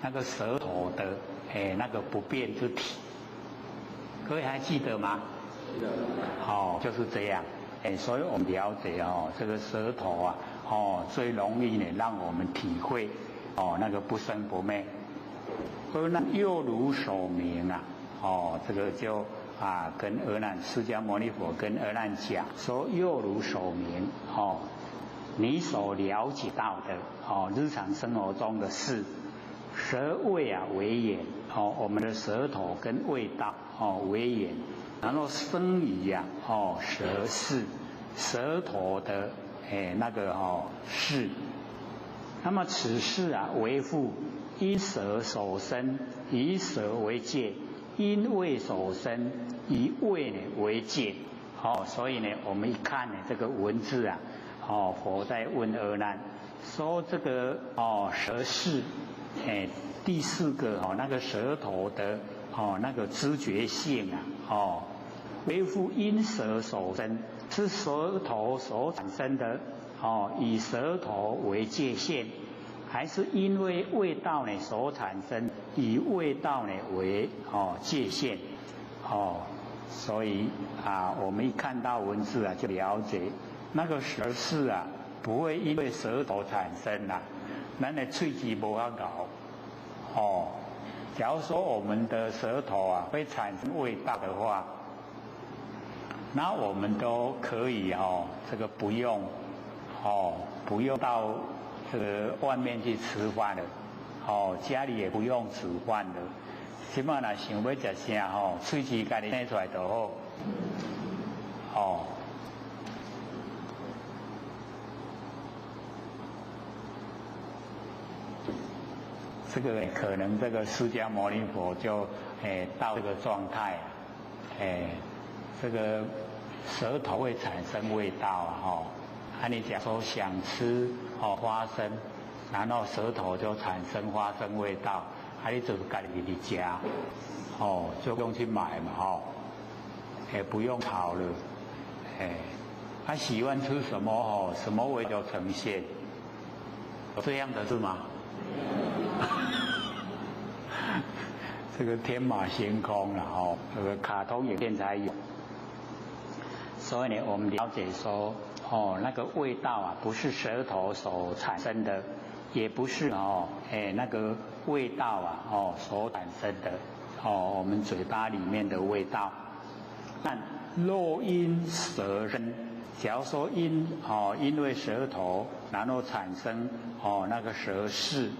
那个舌头的那个不变之体，各位还记得吗？记得。就是这样。所以我们了解这个舌头啊，最容易呢让我们体会那个不生不灭。而那又如手名啊，这个就跟阿难释迦牟尼佛跟阿难讲说，又如手名你所了解到的日常生活中的事，舌味啊为眼我们的舌头跟味道为眼。然后生于舌识，舌头的那个识。那么此事啊为父，因舌所生，以舌为界；因味所生，以味呢为界。所以呢，我们一看呢这个文字啊，佛在问阿难说这个舌识，第四个那个舌头的那个知觉性啊，为父因舌所生，是舌头所产生的以舌头为界限，还是因为味道呢所产生，以味道呢为界限所以我们一看到文字啊，就了解那个舌识啊，不会因为舌头产生咱的喙齿无法咬假如说我们的舌头啊会产生味道的话，那我们都可以这个不用到这个外面去吃饭了家里也不用煮饭了，起码若想要吃啥喙齿家己生出来就好这个可能这个释迦牟尼佛就到这个状态这个舌头会产生味道你假如说想吃花生，然后舌头就产生花生味道，你就自己去夹就不用去买嘛不用炒了喜欢吃什么什么味就呈现，这样的是吗？这个天马行空了这个卡通影片才有。所以呢，我们了解说那个味道啊，不是舌头所产生的，也不是那个味道啊所产生的我们嘴巴里面的味道。但若因舌生，假如说因为舌头然后产生那个舌识，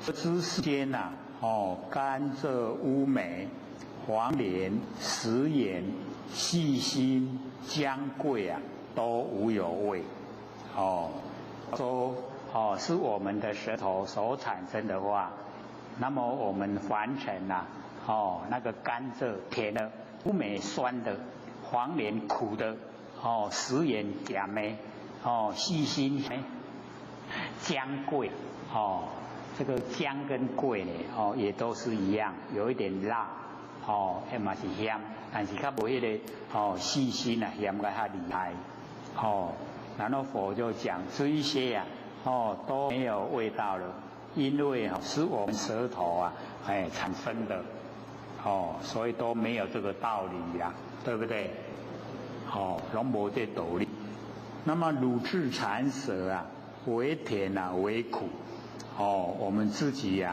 之间甘蔗、乌梅、黄连、食盐、细辛、姜桂都无有味说是我们的舌头所产生的话，那么我们凡尘那个甘蔗甜的，乌梅酸的，黄连苦的食盐咸的细辛姜桂这个姜跟桂呢也都是一样，有一点辣嘛是咸，但是较无迄个细辛咸得较厉害然后佛就讲这一些都没有味道了，因为是我们舌头产生的所以都没有这个道理对不对都没这道理。那么乳质产舌为甜为苦我们自己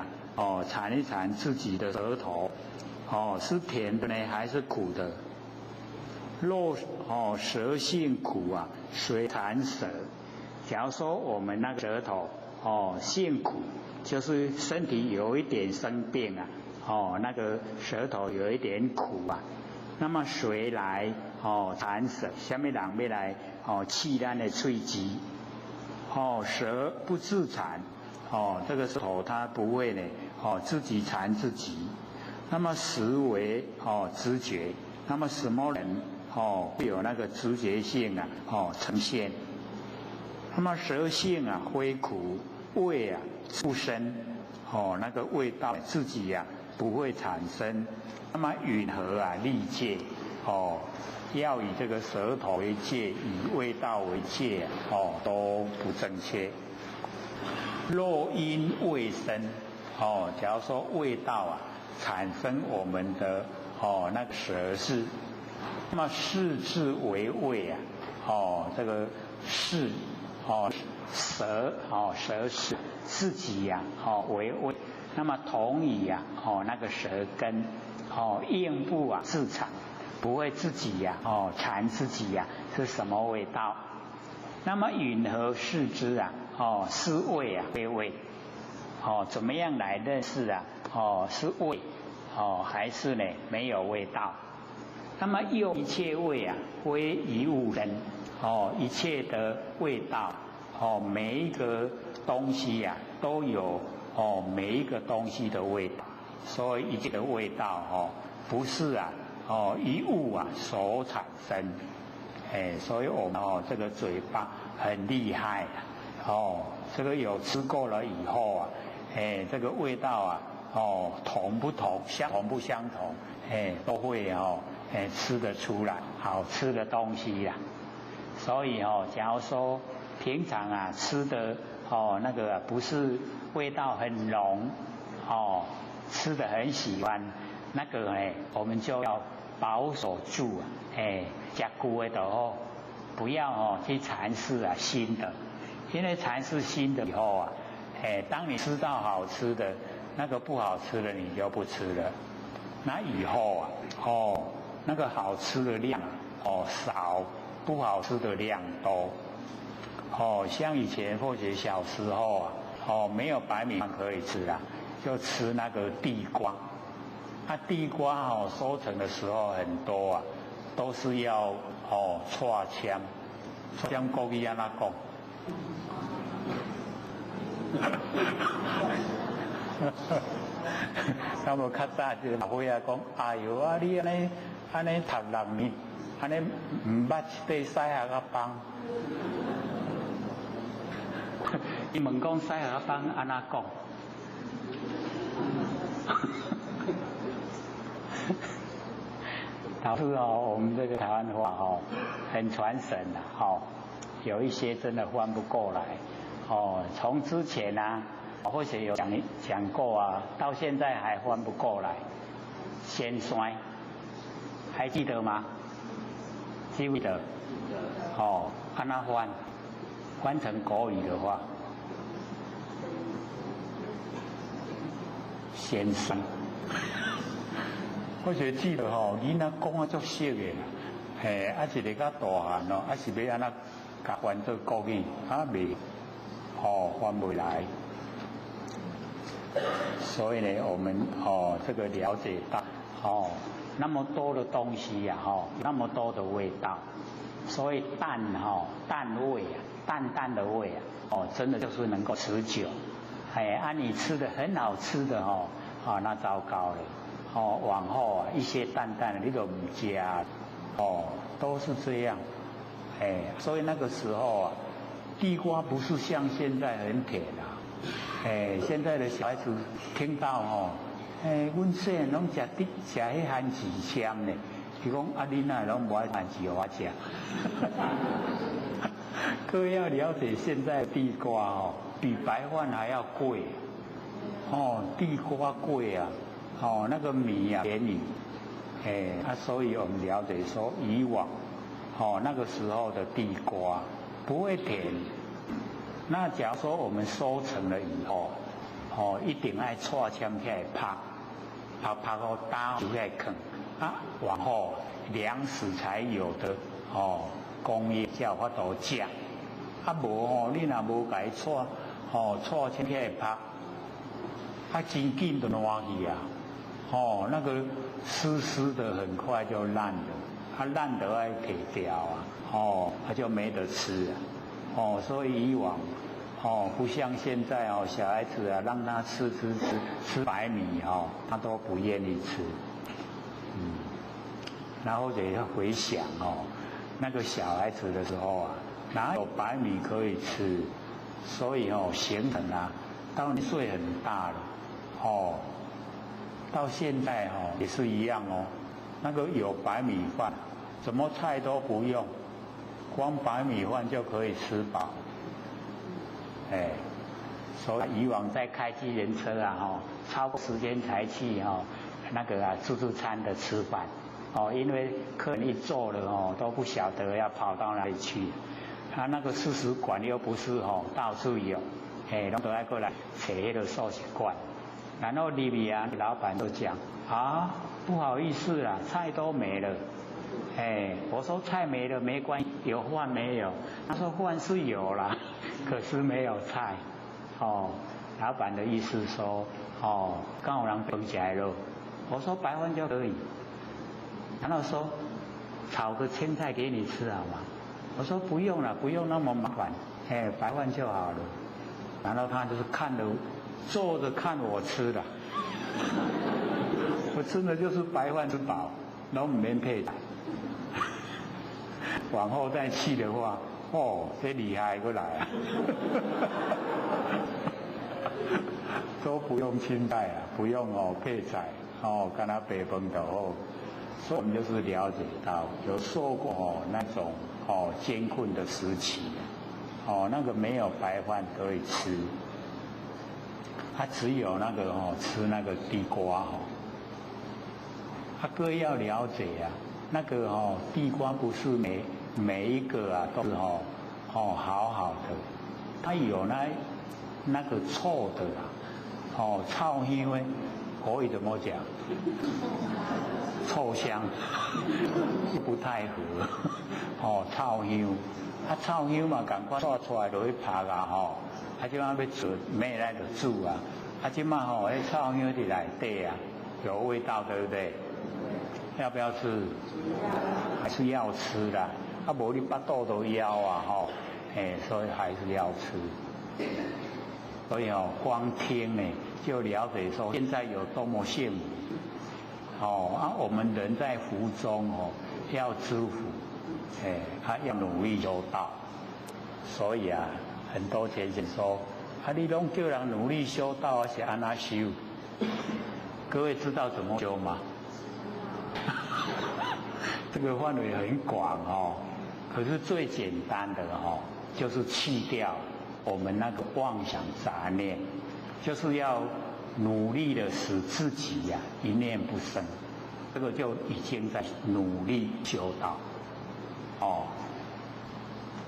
尝一尝自己的舌头是甜的呢还是苦的？若舌性苦随产舌。假如说我们那个舌头性苦，就是身体有一点生病那个舌头有一点苦那么谁来产舌？什么人要来刺咱的喙齿舌不自产这个舌头它不会呢自己缠自己。那么实为知觉，那么什么人会有那个知觉性呈现？那么舌性非苦，味不生那个味道自己不会产生。那么允和立界要以这个舌头为界，以味道为界都不正确。若因味生假如说味道啊产生我们的那个舌识，那么识字为味啊，这个识舌舌识自己呀为味，那么同以呀那个舌根应不啊自产，不会自己呀产自己呀是什么味道？那么允何视之啊？是味啊，非味。怎么样来认识啊？是味，还是呢没有味道？那么又一切味啊，归一物人。一切的味道，每一个东西呀、都有每一个东西的味道，所以一切的味道不是啊一物啊所产生。所以我们这个嘴巴很厉害这个有吃过了以后啊，这个味道啊同不同，相同不相同，都会吃得出来好吃的东西呀。所以假如说平常啊吃的那个不是味道很浓吃的很喜欢，那个我们就要保守住吃久的都不要去尝试啊新的，因为尝试新的以后啊，当你吃到好吃的，那个不好吃的你就不吃了。那以后啊那个好吃的量少，不好吃的量多。像以前或者小时候啊没有白米饭可以吃啊，就吃那个地瓜。地瓜收成的时候很多啊，都是要串枪，讲国语安怎讲？那么较早就老岁仔讲，哎呦啊，你安尼读6年，安尼唔捌一块西下个棒。伊问讲西下个棒安怎讲？导致我们这个台湾话很传神的有一些真的翻不过来从之前啊或许有讲过啊，到现在还翻不过来。先衰还记得吗？记不得？按那翻成国语的话，先衰。我就记得囡仔讲啊足熟的，一个较大汉是要安怎甲翻做国语，未翻不来。所以呢，我们这个了解到那么多的东西呀那么多的味道，所以淡味啊，淡淡的味啊真的就是能够持久。你吃的很好吃的那糟糕了。往后啊，一些淡淡的你都唔吃都是这样。所以那个时候啊，地瓜不是像现在很甜现在的小孩子听到阮细汉拢吃迄番薯签呢，伊讲你哪拢无爱番薯互我吃。各位要了解，现在地瓜比白饭还要贵地瓜贵啊。那个米啊便宜，所以我们了解说，以往那个时候的地瓜不会甜。那假如说我们收成了以后，一定爱串枪起来拍到打就起来啃往后粮食才有的工业才有法度食。无你若无甲伊串枪起来拍，真紧就烂去啊。那个湿湿的很快就烂了，烂得要撇掉它就没得吃所以以往不像现在小孩子让他吃白米他都不愿意吃。然后也要回想那个小孩子的时候哪有白米可以吃？所以形成到你岁很大了到现在也是一样那个有白米饭，什么菜都不用，光白米饭就可以吃饱。所以以往在开机人车啊，超过时间才去那个自助餐的吃饭，因为客人一坐了都不晓得要跑到哪里去，他那个素食馆又不是到处有，都要过来扯那个寿喜馆，然后里面老板都讲不好意思啦，菜都没了。我说菜没了没关系，有饭没有？他说饭是有啦，可是没有菜。老板的意思说，刚好人分起来了。我说白饭就可以。然后说炒个青菜给你吃好吗？我说不用了，不用那么麻烦，白饭就好了。然后他就是坐着看我吃的，我吃的就是白饭吃饱，然后没配菜。往后再去的话，这厉害过来啊！都不用青菜啊，不用配菜，跟他白饭就好。所以我们就是了解到，有受过那种艰困的时期，那个没有白饭可以吃，他只有那个吃那个地瓜各位要了解啊，那个地瓜不是每一个都是好好的，它有那个臭的臭香的，国语怎么讲？臭香不太合，臭香，臭香嘛，赶快抓出来就去拍啊即马要做咩来就煮啊，即马臭香在内底啊，有味道对不对？要不要吃？还是要吃的。无你巴肚都枵啊所以还是要吃。所以光听呢就了解说现在有多么幸福。我们人在福中要知福，要努力修道。所以很多前贤说你拢叫人努力修道是安怎修？各位知道怎么修吗？这个范围很广可是最简单的就是去掉我们那个妄想杂念，就是要努力的使自己一念不生，这个就已经在努力修道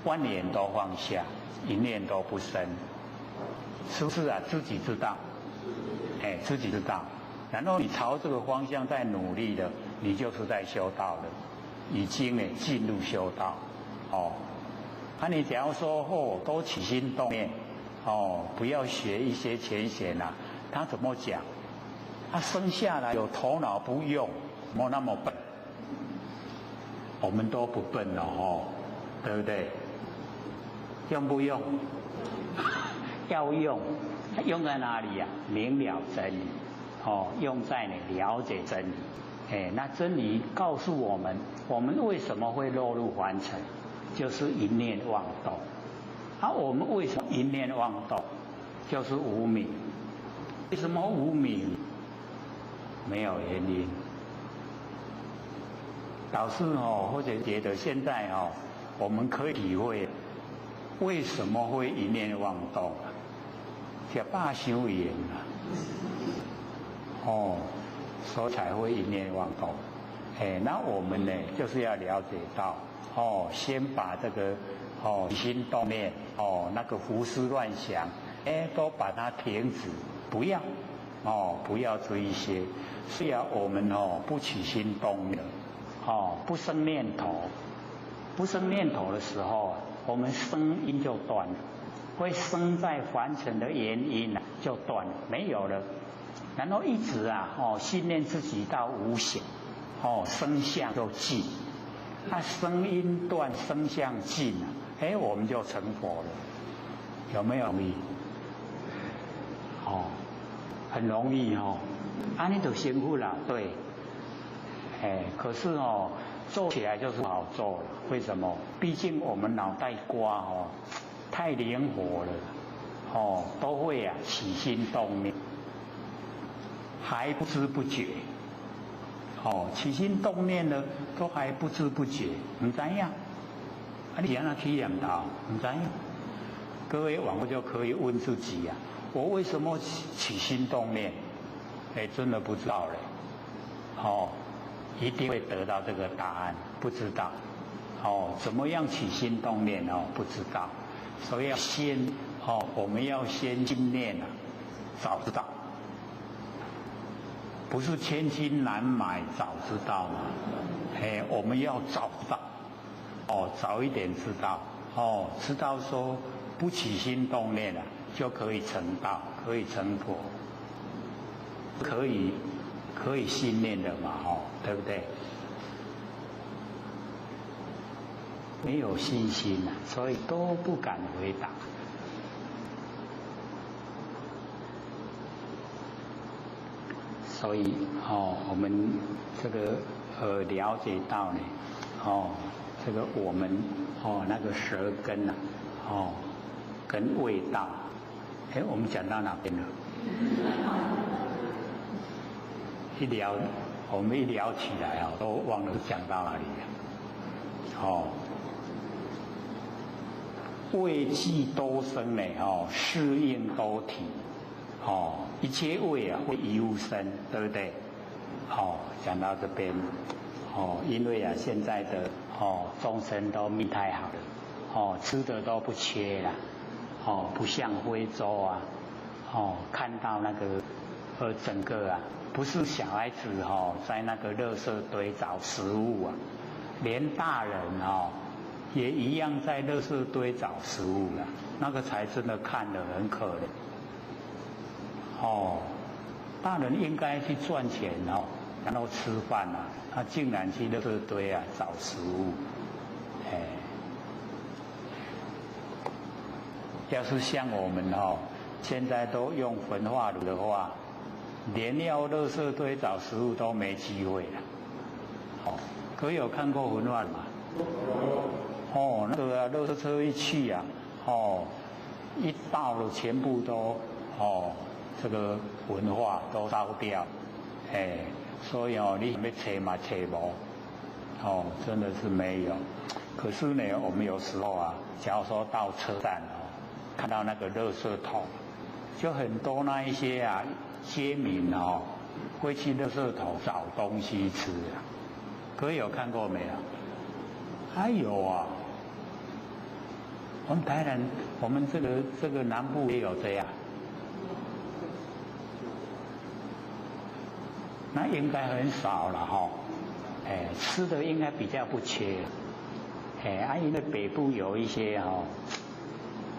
万念都放下，一念都不生，是不是自己知道？自己知道，然后你朝这个方向在努力的，你就是在修道了，已经进入修道你只要说都起心动念不要学一些前贤他怎么讲？他生下来有头脑不用，没那么笨。我们都不笨了对不对？用不用？要用，用在哪里明了真理用在了解真理。那真理告诉我们，我们为什么会落入凡尘，就是一念妄动。我们为什么一念妄动？就是无明。为什么无明？没有原因。导师或者觉得现在我们可以体会为什么会一念妄动是怕修言所以才会一念妄动。那我们呢，就是要了解到先把这个起心动念那个胡思乱想都把它停止，不要不要这一些。虽然我们不起心动念不生念头，不生念头的时候我们声音就断了，会生在凡尘的原因就断了，没有了。然后一直训练自己到无想声相就尽，声音断，声相尽我们就成佛了。有没有容易？很容易你就辛苦了，对。可是做起来就是不好做了。为什么？毕竟我们脑袋瓜太灵活了都会起心动念，还不知不觉起心动念呢，都还不知不觉，不知道你怎样去念头？不知道。各位往后就可以问自己我为什么起心动念？哎，真的不知道嘞。哦，一定会得到这个答案，不知道。哦，怎么样起心动念哦？不知道。所以要先我们要先心念啊，早知道。不是千金难买早知道嘛？哎，我们要早知道。早一点知道。知道说不起心动念了，就可以成道，可以成佛，可以信念的嘛，对不对？没有信心啊，所以都不敢回答。所以我们这个了解到呢，这个我们那个舌根啊，跟味道，我们讲到哪边了？我们一聊起来都忘了讲到哪里了。味气都生呢，适应都体，一切味啊会一物生，对不对？讲到这边，因为现在的众生都命太好了，吃的都不缺啦，不像非洲啊，看到那个整个啊，不是小孩子在那个垃圾堆找食物啊，连大人也一样在垃圾堆找食物了，那个才真的看得很可怜。大人应该去赚钱然后吃饭啊，他竟然去垃圾堆啊找食物。要是像我们现在都用焚化炉的话，连要垃圾堆找食物都没机会了。各位有看过焚化炉吗？那个垃圾车一去啊，一到了全部都这个文化都烧掉，所以你要找嘛找无，真的是没有。可是呢，我们有时候啊，假如说到车站看到那个垃圾桶，就很多那一些啊街民会去垃圾桶找东西吃啊。各位有看过没有？还有啊，我们台南，我们这个南部也有这样。那应该很少了吃的应该比较不缺，因为北部有一些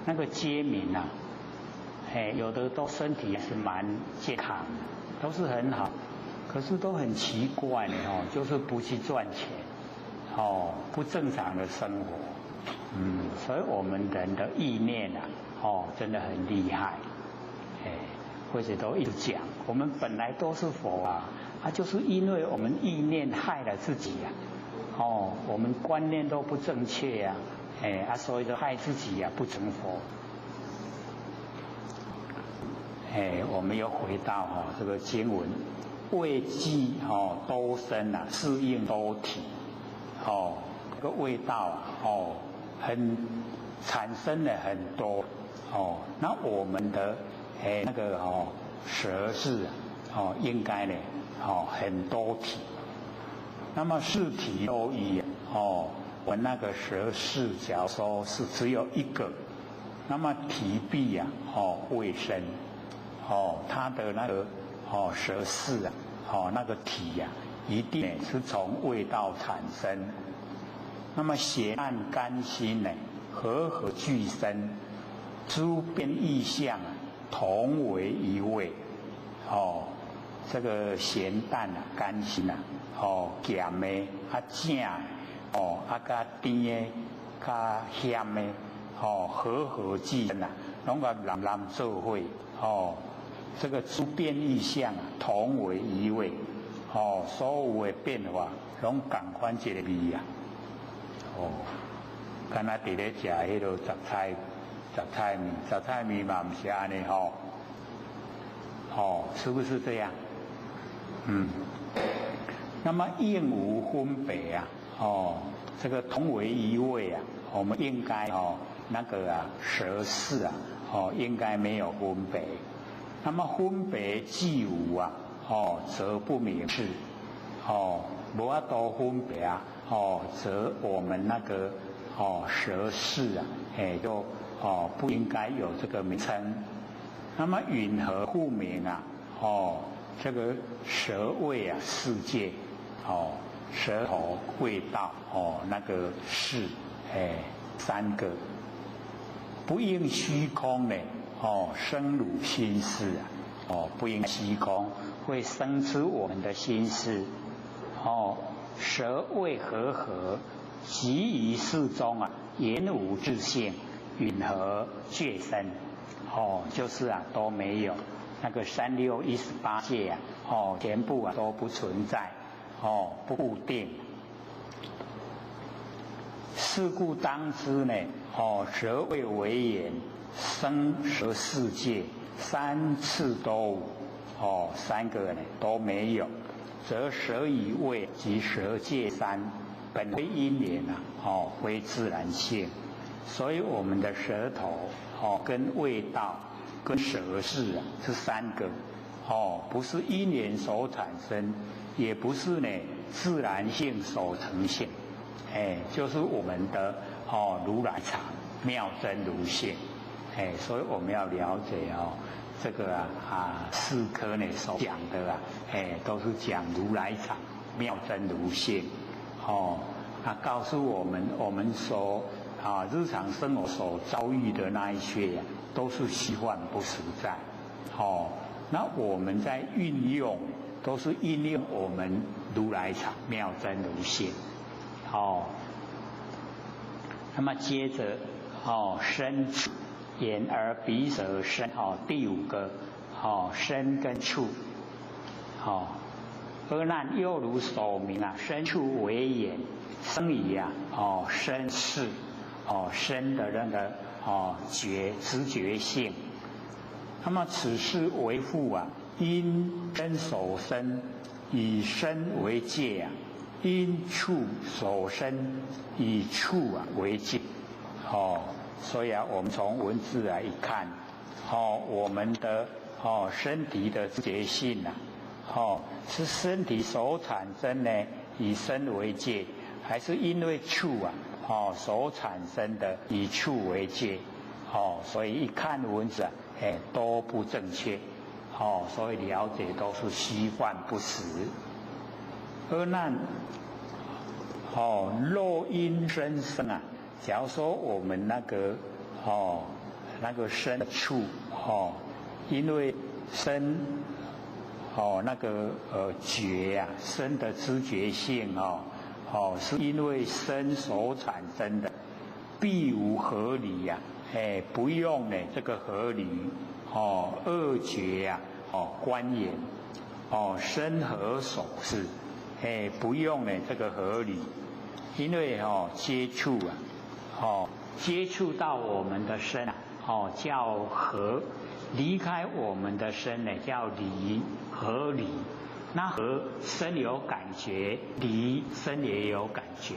那个街民啊，有的都身体是蛮健康的，都是很好，可是都很奇怪就是不去赚钱，不正常的生活，所以我们人的意念啊，真的很厉害，或者都一直讲，我们本来都是佛啊。就是因为我们意念害了自己我们观念都不正确啊，所以就害自己不成佛。我们又回到这个经文，味气都生啊，适应都体，这个味道很产生了很多那我们的那个舌质应该呢很多体，那么四体都一我那个舌势假如说是只有一个，那么体壁未生它的那个舌势那个体一定是从味道产生。那么咸暗甘辛呢，和合俱生，诸变异象同为一味这个咸淡甘辛咸的正的加甜的加咸的和合俱生拢个人做伙这个诸变异象同为一味所有的变化拢同款一个味敢若伫咧食迄落杂菜面嘛，不是安尼是不是这样？那么应无分别这个同为一味我们应该那个舌势应该没有分别。那么分别既无啊，则不明是，无法度分别啊，则我们那个舌识啊，就不应该有这个名称。那么允何不明啊？这个舌味啊，世界，舌头、味道，那个识，三个不应虚空呢。生汝心事啊，不应虚空，会生出我们的心事。舌味和，即于世中啊，言无自性，允何觉生？就是啊都没有，那个3618界啊，全部啊都不存在，不固定。是故当知呢，舌味为言。生舌世界三次都无，三个呢都没有，则舌与味及舌界三本非因缘啊，非自然性。所以我们的舌头跟味道跟舌识啊这三个不是因缘所产生，也不是呢自然性所呈现，就是我们的如来藏妙真如性。所以我们要了解这个四科呢所讲的都是讲如来藏妙真如性，告诉我们所日常生活所遭遇的那一些都是虚幻不实在，那我们在运用都是运用我们如来藏妙真如性，那么接着身处。眼耳鼻舌身第五个身跟处阿难又如所明啊，身处为眼，生于身识身的那个知觉性。那么此事为父啊，因身所生，以身为界啊，因处所生，以处为界所以我们从文字一看，我们的身体的知觉性是身体所产生呢，以身为界，还是因为处所产生的以处为界？所以一看文字都不正确，所以了解都是虚幻不实。阿难，若因身生啊。假如说我们那个身处因为身那个觉身的知觉性是因为身所产生的，必无合理不用呢这个合理二觉观眼身何所是不用呢这个合理，因为接触接触到我们的身叫合，离开我们的身呢叫离，合离。那合身有感觉，离身也有感觉，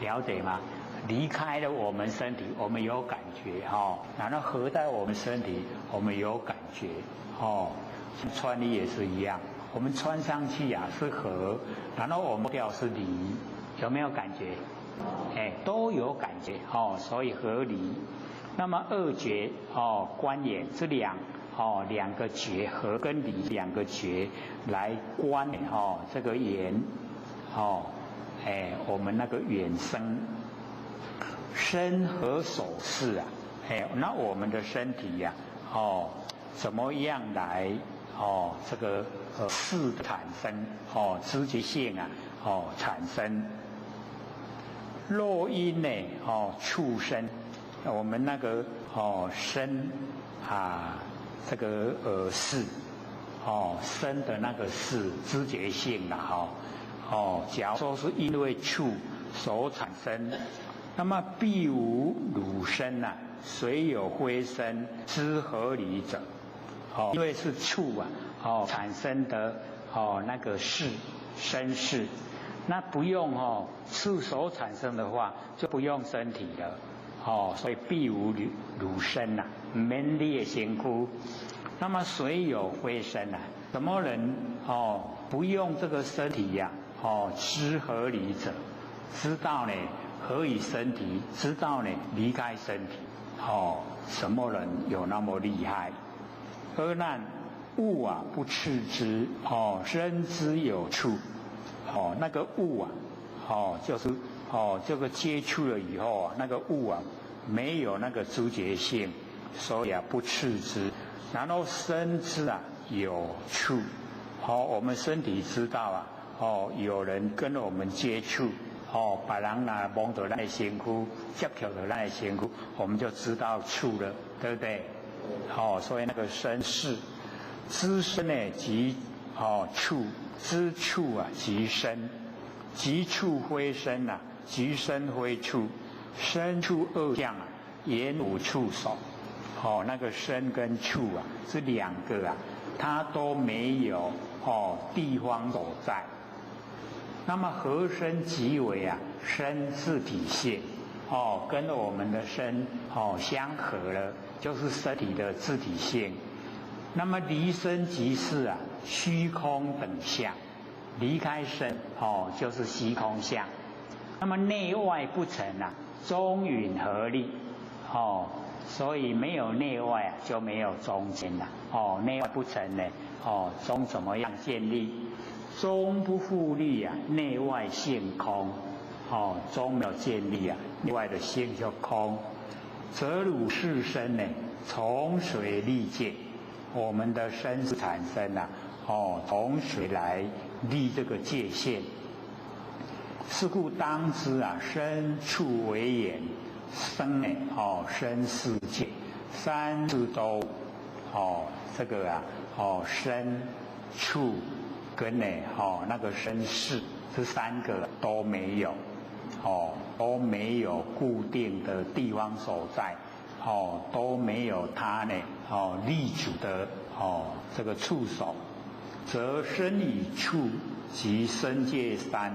了解吗？离开了我们身体，我们有感觉然后合在我们身体，我们有感觉穿衣也是一样，我们穿上去是合，然后我们掉是离，有没有感觉？都有感觉所以合离。那么二觉观眼这两个觉，合跟离两个觉来观这个眼我们那个眼生身何所是那我们的身体怎么样来这个识产生知觉性产生。若因呢畜生，我们那个身这个识身的那个识知觉性假如说是因为触所产生，那么必无汝身虽有非身知合理者因为是触产生的那个识身识，那不用触所产生的话，就不用身体了所以必无汝身免你的身躯。那么水有灰身啊，什么人不用这个身体呀知合理者，知道呢何以身体，知道呢离开身体。什么人有那么厉害？阿难，物啊不斥之，身之有处。那个物啊，就是这个接触了以后啊，那个物啊没有那个知觉性，所以啊不斥之。然后身之啊有处，我们身体知道啊，有人跟我们接触，别人拿摸到咱的身躯，接触到咱的身躯，我们就知道处了，对不对？所以那个身是知身呢，即处，知处啊即身，即处非身啊，即身非处，身处二相啊，言无处所。那个身跟处啊，这两个啊，它都没有地方所在。那么合身即为啊，身自体性，跟我们的身相合了，就是身体的自体性。那么离身即是啊，虚空等相，离开身就是虚空相。那么内外不成啊，中允合力所以没有内外啊，就没有中间了。内外不成呢，中怎么样建立？中不复立啊，内外性空。中没有建立啊，内外的性就空。则汝是身呢，从谁立界？我们的身是产生啊，从谁来立这个界限？是故当知啊，身处为眼。生呢，生世界，三字都，这个啊，身、处跟呢，那个身世，这三个都没有，都没有固定的地方所在，都没有它呢，立足的，这个处所，则身与处及身界三，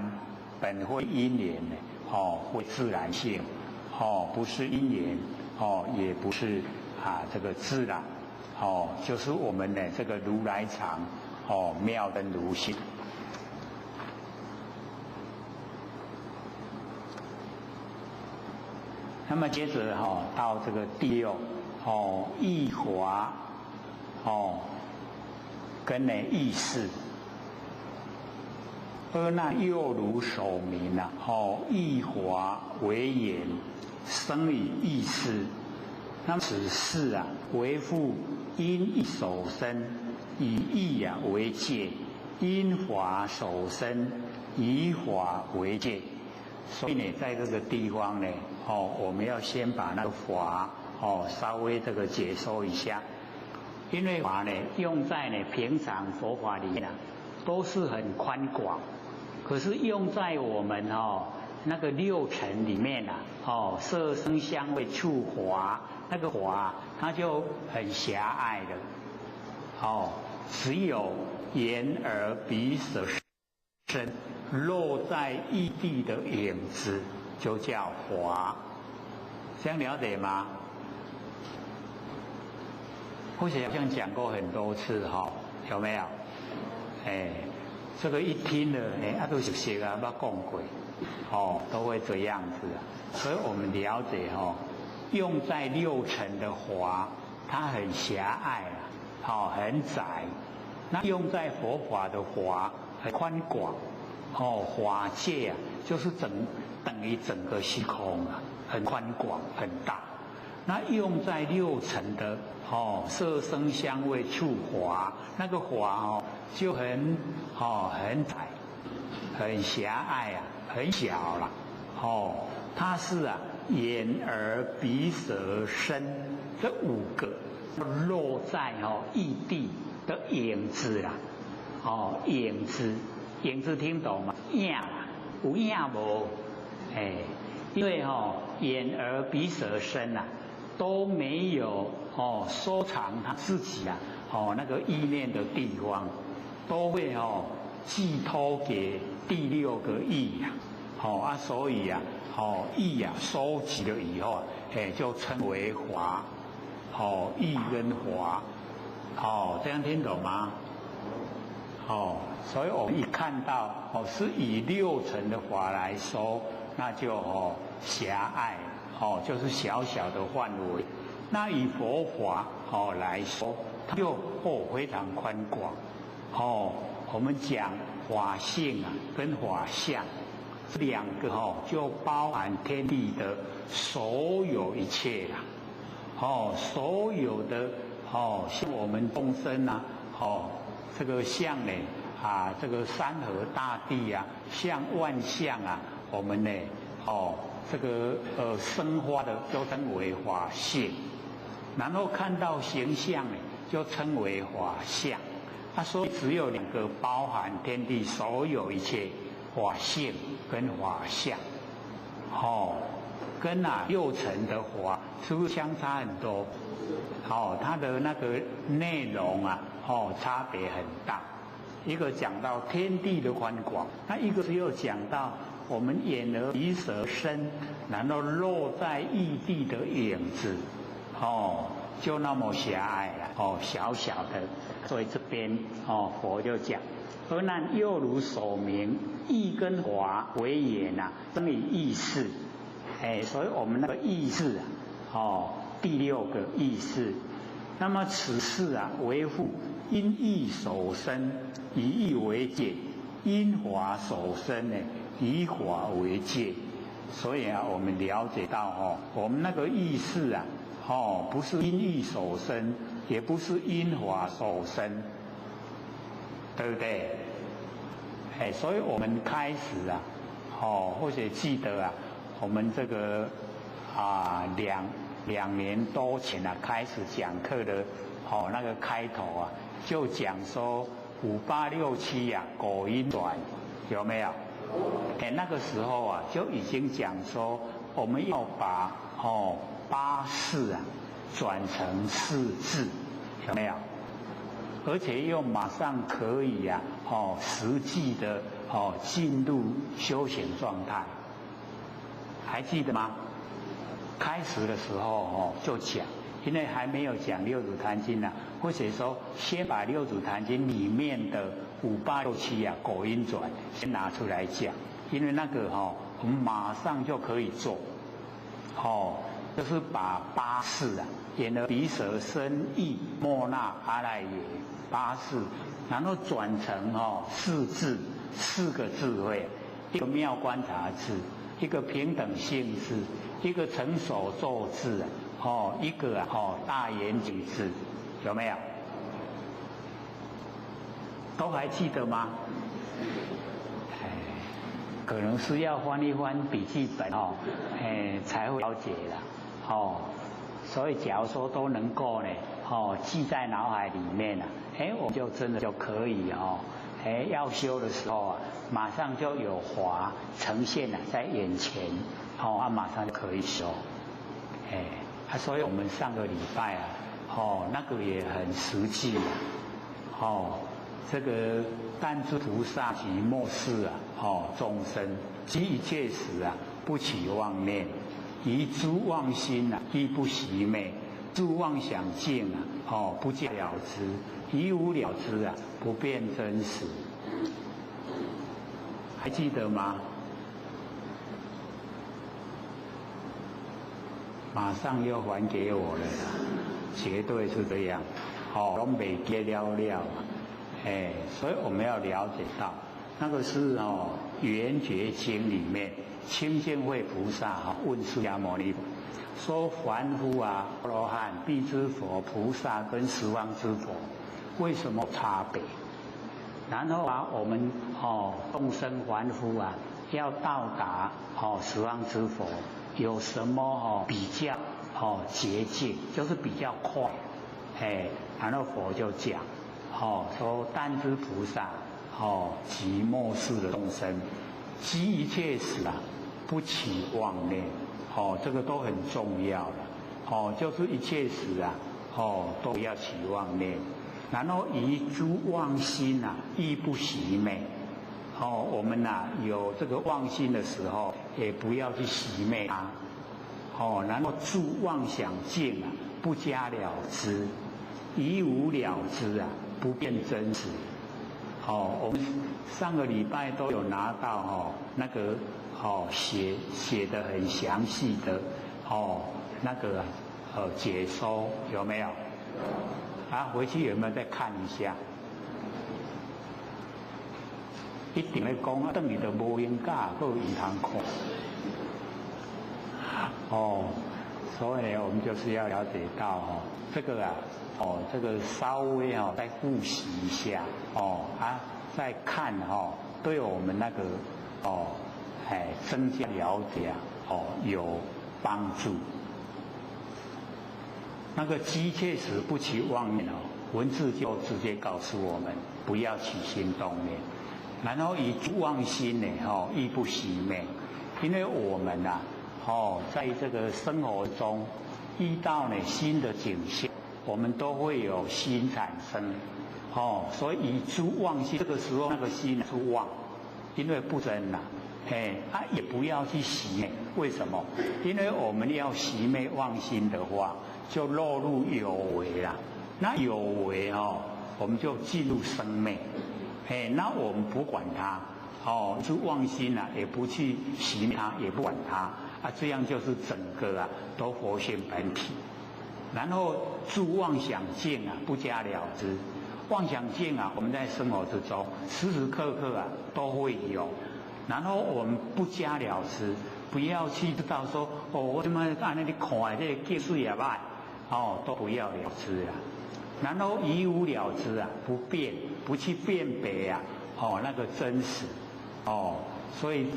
本非因缘呢，会自然性。不是因缘，也不是这个自然，就是我们的这个如来藏，妙灯如性。那么接着到这个第六，意华，跟呢意识。阿难又如首名啊，意华为眼，生于意识。那么此事啊，为复因一手身，以意啊为界，因华手身，以法为界。所以呢，在这个地方呢，我们要先把那个法稍微这个解说一下，因为法呢用在呢平常佛法里面啊，都是很宽广。可是用在我们那个六尘里面啊，色声香味触法，那个法它就很狭隘的，只有眼耳鼻舌身落在异地的影子，就叫法。这样了解吗？或许好像讲过很多次有没有？这个一听了，都熟悉啊，捌讲过，都会这样子啊。所以我们了解用在六尘的法，它很狭隘很窄；那用在佛法的法很宽广，法界啊，就是等于整个虚空啊，很宽广很大。那用在六尘的色声香味触法，那个法就很窄，很狭隘啊，很小了。它是啊眼耳鼻舌身这五个落在异地的影子啦。影子听懂吗？影有影无？因为眼耳鼻舌身啊都没有收藏他自己啊那个意念的地方，都会寄托给第六个意啊，所以啊意啊收集了以后就称为法，义跟法，这样听懂吗？所以我们一看到是以六尘的法来说，那就狭隘，就是小小的范围。那以佛法来说，它就非常宽广。我们讲法性啊跟法相这两个就包含天地的所有一切啦。所有的像我们众生啊，这个相呢这个山河大地啊，像万象啊，我们呢这个生花的就称为法性，然后看到形象呢，就称为法相。所以只有两个包含天地所有一切，法性跟法相。跟六尘的法是不是相差很多？它的那个内容啊，差别很大。一个讲到天地的宽广，那一个只有讲到我们眼耳鼻舌身，然后落在异地的影子，就那么狭隘了，小小的。所以这边佛就讲，而那又如所明，义跟法为言生以意识。所以我们那个意识第六个意识，那么此事为复因义所生，以义为界；因法所生呢，以法为界。所以我们了解到我们那个意识不是因义所生，也不是因法所生，对不对？所以我们开始或者记得我们这个两年多前开始讲课的那个开头就讲说5867果因转，有没有？那个时候就已经讲说我们要把八事转成四智，有没有？而且又马上可以实际的进入修行状态。还记得吗？开始的时候就讲，因为还没有讲六祖坛经或者说先把六祖坛经里面的5867果因转先拿出来讲，因为那个我们马上就可以做，就是把八事眼耳鼻舌身意莫那阿赖耶八事，然后转成四智，四个智慧，一个妙观察智，一个平等性智，一个成所作智一个大圆举智，有没有？都还记得吗？可能是要翻一翻笔记本才会了解了所以假如说都能够呢记在脑海里面我就真的就可以要修的时候马上就有法呈现在眼前马上就可以修所以我们上个礼拜那个也很实际这个但知菩萨及末世众生及一切时不起妄念，以诸妄心亦不熄灭，诸妄想境不见了之，以无了之不变真实。还记得吗？马上又还给我了，绝对是这样，都没给了了。所以我们要了解到，那个是《圆觉经》里面清净慧菩萨问释迦牟尼说：凡夫阿罗汉、必知佛、菩萨跟十方之佛，为什么差别？然后我们众生凡夫要到达十方之佛，有什么比较捷径，就是比较快。然后佛就讲。说但知菩萨及末世的众生，即一切时不起妄念，这个都很重要了，就是一切时都不要起妄念，然后以诸妄心亦不熄灭，我们有这个妄心的时候，也不要去熄灭它，然后住妄想境不加了知，一无了知啊，不变真实。我们上个礼拜都有拿到那个写得很详细的那个解说有没有？啊，回去有没有再看一下？一定来讲啊，等于就无用假，够银行看。所以呢，我们就是要了解到这个啊，这个稍微再复习一下再看对我们那个增加了解有帮助。那个机切时不起妄念文字就直接告诉我们不要起心动念，然后以妄心呢亦不熄灭，因为我们在这个生活中遇到新的景象，我们都会有心产生所以以诸妄心，这个时候那个心是妄，因为不真也不要去熄灭。为什么？因为我们要熄灭妄心的话，就落入有为啦。那有为我们就进入生灭。那我们不管它就妄心也不去熄灭它，也不管它这样就是整个都佛性本体。然后诸妄想境不加了知，妄想境我们在生活之中时时刻刻都会有。然后我们不加了知，不要去知道说我怎么按那里看这个技术也歹都不要了知然后一无了知不变，不去辨别那个真实所以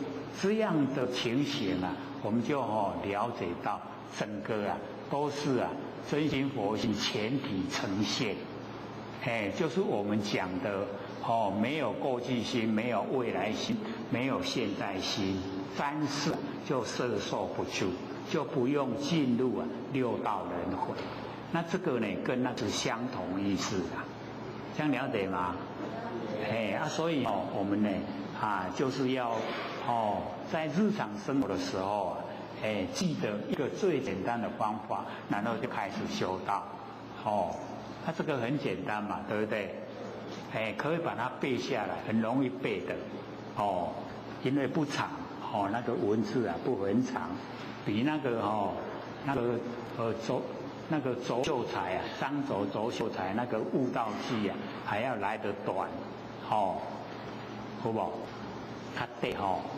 这样的情形我们就了解到整个都是真心佛性全体呈现。就是我们讲的没有过去心，没有未来心，没有现在心，三世就摄受不住，就不用进入六道轮回。那这个呢，跟那是相同意思这样了解吗？所以我们呢就是要在日常生活的时候记得一个最简单的方法，然后就开始修道那这个很简单嘛，对不对？可以把它背下来，很容易背的因为不长那个文字不很长，比那个周秀才商周周秀才那个悟道记还要来得短好不好？较短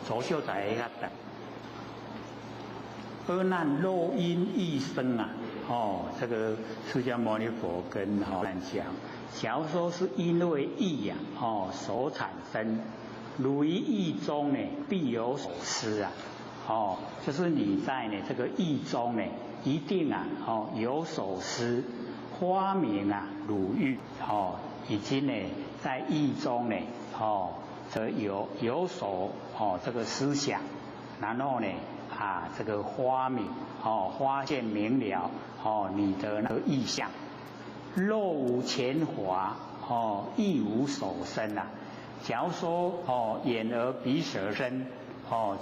周秀才较短。阿难若因一生这个释迦牟尼佛跟难讲，假如说是因为意所产生，如于意中必有所思就是你在这个意中一定有所思，花明如玉已经在意中这有所这个思想，然后这个花明发现明了你的那个意象，若无前华亦无所生假如说眼耳鼻舌身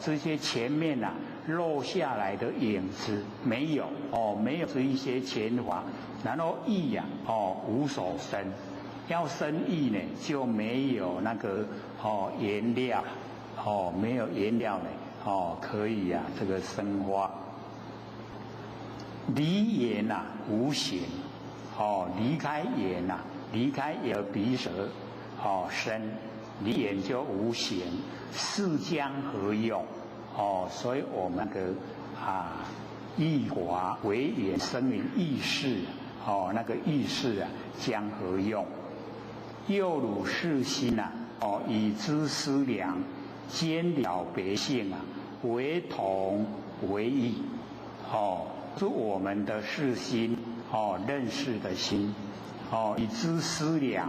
这些前面落下来的影子没有没有这一些前华，然后意无所生，要生意呢就没有那个颜料没有颜料呢可以这个生花。离眼无形离开眼离开耳鼻舌身，离眼就无形，世将何用所以我们的意华为眼生于意识那个意识将何用？又汝是心以知思量，兼了别性为同为异是我们的视心认识的心以知思量，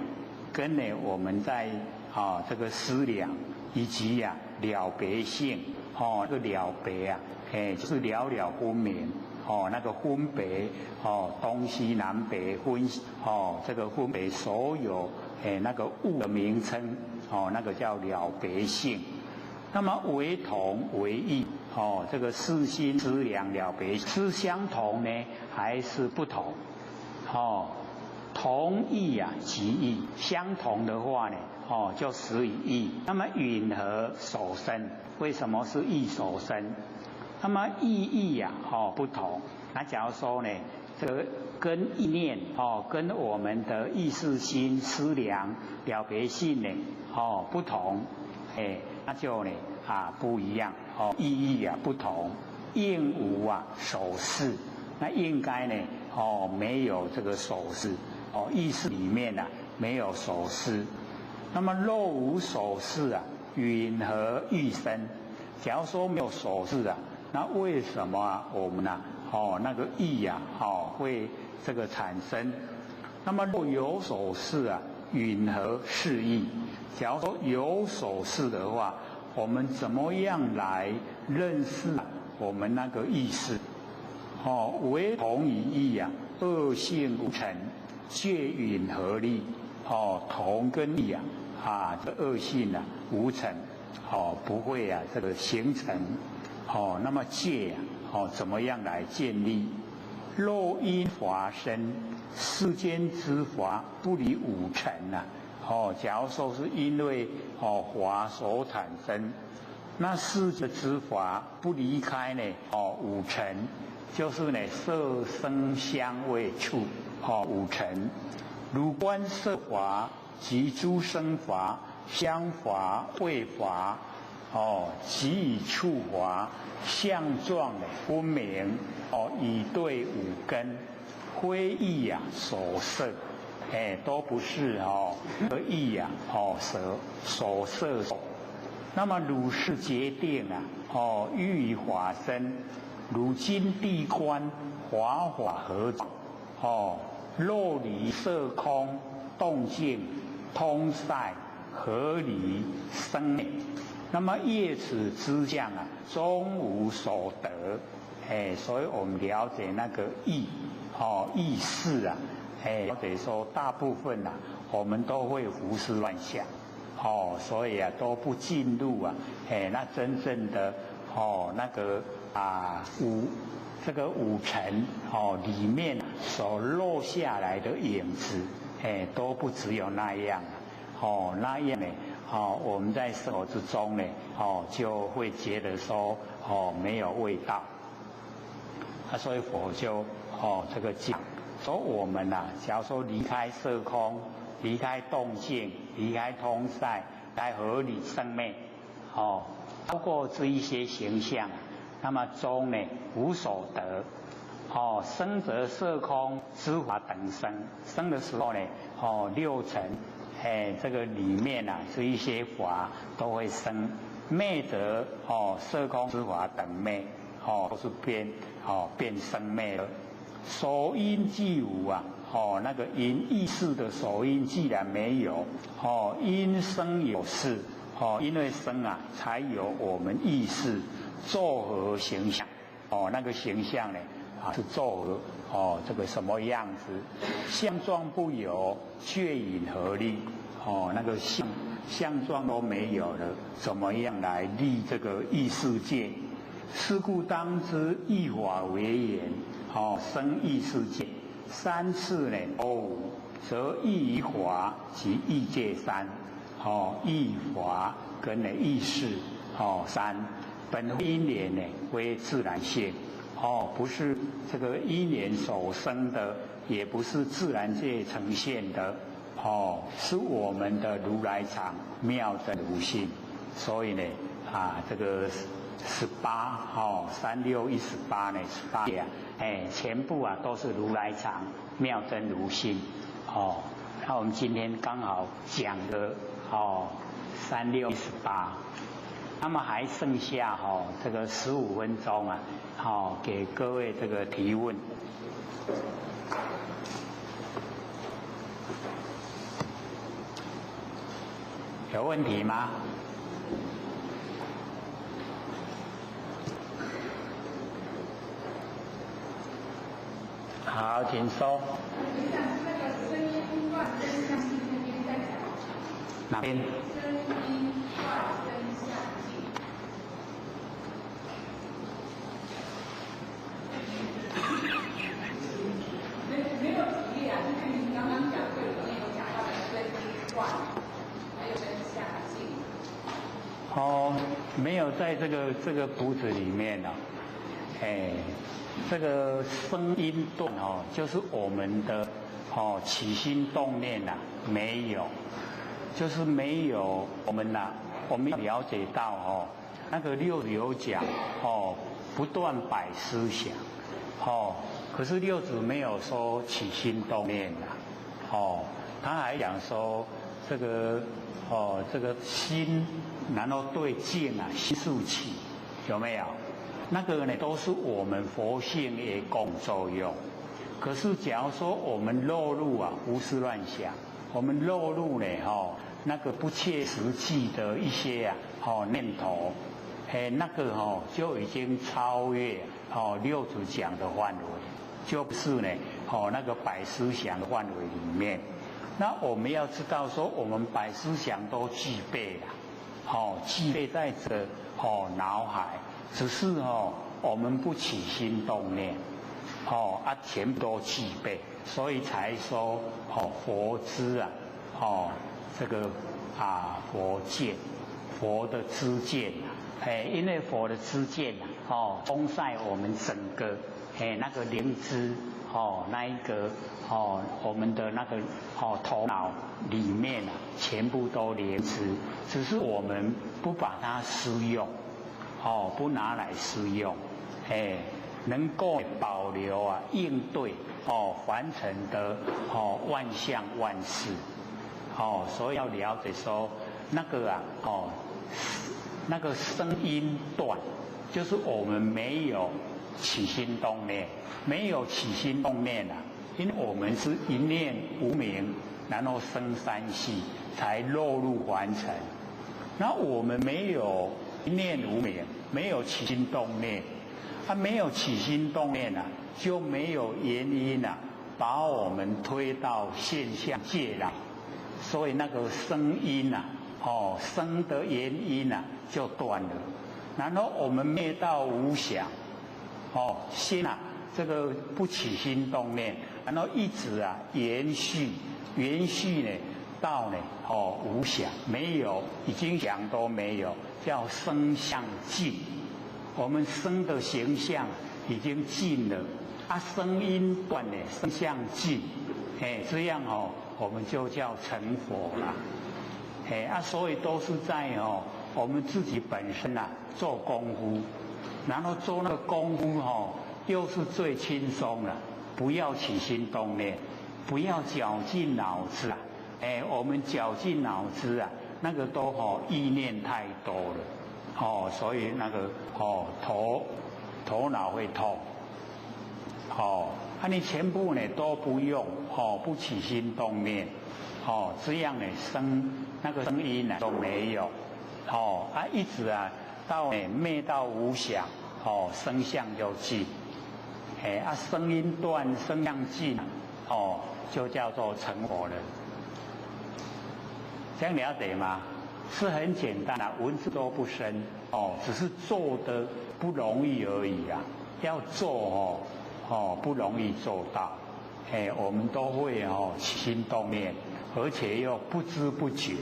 跟我们在这个思量以及了别性这个了别就是了了分明那个分别东西南北分这个分别所有那个物的名称那个叫了别性。那么为同为异这个视心思量了别是相同呢还是不同？同义啊，即义，相同的话呢，就使以义。那么允和守身，为什么是义守身？那么意义啊，不同。那假如说呢，这个跟意念跟我们的意识心、思量、了别性呢，不同，那就呢不一样，意义啊不同。应无啊守事，那应该呢，没有这个守事，意识里面啊没有守事。那么若无守事啊，允何欲生？假如说没有守事啊，那为什么啊我们啊那个意啊会这个产生？那么若有守事啊，允何是意？假如说有守事的话，我们怎么样来认识我们那个意识？唯同以义啊，恶性无成，借允合力。同跟义这恶性啊无成，不会啊这个形成。那么戒怎么样来建立？若因法生，世间之法不离五尘啊。假如说是因为法所产生，那世界之法不离开呢五尘，就是呢色声香味触五尘。如观色法及诸生法、香法、味法，即以触法相状分明，以对五根，非意啊所摄，都不是而意啊所摄。那么如是决定啊，欲以法身，如今地观法合若离色空动静通塞合理生灭，那么业此之相啊，终无所得。所以我们了解那个意意识啊，了解说大部分啊，我们都会胡思乱想，所以啊都不进入啊，那真正的那个这个五尘里面所落下来的影子，都不只有那样，那样呢，我们在生活之中呢，就会觉得说没有味道，所以佛就这个讲，说我们假如说离开色空，离开动静，离开通塞，来合理生灭，包括这一些形象。那么中呢无所得，生则色空知法等生，生的时候呢，六尘，这个里面这一些法都会生，灭则色空知法等灭，都是变生灭了。所因既无啊，那个因意识的所因既然没有，因生有事，因为生才有我们意识。作何形象？那个形象呢？是作何？这个什么样子？相状不有，却引合力？那个相状都没有了，怎么样来立这个异世界？是故当知异法为言，生异世界。三次呢都无，则异于法及异界三，异法跟异识，三。本因缘呢为自然性，不是这个因缘所生的，也不是自然界呈现的，是我们的如来藏妙真如性。所以呢，这个3618呢18页全部都是如来藏妙真如性。那我们今天刚好讲的3618。那么还剩下这个15分钟给各位这个提问。有问题吗？好，请说。哪边？还有真相性。哦，没有在这个谱子里面呢、这个声音断哦，就是我们的起心动念呐、没有，就是没有我们我们要了解到那个六祖有讲不断摆思想可是六祖没有说起心动念他还讲说这个这个心，然后对境心速起，有没有？那个呢都是我们佛性的共作用。可是假如说我们落入胡思乱想，我们落入呢那个不切实际的一些念头，那个就已经超越六祖讲的范围，就不是呢那个摆思想的范围里面。那我们要知道说，我们摆思想都具备了，具备在这脑海，只是我们不起心动念，全部都具备，所以才说佛知这个佛见，佛的知见因为佛的知见封在我们整个那个灵知那一个我们的那个头脑里面全部都灵知，只是我们不把它施用不拿来施用能够保留应对凡尘的万象万事所以要了解说那个那个声音断，就是我们没有起心动念，没有起心动念因为我们是一念无明，然后生三系，才落入凡尘。那我们没有一念无明，没有起心动念，没有起心动念就没有原因把我们推到现象界了。所以那个声音生的原因就断了。然后我们灭到无想心这个不起心动念，然后一直延续呢到呢无想，没有，已经想都没有，叫生相尽。我们生的形象已经尽了声音断了，生相尽这样我们就叫成佛了所以都是在我们自己本身做功夫，然后做那个功夫又是最轻松的，不要起心动念，不要绞尽脑汁我们绞尽脑汁那个都意念太多了所以那个头脑会痛你全部呢都不用不起心动念这样呢那个声音都没有一直到灭到无想声相就尽声音断声相尽就叫做成佛了。这样了解吗？是很简单文字都不深只是做的不容易而已要做不容易做到我们都会起心动念，而且又不知不觉。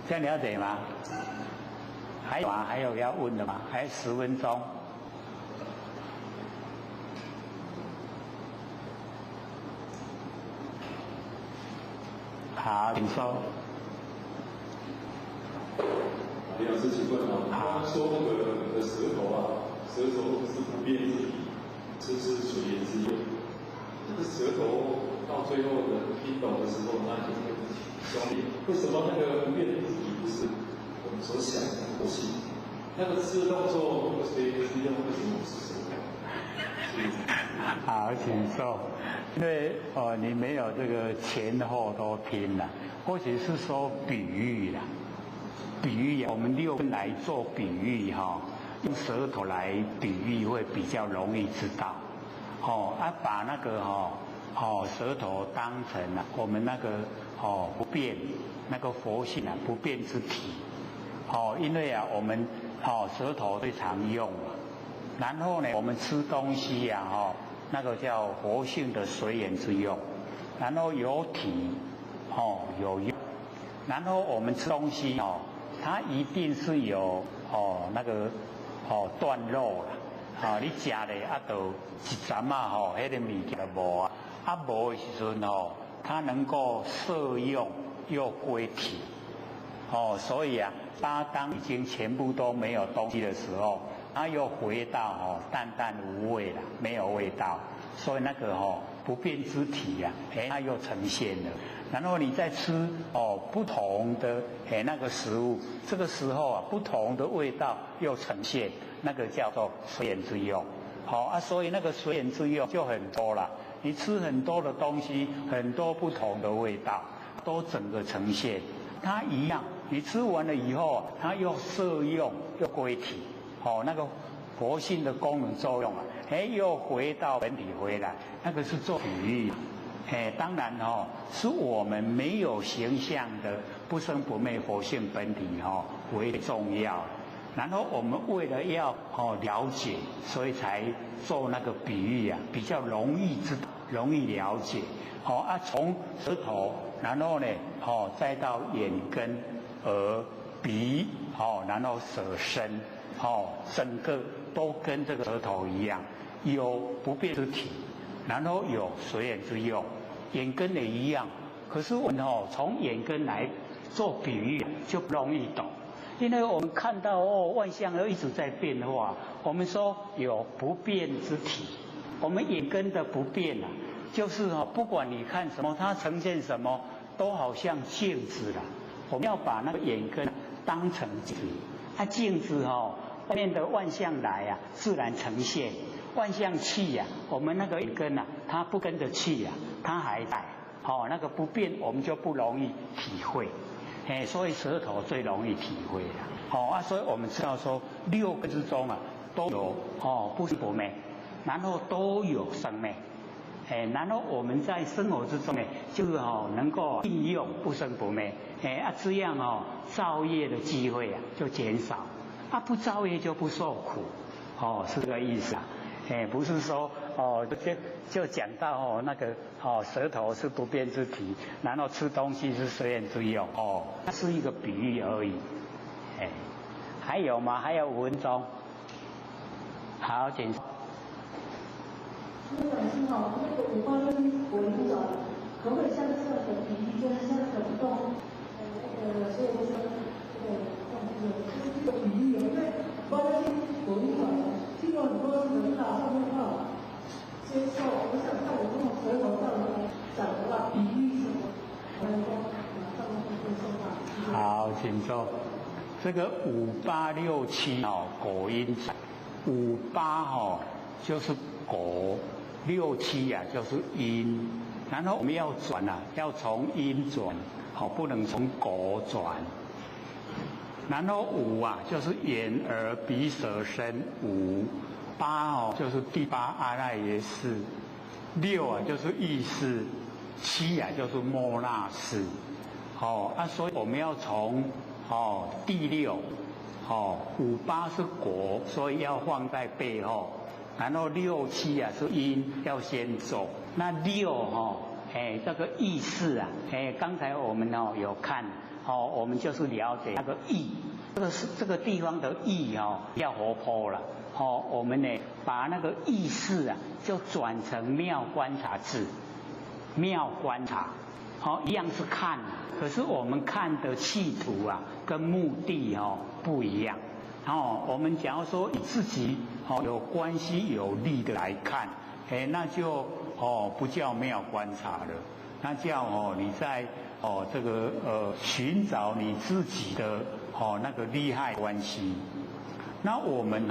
这样了解吗？还有要问的吗？还有10分钟。好，请说。李老师，请问他说那个你的舌头舌头是不变之体，这是随缘之用。那个舌头到最后的听懂的时候，那就会消灭。为什么那个不变之体不是我们所想的佛性？那个吃动作，那个随缘之用，为什么是舌头？好，请说。因为你没有这个前后都听了，或许是说比喻啦，比喻我们6根来做比喻用舌头来比喻会比较容易知道把那个舌头当成我们那个不变那个佛性不变之体因为我们舌头最常用然后呢我们吃东西那个叫活性的随缘之用，然后有体有用。然后我们吃东西它一定是有那个断肉啦，你食咧就一阵迄个物件无啊，无的时阵它能够摄用又归体，所以当已经全部都没有东西的时候，它又回到淡淡无味了，没有味道，所以那个不变之体它又呈现了。然后你再吃不同的那个食物，这个时候不同的味道又呈现，那个叫做随缘之用。所以那个随缘之用就很多了。你吃很多的东西，很多不同的味道，都整个呈现。它一样，你吃完了以后，它又摄用又归体，那个活性的功能作用又回到本体回来，那个是做比喻。当然是我们没有形象的不生不灭活性本体为重要。然后我们为了要了解，所以才做那个比喻比较容易了解。从舌头，然后呢再到眼根、耳、鼻，然后舌身，整个都跟这个舌头一样，有不变之体，然后有随缘之用。眼根也一样，可是我们从眼根来做比喻就不容易懂，因为我们看到万象都一直在变化。我们说有不变之体，我们眼根的不变就是不管你看什么，它呈现什么，都好像镜子啦。我们要把那个眼根当成镜子，镜子外面的万象来自然呈现。万象气我们那个眼根它不跟着气它还在，那个不变，我们就不容易体会。所以舌头最容易体会所以我们知道说六根之中都有不生不灭，然后都有生灭。然后我们在生活之中就是能够应用不生不灭。这样造业的机会就减少，不造业就不受苦。是这个意思不是说就讲到那个舌头是不变之体，然后吃东西是随缘之用那是一个比喻而已。还有吗？还有5分钟。好，请。那个是那个五花跟果蝇转，可不可以像这个比喻，就是像很动所以我说这个比喻因为五花跟果蝇转，听过很多人上面接受，我想看我用舌头上来讲的话，比喻什么，我们上面会接受到。好，请坐。这个5、8、6、7果音，5、8就是果，6、7就是音。然后我们要转要从音转，不能从果转。然后5就是眼、耳、鼻、舌、身5。8就是第8阿赖耶识，6就是意识，7就是末那识。所以我们要从第65、8是果，所以要放在背后。然后6、7是因，要先走。那6这个意识刚才我们有看我们就是了解那个意，这个地方的意要活泼了。我们呢把那个意识就转成妙观察智，妙观察，一样是看，可是我们看的企图跟目的不一样。我们假如说以自己有关系有利的来看，那就不叫妙观察了，那叫你在这个寻找你自己的那个利害关系。那我们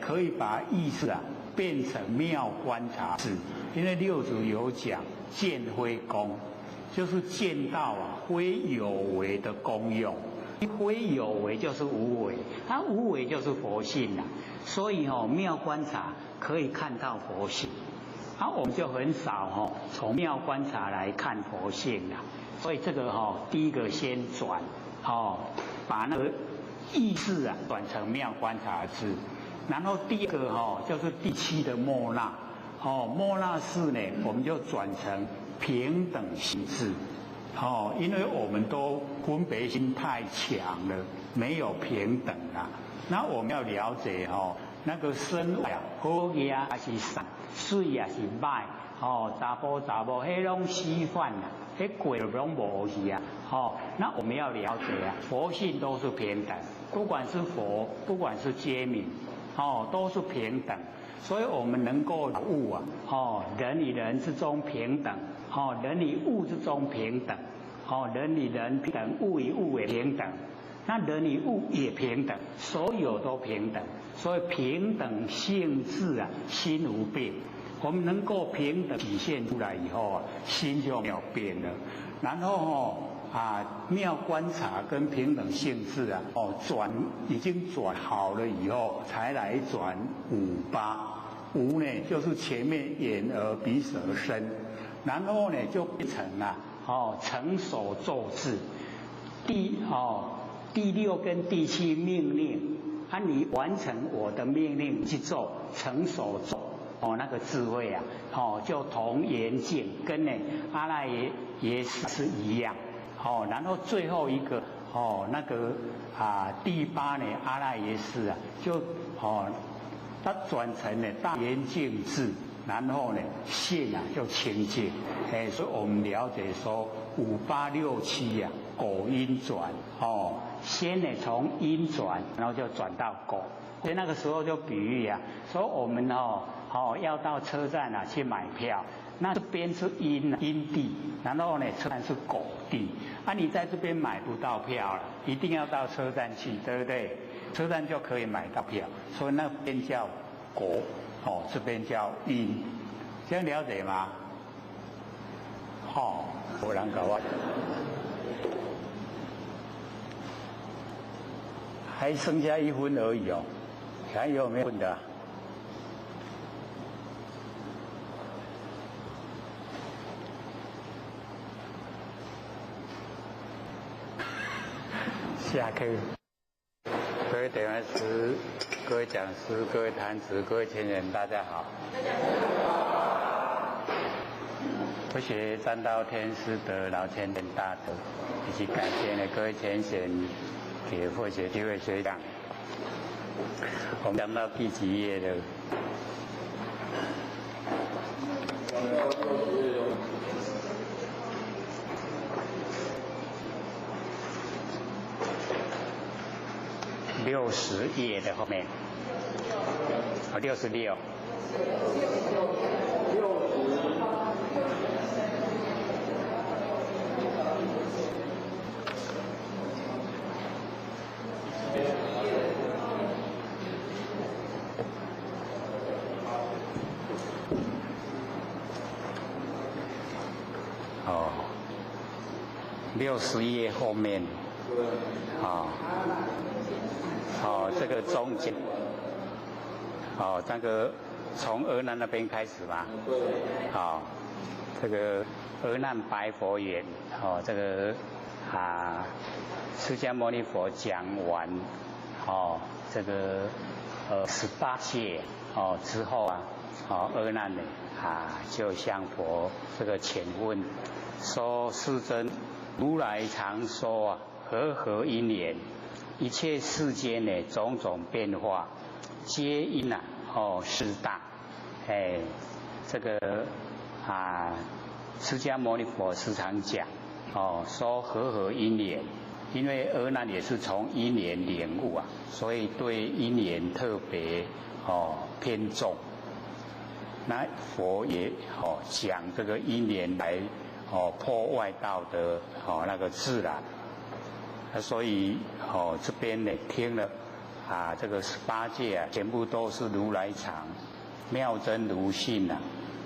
可以把意识变成妙观察智，因为六祖有讲见非功，就是见到非有为的功用。非有为就是无为，它无为就是佛性所以妙观察可以看到佛性。我们就很少从妙观察来看佛性所以这个第一个先转把那个意识转成妙观察智。然后第二个就是第7的末那，末那识呢，我们就转成平等心智。因为我们都分别心太强了，没有平等啦。那我们要了解那个生活好嘢还是善，水也是歹，查甫，迄拢稀饭啦，迄过拢无去啊，那我们要了解啊，佛性都是平等，不管是佛，不管是皆民，都是平等。所以我们能够悟啊，人与人之中平等，人与物之中平等，人与人平等，物与物也平等，那人与物也平等，所有都平等。所以平等性质啊，心无变。我们能够平等体现出来以后啊，心就没有变了。然后妙观察跟平等性质啊，已经转好了以后，才来转五八。五呢，就是前面眼耳鼻舌身，然后呢就变成成手咒字。第六跟第七命令，你完成我的命令去做成手咒。那个智慧啊，就同圆镜跟阿赖耶识是一样。然后最后一个那个第八呢阿赖耶识啊，就它转成了大圆镜智，然后呢性啊就清净。所以我们了解说五八六七啊，果因转先呢从因转，然后就转到果。所以那个时候就比喻啊，说我们要到车站啊去买票，那这边是因地，然后呢车站是果地，你在这边买不到票了，一定要到车站去，对不对？车站就可以买到票，所以那边叫果，这边叫因，这样了解吗？有人搞啊，还剩下1分而已还有没有问的？下课。各位点完师、各位讲师、各位坛子、各位前人，大家好。佛学占道天师德老前人大德，以及感谢各位前贤给佛学机会学讲。我们讲到第几页了？60页的后面，66。60页后面，这个中间，那个从阿难那边开始吧，这个阿难白佛言，这个释迦牟尼佛讲完，这个18戒之后阿难呢就向佛这个请问，说世尊，如来常说和因缘，一切世间呢种种变化，皆因师大。这个释迦牟尼佛时常讲说和因缘，因为阿难也是从因缘领悟所以对因缘特别偏重。那佛也讲这个因缘来破外道的那个自然，所以这边呢听了这个18戒全部都是如来常，妙真如性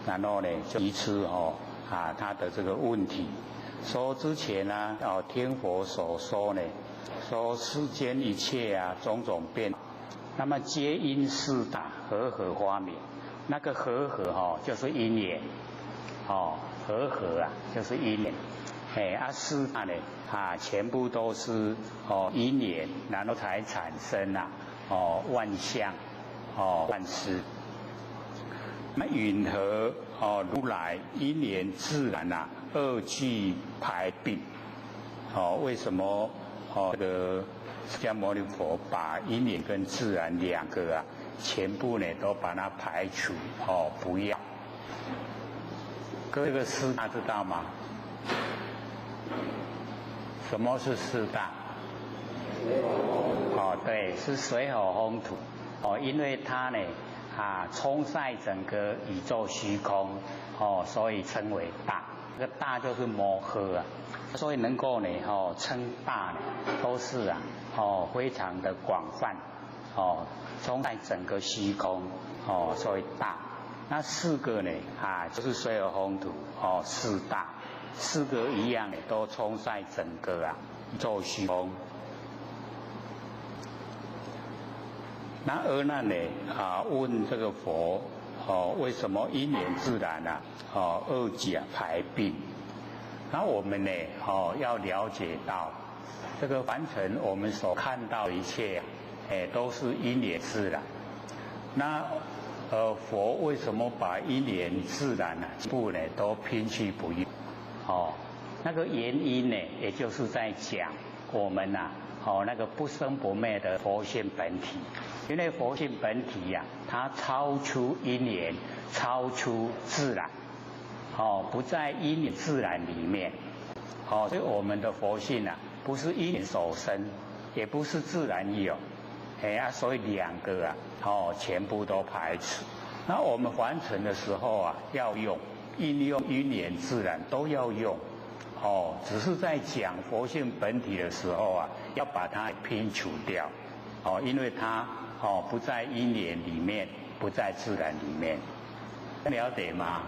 然后呢就提出他的这个问题，说之前听佛所说呢，说世间一切种种变，那么皆因四大和合发明，那个和合就是因缘，和合就是因缘，四大呢全部都是因缘，然后才产生万象万事。那么允和如来因缘自然二俱排并。为什么这个释迦牟尼佛把因缘跟自然两个啊，全部呢都把它排除不要？这个四大知道吗？什么是四大？对，是水火风土。因为它呢充塞整个宇宙虚空，所以称为大。这个大就是摩诃啊，所以能够呢称大呢，都是非常的广泛，充塞整个虚空，所以大。那四个呢就是水火风土四大，四个一样呢都充塞整个宇宙虚空。那阿难呢问这个佛为什么因缘自然二俱排并？那我们呢要了解到这个凡尘我们所看到的一切都是因缘自然。那佛为什么把因缘自然全部呢都拼去不用？那个原因呢，也就是在讲我们那个不生不灭的佛性本体。因为佛性本体它超出因缘，超出自然，不在因缘自然里面，所以我们的佛性不是因缘所生，也不是自然有，所以两个全部都排除。那我们凡尘的时候要用应用因缘自然都要用，只是在讲佛性本体的时候要把它拼除掉，因为它不在因缘里面，不在自然里面，了解吗？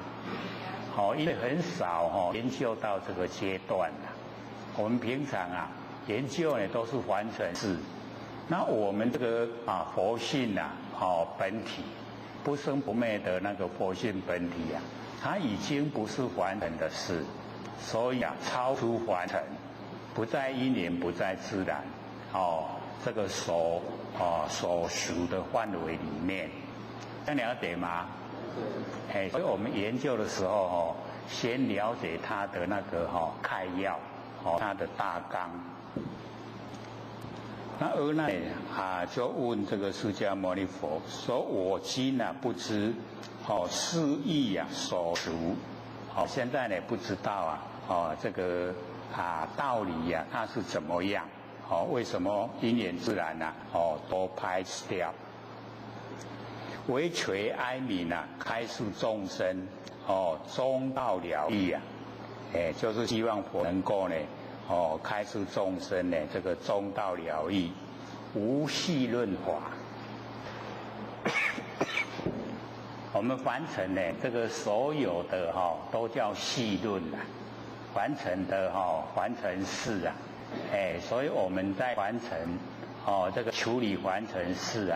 因为很少研究到这个阶段我们平常研究呢都是凡尘事。那我们这个佛性本体不生不灭的那个佛性本体它已经不是凡尘的事，所以超出凡尘，不在因缘，不在自然，这个所属的范围里面，这样了解吗？所以我们研究的时候先了解它的那个概要，它的大纲。那阿难就问这个释迦牟尼佛说：“我今不知是义所属，现在呢不知道这个道理它是怎么样？为什么因缘自然都排斥掉？唯垂哀悯开示众生中道了义就是希望佛能够呢开示众生呢这个中道了义，无戏论法。我们凡尘呢这个所有的都叫戏论凡尘的凡尘事所以我们在凡尘这个处理凡尘事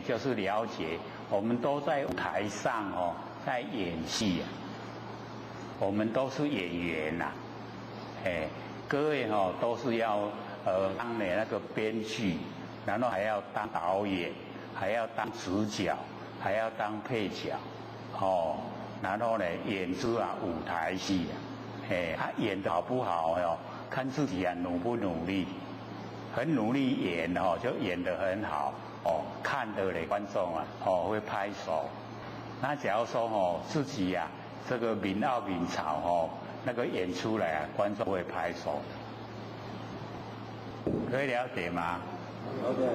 就是了解我们都在舞台上在演戏我们都是演员各位都是要当那个编剧，然后还要当导演，还要当主角，还要当配角然后呢演出舞台戏演得好不好看自己努不努力，很努力演就演得很好看的观众会拍手。那假如说自己这个闽傲闽潮那个演出来观众会拍手，可以了解吗？了解。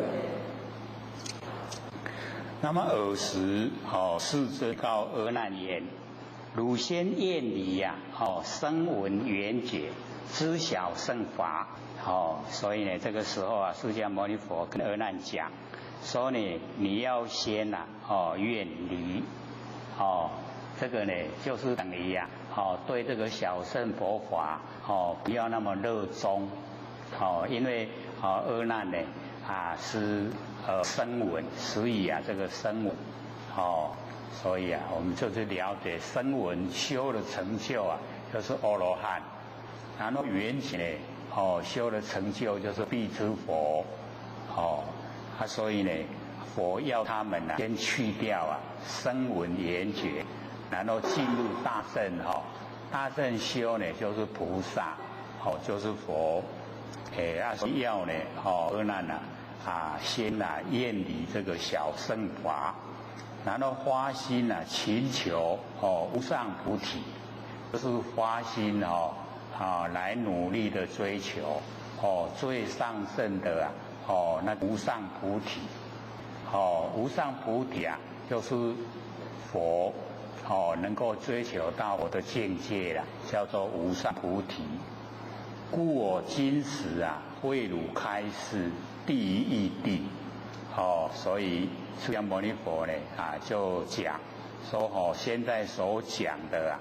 那么尔时世尊告阿难言：汝先厌离声闻缘觉，知晓胜法。所以呢，这个时候释迦牟尼佛跟阿难讲，说呢，你要先远离这个呢，就是等于对这个小乘佛法不要那么热衷因为阿难呢是声闻，所以这个声闻所以我们就是了解声闻修的成就就是阿罗汉，然后缘觉修的成就就是必知佛所以呢佛要他们先去掉声闻缘觉，然后进入大乘阿正修呢就是菩萨，就是佛。要呢，阿难先厌离这个小乘法，然后发心勤求无上菩提，就是发心来努力的追求最上乘的那无上菩提。无上菩提就是佛能够追求到我的境界了，叫做无上菩提。故我今时为汝开示第一义谛。所以释迦牟尼佛呢就讲说现在所讲的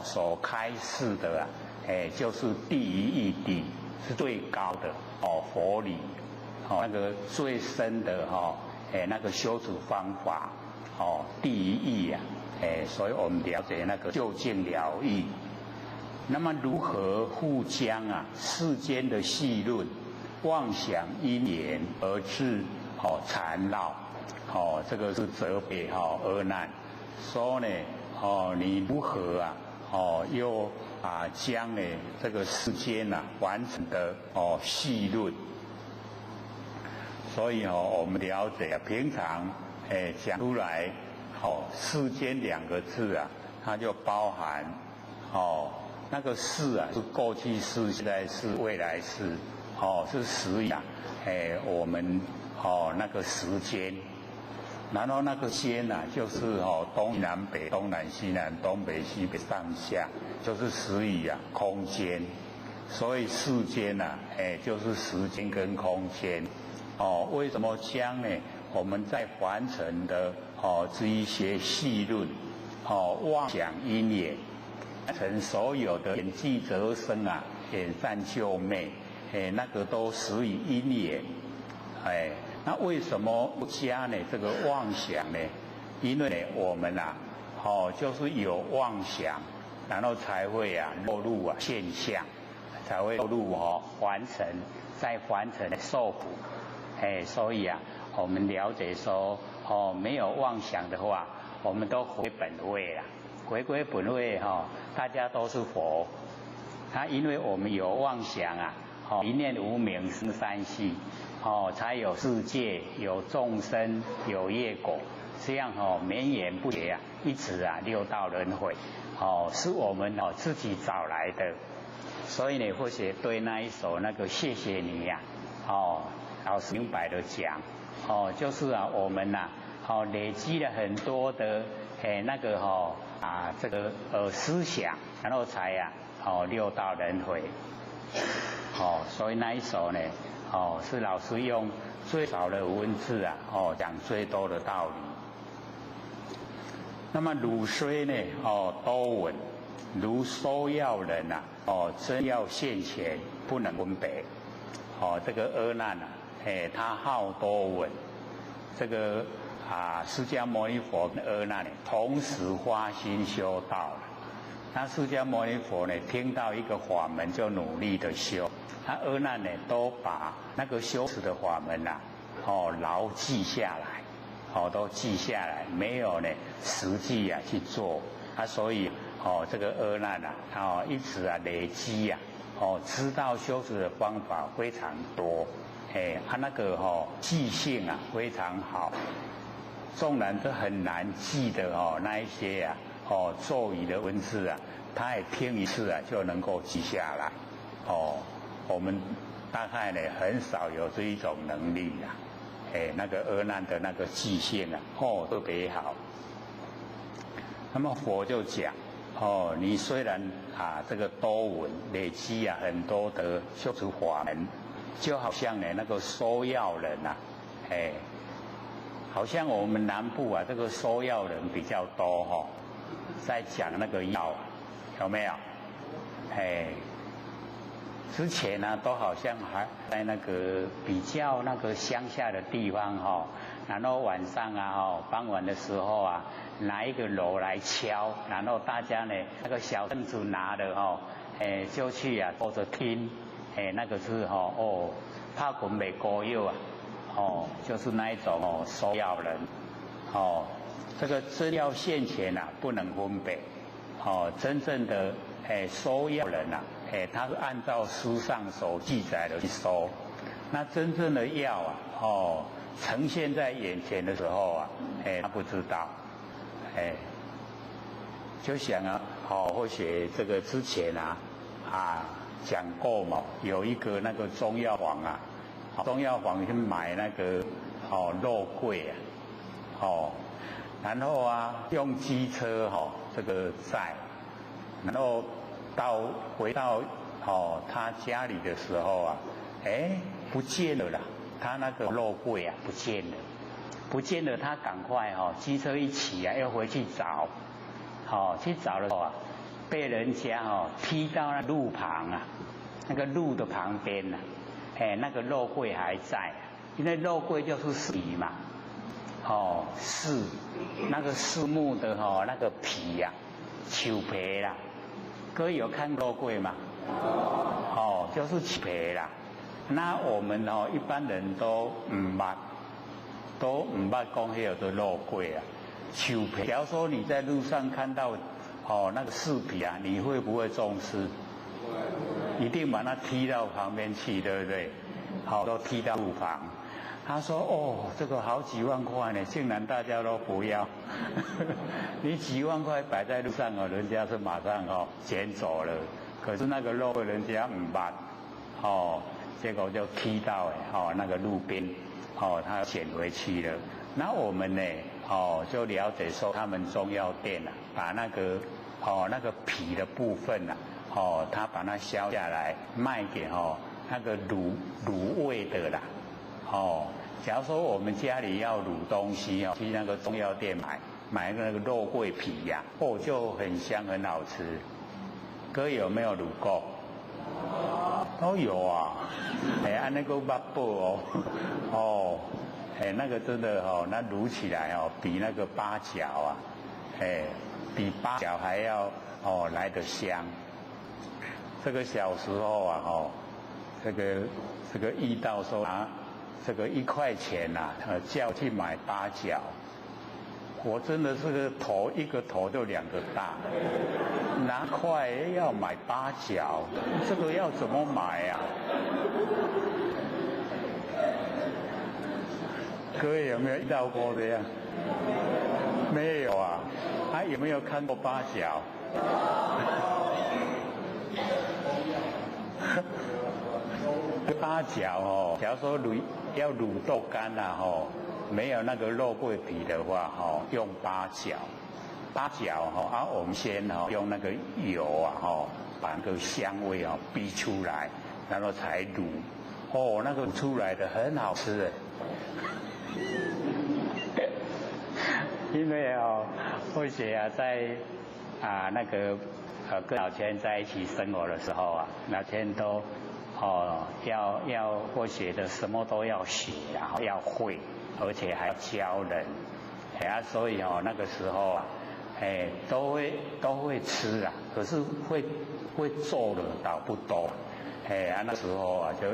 所开示的就是第一义谛，是最高的佛理那个最深的那个修持方法第一义所以我们了解那个究竟了义。那么如何复将世间的细论妄想因缘而致缠绕这个是责备阿难说呢你如何又将呢这个世间完整的细论。所以我们了解平常讲出来世间2个字它就包含那个世是过去世、现在世、未来世是时我们那个时间。然后那个间就是东南北、东南西南、东北西北、上下，就是时与空间。所以世间就是时间跟空间。为什么将呢我们在凡尘的这一些细论妄想因缘成所有的演技则生演善救昧那个都始于因缘。那为什么不加呢这个妄想呢？因为呢我们就是有妄想，然后才会落入现象，才会落入凡尘，在凡尘受苦。所以我们了解说没有妄想的话，我们都回本位了。回归本位大家都是佛。因为我们有妄想一念无明生三系才有世界，有众生，有业果，这样绵延不绝一直六道轮回是我们自己找来的。所以呢，或许对那一首那个谢谢你老师明白的讲就是我们累积了很多的那个这个思想，然后才六道轮回所以那一首呢是老师用最少的文字讲最多的道理。那么汝虽呢多闻，如收药人真要现前，不能分别。这个阿难他好多闻，这个释迦牟尼佛跟阿难同时发心修道了。那释迦牟尼佛呢听到一个法门就努力的修，阿难呢都把那个修持的法门牢记下来，都记下来，没有呢实际去做所以这个阿难一直累积知道修持的方法非常多，那个记性非常好，纵然是很难记的那一些咒语的文字他也听一次就能够记下来我们大概呢很少有这一种能力那个阿难的那个记性特别好。那么佛就讲你虽然这个多闻累积很多的修持法门，就好像呢那个收药人好像我们南部这个收药人比较多在讲那个药有没有？之前都好像还在那个比较那个乡下的地方然后晚上傍晚的时候拿一个锣来敲，然后大家呢那个小凳子拿的就去坐着听，那个是怕滚没高药就是那一种收药人这个真要现前不能分别真正的收药人啊，他是按照书上所记载的去收。那真正的药啊，呈现在眼前的时候啊，他不知道，就想啊，或许这个之前讲过嘛，有一个那个中药房啊，中药房去买那个肉桂啊，然后用机车这个载，然后回到他家里的时候啊，不见了啦，他那个肉桂啊不见了，他赶快机车一起要回去找，去找的时候啊，被人家踢到那路旁啊，那个路的旁边啊，那个肉桂还在，因为肉桂就是树皮嘛，柿那个树木的那个皮呀，树皮啦，各位有看肉桂吗？就是树皮啦。那我们一般人都唔捌讲迄个肉桂啊，树皮。假如说你在路上看到那个树皮啊，你会不会重视？一定把它踢到旁边去，对不对？都踢到路旁。他说这个好几万块呢，竟然大家都不要。你几万块摆在路上人家是马上捡走了。可是那个肉人家唔捌，结果就踢到那个路边，他捡回去了。那我们呢，就了解说他们中药店把那个那个皮的部分他把它削下来卖给那个卤味的啦，假如说我们家里要卤东西去那个中药店买那个肉桂皮呀，就很香很好吃。各位有没有卤过？都有啊，按那个八宝那个真的那卤起来比那个八角啊，比八角还要来得香。这个小时候这个遇到说这个1块钱叫去买八角，我真的是一个头就2个大，拿块要买八角，这个要怎么买啊？各位有没有遇到过这样？没有啊？有没有看过八角？八角假如说要卤豆干没有那个肉桂皮的话用八角，我们先用那个油把那个香味逼出来，然后才卤，那个卤出来的很好吃因为或许在那个跟老千在一起生活的时候老千都要或许的什么都要学，然后要会，而且还要教人，所以那个时候都会吃可是会做的倒不多，那时候就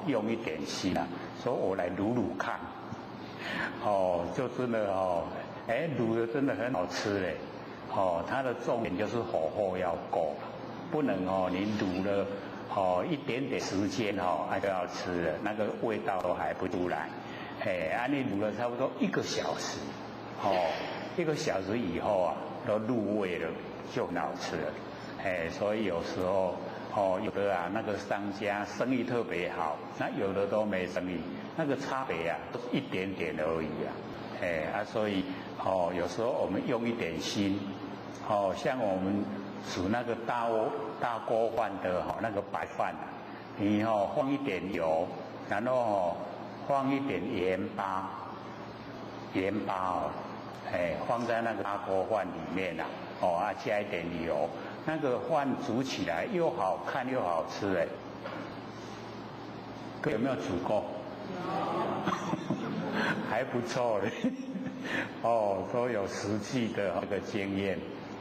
用一点心说我来卤看，就真的卤的真的很好吃嘞，它的重点就是火候要够，不能你卤了一点点时间就要吃了，那个味道都还不出来，你卤了差不多1个小时，1个小时以后都入味了，就很好吃了，所以有时候有的那个商家生意特别好，那有的都没生意，那个差别都是一点点而已所以有时候我们用一点心，像我们煮那个大锅饭的那个白饭你放一点油，然后放一点盐巴放在那个大锅饭里面加一点油，那个饭煮起来又好看又好吃有没有煮过？还不错嘞都有实际的那个经验。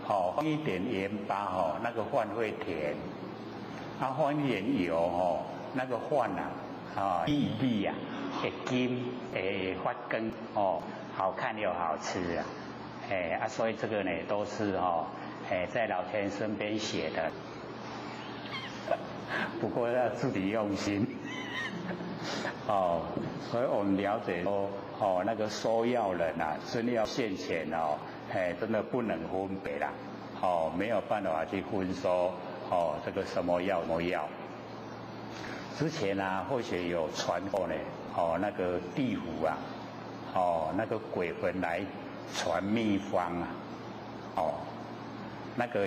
放一点盐巴那个饭会甜，放一点油那个饭粒粒会金会发根好看又好吃所以这个呢都是在老天身边写的，不过要自己用心。所以我们了解说，那个收药人啊，真的要现钱哦，真的不能分别啦，没有办法去分说，这个什么药什么药。之前啊，或许有传过呢，那个地府啊，那个鬼魂来传秘方啊，那个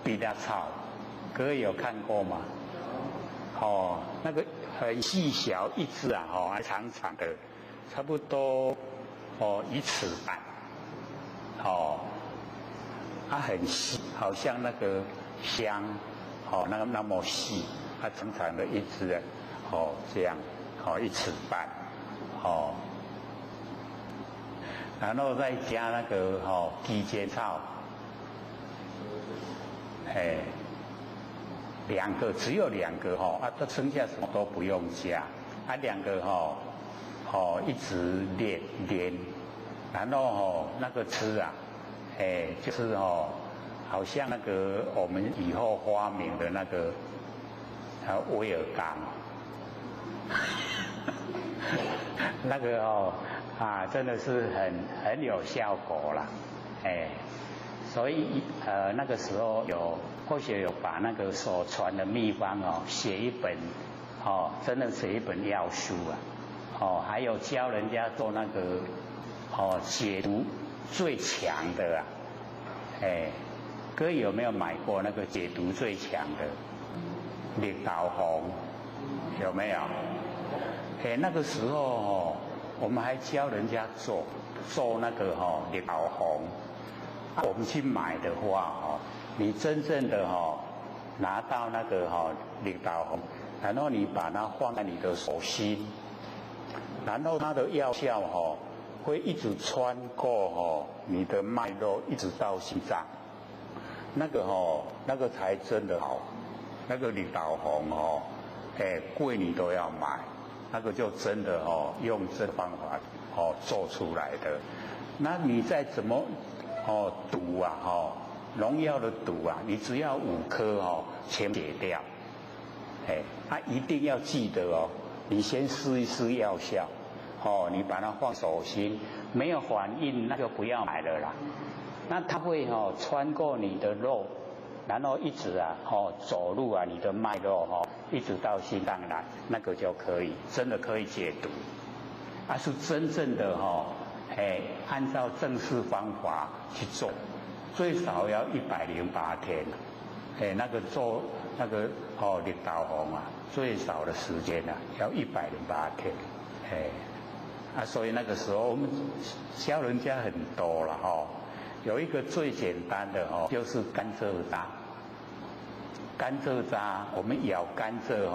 比较草，各位有看过吗？那个很细小一只啊，长长的，差不多1尺半，很细，好像那个香，那么细。它长长的一只，这样，1尺半，然后再加那个鸡尖草，2个，只有2个这剩下什么都不用加，2个一直连，然后那个吃啊，就是好像那个我们以后发明的那个。威尔刚，那个真的是很有效果啦，所以那个时候或许有把那个所传的秘方写一本，真的写一本药书啊，还有教人家做那个解毒最强的各位有没有买过那个解毒最强的？绿豆红有没有？那个时候我们还教人家做那个绿豆红。我们去买的话你真正的拿到那个绿豆红，然后你把它放在你的手心，然后它的药效会一直穿过你的脉络，一直到心脏。那个才真的好。那个绿豆红贵你都要买，那个就真的用这方法做出来的。那你再怎么毒啊农药的毒啊，你只要5颗全解掉。一定要记得你先试一试药效，你把它放手心，没有反应那就不要买了啦。那它会穿过你的肉。然后一直走路啊，你的脉络一直到心脏来，那个就可以，真的可以解毒。是真正的按照正式方法去做，最少要108天。那个做那个绿豆红啊，最少的时间要108天。所以那个时候我们教人家很多了有一个最简单的就是甘蔗渣。甘蔗渣，我们咬甘蔗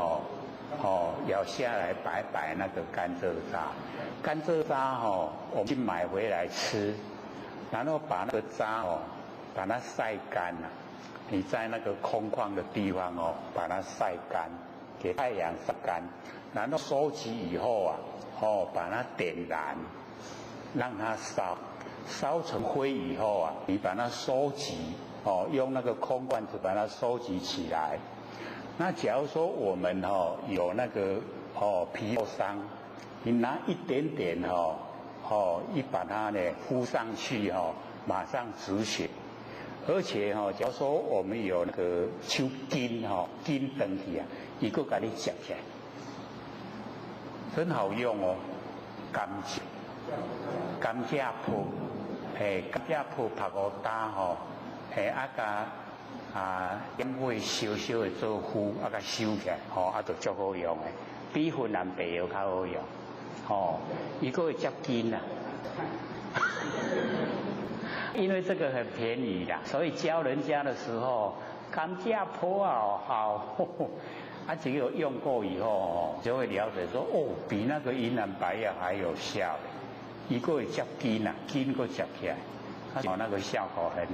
咬下来白那个甘蔗渣。甘蔗渣我们去买回来吃，然后把那个渣把它晒干了。你在那个空旷的地方把它晒干，给太阳晒干，然后收集以后把它点燃，让它烧成灰以后你把它收集用那个空罐子把它收集起来。那假如说我们有那个皮肉伤，你拿一点点一把它呢敷上去马上止血。而且假如说我们有那个手筋筋断去伊佫给你接起来，很好用甘蔗铺，甘蔗铺拍5打烟灰小小的做糊，甲收起来，就足好用的，比芬兰白药较好用，伊佫会接筋因为这个很便宜啦，所以教人家的时候，甘蔗铺好，只有用过以后就会了解说，比那个云南白药还有效的，伊佫会接筋筋佫接起来，那个效果很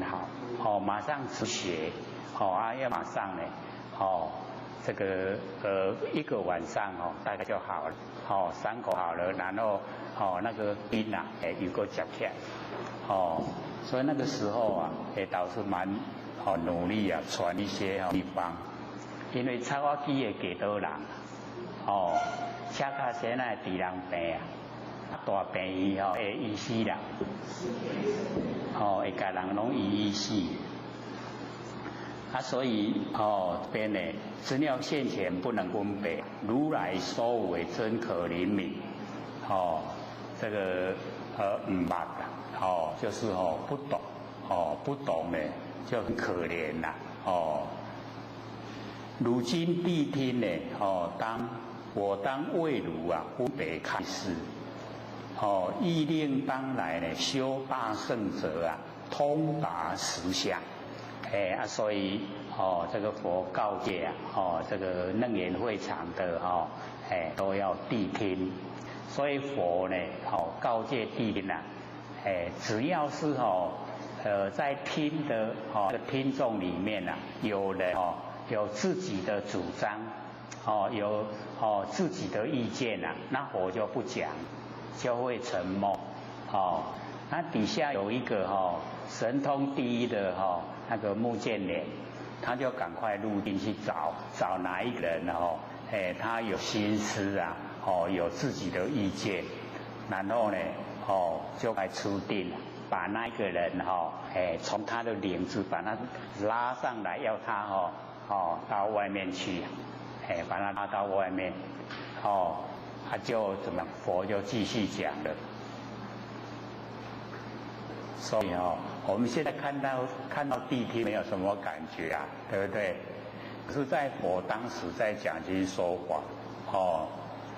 好，马上止血。要马上呢，这个1个晚上大概就好了，伤口好了，然后那个筋又个接起来，所以那个时候倒是蛮努力啊传一些地方，因为插花机的几多人车卡先来治人病啊，大病医会医死人，会甲人拢医死。所以边呢，资料现前不能分别，如来所为真可灵敏。这个唔捌啦，就是不懂，不懂呢就很可怜啦，如今谛听呢，我当为汝啊分别开示，意令当来呢修大圣者啊，通达实相。所以这个佛告诫这个楞严会场的都要谛听。所以佛呢告诫谛听啊，只要是在听的这个听众里面啊，有人有自己的主张，有自己的意见啊，那佛就不讲，就会沉默。那底下有一个神通第一的那个目犍连，他就赶快入定去找哪一个人他有心思啊，有自己的意见，然后呢就来出定，把那一个人从他的领子把他拉上来，要他到外面去，把他拉到外面，他就怎么佛就继续讲了。所以我们现在看到谛听没有什么感觉啊，对不对？可是在佛当时在讲经说法，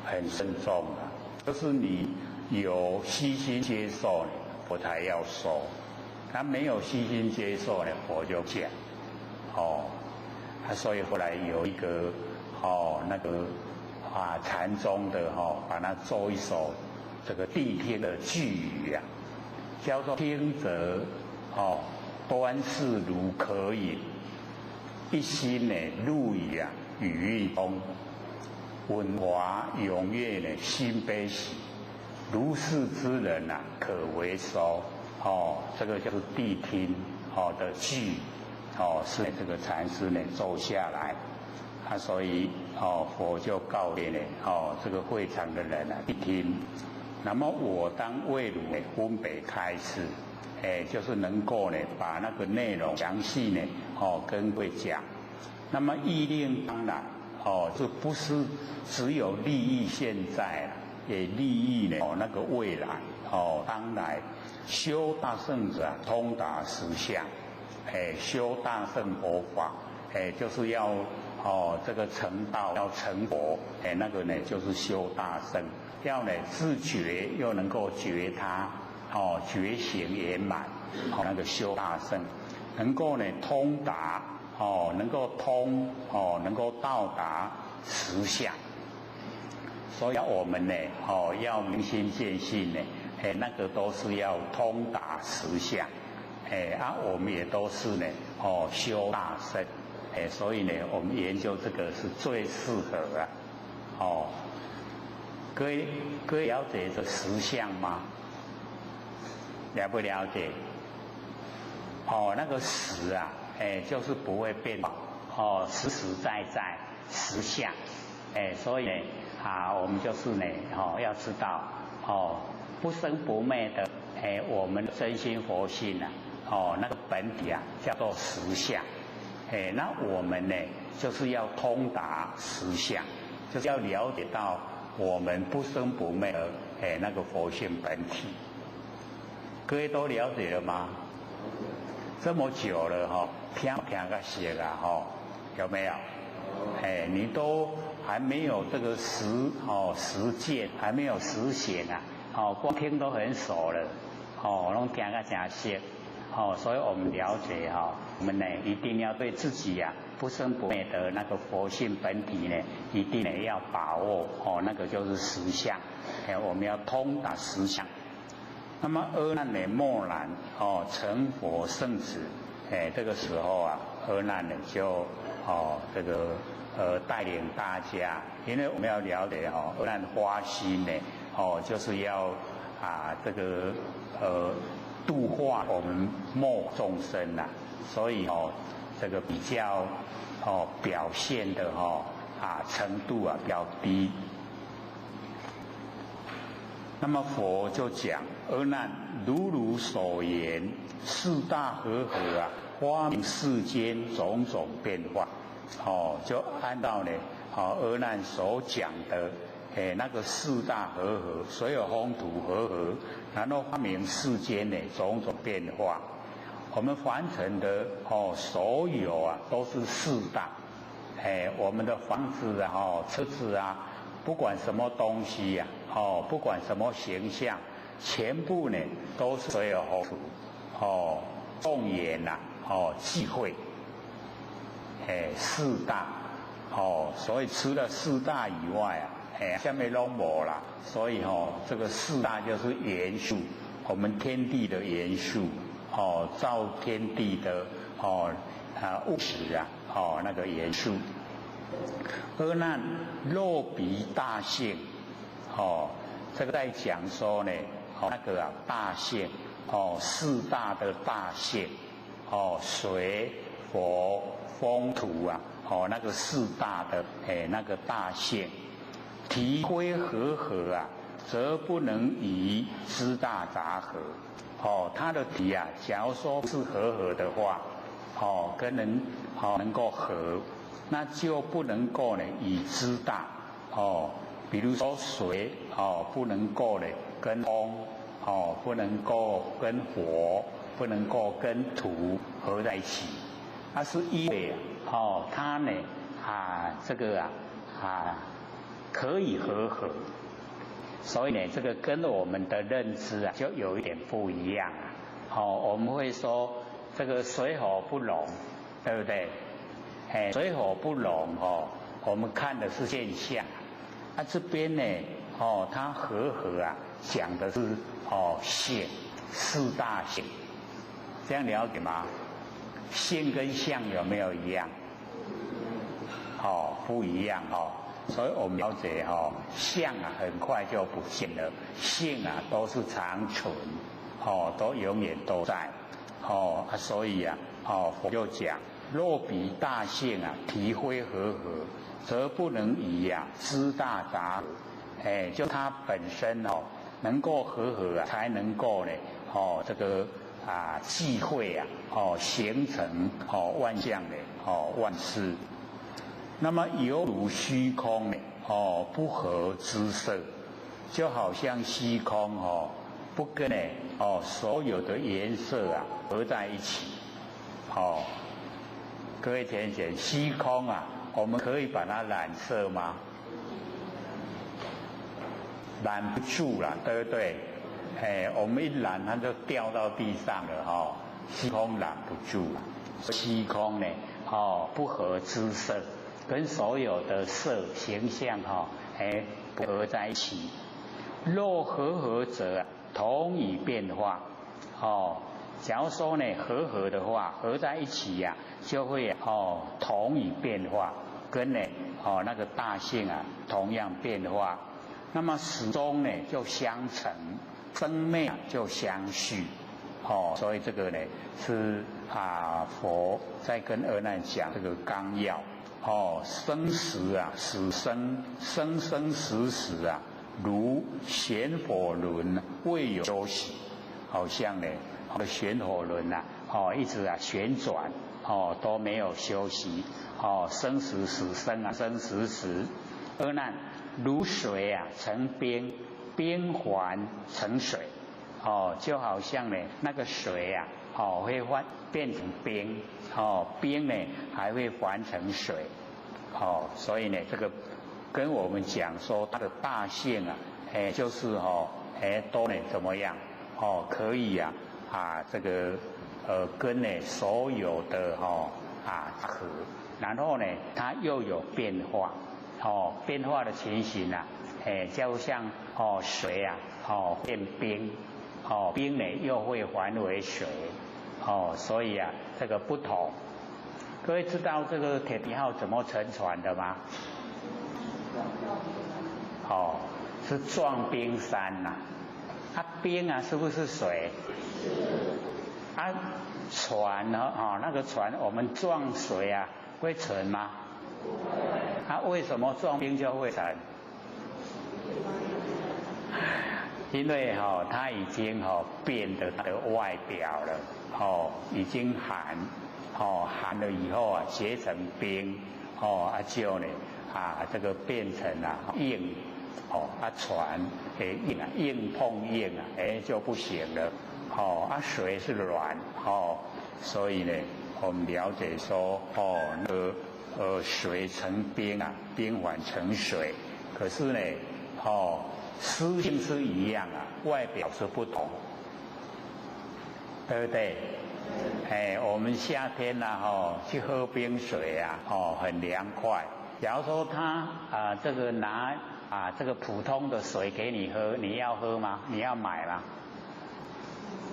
很慎重啊，就是你有悉心接受，佛才要说；他没有悉心接受呢，佛就讲。所以后来有一个那个禅宗的把它做一首这个谛听的句语啊。叫做听者端视如可饮，一心呢入语啊语意通，文华踊跃呢心悲喜，如是之人啊可为收。这个就是谛听的句，是这个禅师呢奏下来，所以佛就告诫呢这个会场的人啊谛听。那么我当为汝呢分别开示，就是能够呢把那个内容详细呢跟各位讲。那么意令当然这不是只有利益现在也利益呢那个未来当来修大圣者通达实相，修大圣佛法，就是要这个成道要成佛，那个呢就是修大圣。要呢自觉又能够觉他，觉醒圆满，那个修大圣，能够呢通达，能够能够到达实相。所以我们呢，要明心见性呢，那个都是要通达实相，我们也都是呢，修大圣，所以呢，我们研究这个是最适合啊，各位了解这实相吗？了不了解？那个实啊，就是不会变化，实实在在实相，所以呢，我们就是呢，要知道，不生不灭的，我们真心佛性啊，那个本体啊，叫做实相，那我们呢，就是要通达实相，就是要了解到。我们不生不灭的那个佛性本体，各位都了解了吗？这么久了听个写啊有没有？你都还没有这个实践，还没有实行啊，光听都很熟了，拢听个真熟，所以我们了解我们呢一定要对自己不生不灭的那个佛性本体呢，一定呢要把握那个就是实相，我们要通达实相。那么阿难呢默然成佛圣子，这个时候阿难呢就这个带领大家，因为我们要了解阿难发心呢就是要这个度化我们末众生所以这个比较表现的程度比较低。那么佛就讲，阿难，如所言，四大和合发明世间种种变化。就按照呢阿难所讲的那个四大和合，所有风土和合，然后发明世间的种种变化。我们凡尘的所有都是四大。我们的房子车子不管什么东西不管什么形象，全部呢都是所有风土众缘忌讳四大所以除了四大以外下面都没啦。所以这个四大就是元素，我们天地的元素造天地的物质那个元素。阿难，肉鼻大性这个在讲说呢那个大性四大的大性水火风土那个四大的那个大性，体灰和合则不能以知大杂合。它的体假如说是和合的话跟人能够合，那就不能够呢以知大比如说水不能够呢跟风不能够跟火，不能够跟土合在一起。它是因为它呢这个可以和合，所以呢这个跟我们的认知就有一点不一样我们会说这个水火不容，对不对？水火不容我们看的是现象这边呢它和合讲的是性，四大性，这样了解吗？性跟相有没有一样？不一样所以我们了解相很快就不见了，性都是长存都永远都在所以佛就讲，若比大性体灰和合，则不能以知大杂合。就它本身能够和合才能够呢这个忌讳形成万象的万事。那么犹如虚空不合之色，就好像虚空不跟所有的颜色合在一起各位同学，虚空我们可以把它染色吗？染不住了，对不对？我们一染它就掉到地上了虚空染不住了。虚空呢不合之色，跟所有的色形象不合在一起。若和合者同以变化假如说呢和合的话，合在一起就会同以变化，跟呢那个大性同样变化。那么始终呢就相成，生灭就相续所以这个呢是佛在跟阿难讲这个纲要生死死生，生生死死如旋火轮未有休息，好像呢旋火轮一直旋转都没有休息生死死生生死死。阿难，如水成冰，冰还成水就好像呢那个水会变成冰冰呢还会还成水所以呢这个跟我们讲说它的大性就是都呢怎么样可以这个跟呢所有的合，然后呢它又有变化变化的情形就像水变冰冰呢又会还为水所以这个不同。各位知道这个铁皮号怎么沉船的吗？是撞冰山冰是不是水？啊，船呢？那个船我们撞水啊，会沉吗？啊，为什么撞冰就会沉？因为它已经变得它的外表了，已经寒了以后啊，结成冰，就呢这个变成硬，船硬碰硬就不行了，水是软，所以呢我们了解说水成冰啊，冰缓成水，可是呢湿性是一样啊，外表是不同，对不对？我们夏天去喝冰水啊，很凉快。假如说他这个拿这个普通的水给你喝，你要喝吗？你要买吗？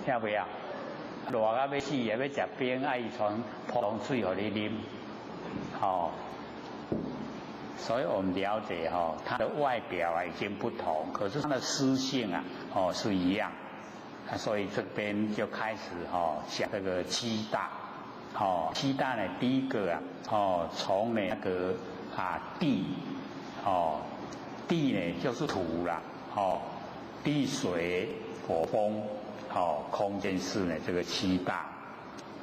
要不要？热到要死，也要吃冰，爱从普通水给你啉，所以我们了解它的外表已经不同，可是它的湿性是一样，所以这边就开始讲这个七大，七大呢第一个从那个地，地呢就是土啦，地水火风，空间是呢这个七大，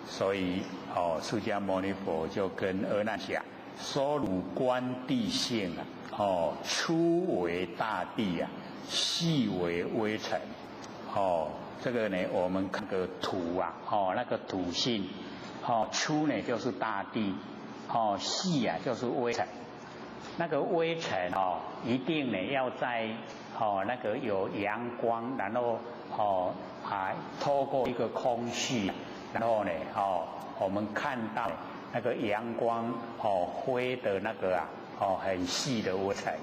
所以释迦牟尼佛就跟阿难讲。说汝观地性粗为大地细为微尘，这个呢我们看个土那个土性，粗呢就是大地，细就是微尘。那个微尘一定呢要在那个有阳光，然后透过一个空隙，然后呢我们看到那个阳光灰的那个很细的微尘，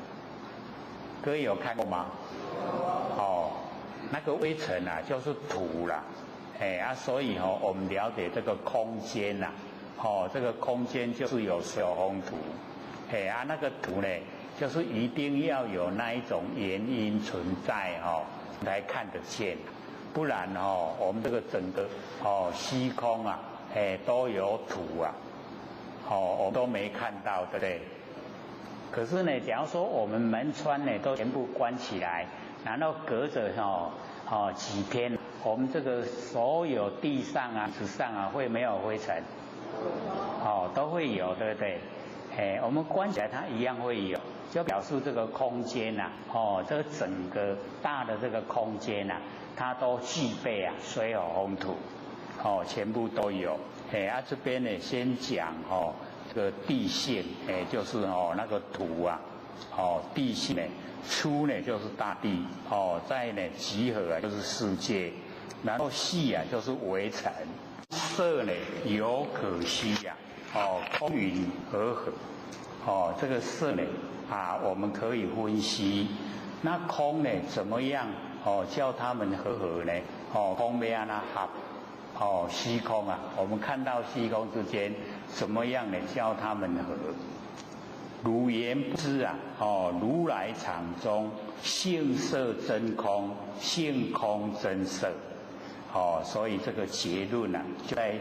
各位有看过吗？那个微尘就是土啦，所以我们了解这个空间这个空间就是有水有风土，那个土呢，就是一定要有那一种原因存在才看得见，不然我们这个整个虚空都有土我都没看到，对不对？可是呢，假如说我们门窗呢都全部关起来，然后隔着几天，我们这个所有地上纸上会没有灰尘？都会有，对不对？我们关起来它一样会有，就表示这个空间这个整个大的这个空间它都具备水火风土，全部都有。这边呢先讲这个地性，就是那个土地性呢，粗呢就是大地，再呢集合就是世界，然后细就是微尘，色呢有可惜空云和合，这个色呢我们可以分析，那空呢怎么样叫他们和合呢？空要那合。虚空我们看到虚空之间怎么样呢？教他们合。如言不知如来场中性色真空，性空真色。所以这个结论就在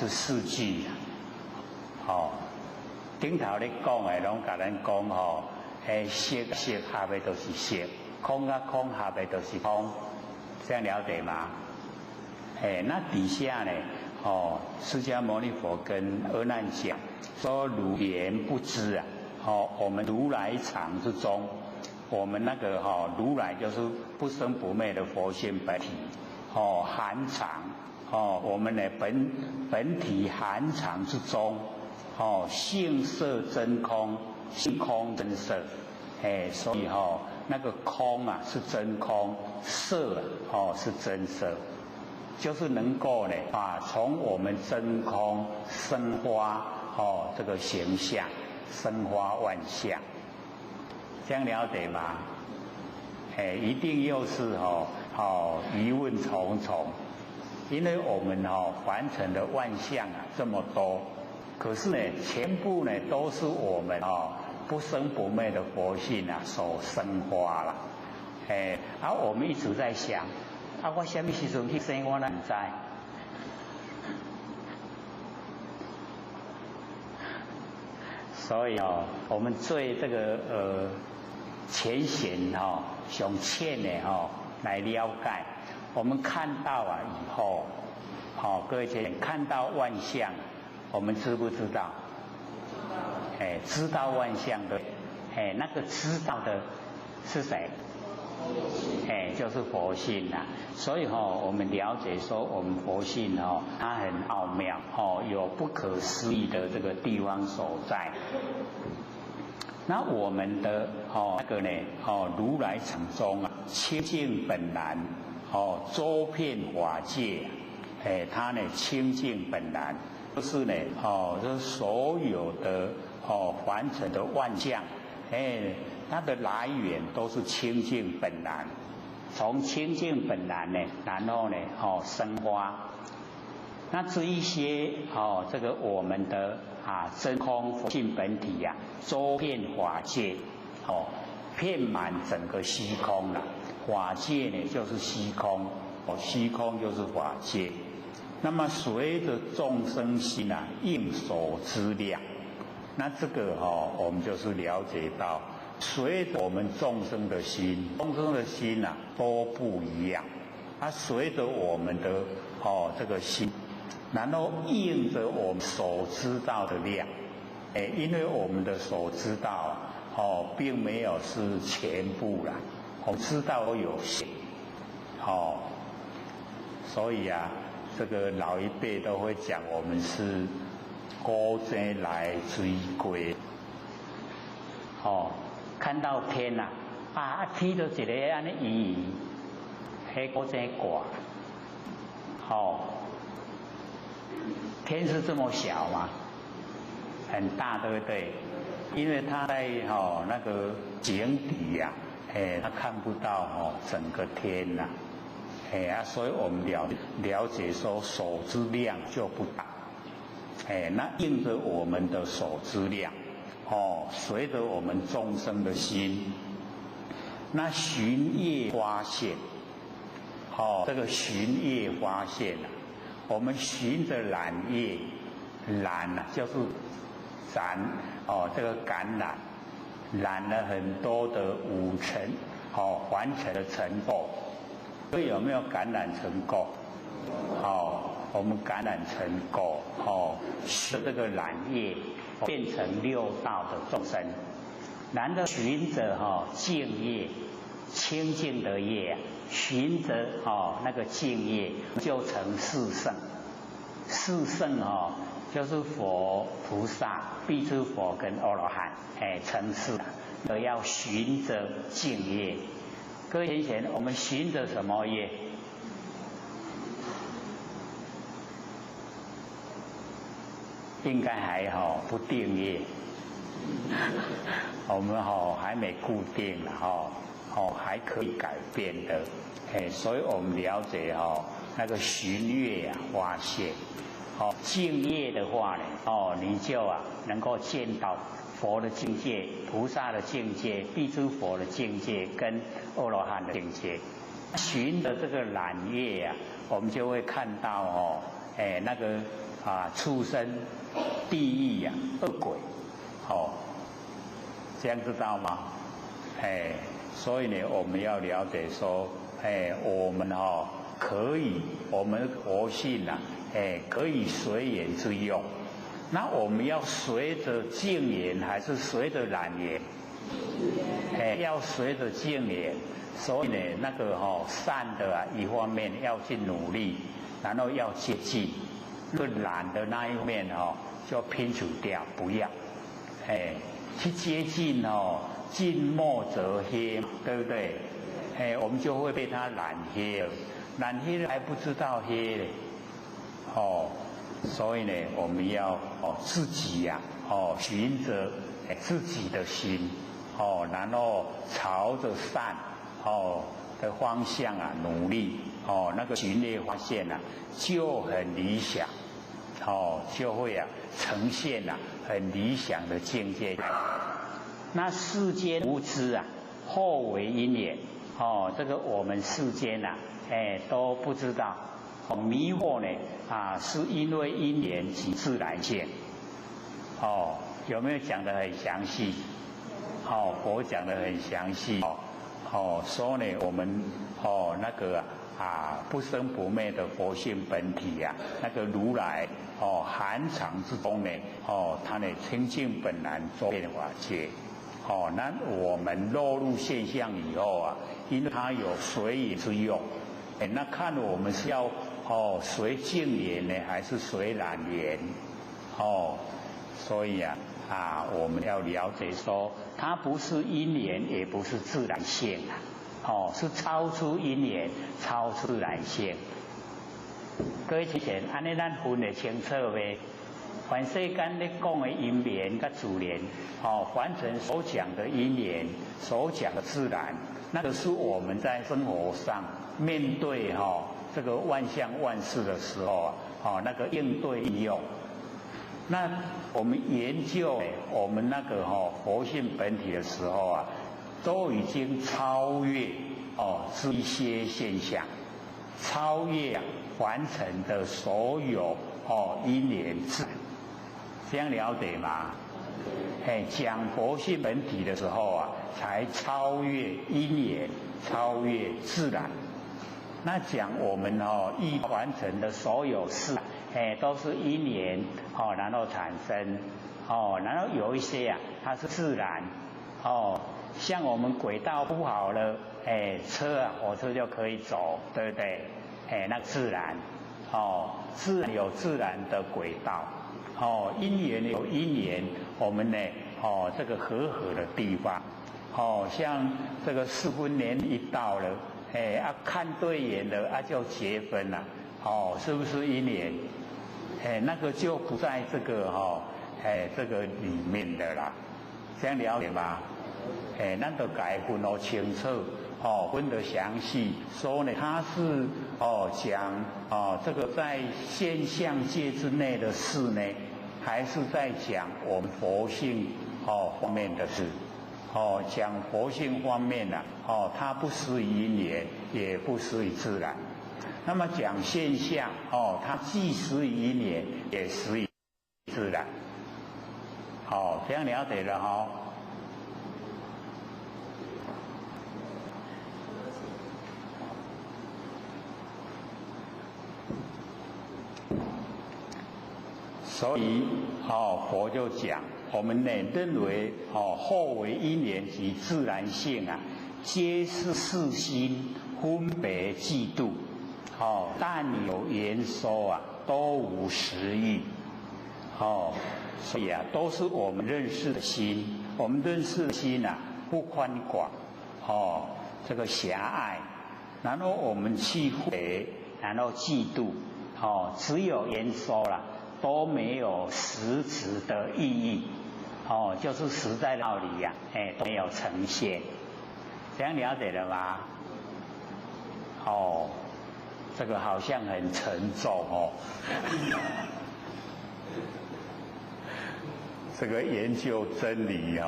这四句顶头咧讲的，拢甲咱讲色色合的都是色，空空合的都是空，这样了解吗？那底下呢释迦牟尼佛跟阿难讲说，如言不知我们如来场之中，我们那个如来就是不生不灭的佛性本体含场我们的本体含场之中性色真空，性空真色，所以那个空是真空，色是真色。就是能够呢从我们真空生发这个形象，生发万象，这样了解吗？一定又是疑问重重，因为我们凡尘的万象这么多，可是呢全部呢都是我们不生不灭的佛性所生发了，我们一直在想。我什么时阵去生我哪不知？所以哦，我们对这个浅显哦，上浅的哦来了解。我们看到啊以后，各位姐看到万象，我们知不知道？知道万象的，那个知道的是谁？就是佛性呐。所以我们了解说，我们佛性它很奥妙有不可思议的这个地方所在。那我们的那个呢如来藏中啊，清净本然周遍法界，它呢清净本然，就是呢这所有的凡尘的万象，它的来源都是清净本然，从清净本然呢，然后呢生花。那这一些这个我们的真空佛性本体呀，周遍法界，遍满整个虚空了。法界呢就是虚空，虚空就是法界。那么随着众生心应所知量，那这个我们就是了解到，随着我们众生的心，众生的心都不一样。随着我们的这个心，然后应着我们所知道的量，因为我们的所知道并没有是全部啦，我知道都有限，所以这个老一辈都会讲我们是古井来水归，看到天天就一个安尼圆，迄古井挂，天是这么小吗？很大，对不对？因为它在那个井底它看不到整个天呐，所以我们了解说所知量就不大，那应着我们的所知量，随着我们众生的心，那寻业发现，这个寻业发现我们循着染业，染就是染这个感染，染了很多的五尘凡尘的尘垢，所以有没有感染尘垢？我们感染尘垢使这个染业变成六道的众生，然后循着净业，清净的业循着那个净业就成四圣。四圣就是佛、菩萨、必知佛跟阿罗汉，成四都要循着净业。各位贤贤，我们循着什么业？应该还好，不定业。我们还没固定还可以改变的，所以我们了解那个循业发现，净业的话呢，你就能够见到佛的境界、菩萨的境界、必知佛的境界跟阿罗汉的境界。循着这个染业我们就会看到那个畜生、地狱恶鬼，这样知道吗？所以呢，我们要了解说，我们可以，我们佛性可以随缘之用。那我们要随着净缘还是随着染缘？要随着净缘。所以呢，那个善的一方面要去努力，然后要接近；那个染的那一面就拼除掉，不要。去接近近墨则黑，对不对？我们就会被它染黑了，染黑了还不知道黑嘞。所以呢，我们要自己循着自己的心，然后朝着善的方向努力，那个循业发现就很理想，就会呈现很理想的境界。那世间无知后为因缘，这个我们世间都不知道，迷惑呢是因为因缘及自然性，有没有讲得很详细？佛讲得很详细说呢，我们那个不生不灭的佛性本体那个如来含藏之中呢它呢清净本然周遍法界那我们落入现象以后因为它有随缘之用，那看我们是要随境缘呢，还是随染缘所以我们要了解说，它不是因缘，也不是自然性是超出因缘，超出自然性。各位之前，安尼咱分得清楚呗？凡世间咧讲的因缘跟自然，凡尘所讲的因缘，所讲的自然，那个是我们在生活上面对这个万象万事的时候那个应对应用。那我们研究我们那个佛性本体的时候都已经超越这一些现象，超越凡尘的所有因缘自然，这样了解吗？讲佛性本体的时候才超越因缘，超越自然。那讲我们依凡尘的所有事都是因缘然后产生然后有一些它是自然像我们轨道铺好了火车就可以走，对不对？那自然自然有自然的轨道因缘有因缘，我们呢这个和合的地方像这个适婚年一到了看对眼了就结婚了是不是因缘？那个就不在这个这个里面的啦，这样了解吗？咱就该分得清楚分得详细，说呢它是讲这个在现象界之内的事呢，还是在讲我们佛性方面的事？讲佛性方面它不施于因缘，也不施于自然。那么讲现象它既施于因缘，也施于自然。这样了解了所以佛就讲，我们呢认为后为因缘及自然性皆是世心分别嫉妒但有言说都无实义所以都是我们认识的心，我们认识的心不宽广这个狭隘，然后我们去分别，然后嫉妒只有言说了，都没有实质的意义就是实在道理都没有呈现，这样了解了吗？这个好像很沉重这个研究真理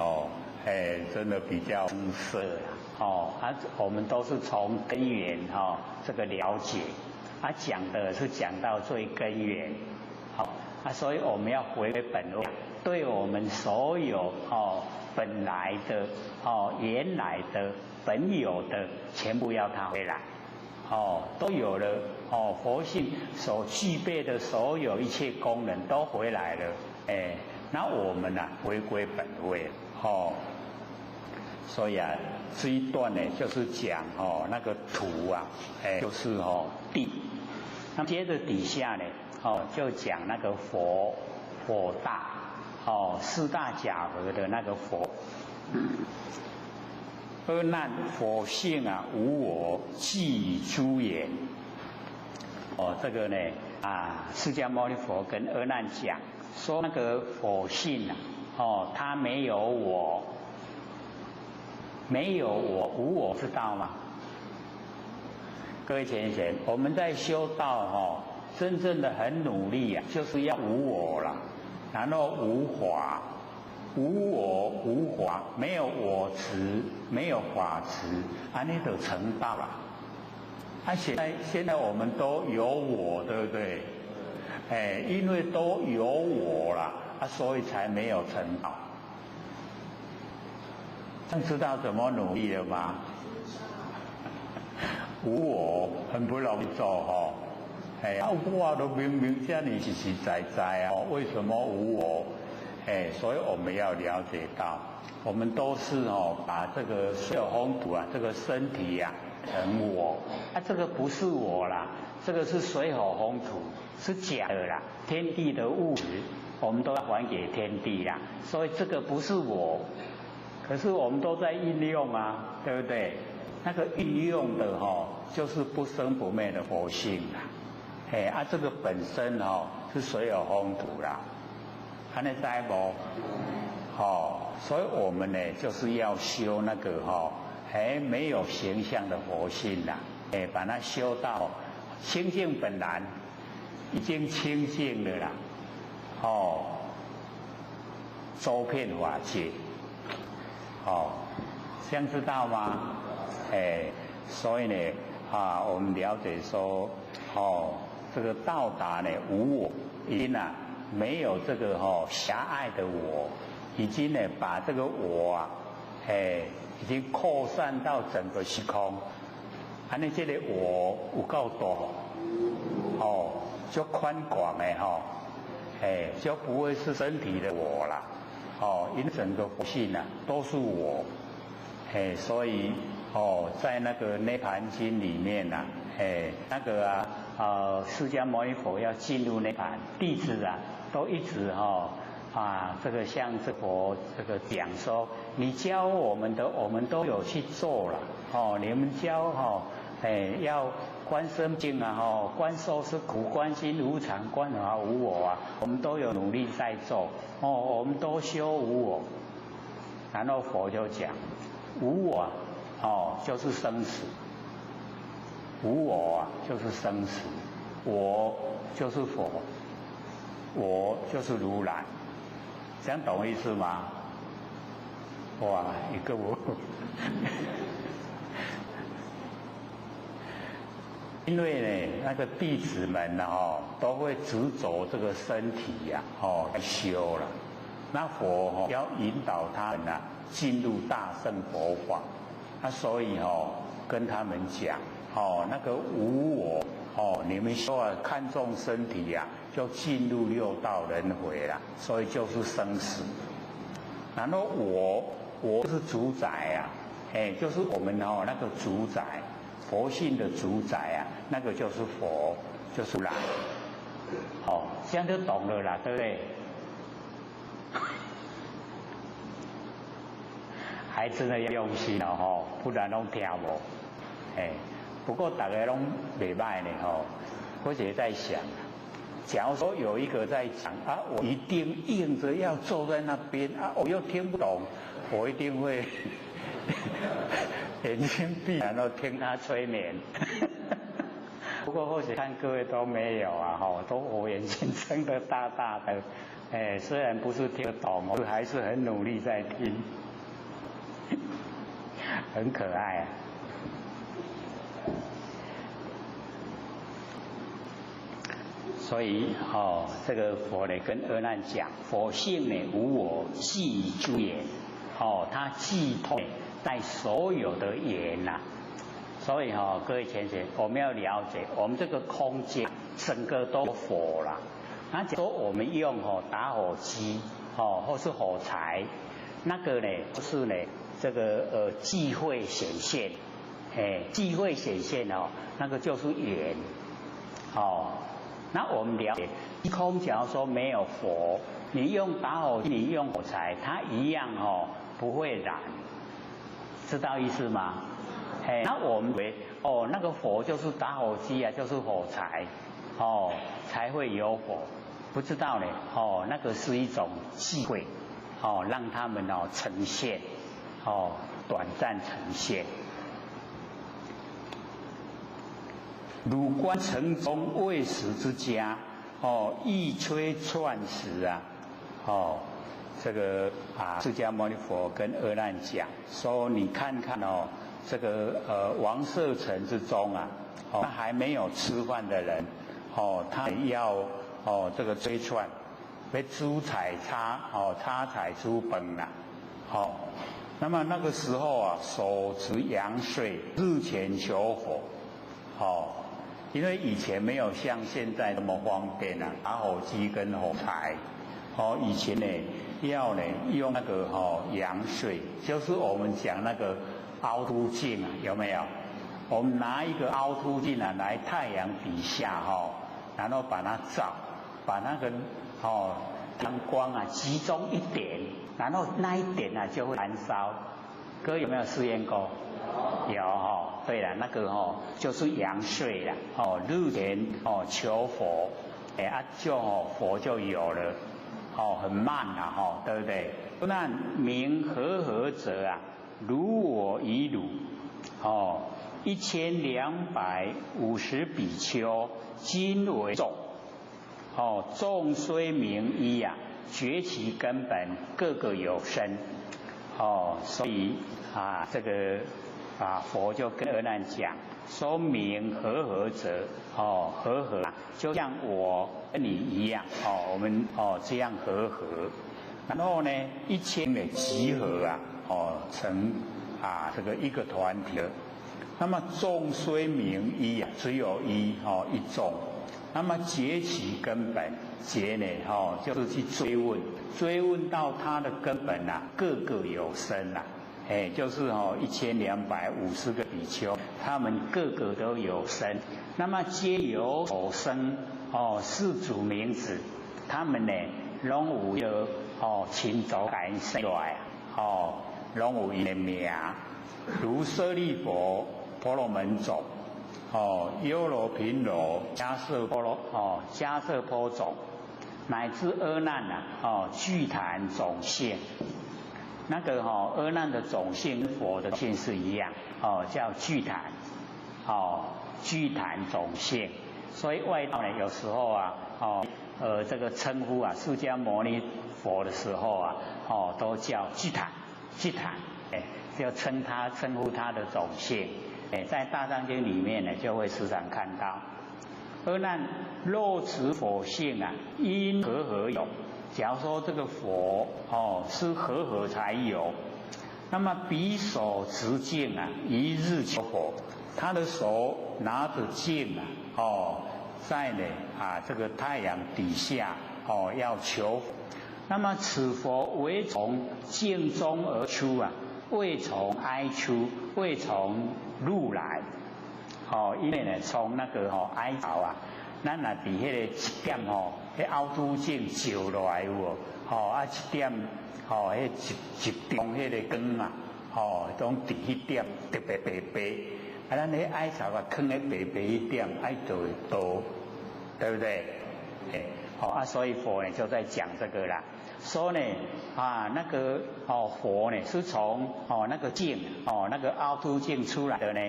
真的比较深涩我们都是从根源这个了解讲的是讲到最根源所以我们要回归本位，对我们所有本来的原来的本有的全部要它回来都有了佛性所具备的所有一切功能都回来了那我们回归本位所以这一段呢就是讲那个土就是地，那接着底下呢就讲那个佛大四大假合的那个佛阿难佛性无我，即诸言这个呢释迦牟尼佛跟阿难讲说那个佛性它没有我，没有我，无我知道吗？各位贤贤，我们在修道真正的很努力就是要无我了，然后无法，无我无法，没有我执，没有法执，安尼就成道了。现在我们都有我，对不对？因为都有我了所以才没有成道。这样知道怎么努力了吗？无我很不容易做哦。我都明明这里实实在在啊，为什么无我？所以我们要了解到，我们都是把这个所有风土啊，这个身体呀成我，这个不是我啦，这个是水火风土，是假的啦，天地的物质，我们都要还给天地啦，所以这个不是我，可是我们都在运用啊，对不对？那个运用的就是不生不灭的佛性啦。这个本身是水有风土啦，安尼知无？所以我们呢就是要修那个没有形象的佛性啦，把它修到清净本然，已经清净了啦，周遍法界，这样知道吗？所以呢我们了解说这个到达呢无我，已经没有这个狭隘的我，已经呢把这个我已经扩散到整个虚空，安尼这个我有够大就宽广的就不会是身体的我啦，因整个佛性都是我，所以在那个涅盘经里面那个释迦牟尼佛要进入涅盘，弟子都一直这个向这佛这个讲说，你教我们的，我们都有去做了，你们教要观身境观受是苦，观心无常，观法无我我们都有努力在做，我们都修无我，然后佛就讲，无我就是生死，无我就是生死，我就是佛，我就是如来，这样懂意思吗？哇，一个我因为呢那个弟子们都会执着这个身体来修了，那佛要引导他们进入大乘佛法，所以跟他们讲那个无我你们说看重身体就进入六道轮回了，所以就是生死。然后我就是主宰就是我们那个主宰，佛性的主宰那个就是佛，就是来这样就懂了啦，对不对？还真的要用心不然都听无。不过大家都袂歹呢我也在想，假如说有一个在讲我一定硬着要坐在那边我又听不懂，我一定会眼睛闭然后听他催眠。不过或许看各位都没有都我眼睛睁得大大的，虽然不是听得懂，我还是很努力在听，很可爱所以这个佛呢跟阿难讲，佛性呢无我即诸缘，它寄托在所有的缘所以各位贤贤，我们要了解，我们这个空间整个都佛啦。那假如我们用打火机或是火柴，那个呢就是呢这个忌讳显现，忌讳显现那个就是缘那我们了解，空假如说没有佛，你用打火机，你用火柴，它一样不会燃，知道意思吗？那我们以为那个佛就是打火机就是火柴才会有火，不知道呢那个是一种忌讳让他们呈现短暂呈现。汝观城中未死之家一吹窜时这个释迦牟尼佛跟阿难讲说，你看看这个王舍城之中他还没有吃饭的人他要这个吹窜，要煮菜炒菜煮饭啦，那么那个时候啊，手持阳水，日前求佛，因为以前没有像现在那么方便啊，打火机跟火柴，以前呢要呢用那个阳水，就是我们讲那个凹凸镜啊，有没有？我们拿一个凹凸镜啊来太阳底下然后把它照，把那个阳光啊集中一点，然后那一点啊就会燃烧。各位有没有试验过？有对了，那个就是阳水啦，日前求佛，就佛就有了，很慢啦，对不对？那名和合者啊，如我已汝，1250比丘，今为众。众虽名一啊，觉其根本，各个有身。所以这个佛就跟阿难讲，说名和合者，和合就像我跟你一样，我们这样和合，然后呢，1000的集合啊，成这个一个团体了。那么众虽名一啊，只有一众。那么结其根本，结呢就是去追问到它的根本啊，个个有身啊，就是1250个比丘，他们个个都有身，那么皆有所生世祖名字，他们呢拢有亲族改生来拢有伊的名，如舍利佛、婆罗门种。优罗频罗、迦摄波种，乃至阿难具坛种性。那个阿难的种性跟佛的性是一样，叫具坛，具坛种性。所以外道呢，有时候啊，这个称呼啊，释迦牟尼佛的时候啊，都叫具坛，就称呼他的种性。在大藏经里面呢，就会时常看到。阿难若持佛性啊，因和合有。假如说这个佛是和合才有，那么比手持镜啊，一日求佛，他的手拿着镜啊，在呢这个太阳底下要求佛。那么此佛为从镜中而出啊，未从哀出，未从入来，因为呢，从那个哀巢啊，咱若伫迄个一点迄凹凸镜照落来有无？一点迄一中迄个光啊，拢伫迄点特别白白，咱迄哀巢啊，放喺白白一点，就会多，对不对？所以佛呢就在讲这个啦。说呢那个佛呢是从那个镜那个凹凸镜出来的呢，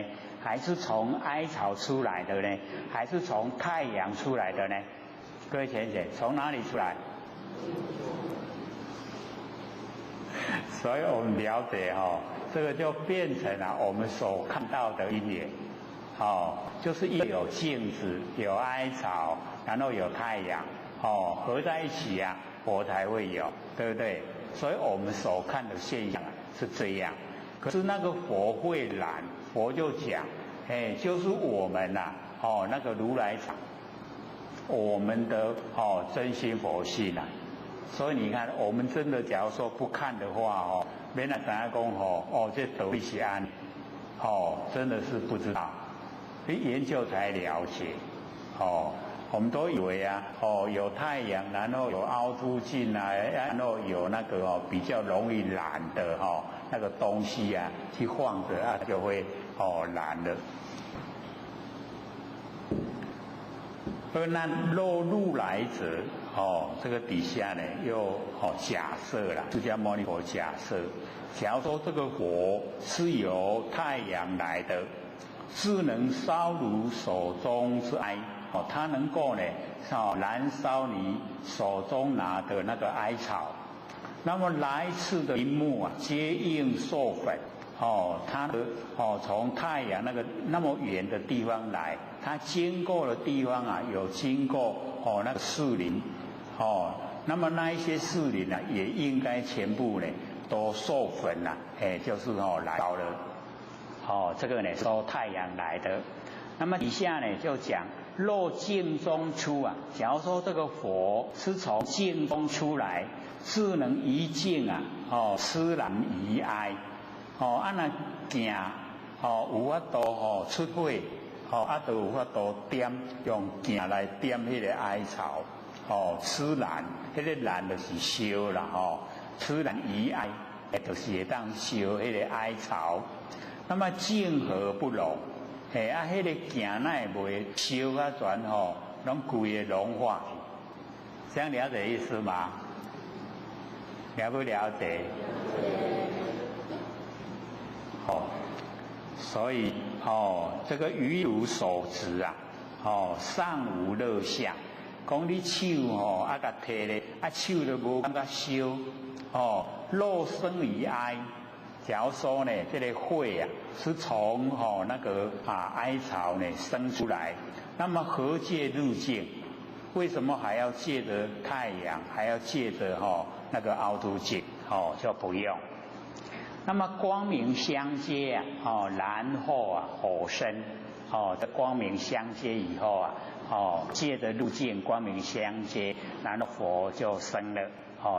还是从哀巢出来的呢，还是从太阳出来的呢？各位浅浅，从哪里出来？所以我们了解这个就变成了我们所看到的因缘，就是有镜子，有哀巢，然后有太阳，合在一起啊，佛才会有，对不对？所以我们所看的现象是这样。可是那个佛会染，佛就讲，就是我们那个如来藏，我们的真心佛性啊。所以你看，我们真的假如说不看的话免得大家讲这道理是安，真的是不知道，研究才了解，我们都以为有太阳，然后有凹凸镜啊，然后有那个比较容易染的那个东西啊，去放着就会染了。而那若入来者，这个底下呢又假设了，释迦牟尼佛假设，假如说这个火是由太阳来的，是能烧如手中之哀，它能够呢燃烧你手中拿的那个哀巢。那么来次的林木啊，皆应授粉。它的从太阳那个那么远的地方来，它经过的地方啊，有经过那个树林，那么那一些士林啊，也应该全部呢都授粉了，就是来到了，这个呢受太阳来的。那么底下呢就讲若镜中出啊，假如说这个佛是从镜中出来，智能移镜啊，痴人移哀，那行，有法度出火，就有法度点用行来点迄个哀巢，痴然，迄个然就是烧啦，痴然移哀，就是会当烧迄个哀巢。那么镜合不溶。迄个镜乃袂烧啊全拢规个融化，这样了解意思吗？了不了解？所以这个于如所执啊，尚无乐相。讲你手甲摕咧，手都无感觉烧，肉生于哀。假如说呢，这个火啊是从那个哀巢呢生出来，那么何借入镜？为什么还要借着太阳，还要借着那个凹凸镜？就不用。那么光明相接啊，然后火生，这光明相接以后啊，借着入镜光明相接，然后佛就生了，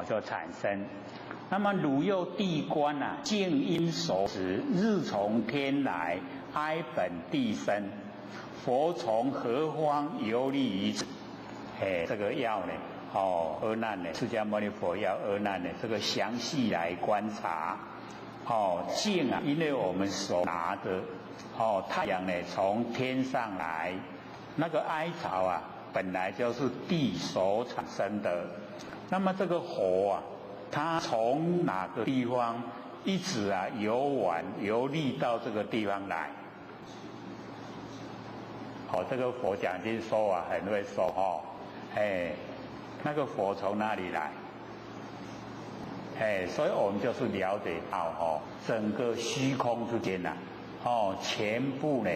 就产生。那么汝又地观啊，静因所执，日从天来，哀本地生，佛从何方游历于此？这个要呢，阿难呢，释迦牟尼佛要阿难呢，这个详细来观察。静啊，因为我们手拿的，太阳呢从天上来，那个哀巢啊，本来就是地所产生的。那么这个火啊，它从哪个地方一直游历到这个地方来？这个佛讲经说啊，很会说那个佛从哪里来？所以我们就是了解到整个虚空之间全部呢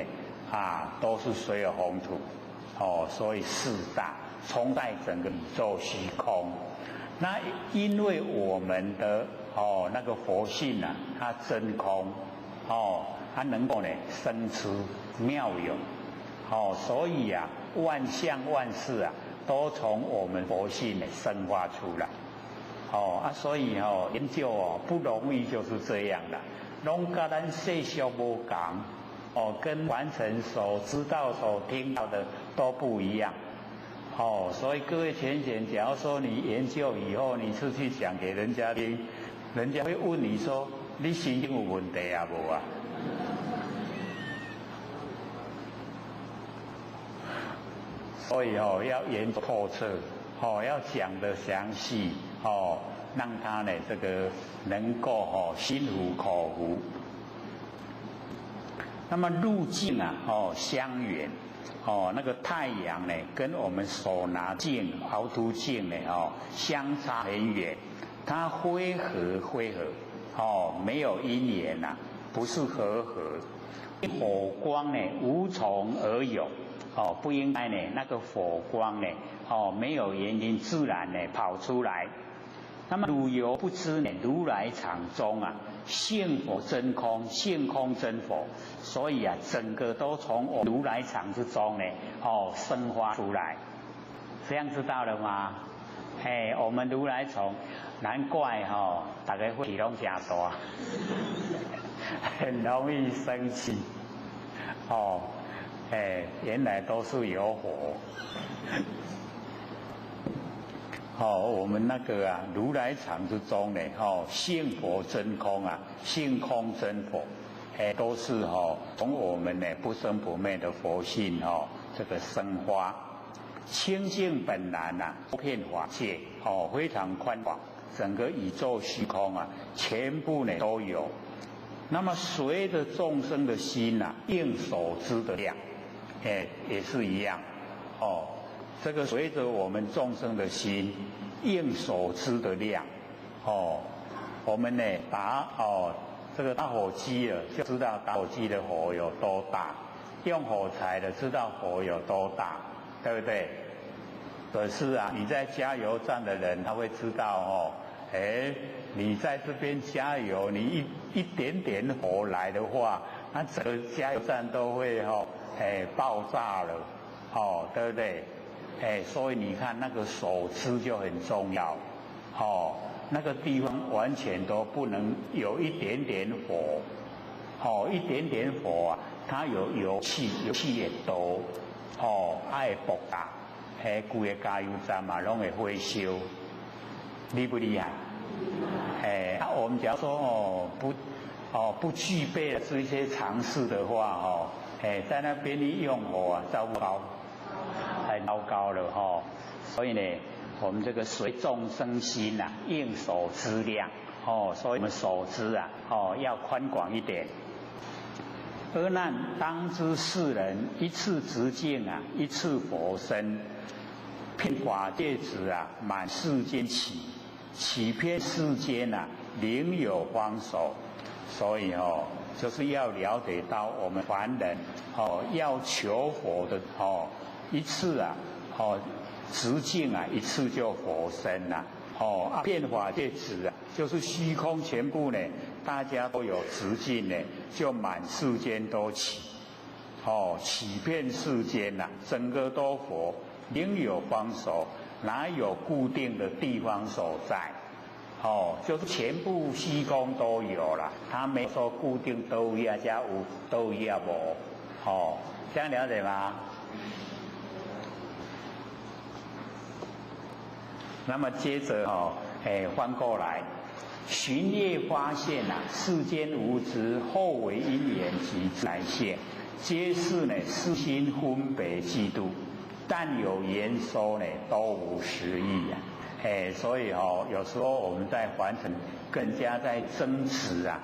都是水有宏土，所以四大充斥整个宇宙虚空。那因为我们的那个佛性啊，它真空它能够呢生出妙有，所以啊万象万事啊都从我们佛性呢生发出来。所以研究不容易，就是这样的，拢跟咱世俗无同，跟完成所知道、所听到的都不一样。所以各位浅显，假如说你研究以后，你出去讲给人家听，人家会问你说：“你心经有问题啊无啊？”所以要研究透彻，要讲得详细，让他呢这个能够心服口服。那么路径啊，相远。那个太阳呢，跟我们手拿镜、凹凸镜呢，相差很远。它灰合，没有因缘呐，不是和合。火光呢，无从而有，不应该呢，那个火光呢，没有原因，自然呢跑出来。那么汝犹不知呢，如来藏中啊，性佛真空，性空真佛，所以啊，整个都从我如来藏之中呢，生发出来。这样知道了吗？我们如来藏，难怪大家会体拢真大，很容易生气。原来都是有火。我们那个如来藏之中呢，性佛真空啊，性空真佛，都是从我们呢不生不灭的佛性这个生花，清净本然啊，周遍法界非常宽广，整个宇宙虚空啊，全部呢都有。那么随着众生的心啊，应所知的量，也是一样这个随着我们众生的心应所知的量，我们呢这个打火机了，就知道打火机的火有多大；用火柴的知道火有多大，对不对？可是啊，你在加油站的人他会知道哦，你在这边加油，你一点点火来的话，那整个加油站都会爆炸了，对不对？所以你看那个手持就很重要，那个地方完全都不能有一点点火，一点点火啊，它有油气会多，爱爆炸，规个加油站嘛拢会火烧，厉不厉害？我们假如说不具备这些常识的话在那边一用火啊，糟糕，太糟糕了所以呢，我们这个随众生心啊，应手之量所以我们手之啊要宽广一点。阿难，当知世人一次直径啊，一次佛身，遍法界子啊，满世间起遍世间啊，另有方手。所以就是要了解到我们凡人要求佛的一次啊直径啊，一次就佛身呐遍法界子啊，就是虚空全部呢，大家都有直径呢，就满世间都起遍世间呐，整个都佛，另有方所，哪有固定的地方所在？就是全部虚空都有了，他没说固定都有加有都有无这样了解吗？那么接着翻过来，寻业发现啊，世间无知，后为因缘及自然现，皆是呢私心分别嫉妒，但有言说呢，都无实意啊。所以有时候我们在凡尘跟人家在争执啊，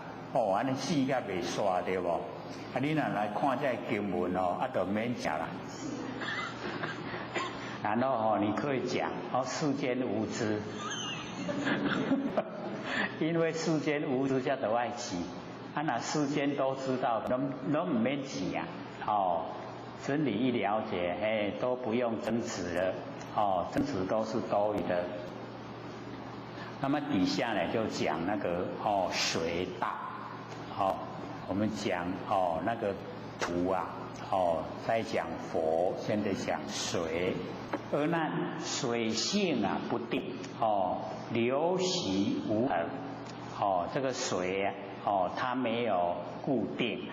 安尼死也袂煞对不？你若来看这经文就免讲了。然后你可以讲世间无知，因为世间无知才都爱急，那世间都知道，都唔免急啊。真理一了解，都不用争执了，争执都是多余的。那么底下呢就讲那个水道，我们讲那个图啊，再讲佛，现在讲水。而那水性啊不定，流习无恒，这个水啊，它没有固定，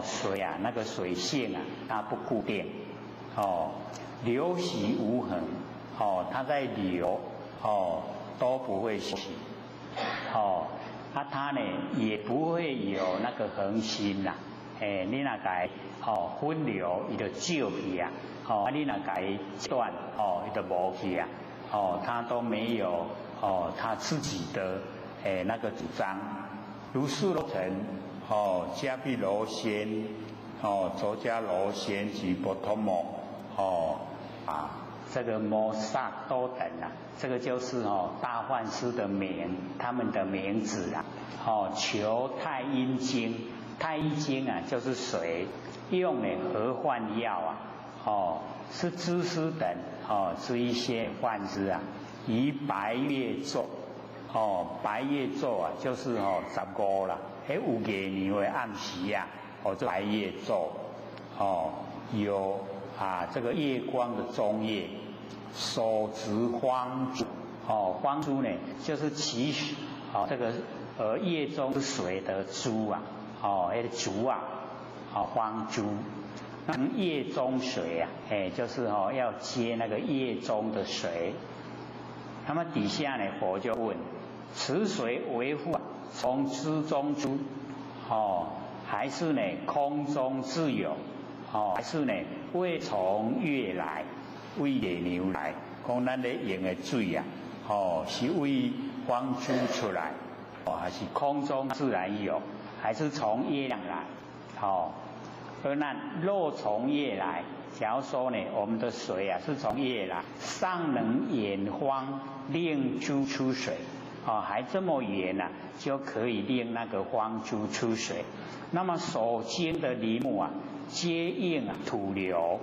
水啊那个水性啊它不固定，流习无恒，它在流，都不会起，它呢也不会有那个恒心呐，你那个分流伊就少去啊，你那个断伊就无去啊，它都没有它自己的那个主张。如是罗尘迦毗罗仙周迦罗仙及波托摩这个摩萨多等啊，这个就是大梵师的名，他们的名字啊。求太阴经，太阴经啊就是水，用合幻药啊，是知师等是一些幻师啊，以白月咒，白月咒啊就是15啦，有月年的暗时啊，这白月咒有这个月光的中夜。手执方珠，方珠呢就是其这个叶中水的珠啊，那个竹啊，方珠。那叶中水啊，就是要接那个叶中的水。那么底下呢，佛就问：此水为复从枝中出，还是呢空中自有，还是呢未从月来？为月牛来，讲咱咧用的水啊，是为方珠出来，还是空中自然有，还是从月亮来？而那若从月来，假如说呢，我们的水啊是从月来，尚能眼方令珠出水，还这么远啊，就可以令那个方珠出水。那么所经的林木啊，皆应土流。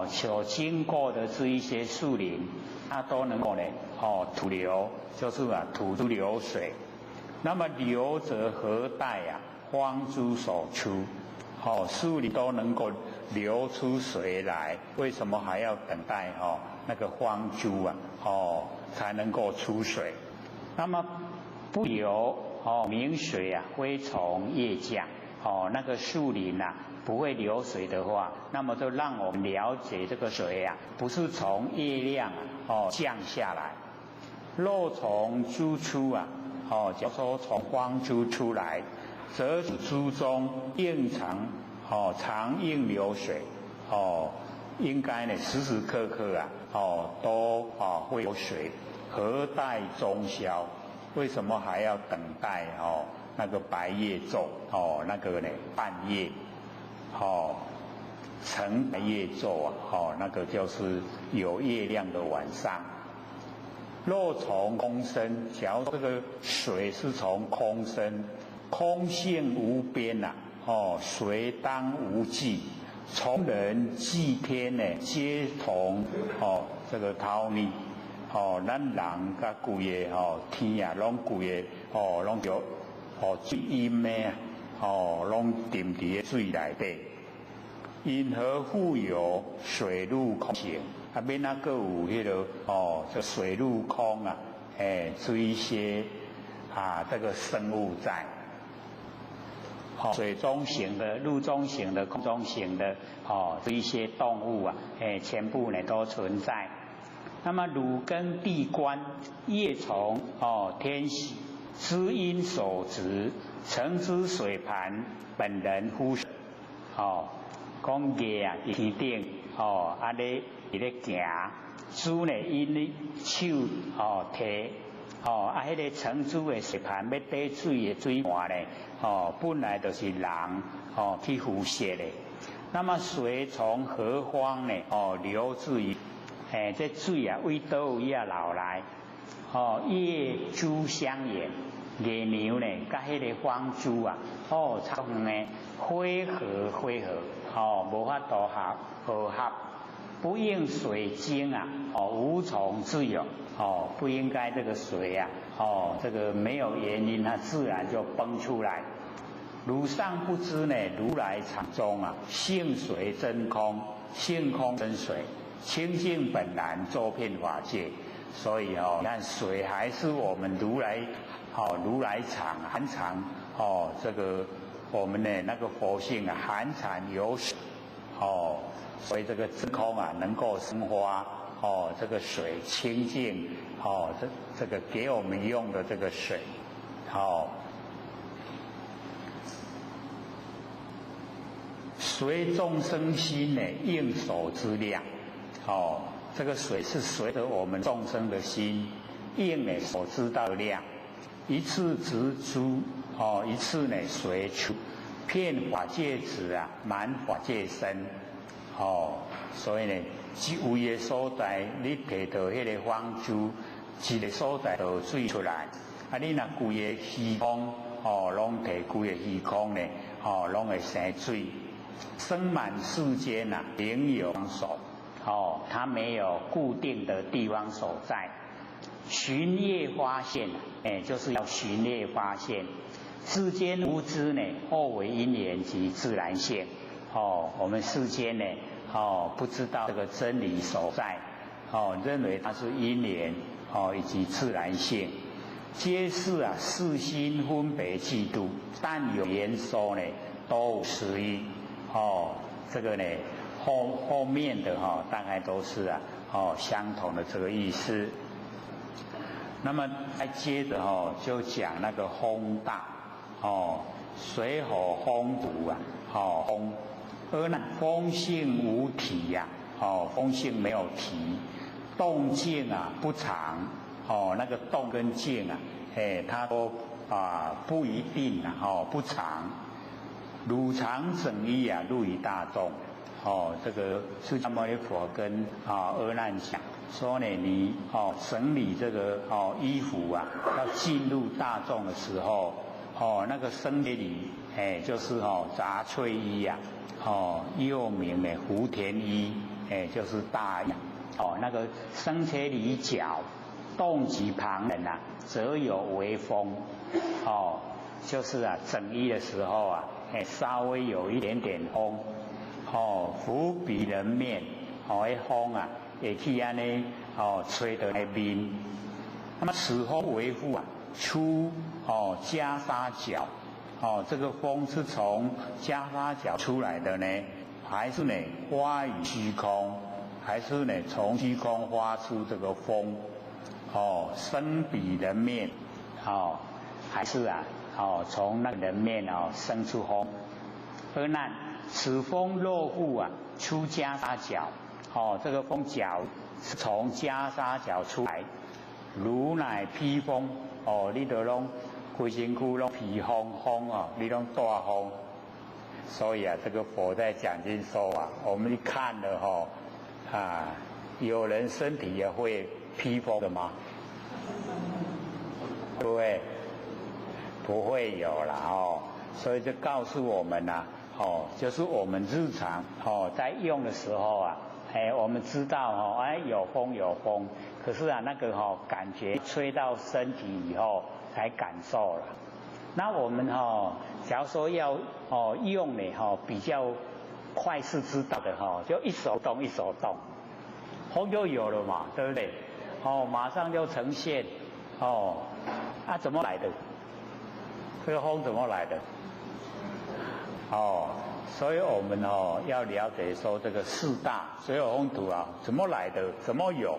所经过的这一些树林，它都能够呢土流，就是吐出流水。那么流则何待荒诸所出？树林都能够流出水来，为什么还要等待那个荒诸才能够出水？那么不流明水非从叶降。那个树林不会流水的话，那么就让我们了解这个水不是从叶亮降下来。若从诸出假如说从荒诸出来，则诸中应常应流水，应该呢时时刻刻都会有水，何待中宵？为什么还要等待那个白夜昼那个呢半夜成白夜昼那个就是有月亮的晚上。若从空生，假如这个水是从空生，空性无边水当无际，从人祭天呢皆同这个逃离咱人甲规个天拢规个拢叫水阴的拢沉伫个水内底。因何复有水陆空性？免个有迄个这水陆空这一些这个生物在。水中行的、陆中行的、空中行的这一些动物全部呢都存在。那么汝根地观，叶从天喜，知因所值，成之水盘，本人乎讲叶伫天顶咧伫咧行，珠呢因咧手摕迄个成珠的水盘要滴水的水盘呢本来就是人去敷设的。那么水从何方呢流至于这水为倒位流来叶珠相沿，月娘呢甲迄个荒珠差远呢汇合无法度合，不应水晶无从自有不应该这个水这个没有原因它自然就崩出来。汝尚不知呢，如来藏中性水真空，性空真水，清净本然，周遍法界。所以你看水还是我们如来藏含藏这个我们的那个佛性含藏有水所以这个真空能够生发这个水清净这个给我们用的这个水随众生心呢应手之量这个水是随着我们众生的心应呢所知道的量，一次直出一次呢随出，遍法界子满法界身所以呢一位的所在你摕到迄个方珠一个所在就水出来你若规个虚空拢摕规个虚空呢拢会生水，生满世间灵有所它没有固定的地方所在。寻业发现就是要寻业发现世间无知呢或为因缘及自然性我们世间呢不知道这个真理所在认为它是因缘以及自然性，皆是世心分别嫉妒，但有言说呢都无实义这个呢后面的大概都是相同的这个意思。那么再接着就讲那个风大水火风毒风而那风性无体风性没有体，动静不常那个动跟静它都不一定不常。汝常整衣入于大众这个释迦牟尼佛跟阿难讲说呢，你整理这个衣服要进入大众的时候那个僧别里就是杂翠衣又名呢福田衣就是大雅。那个生切离角，动即旁人啊，则有微风。就是整衣的时候啊，稍微有一点点风。伏比人面，风啊，会去安尼吹到那面。那么此风为复啊，出袈裟角。这个风是从袈裟角出来的呢，还是呢发于虚空？还是呢从虚空发出这个风？生彼人面，还是从那个人面生出风？而难此风若复啊出袈裟角，这个风角是从袈裟角出来，如乃披风，你就拢规身躯拢披风，你拢大风。所以这个佛在讲经说我们一看了有人身体也会披风的吗？不会，不会有啦所以就告诉我们就是我们日常在用的时候我们知道有风，可是那个感觉吹到身体以后才感受了。那我们假如说要用呢比较快是知道的就一手动，风就有了嘛，对不对？马上就呈现怎么来的？这个风怎么来的？所以我们要了解说这个四大随有风土怎么来的，怎么有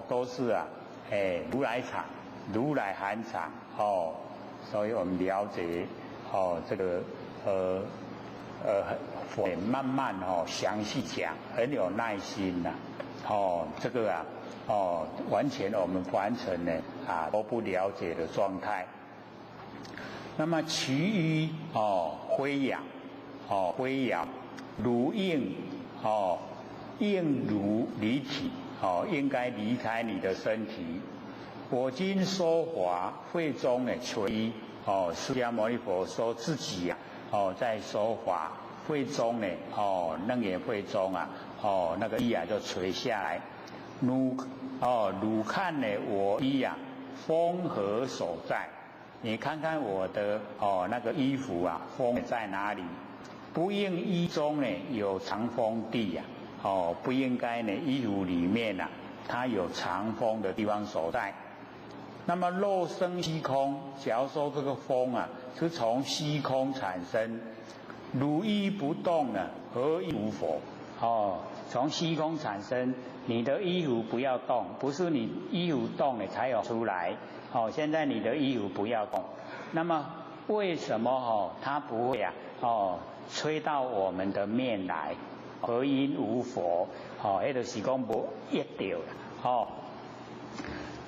都是如来藏，如来含藏所以我们了解这个佛慢慢详细讲，很有耐心这个完全我们凡尘呢都不了解的状态。那么其余灰氧如应应如离体应该离开你的身体。我今说法会中呢垂依释迦牟尼佛说自己在说法会中呢楞严会中那个衣就垂下来。汝看呢我衣风何所在？你看看我的那个衣服风在哪里？不应衣中呢有藏风地不应该呢衣服里面它有藏风的地方所在。那么肉生虚空，假如说这个风是从虚空产生，如衣不动呢，何以无佛？从虚空产生，你的衣服不要动，不是你衣服动了才有出来。现在你的衣服不要动，那么为什么它不会吹到我们的面来？何因无佛？那就是讲无一到了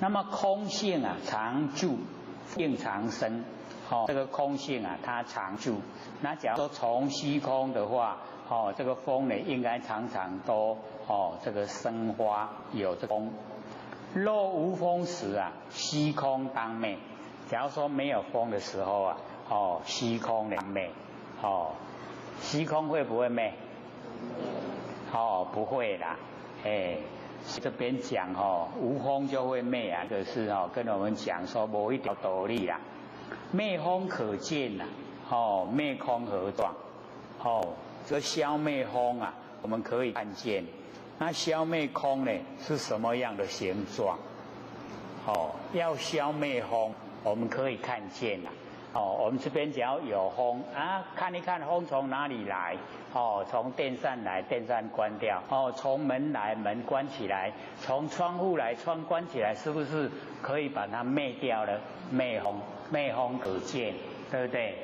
那么空性常住，应常生。这个空性它常住。那假如说从虚空的话，这个风呢应该常常都这个生花有这风。若无风时虚空当灭。假如说没有风的时候虚空当灭。虚空会不会灭？不会啦。这边讲无风就会灭可是跟我们讲说无一条道理啦。灭风可见灭空何状？这消灭风我们可以看见。那消灭空呢是什么样的形状？要消灭风，我们可以看见我们这边只要有风看一看风从哪里来从电扇来，电扇关掉从门来，门关起来，从窗户来，窗关起来，是不是可以把它灭掉了？灭风可见，对不对？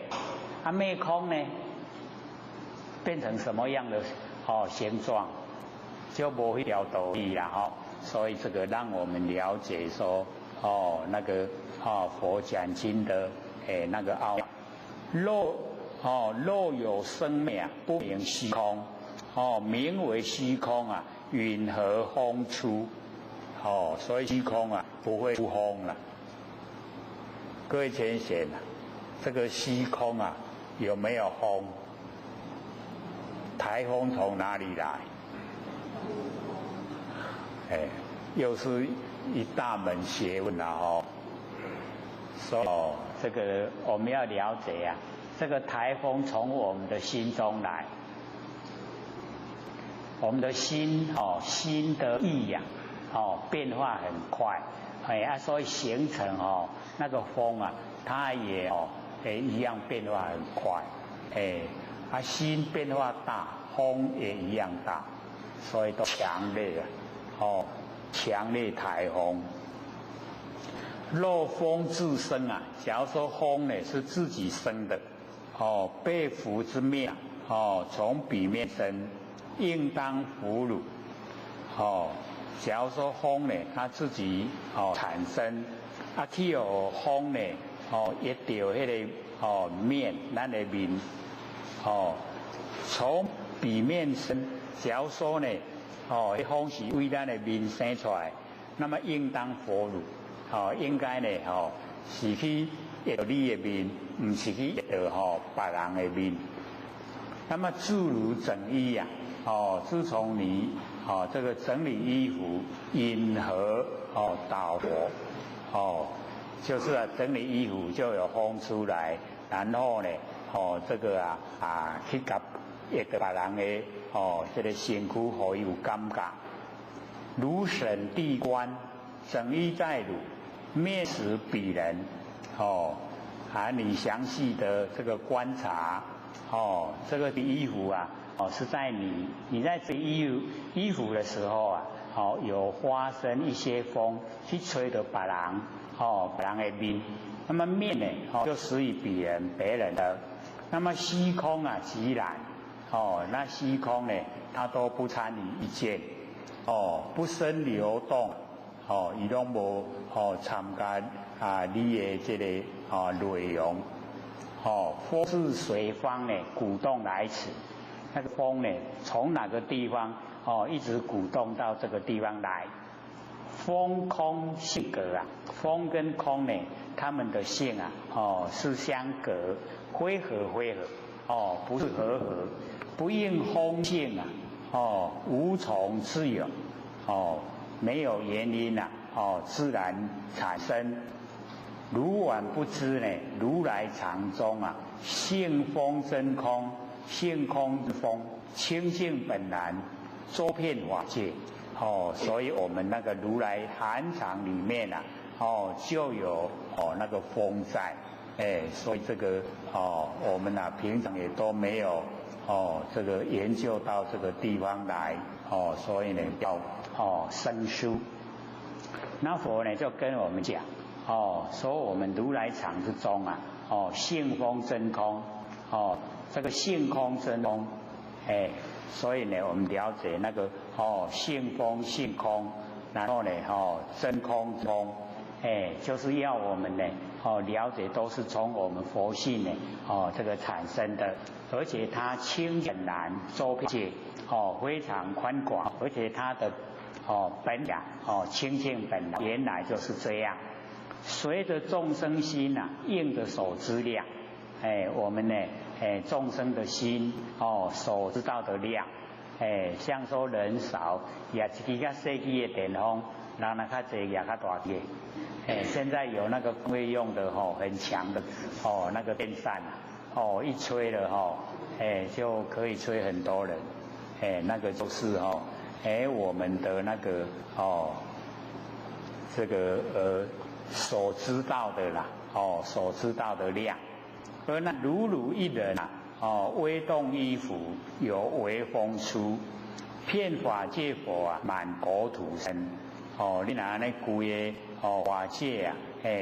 灭空呢变成什么样的形状？就无一条道理啦所以这个让我们了解说那个佛讲经的那个奥妙。若有生灭不明虚空名为虚空云何风出？所以虚空不会出风了。各位浅显这个虚空有没有风？台风从哪里来？又是一大门学问啦哦。所以这个我们要了解啊，这个台风从我们的心中来，我们的心心的意呀变化很快，所以形成那个风啊，它也一样变化很快，心变化大，风也一样大，所以都强烈啊，强烈台风。若风自生啊，假如说风呢是自己生的，被伏之面从彼面生，应当俘虏，假如说风呢它自己产生，去风呢一掉迄个面，咱的面从彼面生，假如说呢风是为咱的面生出来，那么应当俘虏。应该呢，是去压到你的面，唔是去压到别人的面。那么诸如整衣呀，自从你这个整理衣服，引河导火，就是整理衣服就有风出来，然后呢，这个去甲压到别人的这个身躯，互伊有感觉。如审地官，整衣在汝。面识彼人，你详细的这个观察，这个衣服啊，是在你在这衣服的时候啊，有发生一些风去吹到别人，别人的面，那么面呢，就属于别人的，那么虚空啊，即然，那虚空呢，它都不参与意见，不生流动。伊拢无参加你的这个内容，风是随方呢鼓动来此，那个风呢从哪个地方一直鼓动到这个地方来，风空性格啊，风跟空呢，它们的性啊是相隔，非合，不是合，不应风性啊，无从自有，没有原因自然产生。如晚不知呢，如来藏中啊，性风真空，性空之风，清净本然，周遍法界。所以我们那个如来含藏里面就有那个风在。所以这个我们平常也都没有这个研究到这个地方来。所以呢要生疏。那佛呢就跟我们讲，说我们如来藏之中啊，性风真空，这个性空真空，所以呢我们了解那个性风性空，然后呢真空空，就是要我们呢了解都是从我们佛性呢这个产生的，而且它清简然周遍界。非常宽广，而且它的本来清净本来原来就是这样。随着众生心应着所知量，我们呢众生的心所知道的量，像说人少也一支较小支的电风，人较济也较大支。现在有那个工业用的很强的那个电扇一吹了就可以吹很多人。那个就是我们的那个这个所知道的啦，所知道的量。而那如一人微动衣服，有微风出，遍法界佛满国土生。你拿那规个法界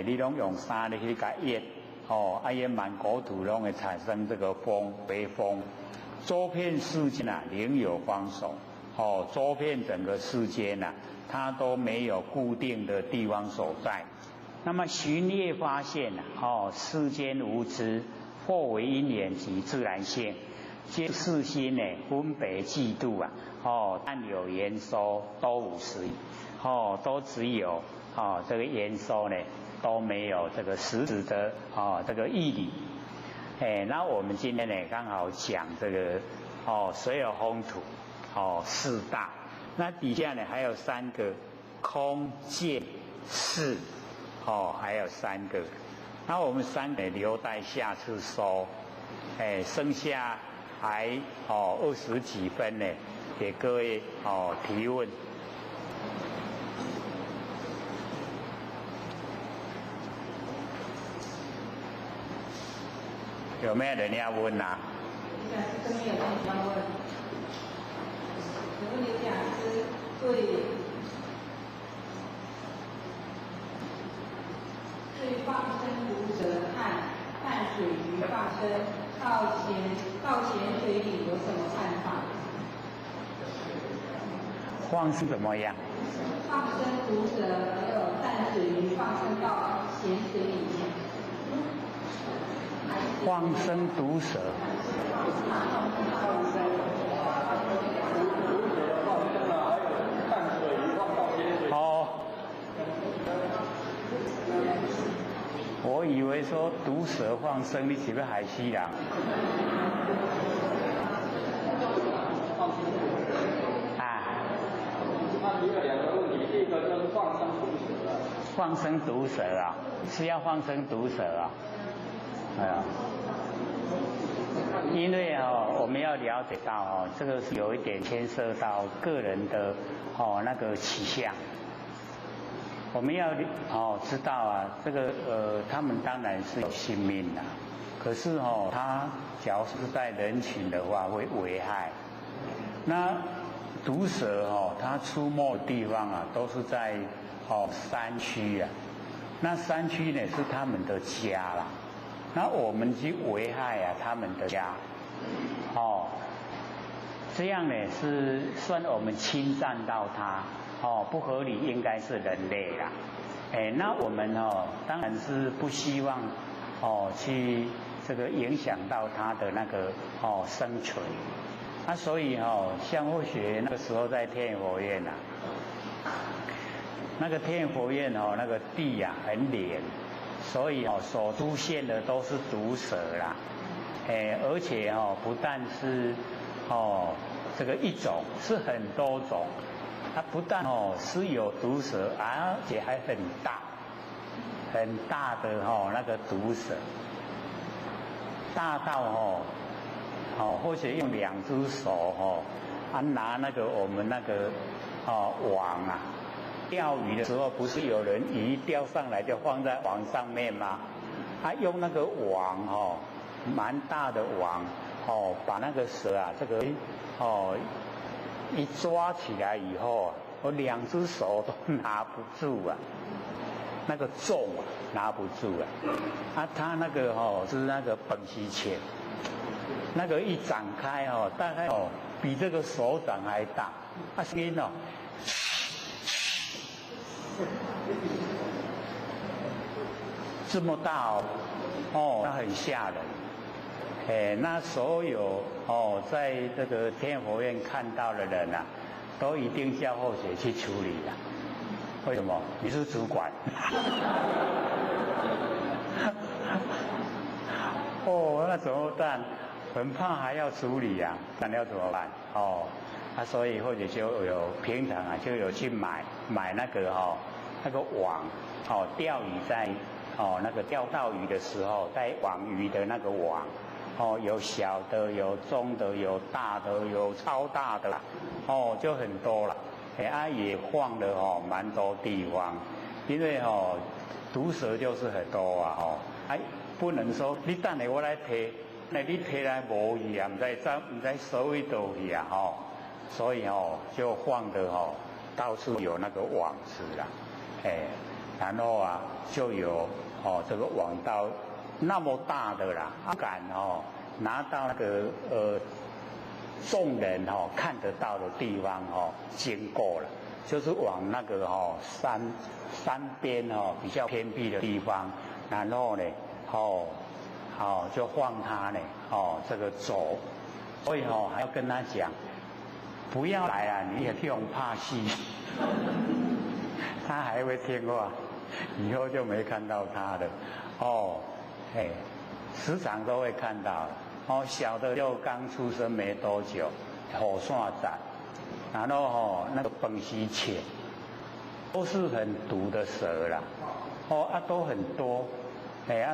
你拢用衫去甲压，也满国土拢会产生这个风，微风。周遍世间另有方所，周遍整个世间它都没有固定的地方所在。那么寻业发现世间无知，或为因缘及自然性，皆世心分别嫉妒但有言说都无实，都只有这个言说呢都没有这个实质的这个义理。那我们今天呢刚好讲这个水有风土四大，那底下呢还有3个空见识，还有3个。那我们3个留待下次收，剩下还20几分呢，给各位提问。有没有人要问啊？这边有人要问，请问刘讲师对放生毒蛇和淡水鱼放生到咸水里有什么看法？放生怎么样？放生毒蛇还有淡水鱼放生到咸水里面。放生毒蛇。我以为说毒蛇放生，你是不是海西人？提了2个问题，第一个就是放生毒蛇。放生毒蛇啊，是要放生毒蛇啊？因为我们要了解到这个是有一点牵涉到个人的那个取向。我们要知道啊，这个他们当然是有性命的，可是他假如是在人群的话会危害。那毒蛇它出没的地方啊，都是在山区啊。那山区呢是他们的家啦。那我们去危害啊他们的家，这样呢是算我们侵占到他，不合理，应该是人类啦。那我们当然是不希望去这个影响到他的那个生存。所以像或许那个时候在天佛院啊，那个天佛院那个地啊很黏。所以所出现的都是毒蛇啦，而且不但是这个一种，是很多种。它不但是有毒蛇，而且还很大的那个毒蛇，大到或许用2只手拿那个我们那个网啊。钓鱼的时候，不是有人鱼钓上来就放在网上面吗？他用那个网蛮大的网把那个蛇啊，这个一抓起来以后啊，我2只手都拿不住啊，那个重啊拿不住啊。他那个是那个本溪钳，那个一展开大概比这个手掌还大，声音这么大那很吓人。那所有在这个天佛院看到的人啊，都一定叫后学去处理的。为什么？你是主管。那怎么办？很怕还要处理啊，那要怎么办？所以或者就有平常啊，就有去买那个那个网钓鱼在那个钓到鱼的时候带网鱼的那个网有小的，有中的，有大的，有超大的啦就很多了。也放了蛮多地方，因为毒蛇就是很多啊不能说你等下我来提，那你提来无去啊，唔知收去倒去啊所以就放的到处有那个网子啦，然后啊就有这个网到那么大的啦，敢拿到那个众人看得到的地方经过了，就是往那个山边比较偏僻的地方，然后呢就放他呢这个走，所以还要跟他讲。不要来啊！你也用怕戏，他还会听话，以后就没看到他的时常都会看到小的就刚出生没多久，火线站然后那个本溪浅，都是很毒的蛇啦，都很多，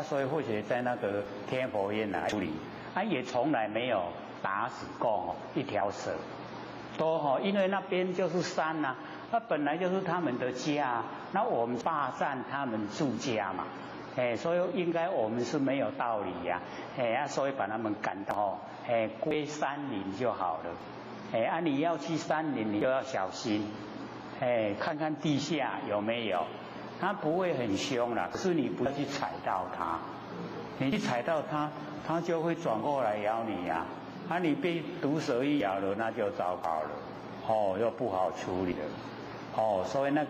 所以或许在那个天佛院来处理，也从来没有打死过一条蛇，都因为那边就是山呐，那本来就是他们的家，那我们霸占他们住家嘛。所以应该我们是没有道理呀，所以把他们赶到归山林就好了，你要去山林，你就要小心，看看地下有没有，它不会很凶啦，可是你不要去踩到它，你去踩到它，它就会转过来咬你呀，你被毒蛇一咬了，那就糟糕了，又不好处理了，所以那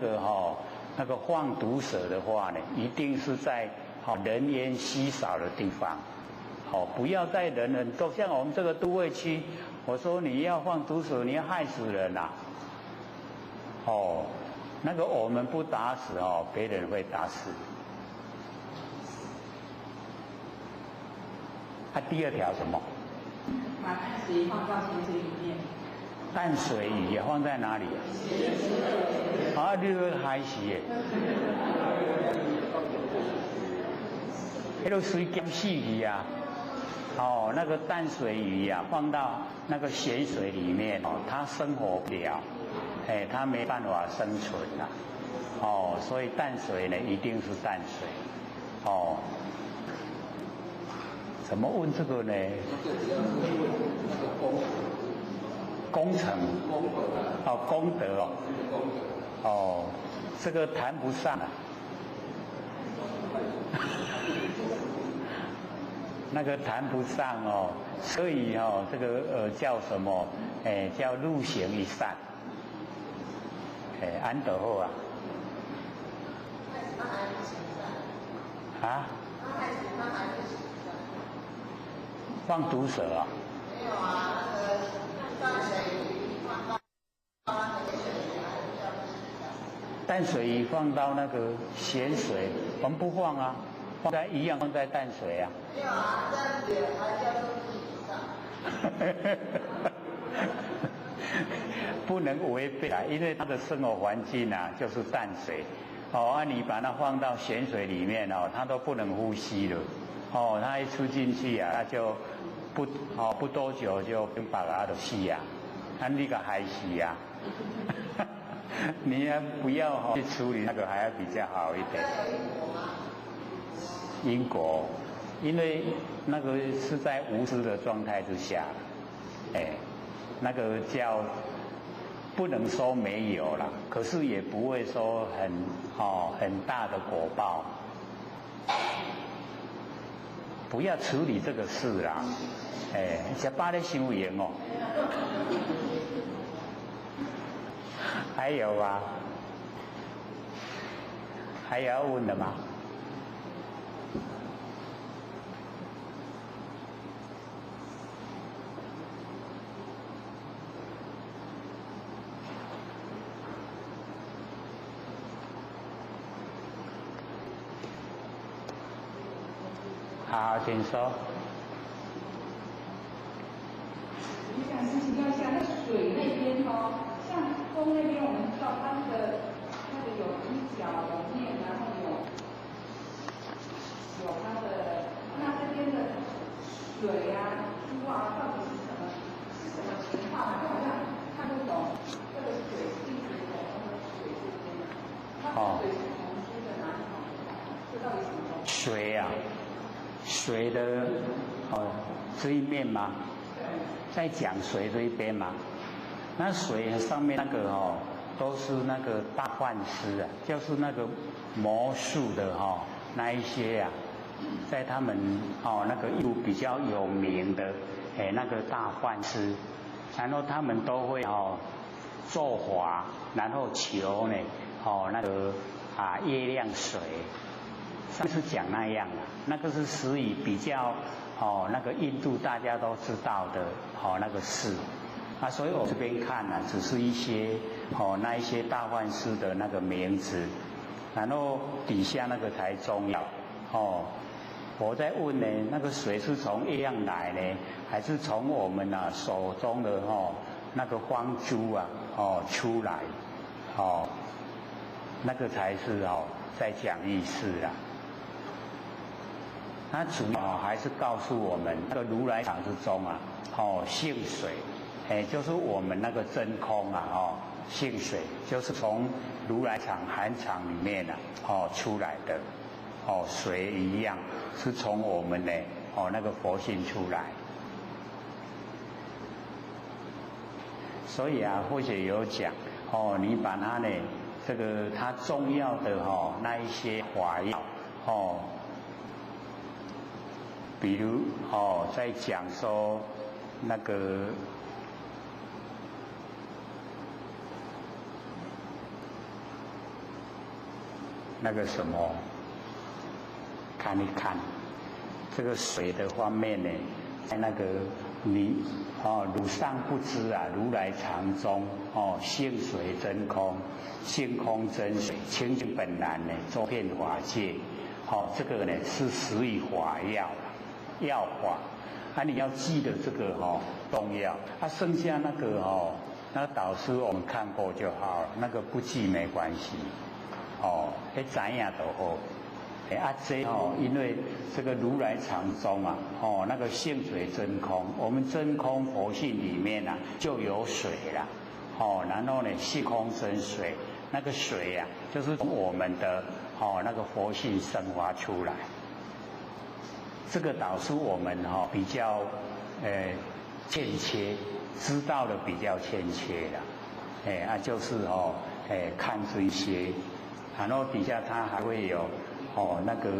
个放毒蛇的话呢，一定是在人烟稀少的地方，不要在人很多，像我们这个都会区，我说你要放毒蛇，你要害死人啦，那个我们不打死别人会打死。第二条什么？把淡水放到咸水里面。淡水鱼也放在哪里？你个海是耶，那个水咸死去啊！那个淡水鱼啊，放到那个咸水里面它生活不了，它没办法生存啦。所以淡水呢，一定是淡水。怎么问这个呢？工程功德这个谈不上啊，那个谈不上所以这个叫什么？叫入行一善，安得好啊？放毒蛇啊？没有啊，那个淡水鱼放到那个咸水，我们不放啊，放在一样放在淡水啊。没有啊，淡水还叫做地上。不能违背啊，因为它的生活环境啊就是淡水，你把它放到咸水里面它都不能呼吸了，它一出进去啊，它就不多久就把它的死啊，那个还死啊。你不要去处理那个，还要比较好一点。因果，因为那个是在无知的状态之下，那个叫不能说没有啦，可是也不会说很大的果报。不要处理这个事啦，这把你伤严哦。还有啊？还有要问的吗？好，请说。我想请教一下，那水那边像东那边我们知道它那个有一角有面，然后有它的，那这边的水啊、猪啊，到底是什么情况啊？就好像看不懂这个水是一直从那个水这边的，它水是从猪的哪里跑来？这到底什么东西？水啊，水的这一面吗？在讲水这一边吗？那水上面那个都是那个大幻师啊，就是那个魔术的那一些啊，在他们那个比较有名的那个大幻师，然后他们都会作法，然后求呢那个月亮水。上次讲那样的，那个是属于比较那个印度大家都知道的那个事所以我这边看只是一些那一些大幻师的那个名字，然后底下那个才重要我在问呢，那个水是从月亮来呢，还是从我们手中的那个光珠啊出来，那个才是在讲意思啊。那主要还是告诉我们，那个如来藏之中啊，性水，就是我们那个真空啊，性水就是从如来藏含藏里面出来的，水一样是从我们的那个佛性出来。所以啊，或者有讲你把它呢，这个它重要的那一些法要比如在讲说那个什么，看一看这个水的方面呢，在那个你汝尚不知啊，如来藏中性水真空，性空真水，清净本然呢，周遍法界。这个呢是十余法要法，你要记得这个重要。剩下那个那导师我们看过就好了，那个不记没关系。知影就好。因为这个如来藏中啊，那个性水真空，我们真空佛性里面啊就有水了，然后呢性空真水，那个水啊就是从我们的那个佛性生发出来。这个导师我们比较欠缺，知道的比较欠缺了，就是看这些，然后底下它还会有那个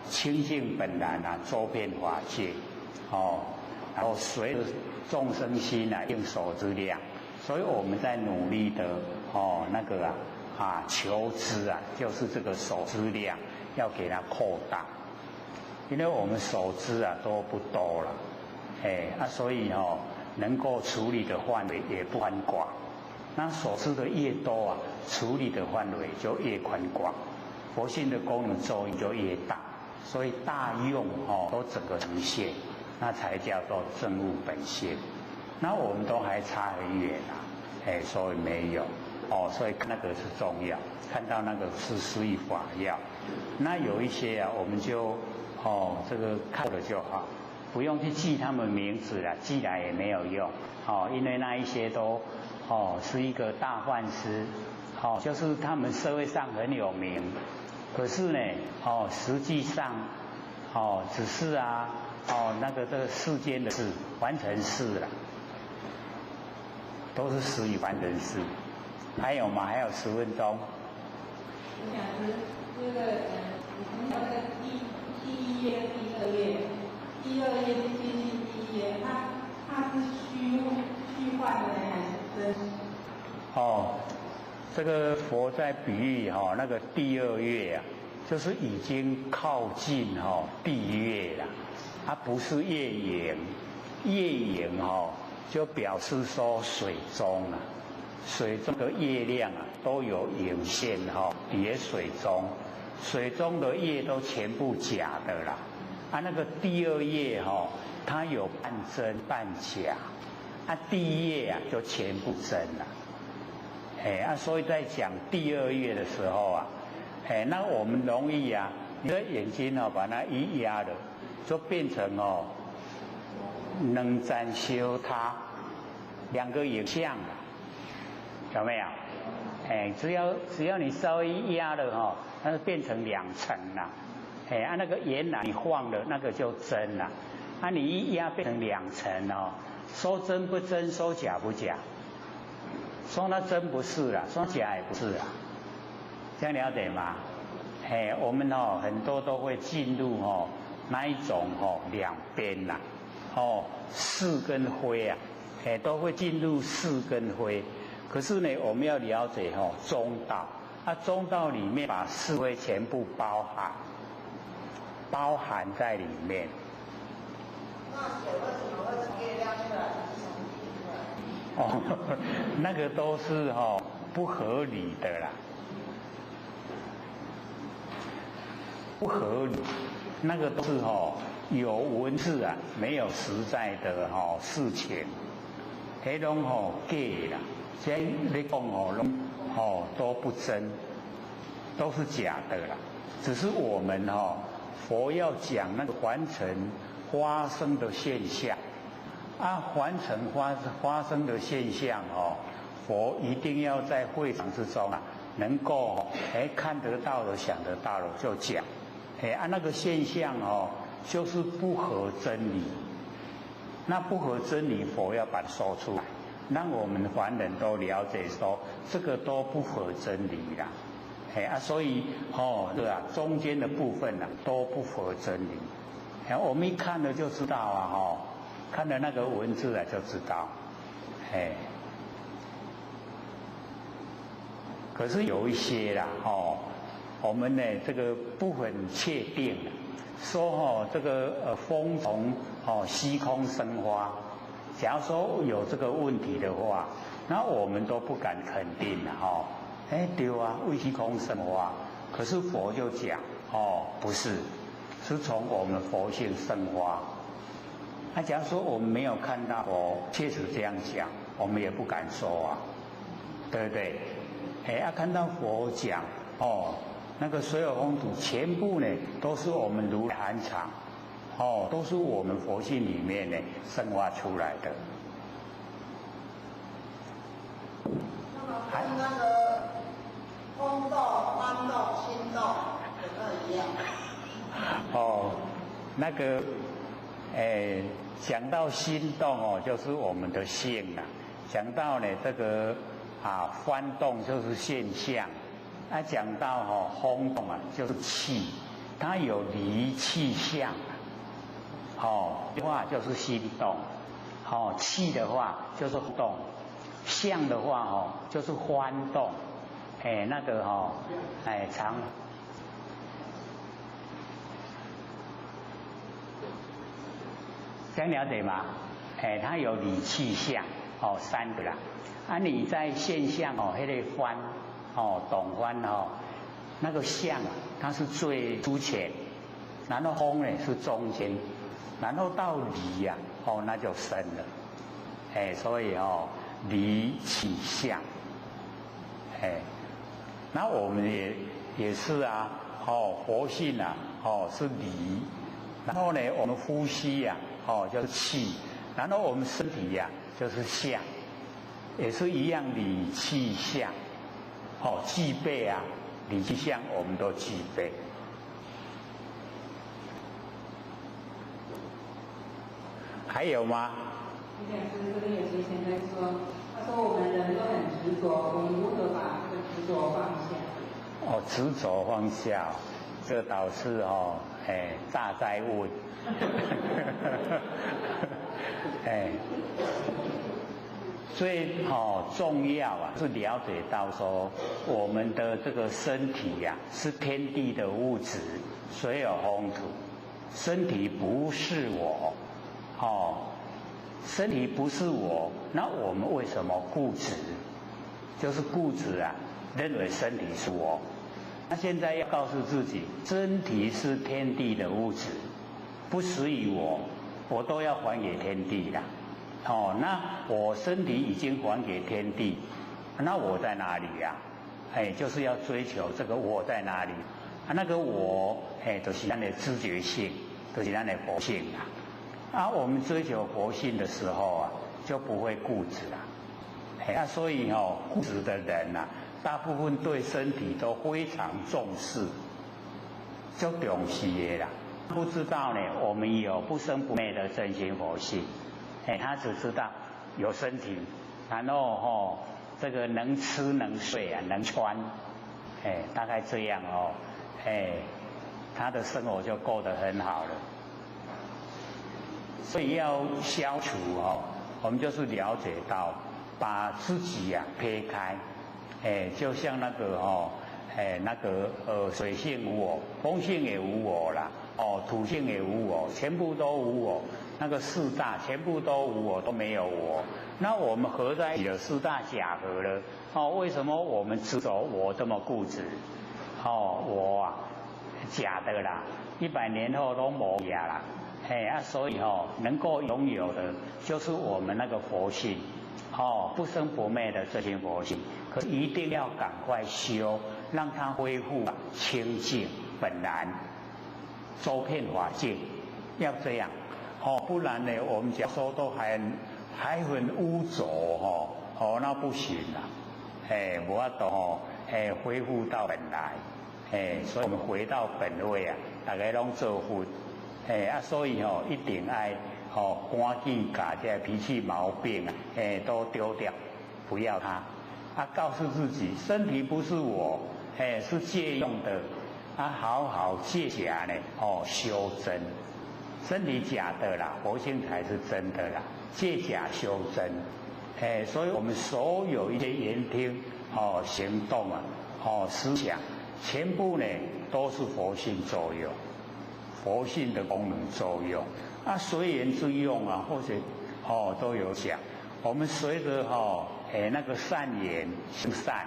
清净本然啊，周遍法界然后随着众生心啊应手之量，所以我们在努力的那个求知啊，就是这个手之量要给它扩大，因为我们手知啊都不多了，所以能够处理的范围也不宽广。那手知的越多啊，处理的范围就越宽广，佛性的功能作用就越大，所以大用都整个呈现，那才叫做正悟本性。那我们都还差很远所以没有所以那个是重要，看到那个是十余法要。那有一些啊，我们就这个看了就好，不用去记他们名字了，记来也没有用因为那一些都是一个大梵师就是他们社会上很有名，可是呢实际上只是那个这个世间的事完成事了，都是十余般人事。还有吗？还有10分钟。我想这个你从那个第一页、第二页、第二页接近第一页，它是虚幻的还是真实？这个佛在比喻那个第二月啊，就是已经靠近第一月了，它不是月影，月影就表示说水中啊。水中的月亮啊，都有影现叠水中，水中的月都全部假的啦。那个第二月它有半真半假，第一月啊就全部真了。所以在讲第二月的时候啊，那我们容易啊，你的眼睛把它一压了，就变成两层相他，两个影像了。有没有？只要你稍微压了它就变成2层了。那个原来你晃的那个就真了，你一压变成2层说真不真，说假不假，说它真不是啦，说假也不是啦，这样了解吗？我们很多都会进入那一种两边啦，是跟非啊，都会进入是跟非。可是呢，我们要了解中道，中道里面把是非全部包含在里面。那水为什么会从月亮出来，不是从地出来？那个都是不合理的啦，不合理，那个都是有文字啊，没有实在的事情。迄拢假啦，现在你讲拢都不真，都是假的啦。只是我们佛要讲那个凡尘发生的现象，凡尘发生的现象佛一定要在会场之中能够看得到的、想得到的就讲，那个现象就是不合真理。那不合真理，佛要把它说出来，让我们凡人都了解说，这个都不合真理啦。所以对啊，中间的部分都不合真理。我们一看了就知道看了那个文字就知道。可是有一些啦，我们呢这个不很确定，说这个风从虚空生发，假如说有这个问题的话，那我们都不敢肯定对啊，为虚空生发。可是佛就讲不是，是从我们佛性生发。假如说我们没有看到佛确实这样讲，我们也不敢说对不对？看到佛讲那个所有风土全部呢都是我们如来含藏，都是我们佛性里面呢生发出来的。跟那个风动、幡动、心动有没有一样？那个讲到心动就是我们的性啦。讲到呢这个幡动就是现象。讲到风动就是气，它有离气相。的话就是心动。气的话就是动。相的话就是幡动。那个常这样了解吗？它有理气相三个啦。你在现象那个幡动幡那个相它是最粗浅，然后风呢是中间，然后到离那就深了。所以离气相。那我们也是佛性是离，然后呢我们呼吸就是气，然后我们身体就是相，也是一样理气相。具备理气相我们都具备。还有吗？李老师这边有些前辈说，他说我们人都很执着，我们如何把这个执着放下？执着放下，这倒是大哉问。最重要是了解到说，我们的这个身体是天地的物质，水有风土，身体不是我。身体不是我，那我们为什么固执？就是固执认为身体是我。那现在要告诉自己，身体是天地的物质，不属于我，我都要还给天地啦。那我身体已经还给天地，那我在哪里就是要追求这个我在哪里。那个我就是咱的知觉性，就是咱的佛性我们追求佛性的时候就不会固执啦。所以固执的人大部分对身体都非常重视，就重视的啦。不知道呢，我们有不生不灭的真心佛性。他只知道有身体，然后这个能吃能睡能穿，大概这样他的生活就过得很好了。所以要消除我们就是了解到，把自己撇开，就像那个水性无我，风性也无我啦，土性也无我，全部都无我。那个四大全部都无我，都没有我。那我们合在一起了，四大假合了。为什么我们执着我这么固执？我假的啦，100年后都没假啦。所以能够拥有的就是我们那个佛性，不生不灭的这些佛性，可一定要赶快修，让它恢复清净本然，周遍法界，要这样，不然呢，我们讲说都还很污浊那不行啦，无法度恢复到本来，所以我们回到本位啊，大家拢做佛，所以一定爱赶紧把这脾气毛病都丢掉，不要它，告诉自己身体不是我，是借用的，好好借假呢，修真，身体假的啦，佛性才是真的啦，借假修真，所以我们所有一些言听行动思想，全部呢都是佛性作用，佛性的功能作用。随缘之用或者都有讲。我们随着那个善言行善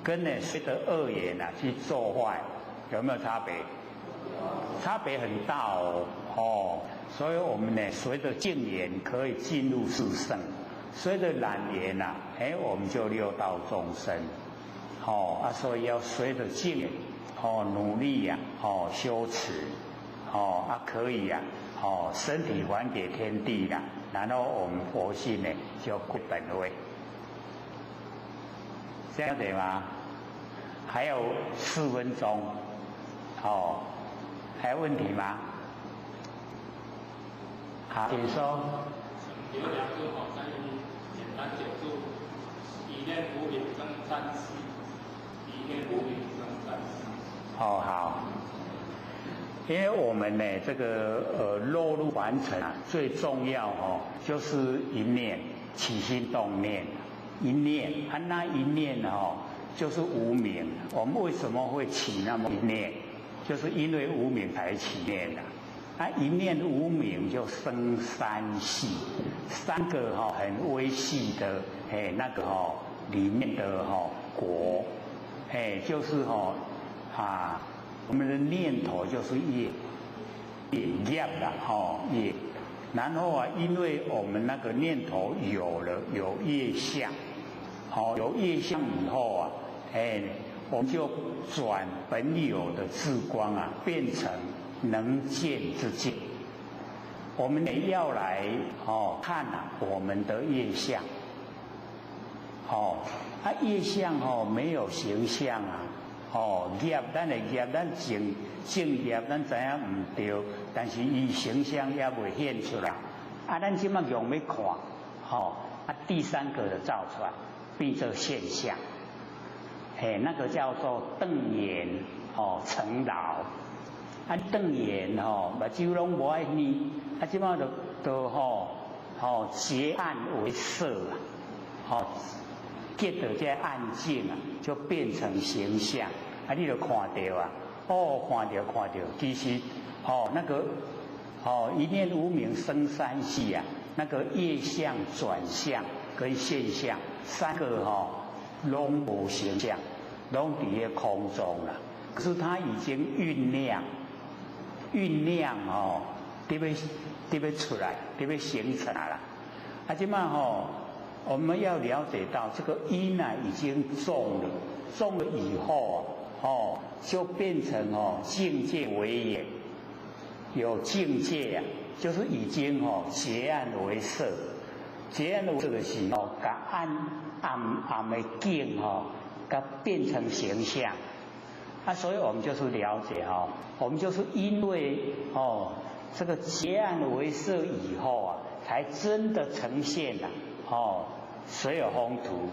跟呢随着恶言去做坏，有没有差别？差别很大所以我们呢随着净言可以进入四圣，随着懒言我们就六道众生所以要随着净言努力修持可以身体还给天地啦，然后我们佛性呢就归本位，这样对吗？还有4分钟，还有问题吗？好，请说。有2个再简单解述：一念无明生善息，一念无明生善息。好。因为我们呢，这个落入凡尘最重要就是一念起心动念，一念那一念就是无明。我们为什么会起那么一念？就是因为无明才起念的。一念无明就生3系，3个很微细的那个里面的果，就是我们的念头就是业啦，业。然后因为我们那个念头有业相，有业相以后我们就转本有的智光变成能见之见。我们也要来看我们的业相，业相没有形象业咱的业，咱正业咱知影唔对，但是伊形象也未显出来。咱即马用要看，第3个就造出来，变成现象。那个叫做瞪眼成老。瞪眼目睭拢无爱念，即马都结暗为色结到这暗境就变成形象你就看到看到，其实那个一念无明生3系那个业相转向跟现象3个拢无形象，拢伫咧空中了。可是它已经酝酿得要出来，得要形成了。即马我们要了解到这个因已经种了以后就变成境界为眼，有境界就是已经结暗为色，结暗为色的时候，把暗的境把变成形象。所以我们就是了解我们就是因为这个结暗为色以后才真的呈现了水有风土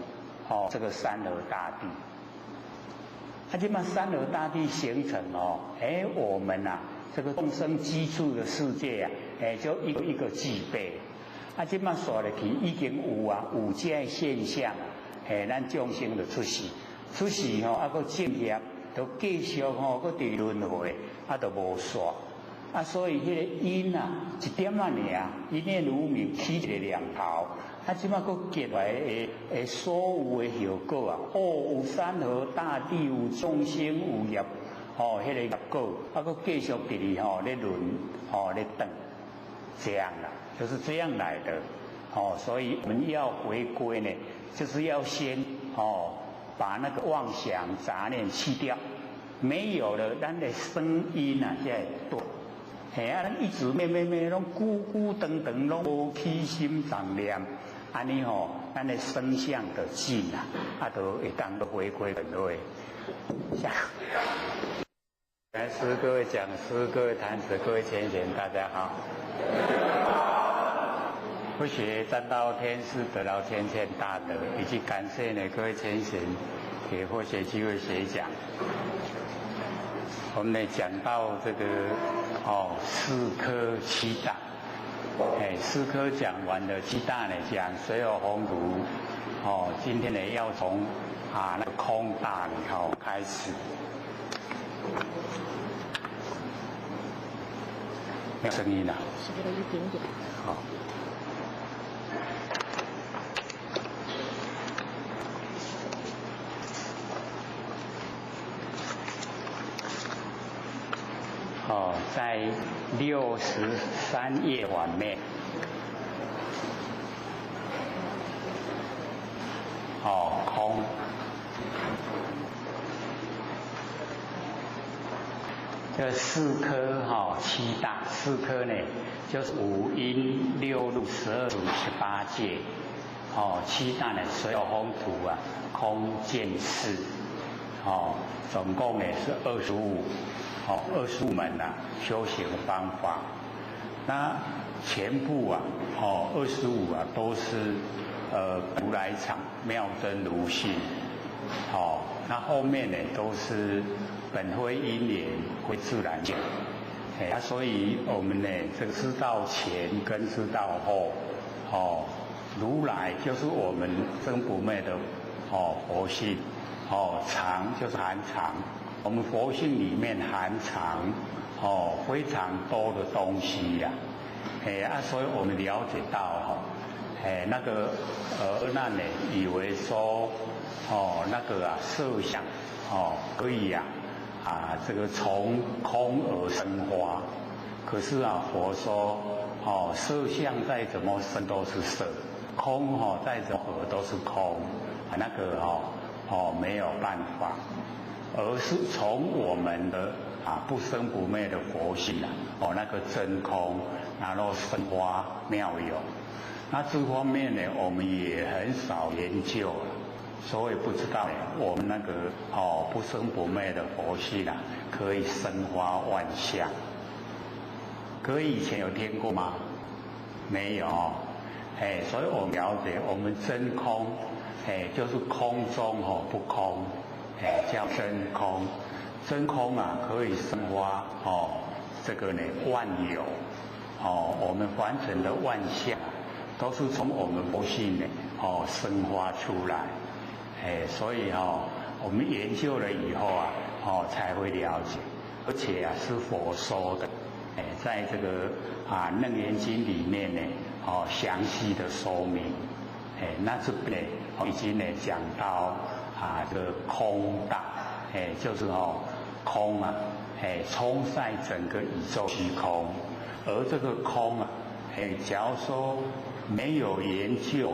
这个山河大地。这么山河大地形成我们这个众生居住的世界就一个一个具备。这么说来去已经有这现象咱众生就出世还正业就继续搁伫轮回就无煞所以迄个因一点尔一念无明起一个念头即马搁结来的所有的效果有山河大地，有众生，有业迄个业果搁继续伫咧咧轮咧等，这样就是这样来的所以我们要回归呢，就是要先把那个妄想杂念去掉，没有了，咱的声音啊，才会多。一直拢孤孤单单，拢无起心动念，安尼咱的声相就进就会当到回归很多。来，各位讲师、各位坛子、各位贤贤，大家好。不学占到天师，得到天堑大德，以及感谢呢各位贤贤给获学机会学讲。我们呢讲到这个四科七大，四科讲完了，七大呢讲水有鸿儒，今天呢要从那个空大开始。没有声音了。是不是一点点？好。在63页碗面，空。这四科七大，四科呢就是五阴六路12组18界，七大呢水有鸿儒空见识，总共呢是25门修行方法。那全部25都是如来藏妙真如性，那后面呢都是本非因缘会自然讲，所以我们呢这个知道前跟知道后，如来就是我们真不昧的佛性，常就是含藏。我们佛性里面含藏非常多的东西呀，所以我们了解到那个那呢以为说那个色相可以这个从空而生花，可是佛说色相再怎么生都是色，空再怎么合都是空，那个没有办法。而是从我们的不生不灭的佛性那个真空，然后生花妙有。那这方面呢，我们也很少研究了，所以不知道我们那个不生不灭的佛性可以生花万象。各位以前有听过吗？没有，所以我们了解我们真空，就是空中不空。叫真空，真空可以生花这个呢万有我们凡尘的万象都是从我们佛性呢生花出来，所以我们研究了以后才会了解，而且是佛说的，在这个楞严经里面呢详细的说明，那这边已经呢讲到。这个空大，就是空充塞整个宇宙虚空，而这个空假如说没有研究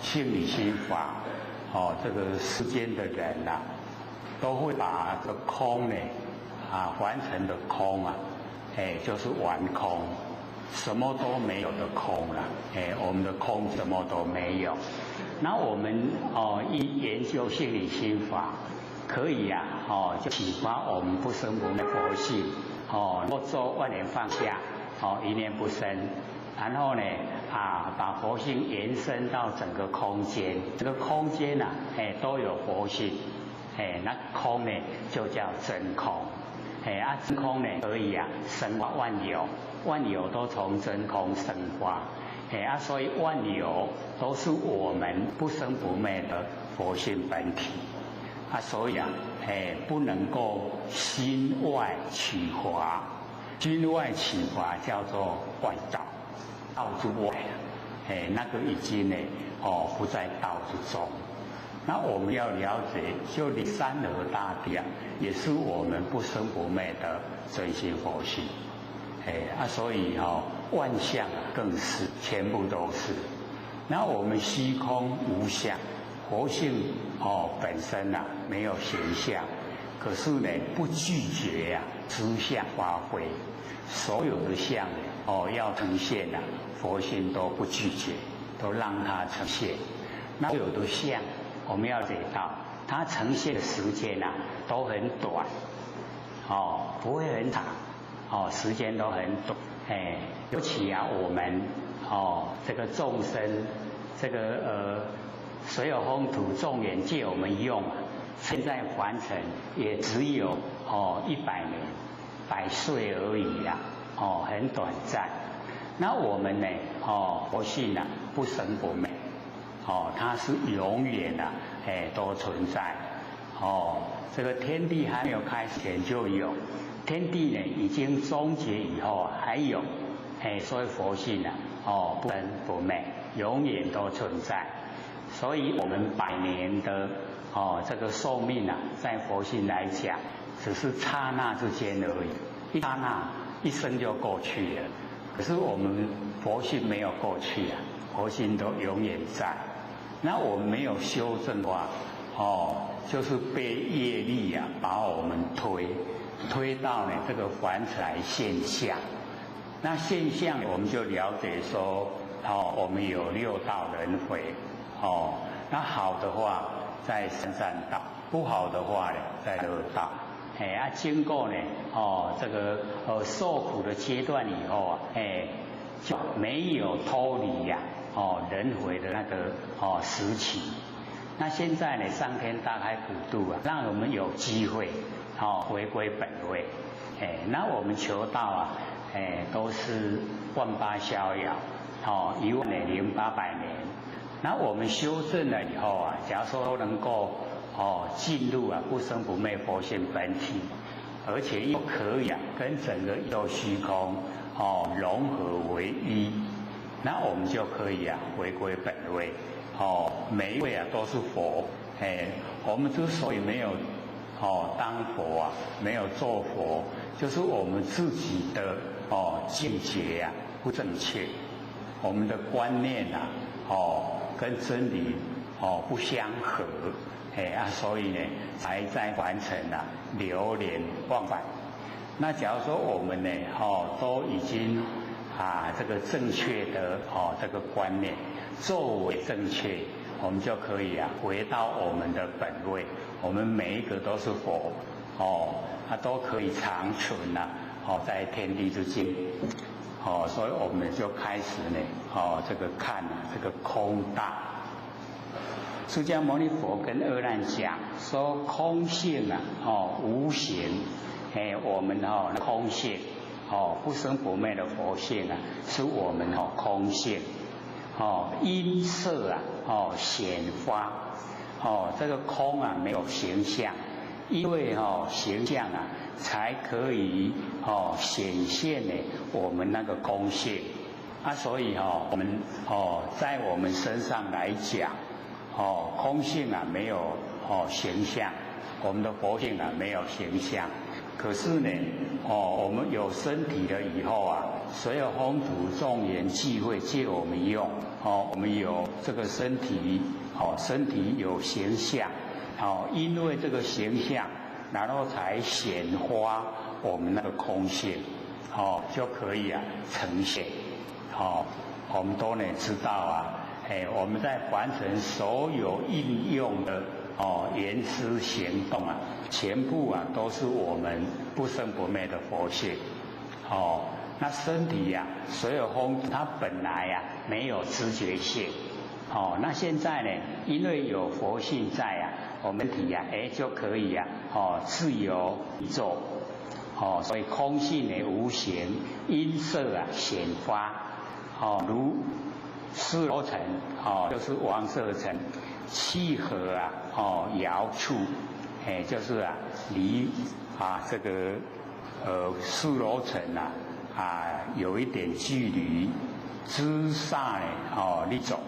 性理心法，这个世间的人都会把这空呢完成的空就是完空，什么都没有的空了，我们的空什么都没有。那我们一研究性理心法，可以就启发我们不生不灭佛性，不做万念放下，一念不生，然后呢把佛性延伸到整个空间，这个空间都有佛性，那空呢就叫真空，真空呢可以生化万有，万有都从真空生发。所以万有都是我们不生不灭的佛性本体，所以不能够心外取华，心外取华叫做外道，道之外，那个已经呢不在道之中。那我们要了解，就离三而大地也是我们不生不灭的真心佛性，所以万象更是，全部都是。那我们虚空无相，佛性本身没有形象，可是呢不拒绝知相发挥，所有的相要呈现佛性都不拒绝，都让它呈现。那所有的相我们要知道，它呈现的时间都很短，不会很长，时间都很短。尤其我们这个众生，这个所有风土众缘借我们用，现在凡尘也只有100年100岁而已很短暂。那我们呢佛性不生不灭，它是永远都存在。这个天地还没有开始前就有，天地呢已经终结以后还有，所以佛性不生不灭，永远都存在。所以我们100年的这个寿命在佛性来讲，只是刹那之间而已，一刹那一生就过去了。可是我们佛性没有过去佛性都永远在。那我们没有修正的话，就是被业力把我们推到这个凡尘现象。那现象我们就了解说，我们有6道轮回，那好的话在三善道，不好的话呢在恶道。经过呢这个受苦的阶段以后就没有脱离轮回的那个时期。那现在呢上天大开普度让我们有机会回归本位。那我们求道都是18逍遥，10800年。那我们修正了以后假如说都能够进入不生不灭佛性本体，而且又可以跟整个宇宙虚空融合为一，那我们就可以回归本位。每一位都是佛。我们之所以没有当佛没有做佛，就是我们自己的境界不正确，我们的观念跟真理不相合，所以呢才在凡尘流连忘返。那假如说我们呢都已经这个正确的这个观念作为正确，我们就可以回到我们的本位。我们每一个都是佛它都可以长存在天地之间。所以我们就开始呢这个看这个空大。释迦牟尼佛跟阿难讲说，空性无形，我们空性不生不灭的佛性是我们空性。因色显发，这个空没有形象，因为形象才可以显现呢我们那个空性所以我们在我们身上来讲空性没有形象，我们的佛性没有形象。可是呢我们有身体了以后所有风土众缘际会借我们用我们有这个身体身体有形象因为这个形象然后才显发我们那个空性就可以呈现我们都能知道我们在凡尘所有应用的言辞行动全部都是我们不生不灭的佛性那身体所有风它本来没有知觉性那现在呢因为有佛性在我们体就可以自由宇宙所以空性无形，因色显发如尸罗尘就是王舍尘，契合遥处就是离这个尸罗尘有一点距离。知萨利种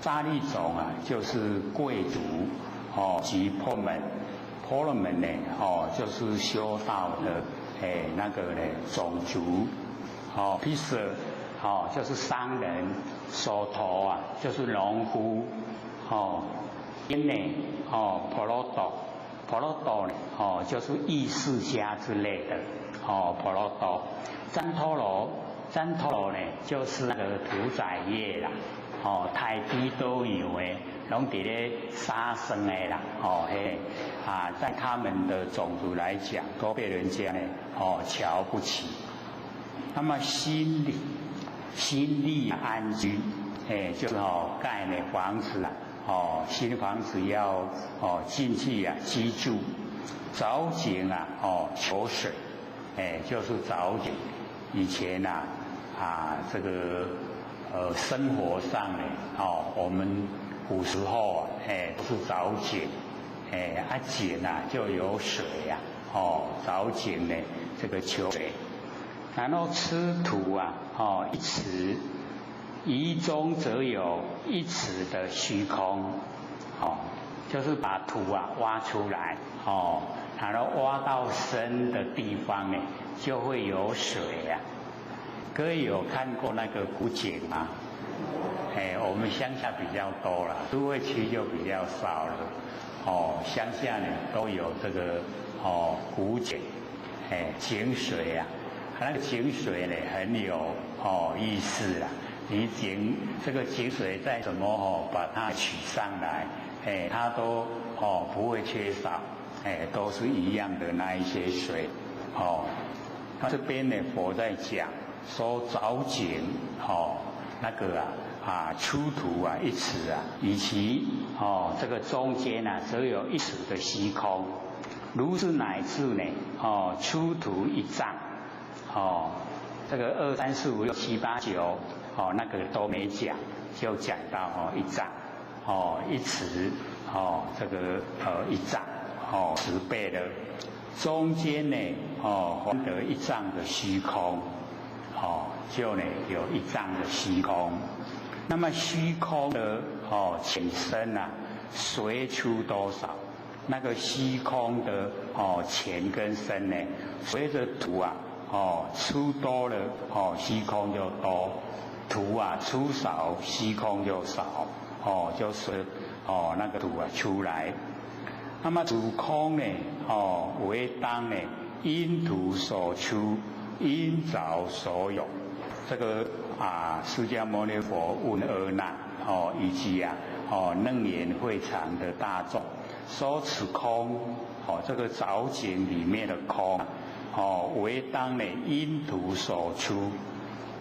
萨利种就是贵族及婆罗门，婆罗门呢就是修道的那个呢种族毗舍就是商人，手头啊就是农夫，因呢婆罗多，婆罗多呢就是意识家之类的，婆罗多，旃陀罗呢就是那个屠宰业啦，太低都有诶，拢伫咧杀生诶啦，在他们的种族来讲，都被人家呢瞧不起。那么心力安居，就是盖呢房子啦，新房子要进去啊居住，凿井啊求水，就是凿井。以前这个生活上呢，我们古时候都是凿井，井就有水呀，凿井呢这个求水。然后吃土一尺，夷中则有一尺的虚空，就是把土挖出来，然后挖到深的地方呢，就会有水呀。各位有看过那个古井吗？我们乡下比较多了，都会区就比较少了。乡下呢都有这个古井，井水啊。那个井水呢很有意思啦，你这个井水再怎么把它取上来，它都不会缺少，都是一样的那一些水，这边呢佛在讲说凿井，那个出土一尺以其这个中间则有一尺的虚空，如是乃至呢出土一丈。这个2、3、4、5、6、7、8、9，那个都没讲，就讲到一丈，一尺，这个一丈，10倍的，中间呢还得一丈的虚空，就呢有一丈的虚空。那么虚空的浅深随出多少？那个虚空的浅跟深呢，随着土出多了虚空就多，土出少虚空就少，就是那个土出来。那么主空呢为当呢因土所出，因凿所有。这个释迦牟尼佛问阿难以及楞严会场的大众，说此空这个凿井里面的空为当呢因土所出，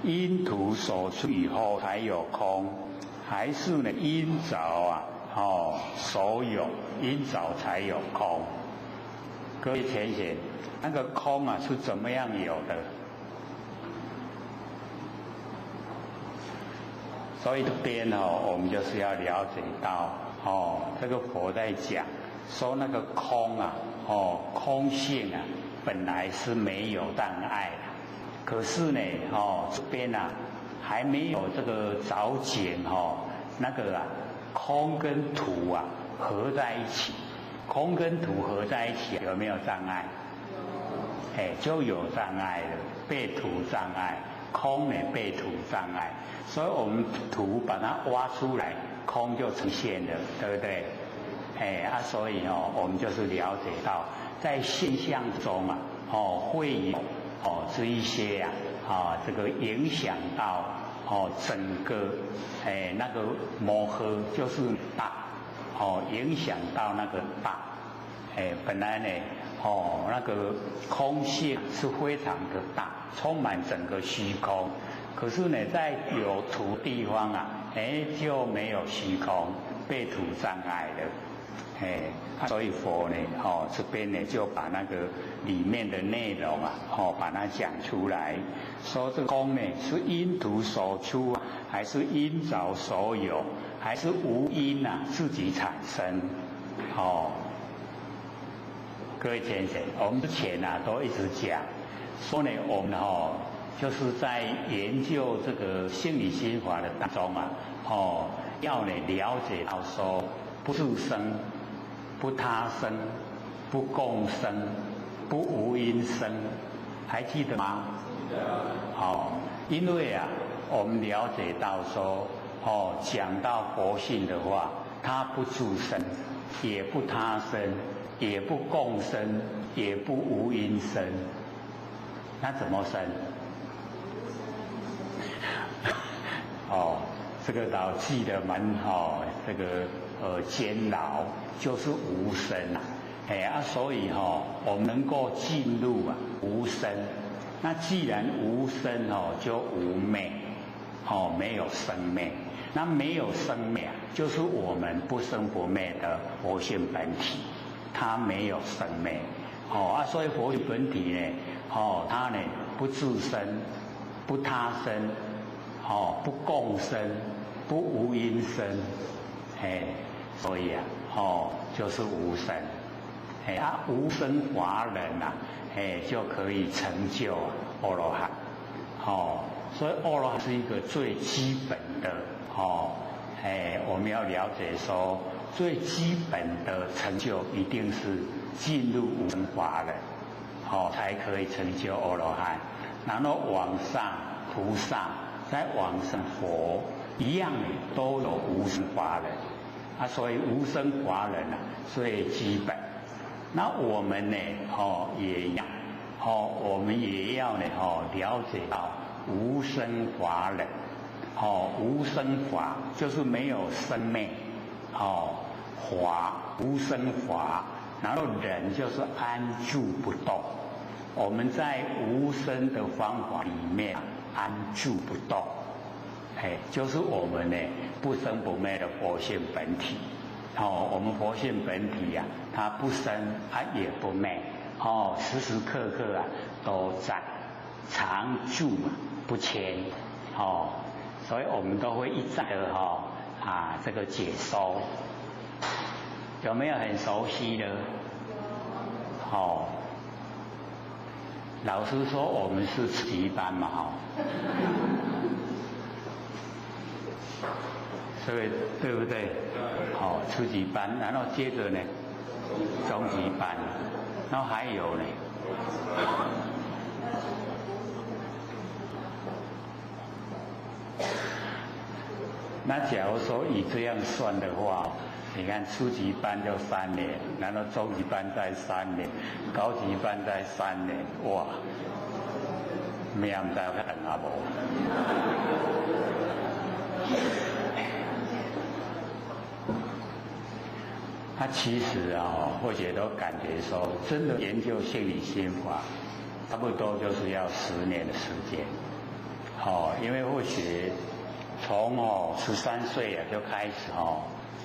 因土所出以后才有空，还是呢因凿所有，因凿才有空。各位浅显，那个空是怎么样有的？所以这边我们就是要了解到这个佛在讲说那个空空性本来是没有障碍的，可是呢这边还没有这个凿井那个空跟土合在一起，空跟土合在一起有没有障碍？就有障碍了，被土障碍，空呢被土障碍，所以我们土把它挖出来，空就呈现了，对不对？所以我们就是了解到，在现象中会有这一些这个影响到整个那个摩诃就是大影响到那个大本来呢那个空性是非常的大，充满整个虚空，可是呢在有土地方就没有虚空，被土障碍了。所以佛呢这边呢就把那个里面的内容把它讲出来，说这个空呢是因土所出还是因凿所有，还是无因自己产生各位先生，我们之前都一直讲说呢，我们就是在研究这个心理心法的当中要呢了解到说不自生、不他生、不共生、不无因生，还记得吗？因为啊，我们了解到说，讲到佛性的话，它不助生，也不他生，也不共生，也不无因生，那怎么生？这个老记得蛮这个监牢就是无生啊，所以我们能够进入无生。那既然无生就无昧，没有生灭。那没有生灭就是我们不生不灭的佛性本体，它没有生灭。所以佛性本体呢，它呢不自生，不他生，不共生，不无因生，所以就是无生。无生法忍就可以成就阿罗汉。所以阿罗汉是一个最基本的我们要了解说，最基本的成就一定是进入无生法忍，才可以成就阿罗汉。然后往上菩萨，再往上佛，一样都有无生法忍所以无生法忍最基本。那我们呢也一样我们也要呢了解到无生法忍。无生法就是没有生灭，法无生法，然后忍就是安住不动。我们在无生的方法里面安住不动，就是我们呢不生不灭的佛性本体。我们佛性本体它不生也不灭，时时刻刻都在，常住不迁，所以我们都会一再的这个解说，有没有很熟悉的？老师说我们是初级班嘛，所以对不对？初级班，然后接着呢，中级班，然后还有呢。那假如说以这样算的话，你看初级班就3年，然后中级班再3年，高级班再3年，哇，没人知要去等下无。他其实或许都感觉说，真的研究心理心法，差不多就是要10年的时间。因为或许从13岁就开始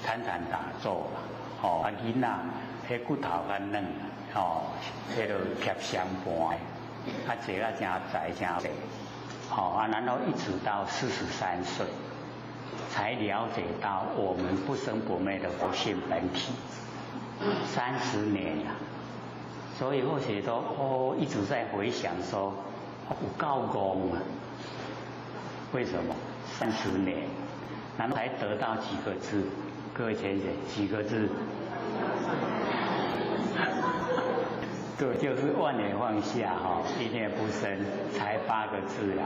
参禅打坐啦，囡仔迄骨头较软，迄个贴相盘，坐真窄真细，然后一直到43岁。才了解到我们不生不灭的佛性本体，30年了，所以或许都一直在回想说，有够功为什么30年，然后才得到几个字？各位先生，几个字？对，就是万念放下一念不生，才8个字啦。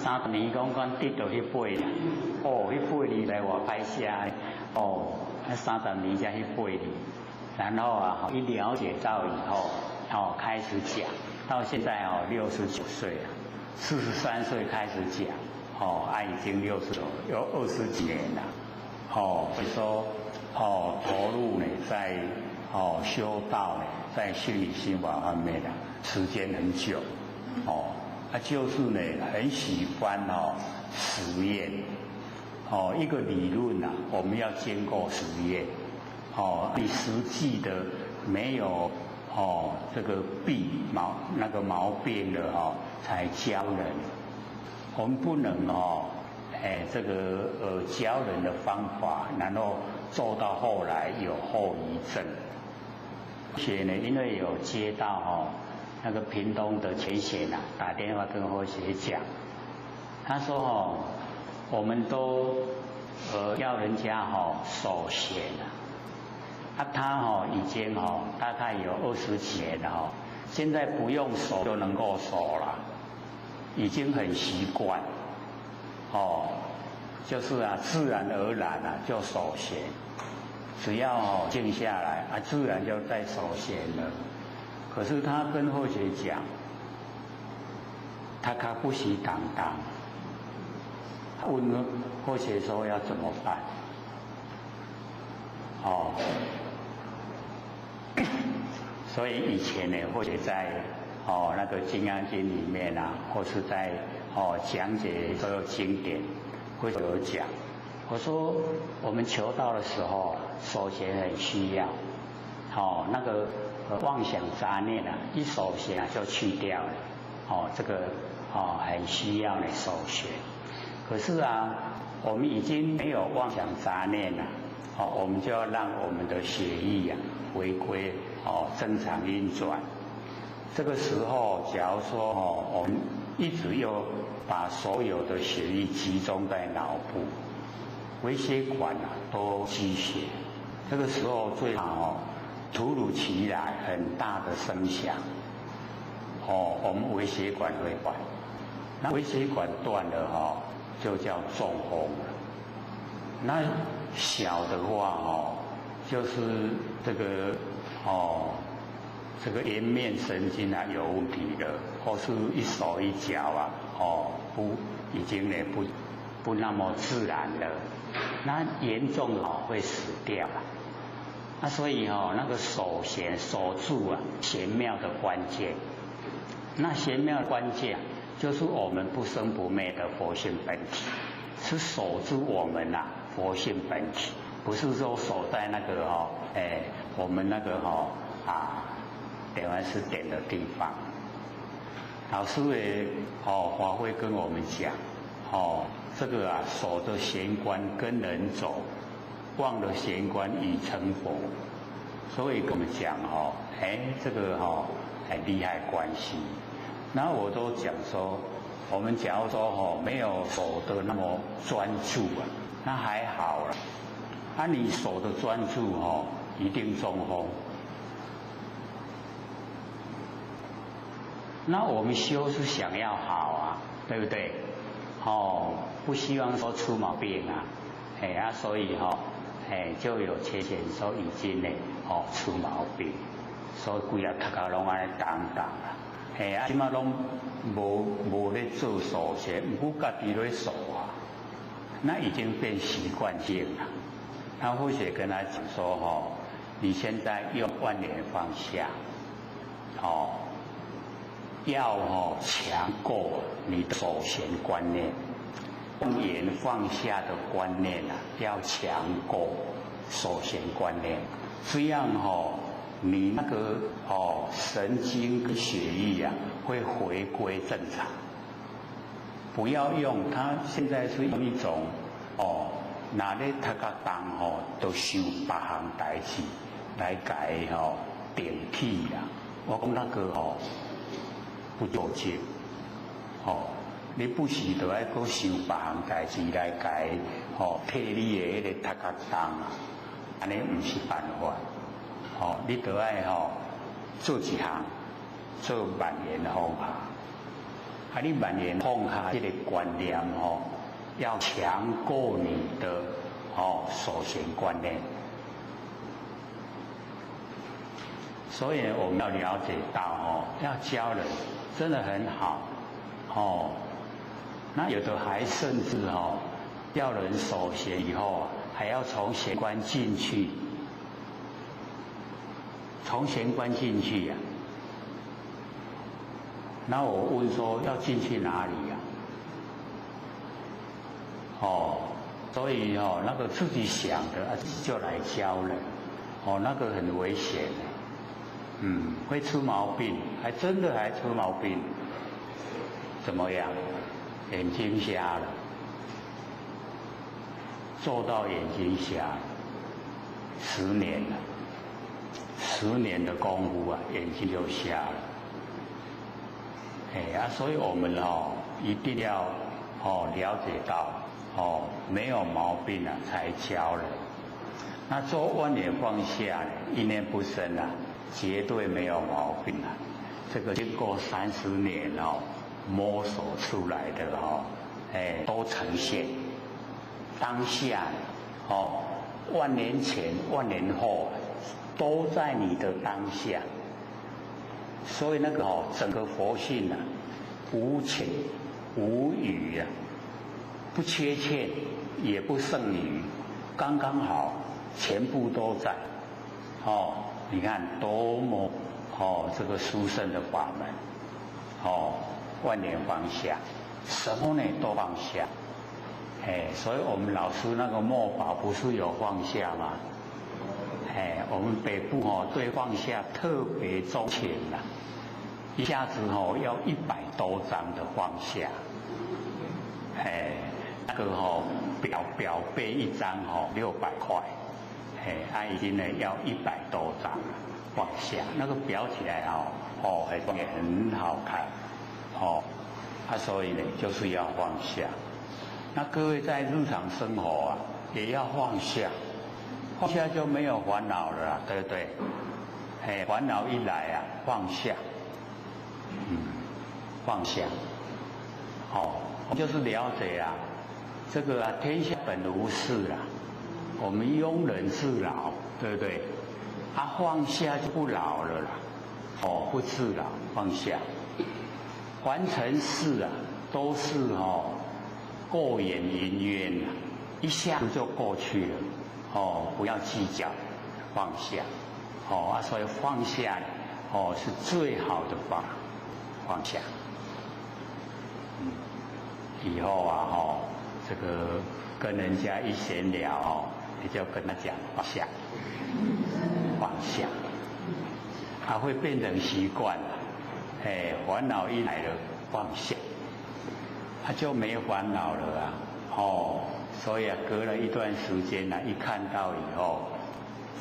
30年讲得到迄8啦，迄8字来我拍下30年才迄8字，然后一了解到以后，开始讲，到现在69岁了，43岁开始讲，已经60有20几年了，所以说投入呢在修道呢，在心理心法方面时间很久，就是呢很喜欢实验，一个理论我们要经过实验，你实际的没有这个毛病的才教人，我们不能这个教人的方法，然后做到后来有后遗症。而且呢，因为有接到那个屏东的前贤打电话跟我学讲，他说我们都要人家守闲他已经大概有20几年了现在不用守就能够守了，已经很习惯，哦，就是啊，自然而然啊就手闲，只要静下来啊，自然就在手闲了。可是他跟后学讲，他不习当当，他问后学说要怎么办？哦，所以以前呢，或者在那个《金刚经》里面啊，或是在讲解所有经典，会有讲。我说我们求道的时候，手闲很需要，那个妄想杂念啊，一手闲啊就去掉了，这个很需要你手闲。可是啊，我们已经没有妄想杂念了，我们就要让我们的血液啊回归正常运转。这个时候，假如说我们一直又把所有的血液集中在脑部，微血管啊都积血，这个时候最好突如其来很大的声响，我们微血管会断，那微血管断了就叫中风了。那小的话就是这个这个颜面神经啊有问题了，或是一手一脚啊已经呢不那么自然了，那严重会死掉了。那所以那个手闲守住啊玄妙的关键，那玄妙的关键就是我们不生不灭的佛性本体，是守住我们佛性本体，不是说守在那个我们那个点完是点的地方。老师也华会跟我们讲这个守着玄关跟人走，忘了玄关已成佛。所以跟我们讲这个很厉害关系。然后我都讲说，我们假如说没有守的那么专注那还好了。你守的专注一定中风。那我们修是想要好对不对？不希望说出毛病所以就有切线说已经呢出毛病，所以规个头壳拢安尼重重即马拢无咧做手势，不过家己咧手那已经变习惯性了。他或许跟他讲说你现在用万年放下要强过你的手闲观念，万年放下的观念要强过手闲观念，这样你那个神经跟血液会回归正常。不要用它现在是用一种哪咧读甲重都受别项代志来改顶替啦。我讲那个不对劲你不是就爱搁受别项代志来改替你的迄个读甲重安尼唔是办法你就爱做一项做万年放下你万年放下这个观念要强过你的手闲观念。所以我们要了解到要教人真的很好那有的还甚至要人手闲以后还要从玄关进去，从玄关进去那我问说要进去哪里所以那个自己想的就来教人那个很危险会出毛病，还真的还出毛病。怎么样？眼睛瞎了，做到眼睛瞎10年了，10年的功夫眼睛就瞎了。所以我们一定要了解到没有毛病才教人。那做万年放下一念不生绝对没有毛病这个经过30年摸索出来的都呈现当下万年前、万年后都在你的当下。所以那个整个佛性啊，无且无余啊，不缺欠，也不剩余，刚刚好，全部都在。你看多么这个殊胜的法门，万年放下，什么呢都放下。所以我们老师那个末法不是有放下吗？我们北部对放下特别钟情啦，一下子要100多张的放下，那个表背一张600块，已经呢要100多张放下，那个裱起来也很好看，所以呢就是要放下。那各位在日常生活啊也要放下。放下就没有烦恼了啦，对不对？烦恼一来啊，放下，放下，就是了解啊，这个天下本无事啊，我们庸人自扰，对不对？放下就不扰了啦，不自扰，放下，凡尘事啊，都是过眼云烟啊，一下子就过去了。不要计较，放下，所以放下，是最好的方法，放下。以后啊，这个跟人家一闲聊，你就跟他讲放下，放下，他会变成习惯了。烦恼一来了，放下，他就没烦恼了啊，所以隔了一段时间一看到以后，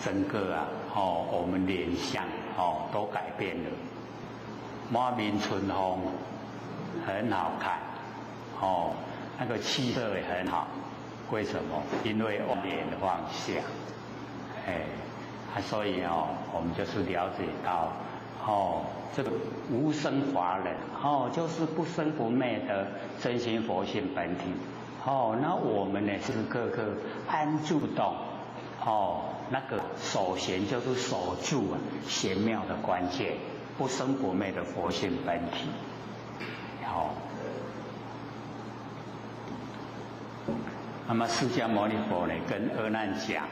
整个我们脸相都改变了，满面春风，很好看，那个气色也很好。为什么？因为我们脸放下，所以我们就是了解到，这个无生法忍，就是不生不灭的真心佛性本体。那我们呢，时时刻刻安住不动，那个守闲就是守住玄妙的关键，不生不灭的佛性本体。那么释迦牟尼佛呢，跟阿难讲：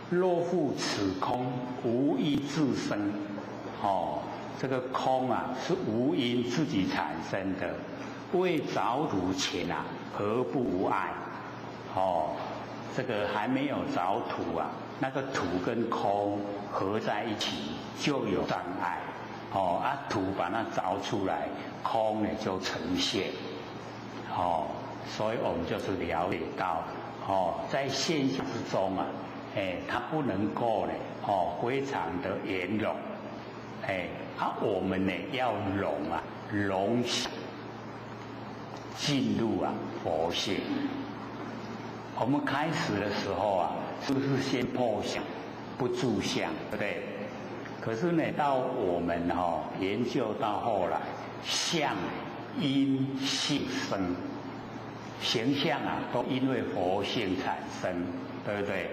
若复此空，无一自生。这个空啊，是无因自己产生的。未着土前啊，何不无碍？这个还没有着土啊，那个土跟空合在一起就有障碍。土把它着出来，空呢就呈现。所以我们就是了解到，在现象之中啊，它不能够呢，非常的圆融。我们呢要融进入佛性。我们开始的时候啊，是不是先破相，不住相，对不对？可是呢，到我们研究到后来，相因性生，形象都因为佛性产生，对不对？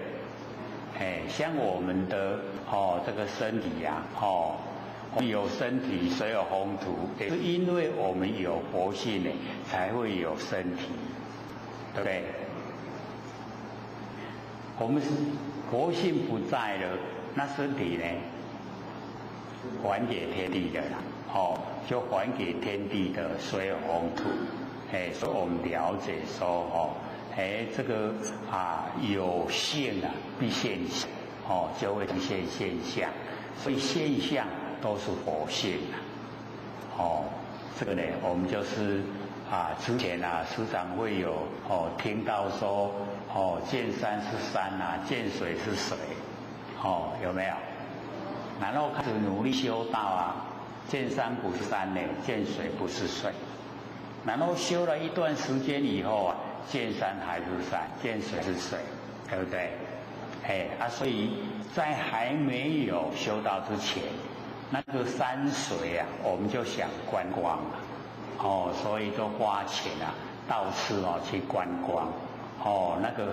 像我们的这个身体有身体，谁有宏图？也是因为我们有佛性才会有身体，对不对？我们佛性不在了，那身体呢，还给天地的啦，就还给天地的所有宏图。所以我们了解说，这个有性必现象，就会出现现象，所以现象都是佛性这个呢，我们就是之前时常会有听到说见山是山见水是水，有没有？然后开始努力修道见山不是山呢，见水不是水。然后修了一段时间以后见山还是山，见水是水，对不对？所以在还没有修道之前，那个山水我们就想观光了，所以就花钱啊，到处去观光，那个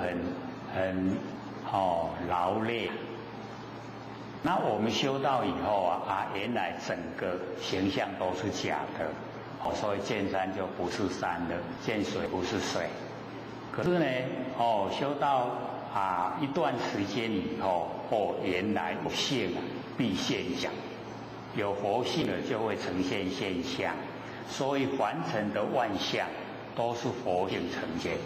很劳累。那我们修道以后啊，原来整个形象都是假的，所以见山就不是山了，见水不是水。可是呢，修到一段时间以后，原来有性必现象，有佛性了就会呈现现象，所以凡尘的万象都是佛性呈现，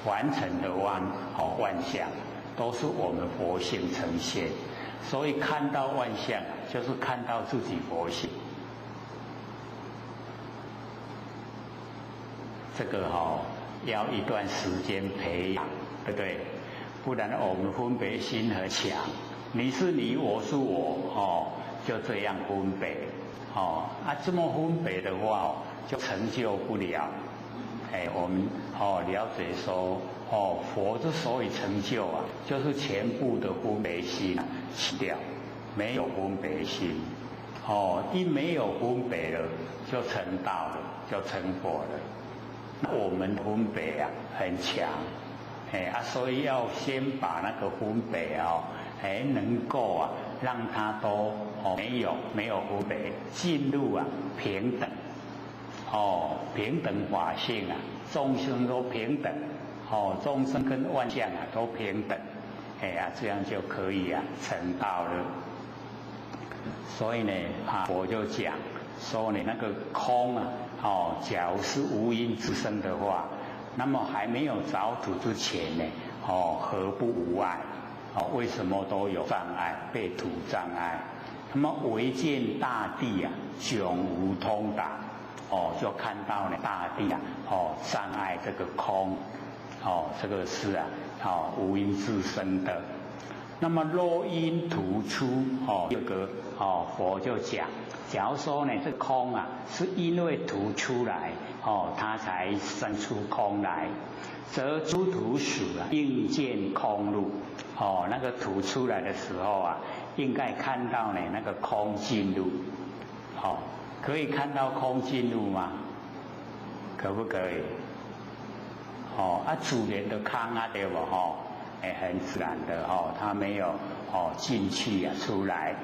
凡尘的万象都是我们佛性呈现，所以看到万象就是看到自己佛性。这个要一段时间培养，对不对？不然我们分别心很强，你是你，我是我，就这样分别，这么分别的话，就成就不了。我们了解说，佛之所以成就就是全部的分别心去掉，没有分别心，一没有分别了，就成道了，就成佛了。我们分别很强，所以要先把那个分别能够让它都没有分别，进入平等，平等法性众生都平等，众生跟万象都平等，这样就可以成道了。所以呢，我就讲说你那个空假如是无因之生的话，那么还没有着土之前呢，何不无碍？为什么都有障碍，被土障碍？那么唯见大地迥无通达，就看到呢大地障碍这个空，这个是无因自生的。那么若因土出，这个佛就讲，假如说呢这空是因为土出来，它才生出空来，则出土时应见空入，那个土出来的时候应该看到呢那个空进入，可以看到空进入吗？可不可以？自然的空对不？很自然的它没有进去出来。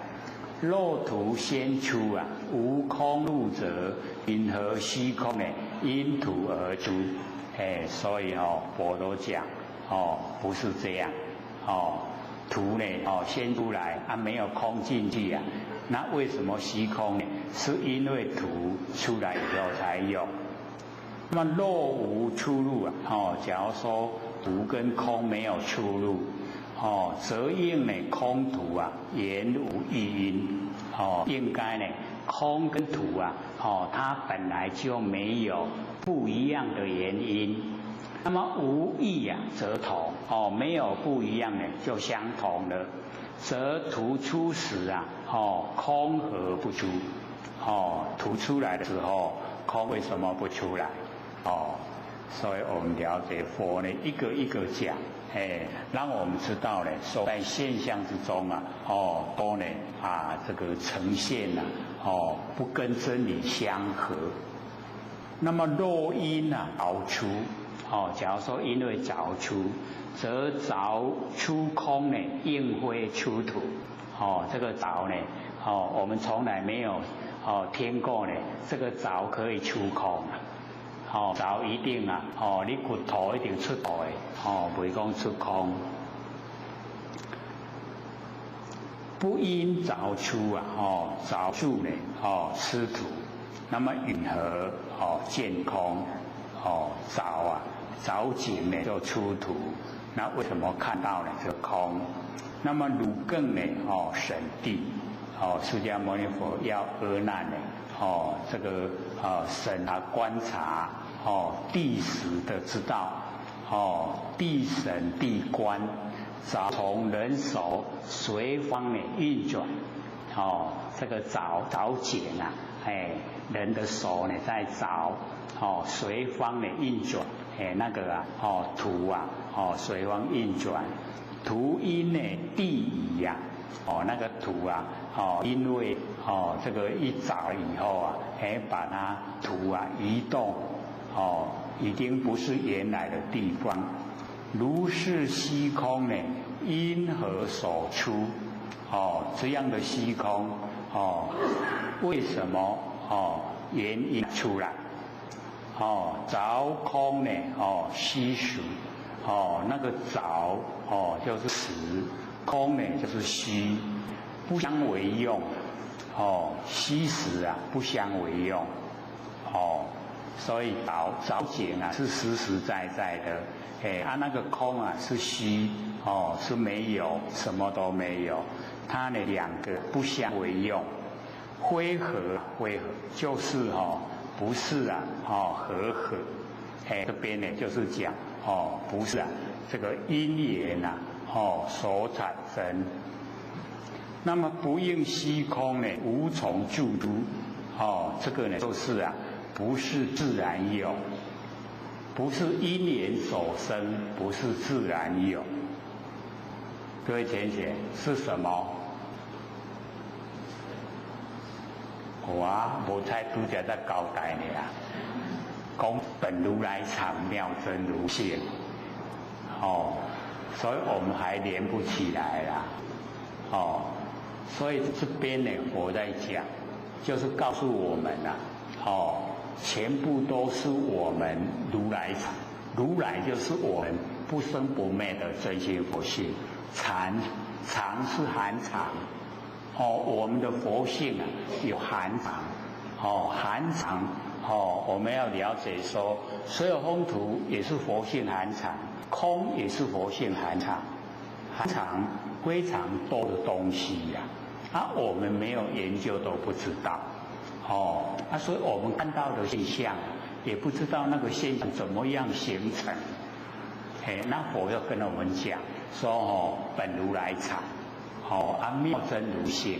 若土先出无空入者，因何虚空呢？因土而出。所以佛都讲不是这样，土呢先出来没有空进去那为什么虚空呢？是因为土出来以后才有。那么若无出入假如说土跟空没有出入，则应呢空土原无异因，应该呢空跟土它本来就没有不一样的原因。那么无异则同，没有不一样呢就相同了。则土出时空何不出？土出来的时候，空为什么不出来？所以我们了解佛呢一个一个讲，让我们知道呢，说在现象之中都呢这个呈现不跟真理相合。那么若因凿出，假如说因为凿出，则凿出空呢应会出土，这个凿呢我们从来没有听过呢，这个凿可以出空凿一定你骨头一定出土的，袂讲出空。不因凿出凿住呢吃土，那么云何见空？凿井呢就出土，那为什么看到呢这个空？那么汝更呢审地，释迦牟尼佛要阿难呢这个审观察地时的知道，地审地观，从人手随方呢运转，这个凿井人的手呢在凿，随方呢运转，那个土随方运转，土因呢地移那个土啊，因为这个一凿以后啊，把它土啊移动，已经不是原来的地方。如是虚空呢，因何所出？这样的虚空，为什么原因出来？凿空呢，虚实，那个凿就是实，空呢就是虚，不相为用，虚实啊不相为用，所以凿井啊是实实在在的，那个空啊是虚，是没有，什么都没有，它呢两个不相为用，灰合就是不是啊，和合，这边呢就是讲不是啊，这个因缘啊，所产生。那么不应虚空呢，无从住诸，这个呢就是啊，不是自然有，不是因缘所生，不是自然有。各位浅显是什么？我无猜拄则在交代你啊，讲本如来藏，妙真如性，所以我们还连不起来啦，所以这边呢，我在讲，就是告诉我们全部都是我们如来藏，如来就是我们不生不灭的真心佛性，藏是含藏。我们的佛性啊有含藏，含藏，我们要了解说，所有风土也是佛性含藏，空也是佛性含藏，含藏非常多的东西呀，我们没有研究都不知道，所以我们看到的现象，也不知道那个现象怎么样形成，那佛要跟我们讲说，本如来藏。妙真如性，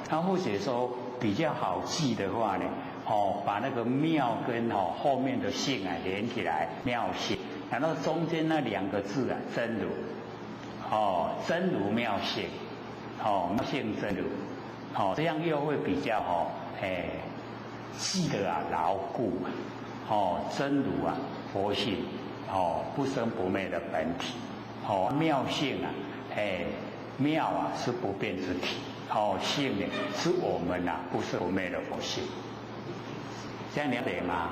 那或者说比较好记的话呢，把那个妙跟后面的性啊连起来，妙性，然后中间那两个字啊真如，真如妙性，妙性真如，这样又会比较记得啊牢固啊，真如啊佛性，不生不灭的本体，妙性啊，妙啊是不变之体，性呢是我们不生不灭的佛性，这样了解吗？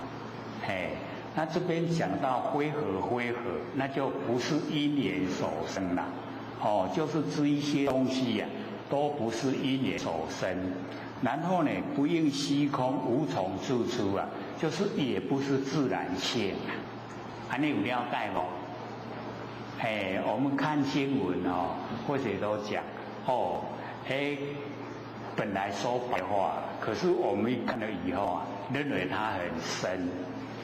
那这边讲到灰合，那就不是因缘所生了，就是这一些东西呀，都不是因缘所生。然后呢，不应虚空，无从住出啊，就是也不是自然性啊，你有了解不？我们看新闻或者都讲本来说白话，可是我们一看了以后认为它很深，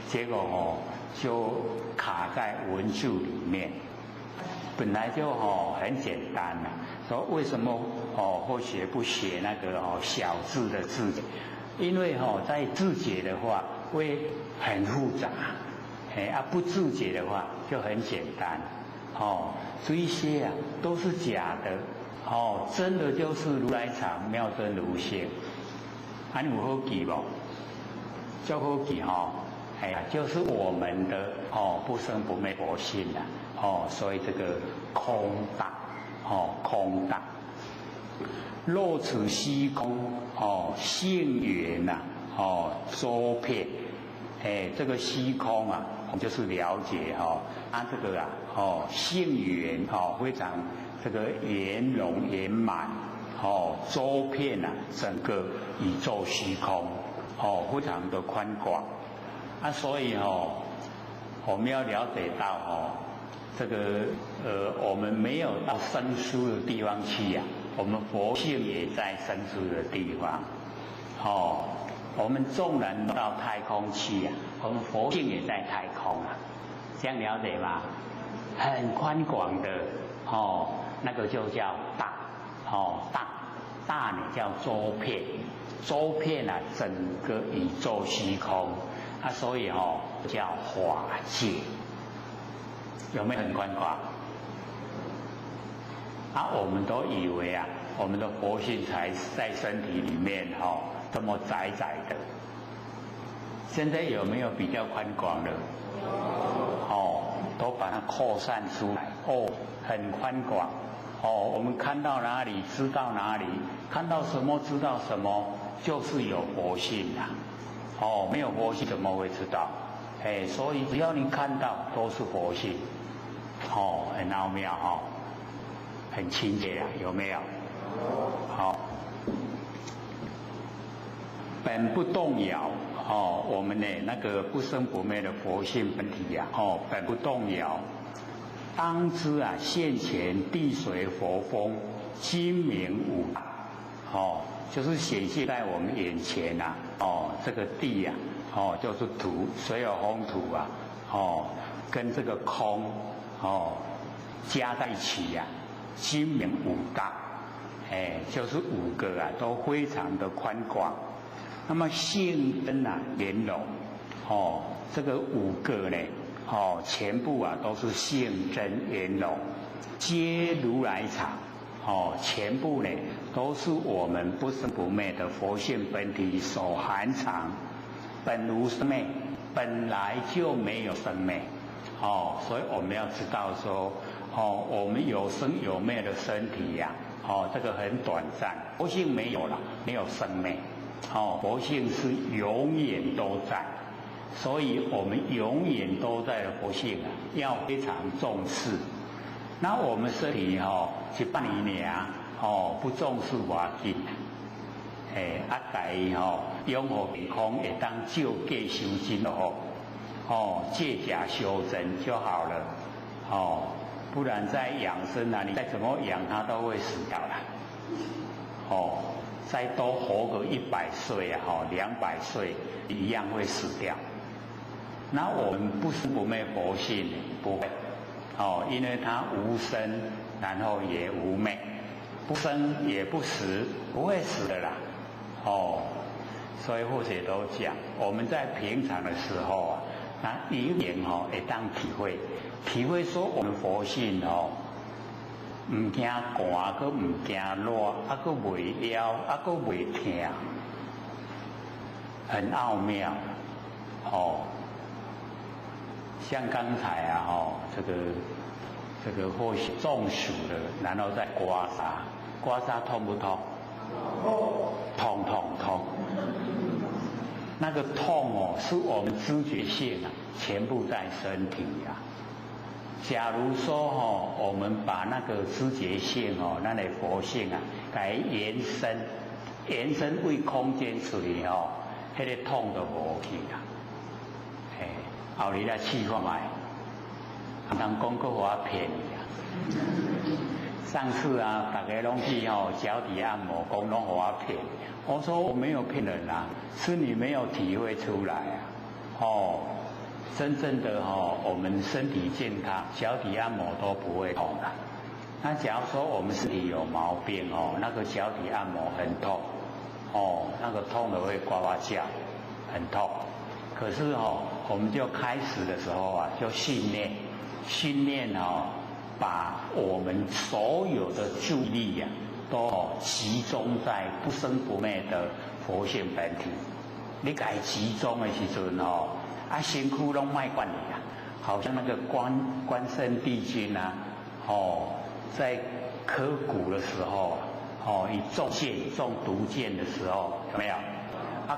结果就卡在文字里面。本来就很简单了，说为什么或学不学那个小字的字？因为在字解的话会很复杂，不字解的话就很简单。这一些都是假的，真的就是如来藏，妙真如性。你有好记不？就好记就是我们的不生不灭佛性所以这个空大，空大。若此虚空，性缘周遍，这个虚空我们就是了解它这个性缘非常这个圆融圆满，周遍整个宇宙虚空，非常的宽广，所以我们要了解到这个我们没有到生疏的地方去我们佛性也在生疏的地方，我们纵然到太空去我们佛性也在太空这样了解吗？很宽广的那个就叫大，大呢叫周遍，周遍整个宇宙虚空所以叫法界，有没有很宽广？我们都以为啊，我们的活性才在身体里面这么窄窄的。现在有没有比较宽广的？都把它扩散出来，很宽广。我们看到哪里知道哪里，看到什么知道什么，就是有活性啦。没有活性怎么会知道？所以只要你看到都是活性，很奥妙很亲切啊，有没有？好，本不动摇，我们呢那个不生不灭的佛性本体呀，本不动摇。当知啊，现前地水火风，精明五大，就是显现在我们眼前呐，这个地呀，就是土，水有风土啊，跟这个空，加在一起呀，精明五大，就是五个啊，都非常的宽广。那么性真啊圆融，这个五个呢，全部啊都是性真圆融，皆如来藏，全部呢都是我们不生不灭的佛性本体所含藏，本无生灭，本来就没有生灭，所以我们要知道说，我们有生有灭的身体呀，这个很短暂，佛性没有了，没有生灭，佛性是永远都在。所以我们永远都在的佛性啊，要非常重视。那我们身体去办理呢，不重视要紧，大家养护健康，会当照价修真就好，借假修真就好了，不然在养生啊，你再怎么养它都会死掉了，再多活个100岁啊，200岁一样会死掉。那我们不生不灭佛性不会，因为它无生，然后也无灭，不生也不死，不会死的啦，所以或者都讲，我们在平常的时候啊，那一年会当体会说我们佛性唔惊寒，佮唔惊热，佮袂枵，佮袂痛，很奥妙，像刚才啊，这个或许中暑了，然后再刮痧痛不痛？痛。那个痛是我们知觉性啊，全部在身体啊。假如说我们把那个知觉性那个佛性啊，给延伸为空间处理那个痛都无去啊。后日来试看卖，人讲搁互我骗你啊！上次啊，大家拢去脚底按摩，讲拢互我骗。我说我没有骗人啊，是你没有体会出来啊！真正的我们身体健康，脚底按摩都不会痛的。那假如说我们身体有毛病那个脚底按摩很痛，那个痛的会呱呱叫，很痛。可是我们就开始的时候啊，就训练把我们所有的注意力呀，都集中在不生不灭的佛性本体。你该集中的时阵身躯拢卖管理啊，好像那个关圣帝君啊，在刻骨的时候你中毒箭的时候有没有？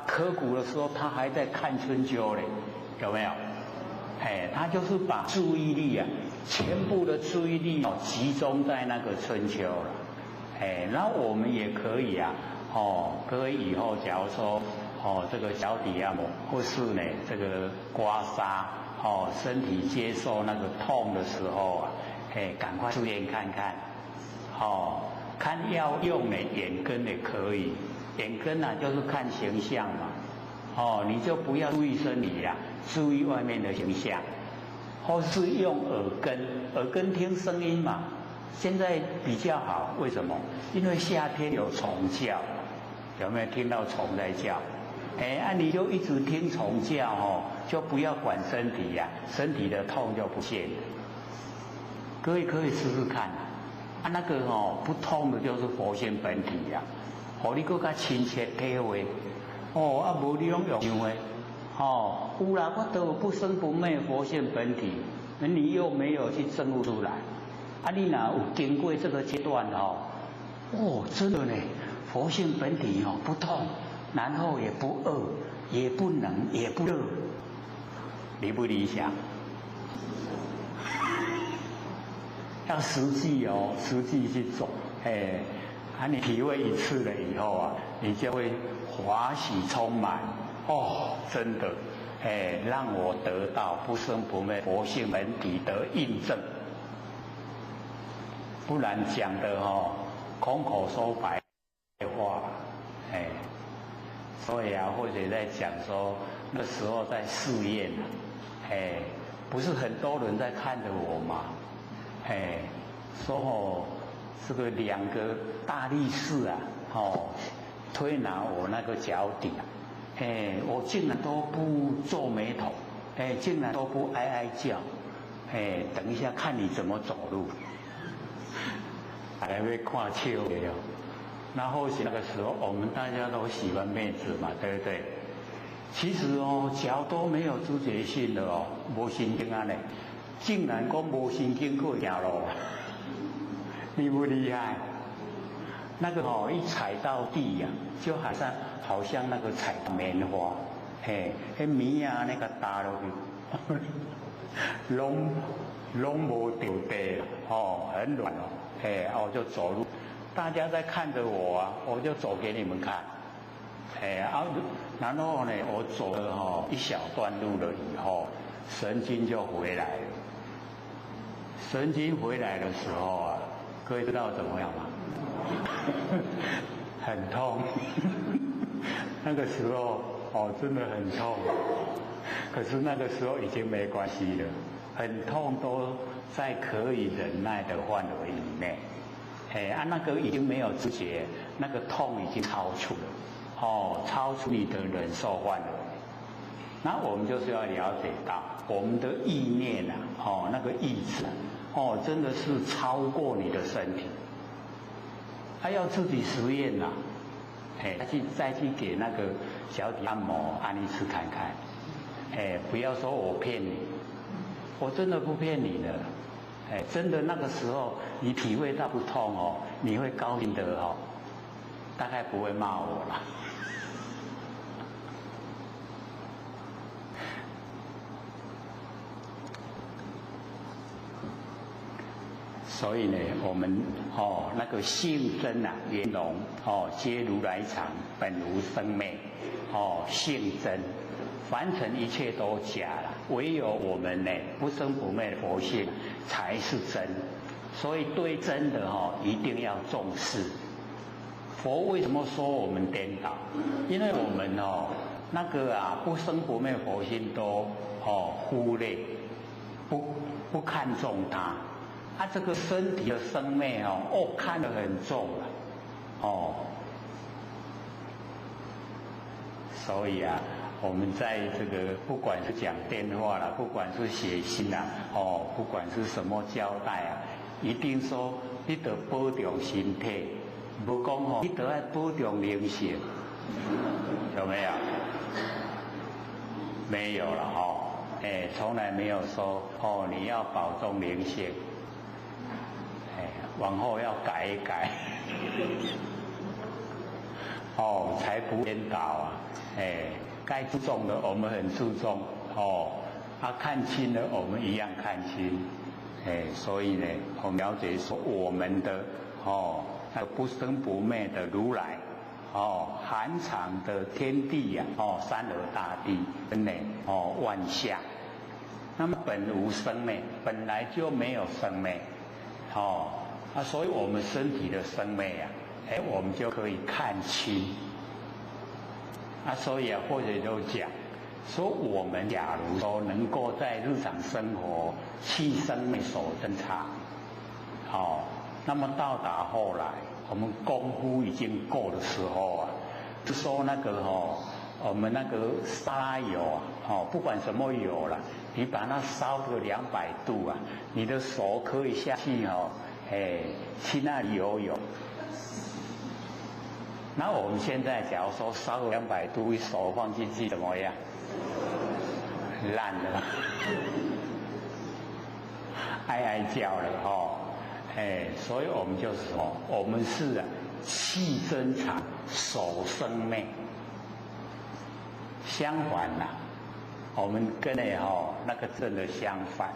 刻骨的时候，他还在看春秋嘞，有没有？他就是把注意力啊，全部的注意力集中在那个春秋了。然后我们也可以啊，各位以后假如说这个脚底按摩，或是呢这个刮痧，身体接受那个痛的时候啊，赶快注意看看，看要用的眼根也可以。眼根啊，就是看形象嘛，你就不要注意身体啦，注意外面的形象，或是用耳根听声音嘛。现在比较好，为什么？因为夏天有虫叫，有没有听到虫在叫？你就一直听虫叫就不要管身体呀，身体的痛就不见了。各位可以试试看啊，那个不通的就是佛性本体呀，互你更加亲切体会。啊，无你拢用想的，有啦，我都有不生不灭佛性本体，你又没有去证悟出来，啊，你哪有经过这个阶段真的呢，佛性本体不痛，然后也不饿，也不冷，也不热，理不理想？要实际实际去走，你体会一次了以后你就会华喜充满，真的，让我得到不生不灭佛性本体的印证，不然讲的空口说白话，所以或者在讲说那时候在试验，不是很多人在看着我嘛。说这个2个大力士推拿我那个脚底我竟然都不皱眉头，竟然都不哀哀叫，等一下看你怎么走路，大家要看笑的那或许那个时候我们大家都喜欢妹子嘛，对不对？其实脚都没有知觉性的没神经啊呢。竟然讲无神经过行路，厉不厉害？那个一踩到地呀，就好像那个踩棉花，那棉啊那个打落去，拢无掉地很软我就走路，大家在看着我我就走给你们看，然后呢，我走了一小段路了以后，神经就回来了。神经回来的时候各位知道怎么样吗？很痛，那个时候真的很痛，可是那个时候已经没关系了，很痛都在可以忍耐的范围以内，那个已经没有知觉，那个痛已经超出了，超出你的忍受范围。那我们就是要了解到我们的意念那个意志真的是超过你的身体，要自己实验再去给那个脚底按摩按一次看看，不要说我骗你，我真的不骗你的，真的那个时候你体会到不痛你会高兴的大概不会骂我了。所以呢，我们那个性真圆融皆如来藏，本无生灭性真，凡尘一切都假了，唯有我们呢不生不灭的佛性才是真。所以对真的一定要重视。佛为什么说我们颠倒？因为我们那个不生不灭佛性都忽略，不看重它。这个身体的生灭看得很重所以我们在这个不管是讲电话啦，不管是写信啦，不管是什么交代一定说你得保重身体，不讲你得要保重灵性，有没有？没有了从来没有说你要保重灵性。往后要改一改，才不颠倒该注重的我们很注重看清了我们一样看清，所以呢，我们了解说我们的那个不生不灭的如来含藏的天地山河大地真的万象，那么本无生灭，本来就没有生灭所以我们身体的生灭我们就可以看清所以或者就讲说，我们假如说能够在日常生活弃生灭守真常那么到达后来我们功夫已经够的时候就说那个我们那个沙拉油不管什么油啦，你把它烧个200度你的手可以下去去那里游泳。那我们现在假如说烧个200度，手放进去怎么样？烂了，哀哀叫了哦。所以我们就是说，我们是气增长，手生灭。相反啦，我们跟那个正的相反，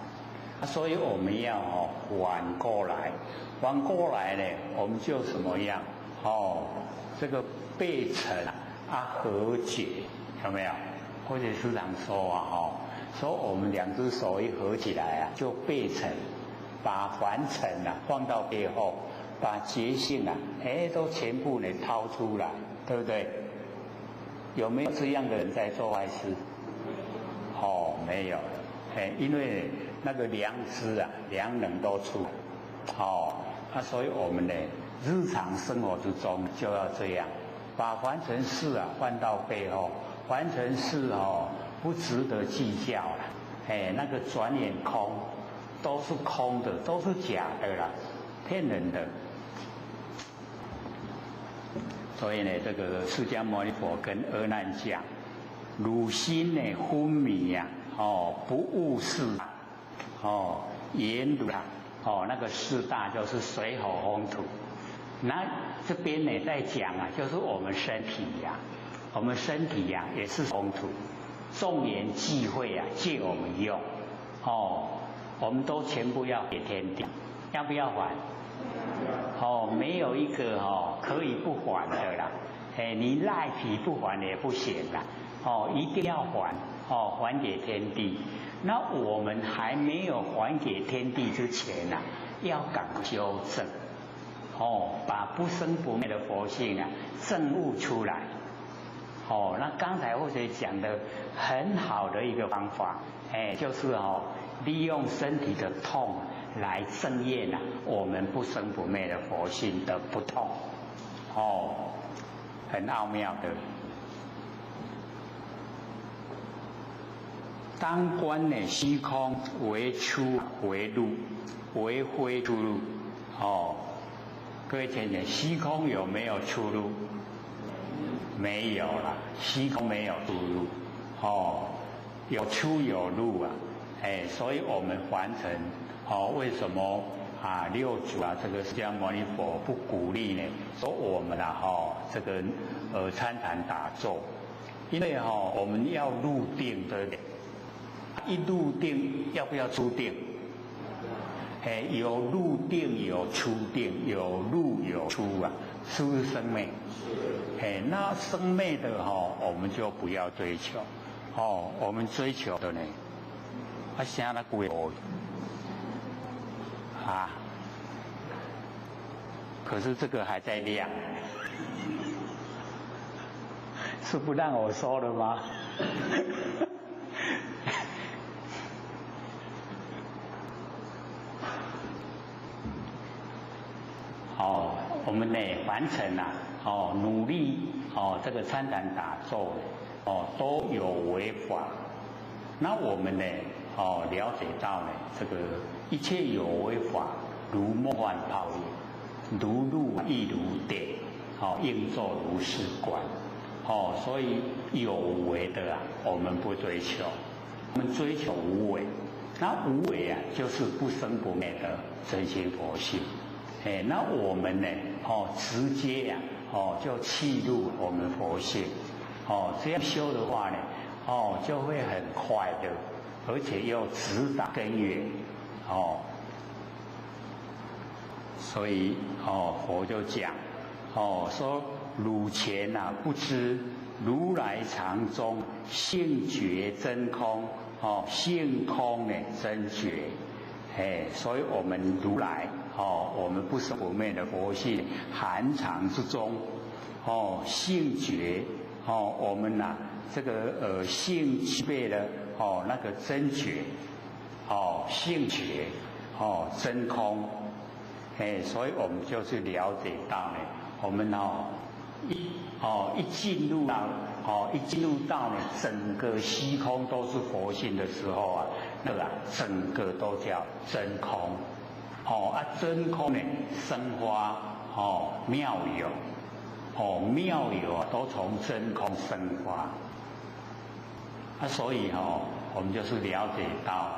所以我们要反过来，反过来呢，我们就什么样？这个背成和解，有没有？或者师长说说我们2只手一合起来就背成。把凡尘放到背后，把觉性都全部掏出来，对不对？有没有这样的人在做坏事？没有，因为那个良知良能都出，所以我们日常生活之中就要这样，把凡尘事放到背后，凡尘事不值得计较了，那个转眼空。都是空的，都是假的啦，骗人的。所以呢，这个释迦牟尼佛跟阿难讲，汝心昏迷不悟事言如那个四大就是水火风土。那这边呢在讲就是我们身体我们身体也是风土，众缘际会借我们用我们都全部要给天地，要不要还？没有一个可以不还的啦。你赖皮不还也不行啦。一定要还，还给天地。那我们还没有还给天地之前要赶修正，把不生不灭的佛性证悟出来。那刚才或者讲的很好的一个方法，就是利用身体的痛来证验我们不生不灭的佛性的不痛，很奥妙的。当观虚空为出为入，为非出入。各位听见虚空有没有出入？没有啦，虚空没有出入，有出有入所以我们凡尘为什么六祖这个释迦牟尼佛不鼓励呢？说我们这个参禅打坐，因为我们要入定，对不对？一入定要不要出定？有入定有出定，有入有出是不是生灭？那生灭的我们就不要追求，我们追求的呢，现在贵可是这个还在亮，是不让我说了吗？我们呢凡尘努力这个参禅打坐都有为法。那我们呢了解到呢这个一切有为法如梦幻泡影，如露亦如电，应作如是观。所以有为的我们不追求，我们追求无为。那无为就是不生不灭的真心佛性。那我们呢直接就契入我们佛性，这样修的话呢就会很快的，而且又直达根源，所以佛就讲说汝前不知如来藏中性觉真空，性空真觉。所以我们如来我们不生不灭的佛性含藏之中，性觉，我们这个性具备了那个真觉，性觉，真空，所以我们就是了解到呢，我们一进入到呢整个虚空都是佛性的时候那个整个都叫真空，真空呢生发妙有，妙有都从真空生发。所以我们就是了解到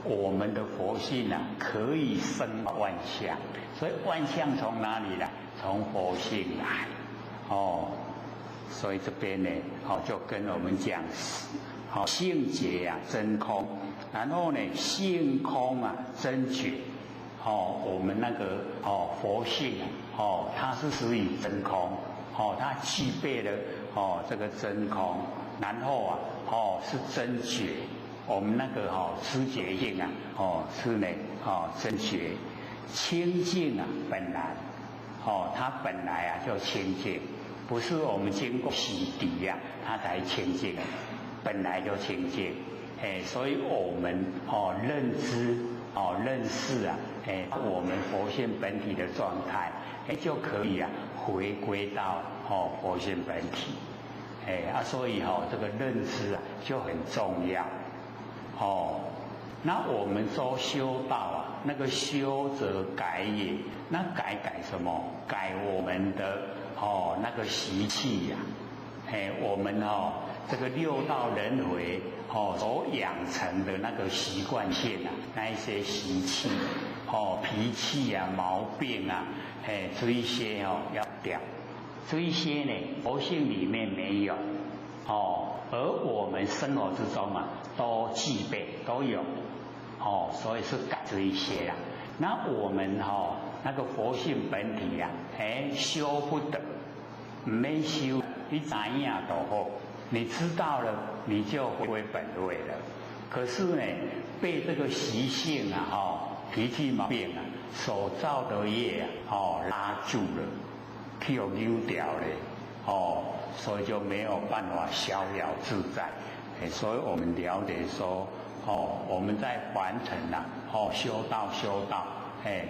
我们的佛性可以生万象，所以万象从哪里来？从佛性来。所以这边呢就跟我们讲性觉真空，然后呢性空真觉。我们那个佛性它是属于真空，它具备了这个真空，然后是真觉。我们那个知觉性是呢真觉。清净本来它本来就清净，不是我们经过洗涤它才清净，本来就清净。所以我们认知认识我们佛性本体的状态，就可以回归到佛性本体。所以这个认知就很重要。那我们说修道那个修则改也，那改什么？改我们的那个习气我们这个六道轮回所养成的那个习惯性那一些习气脾气毛病这一些要掉。这一些呢佛性里面没有而我们生活之中都具备都有所以是改这一些那我们那个佛性本体修不得，没修你怎样都好，你知道了你就回归本位了。可是呢被这个习性脾气毛病所造的业拉住了，去扭掉了所以就没有办法逍遥自在。所以我们了解说我们在凡尘修道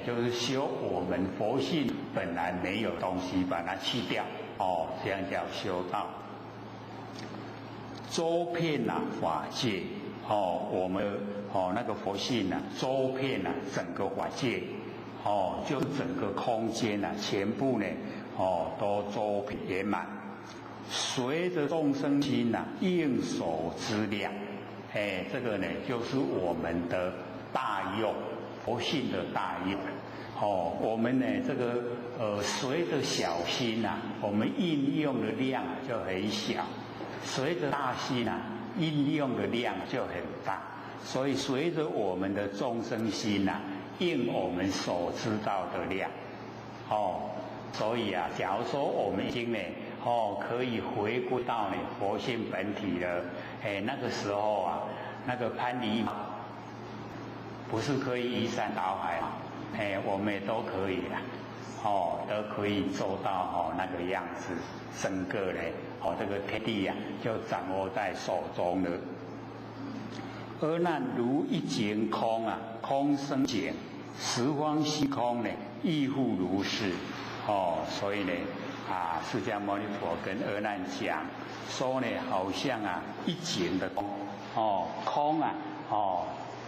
就是修我们佛性本来没有东西，把它去掉这样叫修道。周遍法界我们那个佛性周遍整个法界就整个空间全部呢都周遍圆满，随着众生心应所知量。这个呢就是我们的大用，佛性的大用。我们呢这个随着小心我们应用的量就很小，随着大心应用的量就很大。所以随着我们的众生心应我们所知道的量所以假如说我们已经呢可以回归到佛性本体了，那个时候那个攀离不是可以移山倒海我们也都可以都可以做到那个样子。整个呢这个天地就掌握在手中了。阿难如一境空空生境，十方虚空呢亦复如是。所以呢释迦牟尼佛跟阿难讲说呢，好像一境的空空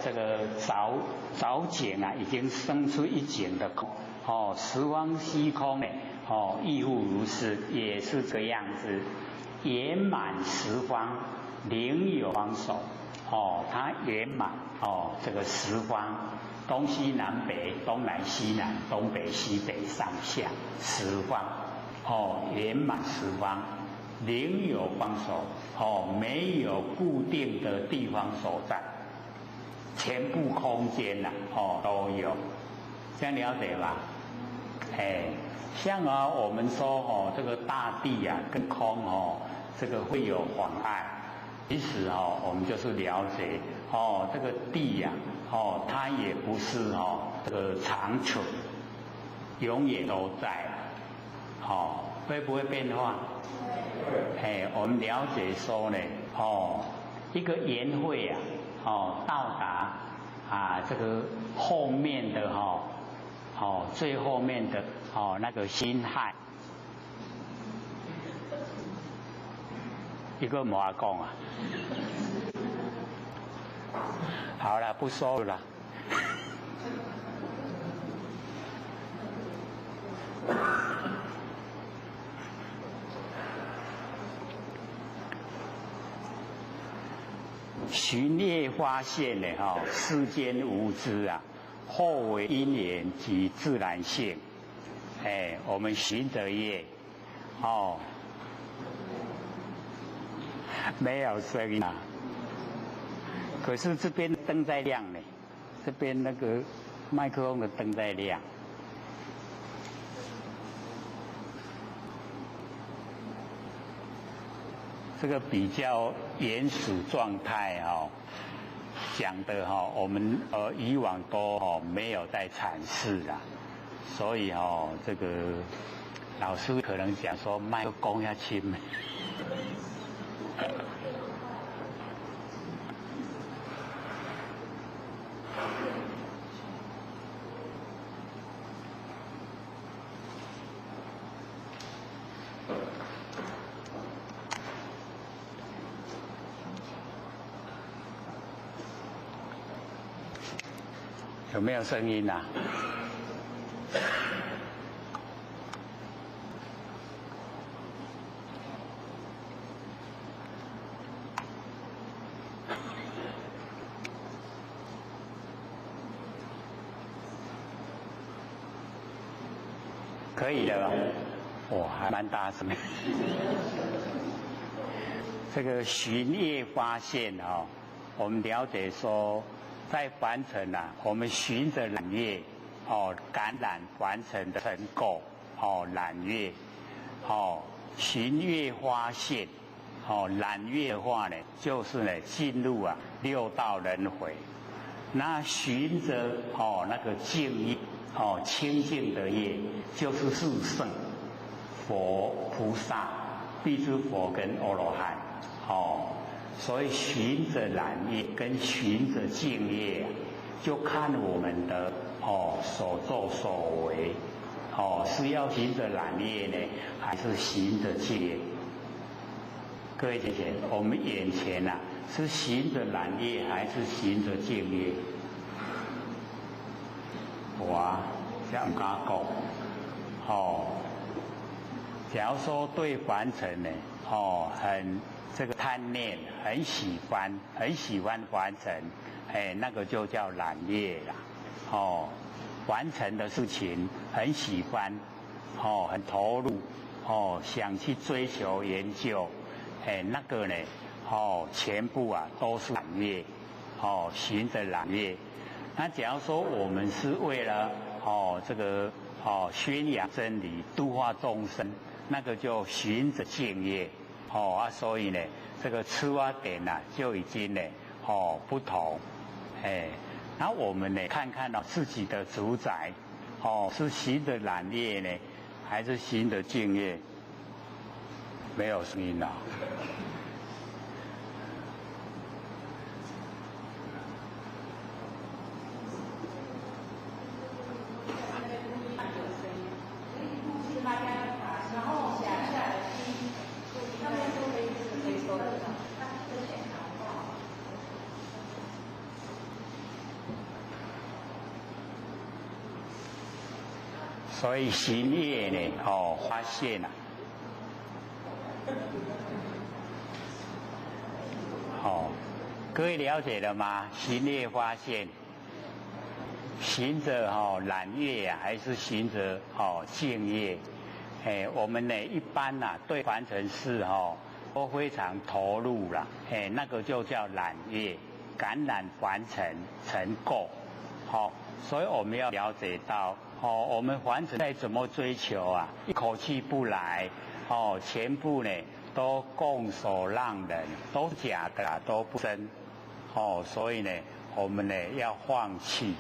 这个早境已经生出一境的空十方虚空呢亦复如是，也是这样子，圆满十方，灵有方手它圆满这个十方，东西南北，东南西南，东北西北，上下十方圆满十方，灵有方手没有固定的地方所在，全部空间都有，这样了解吧？像我们说这个大地跟空这个会有妨碍，其实我们就是了解这个地它也不是这个长存，永远都在会不会变化？我们了解说呢一个缘会到达这个后面的最后面的那个辛亥，一个魔讲好了，不说了寻业发现呢，世间无知啊，后为因缘及自然性。我们寻的业，没有声音啊。可是这边灯在亮呢，这边那个麦克风的灯在亮。这个比较原始状态讲的我们以往都没有在阐释啦，所以这个老师可能讲说麦克风要轻。有没有声音啊？可以的吧？哇，还蛮大声的。这个寻业发现我们了解说。在凡尘我们循着染业，感染凡尘的尘垢，染业，循业发现，染业的话呢，就是呢进入六道轮回。那循着那个净业，清净的业，就是四圣，佛、菩萨、必知佛跟阿罗汉，所以循着染业跟循着净业，就看我们的所作所为，是要循着染业呢，还是循着净业？各位姐姐，我们眼前是循着染业还是循着净业？我这样讲假如说对凡尘呢，很这个贪念，很喜欢凡尘，那个就叫染业啦。凡尘的事情很喜欢，很投入，想去追求研究，那个呢，全部都是染业，循着染业。那假如说我们是为了这个宣扬真理、度化众生，那个就循着净业。所以呢，这个出发点就已经呢，不同，然后我们呢，看看自己的主宰，是循着染业呢，还是循着净业？没有声音了。所以行业呢，发现各位了解了吗？行业发现，循着染业还是循着净业？我们呢一般对凡尘事都非常投入啦，那个就叫染业，感染凡尘尘垢，所以我们要了解到。我们凡尘再怎么追求一口气不来，全部呢都拱手让人，都假的都不真，所以呢，我们呢要放弃，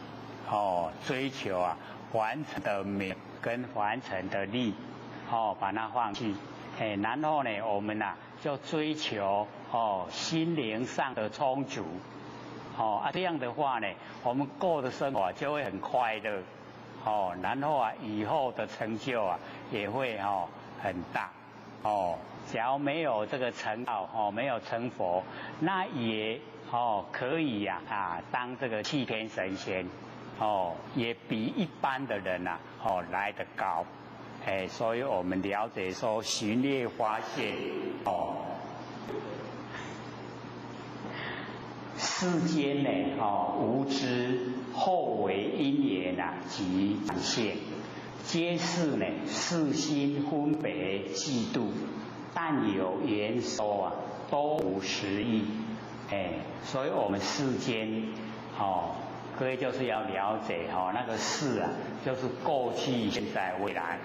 追求凡尘的名跟凡尘的利，把它放弃，然后呢，我们就追求心灵上的充足，这样的话呢，我们过的生活就会很快乐。然后以后的成就也会很大，假如没有这个成道，没有成佛，那也可以当这个气天神仙，也比一般的人来得高，所以我们了解说循业发现，世间呢，无知后为因缘及展现，皆是呢世心分别嫉妒，但有缘收都无实义。所以我们世间各位就是要了解那个世就是过去、现在、未来。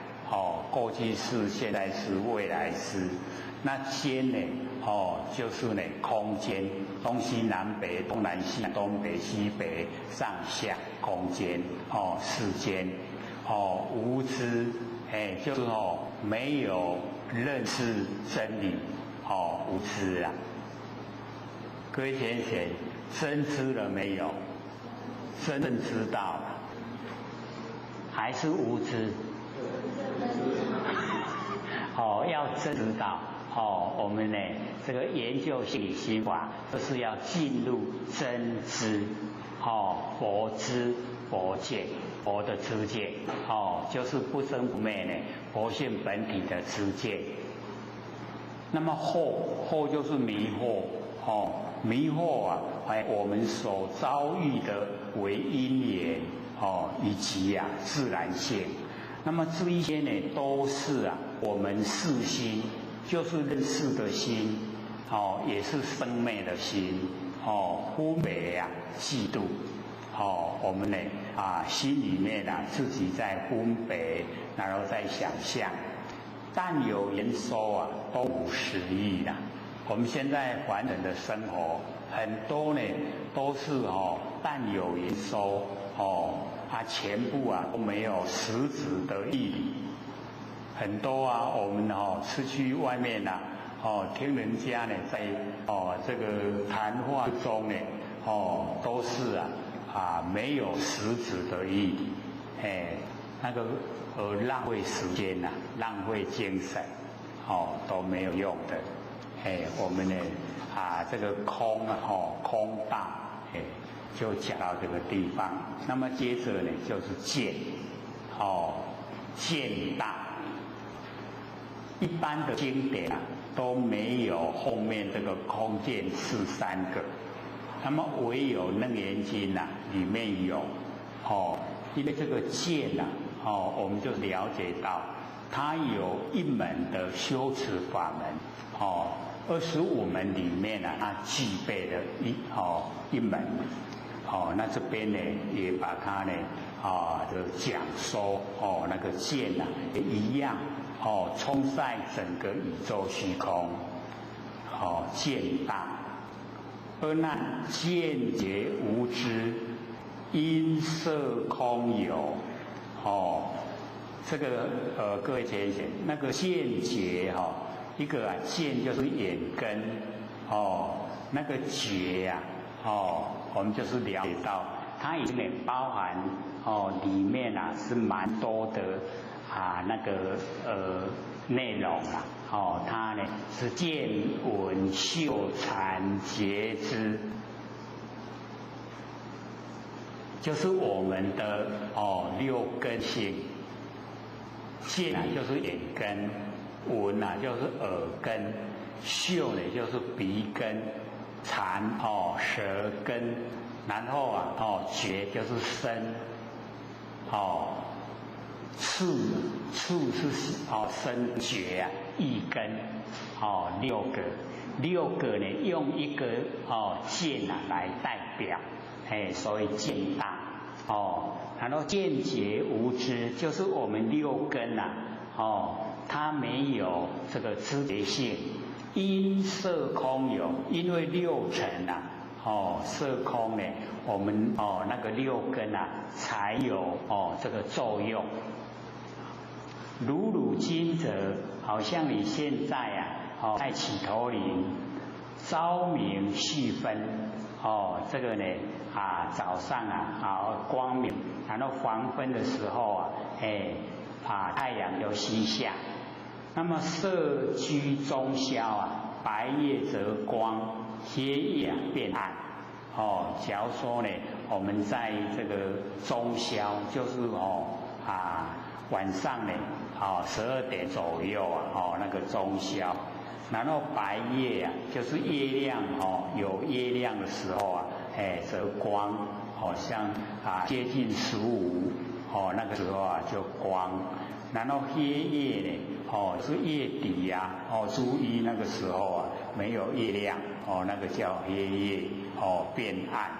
过去式、现在式、未来式。那间呢？就是呢空间，东西南北、东南西、东北西北、上下空间。世间。无知，就是没有认识真理。无知啊。各位先生，真知了没有？真正知道了，还是无知？要真知道。我们呢，这个研究心理心法，就是要进入真知。佛知、佛见、佛的知见。就是不生不灭呢，佛性本体的知见。那么惑就是迷惑。迷惑我们所遭遇的为因缘以及自然性。那么这一些呢，都是我们世心，就是认识的心，也是生灭的心，分别嫉妒，我们呢心里面自己在分别，然后在想象，但有缘收都无实义啦。我们现在凡人的生活，很多呢都是但有缘收，全部都没有实质的义理。很多我们出去外面听人家呢在这个谈话中呢，都是没有实质的意义。那个浪费时间浪费精神，都没有用的。我们呢这个空空大，就讲到这个地方。那么接着呢就是见，见大。一般的经典都没有后面这个空见是三个，那么唯有《楞严经》里面有，因为这个见我们就了解到，它有一门的修持法门，25门里面它具备了一门，那这边呢也把它呢就讲说那个见也一样充塞整个宇宙虚空，见大。而那见觉无知，因色空有，这个各位先生，那个见觉一个见就是眼根，那个觉我们就是了解到，它里面包含里面是蛮多的那个内容它呢是见闻嗅禅觉知，就是我们的六根性。见就是眼根，闻就是耳根，嗅呢就是鼻根，禅舌根，然后觉就是身，触是身觉意根，六个呢用一个见来代表，所以见大然后见觉无知，就是我们六根它没有这个知觉性，因色空有，因为六尘色空呢，我们那个六根才有这个作用。如今则好像你现在在起头林朝明夕分这个呢早上光明，然后黄昏的时候太阳就西下，那么色居中宵白夜则光，黑夜变暗。假如说呢，我们在这个中宵，就是晚上呢12点左右那个中宵，然后白夜就是月亮有月亮的时候则光，像接近15，那个时候就光。然后黑夜呢，是月底初一那个时候没有月亮，那个叫黑夜，变暗，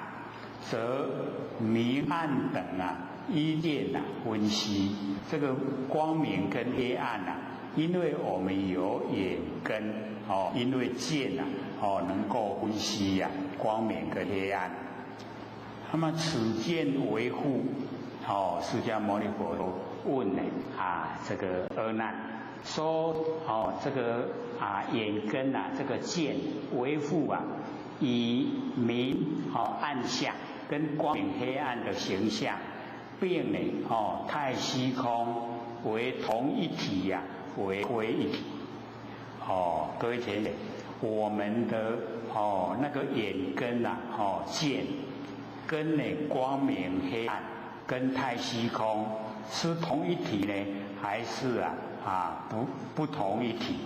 则明暗等依见分析。这个光明跟黑暗因为我们有眼根，因为见能够分析光明跟黑暗。那么此见为护，释迦牟尼佛问这个阿难说，这个眼根这个见为护以明暗相跟光明黑暗的形象，并太虚空为同一体为归一体。各位前辈，我们的那个眼根见跟光明黑暗跟太虚空是同一体呢，还是不同一体？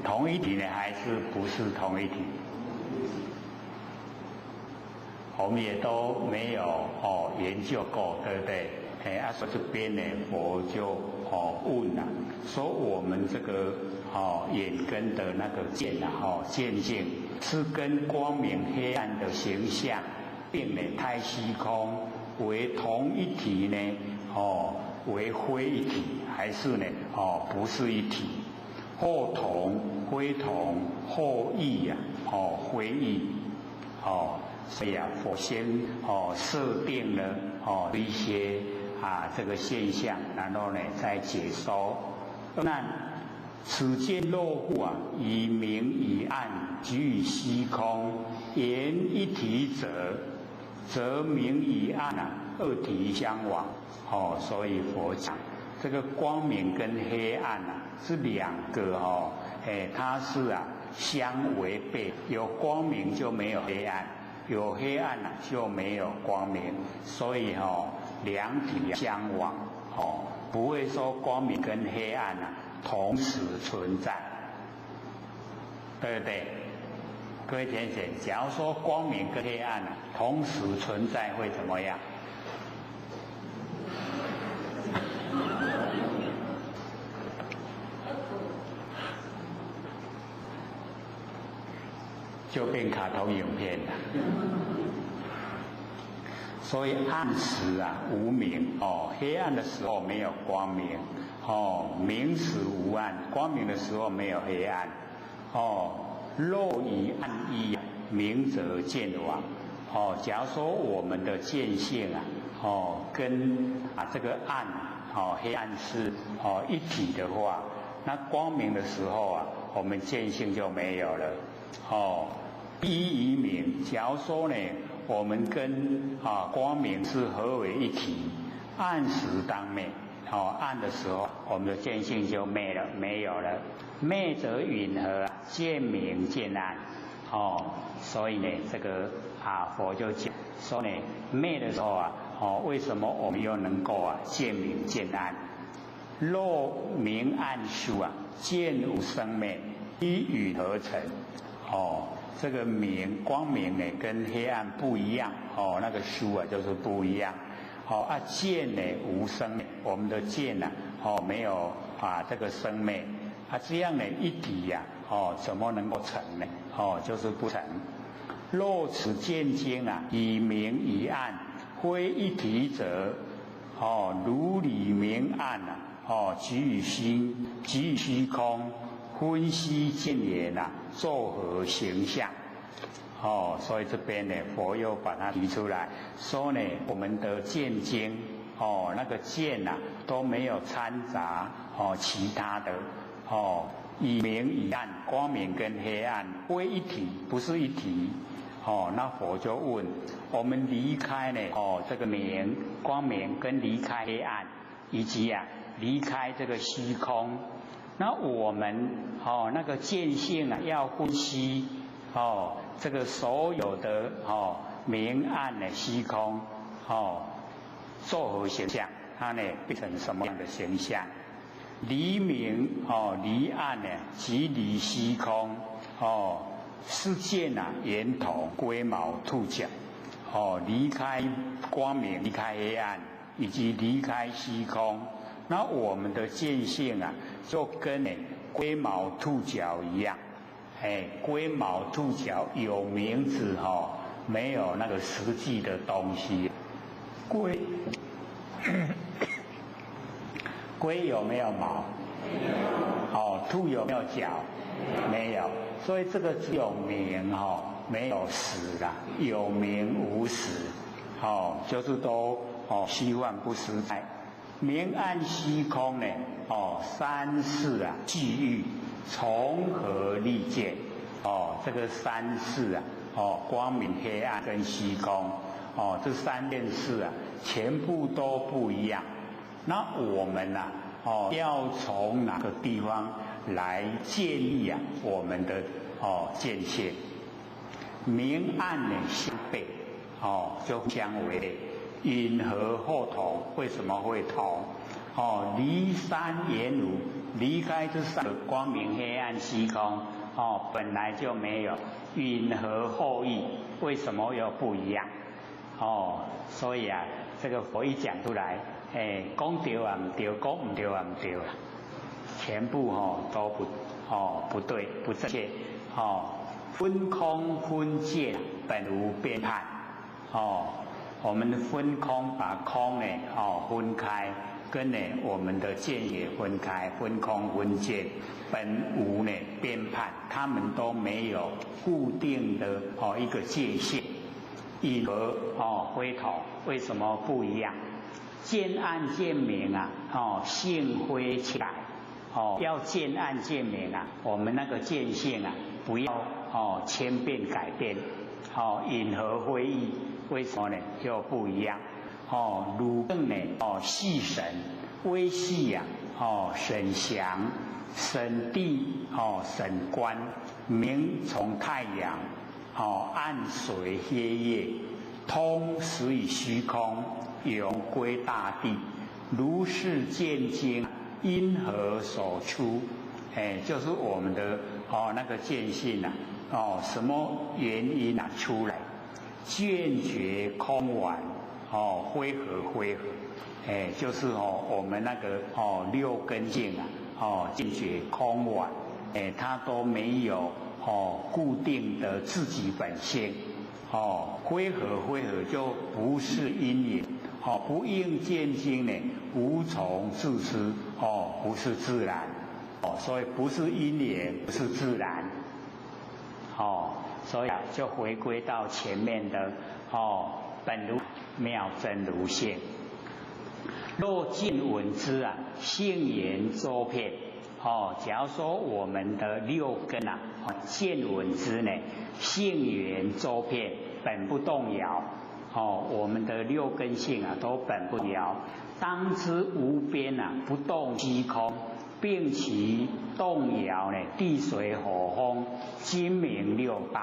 同一体呢，还是不是同一体？我们也都没有研究过，对不对？说这边呢，佛就问说我们这个眼根的那个见见性是跟光明黑暗的形象，并太虚空为同一体呢？为非一体，还是呢？不是一体？或同非同，或异非异。所以佛先设定了一些这个现象，然后呢再解说。那此见若护以明以暗，即与虚空言一体者，则明与暗二体相往。所以佛讲这个光明跟黑暗是两个它是相违背，有光明就没有黑暗，有黑暗就没有光明，所以两体相往，不会说光明跟黑暗同时存在，对不对？各位先生，假如说光明跟黑暗同时存在会怎么样？就变卡通影片了。所以暗时无明，黑暗的时候没有光明，明时无暗，光明的时候没有黑暗，若以暗依，明则见亡。假如说我们的见性跟这个暗黑暗是一体的话，那光明的时候我们见性就没有了。依于明，假如说呢，我们跟光明是合为一体，暗时当灭，暗的时候我们的见性就没有了。灭则允和，见明见暗。所以呢，这个佛就讲说呢，灭的时候为什么我们又能够见明见暗？若明暗殊见无生灭，依与合成。这个光明呢跟黑暗不一样，那个殊就是不一样。见呢无生灭，我们的见没有这个生灭，这样呢一体怎么能够成呢？就是不成。若此见经以明以暗，非一体者，如理明暗即与虚空。分析见言作何形象？所以这边呢，佛又把它提出来，说呢，我们的见经那个见都没有掺杂其他的以明以暗，光明跟黑暗为一体，不是一体。那佛就问，我们离开呢这个光明跟离开黑暗，以及离开这个虚空。那我们那个见性要分析这个所有的明暗的虚空作何形象？它呢变成什么样的形象？离明离暗呢即离虚空世界圆筒龟毛兔角，离开光明，离开黑暗，以及离开虚空。那我们的见性就跟龟毛兔角一样，龟毛兔角有名字没有那个实际的东西。龟有没有毛？兔有没有脚？没有。所以这个只有名没有实啦，有名无实，就是都虚幻不实在。明暗虚空呢，三世际遇，从何立见？这个三世光明、黑暗跟虚空，这三件事全部都不一样。那我们要从哪个地方来建立我们的见性？明暗相悖，就相违背。因何后同？为什么会同？离三言如，离开这三个光明、黑暗、虚空，本来就没有。因何后异？为什么又不一样？所以这个佛一讲出来，讲对也唔对，讲唔对也唔对啦，全部都不对，不正确。分空分界，本无边判。我们分空把空分开，跟我们的见也分开，分空分界，本无边判，他们都没有固定的一个界限。因何非同？为什么不一样？见暗见明性非其改。要见暗见明我们那个见性不要千变改变。因何非异？为什么呢？就不一样。汝更细神微细神祥神地神观，明从太阳，暗随黑夜，通始于虚空，永归大地。如是见经，因何所出？就是我们的那个见性什么原因出来？见觉空顽，非合，就是我们那个六根性见觉空顽，它都没有固定的自己本性，非合就不是因缘，不应见经呢，无从自知，不是自然，所以不是因缘，不是自然，所以就回归到前面的本如妙真如性。若尽闻之性言周遍。假如说我们的六根见闻之呢，性缘周遍，本不动摇。我们的六根性都本不摇。当知无边不动虚空，并其动摇呢，地水火风精明六道。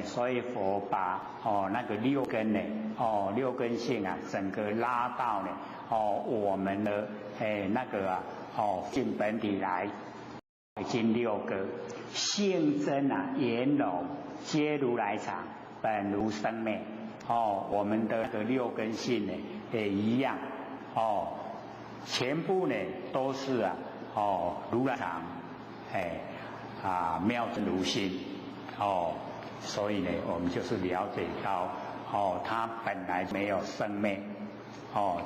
所以佛把那个六根呢，六根性整个拉到呢，我们的那个进本体来，已经六个性真圆融，皆如来藏，本如生灭。我们的那个六根性呢也一样，全部呢都是如来藏，妙真如性。所以呢，我们就是了解到，它本来没有生灭，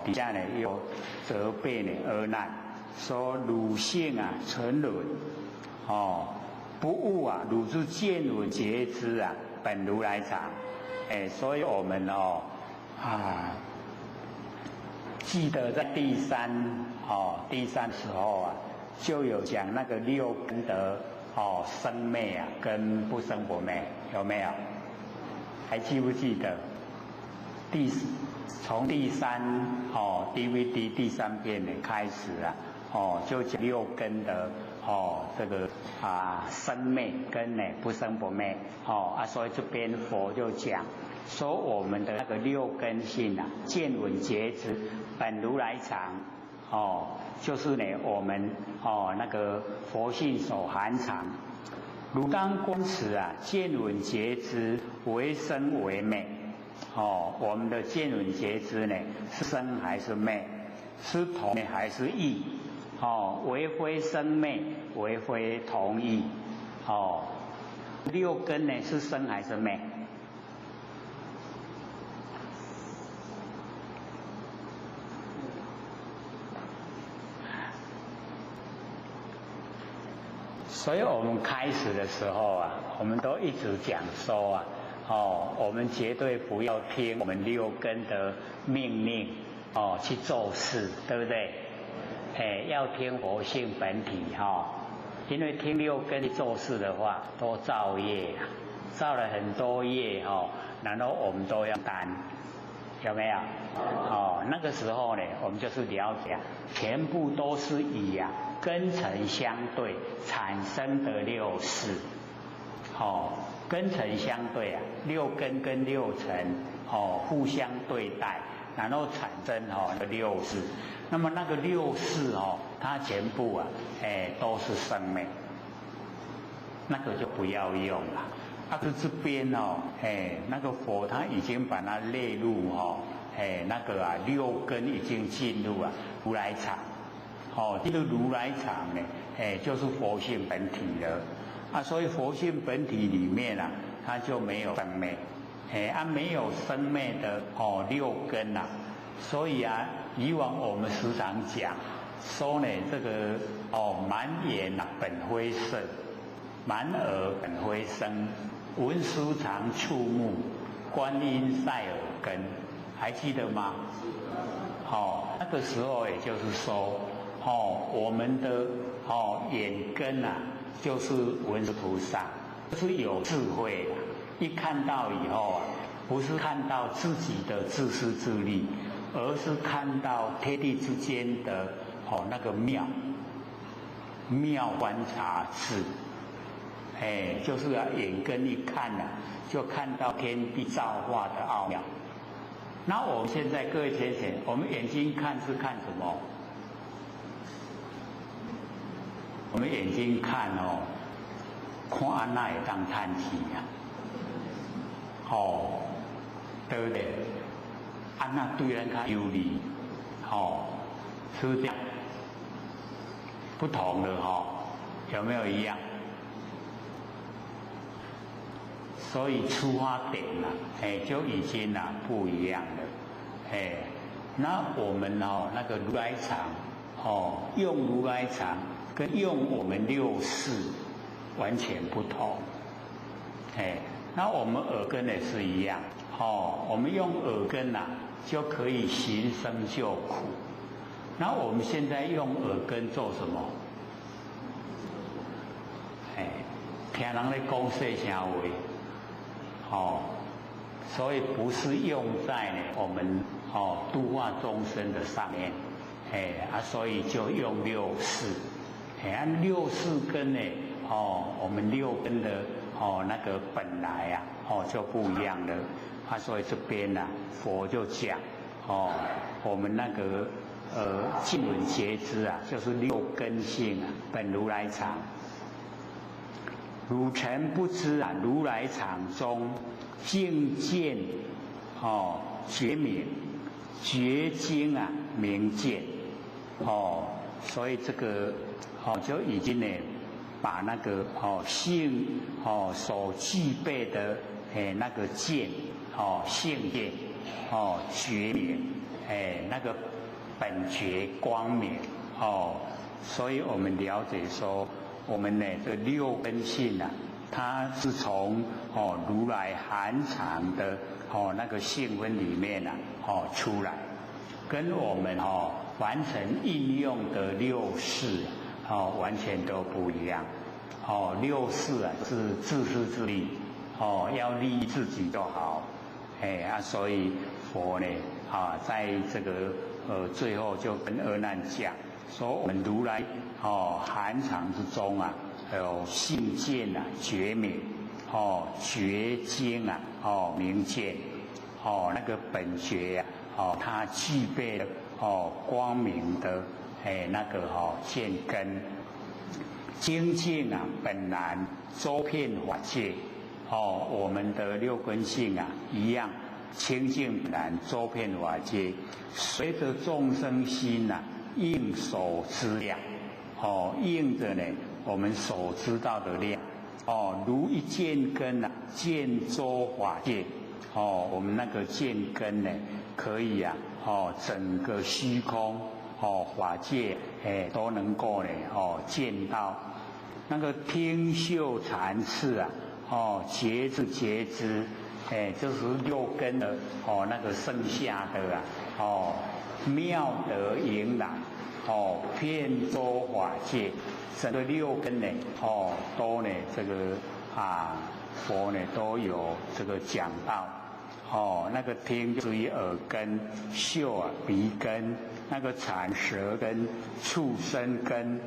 底下呢又责备呢阿难，说汝性沉沦，不悟汝之见闻觉知本如来藏。所以我们记得在第三时候就有讲那个六根的生灭跟不生不灭，有没有？还记不记得？从第三DVD 第三篇呢开始就讲六根的这个生灭跟不生不灭所以这边佛就讲说我们的那个六根性见闻觉知本如来藏。就是呢，我们那个佛性所含藏，汝当观持啊，见闻觉知为生为灭。我们的见闻觉知呢，是生还是灭？是同还是异？为非生灭，为非同异。六根呢是生还是灭？所以我们开始的时候啊，我们都一直讲说啊，我们绝对不要听我们六根的命令去做事，对不对？要听佛性本体因为听六根去做事的话，都造业啊，造了很多业然后我们都要担，有没有？那个时候呢，我们就是了解，全部都是以根尘相对产生的六识。根尘相对六根跟六尘互相对待，然后产生六识。那么那个六识它全部都是生灭，那个就不要用了。这边那个佛他已经把它列入那个六根已经进入如来藏。这个如来藏呢，就是佛性本体了所以佛性本体里面它就没有生灭，没有生灭的六根所以以往我们时常讲说呢，这个满眼本非色，满耳本非声，闻思常触目，观音在耳根，还记得吗？那个时候也就是说我们的眼根就是文殊菩萨，就是有智慧一看到以后不是看到自己的自私自利，而是看到天地之间的那个妙观察智，就是眼根一看就看到天地造化的奥妙。那我们现在各位先生，我们眼睛看是看什么？我们眼睛看看安那也当叹气对不对？安那对人较有利是不是这样？不同的有没有一样？所以出发点就已经不一样了那我们那个如来藏用如来藏跟用我们六识完全不同那我们耳根也是一样我们用耳根就可以行生救苦。那我们现在用耳根做什么？听人在讲细声话所以不是用在我们度化众生的上面所以就用六识六识根呢我们六根的那个本来就不一样了所以这边佛就讲我们那个见闻觉知就是六根性本如来藏。汝诚不知如来藏中境见觉明，觉经明见所以这个就已经呢把那个性所具备的那个见性见觉明那个本觉光明所以我们了解说我们呢这六根性它是从如来含藏的那个性分里面出来，跟我们完成应用的六识完全都不一样六识是自私自利要利益自己就好所以佛呢在这个最后就跟阿难讲说我们如来含藏之中有性见觉明觉经明见那个本觉它具备了光明的那个见根清净啊，本来周遍法界，我们的六根性啊一样，清净本来周遍法界，随着众生心啊应所知量，应着呢我们所知道的量，如一见根啊，见周法界，我们那个见根呢，可以啊，整个虚空，法界，都能够呢，见到。那个听嗅禅次啊，觉知，就是六根的，那个剩下的啊，妙德迎来，遍周法界，整个六根呢，都呢这个佛呢都有这个讲到。那个听就是于耳根，嗅啊鼻根，那个禅舌根，触身根，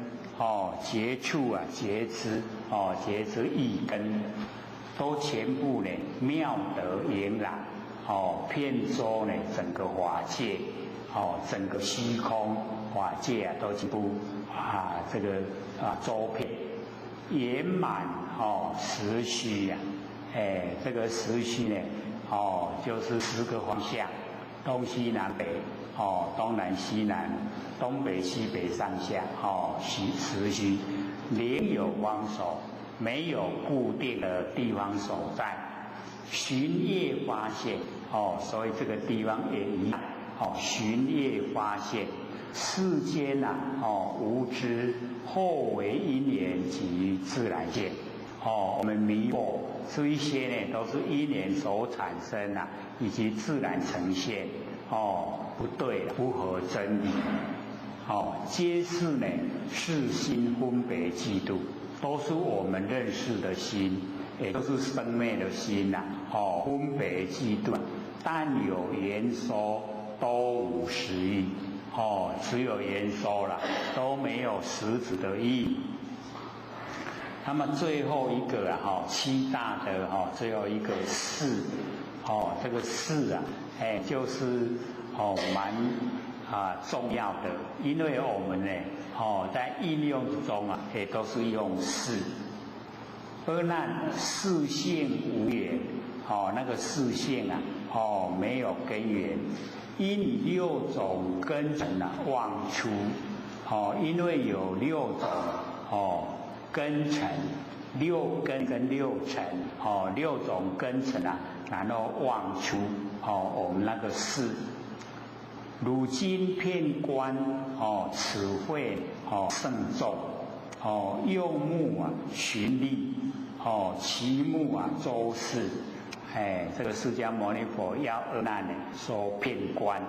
接触啊觉知，觉知意根，都全部呢妙德迎来，遍周呢整个法界，整个虚空法界啊都全部这个周遍圆满，实虚啊，这个实虚呢。就是10个方向，东西南北，东南西南，东北西北上下，实虚，另有方所，没有固定的地方所在，寻业发现，所以这个地方也一样，寻业发现，世间啊，无知，后为因缘及自然现。我们迷惑这一些呢，都是因缘所产生啊，以及自然呈现，不对了，不合真理，皆是呢是心分别嫉妒，都是我们认识的心，也都是生灭的心呐，分别嫉妒，但有言说都无实义，只有言说了，都没有实质的意义。那么最后一个七大的最后一个事，这个事啊，就是蛮重要的，因为我们呢，在应用之中啊，也都是用事。而那事性无缘，那个事性啊，没有根源，因6种根尘啊妄出，因为有6种根尘，6根跟6尘，6种根尘啊，然后妄出我们那个事。如今遍观此会甚众，右目啊寻利，其目啊周视，这个释迦牟尼佛要那呢说遍观，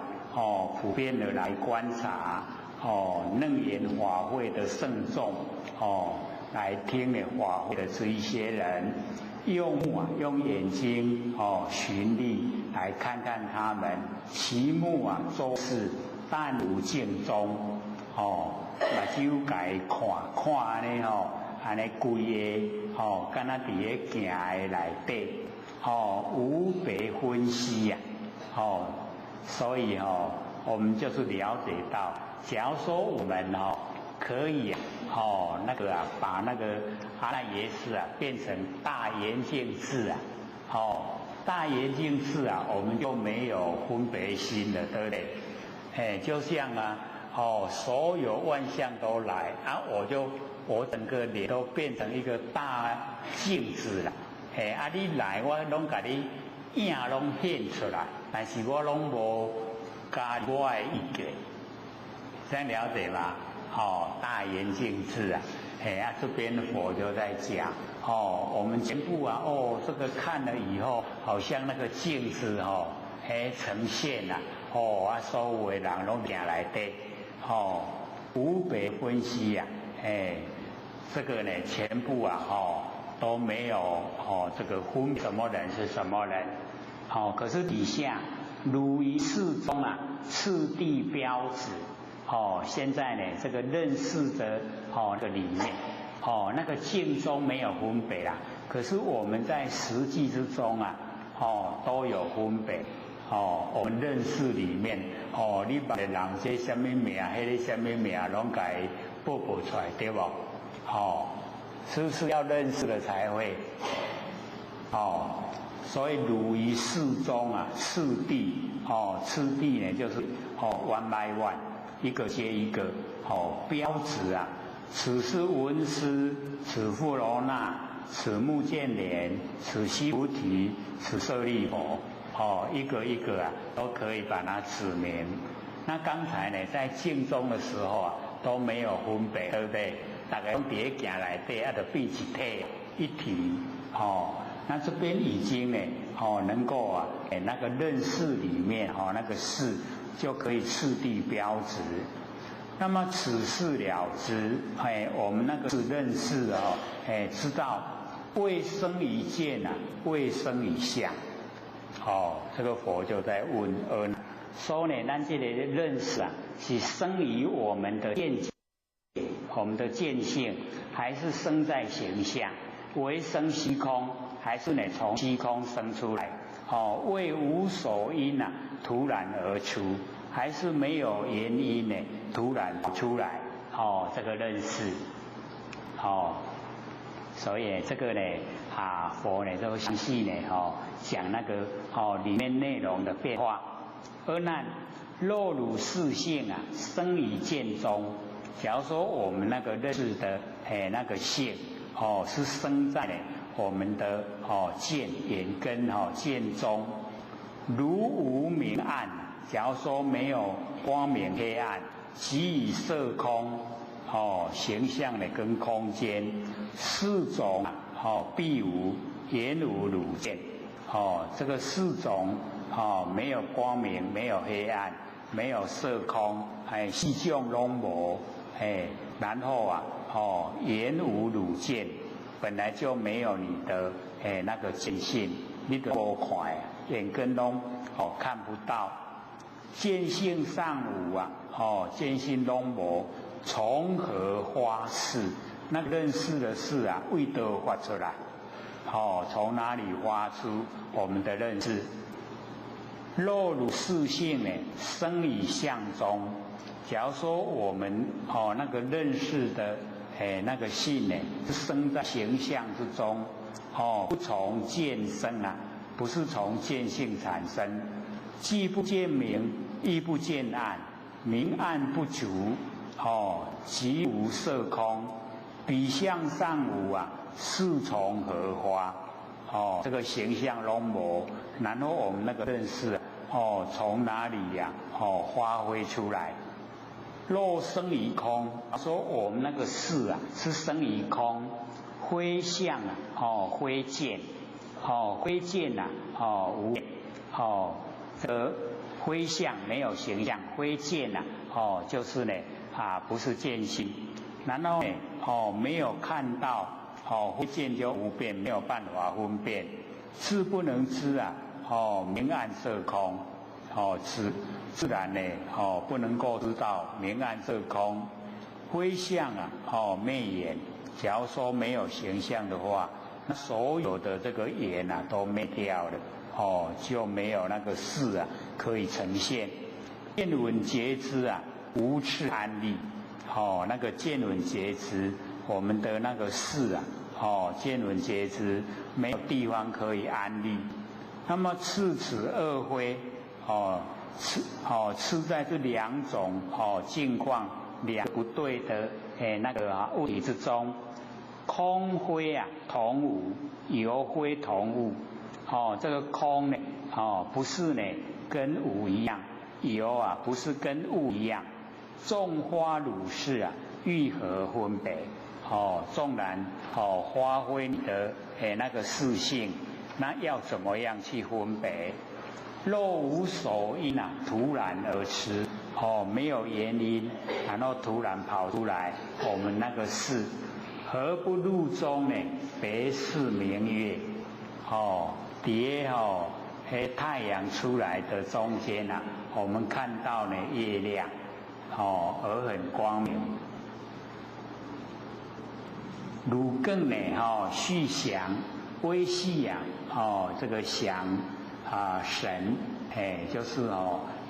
普遍的来观察，楞严法会的圣众，来听呢法会的这一些人，用目啊用眼睛寻利来看看他们，其目啊周视，但无境中，目睭该看呢安尼规个敢若伫咧行的内底，无别分析啊，所以我们就是了解到，假如说我们可以那个把那个阿赖耶识啊变成大圆镜智啊，大圆镜智啊，我们就没有分别心了，对不对？就像所有万象都来啊，我整个脸都变成一个大镜子了，你来我拢给你影拢显出来，但是我拢无加我的意见，这样了解吗？大圆镜智啊，这边佛就在讲，我们全部啊，这个看了以后，好像那个镜子呈现啊，所有的人拢行来底，无别分析啊，这个呢，全部啊，都没有这个分什么人是什么人，可是底下如于世中啊，次第标指。现在呢，这个认识的这个里面，那个境中没有分别啦，可是我们在实际之中啊，都有分别。我们认识里面，你把人这什么名，迄个什么名，拢给报出来，对不？是不是要认识了才会？所以汝于世中啊，次第次第呢就是one by one， 一个接一个标志啊。此是文思，此富罗那，此目犍连，此须菩提，此舍利佛，一个一个啊都可以把它指明。那刚才呢，在静中的时候啊，都没有分别，对不对？大家都叠行来对，就变一体一体，那这边已经呢，能够啊，那个认识里面那个事就可以次第标值。那么此事了知，我们那个是认识知道未生于见啊，未生于相。这个佛就在问说呢，咱这个认识啊，是生于我们的见解，我们的见性，还是生在形象？为生虚空，还是呢从虚空生出来？为无所因啊，突然而出，还是没有原因呢，突然出来？这个认识，所以这个呢，佛呢都详细呢，讲那个里面内容的变化。而那若汝是性啊，生于见中。假如说我们那个认识的那个性是生在我们的见眼根见中，如无明暗。假如说没有光明黑暗，即以色空形象的跟空间四种必无，言无汝见。这个四种没有光明，没有黑暗，没有色空，四种拢无。然后言无汝见，本来就没有你的那个见性，你都无看，眼根拢看不到，见性尚无啊，见性拢无，从何发事？那个认识的事啊，为何发出来？从哪里发出我们的认识？若汝是性呢，生于相中。假如说我们那个认识的那个性呢，是生在形象之中，不从见生啊，不是从见性产生，既不见明，亦不见暗，明暗不足，即无色空，彼相尚无啊，是从何发？这个形象拢无，然后我们那个认识从哪里呀发挥出来？若生于空，说我们那个事啊是生于空，非相啊，非见，非见啊，无，这个非相没有形象，非见啊，就是呢不是见性，然后呢没有看到，非见就无辨，没有办法分辨，知不能知啊，明暗色空，自然呢，不能够知道明暗色空，非相啊，昧眼。假如说没有形象的话，那所有的这个眼啊都灭掉了，就没有那个事啊可以呈现。见闻觉知啊，无次安立，那个见闻觉知，我们的那个事啊，见闻觉知没有地方可以安立。那么次此二非，吃在这两种境况两不对的那个物体之中，空非啊同无，有非同物。这个空呢不是呢跟无一样，有啊不是跟物一样。众花如是啊，欲何分别？纵然发挥你的那个事性，那要怎么样去分别？若无所因啊，突然而出，没有原因，然后突然跑出来，我们那个事，何不入中呢？别是明月，太阳出来的中间啊，我们看到呢月亮，而很光明。汝更呢，续想微细呀，这个想。神，就是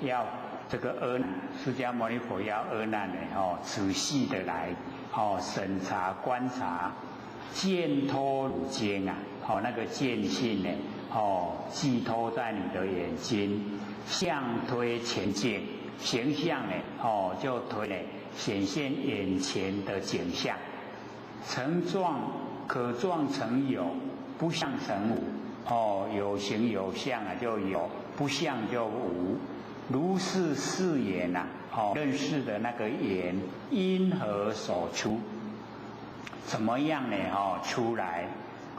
要这个释迦牟尼佛要阿难呢，仔细的来审查观察，见托汝经啊，那个见性呢，寄托在你的眼睛，相推前进，形象呢，就推呢显现眼前的景象，成状可状成有，不相成无。有形有相啊，就有；不相就无。如是视眼呐，认识的那个眼因何所出？怎么样呢？出来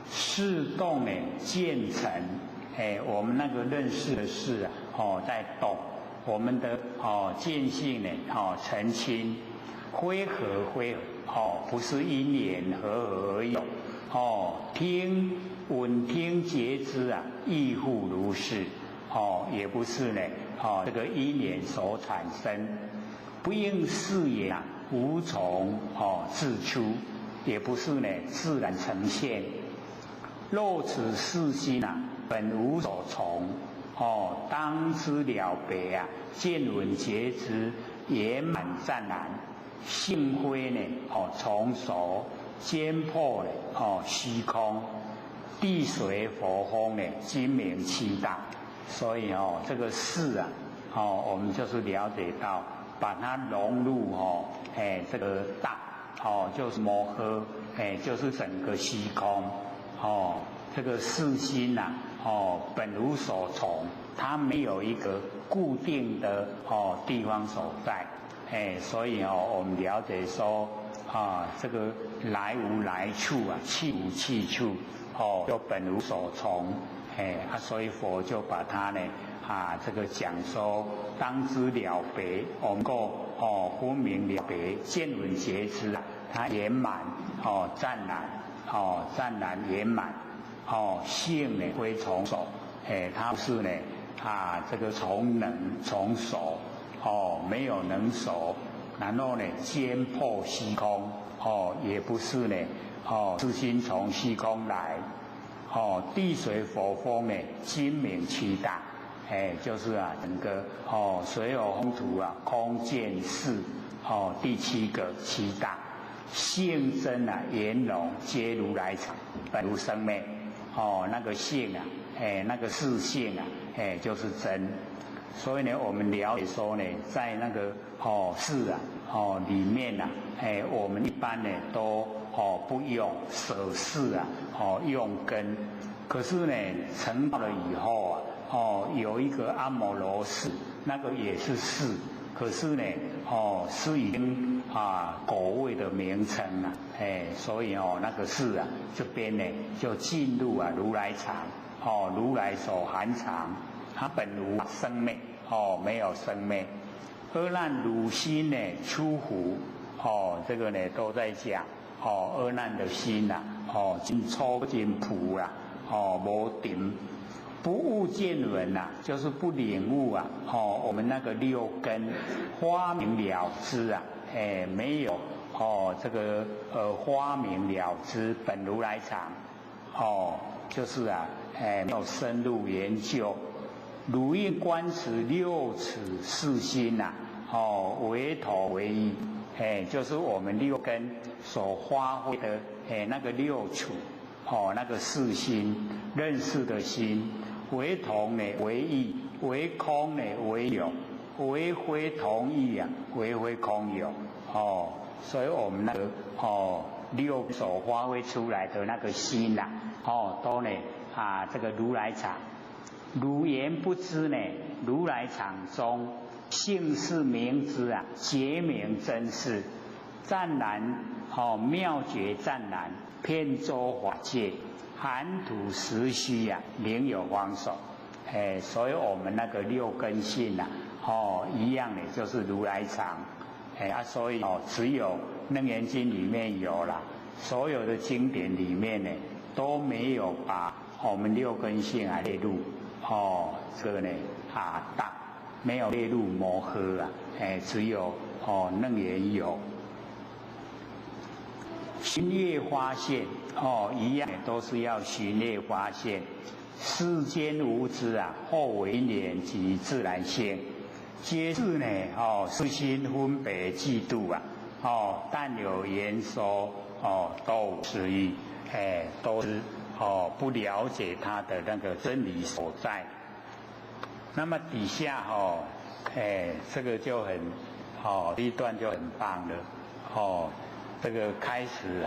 视动呢，渐成。我们那个认识的事啊，在动。我们的见性呢，澄清，恢和，不是因缘和而有。听闻听觉知啊，亦复如是。也不是呢，这个因缘所产生，不应视眼啊，无从自出，也不是呢自然呈现。若此视心啊，本无所从。当知了别啊，见闻觉知圆满湛然，性非呢，从熟坚破呢，虚空，地水火风呢，精明七大。所以这个事啊，我们就是了解到，把它融入这个大，就是摩诃，就是整个虚空，这个事心呐，本无所从，它没有一个固定的地方所在，所以我们了解说这个来无来处啊，去无去处，就本无所从。所以佛就把它呢，这个讲说，当知了别，我们够分明了别，见闻觉知啊，它圆满，湛然，湛然圆满，性呢非从手，它是呢，这个从能从手，没有能手，然后呢，坚破虚空，也不是呢，自心从虚空来。地水火风呢，精明七大，就是整个水火风土啊，空见识，第七个七大，性真啊，圆融皆如来藏，本无生灭。那个性啊，那个是性啊，就是真。所以呢，我们了解说呢，在那个事啊，里面啊，我们一般呢都不用舍事啊，用根。可是呢，成道了以后啊，有一个阿摩罗氏，那个也是事，可是呢，是已经果位的名称啊，所以那个事啊，这边呢就进入如来藏，如来所含藏，它本无生灭，没有生灭。阿难汝心呢出乎？这个呢都在讲阿难的心呐，真粗真朴啦，无定，不悟见闻呐，就是不领悟啊，我们那个六根花明了知啊，没有这个花明了知本如来藏，就是没有深入研究。如应观持六尺四心呐，为头为意，就是我们六根所发挥的那个六处，那个四心认识的心，为同呢为意，为空呢为有，为非同意啊，为非空有，所以我们那个六所发挥出来的那个心呐，都呢这个如来藏。如言不知呢，如来藏中性是明知啊，觉明真实，湛然妙觉湛然，遍周法界，含土实虚啊，灵有方手。所以我们那个六根性啊，一样的就是如来藏。所以只有楞严经里面有啦，所有的经典里面呢都没有把我们六根性列入。这个呢大没有列入摩诃啊，只有楞严有。寻业发现一样都是要寻业发现。世间无知啊，后为因缘及自然性。皆是呢私心分别嫉妒啊，但有言说都无是意，都是不了解他的那个真理所在。那么底下这个就很这一段就很棒了这个开始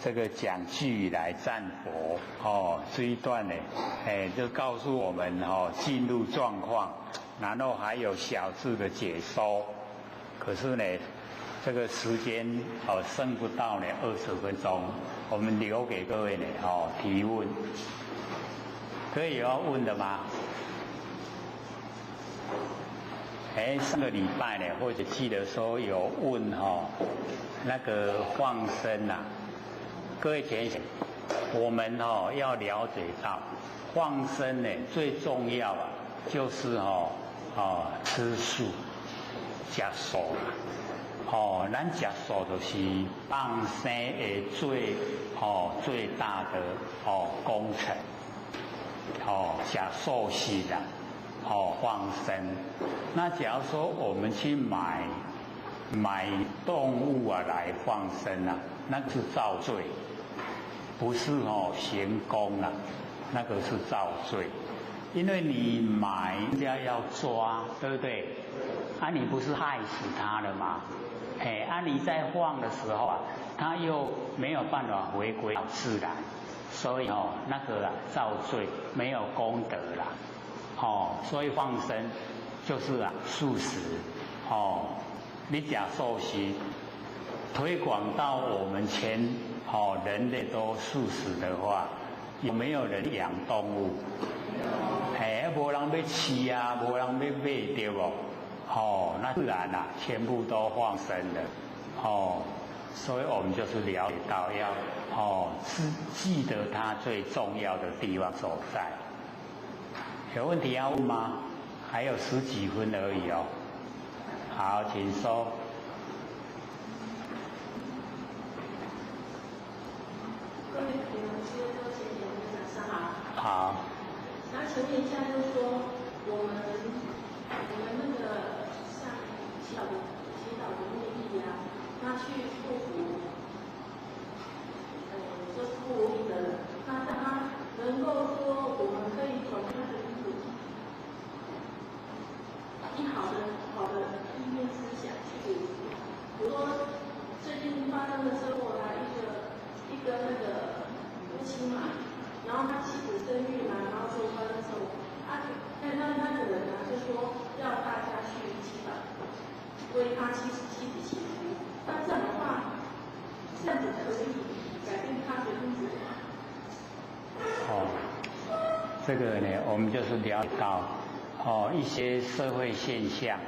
这个讲句来赞佛这一段呢就告诉我们进入状况，然后还有小字的解说。可是呢这个时间剩不到呢20分钟，我们留给各位呢提问。可以有要问的吗？上个礼拜呢，或者记得说有问那个放生啊，各位想想，我们要了解到放生呢最重要就是吃素、吃素咱吃素就是放生的最大的工程吃素食啦。放生。那假如说我们去买动物来放生那个是造罪，不是行功那个是造罪。因为你买人家要抓，对不对？你不是害死它了吗？你在放的时候它又没有办法回归自然，所以那个造罪，没有功德啦。所以放生就是素食你假素食推广到我们全人类都素食的话，有没有人养动物？没人要吃没人要买，对不？那自然全部都放生了所以我们就是了解到要记得它最重要的地方所在。有问题要问吗？还有10几分而已好，请说。各位朋友，谢谢周先生晚上好。好。那请问一下，就是说我们那个像祈祷的目的那去祝福就是不如意的人，那让他能够说我们可以从他的好的意念思想去，比如说最近发生的车祸一个那个夫妻嘛，然后他妻子生育嘛，然后就发生车祸，那个人就说要大家去祈祷，为他妻子祈福。那这样的话，这样子可以改变他的因子吗？这个呢，我们就是了解到一些社会现象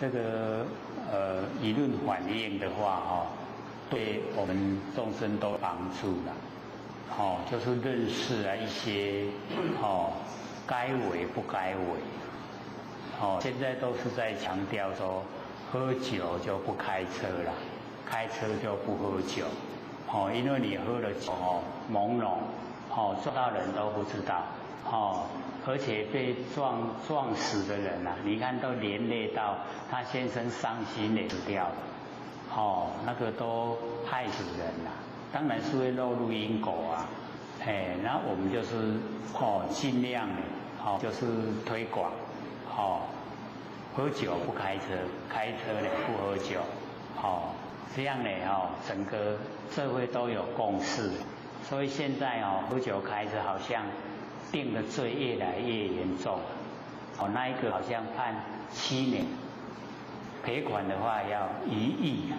这个舆论反映的话对我们众生都有帮助了就是认识一些该为不该为现在都是在强调说喝酒就不开车了，开车就不喝酒因为你喝了酒朦胧撞到人都不知道而且被撞死的人你看都连累到他先生伤心也死掉了那个都害死人了，当然是会落入因果然后我们就是尽量就是推广喝酒不开车，开车呢不喝酒这样呢整个社会都有共识。所以现在喝酒开车好像定的罪越来越严重那一个好像判7年，赔款的话要1亿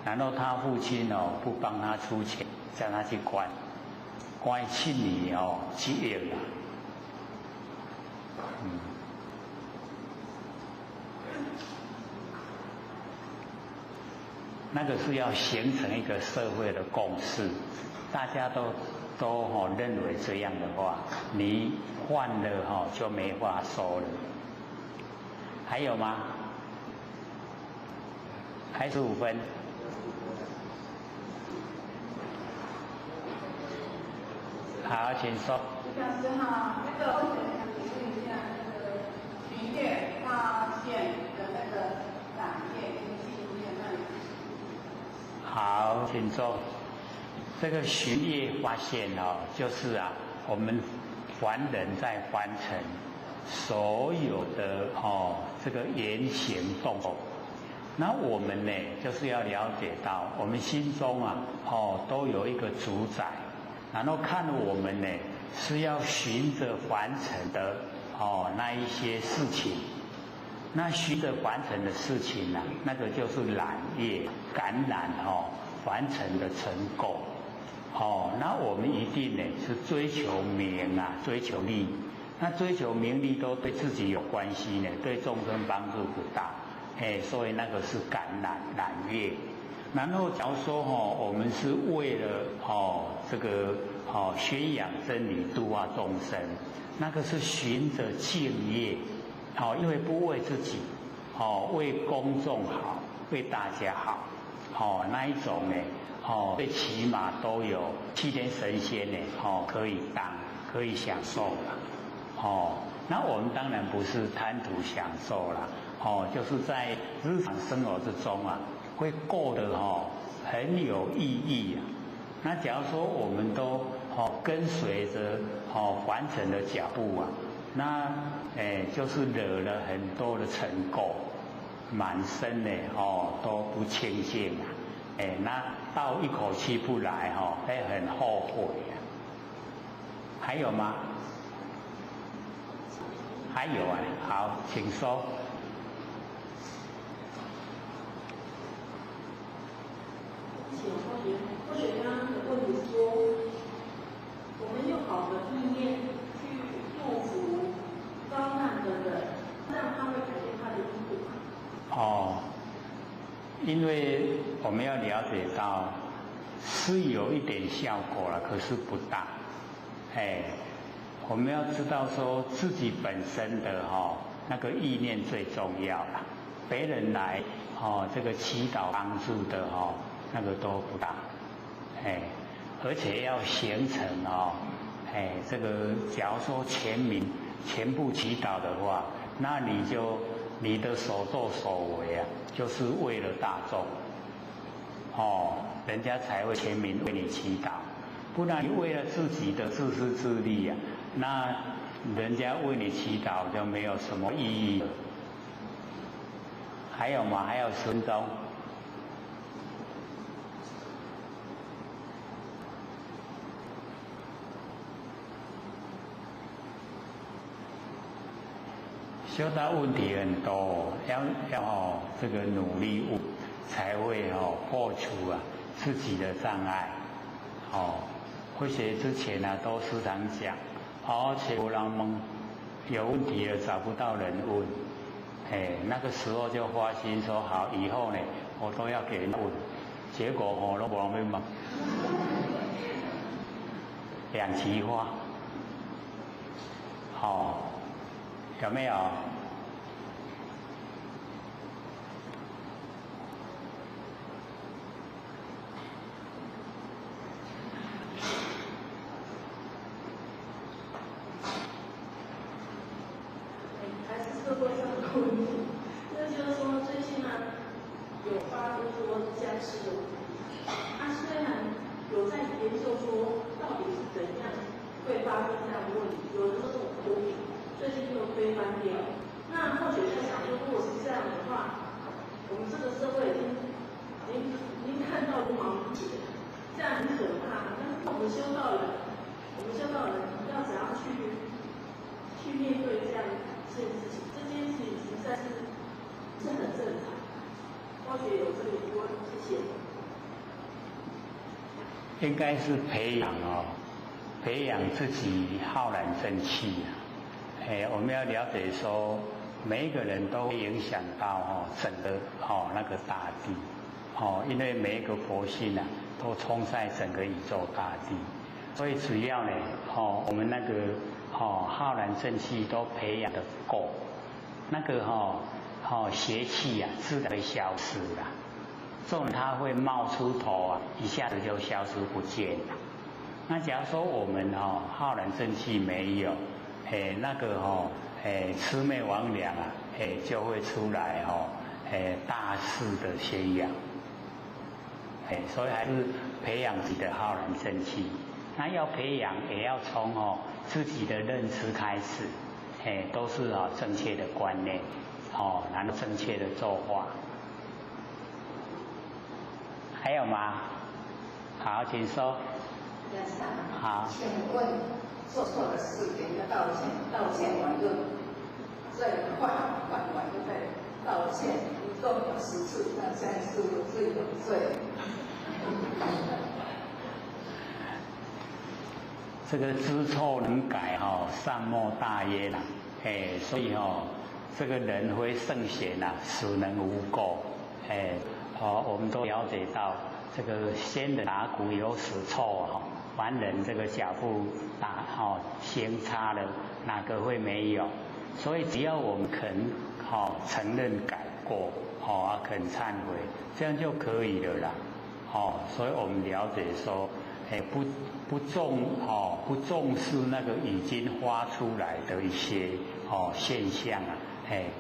然后他父亲不帮他出钱，叫他去关7年7亿了那个是要形成一个社会的共识，大家都认为这样的话，你换了就没话说了。还有吗？还15分。好，请说。老师好，那个我想请问一下，液发现的那个染液跟进液那里。好，请坐。这个循液发现哦，就是我们凡人在凡尘所有的这个言行动作，那我们呢就是要了解到，我们心中都有一个主宰，然后看我们呢是要循着凡尘的那一些事情，那循着凡尘的事情那个就是染业感染凡尘的尘垢。那我们一定呢是追求名追求利，那追求名利都对自己有关系呢，对众生帮助不大，所以那个是感染业。然后假如说我们是为了这个宣扬真理度化众生，那个是循着净业，因为不为自己，为公众好，为大家好，那一种呢最起码都有7天神仙呢可以当，可以享受了。那我们当然不是贪图享受啦，就是在日常生活之中会过得很有意义。那假如说我们都跟随着凡尘的脚步那就是惹了很多的尘垢，满身呢都不清净那到一口气不来会很后悔还有吗？还有好，请说。或许刚刚的问题是说，我们用好的意念去祝福遭难的人，这样他会改变他的因果。因为我们要了解到，是有一点效果了，可是不大。我们要知道说自己本身的那个意念最重要了，别人来这个祈祷帮助的那个都不大。而且要形成这个假如说全部祈祷的话，那你的所作所为就是为了大众人家才会全民为你祈祷，不然你为了自己的自私自利那人家为你祈祷就没有什么意义了。还有吗？还有10分钟。修道问题很多，要这个努力才会破除自己的障碍。会学之前都时常讲，且有人问，有问题了找不到人问，那个时候就发心说好，以后呢我都要给人问，结果都没人问嘛，两极化，有没有？还是社会上的问题，就是说最近有发生说僵尸的问题，虽然有在研究说到底是怎样会发生这样的问题，有的这种毒品最近又推翻掉。那或许在想说，如果是这样的话，我们这个社会已经看到不盲目了，这样很可怕。那我们修道人要怎样去面对这件事情？这件事情实在是很正常。或许有这个疑问，谢谢。应该是培养自己浩然正气我们要了解说，每一个人都会影响到整个那个大地因为每一个佛性都充在整个宇宙大地，所以只要呢我们那个浩然正气都培养的够，那个邪气自然会消失了。这种它会冒出头一下子就消失不见了。那假如说我们浩然正气没有，那个魑魅魍魉啊，就会出来大肆的宣扬。所以还是培养自己的浩然正气。那要培养，也要从自己的认知开始，都是正确的观念，然后正确的做法。还有吗？好，请说。好。请问做错的事给人家道歉，道歉完就再换完就再道歉，一共有10次，那现在是有罪有罪。这个知错能改善莫大焉啦，所以这个人非圣贤呐，死人无垢，我们都了解到这个仙人打鼓有死错凡人这个脚步行差了，哪个会没有？所以只要我们肯承认改过，肯忏悔，这样就可以了啦。所以我们了解说，不重视那个已经发出来的一些现象啊，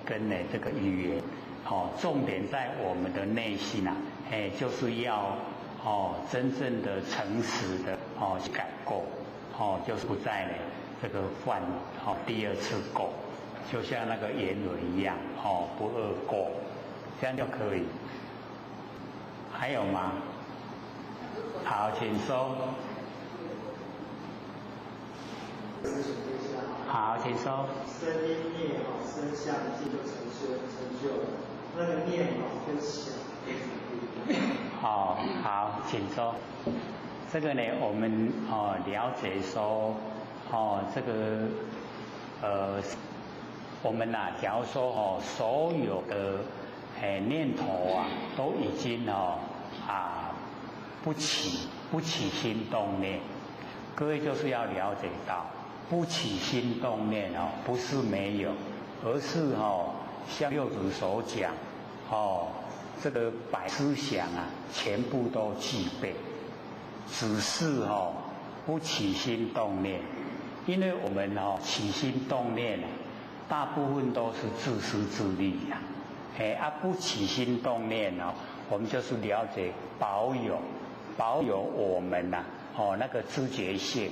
跟这个语言，重点在我们的内心啊，就是要真正的诚实的改过，就是不再这个犯第二次过，就像那个言文一样，不二过，这样就可以。还有吗？好，请说。好，请说。声音念声相继就成就了，那个念跟想非常不一样。好，请说。这个呢，我们了解说，这个我们假如说所有的念头啊，都已经不起心动念，各位就是要了解到，不起心动念不是没有，而是像六祖所讲，这个百思想啊，全部都具备，只是不起心动念。因为我们起心动念大部分都是自私自利呀，不起心动念我们就是了解保有我们那个知觉性，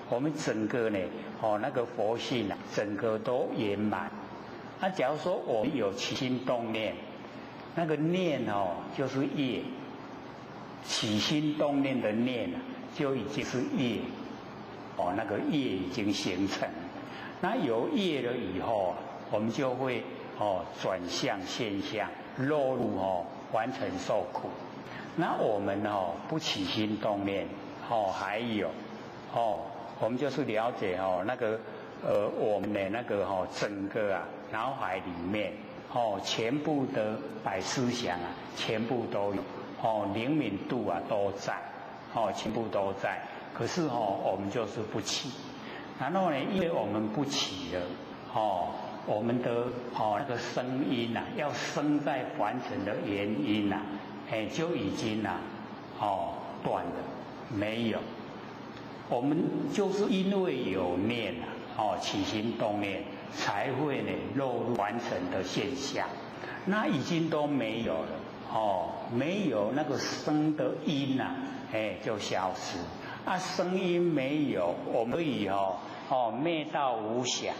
我们整个呢那个佛性整个都圆满。假如说我们有起心动念，那个念就是业，起心动念的念就已经是业，那个业已经形成。那有业了以后我们就会转向现象，落入完全受苦。那我们不起心动念还有我们就是了解那个我们的那个整个脑海里面全部的百思想全部都有灵敏度都在全部都在，可是我们就是不起。然后呢，因为我们不起了我们的那个声音要生在凡尘的原因就已经断了，没有。我们就是因为有念起心动念，才会落入凡尘的现象。那已经都没有了没有那个声的音就消失。声音没有，我们可以灭道无想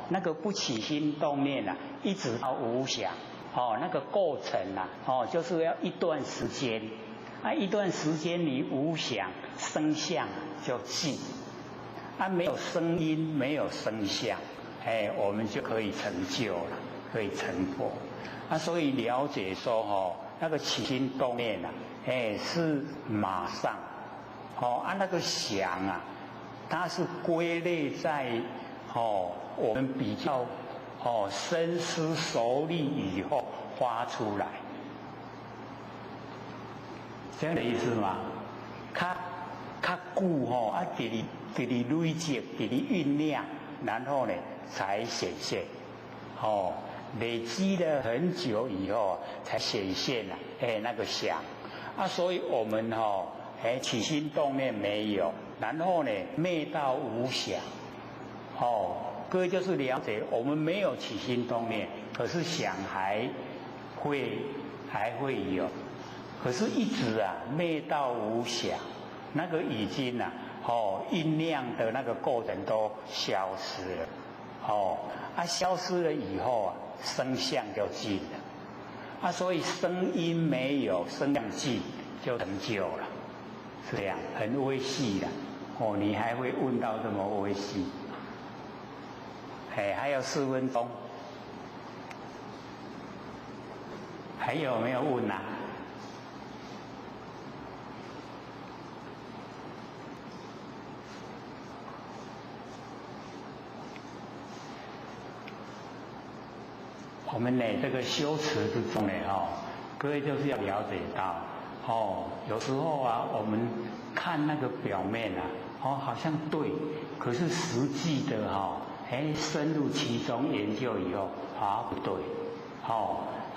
那个不起心动念一直到无想那个过程就是要一段时间一段时间你无想，声相就寂没有声音，没有声相我们就可以成就了，可以成佛所以了解说那个起心动念是马上那个想它是归类在我们比较深思熟虑以后发出来，这样的意思吗？较久给你累积，给你酝酿，然后才显现累积了很久以后才显现那个想所以我们起心动念没有，然后灭道无想各位就是了解，我们没有起心动念，可是想还会有，可是一直啊灭道无想，那个已经啊酝酿的那个过程都消失了，消失了以后啊，声相就尽了，所以声音没有，声相尽就成就了，是这样，很微细的，你还会问到这么微细。还有4分钟，还有没有问啊？我们呢，这个修持之中呢，各位就是要了解到，有时候啊，我们看那个表面啊，好像对，可是实际的深入其中研究以后，不对，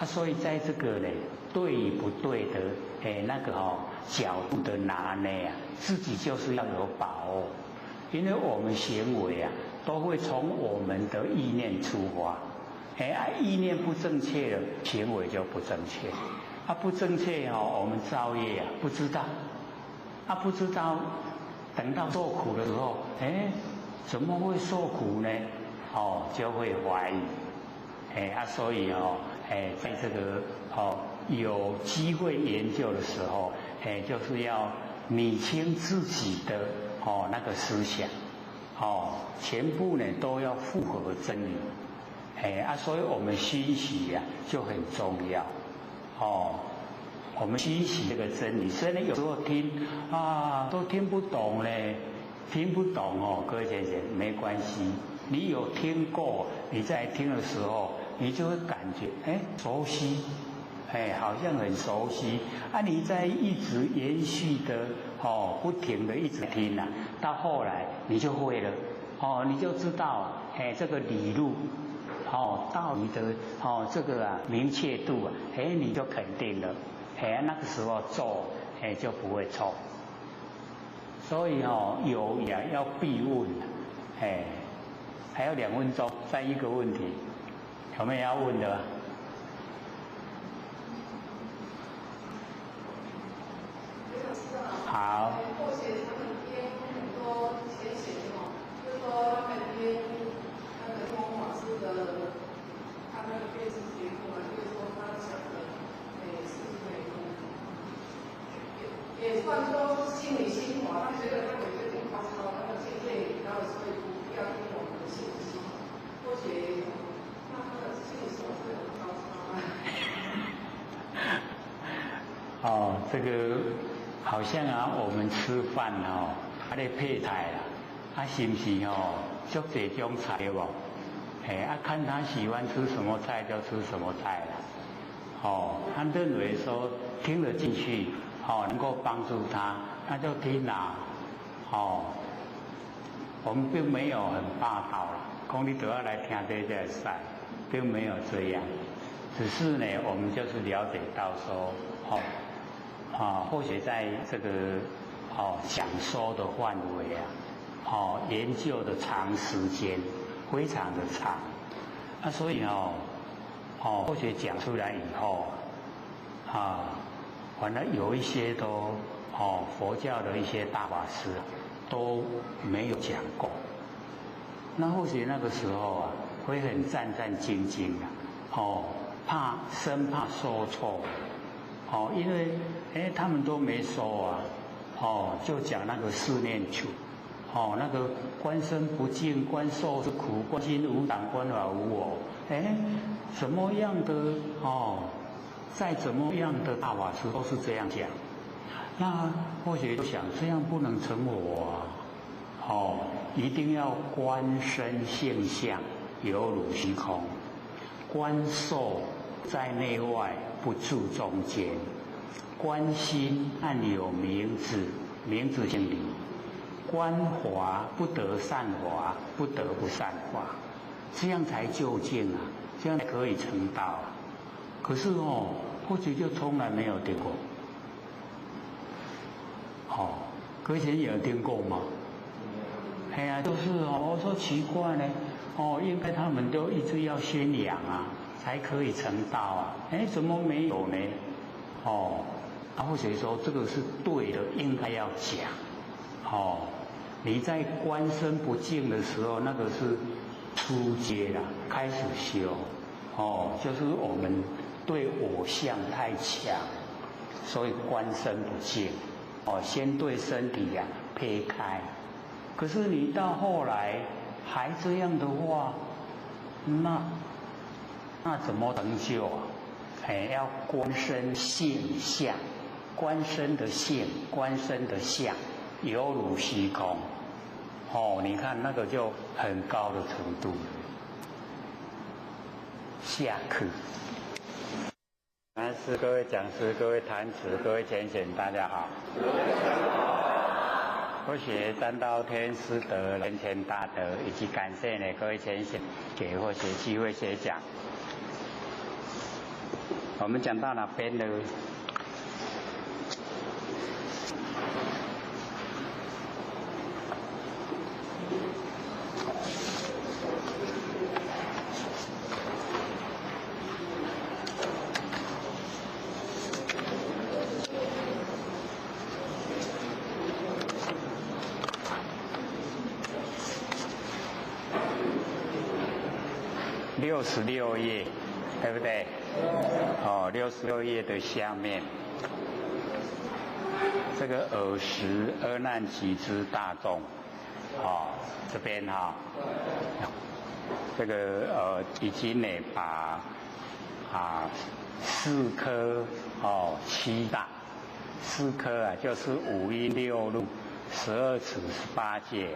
所以在这个呢，对与不对的那个角度的拿捏啊，自己就是要有把握，因为我们行为啊，都会从我们的意念出发，意念不正确了，行为就不正确，不正确我们造业啊，不知道，不知道，等到受苦的时候，怎么会受苦呢？就会怀疑，所以在这个有机会研究的时候，就是要理清自己的那个思想，全部呢都要符合真理，所以我们熏习啊就很重要，我们熏习这个真理，虽然有时候听都听不懂嘞。听不懂各位姐姐没关系，你有听过，你在听的时候，你就会感觉熟悉，好像很熟悉你在一直延续的不停的一直听啊，到后来你就会了，你就知道这个理路，道理的这个明确度啊，你就肯定了，那个时候做就不会错。所以有也要必问，还有2分钟，再一个问题，有没有要问的？好。或许他们编很多前贤就是说他们编那个东方法师的他那个编制节目就是说他讲的也算说是心理心法，他觉得他有些挺高超，那个境界高，所以不要听我们的心理心法。或许那他的心理心法是很高超这个好像我们吃饭那配菜是不是就这种菜不？看他喜欢吃什么菜就吃什么菜了。他认为说听得进去。能够帮助他，那就听啦。我们并没有很霸道啦，讲你都要来听这些赛，并没有这样。只是呢，我们就是了解到说，或许在这个讲说的范围研究的长时间非常的长，所以或许讲出来以后反正有一些都佛教的一些大法师都没有讲过，那或许那个时候会很战战兢兢的生怕说错因为他们都没说就讲那个四念处那个观身不净，观受是苦，观心无党，观法无我，什么样的再怎么样的大法师都是这样讲，那或许就想这样不能成我一定要观身性相犹如虚空，观受在内外不住中间，观心暗有名字，名字性理，观华不得善华，不得不善华，这样才究竟这样才可以成道。可是或许就从来没有听过。各位前有听过吗？就是我说奇怪呢，应该他们都一直要宣扬啊，才可以成道啊。怎么没有呢？或者说这个是对的，应该要讲。你在观身不净的时候，那个是初阶啦，开始修。就是我们对我相太强，所以观身不净。先对身体撇开。可是你到后来还这样的话，那怎么成就啊？要观身性相，观身的性，观身的相，犹如虚空。你看那个就很高的程度了。下课。男士、各位讲师、各位坛词、各位浅显，大家好。我学三道天师德、人前大德，以及感谢呢各位浅显给我学机会学讲。我们讲到哪边呢？66页，对不对？66页的下面，这个尔时阿难集之大众，这边这个已经呢把4科7大，4科就是五阴六路、12持、18戒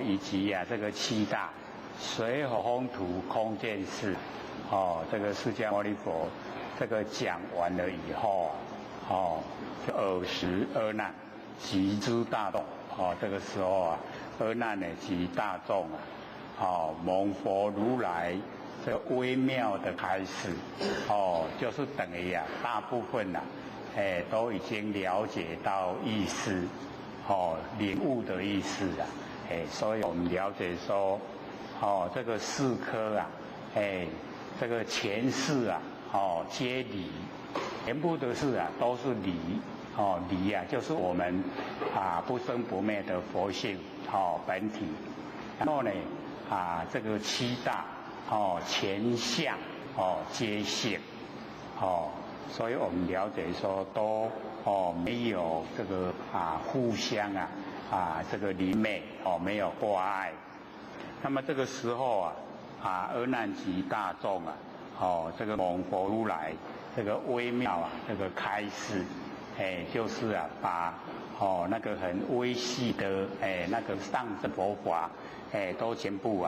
以及这个7大。水火风土空见识，这个释迦牟尼佛这个讲完了以后就尔时阿难集之大众，这个时候阿难呢集大众蒙佛如来这个微妙的开示，就是等于大部分都已经了解到意思，领悟的意思所以我们了解说。这个4科这个前世皆理，全部都是都是理，理就是我们不生不灭的佛性本体。然后呢这个7大前相皆性，所以我们了解说都没有这个互相这个离昧没有挂碍。那么这个时候阿难集大众这个蒙佛如来这个微妙这个开示，就是把那个很微细的那个上乘佛法都全部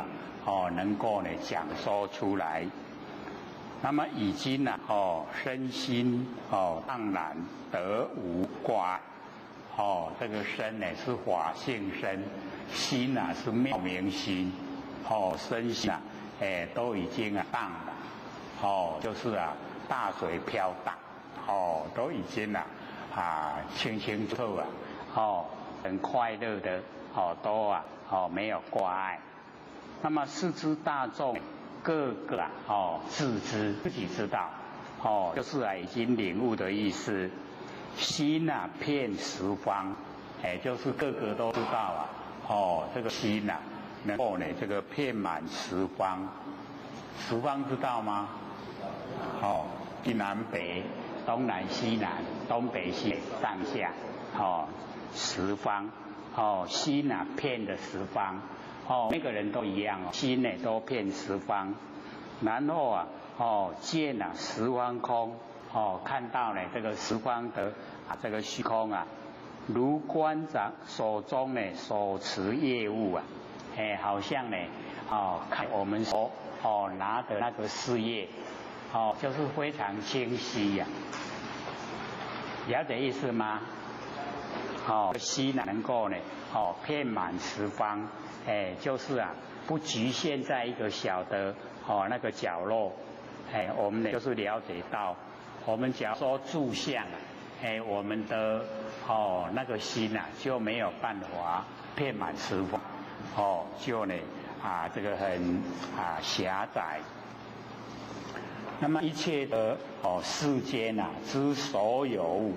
能够呢讲说出来。那么已经身心当然得无挂碍。这个身呢是法性身，心是妙明心，身心都已经荡了，就是大水飘荡，都已经清清楚楚很快乐的都没有挂碍。那么四肢大众各个自知自己知道，就是已经领悟的意思。心遍十方，就是个个都知道这个心能够呢这个遍满十方。十方知道吗？西南北、东南西南、东北西上下，十方，心遍的十方，每个人都一样心呢都遍十方。然后见十方空。看到呢这个十方的这个虚空如观长手中呢手持业物好像呢看我们所拿的那个事业就是非常清晰了解意思吗？心能够呢遍满十方，就是不局限在一个小的那个角落，我们呢就是了解到。我们假如说住相我们的那个心就没有办法遍满十方，就呢这个很狭窄。那么一切的世间之所有物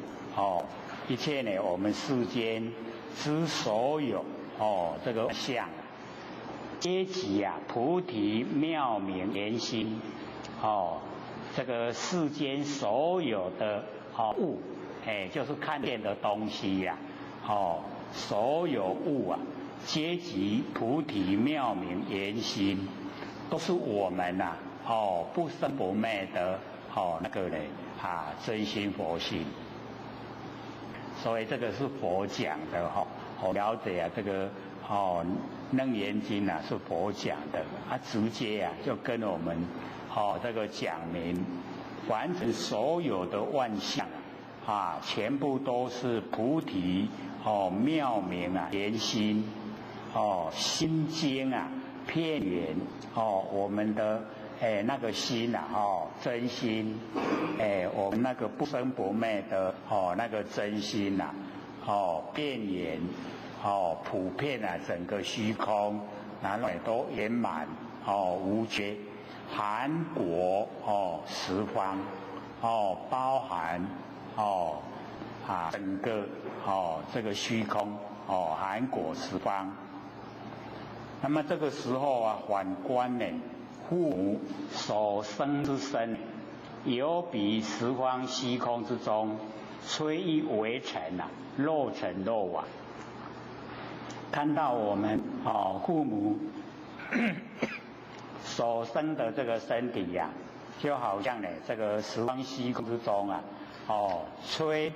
一切呢，我们世间之所有这个相皆即菩提妙明圆心这个世间所有的物，就是看见的东西所有物皆即菩提妙明圆心，都是我们不生不灭的那个呢真心佛性。所以这个是佛讲的了解这个楞严经是佛讲的，直接就跟我们这个讲明，凡是所有的万象全部都是菩提妙明圆心心经片缘我们的那个心真心我们那个不生不灭的那个真心遍圆普遍整个虚空，然后都圆满无缺，含果十方包含整个这个虚空含果十方。那么这个时候反观呢，父母所生之身，有比十方虚空之中，虽一微尘肉尘肉网。看到我们父母所生的这个身体就好像呢这个十方虚空之中虽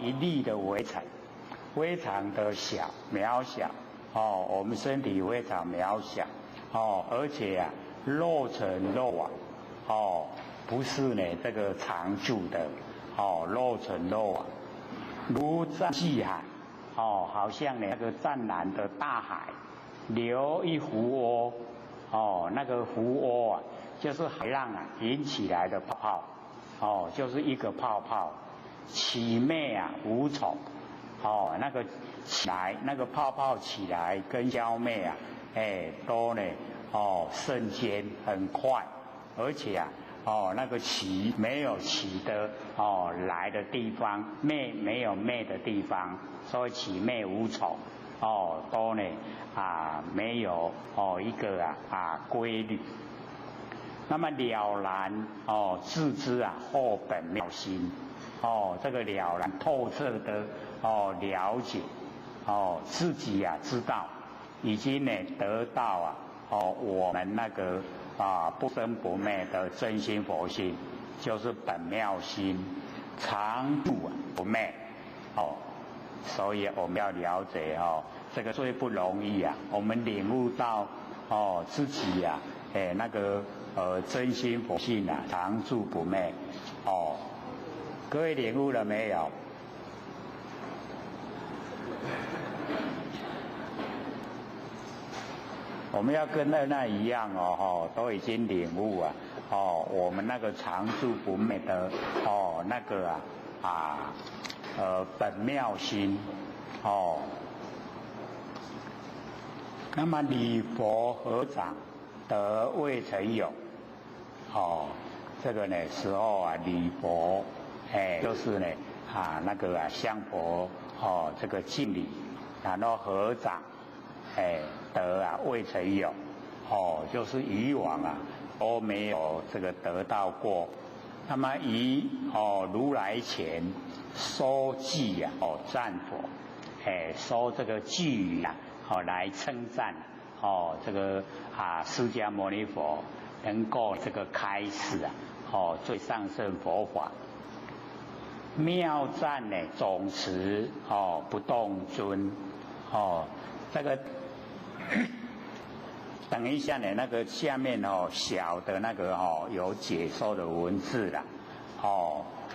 一粒的微尘，非常的小渺小我们身体非常渺小而且肉尘肉网不是呢这个常住的肉尘肉网，如湛巨海好像呢那个湛蓝的大海，流一湖窝那个湖窝就是海浪引起来的泡泡就是一个泡泡，起灭无从那个起来那个泡泡起来跟消灭都呢瞬间很快，而且那个起没有起的来的地方，灭没有灭的地方，所以起灭无从都呢没有一个规律。那么了然自知后本妙心这个了然透彻的了解自己知道已经呢得到我们那个不生不灭的真心佛性，就是本妙心，常住不灭所以我们要了解这个最不容易我们领悟到自己那个真心佛性常住不灭各位领悟了没有？我们要跟那一样都已经领悟我们那个常住不灭的那个本妙心那么礼佛合掌得未曾有这个呢时候礼佛就是呢那个向佛这个敬礼，然后合掌得未曾有就是以往都没有这个得到过。那么以如来前说偈赞佛说这个偈语来称赞这个释迦牟尼佛能够这个开示最上圣佛法。妙赞呢总持不动尊这个等一下呢那个下面小的那个有解说的文字啦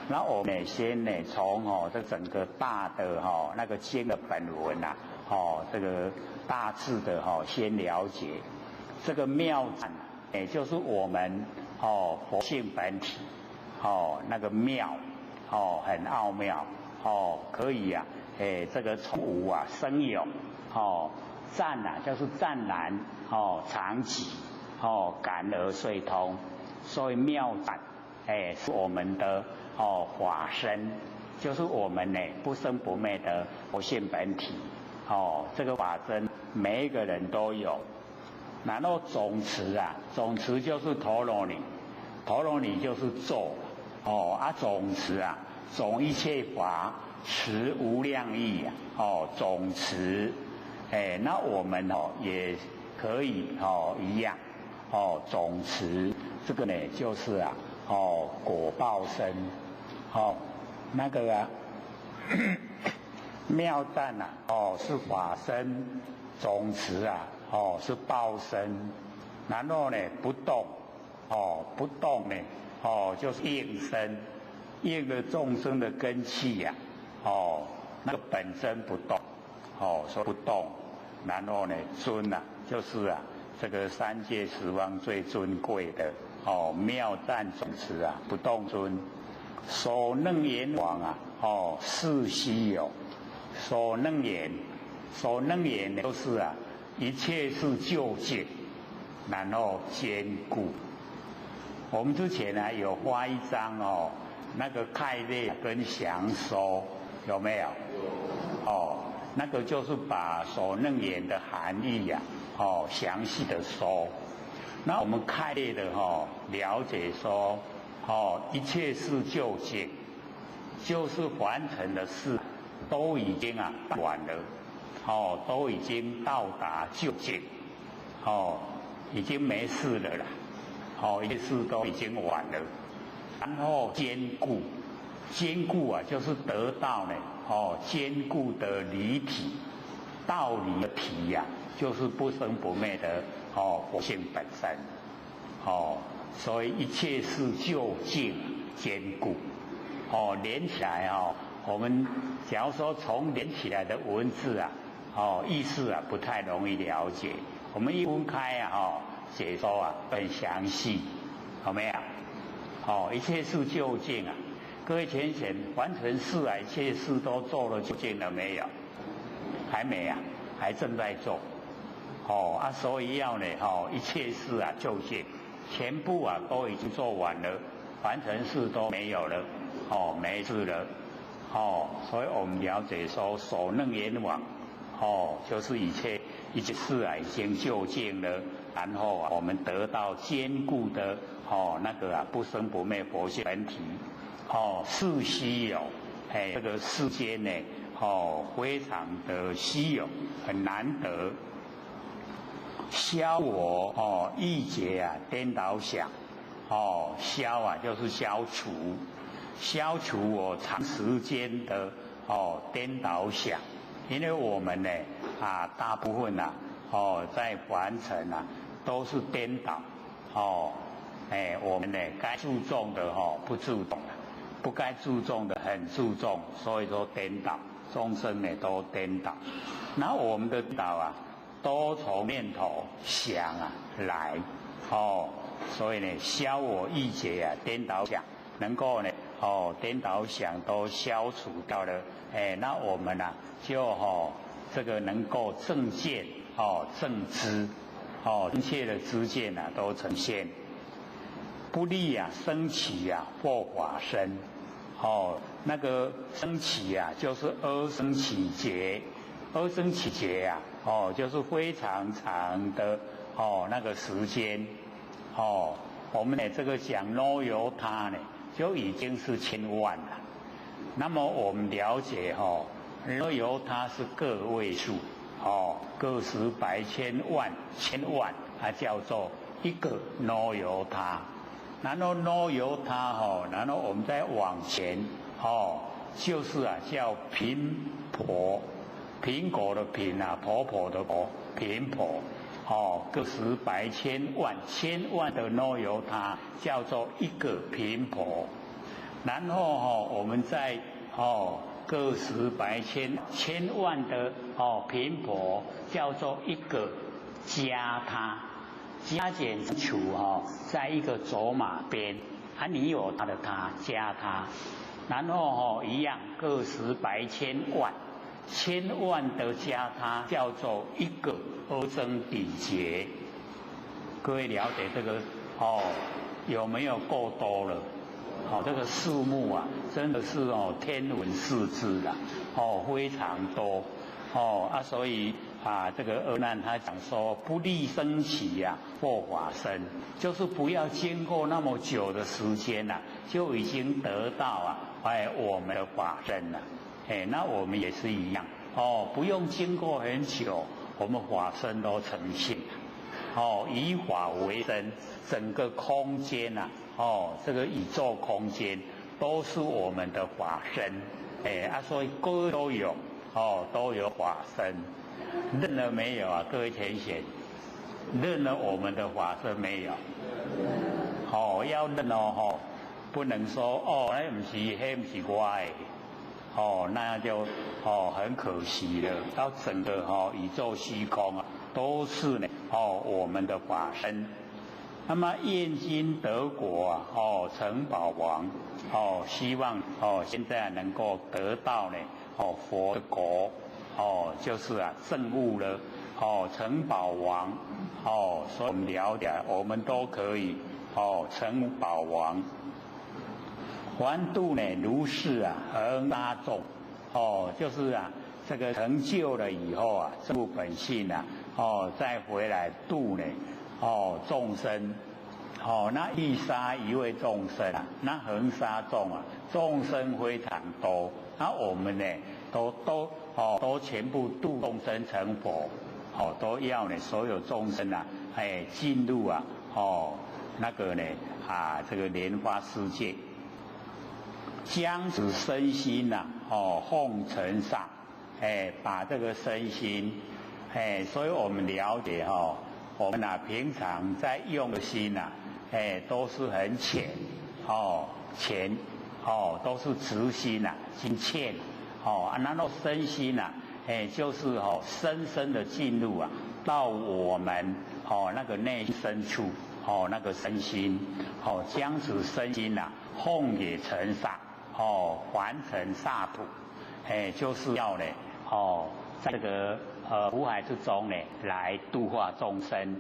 那我们先呢从这整个大的那个经的本文这个大致的先了解这个妙赞也就是我们佛性本体那个妙很奥妙可以这个从无生有赞就是湛然常寂感而遂通，所以妙赞是我们的法身，就是我们呢不生不灭的佛性本体这个法身每一个人都有。然后总持总持就是陀罗尼，陀罗尼就是咒总持总一切法持无量义总持那我们也可以一样总持，这个呢就是果报身那个妙赞是法身，总持是报身，然后呢不动不动呢就是应身，应了众生的根器那个本身不动说不动，然后呢尊就是这个三界十方最尊贵的妙赞总持不动尊。所能言王是稀有，所能言就是一切是究竟，然后坚固。我们之前有画一张那个开列跟详收，有没有？那个就是把所能言的含义详细的说。那我们开列的了解说一切是究竟，就是完成的事都已经完了都已经到达究竟已经没事了啦一切事都已经完了。然后坚固，坚固就是得到呢坚固的离体，道理的体就是不生不灭的佛性本身所以一切是究竟坚固连起来我们假如说从连起来的文字意思不太容易了解，我们一分开解说很详细，有没有一切是究竟各位浅显完成事一切事都做了究竟了没有？还没还正在做所以要呢一切事究竟全部都已经做完了，完成事都没有了没事了所以我们了解说所能言王就是一切事已经究竟了，然后我们得到坚固的那个不生不灭佛性本体是稀有这个世间呢非常的稀有，很难得。消我意结颠倒想消就是消除我长时间的颠倒想，因为我们呢大部分在凡尘都是颠倒我们呢该注重的不注重，不该注重的很注重，所以说颠倒，众生呢都颠倒。那我们的颠倒都从念头想来所以呢消我意结颠倒想，能够呢颠倒想都消除掉了那我们就这个能够正见正知正确的知见都呈现。不立升起或法身那个升起就是阿僧祇劫，阿僧祇劫就是非常长的那个时间我们呢这个讲 no 由他呢就已经是千万了。那么我们了解no 由他是个位数个十百千万叫做一个 no 由他。然后 no 由他然后我们再往前就是叫频婆，苹果的苹婆婆的婆，频婆个十百千万的 no 由他叫做一个频婆。然后我们再个十百千万的频婆叫做一个加他，加减除在一个走马边你有他的他加他，然后一样个十百千万千万的加它叫做一个阿僧祇劫。各位了解这个有没有够多了？这个数目啊，真的是天文数字啦，非常多所以这个阿难他讲说，不立生起或法身，就是不要经过那么久的时间就已经得到我们的法身了。那我们也是一样不用经过很久，我们法身都成性以法为身，整个空间这个宇宙空间都是我们的法身，所以各都有都有法身，认了没有各位天贤，认了我们的法身没有？要认不能说那不是那不是我的那就很可惜了。到整个宇宙虚空都是呢我们的法身。那么愿今得果成宝王希望现在能够得到呢佛的果就是证悟了成宝王所以我们了解，我们都可以成宝王。还度呢如是恒大众就是这个成就了以后证悟本性再回来度呢众生那欲杀一位众生那恒沙众众生非常多，那我们呢都全部度众生成佛都要呢所有众生进入那个呢这个莲花世界，将此身心奉承上把这个身心所以我们了解我们平常在用的心都是很浅浅都是直心心欠然后身心就是深深的进入到我们那个内深处那个身心将此身心奉给尘沙还成沙土就是要呢在这个苦海之中呢来度化众生。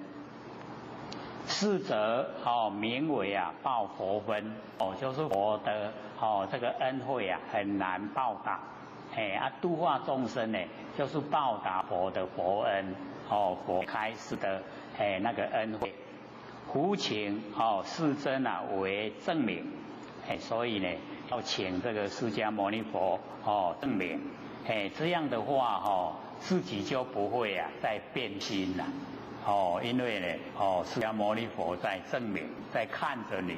是则名为报佛分就是佛的这个恩惠很难报答度化众生呢就是报答佛的佛恩佛开示的那个恩惠。胡请世尊为证明所以呢要请这个释迦牟尼佛证明这样的话自己就不会再变心了因为呢释迦牟尼佛在证明，在看着你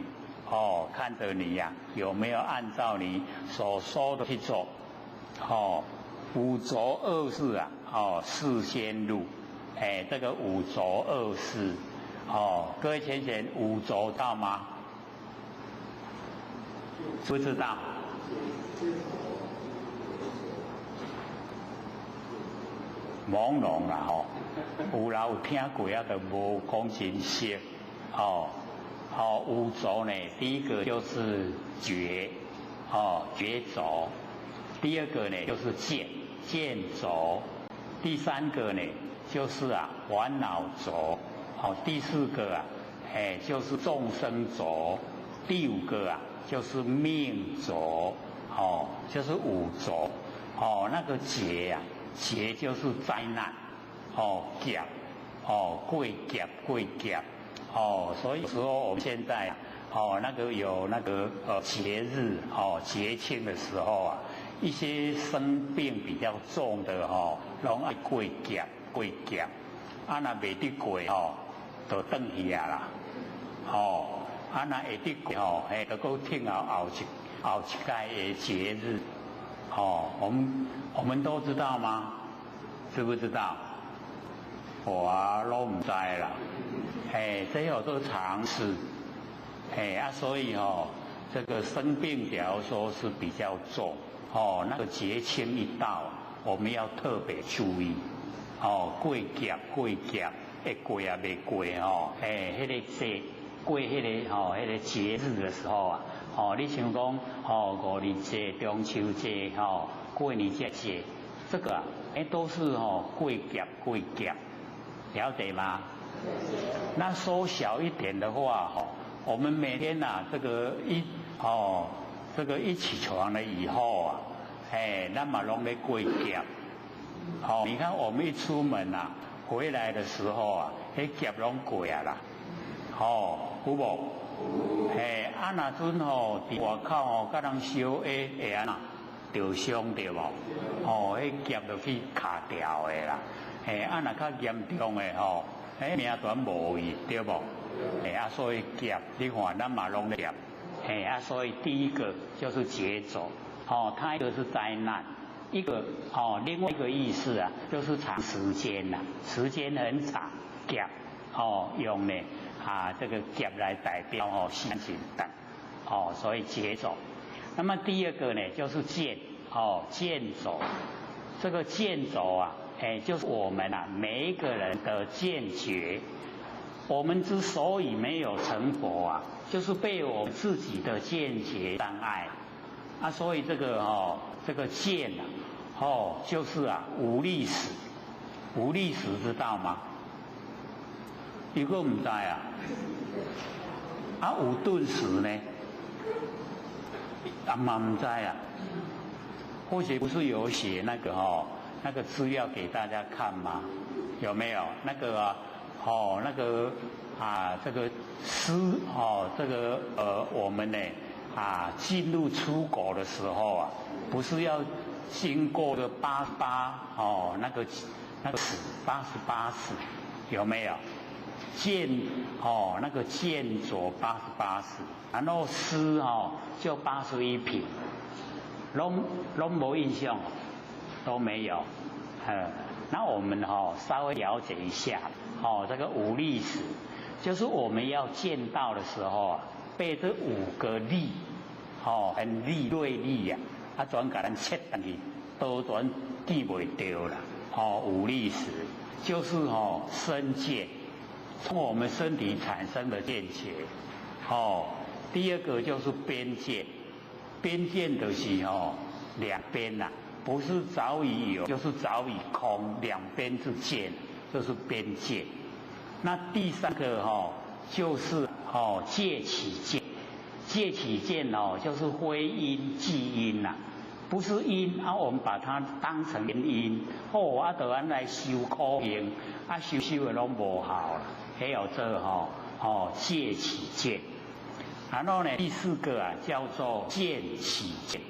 看着你有没有按照你所说的去做五浊恶世事先入这个五浊恶世各位先贤五浊知道吗？不知道朦胧啦有人有听过就无讲真实五浊呢，第一个就是觉觉浊，第二个呢就是见浊，第三个呢就是烦恼浊第四个就是众生浊，第五个就是命浊就是五浊那个劫劫就是灾难劫贵劫所以说我们现在那个有那个节日节庆的时候一些生病比较重的拢爱贵劫那未得过就转去啦那会得过就搁听后一届的节日我们都知道吗？知不知道？我都唔知啦这都常识所以这个生病假如说是比较重那个节庆一到我们要特别注意贵劫会过未过迄个节过迄个节日的时候你像讲5日节、中秋节过年节这个都是贵夹，了解吗？那缩小一点的话我们每天这个一起床了以后那么拢咧贵夹，你看我们一出门回来的时候迄夹拢贵啦，有无？那阵伫外口甲人烧会安着伤对无？迄夹落去卡掉的啦，若较严重的命短无去对无？所以夹你看咱嘛拢夹，所以第一个就是劫走，它一个是灾难，一个另外一个意思就是长时间时间很长，夹用呢这个夹来代表心情等，所以劫走。那么第二个呢就是剑，剑走，这个剑走就是我们每一个人的见觉。我们之所以没有成佛就是被我们自己的见觉障碍所以这个剑就是无历史，无历史知道吗？有个唔知有顿时呢？嘛唔知或许不是有写那个资料给大家看吗？有没有那个那个这个诗这个我们呢进入出国的时候不是要经过的88那个尺88尺有没有？剑那个剑左88尺，然后诗就81品，拢没印象，都没有。那我们稍微了解一下这个无历史，就是我们要见到的时候被这5个力很锐利全给咱切上去，都全记不掉了。无历史就是身见，从我们身体产生的见觉。第二个就是边见，边见就是两边不是早已有就是早已空，两边是见，这是边见。那第三个就是戒起见，戒起见就是非因即因不是因我们把它当成因就咱来修苦行修的拢无效了，还有这戒起见。然后呢第四个叫做见起见，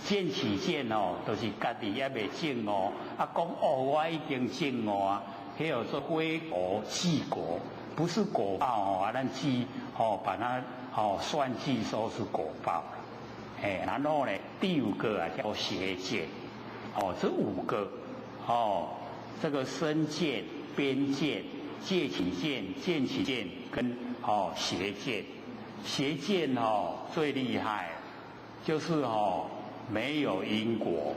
见起见就是家己也未证讲我已经证还有说非果即果，不是果报咱记把它算计说是果报然后呢第5个叫邪见这5个这个身见、边见、戒起见、见起见跟邪见。邪见最厉害，就是没有因果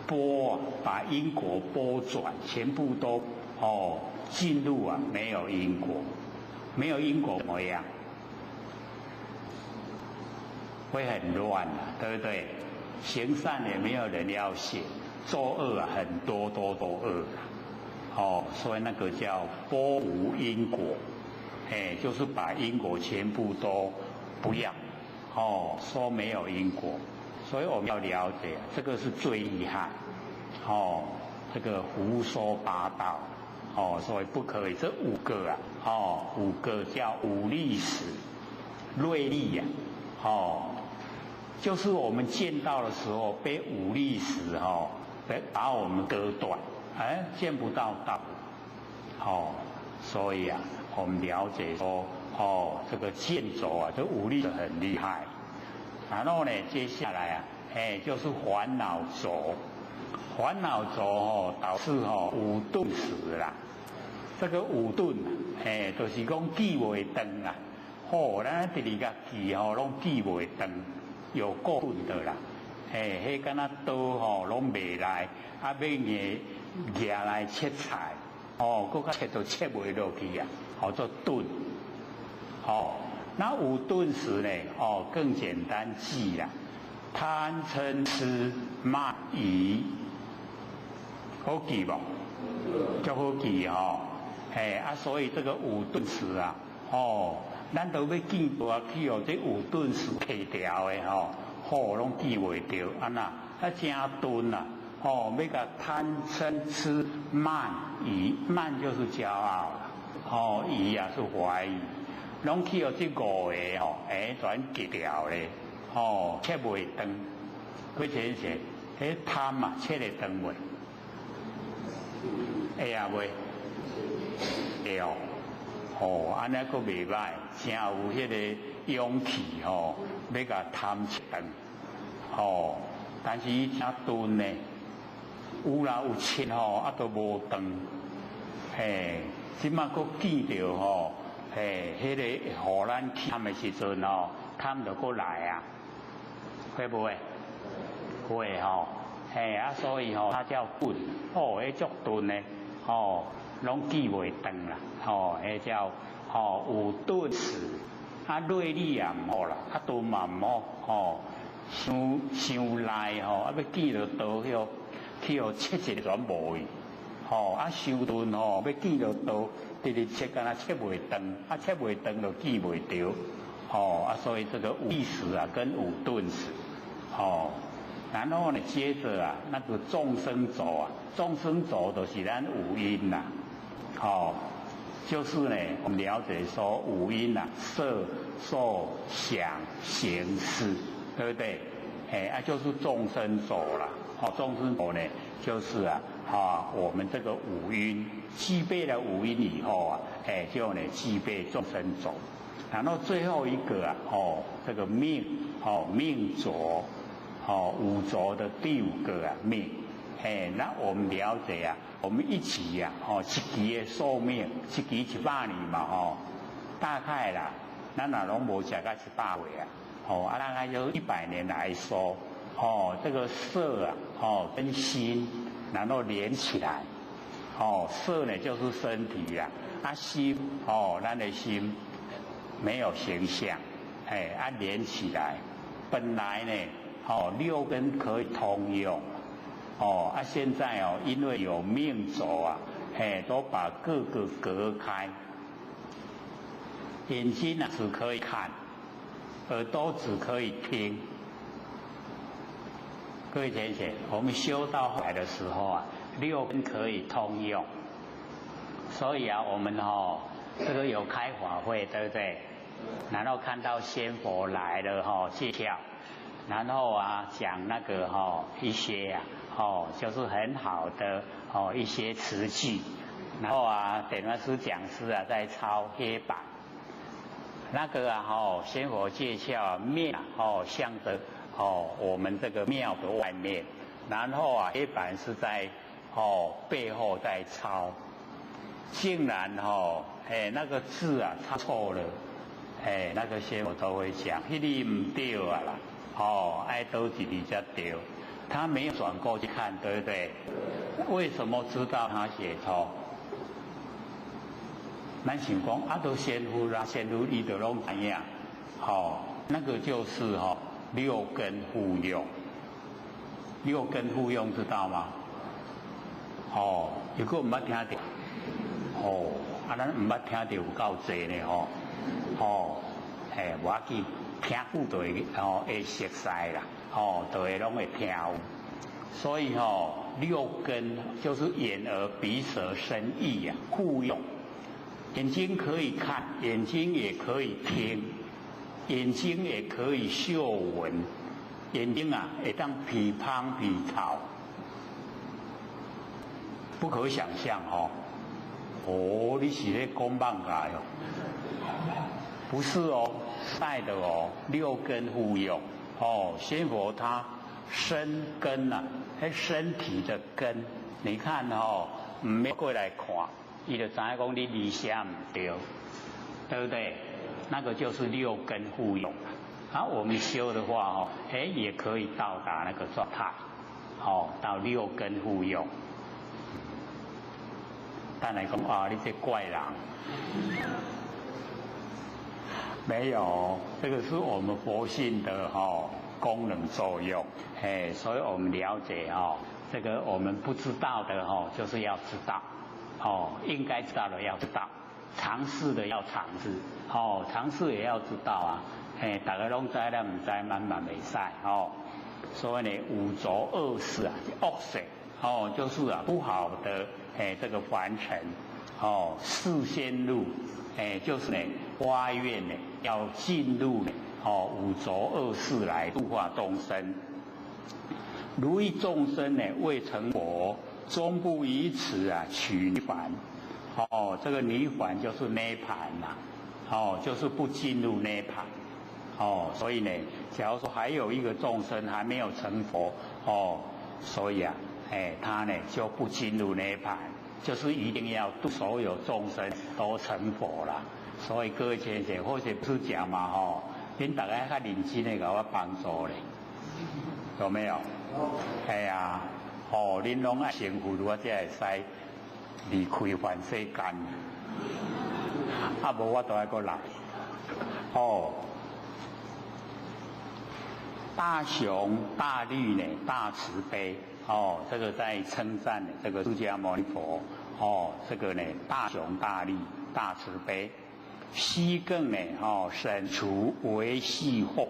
波，把因果波转，全部都进入没有因果，没有因果怎么样？会很乱对不对？行善也没有人要写，作恶很多都恶所以那个叫波无因果。就是把因果全部都不要说没有因果，所以我们要了解这个是最厉害这个胡说八道所以不可以。这5个5个叫无历史锐利就是我们见到的时候被无历史把我们割断见不到道所以我们了解说这个剑走这无历史很厉害。然后呢接下来就是烦恼轴，烦恼轴导致五顿时啦。这个五顿就是讲记袂长咱第2个记拢记袂长，有够顿的啦迄敢若刀拢袂来要举来切菜搁较切都切袂落去做顿那五顿时呢更简单记啦，贪嗔痴慢疑好记不？就好记吼，所以这个五顿时啊，咱都要记住啊，去这五顿时去掉的拢记袂着，真顿啊，要甲贪嗔痴慢疑，慢就是骄傲，疑啊是怀疑，拢去这五个全记掉咧，切袂断，佢先生，贪啊切会断袂？会啊袂？会哦，安尼佫袂歹，真有迄个勇气要甲贪切断，但是伊真钝呢，有啦有切都无断，即马佫记着迄个互咱贪的时阵贪就佫来啊，会不会？会所以它叫钝，迄足钝呢，拢记袂断啦，迄叫有顿时，锐利也毋好啦，钝嘛毋好，伤赖要记着倒去切一个全无去，伤钝要记着倒直直切，敢若切袂断，切袂断就记袂着，所以这个有意识啊跟有顿时，然后呢，接着那个众生走众生走就是咱五阴啦，就是呢，我们了解说五阴色、受、想、行、识，对不对？就是众生走啦，众生走呢，就是我们这个五阴具备了五阴以后就呢具备众生走，然后最后一个这个命，命浊。五浊的第五个命，那我们了解我们一期一期的寿命，一期100年嘛，大概啦，咱若拢无食到100岁大概就100年来说，这个色跟心，然后连起来，色呢就是身体心咱的心没有形象，连起来，本来呢。6根可以通用，现在因为有命轴都把各个隔开。眼睛只可以看，耳朵只可以听。各位先生，我们修到后来的时候6根可以通用，所以我们这个有开法会，对不对？然后看到仙佛来了介绍。然后讲那个一些就是很好的一些词句，然后点完师讲师在抄黑板，那个仙佛介绍面向着我们这个庙的外面，然后黑板是在背后在抄，竟然那个字抄错了，那个仙佛都会讲，那个唔对啦。爱都几里才对，他没有转过去看，对不对？为什么知道他写错？咱想讲都仙夫啦，仙夫伊就拢怎样？那个就是6根互用，6根互用知道吗？如果唔捌听到，咱唔捌听到有够济呢无要紧。听久就会熟悉啦，就会拢会听。所以6根就是眼耳鼻舌身意互用。眼睛可以看，眼睛也可以听，眼睛也可以嗅闻，眼睛会当鼻芳鼻草，不可想象你是咧讲梦来不是带的6根互用仙佛他身根身体的根，你看唔要过来看，伊就知影讲你理想唔对，对不对？那个就是6根互用。我们修的话也可以到达那个状态，到6根互用。但来讲你这怪人。没有，这个是我们佛性的功能作用，所以我们了解这个我们不知道的就是要知道，应该知道的要知道，尝试的要尝试，尝试也要知道啊，大家拢知了，唔知慢慢袂使，所以呢，五浊恶事啊，恶事，就是啊不好的，这个凡尘，事先路，就是呢发愿呢要进入呢，五浊恶事来度化众生。如意众生呢未成佛，终不以此啊取涅槃。这个涅槃就是涅槃呐，就是不进入涅槃。所以呢，假如说还有一个众生还没有成佛，所以啊，他呢就不进入涅槃，就是一定要度所有众生都成佛啦。所以各位先生，或者不是讲嘛，恁大家较认真的给我帮助咧，有没有？系啊，恁拢爱成佛，我才会使离开凡世间。无我都爱过来。大雄大律呢，大慈悲。这个在称赞呢，这个释迦牟尼佛。这个呢，大雄大律，大慈悲。悉更呢，审除为系后。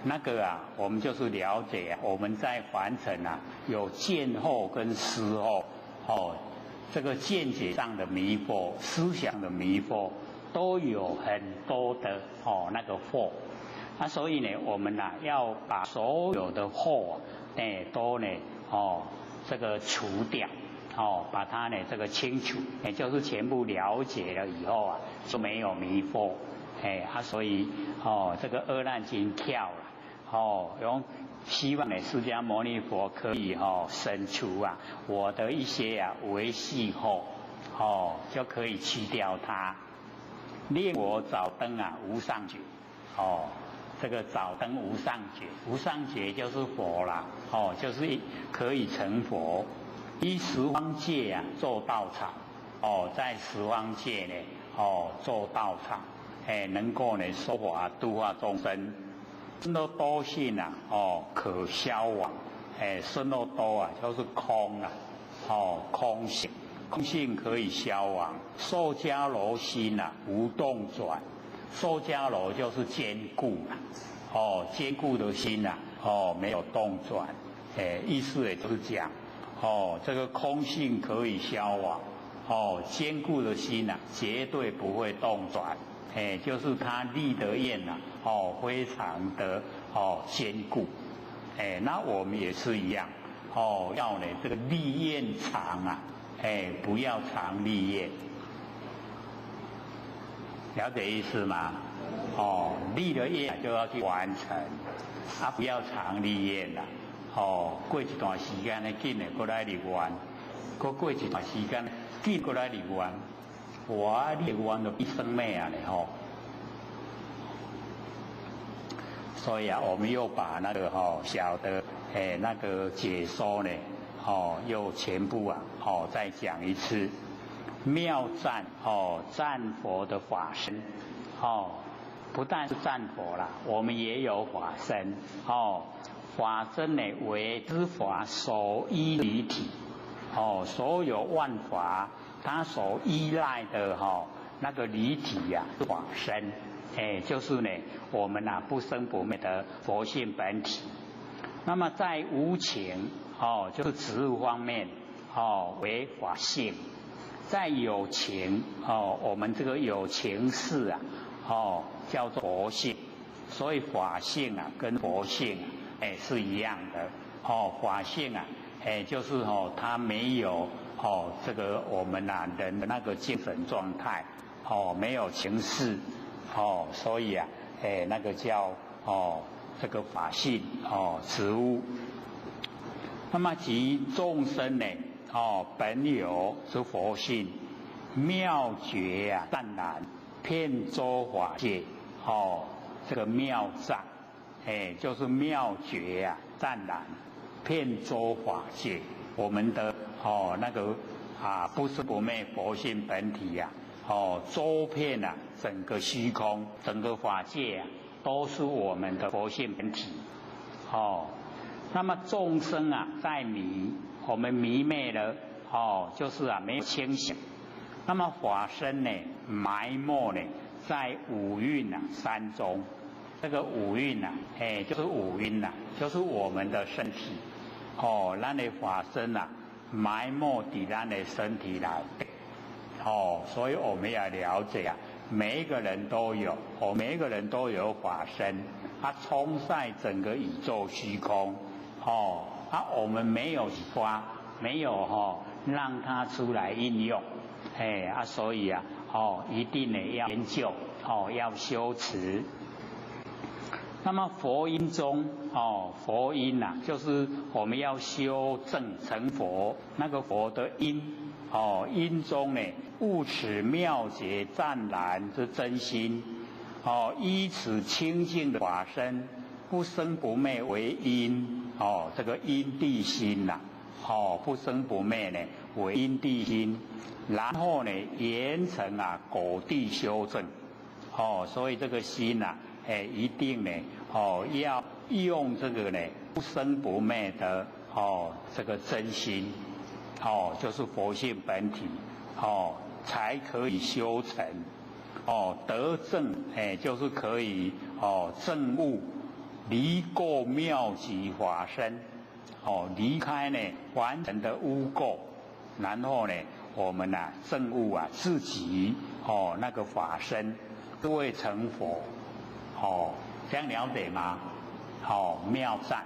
那个啊，我们就是了解啊，我们在凡尘啊，有见惑跟思惑，这个见解上的迷惑，思想的迷惑，都有很多的那个惑。所以呢，我们要把所有的惑都呢这个除掉，把它呢这个清除，也就是全部了解了以后啊，就没有迷惑。所以这个阿难经跳了。用希望呢，释迦牟尼佛可以审除啊我的一些维系惑，就可以去掉它，令我早登无上觉。这个早登无上觉，无上觉就是佛啦，就是可以成佛。依十方界做道场，在十方界呢，做道场，能够呢说法度化众生。生肉多性可消亡，生肉多就是空空性，空性可以消亡。受迦罗心无动转，受迦罗就是坚固坚固的心没有动转，意思也就是讲，这个空性可以消亡，坚固的心绝对不会动转。就是他立德愿非常的坚固。那我们也是一样，要呢这个立愿长不要常立愿，了解意思吗？立了愿就要去完成，不要常立愿啦。过一段时间呢，紧的过来立愿，过一段时间紧过来立愿。我立愿就一生命嘞所以我们又把那个小的那个解说呢又全部再讲一次。妙赞赞佛的法身不但是赞佛啦，我们也有法身法身呢为知法所依离体所有万法。他所依赖的那个离体法身，就是呢我们不生不灭的佛性本体。那么在无情就是植物方面为法性，在有情我们这个有情事叫做佛性。所以法性跟佛性是一样的法性就是它没有这个我们人的那个精神状态没有情事所以那个叫这个法性植物。那么即众生呢本有之佛性，妙觉湛然，遍周法界这个妙藏就是妙觉湛然，遍周法界。我们的那个不是不灭佛性本体周遍整个虚空，整个法界都是我们的佛性本体那么众生啊在迷，我们迷昧了就是啊没有清醒。那么法身呢埋没呢在五蕴三中。这个五蕴就是五蕴就是我们的身体咱的法身埋没在咱的身体来所以我们要了解每一个人都有每一个人都有法身，它充塞整个宇宙虚空我们没有发，没有让它出来应用所以一定呢要研究要修持。那么佛音中佛音就是我们要修正成佛，那个佛的音音中呢悟此妙觉湛然之真心依此清净的法身，不生不灭为因这个因地心不生不灭呢为因地心，然后呢严成果地修正所以这个心一定呢要用这个呢不生不灭的这个真心就是佛性本体才可以修成得正就是可以证悟离垢妙极法身离开呢完全的污垢，然后呢我们证悟自己那个法身都会成佛这样了解吗？妙赞。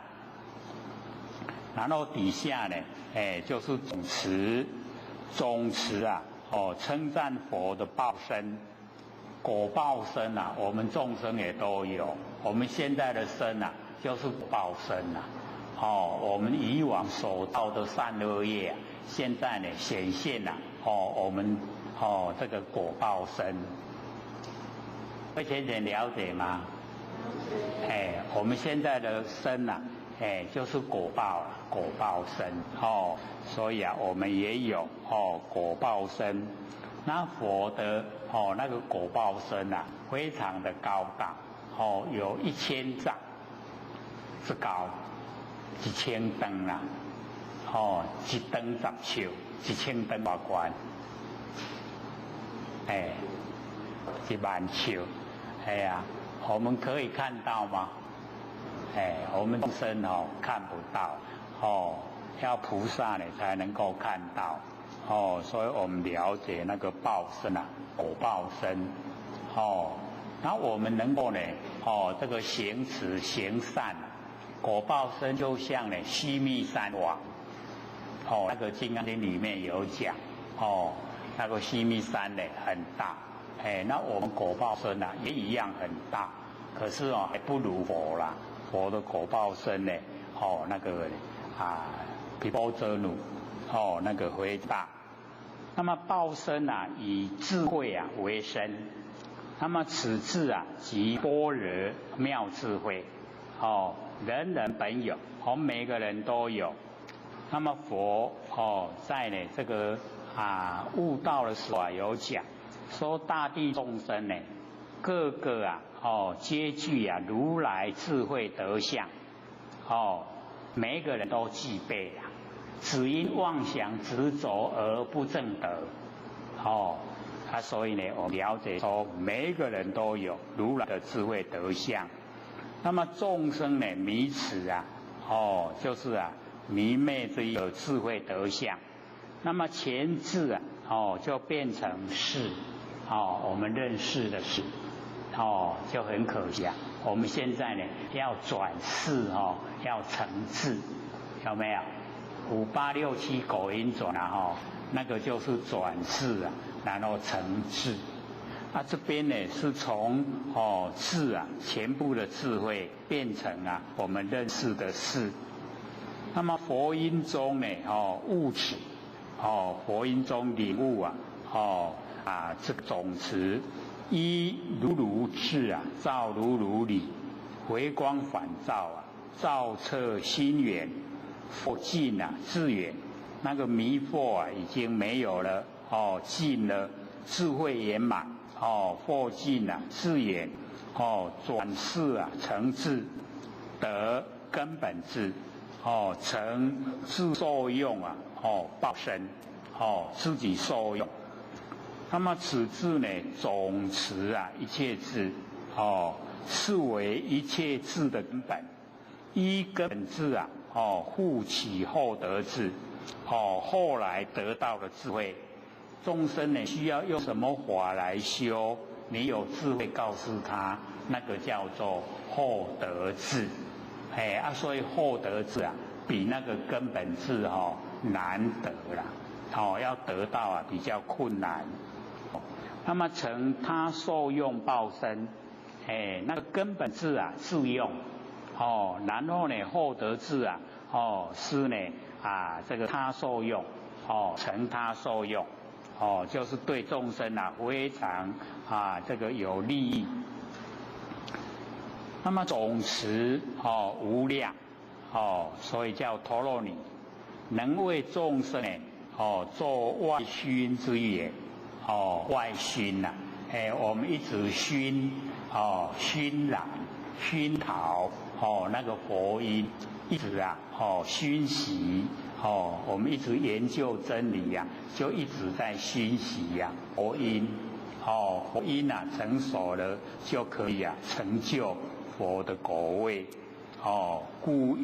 然后底下呢就是总持，总持称赞佛的报身，果报身我们众生也都有。我们现在的身就是报身我们以往所造的善恶业现在呢显现我们这个果报身，会浅浅了解吗？我们现在的身就是果报身所以我们也有果报身。那佛的那个果报身非常的高大有1000丈之高，1000灯一灯10手，1000灯多宽10000手我们可以看到吗？我们众生看不到要菩萨呢才能够看到所以我们了解那个报身果报身那我们能够呢这个行持行善果报身就像呢须弥山王那个《金刚经》里面有讲那个须弥山呢很大那我们果报身也一样很大，可是还不如佛啦。佛的果报身呢那个毗波遮奴那个非大。那么报身以智慧为身，那么此智即般若妙智慧人人本有每个人都有。那么佛在呢这个悟道的时候有讲说大地众生呢个个皆具如来智慧德相每一个人都具备只因妄想执着而不正得所以呢我们了解说每一个人都有如来的智慧德相。那么众生呢迷此就是迷昧这一个智慧德相，那么前智就变成事我们认识的事就很可惜我们现在呢要转世要成智，有没有？5867狗音转那个就是转世然后成智这边呢是从智全部的智慧变成我们认识的事。那么佛音中呢悟此佛音中领悟这个总持依如如智照如如理，回光返照照彻心源，佛尽智远，那个迷惑已经没有了尽了，智慧圆满佛尽智远转世成智，得根本智成自受用啊，报身，自己受用。那么此智呢，总持啊一切智，是为一切智的根本。依根本智啊，复起后得智，后来得到了智慧。众生呢，需要用什么法来修？你有智慧告诉他，那个叫做后得智。所以后得智啊，比那个根本智难得啦，要得到啊比较困难。那么成他受用报身，那个根本智啊自用，然后呢后得智啊，是呢这个他受用，成他受用，就是对众生啊非常这个有利益。那么总持无量，所以叫陀罗尼，能为众生做外熏之业。外熏呐，我们一直熏，熏染、熏陶，那个佛音，一直熏习，我们一直研究真理呀，就一直在熏习呀，佛音，佛音成熟了就可以成就佛的果位，故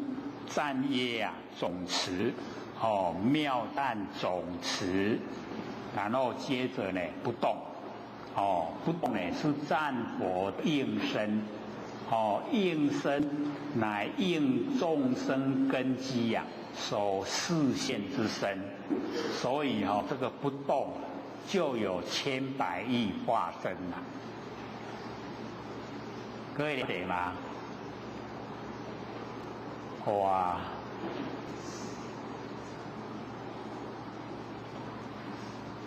赞业总持，妙淡总持。然后接着呢，不动，不动呢是赞佛应身，应身乃应众生根基所示现之身，所以这个不动就有千百亿化身了，各位理解吗？哇！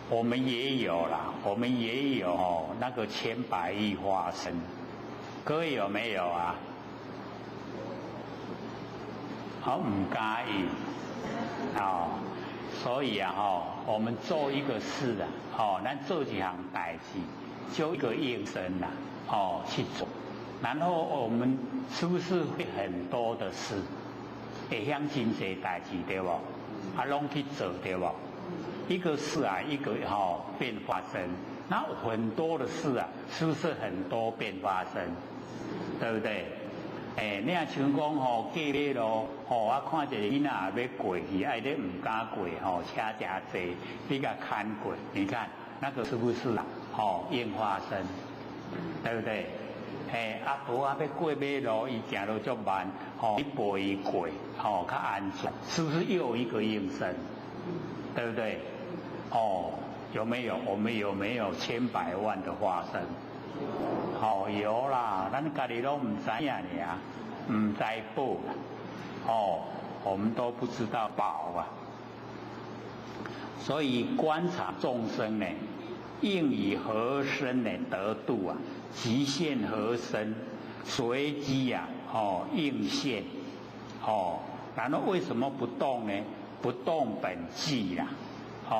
我们也有啦，我们也有那个千百亿化身，各位有没有啊？唔介意，所以我们做一个事咱做一项代志，就一个应身去做，然后我们是不是会很多的事，会向真侪代志对不？拢去做对不？一个事一个变化生，那很多的事是不是很多变化生？对不对？你像像讲过马路，我看一个囡仔要过去，你唔敢过，车真多，你甲看过，你看那个是不是应化生？对不对？无要过马路，伊行路足慢，你陪伊过，较安全，是不是又一个应身？对不对？有没有？我们有没有千百万的化身？有啦，咱家己都唔知呀，唔知报我们都不知道报所以观察众生呢，应以何身呢得度极限何身，随机应现然后为什么不动呢？不动本寂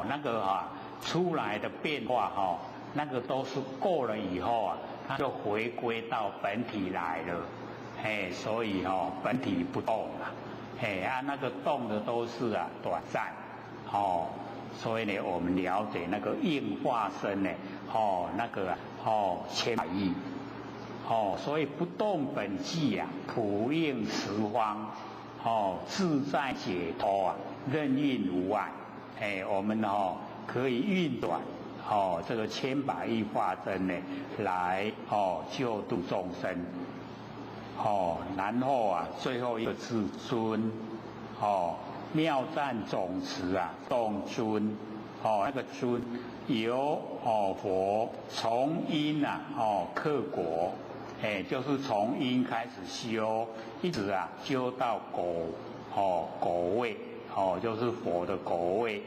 那个出来的变化那个都是过了以后它就回归到本体来了，所以本体不动那个动的都是短暂所以呢，我们了解那个应化身呢那个千百亿所以不动本寂普应十方自在解脱任运无碍我们可以运转这个千百亿化身呢来救度众生然后最后一个至尊妙赞总持动尊那个尊由佛从因克果就是从因开始修，一直修到果位就是佛的果位。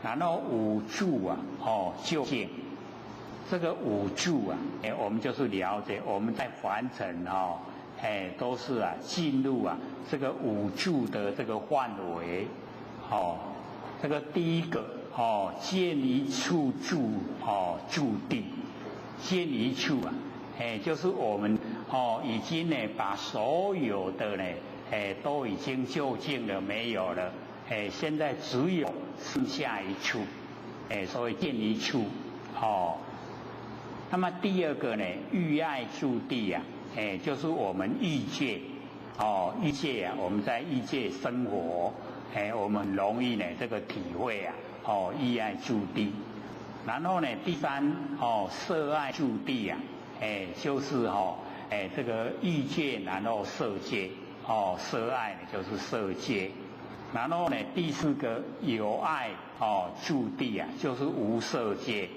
然后五住究竟这个五住我们就是了解我们在凡尘都是进入这个五住的这个范围这个第一个见一处住住地，见一处就是我们已经呢把所有的呢都已经就近了，没有了，现在只有剩下一处，所以见一处，那么第二个呢，欲爱住地啊，就是我们欲界，欲界啊，我们在欲界生活，我们很容易呢这个体会啊，欲爱住地。然后呢，第三色爱住地啊，就是这个欲界，然后色界，色爱呢就是色界。然后呢，第四个有爱住地啊，就是无色界，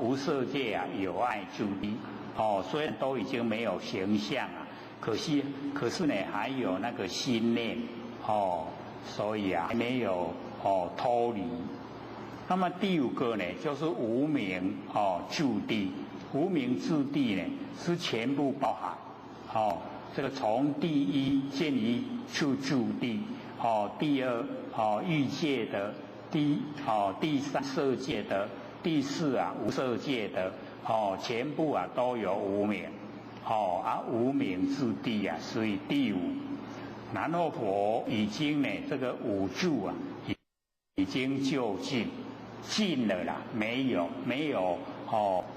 无色界啊有爱住地，虽然都已经没有形象啊，可是呢还有那个心念，所以啊还没有脱离。那么第五个呢，就是无明住地，无明住地呢是全部包含，这个从第一见一处住地，第二欲界的，第三色界的，第四啊无色界的，全部啊都有无明，无明住地啊属于第五。然后佛已经呢这个五住啊已经就尽了啦，没有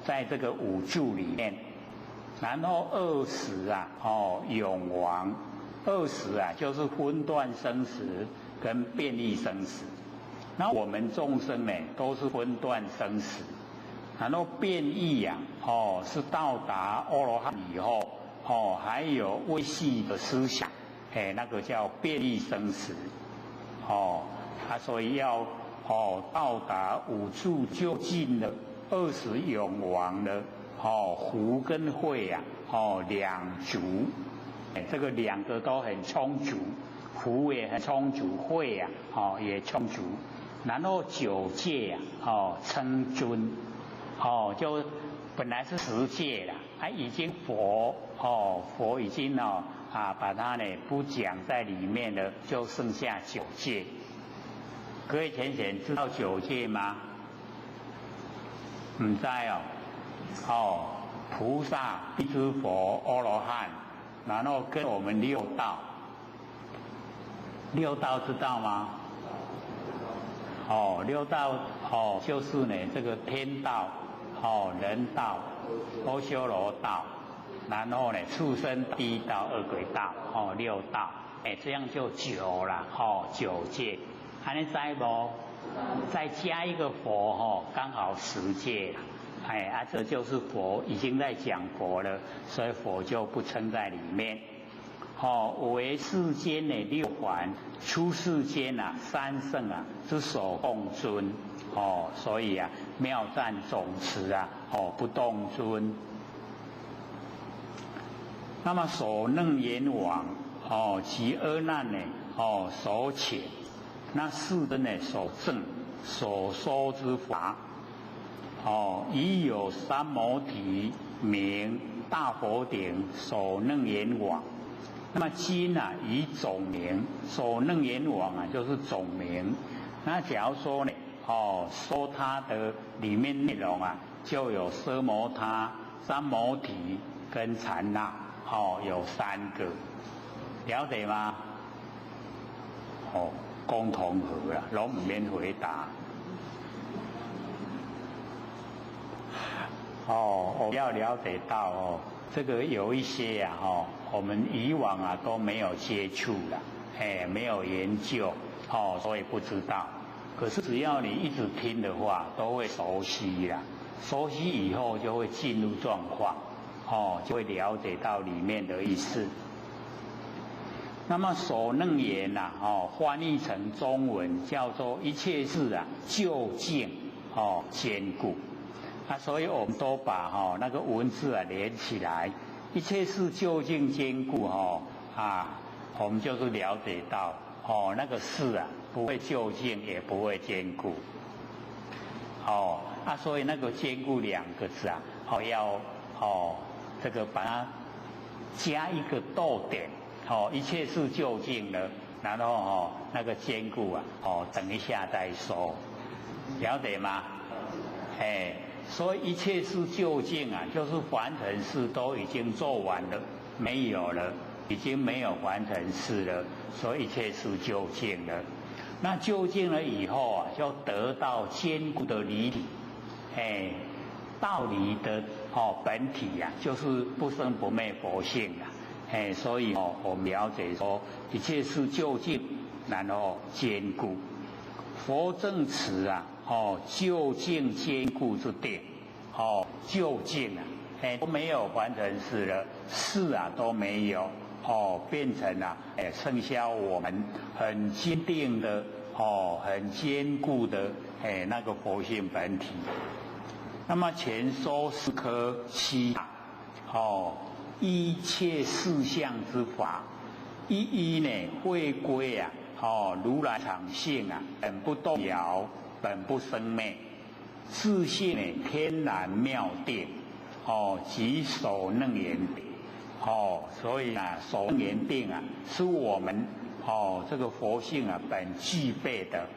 在这个五住里面。然后20啊永亡，20啊就是分段生死跟变异生死。那我们众生呢都是分段生死，然后变异啊是到达阿罗汉以后还有微细的思想，那个叫变异生死，所以要到达五住就近了，20永亡了，福跟慧啊两足，这个两个都很充足，福也很充足，慧啊也充足。然后9界啊称尊，就本来是10界了，已经佛已经把它呢不讲在里面了，就剩下9界。各位浅显知道9界吗？唔知菩萨、辟支佛、阿罗汉，然后跟我们6道，知道吗？6道就是呢这个天道、人道、阿修罗道，然后呢畜生地狱道、恶鬼道，6道，这样就9了，9界。安尼知无？再加一个佛刚好10界了，这就是佛已经在讲佛了，所以佛就不称在里面。为世间的6环，出世间3圣之所共尊，所以妙赞总持不动尊。那么所能言往及阿难呢所遣，那世人呢所证所说之法，已有三摩提名大佛顶所能言往。那么今以总名，所能言往就是总名。那假如说呢说它的里面内容就有奢摩他、三摩提跟禅那，有3个，了解吗？共同和啦，拢唔免回答。我要了解到这个有一些我们以往都没有接触了，没有研究，所以不知道。可是只要你一直听的话，都会熟悉啦。熟悉以后就会进入状况，就会了解到里面的意思。那么所能言翻译成中文叫做一切事究竟坚固。所以我们都把那个文字连起来，一切事究竟坚固我们就是了解到那个事不会究竟，也不会坚固。所以那个坚固2个字要这个把它加一个逗点，一切事究竟了，然后那个坚固等一下再说，了解吗？所以一切事究竟就是凡尘事都已经做完了，没有了，已经没有凡尘事了，所以一切是究竟了。那究竟了以后啊，就得到坚固的理体，道理的本体呀，就是不生不灭佛性啊，所以我们了解说一切是究竟，然后坚固。佛正持啊，究竟坚固之定，究竟啊，都没有凡尘事了，事啊都没有，变成了剩下我们很坚定的，很坚固的，那个佛性本体。那么前说四科七法，一切事相之法，一呢会归啊。如来常性啊，本不动摇，本不生灭，自性天然妙定，即首楞严定，所以啊，首楞严定啊，是我们这个佛性啊本具备的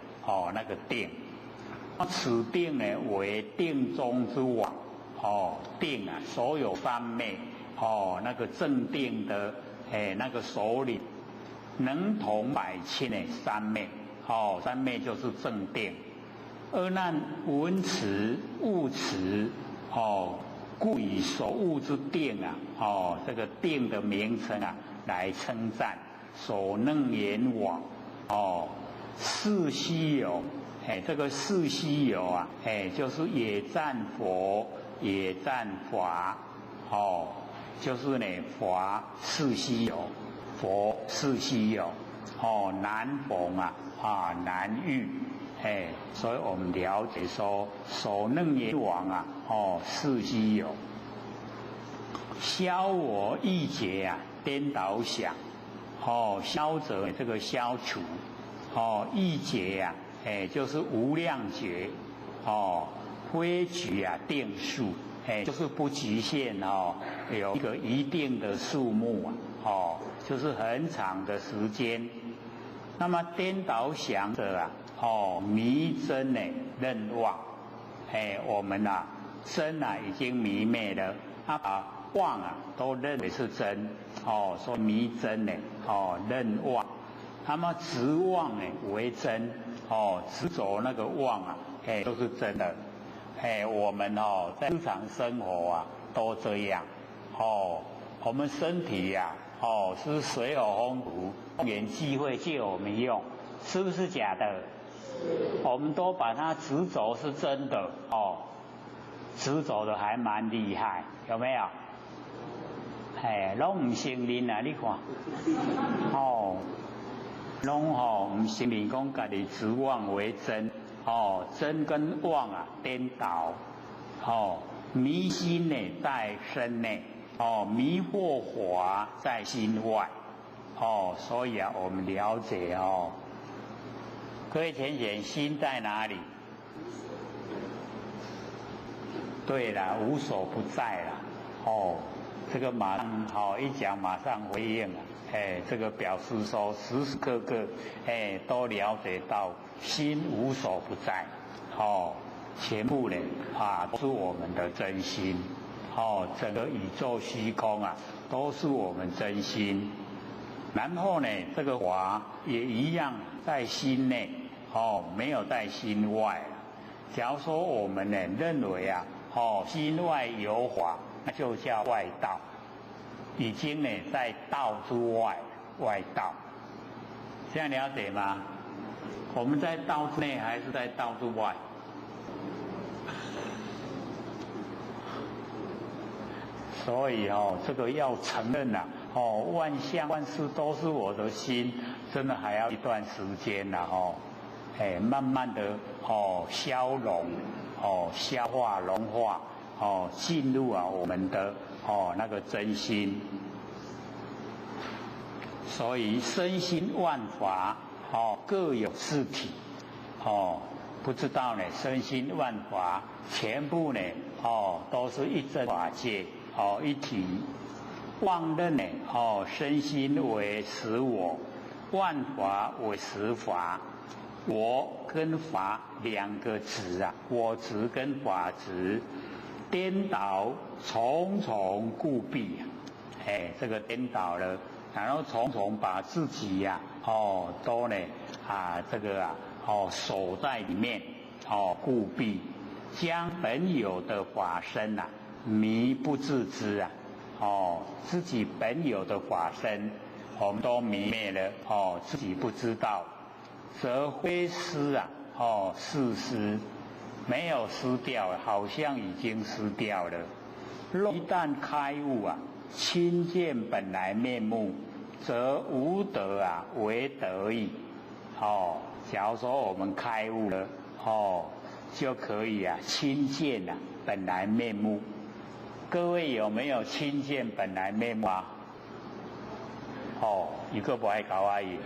那个定。此定呢为定中之王，定啊，所有三昧，那个正定的那个首领。能同百千的三昧，三昧就是正定。而那闻持、悟持，故以所悟之定啊，这个定的名称啊，来称赞首楞严王，四希有，这个四希有啊，就是也赞佛，也赞法，就是呢法四希有。佛四希有，难逢啊，难遇，所以我们了解说，首楞严王啊，四希有，消我意结啊，颠倒想，消者这个消除，意结啊，就是无量劫，非局啊定数，就是不局限有一个一定的数目啊，就是很长的时间。那么颠倒想者啊，迷真呢认妄，我们真已经迷昧了，把妄都认为是真，说迷真呢，认妄。那么执妄呢为真，执着那个妄都是真的。我们在日常生活都这样，我们身体是水火风土因缘际会借我们用，是不是假的？我们都把它执着是真的，执着的还蛮厉害，有没有？拢唔承认啊！你看，拢唔承认讲家己执妄为真，真跟妄颠倒，迷心呢在身内，迷惑法在心外，所以我们了解各位浅显，心在哪里？对了，无所不在了，这个马上一讲马上回应这个表示说时时刻刻都了解到心无所不在，全部呢都是我们的真心，整个宇宙虚空都是我们真心。然后呢，这个法也一样在心内，没有在心外。假如说我们呢认为心外有法，那就叫外道，已经呢在道之外，外道。这样了解吗？我们在道之内还是在道之外？所以这个要承认万象万事都是我的心，真的还要一段时间慢慢的消融，消化融化，进入我们的那个真心。所以身心万法各有自体，不知道呢身心万法全部呢都是一真法界一体。妄认呢身心为实我，万法为实法。我跟法两个执我执跟法执颠倒重重故弊这个颠倒了然后重重把自己呀、都呢守在里面，固闭，将本有的法身迷不自知啊，自己本有的法身我们都迷灭了，自己不知道，则非失啊，是失，没有失掉，好像已经失掉了。一旦开悟啊，亲见本来面目，则无得啊为得矣。假如说我们开悟了，就可以啊亲见啊本来面目。各位有没有亲见本来面目啊？一个不爱搞而已。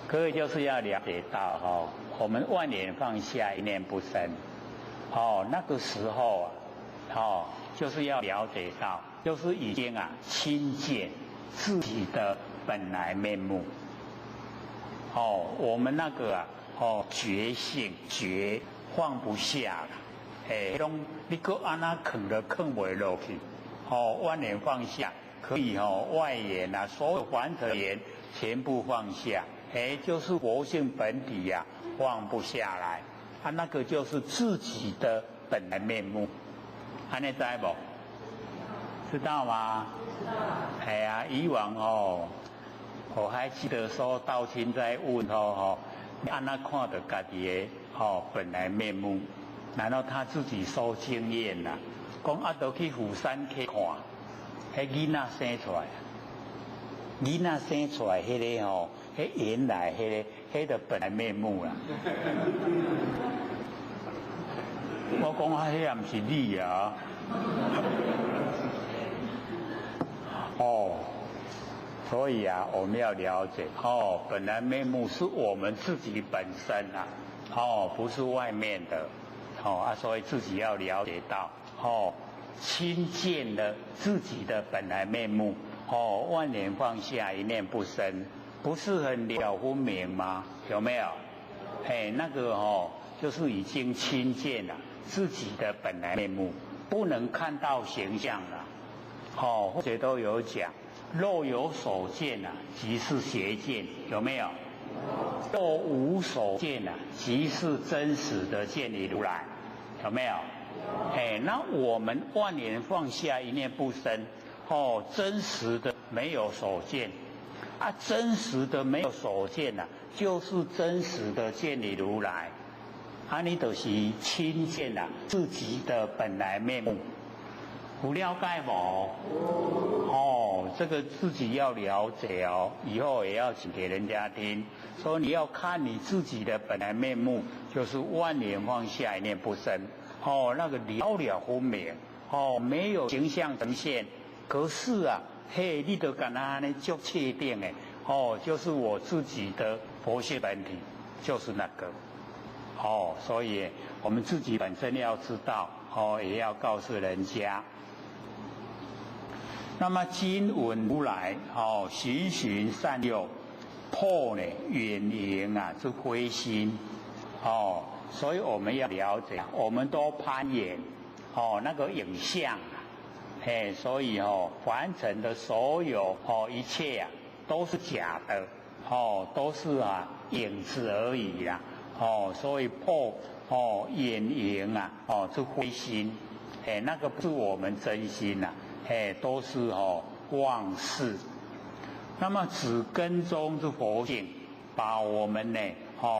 各位就是要了解到我们万念放下，一念不生。那个时候就是要了解到，就是已经亲见自己的本来面目。我们那个觉性觉放不下了，你搁安那啃都啃不落去。万念放下，可以外缘所有凡尘缘全部放下，就是佛性本体放不下来，那个就是自己的本来面目。安尼知不？知道吗？知道。以往我还记得说道亲在问你安那看到家己的本来面目，然后他自己收经验啦，讲都去虎山去看，迄囡仔生出来，囡仔生出来迄个迄原来迄个本来面目啦。我讲迄也唔是你啊。所以我们要了解本来面目是我们自己本身不是外面的所以自己要了解到亲见了自己的本来面目万念放下，一念不生，不是很了分明吗？有没有？那个就是已经亲见了自己的本来面目，不能看到形象了。或者都有讲，若有所见即是邪见，有没有？若无所见即是真实的见理如来，有没有？那我们万念放下，一念不生，真实的没有所见真实的没有所见就是真实的见理如来，你就是亲见自己的本来面目。有了解无？这个自己要了解以后也要讲给人家听。说你要看你自己的本来面目，就是万念放下，一念不生。那个了了分明。没有形象呈现。可是你都敢那呢就确定就是我自己的佛性本体，就是那个。所以我们自己本身要知道，也要告诉人家。那么今闻如来循循善诱，破远迎之灰心所以我们要了解，我们都攀缘那个影像所以凡尘的所有一切都是假的都是影子而已啦所以破远迎之灰心那个不是我们真心都是妄事。那么指根中之佛性，把我们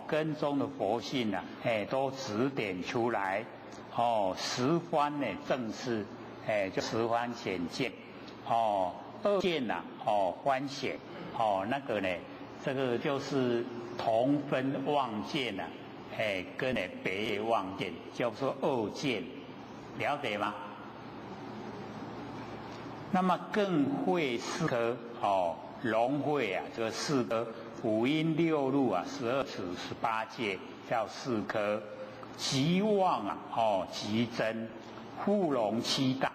根中的佛性都指点出来十番正是就十番显见二见欢显那个这个就是同分妄见跟别业妄见，叫做二见，了解吗？那么更会四科融会这个四科五阴六路12处18界叫四科，极妄极真，互融七大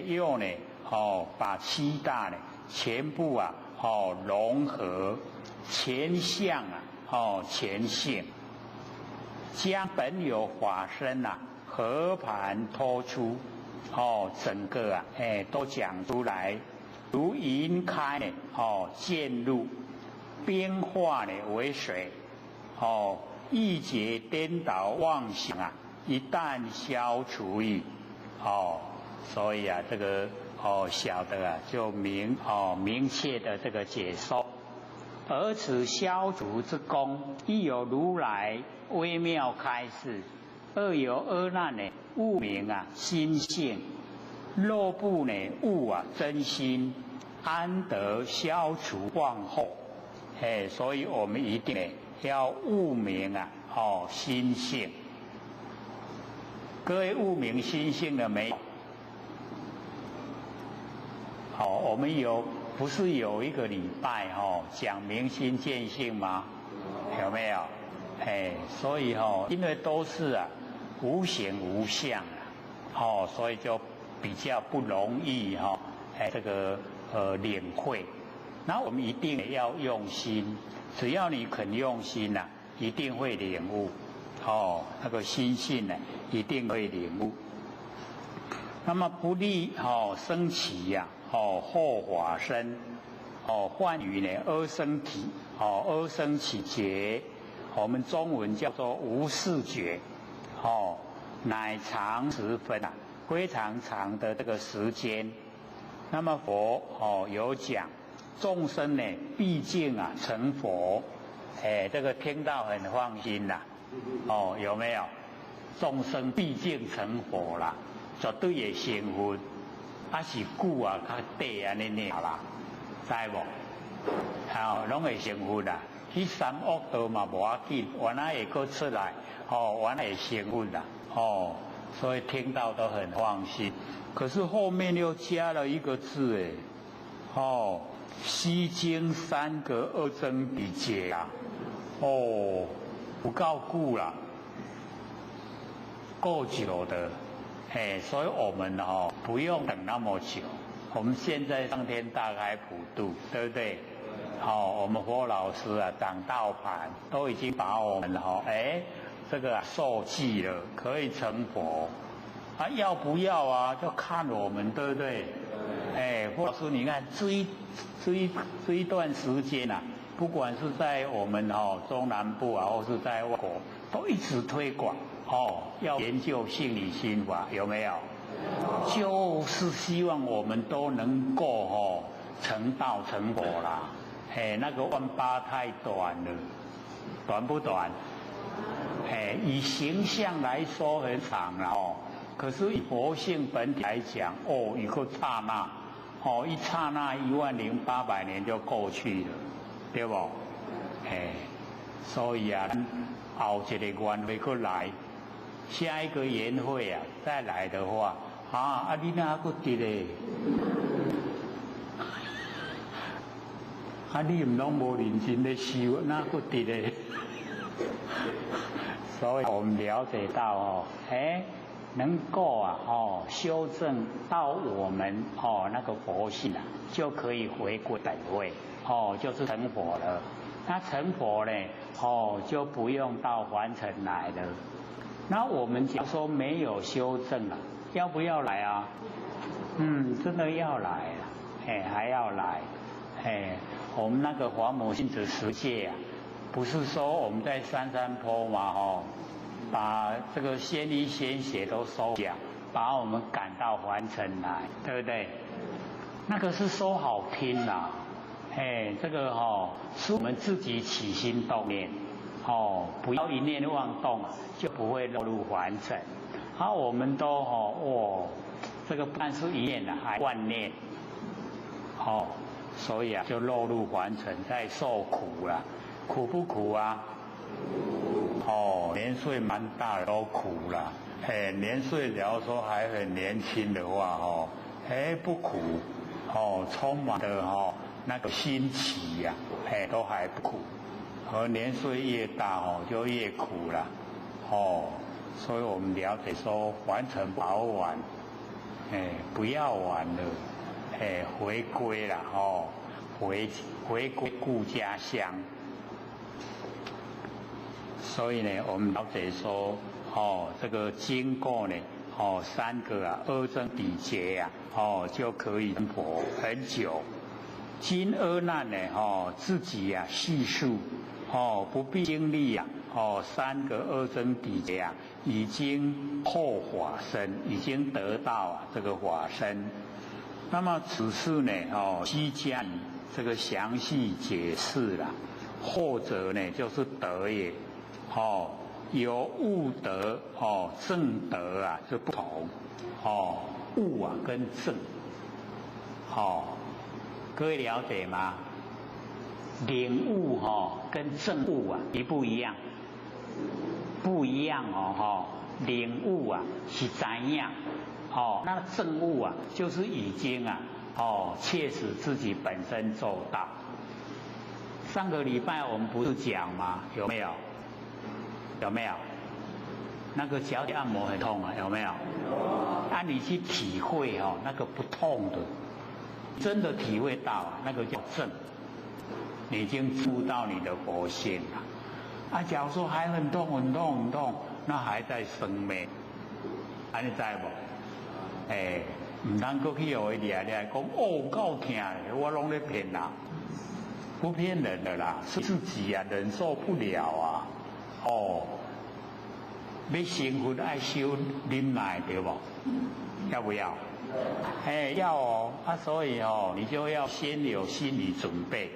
又把七大全部融合，全相全性，将本有法身和盘托出整个啊，都讲出来，如云开呢，渐入，变化呢为水，意结颠倒妄想啊，一旦消除矣，所以啊，这个晓得啊，就明确的这个解说。而此消除之功，一有如来微妙开示，二有阿难呢悟明啊心性，若不呢悟啊真心，安得消除妄后？所以我们一定呢要悟明啊心性。各位悟明心性了没有？我们不是有一个礼拜讲明心见性吗？有没有？所以因为都是啊无形无相啊，所以就比较不容易这个领会。那我们一定要用心，只要你肯用心啊，一定会领悟。那个心性呢，一定会领悟。那么不利生起呀，后法身，换语呢阿僧体，阿僧起觉，我们中文叫做无视觉，乃长时分啊，非常长的这个时间。那么佛有讲，众生呢毕竟啊成佛，这个听到很放心啦。有没有？众生毕竟成佛啦，绝对会成佛，是久啊较短安尼尔啦，知无？拢会成佛啦。去三恶道嘛无要紧，原来会搁出来，原来会成佛啦，所以听到都很放心。可是后面又加了一个字西经三个二僧比劫啊，不够久啦，够久的，所以我们不用等那么久。我们现在上天大开普渡，对不对？我们佛老师啊，掌道盘都已经把我们这个受记了，可以成佛。要不要啊？就看我们，对不对？佛老师，你看这一段时间啊。不管是在我们中南部啊，或是在外国，都一直推广要研究性理心法，有没有？就是希望我们都能够成道成佛啦。那个万八太短了，短不短？以形象来说很长了可是以佛性本体来讲，一个刹那，一刹那10800年就过去了。对不？所以啊，后一个缘会过来，下一个缘会啊，再来的话，你哪个得嘞？你唔拢无认真的修，哪个得嘞？所以我们了解到能够修正到我们那个佛性啊，就可以回归本位。就是成佛了。那成佛呢？就不用到凡尘来了。那我们假如说没有修正啊，要不要来啊？真的要来啊，还要来。我们那个华母性子十戒啊，不是说我们在山坡嘛，把这个仙衣仙血都收掉，把我们赶到凡尘来，对不对？那个是说好听啦。这个是我们自己起心动念，不要一念妄动，就不会落入凡尘。我们都这个不但是一念还万念，所以啊就落入凡尘，在受苦了。苦不苦啊？年岁蛮大的都苦了。年岁假如说还很年轻的话，不苦，充满的那个新奇呀，都还不苦，而年岁越大就越苦了，所以我们了解说凡尘不好玩，不要玩了，回归了回归故家乡。所以呢，我们了解说这个经过呢3个阿僧祇劫就可以成佛很久。今阿难呢自己细数不必经历3个阿僧祇劫已经后法身，已经得到这个法身。那么此事呢悉加以这个详细解释了。后者呢就是德也，有悟德正德是不同，悟跟正，各位了解吗？领悟跟正悟一不一样？不一样领悟是怎样？那正悟就是已经切实自己本身做到。上个礼拜我们不是讲吗？有没有？有没有？那个脚底按摩很痛有没有？你去体会那个不痛的，真的体会到那个叫正，你已经触到你的佛性了。假如说还很痛很痛很痛，那还在生咩？你知不？唔通过去学你来讲够痛的，我拢在骗人。不骗人的啦，是自己忍受不了要成佛爱修忍耐，对不？要不要？要所以你就要先有心理准备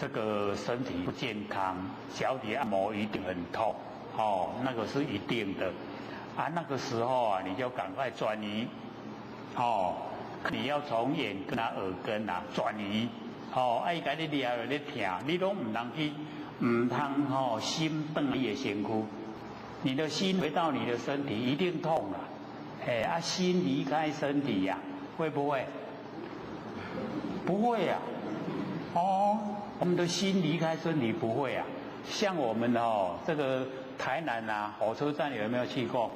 这个身体不健康，脚底按摩一定很痛那个是一定的那个时候你就赶快转移你要从眼根耳根转移伊甲你抓了你疼，你拢唔通去，唔通心动你的身躯，你的心回到你的身体一定痛了，心离开身体会不会？不会我们的心离开身体不会像我们这个台南火车站有没有去过？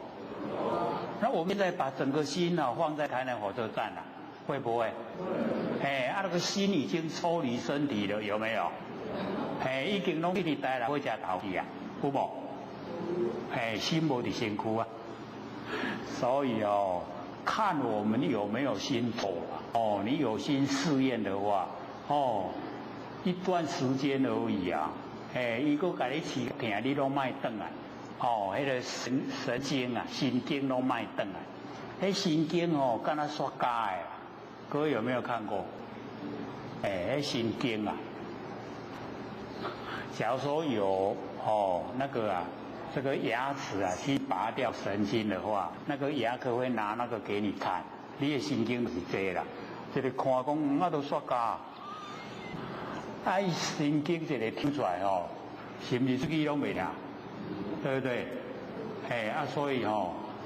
那我们现在把整个心放在台南火车站会不会？那个心已经抽离身体了，有没有？已经拢去台南火车头去有无？心无伫身躯所以看我们有没有心走你有心试验的话一段时间而已伊个甲你饲疼，你拢卖转来迄个神经神经拢卖转来，神经敢若刷胶的。各位有没有看过？神经假如说有那个这个牙齿去拔掉神经的话，那个牙科会拿那个给你看，你的神经就是这啦。这个看讲都刷胶，神经一个抽出来是不是出去拢袂啦？对不对？所以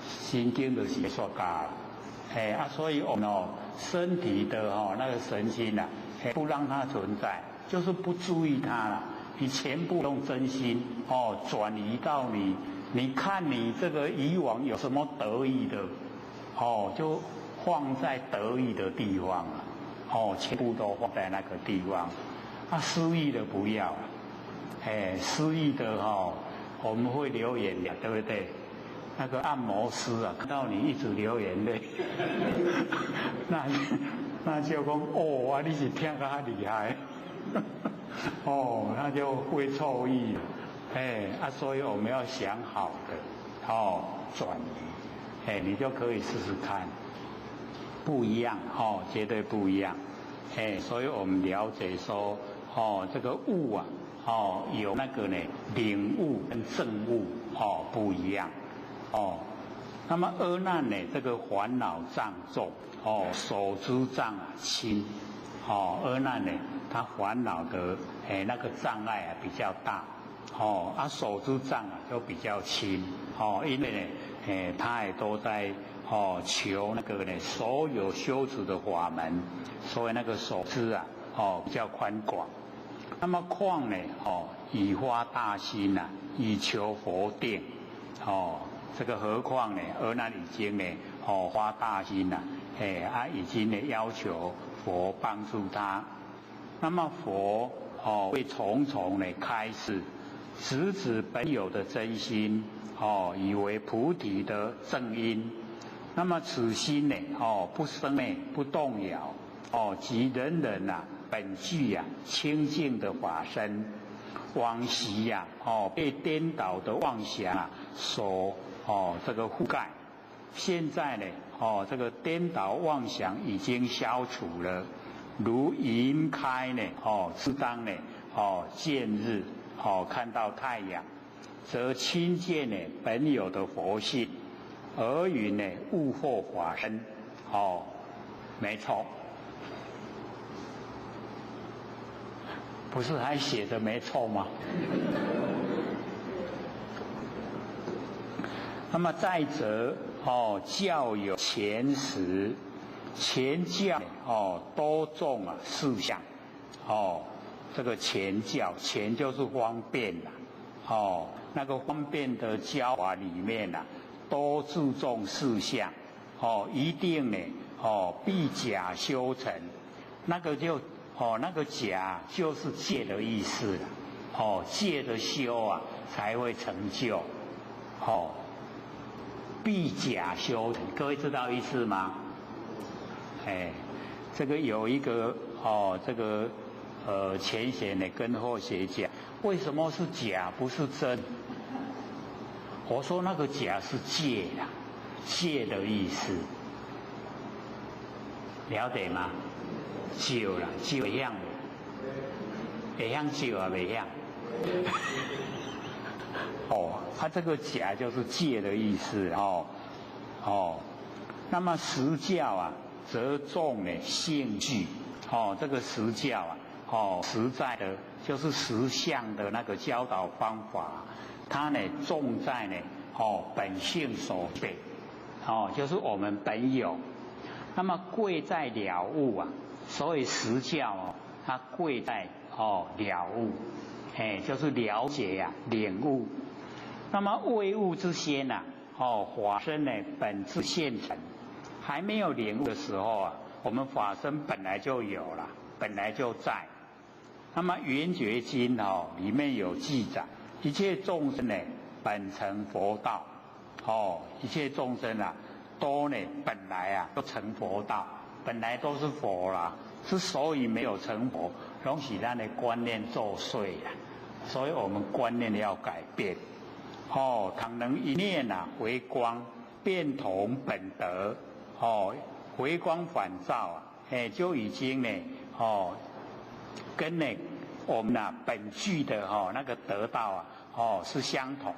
神经就是刷胶啦。所以我们身体的那个神经不让它存在，就是不注意它了。你全部用真心转移到你看你这个以往有什么得意的就放在得意的地方全部都放在那个地方。失意的不要失意的我们会流眼泪，对不对？那个按摩师看到你一直流眼泪，那就讲你是听得很厉害，那就会错意了，所以我们要想好的转移，你就可以试试看，不一样绝对不一样，所以我们了解说这个悟有那个呢领悟跟正悟不一样。那么阿难呢？这个烦恼障重所知障轻阿难呢，他烦恼的那个障碍比较大所知障就比较轻因为呢他也都在求那个呢所有修持的法门，所以那个所知比较宽广。那么况呢以发大心以求佛定这个何况呢？阿难已经呢发大心已经呢要求佛帮助他。那么佛会重重呢开示直指本有的真心，以为菩提的正因。那么此心呢，不生灭，不动摇，即人人本具清净的法身。往昔被颠倒的妄想所这个覆盖，现在呢，这个颠倒妄想已经消除了，如云开呢，自当呢，见日，看到太阳，则亲见呢本有的佛性，而云呢悟获法身，没错。不是还写的没错吗？那么再者，教有前时，前教多重四项，这个前教，前就是方便啦，那个方便的教法里面多注重四项，一定呢，必假修成，那个就。那个假就是戒的意思了，戒的修才会成就，必假修成，各位知道意思吗？这个有一个这个前贤呢跟后贤讲，为什么是假不是真？我说那个假是戒啦，戒的意思，了解吗？酒啦，酒会响，会响酒袂响。它这个假就是戒的意思那么实教则重呢性具，这个实教实在的就是实相的那个教导方法，它呢重在呢本性所备，就是我们本有。那么贵在了悟所以实教它贵在了悟，就是了解领悟。那么未悟之先法身呢本自现成，还没有领悟的时候我们法身本来就有了，本来就在。那么圆觉经里面有记载，一切众生呢本成佛道，一切众生都呢本来都成佛道。本来都是佛啦，之所以没有成佛，拢是咱的观念作祟啦。所以我们观念要改变。倘能一念回光，变同本德，回光返照就已经呢跟呢我们本具的那个得道是相同。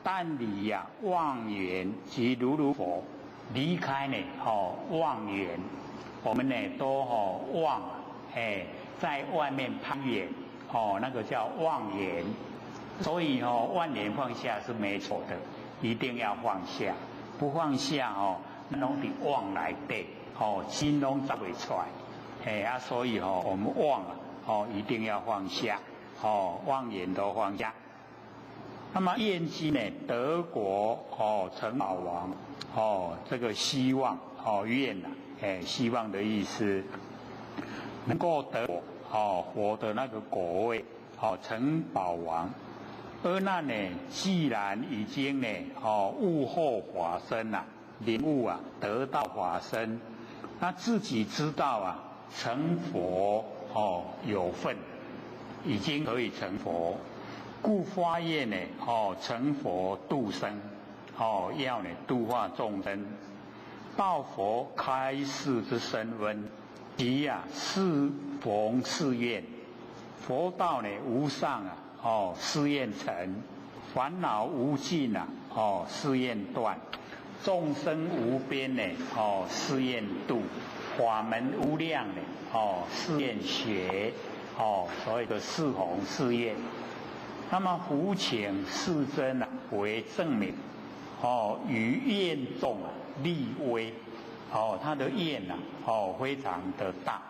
但离妄言及如佛。离开呢妄言，我们呢都妄在外面攀缘，那个叫妄言。所以万年放下是没错的，一定要放下，不放下拢伫妄来底，心拢走袂出来，所以我们妄一定要放下，妄言都放下。那么愿机呢得国成宝王，这个希望愿希望的意思，能够得佛的那个果位，成宝王。而那呢既然已经呢悟获法身领悟得到法身，那自己知道成佛有份，已经可以成佛。故发愿呢，成佛度生，要呢度化众生，到佛开示之身温，即适逢誓愿，佛道呢无上誓愿成，烦恼无尽誓愿断，众生无边呢誓愿度，法门无量呢誓愿学，所以的四弘誓愿。那么福请世尊为证明，与愿众力微，他的愿非常的大，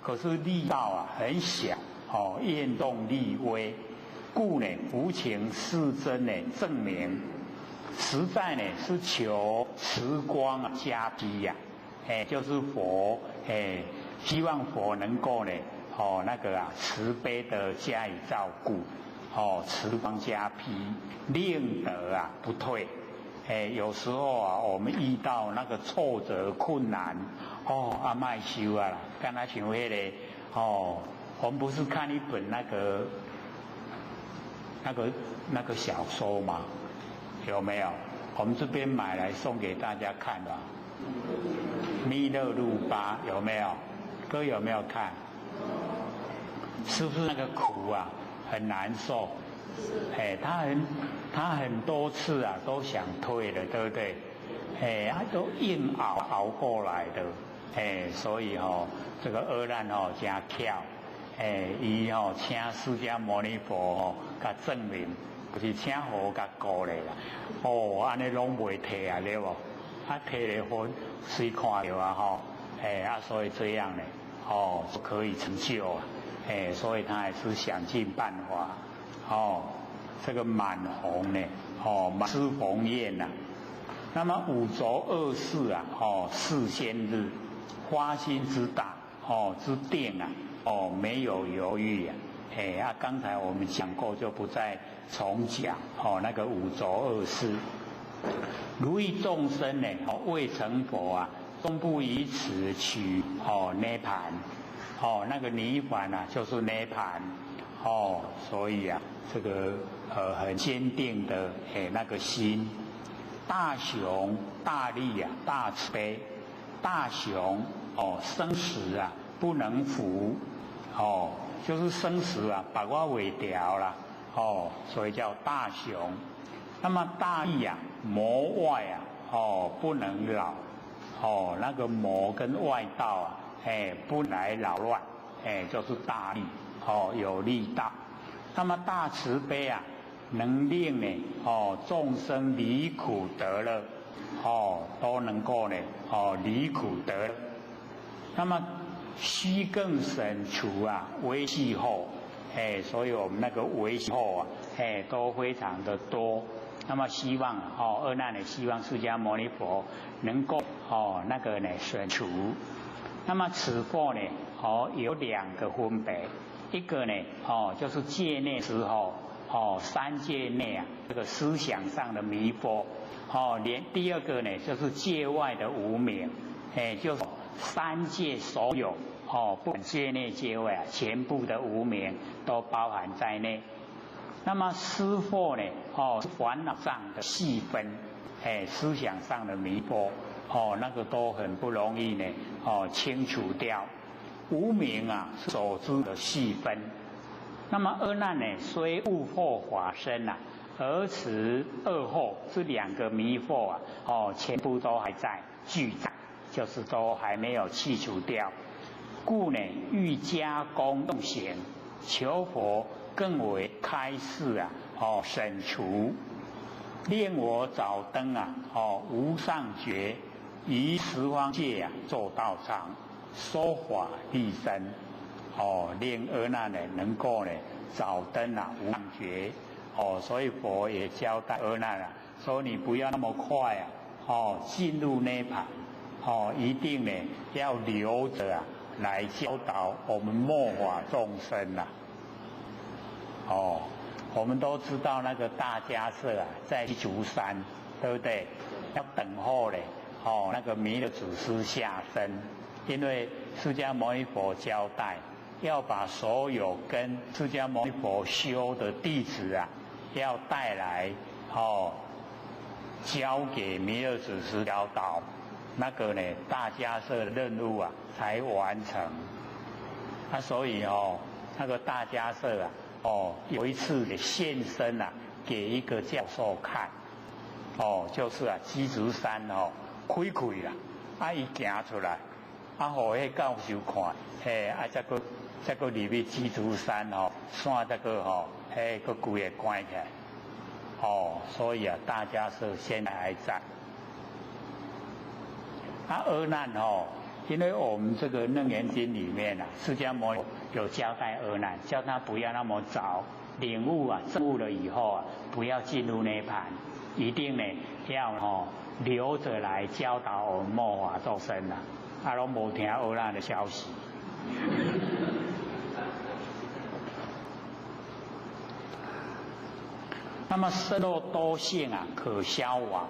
可是力道很小，愿众力微，故呢福请世尊呢证明，实在呢是求慈光加庇就是佛希望佛能够呢那个慈悲的加以照顾。持方加披，令得啊不退。有时候啊，我们遇到那个挫折困难，卖修啊啦，刚才想那个我们不是看一本那个小说吗？有没有？我们这边买来送给大家看的，弥勒入巴有没有？哥有没有看？是不是那个苦啊，很难受？他很多次啊都想退了，对不对？他都硬熬过来的，所以这个阿难真巧，伊请释迦牟尼佛甲证明，就是请佛甲鼓励啦。安尼拢袂退啊，对不？退了分谁看到啊？所以这样呢，可以成就啊。所以他还是想尽办法，这个满红呢，满吃红艳呐。那么五浊恶世啊，世间日，花心之大，之定啊，没有犹豫啊。刚才我们讲过，就不再重讲。那个五浊恶世，如意众生呢，未成佛啊，终不以此取涅盘。那个涅盘啊，就是涅盘。所以啊，这个很坚定的那个心，大雄大力啊，大慈悲，大雄生死啊不能服，就是生死啊把我毁掉了，所以叫大雄。那么大力啊，魔外啊，不能扰，那个魔跟外道啊，不来扰乱，就是大力。有力大。那么大慈悲啊，能令呢众生离苦得乐，都能够呢离苦得乐。那么须更省除啊维系后，所以我们那个维系后啊，都非常的多。那么希望阿难呢，希望释迦牟尼佛能够那个呢省除。那么此惑呢有两个分别。一个呢，就是戒内时候，三界内啊，这个思想上的迷惑，第二个呢，就是界外的无明，就是三界所有，不管界内界外啊，全部的无明都包含在内。那么思惑呢，烦恼上的细分，思想上的迷惑，那个都很不容易呢，清除掉。无明啊，所知的细分。那么阿难呢，虽悟惑法身啊，而此二惑这两个迷惑啊，全部都还在俱在，就是都还没有去除掉。故呢，欲加功用行，求佛更为开示啊，省除，令我早登啊，无上觉，于十方界啊，做道场。说法利身，令阿难呢能够呢早登啊无上觉，所以佛也交代阿难啊，说你不要那么快啊，进入涅盘，一定呢要留着啊来教导我们末法众生呐，我们都知道那个大迦叶啊在七足山，对不对？要等候呢，那个弥勒祖师下生。因为释迦牟尼佛交代，要把所有跟释迦牟尼佛修的弟子啊，要带来交给弥勒祖师教导，那个呢大迦叶的任务啊才完成。所以那个大迦叶啊，有一次的现身啊，给一个教授看，就是啊鸡足山开啦，伊行出来。互迄教授看，再个入去鸡足山山再个个规个关起来，所以啊，大迦叶现在还在。阿难因为我们这个楞严经里面啊，释迦牟尼有交代阿难，叫他不要那么早领悟啊，证悟了以后啊，不要进入涅盘，一定呢要留着来教导我们末法众生啊。拢无听阿难的消息。那么色肉多性啊，可消亡。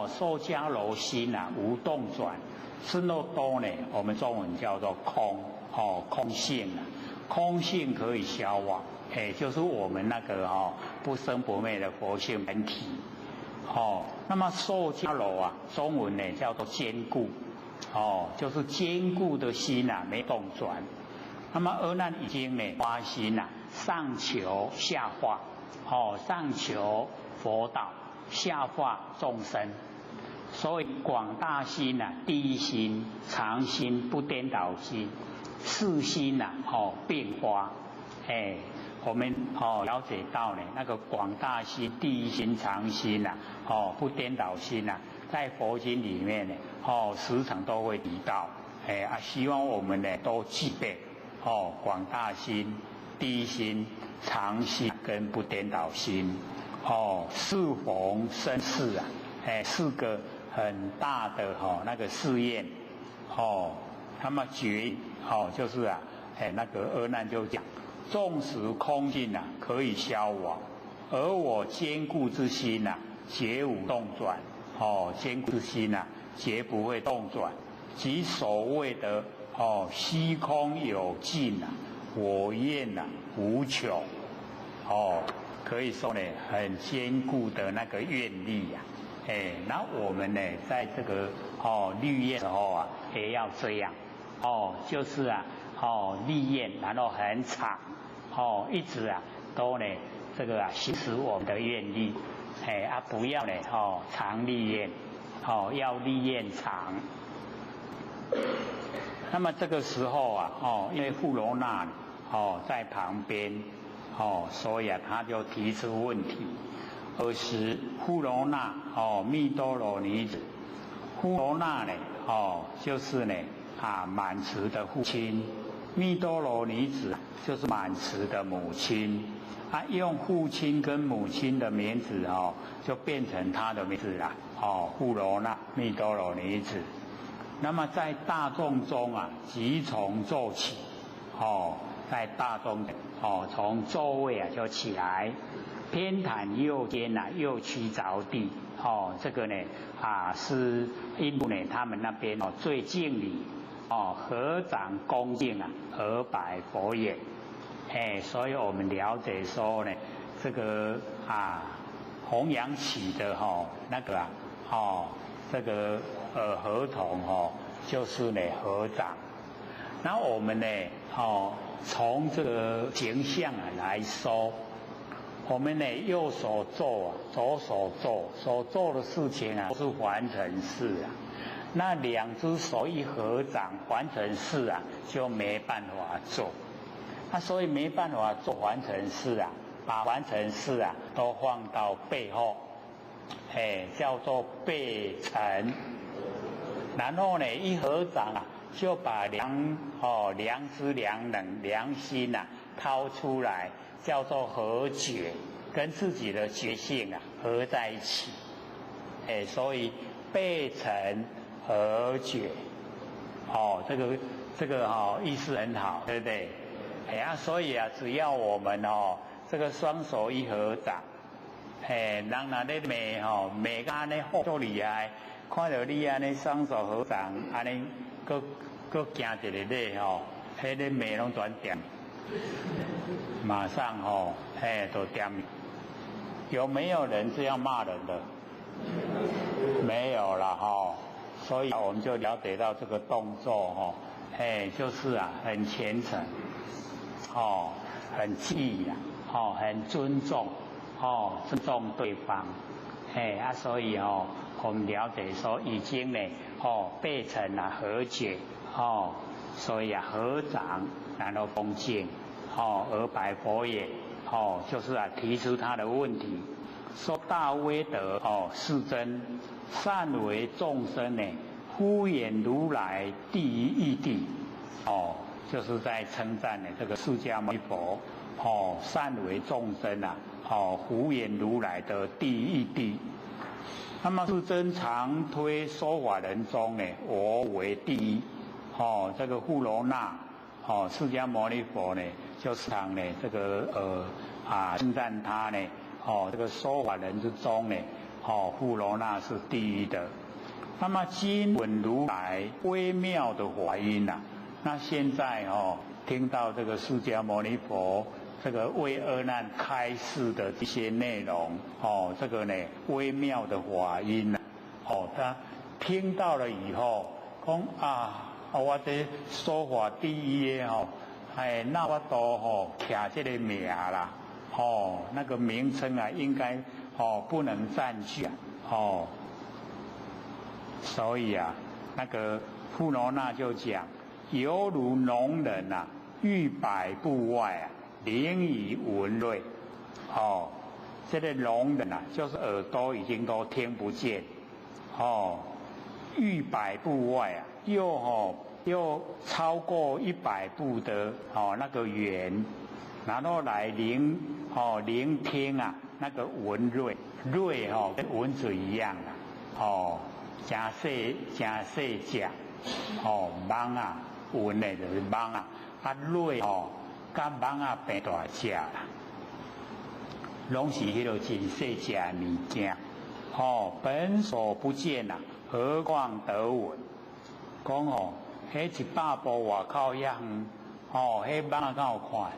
受迦楼心啊，无动转。色肉多呢，我们中文叫做空。空性啊，空性可以消亡。就是我们那个不生不灭的佛性本体。那么受迦楼啊，中文呢叫做坚固。就是坚固的心啊，没动转。那么阿难已经呢发心啊，上求下化。上求佛道，下化众生。所以广大心啊，第一心、常心、不颠倒心，四心啊，并发。我们了解到呢，那个广大心、第一心、常心啊，不颠倒心啊，在佛经里面呢，时常都会提到。希望我们呢都具备广大心、第一心、常心跟不颠倒心。适逢生事啊，是个很大的那个试验。那么觉就是啊，那个阿难就讲，纵使空性啊可以消亡，而我坚固之心啊，绝无动转。坚固之心啊，绝不会动转。即所谓的虚空有尽啊，我愿啊无穷。可以说呢，很坚固的那个愿力呀。那我们呢，在这个立愿的时候啊，也要这样。就是啊，立愿，然后很长，一直啊都呢这个行使我们的愿力。不要呢长立愿，要立愿长。那么这个时候啊，因为富罗那在旁边，所以啊他就提出问题。尔时富罗那密多罗女子，富罗那呢就是呢满慈的父亲，密多罗女子就是满慈的母亲。用父亲跟母亲的名字就变成他的名字啦。富罗那密多罗女子。那么在大众中啊，即从坐起。在大众从座位啊就起来，偏袒右肩啊，右膝着地。这个呢是印度呢他们那边最敬礼。合掌恭敬啊，而拜佛也。所以我们了解说呢，这个弘扬起的那个这个合同就是呢合掌。那我们呢从这个形象来说，我们呢右手做左手做，所做的事情都是完成式啊。那两只手一合掌完成式啊，就没办法做。所以没办法做完成式啊，把完成式啊都放到背后，叫做背沉。然后呢一合掌啊，就把良知、良能、良心啊掏出来，叫做合觉，跟自己的觉性啊合在一起。所以背沉合觉，这个意思很好，对不对？所以啊，只要我们这个双手一合掌，人那咧骂个安尼好足厉害，看到你安尼双手合掌，安尼搁行一个咧迄个骂拢转点，马上都点。有没有人这样骂人的？没有了所以我们就了解到这个动作就是啊很虔诚。很敬意很尊重，尊重对方，所以我们了解说已经呢，背成了合觉，所以合掌，然后恭敬，而拜佛也，就是提出他的问题，说大威德世尊，善为众生呢，敷衍如来第一义谛，就是在称赞呢这个释迦牟尼佛，善为众生啊，敷衍如来的第一义谛。那么世尊常推说法人中呢，我为第一。这个富罗那，释迦牟尼佛呢，就常呢这个称赞他呢，这个说法人之中呢，富罗那是第一的。那么经闻如来微妙的法音啊，那现在听到这个释迦牟尼佛这个为阿难开示的这些内容，这个呢微妙的法音啊，他听到了以后，讲我这说法第一的那我都徛这个名啦，那个名称啊，应该不能占据啊，所以啊，那个富罗那就讲，犹如聋人啊，逾百步外啊，灵以闻瑞。这个聋人啊，就是耳朵已经都听不见，逾百步外啊，又超过100步的那个远，然后来聆听啊，那个闻瑞跟蚊子一样啊，真细只，蚊啊，蚊的就是蚊啊，瑞甲蚊啊变大只啦，拢是迄个真细只的物件，本所不见啊，何况得闻？讲迄100步外口遐远，迄蚊啊敢有看？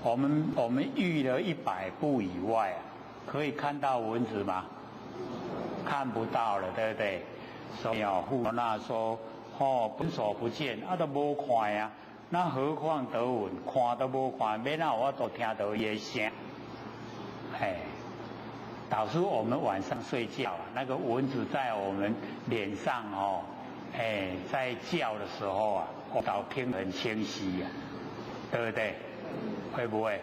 我们遇了100步以外啊，可以看到蚊子吗？看不到了，对不对？所以富罗那说，本所不见，都无看呀，那何况得闻？看都无看，免啊我都听到伊的声。导致我们晚上睡觉那个蚊子在我们脸上在叫的时候啊，我都听得很清晰呀，对不对？会不会？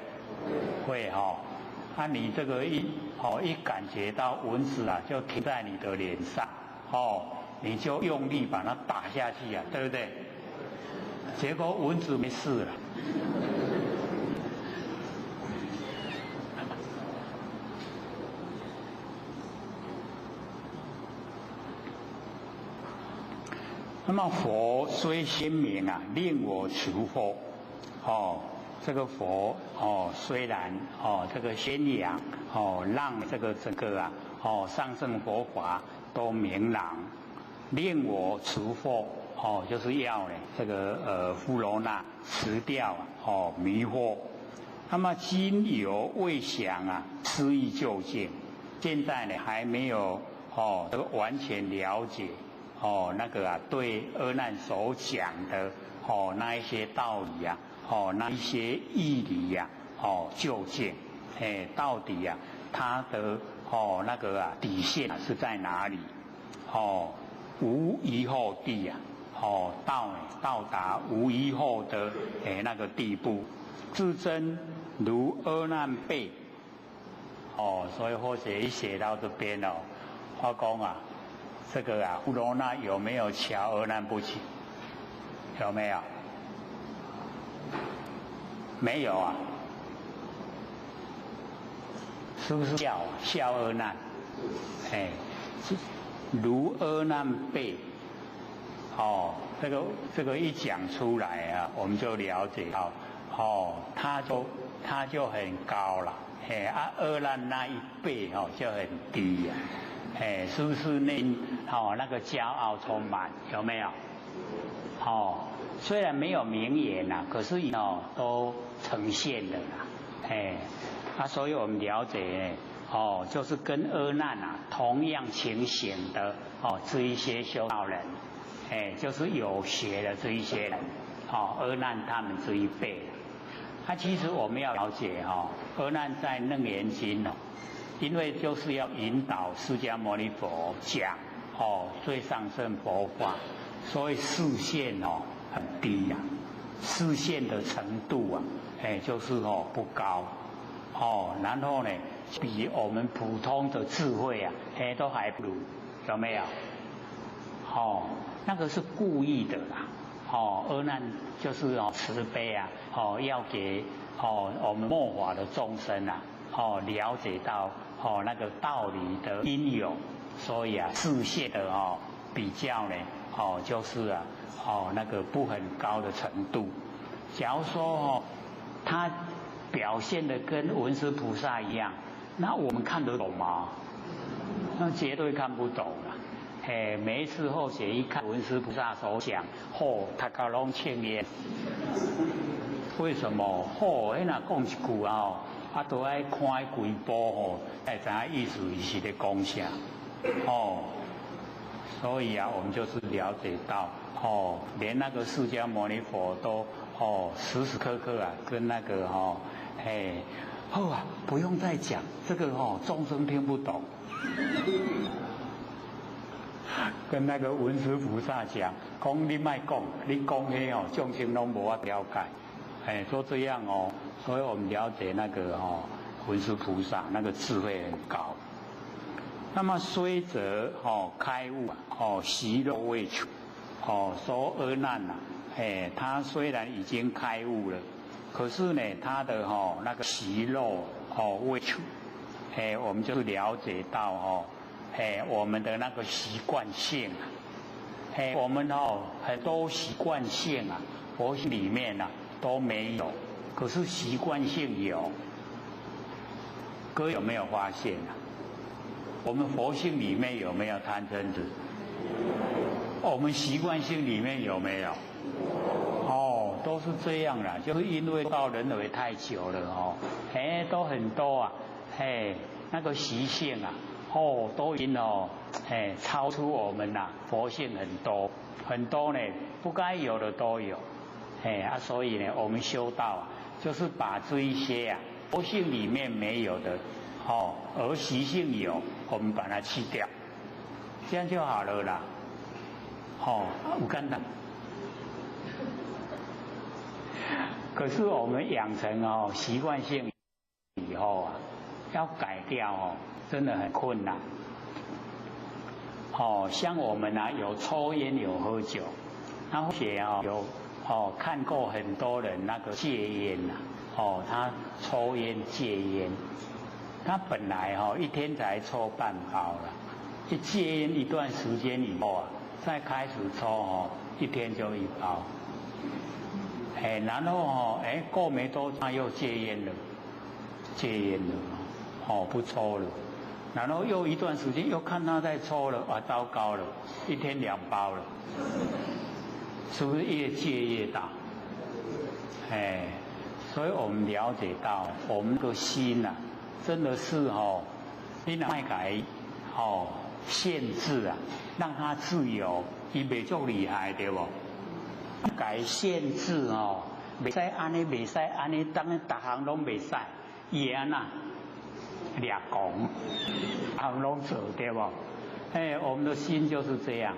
会你这个一感觉到蚊子啊，就停在你的脸上，你就用力把它打下去啊，对不对？结果蚊子没事了。那么佛虽鲜明啊，令我求佛，这个佛虽然这个宣扬让这个整个啊上乘佛法都明朗，令我除惑就是要呢这个富罗那辞掉迷惑。那么今犹未详啊，失意究竟，现在呢还没有这个完全了解那个啊对阿难所讲的那一些道理啊。那一些义理呀，究竟，到底呀，它的那个啊底线是在哪里？无疑后地呀，到达无疑后的那个地步，自真如阿难辈。所以或者一写到这边我讲啊，这个啊富罗那有没有瞧阿难不起？有没有？没有啊，是不是笑阿难？如阿难辈，这个一讲出来啊，我们就了解到，他就很高了，阿难那一辈就很低呀，是不是那个骄傲充满？有没有？虽然没有明言可是都呈现了所以我们了解就是跟阿难同样情形的这一些修道人，就是有学的这一些人，阿难他们这一辈。其实我们要了解阿难在楞严经因为就是要引导释迦牟尼佛讲最上乘佛法，所以视线很低视线的程度就是不高然后呢比我们普通的智慧都还不如，有没有？那个是故意的啦阿难就是慈悲要给我们末法的众生了解到那个道理的因有，所以视线的比较呢就是那个不很高的程度。假如说他表现的跟文殊菩萨一样，那我们看得懂吗？那绝对看不懂啦。每一次后学一看文殊菩萨手想，他搞拢青烟。为什么？那讲一句都爱看规部才知影意思是在讲啥。所以我们就是了解到连那个释迦牟尼佛都时时刻刻跟那个不用再讲这个众生听不懂。跟那个文殊菩萨讲你莫讲，你讲迄众生拢无法了解，都这样所以我们了解那个文殊菩萨那个智慧很高。那么虽则开悟习漏未除说阿难他虽然已经开悟了，可是呢他的那个习漏未除，我们就了解到我们的那个习惯性我们很多习惯性佛性里面都没有，可是习惯性有。各位有没有发现我们佛性里面有没有贪嗔痴？我们习惯性里面有没有？都是这样啦，就是因为到人为太久了都很多那个习性都已经超出我们佛性很多呢，不该有的都有所以呢我们修道就是把这一些佛性里面没有的而习性有，我们把它去掉，这样就好了啦有简单。可是我们养成习惯性以后要改掉真的很困难。像我们有抽烟有喝酒，然后也有看过很多人那个戒烟他抽烟戒烟，他本来一天才抽半包了，一戒烟一段时间以后再开始抽一天就1包。然后过没多久他又戒烟了，不抽了。然后又一段时间又看他在抽了，糟糕了，一天2包了，是不是越戒越大？所以我们了解到我们的心真的是你若卖改限制让它自由，伊袂足厉害对不？改限制袂使安尼，袂使安尼，当然逐项拢袂使，伊会安那俩讲，行拢做对不？我们的心就是这样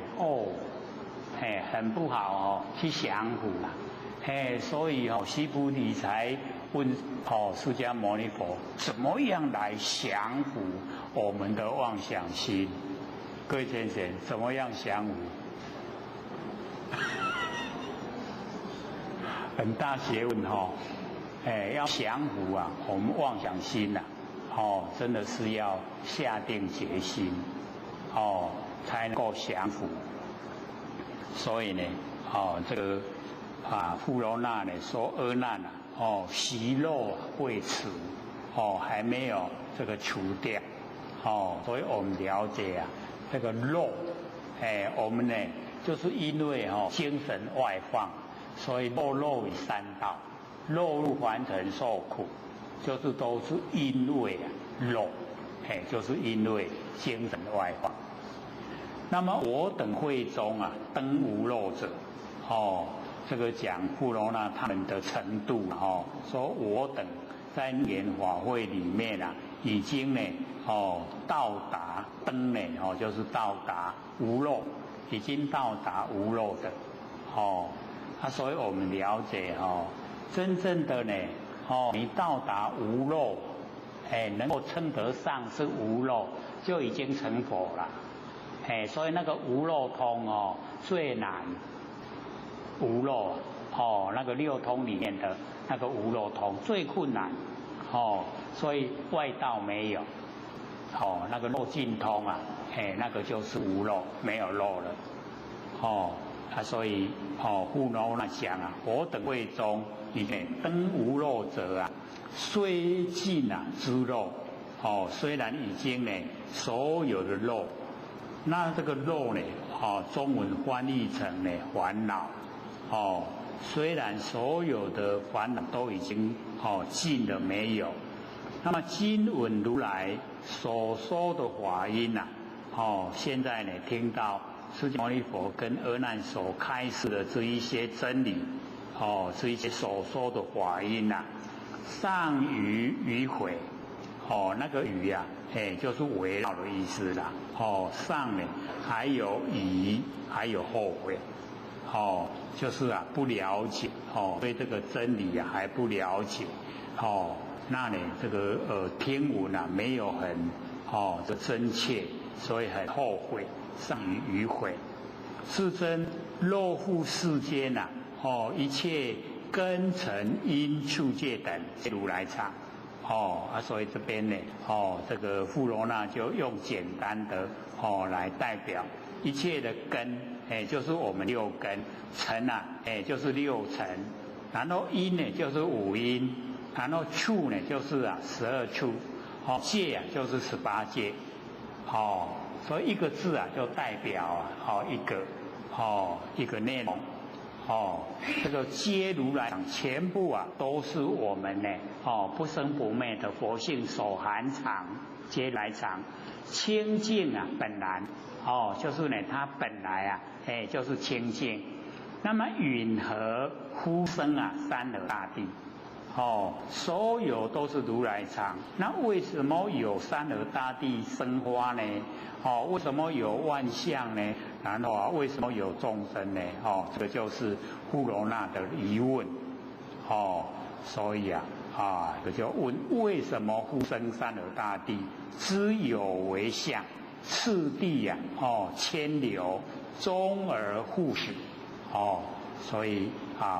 很不好去降伏所以须菩提才问释迦牟尼佛，怎么样来降伏我们的妄想心？各位先生，怎么样降伏？很大学问要降伏我们妄想心真的是要下定决心才能够降服。所以呢这个富罗那呢说阿难习漏未除还没有这个除掉所以我们了解这个漏我们呢就是因为精神外放，所以落于三道，落入凡尘受苦，就是都是因为漏就是因为精神外放。那么我等会中登无漏者这个讲富罗那他们的程度说我等在念法会里面已经呢到达登呢就是到达无漏，已经到达无漏的所以我们了解真正的呢你到达无漏能够称得上是无漏，就已经成佛了所以那个无漏通最难，无漏那个六通里面的那个无漏通最困难所以外道没有那个漏尽通那个就是无漏，没有漏了所以富罗那讲啊，我等会中，你看灯无肉者啊，虽尽诸肉，虽然已经呢所有的肉，那这个肉呢，中文翻译成呢烦恼，虽然所有的烦恼都已经尽了没有，那么今闻如来所说的法音现在呢听到释迦牟尼佛跟阿难所开示的这一些真理，这一些所说的法音上于迂回，那个于就是围绕的意思啦，上呢还有疑，还有后悔，就是不了解，对这个真理还不了解，那呢这个听闻没有很这真切，所以很后悔，上于迂回。世尊若复世间一切根尘因处界等如来藏，所以这边呢，这个富罗那就用简单的来代表一切的根，就是我们六根，尘就是六尘，然后因呢就是五因，然后处呢就是12处，界就是18界，所以一个字就代表一个内容，这个皆如来全部都是我们呢不生不灭的佛性所含藏，皆来藏，清净本然，就是呢它本来就是清净，那么允和呼声三河大地，所有都是如来藏。那为什么有三河大地生花呢？为什么有万象呢？然后为什么有众生呢？这个就是富罗那的疑问。所以这就问为什么复生三河大地？知有为相，次第牵流，终而复始。所以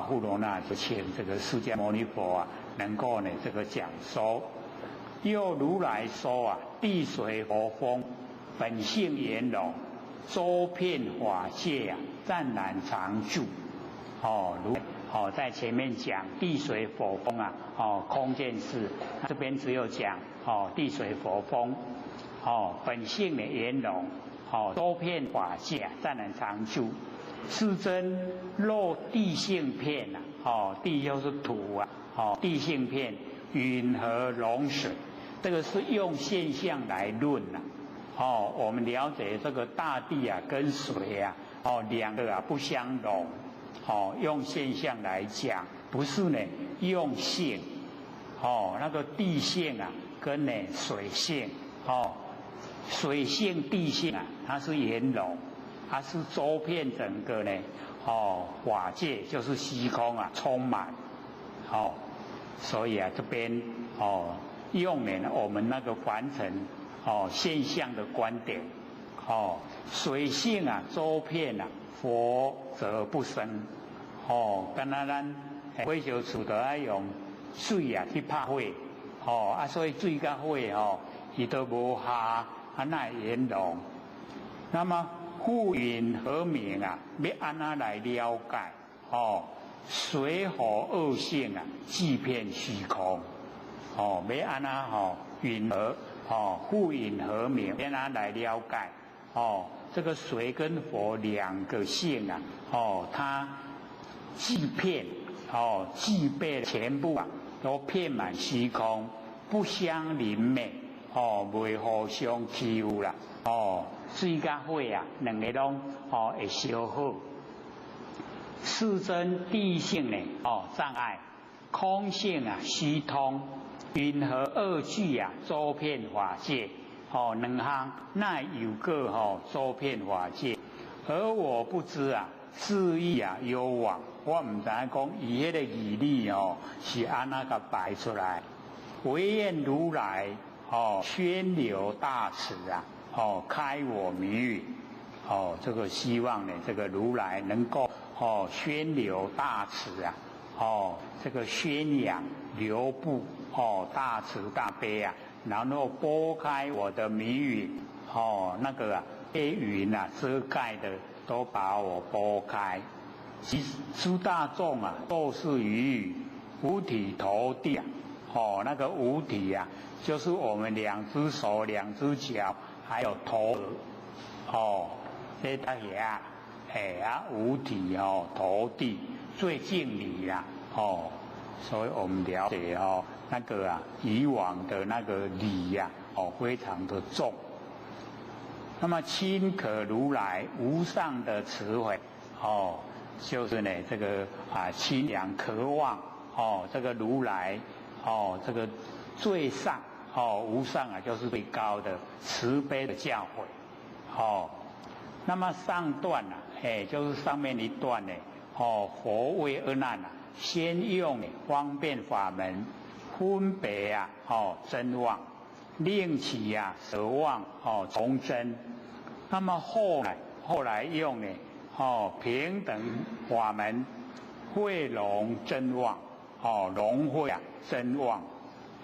富罗那就请这个释迦牟尼佛能够呢这个讲说，又如来说地水火风本性圆融，周遍法界湛然常住。在前面讲地水火风空见识，这边只有讲地水火风，本性的圆融，周遍法界湛然常住。世尊若地性片地就是土地性片允和融水，这个是用现象来论我们了解这个大地跟水两个不相容，用现象来讲，不是呢用性，那个地性跟呢水性，水性地性它是圆融，它是周遍整个呢法界就是虚空充满，所以这边用呢我们那个凡尘现象的观点，水性周遍佛则不生，敢若咱火烧厝都爱用水去拍火，所以水甲火伊都无下，那圆融。那么复允和明要安怎来了解？水火二性即遍虚空，要安怎允和复允和明要安怎来了解？这个水跟火两个性它即遍即被全部都遍满虚空，不相邻灭，袂互相欺负啦，水甲火两个拢会相好。世尊地性呢障碍，空性虚通，允和二句周遍法界，两项那有个周遍法界，而我不知字义有往，我唔知讲伊迄个义理是安那个摆出来，唯愿如来宣流大慈开我迷语，这个希望呢这个如来能够宣流大慈这个宣扬流布大慈大悲然后拨开我的迷语那个被云遮盖的都把我拨开。其实诸大众啊，都是于五体投地啊。那个五体啊，就是我们两只手、两只脚，还有头额。这大家五体投地最敬礼啦。所以我们了解那个以往的那个礼呀，非常的重。那么亲可如来无上的慈悲，就是呢这个亲仰渴望这个如来这个最上无上就是最高的慈悲的教诲那么上段就是上面一段呢佛为阿难先用方便法门分别真妄，令其舍妄从真。那么后来用平等法门汇融真妄融会真妄，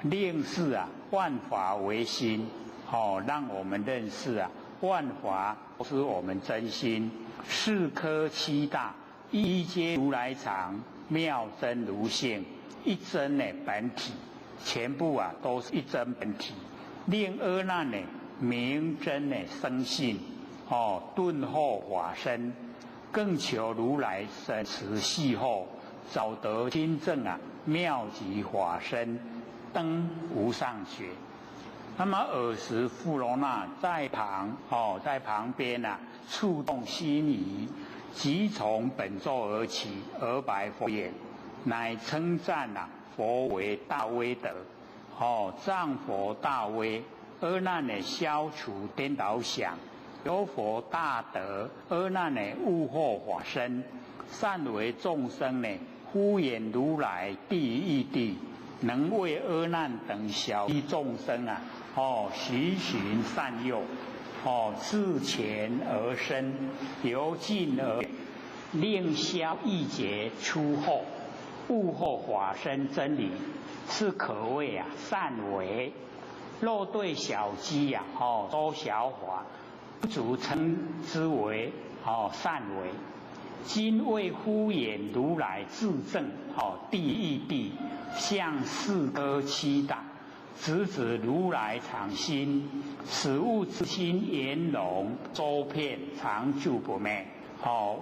令是万法为心让我们认识万法都是我们真心。四科七大一皆如来常，妙真如性，一真本体，全部都是一真本体，令阿难明真生信顿后法身，更求如来神慈系后，早得亲证妙极法身，登无上学。那么尔时富罗那在旁边触动心疑，即从本座而起，而白佛言：乃称赞佛为大威德藏佛大威，阿难消除颠倒想，有佛大德，阿难悟惑法身，善为众生敷衍如来第一地，能为阿难等小依众生徐循善诱自前而生，由近而远，令消意结出后，悟后法身真理，是可谓善为。若对小机都小法，不足称之为善为。今为敷衍如来自证第一地，向四科七大，直指如来常心，使物之心圆融周遍，长久不灭。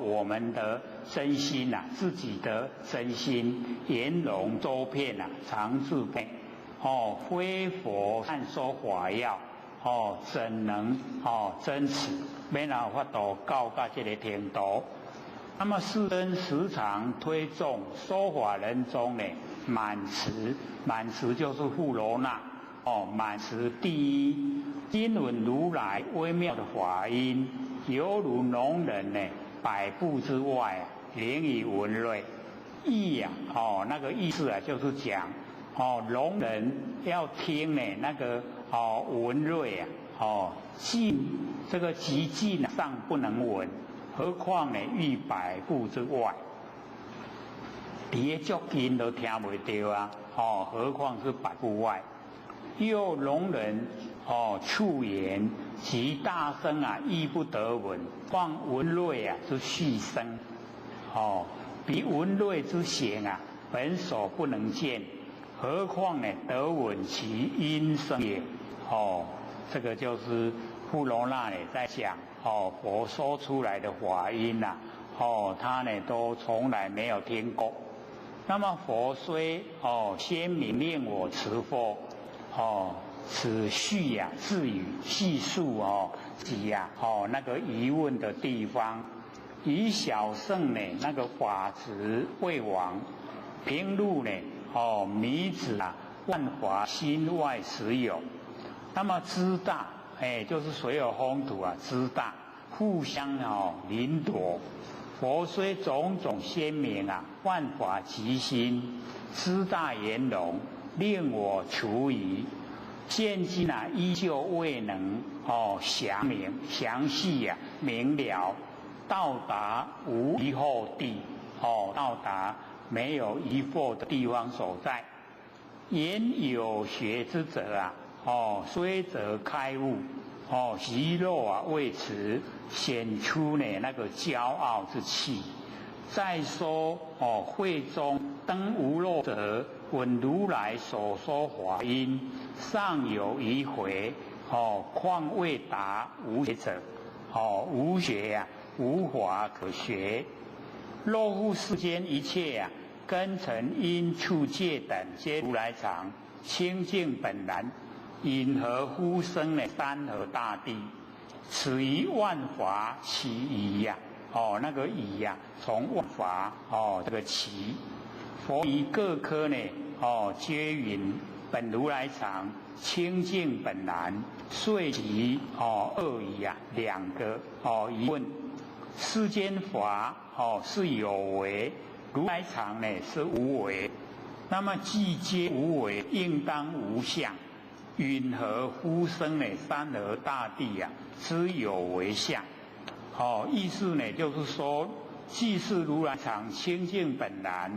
我们的真心自己的真心圆融周遍长久不灭。非佛善说法要怎能真持？没有法度到这个程度。那么世尊时常推崇说法人中满持就是富罗那满持第一，今闻如来微妙的法音，犹如农人百步之外灵以文瑞。意那个意思就是讲聋人要听那个文瑞近这个极近尚不能闻，何况逾百步之外，离足近都听不到何况是百步外。又聋人触言其大声亦不得闻，况文瑞之细声彼文瑞之显本所不能见，何况得闻其音声也。这个就是富罗那在讲佛说出来的法音他都从来没有听过。那么佛虽先明令我持佛此序自语细述及那个疑问的地方，以小圣那个法执为王，平入迷子万法心外实有。那么知大就是所有风土知大，互相邻夺。佛虽种种鲜明万法即心，知大圆融，令我除疑。现今依旧未能详细明了，到达无疑惑地到达没有疑惑的地方所在。言有学之者虽则开悟，肌肉啊为此显出呢那个骄傲之气。再说会中登无漏者，闻如来所说法音，尚有余回，况未达无学者，无学呀，无法可学。若乎世间一切啊，根尘因处界等，皆如来藏，清净本然，因何乎生呢？山河大地，此于万法起疑呀。那个疑呀，从万法这个起，佛于各科呢皆云本如来藏，清净本然，遂其二疑呀两个疑问。世间法是有为，如来藏呢是无为。那么既皆无为，应当无相，云何乎生呢？山河大地呀，之有为相。意思呢，就是说，既是如来藏清净本然，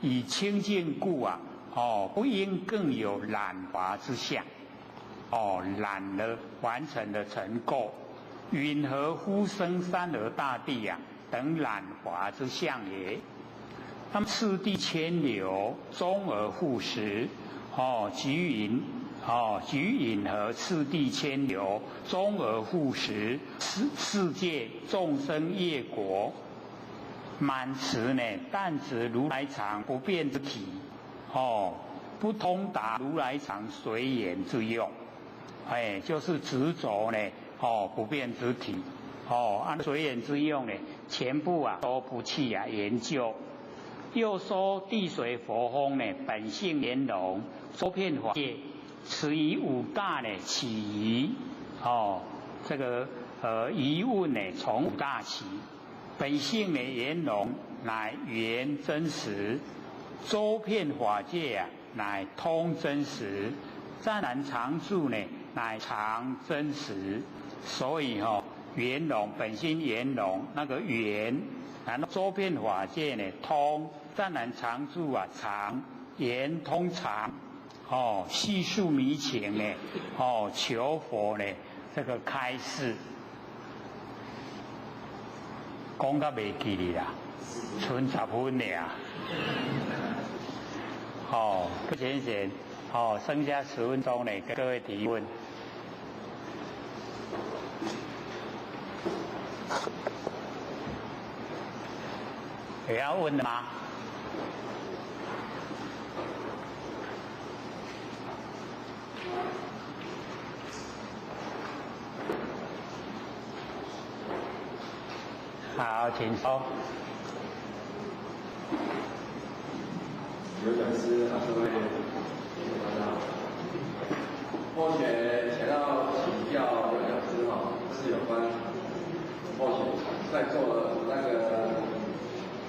以清净故啊，不应更有染法之相，染了完成了成垢，云何乎生山河大地啊等染法之相也？那么次第千流，终而复实，即云何次第千流，终而复实，世界众生业果，满持呢，但指如来藏不变之体，不通达如来藏随缘之用，就是执着呢，不变之体，按随缘之用呢，全部啊都不去研究。又说地水火风呢，本性圆融，周遍法界，此于五大呢起疑，这个疑问呢从五大起，本性呢圆融，乃圆真实，周遍法界啊，乃通真实，湛然常住呢，乃常真实。所以圆融本性圆融，那个圆，然后周遍法界呢通。湛然常住啊，常圆通常，细数迷情呢，求佛呢这个开示，讲到袂记哩啦，剩10分了。不浅显，剩下10分钟呢，给各位提问。有要问的吗？好，请说。有讲师各位大家好。目前想要请教有讲师是有关目前在做那个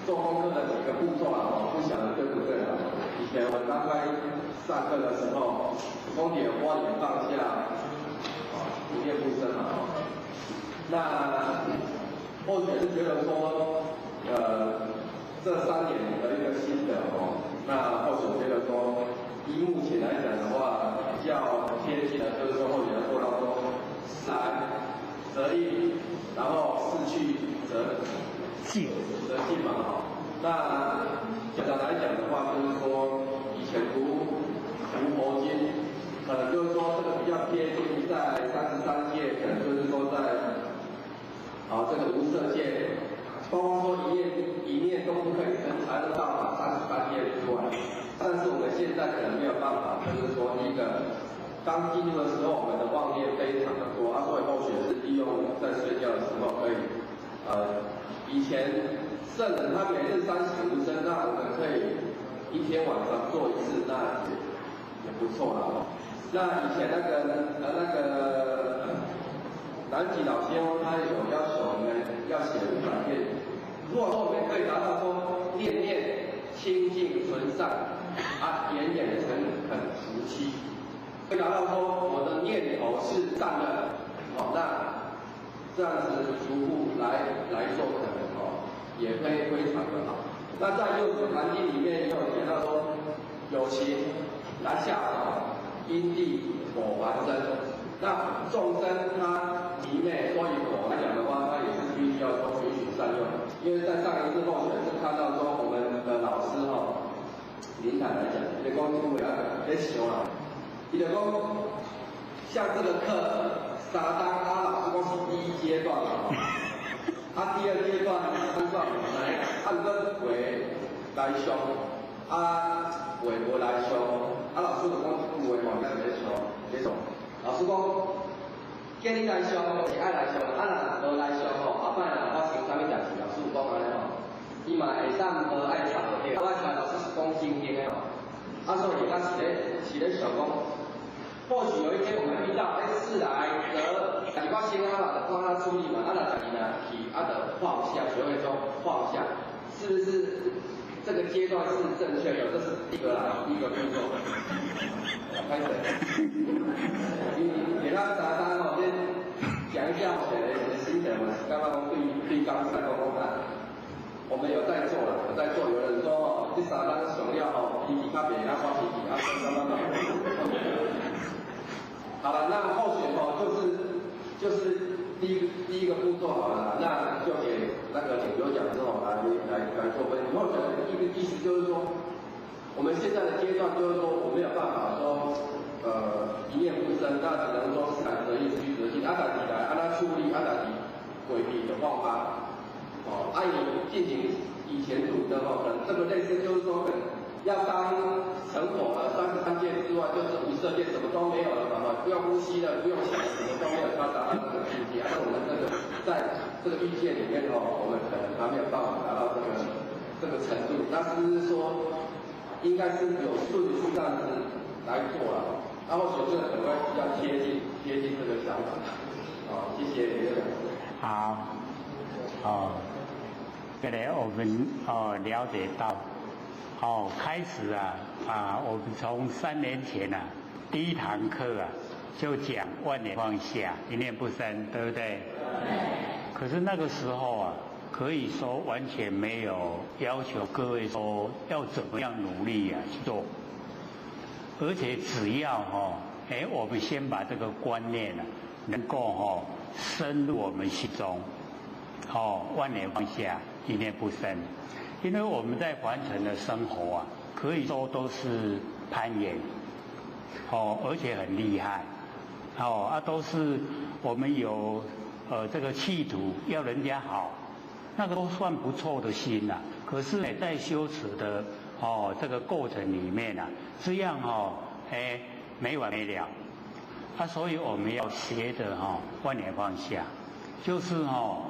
做功课的几个步骤不晓得对不对以前我大概上课的时候，重点挖点放下，不变不生那或许是觉得说，这3年的一个心得那或许觉得说，以目前来讲的话，比较贴近的就是说，或许要做到说，来则应，然后逝去则尽嘛那简单来讲的话，就是说，以前读佛经，可能就是说这个比较贴近在33页，可能就是说在。这个无色界，包括说一念都不可以成才能到达33页之外。但是我们现在可能没有办法，就是说第一个，刚进入的时候，我们的妄念非常的多，所以或许是利用在睡觉的时候可以，以前圣人他每日30无声，那我们可以一天晚上做1次，那也不错啦。那以前那个。南极老先生他有要求我们要写500遍，如果说我们可以达到说念念清净纯善，眼眼诚恳熟悉，可以达到说我的念头是善的，那这样子逐步来做可能也可以非常的好。那在《六祖坛经》里面也有提到说，有情来下场，因地果还生。那众生他迷昧，所以我来讲的话，他也是必须要说循循善诱。因为在上一次候选是看到说我们的老师林凯来讲，伊就讲因为在想啦，伊就讲像这个课3堂，老师讲是第一阶段嘛，第二阶段按照按个回来上，回无来上，老师就讲回往在在上，老师讲建议来上是爱来上，若无来上后摆若发生啥物代志，老师有讲安尼伊嘛会当无爱插落去，我传老师是讲正经的所以他是咧想讲，或许有一天我们遇到事来得，你发现就帮他处理嘛，若家己呢去就放下，学会说放下，是不是这个阶段是正确的？这是第一个步骤。开始，你给他3堂先讲一下我的心得嘛，刚刚对刚才的讲啊。我们有在做了，有人说这3堂上了脾气较变，发脾气好了，那候选就是第一个步骤好了，那就给那个领有奖之后来做分析。候选的意思就是说，我们现在的阶段就是说，我没有办法说一念不生，那只能说是来得应须得进，代志来按他处理，代志回避的方法。按你进行以前读的可能这个类似就是说，要当成果了33件之外，就是无色界什么都没有了嘛，不用呼吸了，不用想，什么都没有，它达到这个境界。那我们在这个欲界里面我们可能还没有办法达到这个程度。那是不是说，应该是有顺序这样子来做了？然后所以这个可能会比较贴近这个想法。谢谢李院长。好，这里我们了解到，开始我们从3年前第一堂课就讲万念放下，一念不生，对不对？可是那个时候可以说完全没有要求各位说要怎么样努力去做，而且只要我们先把这个观念能够深入我们心中。万念放下，一念不生。因为我们在凡尘的生活可以说都是攀岩，而且很厉害，都是我们有这个企图要人家好，那个都算不错的心可是在修持的这个过程里面这样没完没了，所以我们要学着万念放下。就是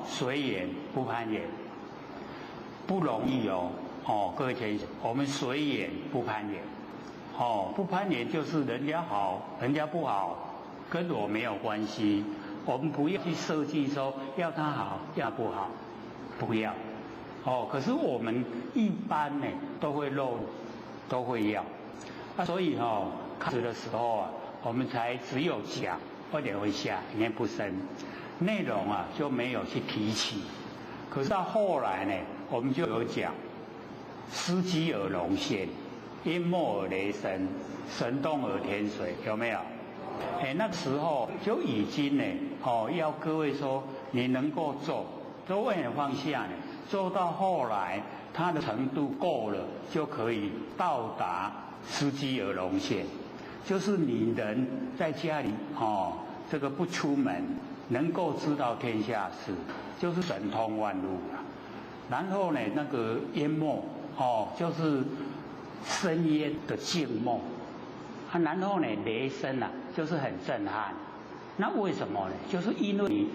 随缘不攀缘，不容易各位同学，我们随缘不攀缘，不攀缘就是人家好，人家不好，跟我没有关系。我们不要去设计说要他好，要他不好，不要。可是我们一般都会要，所以开始的时候我们才只有讲万念放下，一念不生。内容就没有去提起，可是到后来我们就有讲，司机而龙现，淹没而雷声，神动而天水，有没有？那个时候就已经要各位说你能够做，都万念放下做到后来它的程度够了，就可以到达司机而龙现，就是你人在家里这个不出门。能够知道天下事，就是神通万物然后那个淹没就是深渊的静默然后雷声就是很震撼。那为什么呢？就是因为你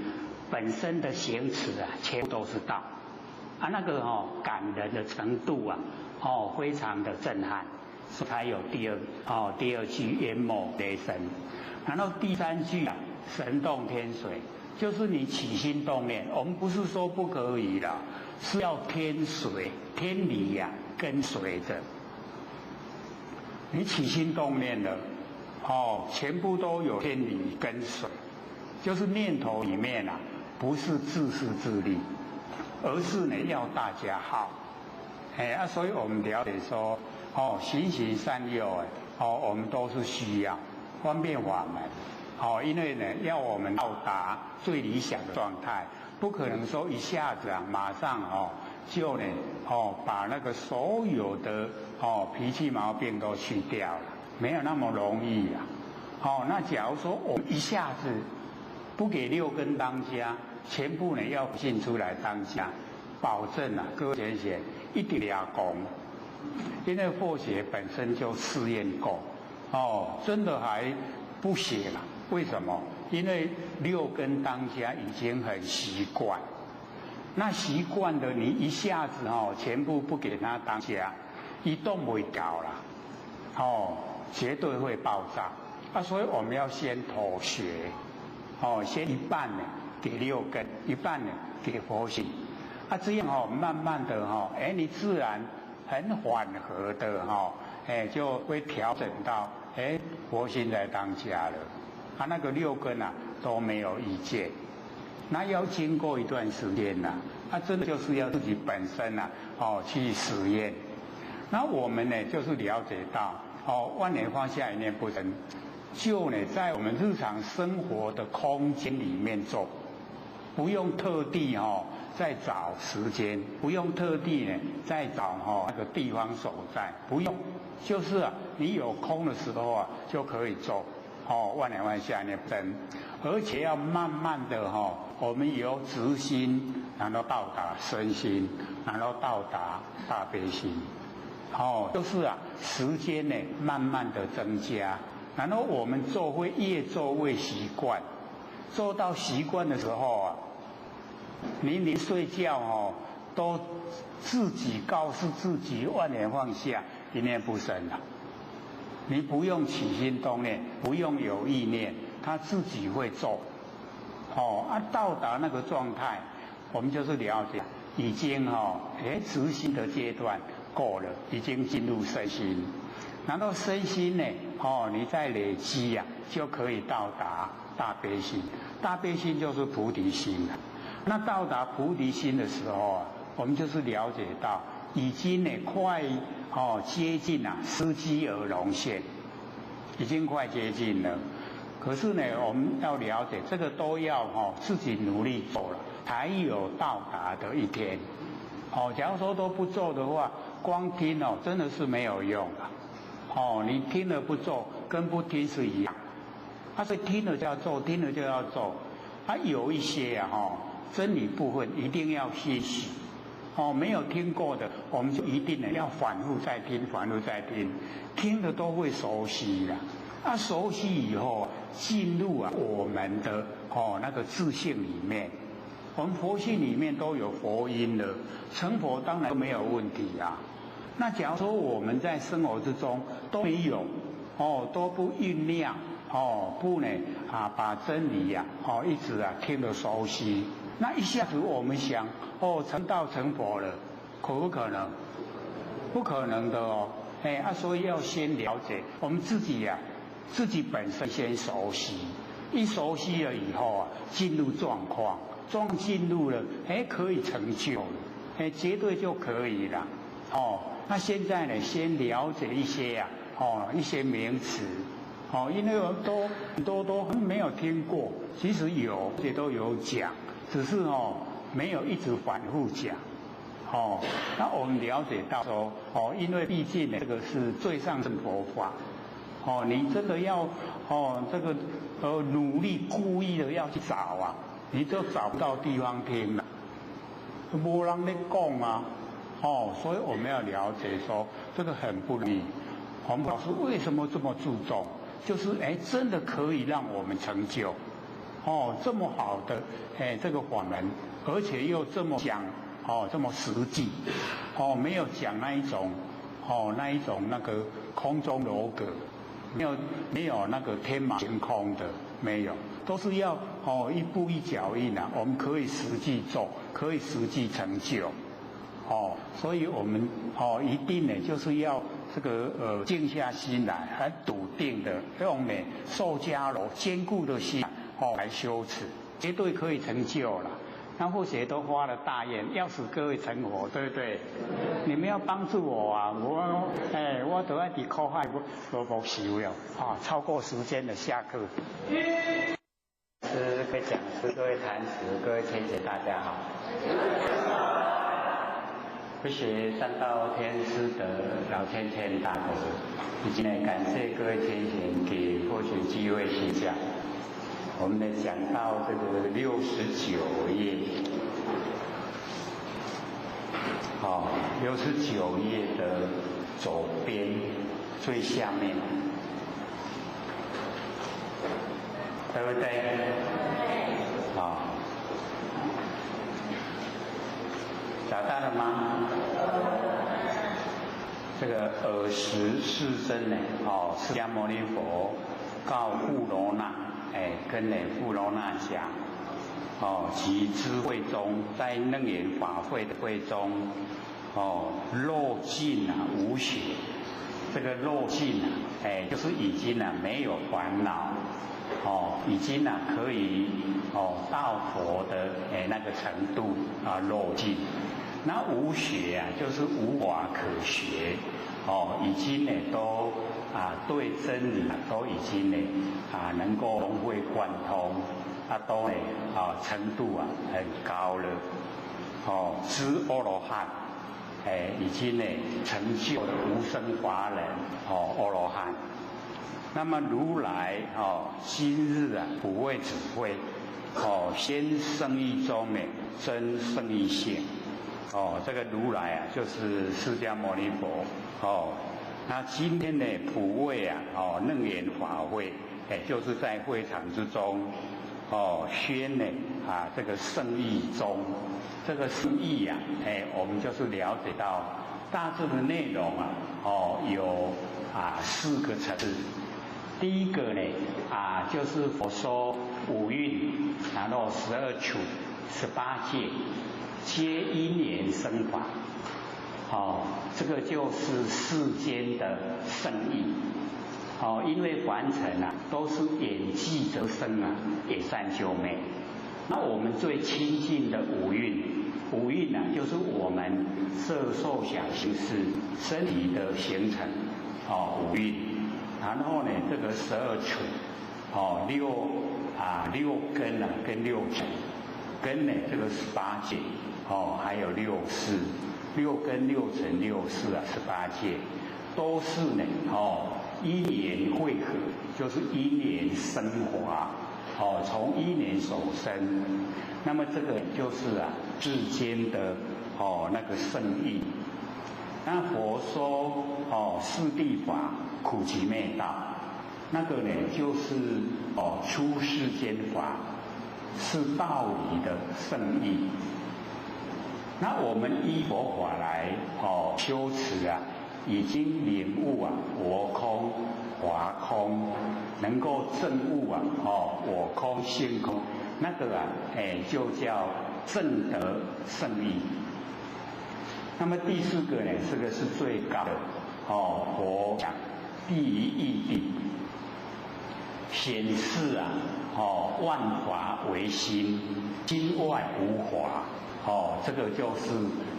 本身的行持全部都是道那个感人的程度非常的震撼，才有第二句淹没雷声，然后第3句神动天水，就是你起心动念，我们不是说不可以啦，是要天随天理跟随着。你起心动念了，全部都有天理跟随，就是念头里面不是自私自利，而是要大家好。所以我们了解说，行行善诱我们都是需要方便法门。因为呢，要我们到达最理想的状态，不可能说一下子马上就呢把那个所有的脾气毛病都去掉了，没有那么容易那假如说我们一下子不给6根当家，全部呢要进出来当家，保证各位先生一定要功，因为或许本身就试验过真的还不行了。为什么？因为6根当家已经很习惯，那习惯的你一下子全部不给他当家，一动不了了绝对会爆炸所以我们要先妥协先一半呢给6根，一半呢给佛性这样慢慢的你自然很缓和的就会调整到佛性来当家了那个6根都没有意见。那要经过一段时间真的就是要自己本身去实验。那我们呢就是了解到万年放下一念不生，就呢在我们日常生活的空间里面做，不用特地再找时间，不用特地呢再找那个地方所在，不用，就是你有空的时候就可以做万年放下一念不生，而且要慢慢的我们由直心，然后到达身心，然后到达大悲心就是时间呢慢慢的增加，然后我们做会越做越习惯，做到习惯的时候你连睡觉都自己告诉自己万年放下一念不生了，你不用起心动念，不用有意念，他自己会做到达那个状态，我们就是了解已经执行的阶段过了，已经进入身心，然后身心呢你再累积就可以到达大悲心，大悲心就是菩提心了。那到达菩提心的时候我们就是了解到已经呢快接近失机而融现，已经快接近了。可是呢我们要了解这个都要自己努力做了才有到达的一天假如说都不做的话，光听真的是没有用你听了不做跟不听是一样所以听了就要做，听了就要做有一些真理部分一定要学习没有听过的我们就一定要反复再听，反复再听，听了都会熟悉了熟悉以后进入我们的那个自性里面，我们佛性里面都有佛音了，成佛当然没有问题那假如说我们在生活之中都没有都不酝酿不呢把真理一直听得熟悉，那一下子我们想成道成佛了，可不可能？不可能的所以要先了解我们自己自己本身先熟悉，一熟悉了以后进入状况进入了可以成就了绝对就可以了那现在呢先了解一些一些名词因为很多都没有听过，其实有也都有讲，只是没有一直反复讲那我们了解到说因为毕竟呢这个是最上乘佛法你真的要这个努力故意的要去找你就找不到地方听了，没人在讲所以我们要了解说这个很不容易。我们老师为什么这么注重？就是真的可以让我们成就这么好的这个法门，而且又这么讲这么实际没有讲那一种那个空中楼阁，没有那个天马行空的，没有，都是要一步一脚印我们可以实际做，可以实际成就所以我们一定呢就是要这个静下心来，很笃定的用呢受迦罗坚固的心来修持，绝对可以成就了。那或许都发了大愿，要使各位成佛，对不对？你们要帮助我啊！我都要伫苦海无修了，超过时间的下课。各位讲师、各位坛师、各位天姐，大家好。谢谢三道天师的老天天大德，以及呢感谢各位天贤给获取机会分享。我们呢讲到这个69页，69页的左边最下面，对不对？找到了吗？这个尔时世尊呢，释迦牟尼佛告富罗那，跟富罗那讲，其智慧中，在楞严法会的会中，漏尽无学，这个漏尽就是已经没有烦恼，已经可以到佛的那个程度漏尽。那无学就是无法可学，已经都对真理都已经能够融会贯通，都程度很高了，知阿罗汉，已经成就了无生法忍，阿罗汉。那么如来今日不为指挥，先生意中真圣意性。这个如来就是释迦牟尼佛，那今天呢普为楞严法会，就是在会场之中，宣呢这个圣意中，这个圣意我们就是了解到大致的内容有4个层次。第一个呢就是佛说5蕴，然后12处、18界。皆因缘生法，这个就是世间的圣意，因为凡尘都是缘际则生也善修昧。那我们最亲近的5蕴就是我们色受想行识身体的形成5蕴，然后呢这个12处6根跟6尘，跟呢这个18界。还有6识，6根、6尘、6识18界，都是呢因缘汇合，就是因缘升华，从因缘所生。那么这个就是世间的那个圣意。那佛说四谛法苦集灭道，那个呢就是出世间法，是道理的圣意。那我们依佛法来修持已经领悟我空、法空，能够证悟我空性空，那个就叫证得圣意。那么第4个呢，这个是最高的佛讲第一义谛，显示万法唯心，心外无法。这个就是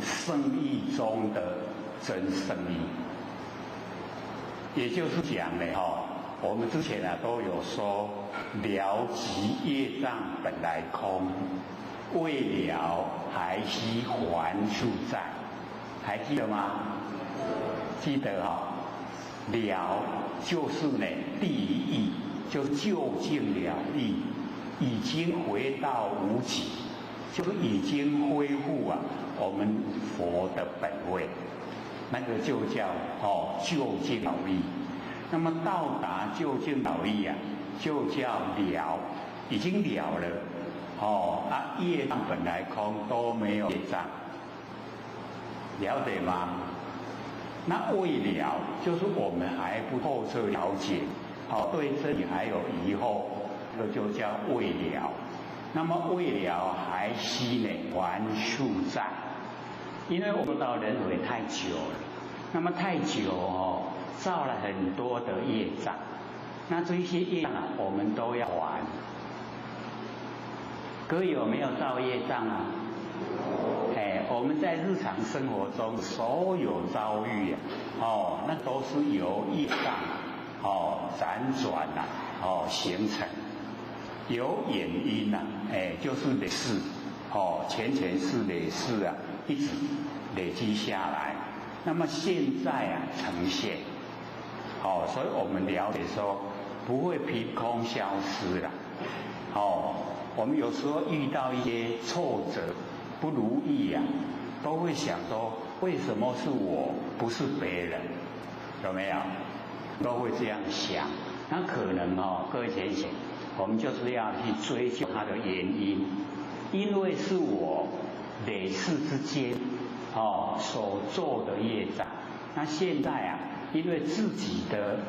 圣意中的真圣意，也就是讲呢，我们之前都有说，了即业障本来空，未了还须还处在，还记得吗？记得了就是呢第一义，就究竟了义，已经回到无己。就是已经恢复我们佛的本位，那个就叫究竟了义。那么到达究竟了义就叫了，已经了了。业障本来空，都没有业障，了解吗？那未了，就是我们还不透彻了解，对这里还有疑惑，这个就叫未了。那么未了还须呢还处在，因为我们到轮回太久了，那么太久造了很多的业障，那这些业障我们都要还。各位有没有造业障啊？我们在日常生活中所有遭遇那都是由业障辗转形成，有原因就是累世前世累世一直累积下来，那么现在呈现，所以我们了解说不会凭空消失了，我们有时候遇到一些挫折、不如意都会想说为什么是我，不是别人，有没有？都会这样想。那可能各位想想，我们就是要去追究它的原因，因为是我累世之间所做的业障。那现在因为自己的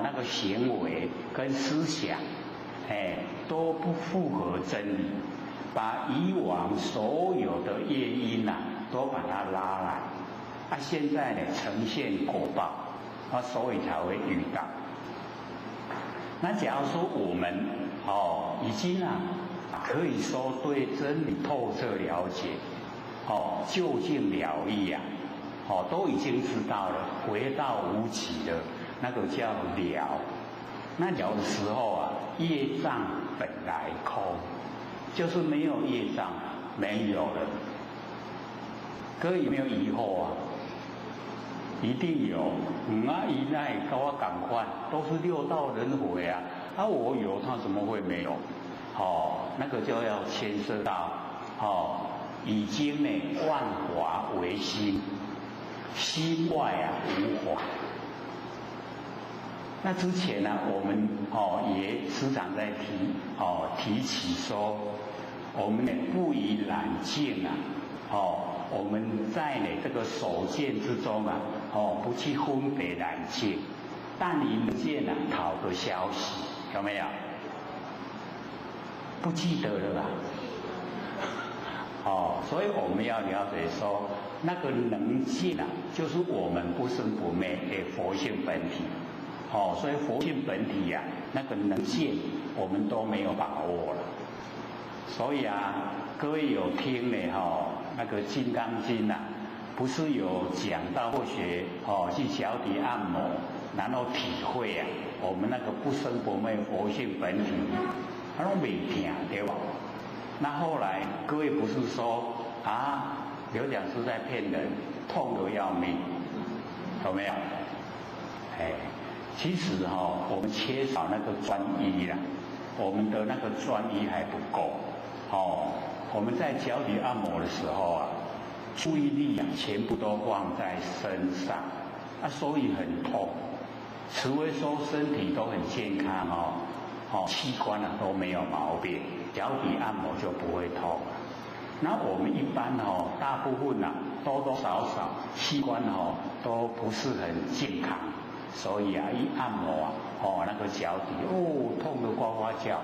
那个行为跟思想都不符合真理，把以往所有的业因都把它拉来，现在呈现果报，所以才会遇到。那假如说我们已经可以说对真理透彻了解，究竟了义都已经知道了，回到无极的那个叫了。那了的时候业障本来空，就是没有业障，没有了。各位有没有疑惑一定有。伊那跟我同款，都是六道轮回我有，他怎么会没有？那个就要牵涉到已经万法唯心，心外无法。那之前我们也时常在提起说，我们不以染净我们在这个守见之中不去分别染净，但以能见讨个消息，有没有？不记得了吧？所以我们要了解说，那个能见就是我们不生不灭的佛性本体。所以佛性本体那个能见我们都没有把握了。所以各位有听那个《金刚经》不是有讲到或学去脚底按摩，然后体会我们那个不生不灭佛性本体，那种没听对吧？那后来各位不是说刘讲师在骗人，痛得要命，有没有？其实我们缺少那个专一我们的那个专一还不够。我们在脚底按摩的时候注意力全部都放在身上，所以很痛。除非说身体都很健康器官都没有毛病，脚底按摩就不会痛。那我们一般大部分多多少少器官都不是很健康。所以一按摩那个脚底痛得呱呱叫。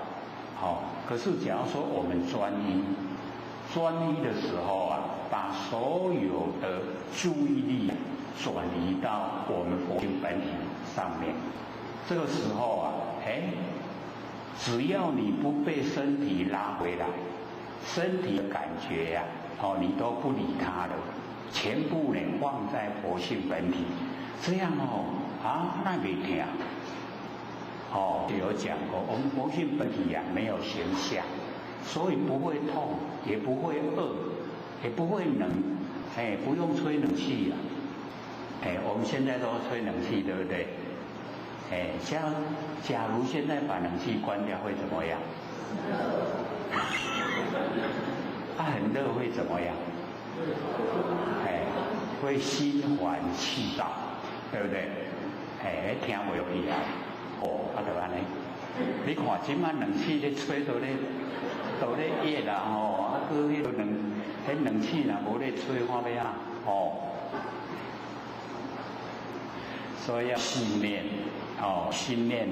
可是假如说我们专一的时候把所有的注意力转移到我们佛性本体上面，这个时候只要你不被身体拉回来，身体的感觉你都不理它了，全部放在佛性本体，这样那没听有讲过，我们佛性本体没有形象，所以不会痛，也不会饿，也不会冷，不用吹冷气我们现在都吹冷气，对不对？假如现在把冷气关掉会怎么样？很热会怎么样？会心烦气躁，对不对？听不容易就安尼。你看今晚冷气咧吹到咧热个迄个冷气无咧吹，看要所以要信念信念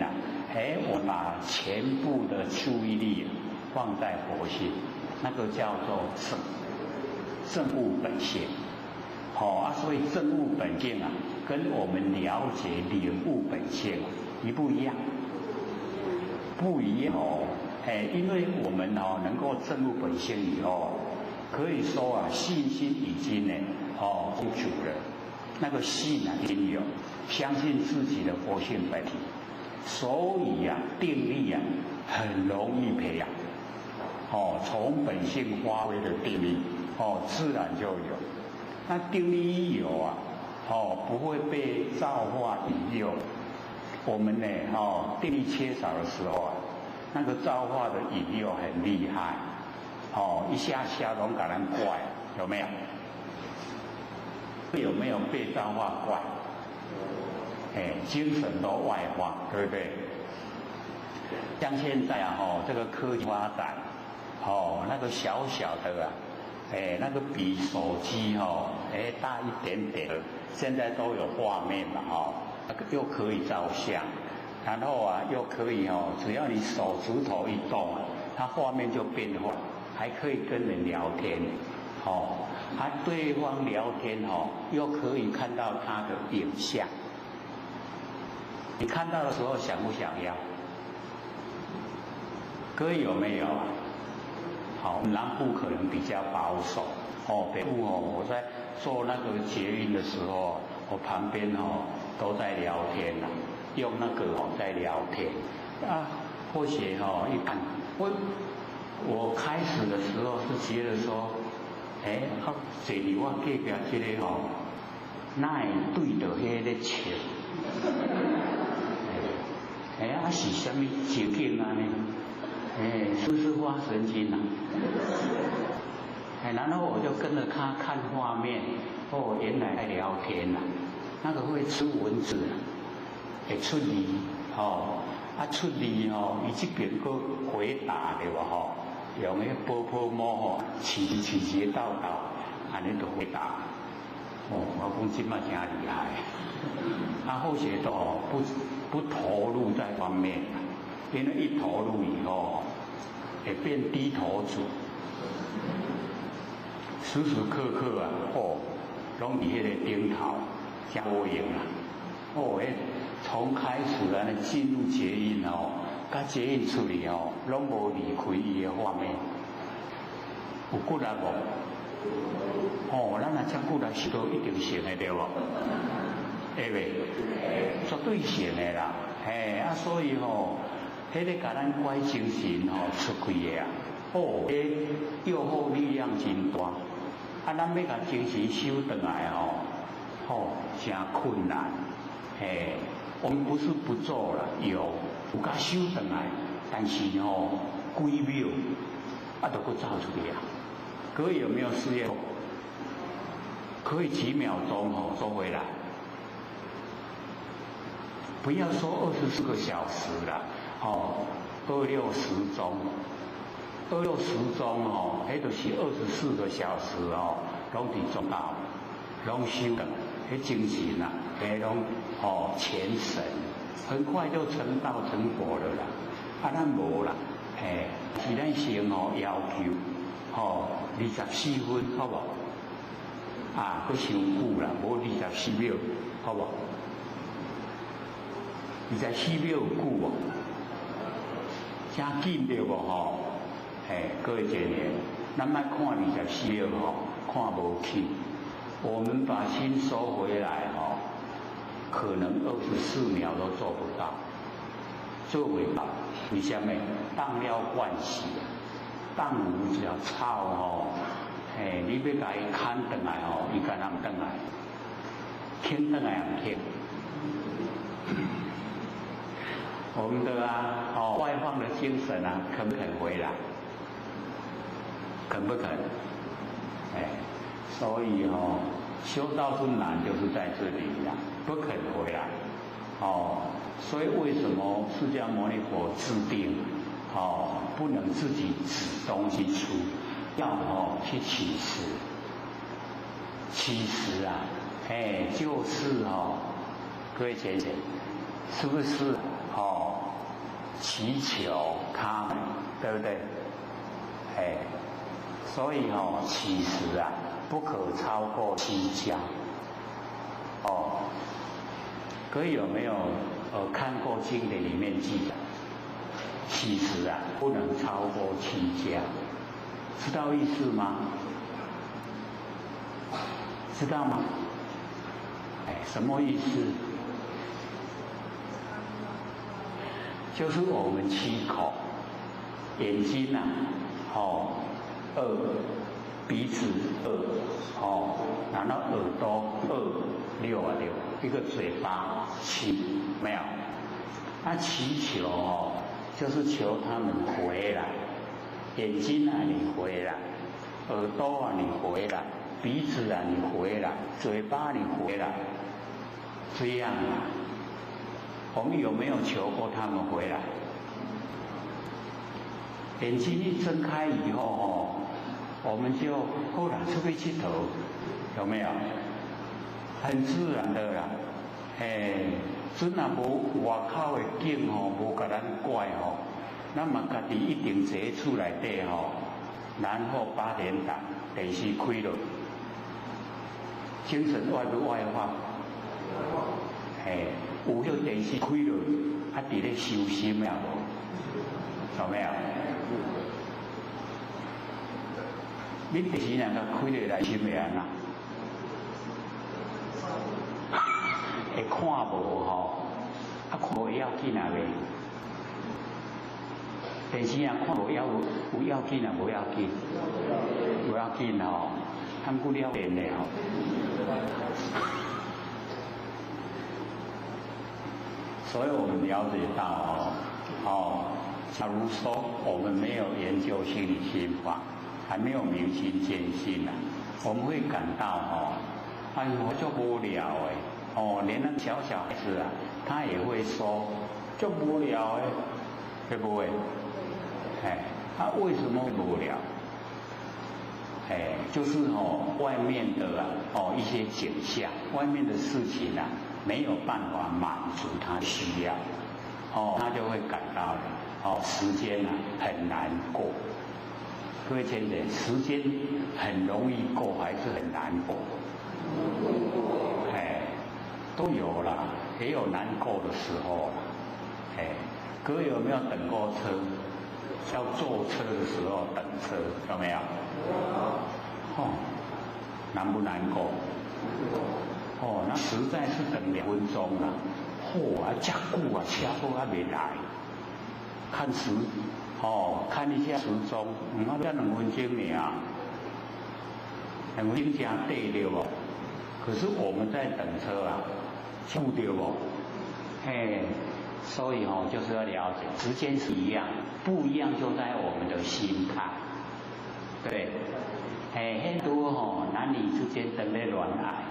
我把全部的注意力放在佛性，那个叫做正悟本性。所以正悟本性跟我们了解领悟本性一不一样？不一样因为我们能够证入本性以后，可以说信心已经不足了。那个信已经有，相信自己的佛性本体，所以定力很容易培养。从本性发挥的定力，自然就有。那定力一有不会被造化引诱。我们呢，定力缺少的时候那个造化的引诱很厉害，一下下拢给人怪，有没有？有没有被造化怪？精神都外化，对不对？像现在这个科技发展，那个小小的那个比手机大一点点的，现在都有画面嘛，又可以照相，然后又可以只要你手指头一动它画面就变化，还可以跟人聊天，对方聊天又可以看到他的影像，你看到的时候想不想要？各位有没有南部可能比较保守，北部我在做那个捷运的时候，我旁边都在聊天用那个在聊天或许一看我开始的时候是觉得说，坐伫我隔壁这个哪会对着迄个笑？是什么情景呢？是不是发神经然后我就跟着他看画面，原来在聊天那个会出文字会出字出字伊这边个回答对吧用迄波波摸起道安尼就回答我讲这么真厉害后学都不投入在方面，因为一投入以后会变低头族，时时刻刻拢伫迄个顶头真无用从开始进入捷运甲捷运出去拢无离开伊的画面，有骨力无？咱若遮骨力是都一定成的对无？会袂？绝对成的啦，所以迄个甲咱怪精神出开的诱惑力量真大，咱要甲精神收回来真困难。我们不是不做了，有甲收回来，但是几秒就走出去各位有没有试验？可以几秒钟走回来？不要说24个小时了，26时钟，26时钟迄就是24个小时拢伫中道，拢修的，迄精神拢全神，很快就成道成佛了啦。咱无啦，是咱先要求24分，好无？佫伤久啦，无24秒，好无？24秒有久无？真紧对无各位姐妹，咱莫看24秒看无起。我们把心收回来可能24秒都做不到，做不到。为什么？当了惯势，当有一条草你要甲伊砍转来伊敢若唔转来，听转来也唔听。我们的外放的精神肯不肯回来？肯不肯？所以修道之难就是在这里不肯回来。所以为什么释迦牟尼佛制定不能自己指东西出，要去起誓？起誓就是各位姐姐，是不是祈求他，对不对？所以起誓不可超过7家。各位有没有看过经典里面记载？7其实啊，不能超过7家，知道意思吗？知道吗？哎，什么意思？就是我们7口，眼睛啊，2，鼻子2，然后耳朵2，6啊6，一个嘴巴7，没有？那祈求就是求他们回来，眼睛啊你回来，耳朵啊你回来，鼻子啊你回来，嘴巴你回来，这样啊。我们有没有求过他们回来？眼睛一睁开以后我们就忽然出去佚佗，有没有？很自然的啦，准若无外口的景无甲咱怪咱嘛家己一定坐喺厝内底然后8点档电视开落，精神外不外发？有迄电视开落，伫咧修心了无？有没有？你电视若甲开落来心会安怎？会看无看无要紧啊袂？电视若看无有要紧啊？无要紧，无要紧通久了变咧所以我们了解到假如说我们没有研究心理心法，还没有明心见性我们会感到哎呦就无聊连那小孩子他也会说就无聊会不会？他为什么会无聊？就是外面的一些景象，外面的事情没有办法满足他的需要，他就会感到时间很难过。各位亲人，时间很容易过还是很难过？都有啦，也有难过的时候啦。各位有没有等过车？要坐车的时候等车，有没有？难不难过？那实在是等2分钟啦。这久车都还没来。看看一下时钟，才2分钟尔，2分钟真短对不？可是我们在等车久对不？所以就是要了解，时间是一样，不一样就在我们的心态，对。很多男女之间等在恋爱、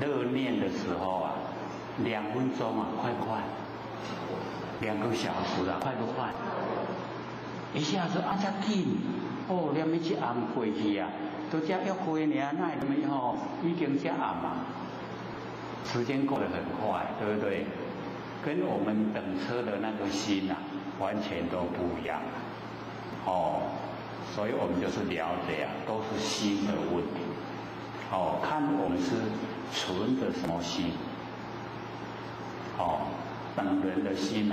热恋的时候2分钟快不快？2个小时快不快？一下子这紧念一暗过去都这约会呢，那已经这暗时间过得很快，对不对？跟我们等车的那个心完全都不一样所以我们就是了解都是心的问题看我们是存着什么心等人的心你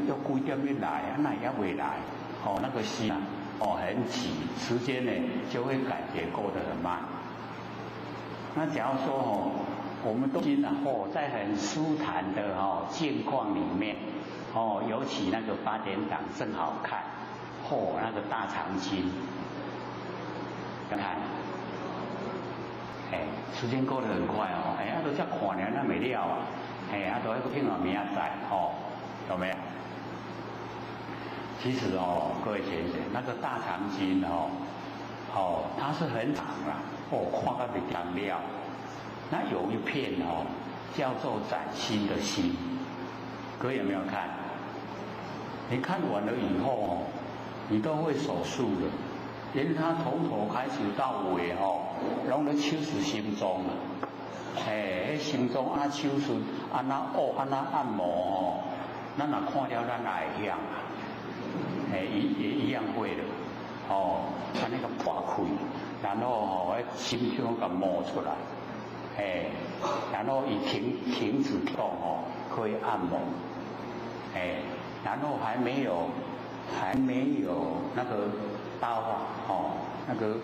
要几点要来那也未来那个心很急，时间呢就会感觉过得很慢。那假如说我们都心在很舒坦的境况里面尤其那个8点档正好看那个大长今看时间过得很快都这看了那没了都还不听了明仔载有没有？其实各位先生，那个大长今它是很长看到不得了。那有一片叫做崭新的心，各位有没有看？你看完了以后你都会手术的，连他从头开始到尾拢咧手术心中心中手术那按摩咱若看了咱也会晓也一样会的把那个破开，然后心胸给摸出来然后停止动可以按摩然后还没有那个刀啊，那个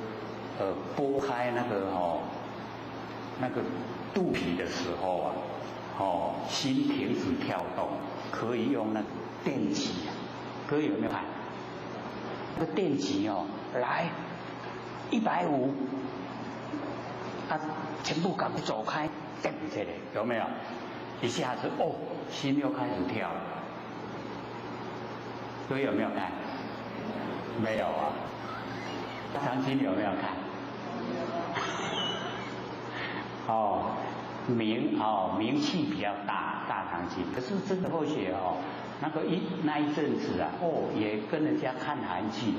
剥开那个那个肚皮的时候啊，心停止跳动，可以用那个电击啊，各位有没有看？那个电击来150，全部赶快走开，电这里有没有？一下子心又开始跳了。各位有没有看？没有啊。大肠经有没有看？名气比较大，大肠经。可是真的后学那一阵子啊，也跟人家看韩剧。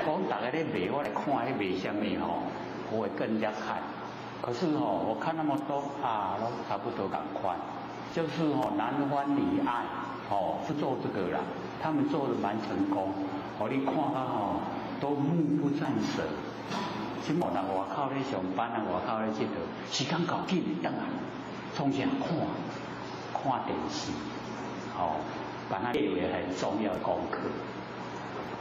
讲大家在卖，我来看在卖什么我会跟人家看。可是我看那么多都差不多赶快，就是男欢女爱是做这个啦，他们做的蛮成功，你看到都目不转神。即某人外口咧上班啊，外口咧佚佗，时间到紧等啊，从前看电视，把它列为很重要的功课。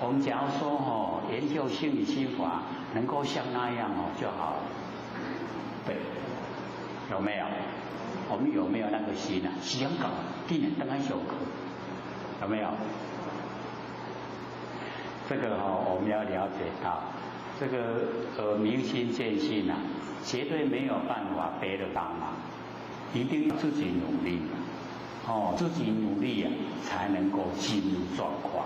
我们假如说研究心理心法能够像那样就好了，对，有没有？我们有没有那个心啊？时间到紧等下上课，有没有？这个我们要了解到。这个明心见性啊，绝对没有办法别人帮忙，一定要自己努力自己努力才能够进入状况。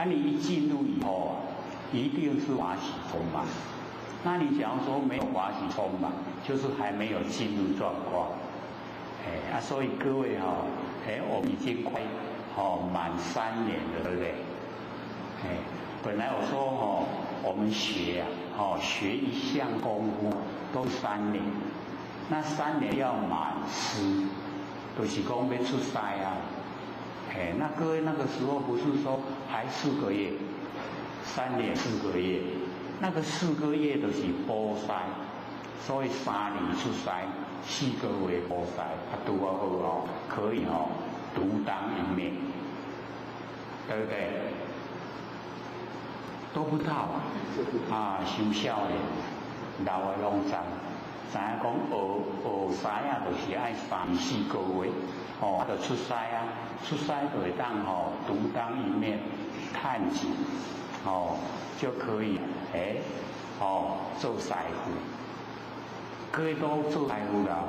你一进入以后一定是欢喜充满。那你假如说没有欢喜充满，就是还没有进入状况。所以各位我们已经快满3年了，对不对？本来我说我们学学一项功夫都3年，那3年要满师，就是讲要出师啊。那各位那个时候不是说还4个月，3年4个月，那个4个月就是补师，所以3年出师，4个月补师，拄好可以独当一面，对不对？都不到修少年，老的拢知影讲学师就是爱3、4个月，就出师出师就会当独当一面，探井，就可以做师傅，各位都做师傅啦，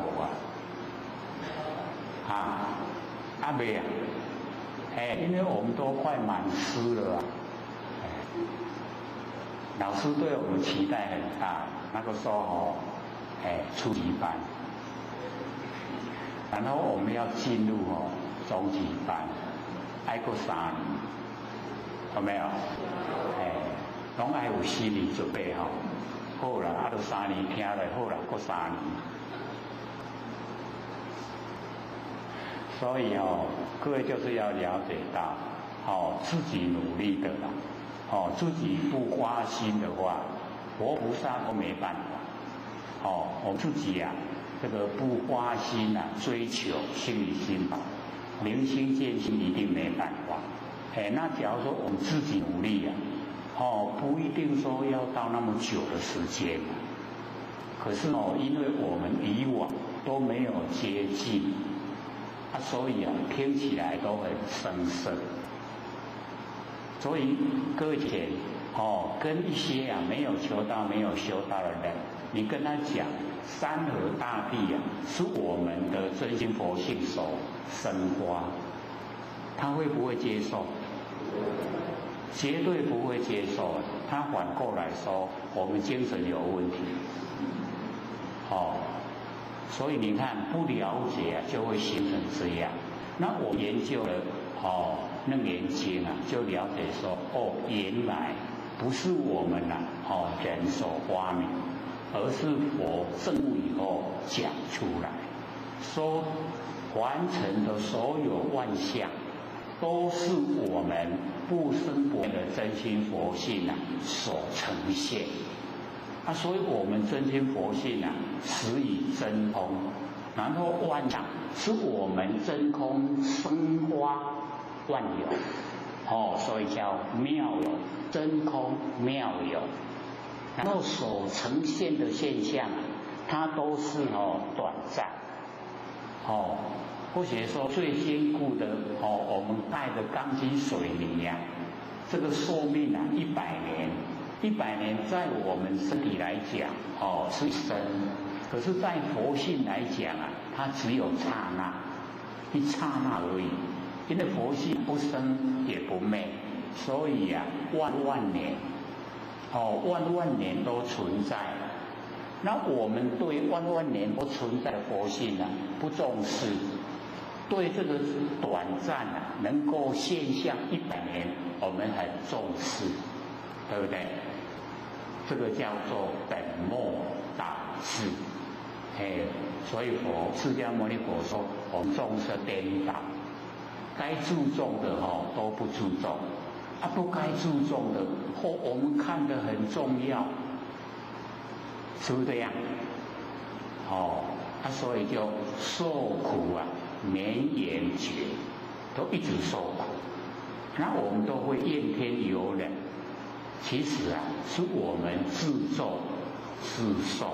未啊？因为我们都快满师了啊。老师对我们期待很大，那个时候初级班，然后我们要进入中级班，还过3年，有没有？拢爱有心理准备好啦，都3年听了好啦，过3年。所以各位就是要了解到，自己努力的啦。自己不花心的话，活菩萨都没办法。我自己这个不花心追求心理心法，明心见性一定没办法。那假如说我们自己努力不一定说要到那么久的时间。可是因为我们以往都没有接近，所以听起来都很生涩。所以各位姐跟一些没有求道、没有修道的人，你跟他讲山河大地是我们的真心佛性所生花，他会不会接受？绝对不会接受。他反过来说我们精神有问题。所以你看不了解就会形成这样。那我研究了楞严经就了解说原来不是我们人所发明，而是佛证悟以后讲出来，说完成的所有万象都是我们不生不灭的真心佛性所呈现。所以我们真心佛性实以真空，然后万象是我们真空生花万有，所以叫妙有，真空妙有。然后所呈现的现象它都是短暂，或者说最坚固的我们带的钢筋水泥呀，这个寿命100年，100年在我们身体来讲是一生，可是在佛性来讲它只有刹那，一刹那而已。因为佛性不生也不灭，所以万年，万年都存在。那我们对万年都存在的佛性不重视，对这个短暂能够现象100年，我们很重视，对不对？这个叫做本末倒置。所以释迦牟尼佛说，我们众生颠倒，该注重的都不注重，不该注重的我们看得很重要，是不是这样？所以就受苦绵延绝，都一直受苦。那我们都会怨天尤人，其实是我们自作自受。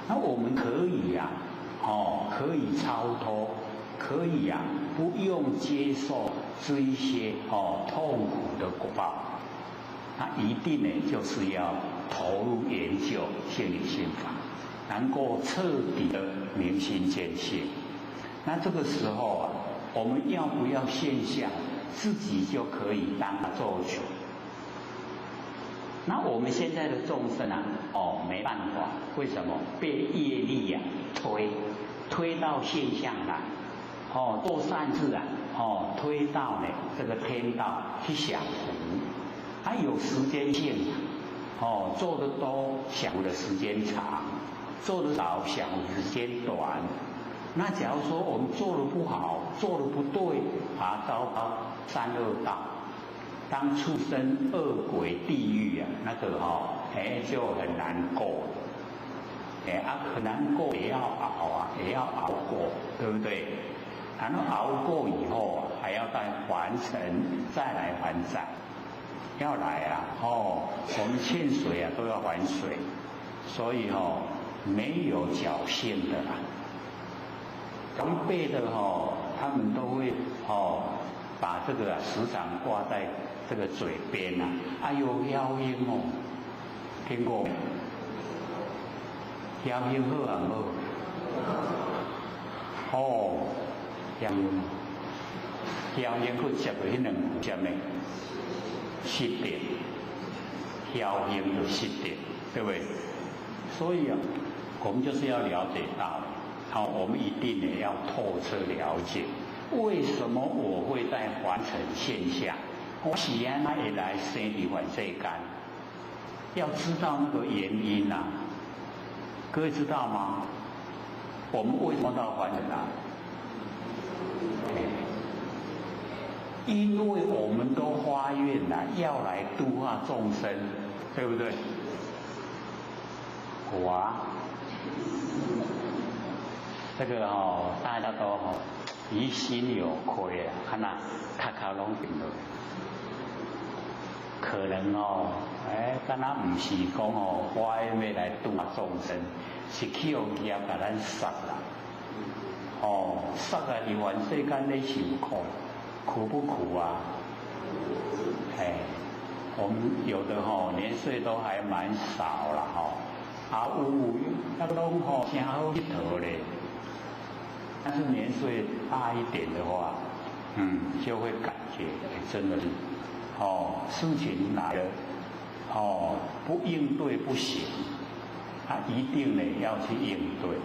那我们可以可以超脱，可以不用接受这一些痛苦的果报，那一定就是要投入研究心理心法，能够彻底的明心见性。那这个时候我们要不要现象，自己就可以当做主。那我们现在的众生没办法，为什么？被业力推到现象来，做善事推到这个天道去享福，还有时间性，做得多享福的时间长，做得少享福时间短。那假如说我们做得不好，做得不对，糟糕，三恶道，当畜生、恶鬼、地狱那个就很难过，很难过也要熬也要熬过，对不对？然后熬过以后还要再还尘，再来还债，要来我们欠水都要还水，所以没有侥幸的啦。一辈的他们都会把这个时常挂在这个嘴边哎呦妖鹰听过没？妖鹰好妖鹰去接到迄两句什么？失点，妖鹰就失点，对不对？所以我们就是要了解到。我们一定要透彻了解，为什么我会在凡尘现象？我是安那会来生伫凡世间？要知道那个原因各位知道吗？我们为什么到凡尘因为我们都发愿要来度化众生，对不对？这个大家都疑心有亏看卡拢平了，可能敢若唔是讲发愿要来度化众生，是去用业把咱杀啦，杀伫凡世间咧受苦，苦不苦啊？我们有的年岁都还蛮少啦有拢真好佚佗咧。但是年岁大一点的话，就会感觉真的是，事情来了，不应对不行，一定要去应对，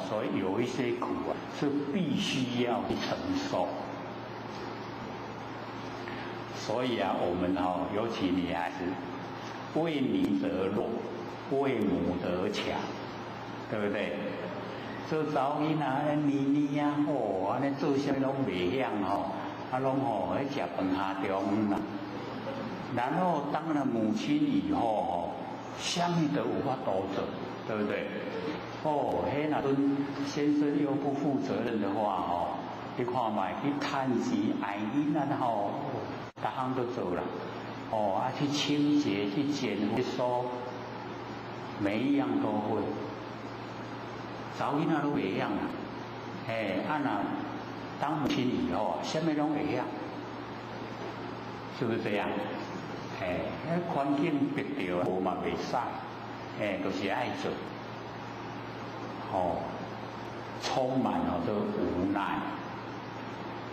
所以有一些苦是必须要去承受。所以我们尤其女孩子，为女得弱，为母得强，对不对？做查某囡仔年好，安尼做啥拢袂晓拢去食饭下中啦。然后当了母亲以后啥物都有法度做，对不对？哦，迄那阵先生又不负责任的话哦，你看卖去趁钱爱囡仔吼，逐项都做了。哦，去清洁、去捡、去收，每一样都会。查囡仔都袂晓啦，那当母亲以后啊，什么拢会晓，是不是这样？环境逼着无嘛袂使，就是爱做。充满了这无奈，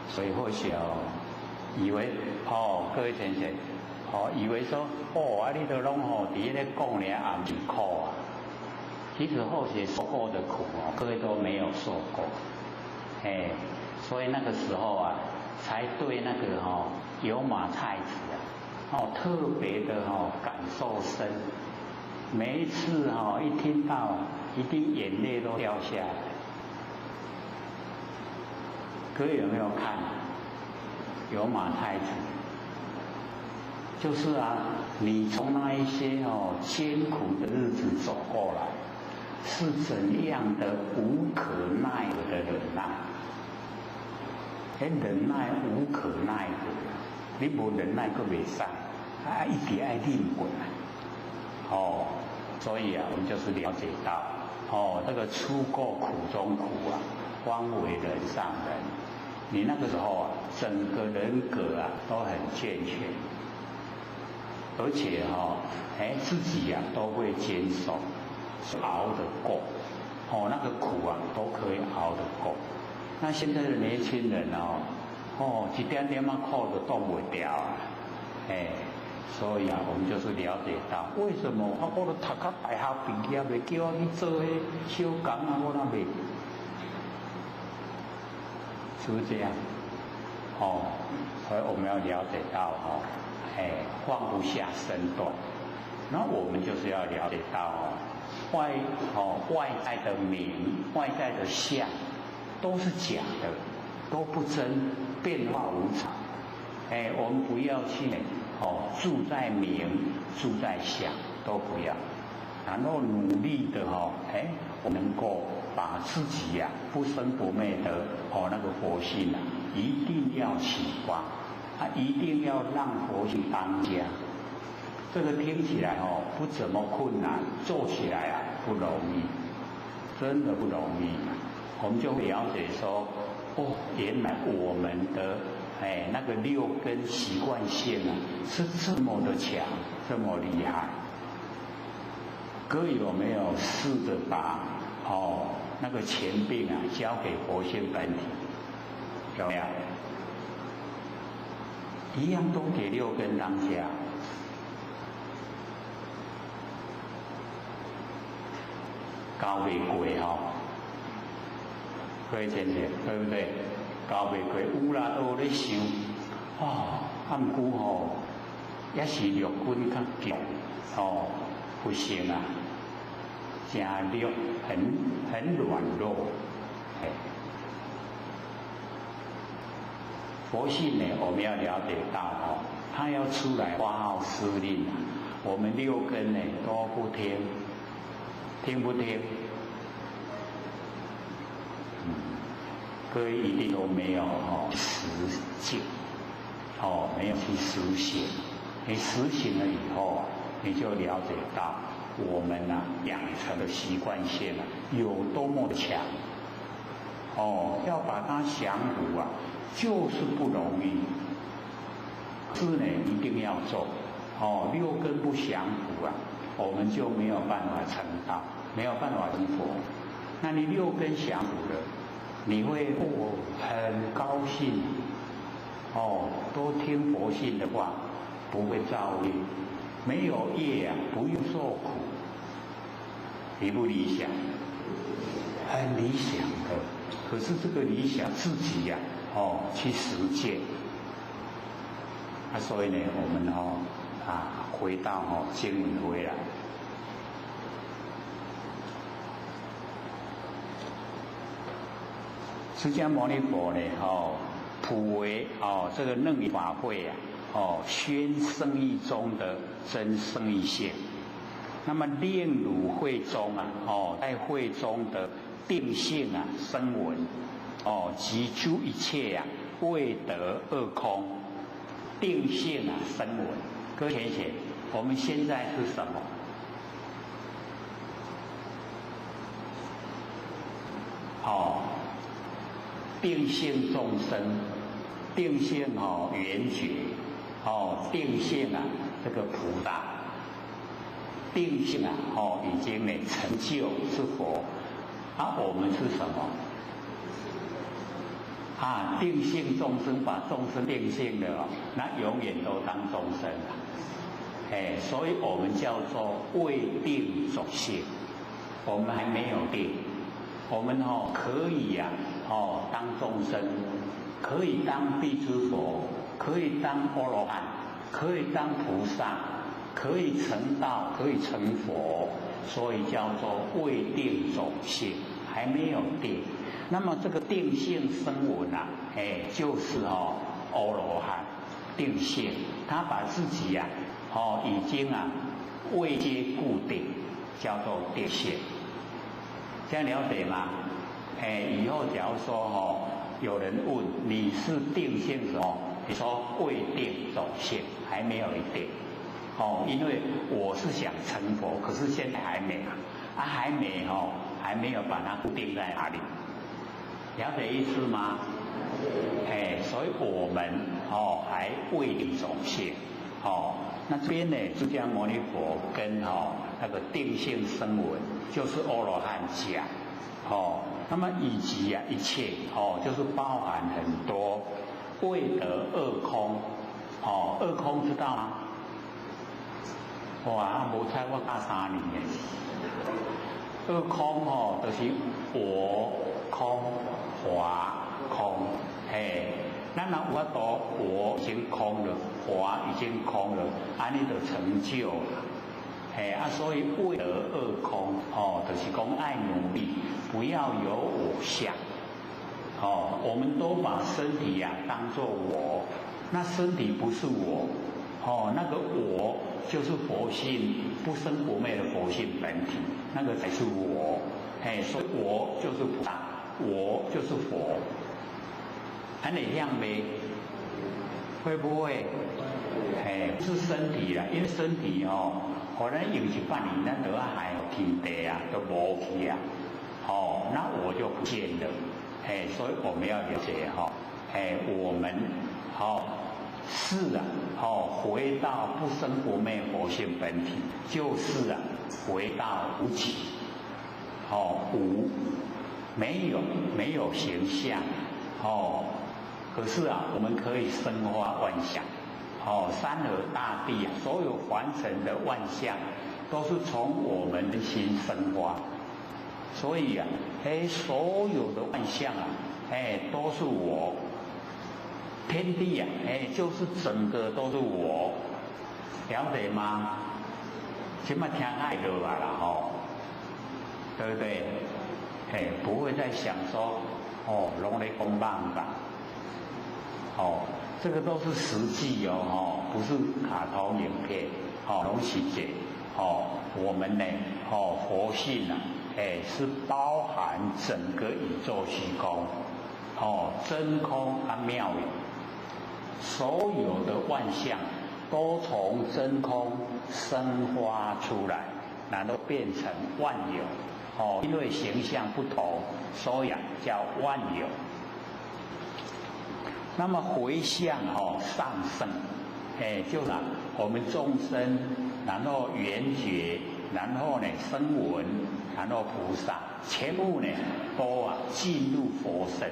所以或许以为各位先生，以为说你都拢伫咧讲咧，也唔苦啊。其实后些受过的苦各位都没有受过，所以那个时候啊，才对那个有马太子特别的感受深。每一次一听到，一定眼泪都掉下来。各位有没有看有马太子？就是你从那一些艰苦的日子走过来，是怎样的无可奈何的忍耐？忍耐无可奈何，你无忍耐阁袂使，一直爱忍过来。所以我们就是了解到，这个出过苦中苦方为人上人。你那个时候整个人格都很健全，而且自己都会坚守，熬得过，那个苦都可以熬得过。那现在的年轻人一点点苦都挡不掉所以我们就是了解到，为什么我都读到大学毕业的，叫我去做小工我那袂，是不是这样？所以我们要了解到放不下身段，然后我们就是要了解到外在的名、外在的相都是假的，都不真，变化无常。我们不要去住在名，住在相，都不要。然后努力的我能够把自己不生不灭的那个佛性一定要启发，一定要让佛性当家。这个听起来不怎么困难，做起来不容易，真的不容易。我们就了解说，原来我们的那个六根习惯性是这么的强，这么厉害。各位有没有试着把那个前病交给佛性本体？有没有？一样都给六根当家。交袂过各位先生，对不对？交袂过有啦，都咧想不过也是六根较强不行真弱，很软弱。佛性呢，我们要了解到他要出来发号施令我们六根呢都不听，听不听？各位一定都没有实践，没有去实行。你实行了以后你就了解到我们养成的习惯性有多么的强。要把它降服就是不容易。是呢，一定要做。六根不降服我们就没有办法成道，没有办法成佛。那你六根降服了，你会很高兴。多听佛性的话，不会造业，没有业不用受苦。理不理想？很理想的。可是这个理想自己去实践。所以呢，我们回到经文回来。释迦牟尼佛呢，普为这个楞严法会宣生意中的真生意性。那么令汝会中在会中的定性声闻即诸一切未得二空，定性声闻。各位浅显，我们现在是什么？定性众生，定性圆觉，定性这个菩萨，定性已经成就是佛。我们是什么？定性众生，把众生定性的那永远都当众生所以我们叫做未定种性，我们还没有定，我们可以当众生，可以当辟支佛，可以当阿罗汉，可以当菩萨，可以成道，可以成佛，所以叫做未定种性，还没有定。那么这个定性声闻就是阿罗汉定性，他把自己已经位阶固定，叫做定性。这样了解吗？以后假如说有人问你是定性什么，你说未定种性，还没有一定。因为我是想成佛，可是现在还没还没有把它固定在哪里。了解意思吗？所以我们还未定种性。那这边呢，释迦牟尼佛跟那个定性声闻，就是阿罗汉讲。那么以及一切就是包含很多未得二空。二空知道吗？哇，无猜我教3年的。二空就是我空、华空。咱若有法度，我已经空了，华已经空了，安尼就成就了。所以未得二空，就是讲爱努力，不要有我相。我们都把身体当作我，那身体不是我。那个我就是佛性不生不灭的佛性本体，那个才是我。所以我就是菩萨，我就是佛。很哪样呗？会不会？不是身体啦，因为身体可能用一半年，咱都还有天地都无去那我就不见了。所以我们要了解我们是回到不生不灭佛性本体，就是回到无起。无没有形象。可是我们可以生化万象。山河大地所有凡尘的万象，都是从我们的心生化。所以所有的万象都是我。天地就是整个都是我，了解吗？起码听爱就来了对不对？不会再想说拢在讲棒吧。这个都是实际不是卡通影片拢是这我们呢佛性是包含整个宇宙虚空真空妙有，所有的万象都从真空生发出来，然后变成万有因为形象不同，所以叫万有。那么回向上圣就是我们众生，然后圆觉，然后呢声闻，然后菩萨，全部呢都进入佛身，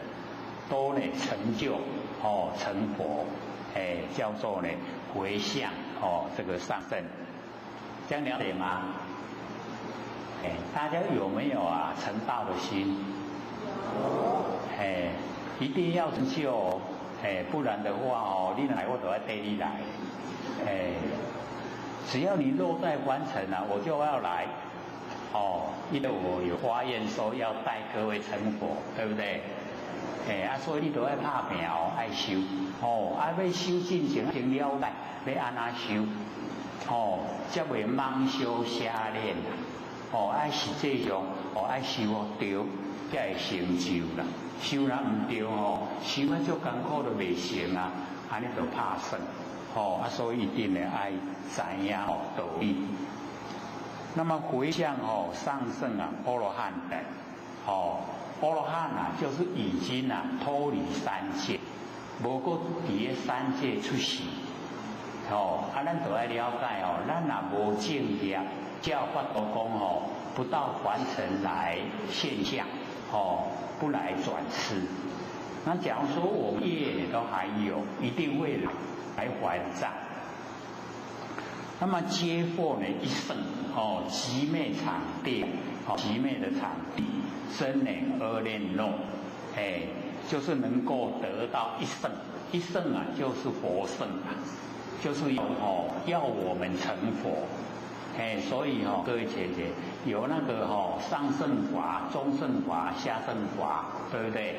都呢成就成佛，叫做呢回向这个上圣。这样了解吗？大家有没有成道的心？有。一定要成就不然的话你来我都要带你来。只要你落在凡尘我就要来。因为我有发愿说要带各位成佛，对不对？所以你都要打拼爱修。要修进前了解要安怎修。才袂妄想瞎念啦，是这种爱修对，才会成就啦。修若唔对修啊足艰苦都袂成啊，安尼就拍算所以一定咧爱知影道理。那么回向上圣阿罗汉等阿罗汉就是已经脱离三界，无过伫个三界出世。咱就要了解咱若无正业，教法度讲不到凡尘来现象，不来转世。那假如说我们业都还有，一定会来还债。那么接获呢一圣极昧场地，极昧的场地，真呢阿念诺，就是能够得到一圣，一圣就是佛圣就是要我们成佛，所以各位姐姐有那个上圣法、中圣法、下圣法，对不对？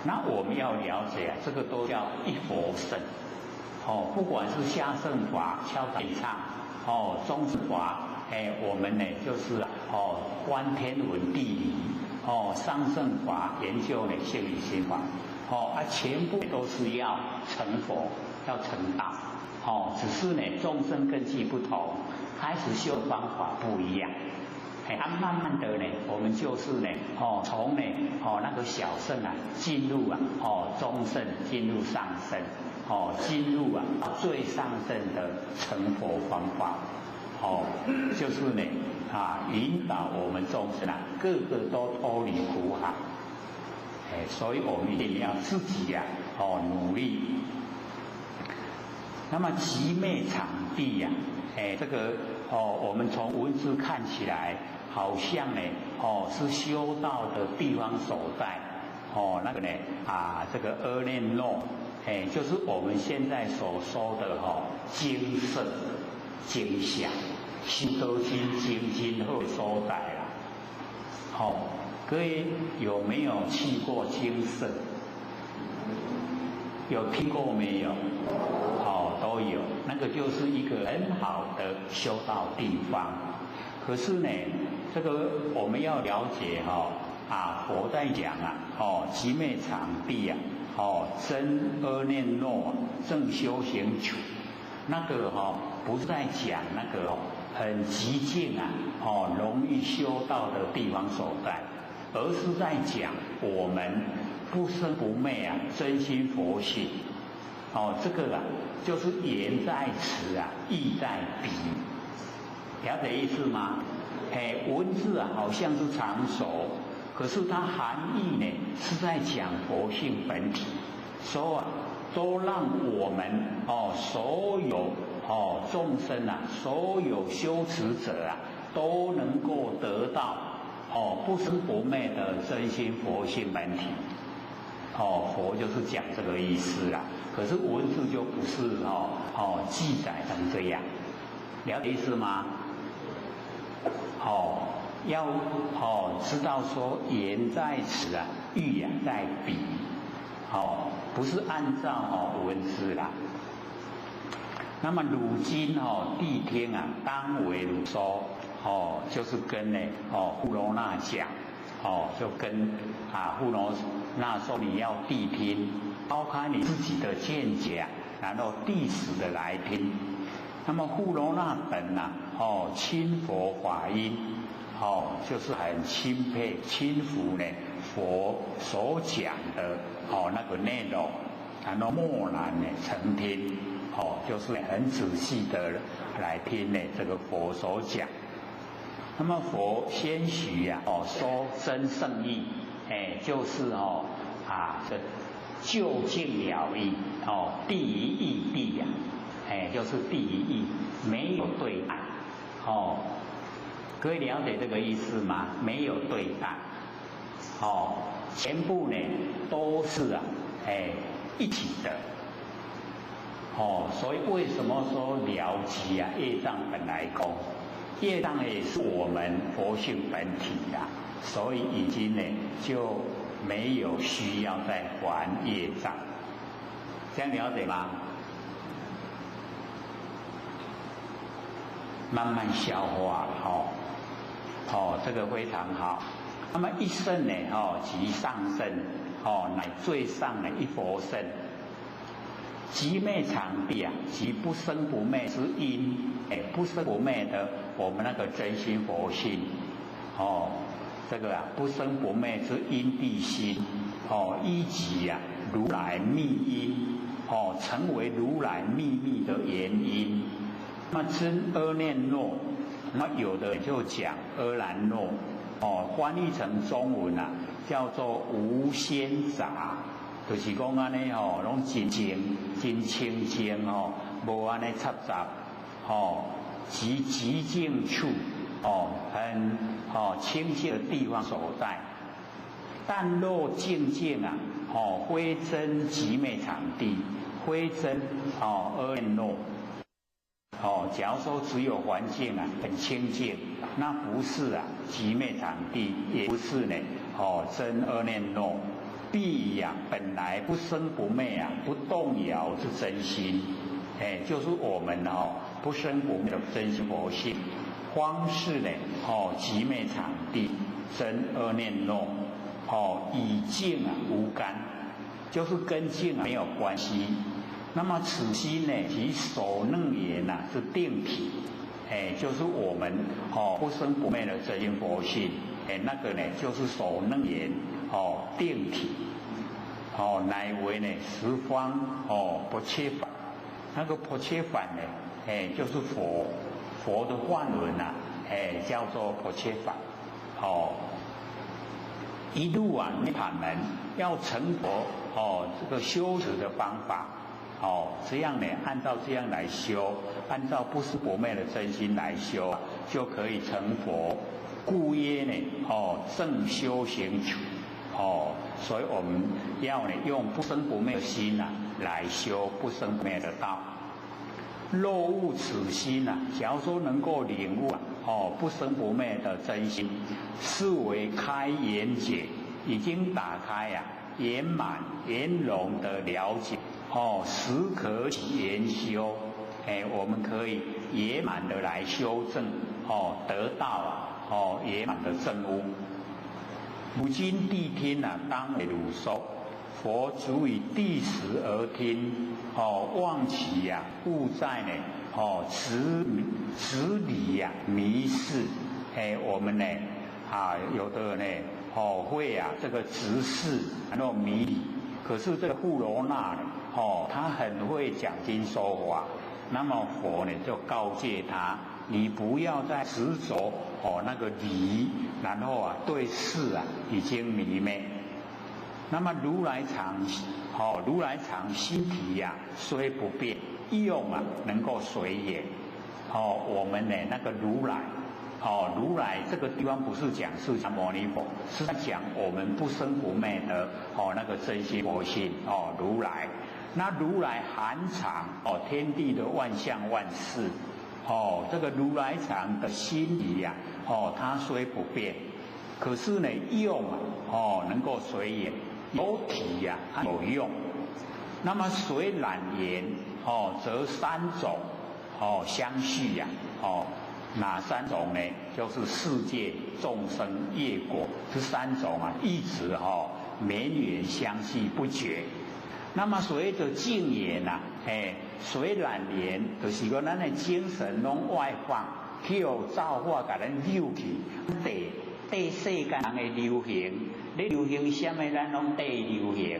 那我们要了解这个都叫一佛圣，不管是下圣法敲打演唱，中圣法，我们呢就是观天文地理，上圣法研究呢性理心法，全部都是要成佛。要成道，只是呢众生根基不同，开始修方法不一样，慢慢的呢，我们就是呢，从呢，那个小圣进入中圣，进入上圣，进入最上圣的成佛方法，就是呢，引导我们众生个个都脱离苦海，所以我们一定要自己努力。那么极昧场地这个我们从文字看起来好像呢是修道的地方所在，那个呢这个阿念诺，就是我们现在所说的精舍、精舍、心都精精后所在啦。各位有没有去过精舍？有听过没有？都有，那个就是一个很好的修道地方。可是呢，这个我们要了解佛在讲极昧场地真阿念诺正修行处，那个不是在讲那个很极静容易修道的地方所在，而是在讲我们不生不灭真心佛性。这个就是言在此意在彼，了解意思吗？文字好像是常熟，可是它含义呢是在讲佛性本体，所以都让我们所有众生所有修持者都能够得到不生不灭的真心佛性本体。佛就是讲这个意思啦。可是文字就不是记载成这样，了解意思吗？要知道说言在此意在彼，不是按照文字啦。那么如今谛听当为如说，就是跟呢富罗那讲，就跟富罗那说你要谛听，抛开你自己的见解然后谛实的来听。那么富罗那等亲佛法音，就是很钦佩亲服呢佛所讲的那个内容，然后默然呢诚听，就是很仔细的来听呢这个佛所讲。那么佛先许说真圣义，就是这究竟了义，第一义谛就是第一义，没有对岸。各位了解这个意思吗？没有对岸，全部呢都是一起的。所以为什么说了即业障本来空？业障也是我们佛性本体所以已经呢就没有需要再还业障，这样了解吗？慢慢消化，这个非常好。那么一圣呢，即上圣，乃最上的一佛圣。极昧场地啊，即不生不灭之因，不生不灭的我们那个真心佛性，这个不生不灭之因地心，依即如来密因，成为如来秘密的原因。那真阿念诺，那有的就讲阿兰诺，翻译成中文叫做无先杂。就是讲安尼拢真净、真清净无安尼杂杂极静处很清净的地方所在。但若静静非真极昧场地，非真阿念诺。假如说只有环境很清净，那不是极昧场地，也不是呢真阿念诺。必本来不生不灭不动摇之真心，就是我们不生不灭的真心佛性。方是呢极昧场地真阿念诺，以净无干，就是跟净没有关系。那么此心呢，其首楞严是定体，就是我们不生不灭的真心佛性。那个呢就是首楞严定体，乃为呢十方不切法。那个不切法呢，就是佛的梵文叫做不切法。一路涅槃门要成佛这个修持的方法，这样呢按照这样来修，按照不是不灭的真心来修，就可以成佛。故曰呢，正修行处，所以我们要呢用不生不灭的心来修不生不灭的道。若悟此心假如说能够领悟不生不灭的真心，是为开圆解，已经打开圆满圆融的了解，实可起圆修，我们可以圆满的来修正，得到圆满的证悟。如今谛听当为如说，佛足以谛实而听，忘其误在呢执理迷失。我们呢有的呢会这个执事然后迷理，可是这个富罗那呢他很会讲经说法，那么佛呢就告诫他，你不要再执着那个理，然后对事已经迷昧。那么如来藏心体虽不变，用能够随缘。我们呢那个如来如来这个地方不是讲释迦牟尼佛，是在讲我们不生不灭的那个真心佛性如来。那如来含藏天地的万象万事，这个如来藏的心理它虽不变，可是呢用能够随缘，有体它有用。那么随染缘则三种相续哪三种呢？就是世界众生业果这三种一直绵延相续不绝。那么所谓的净缘随染缘，就是说咱的精神拢外放，去造化把咱扭去，对世间人的流行，你流行什么咱拢对流行。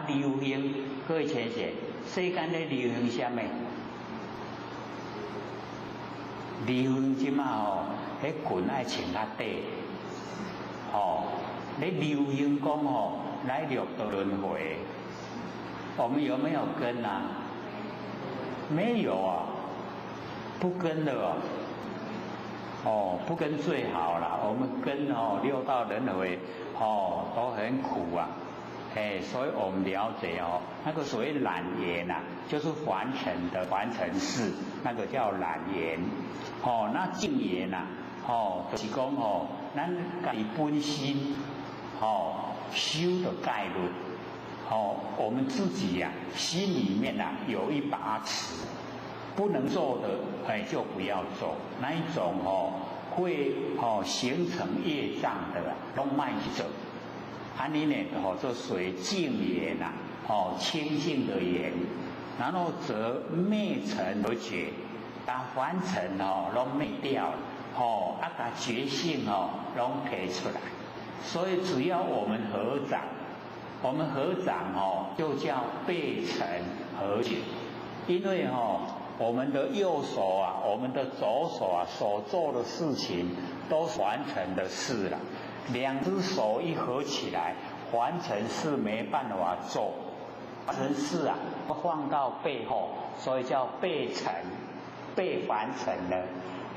流行各位先生，世间咧流行什么？流行即马迄裙爱穿较短，咧流行讲来六道轮回，我们有没有跟没有不跟的不跟最好啦，我们跟六道轮回都很苦所以我们了解那个所谓染缘就是凡尘的凡尘事，那个叫染缘。那净缘就是讲咱家己本心修的概率，我们自己心里面有一把尺，不能做的，就不要做。那一种会形成业障的都卖走。安尼呢就属于净言呐，清净的言。然后则灭尘而觉，把凡尘都灭掉了，把觉性都提出来。所以只要我们合掌，就叫背尘合觉。因为我们的右手啊，我们的左手啊，所做的事情都是完成的事了。两只手一合起来，完成事没办法做，完成事啊，放到背后，所以叫背尘，背凡尘了。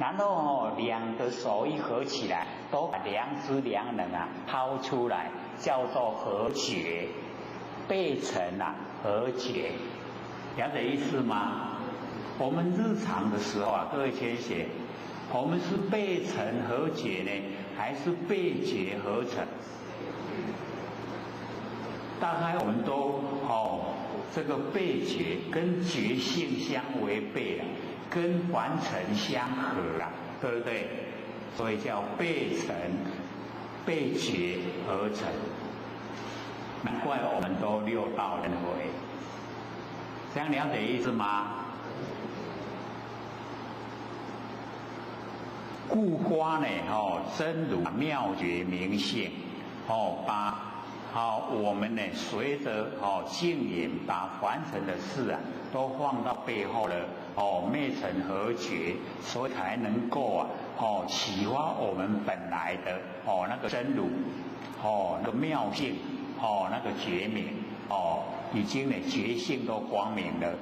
然后两个手一合起来，都把良知良能啊抛出来，叫做合觉，背尘啊合觉，了解意思吗？我们日常的时候啊，各位先学，我们是背尘合觉呢，还是背觉合尘？大概我们都这个背觉跟觉性相违背了，跟凡尘相合了，对不对？所以叫背尘、背觉合尘。难怪我们都六道轮回，这样了解意思吗？故花呢，真如妙觉明性，把我们呢随着净言，把凡尘的事啊都放到背后了，灭尘合觉，所以才能够启发我们本来的那个真如，那个妙性，那个觉明，已经呢觉性都光明了。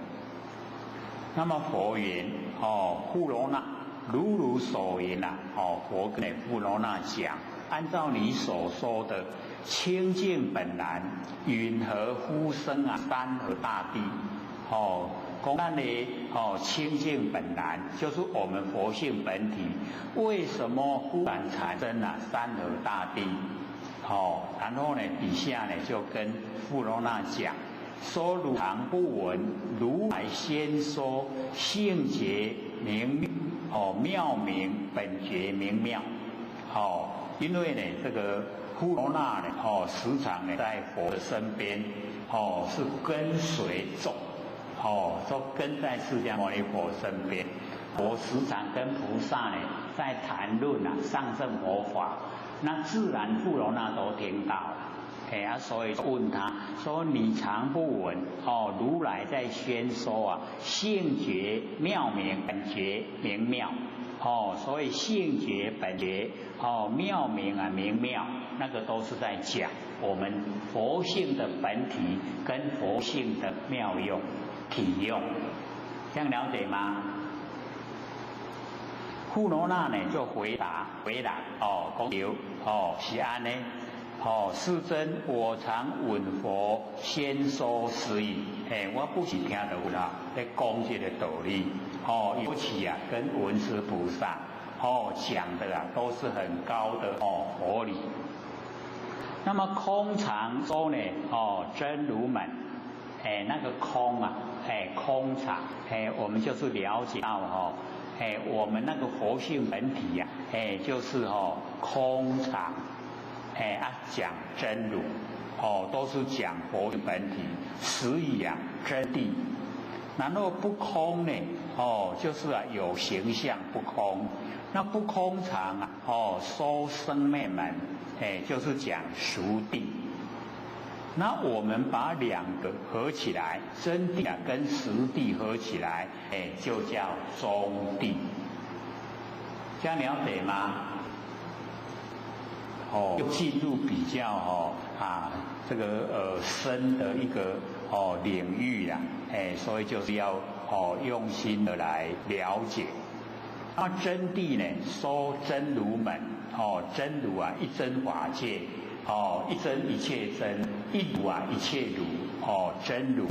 那么佛言，富罗那。如所言呐，佛跟富罗那讲，按照你所说的清净本然，云何呼声啊？山河大地，公案呢，清净本然就是我们佛性本体，为什么忽然产生了山河大地？然后呢，底下呢就跟富罗那讲，说汝常不闻，如来先说性觉明。妙明本觉明妙，因为呢，这个富罗那呢，时常呢在佛的身边，是跟随走，都跟在释迦牟尼佛身边。佛时常跟菩萨呢在谈论上乘佛法，那自然富罗那都听到了。所以问他说：“你常不闻如来在宣说性觉妙明本觉明妙，所以性觉本觉妙明明妙，那个都是在讲我们佛性的本体跟佛性的妙用体用，这样了解吗？”富罗那呢就回答公牛是安呢。世尊，我常闻佛先说实语，我不是听到啦，在讲这个道理，尤其跟文殊菩萨，讲的都是很高的佛理。那么空常说呢，真如门，那个空空常，我们就是了解到我们那个佛性本体就是空常。讲真如，都是讲佛的本体，实语真谛。然后不空呢，就是有形象不空。那不空常说生灭门，就是讲熟谛。那我们把两个合起来，真谛跟实谛合起来，就叫中谛。这样了解吗？进入比较这个深的一个领域所以就是要用心的来了解。那真谛呢，说真如门，真如一真法界，一真一切真，一如一切如，真如。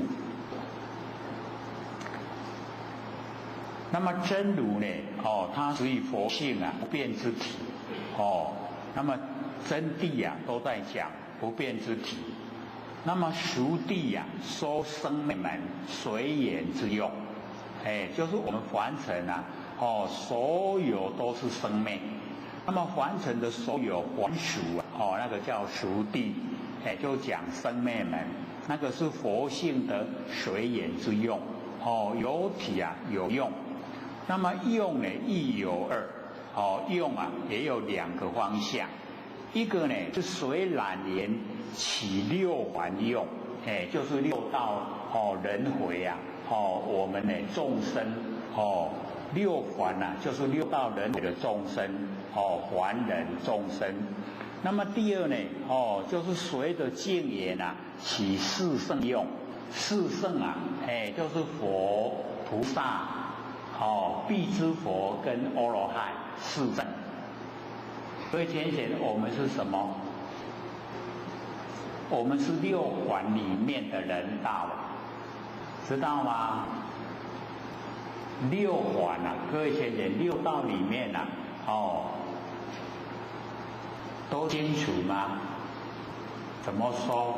那么真如呢，它属于佛性不变之体，那么真谛都在讲不变之体。那么熟谛说生灭门随缘之用，就是我们凡尘啊，所有都是生命。那么凡尘的所有凡俗啊，那个叫俗谛，就讲生命们，那个是佛性的随缘之用，有体啊有用，那么用呢亦有二，用啊也有两个方向，一个呢是随染缘起六还用，就是六道轮回啊，我们呢众生六还啊，就是六道轮回的众生，还人众生。那么第二呢，就是随着净缘啊起四圣用，四圣啊，就是佛、菩萨、辟支佛跟阿罗汉四圣。所以浅显我们是什么？我们是六还里面的人道，知道吗？六还啊，各位浅显，六道里面啊，都清楚吗？怎么说？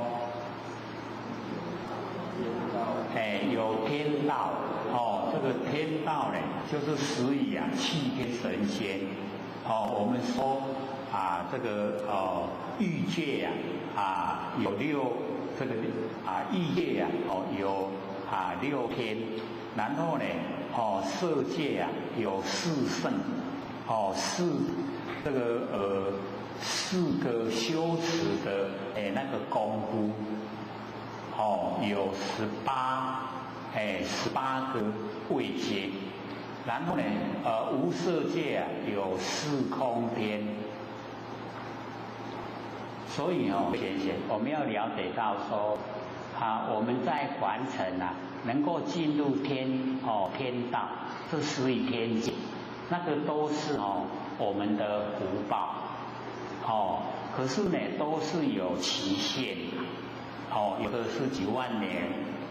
有天道，这个天道呢，就是始于啊气天神仙，我们说啊这个欲界啊有六这个欲界啊有六天，然后呢色界啊有四圣，这个四个修持的那个功夫，有18个位阶，然后呢无色界啊有四空天，所以浅显我们要了解到说我们在凡尘啊能够进入天道，这始于天界，那个都是我们的福报。可是呢，都是有期限的，有的是几万年，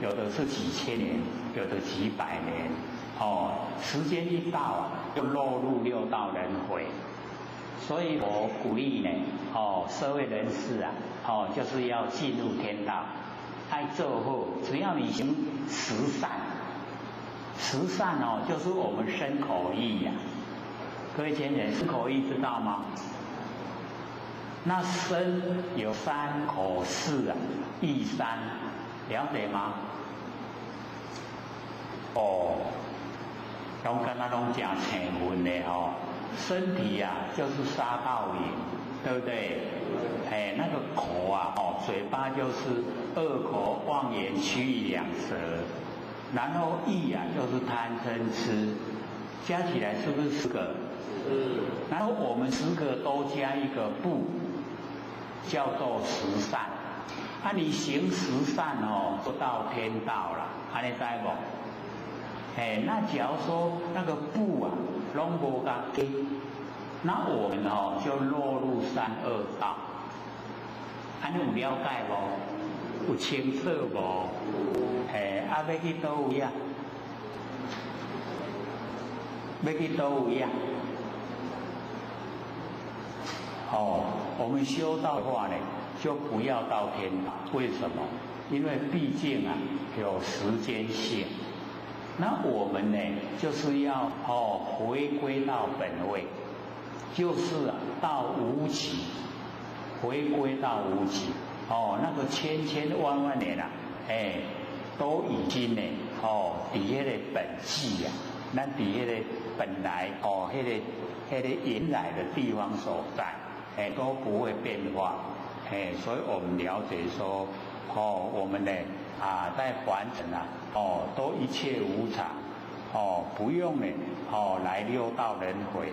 有的是几千年，有的几百年，时间一到就落入六道轮回。所以我鼓励呢，社会人士啊，就是要进入天道，爱做好，只要你行十善，十善就是我们身口意呀。各位前人，身口意知道吗？那身有三，口四啊，意三，了解吗？拢刚刚拢讲成分的身体啊就是杀盗淫，对不对？那个口啊，嘴巴就是恶口妄言曲意两舌，然后意啊就是贪嗔痴，加起来是不是10个？然后我们10个都加一个不，叫做十善。你行十善就到天道了，你知不？那假如说那个不啊，拢无甲给，那我们就落入三恶道。你有了解无？有清楚无？要去倒位啊？要去倒位啊？我们修道的话呢，就不要到天道。为什么？因为毕竟啊有时间性。那我们呢，就是要回归到本位，就是到无极，回归到无极。那个千万万年啊，都已经呢，伫迄个本际啊，咱伫迄个本来迄个原来的地方所在。都不会变化，所以我们了解说，我们呢在凡尘啊，都一切无常，不用呢，来六道轮回，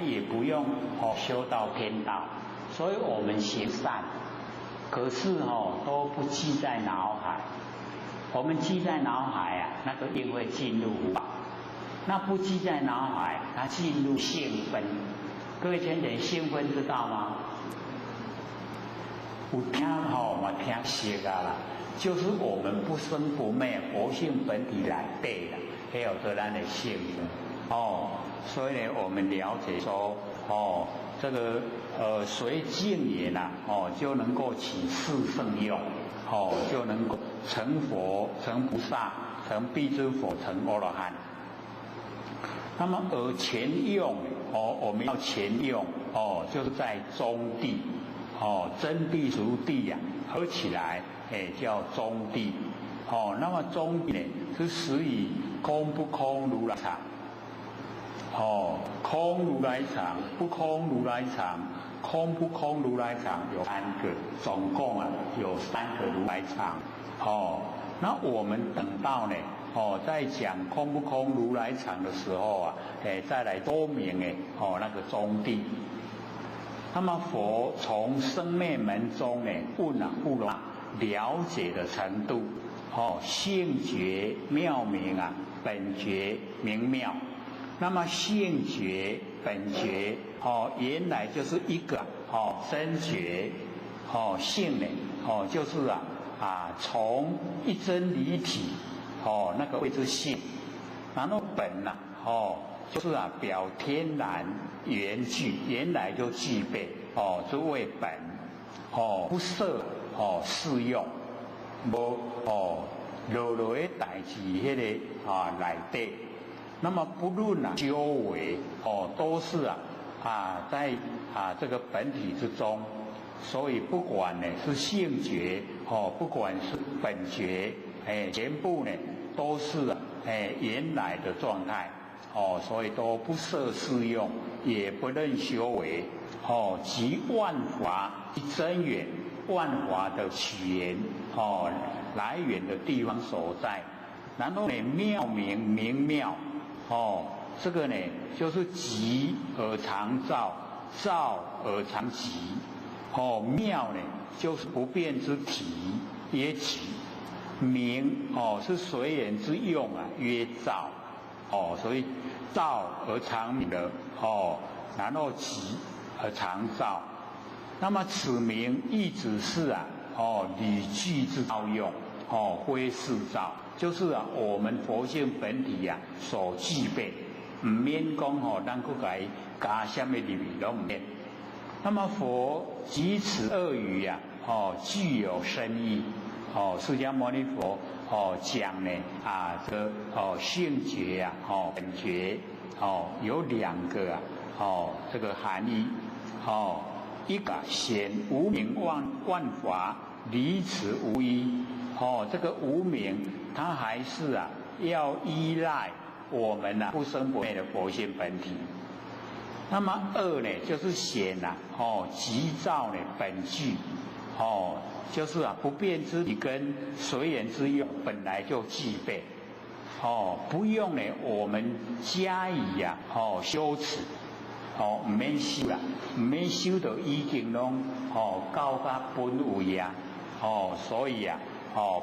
也不用修到天道，所以我们行善，可是都不记在脑海，我们记在脑海啊，那个因为进入福报，那不记在脑海，它进入性分。各位前人性分知道吗？有听嘛听熟啦，就是我们不生不灭佛性本体来对的，还有得咱的性分。所以呢，我们了解说，这个随境缘啊，就能够起四圣用，就能够成佛、成菩萨、成辟支佛、成阿罗汉。那么而前用我们要前用就是在中地真谛俗谛呀合起来叫中谛那么中谛呢是始于空不空如来藏空如来藏不空如来藏空不空如来藏有3个，总共有3个如来藏那我们等到呢在讲空不空如来藏的时候再来说明那个中谛。那么佛从生灭门中问不容了解的程度性觉妙明本觉明妙。那么性觉本觉原来就是一个真觉性呢就是从一真离体那个谓之性，然后本就是表天然原具，原来就具备这为本不设适用无落落的代志迄个内底。那么不论修为都是在这个本体之中，所以不管呢是性觉不管是本觉全部呢都是原来的状态所以都不设适用，也不论修为即万法真源，万法的起源来源的地方所在，然后呢妙明明妙这个呢就是极而常照，照而常极妙呢就是不变之体曰极，明是随缘之用曰照所以照而常明的然后极而常照。那么此名亦只是理具之照用非是照，就是我们佛性本体所具备，唔免讲咱搁来加什么入去都唔免。那么佛即此2语具有深意释迦牟尼佛讲呢这个性觉本觉有2个这个含义一个显无明万法离此无依这个无明它还是要依赖我们不生不灭的佛性本体。那么2呢就是显即照呢本具就是不变之体跟随缘之用本来就具备不用呢我们加以修持唔免修啦，唔免修到已经拢到达本位所以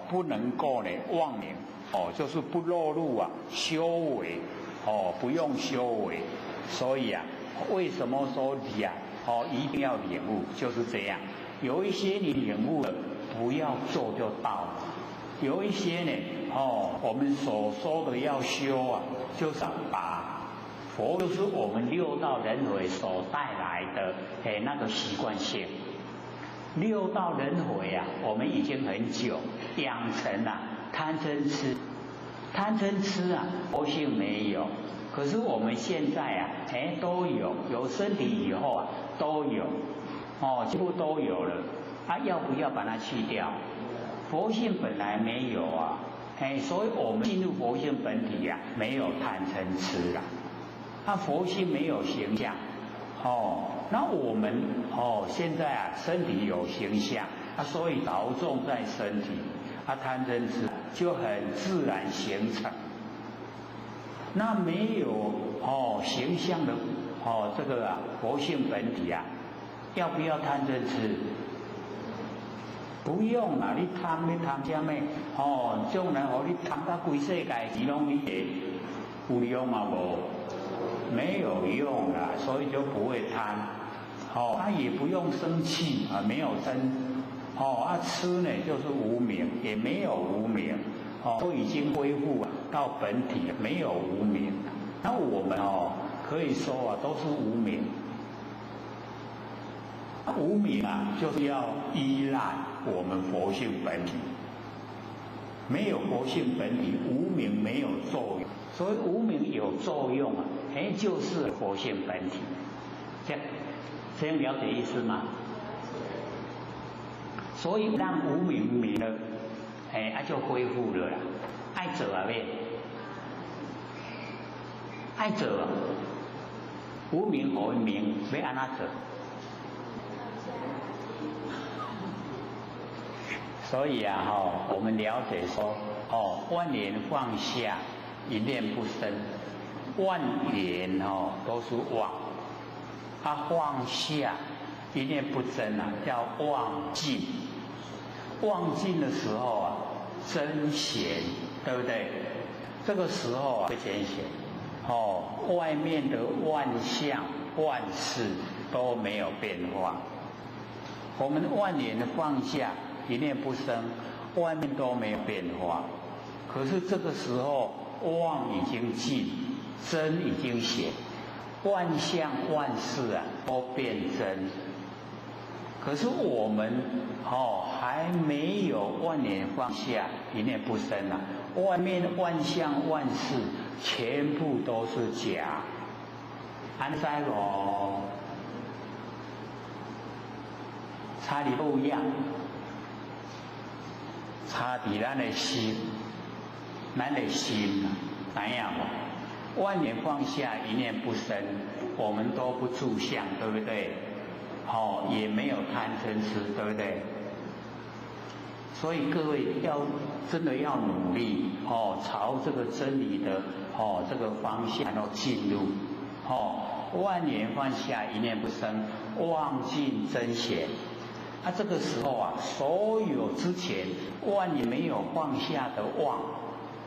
不能够呢妄名就是不落入修为不用修为。所以为什么说一定要领悟，就是这样。有一些你领悟了不要做就到了，有一些呢我们所说的要修就是把佛就是我们6道轮回所带来的那个习惯性。6道轮回我们已经很久养成贪嗔痴，贪嗔痴佛性没有，可是我们现在都有身体以后都有几乎都有了要不要把它去掉？佛性本来没有所以我们进入佛性本体没有贪嗔痴佛性没有形象那我们现在身体有形象所以着重在身体贪嗔痴就很自然形成。那没有形象的这个佛性本体要不要贪嗔痴？不用你贪什么将来你贪到规世界只拢你有用吗？没有用所以就不会贪也不用生气没有嗔痴呢就是无明，也没有无明都已经恢复到本体了，没有无明。那我们可以说都是无明。无明就是要依赖我们佛性本体，没有佛性本体，无明没有作用。所以无明有作用就是佛性本体。这样了解意思吗？所以让无明明了，就恢复了啦。爱者啊咩？爱者无明何明？要安怎做？所以啊，我们了解说，万念放下，一念不生，万缘都是妄，放下一念不增啊，叫忘尽。忘尽的时候啊，真闲，对不对？这个时候啊，会真闲。外面的万象万事都没有变化。我们万念放下，一念不生，外面都没有变化。可是这个时候，妄已经尽，真已经显，万象万事啊都变真。可是我们还没有万念放下，一念不生啊，外面万象万事全部都是假，安知无？差伫不一样，差伫咱的心，咱的心怎样无？万念放下，一念不生，我们都不住相，对不对？也没有贪嗔痴，对不对？所以各位真的要努力朝这个真理的这个方向要进入万念放下，一念不生，妄尽真显。这个时候啊，所有之前万念没有放下的妄，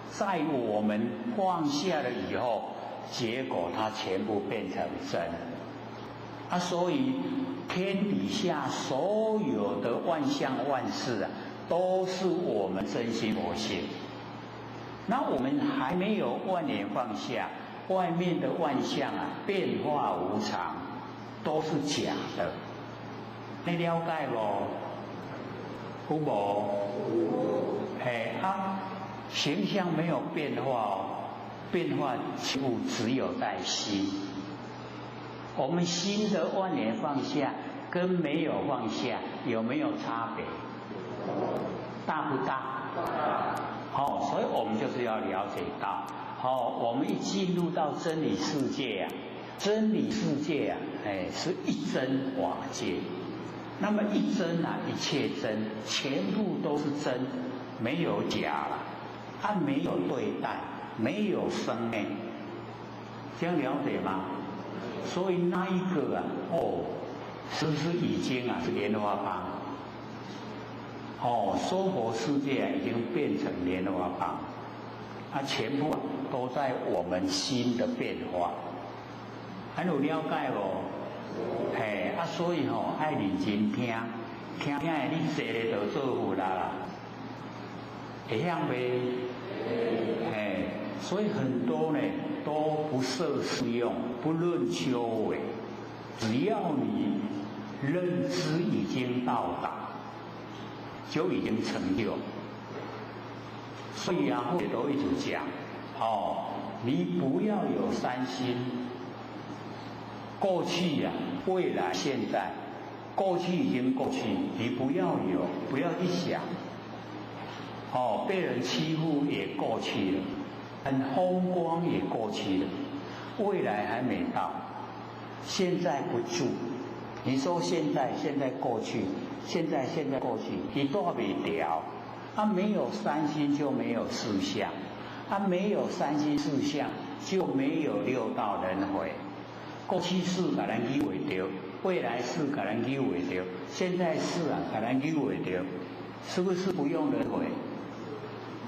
在我们放下了以后，结果它全部变成真。所以天底下所有的万象万事啊，都是我们真心佛性。那我们还没有万念放下，外面的万象啊，变化无常，都是假的。你了解无？有无？形象没有变化变化几乎只有在心。我们心的万念放下跟没有放下有没有差别？大不大？所以我们就是要了解到，我们一进入到真理世界啊，真理世界啊，是一真法界。那么一真啊，一切真，全部都是真，没有假了，没有对待，没有生命，这样了解吗？所以那一个啊，是不是已经是莲花邦？娑婆世界已经变成莲花邦，全部都在我们心的变化。还有了解无？所以爱认真听，听的你坐咧就做负啦，会晓袂？所以很多呢都不设适用，不论修为，只要你认知已经到达，就已经成就。所以后面都一直讲，你不要有三心。过去未来、现在，过去已经过去，你不要有，不要去想。被人欺负也过去了，很风光也过去了，未来还没到，现在不住。你说现在过去，现在过去，你都还没掉。没有三心就没有四相，没有三心四相就没有六道轮回。过去世给咱去为着，未来世给咱去为着，现在世给咱去为着，是不是不用轮回？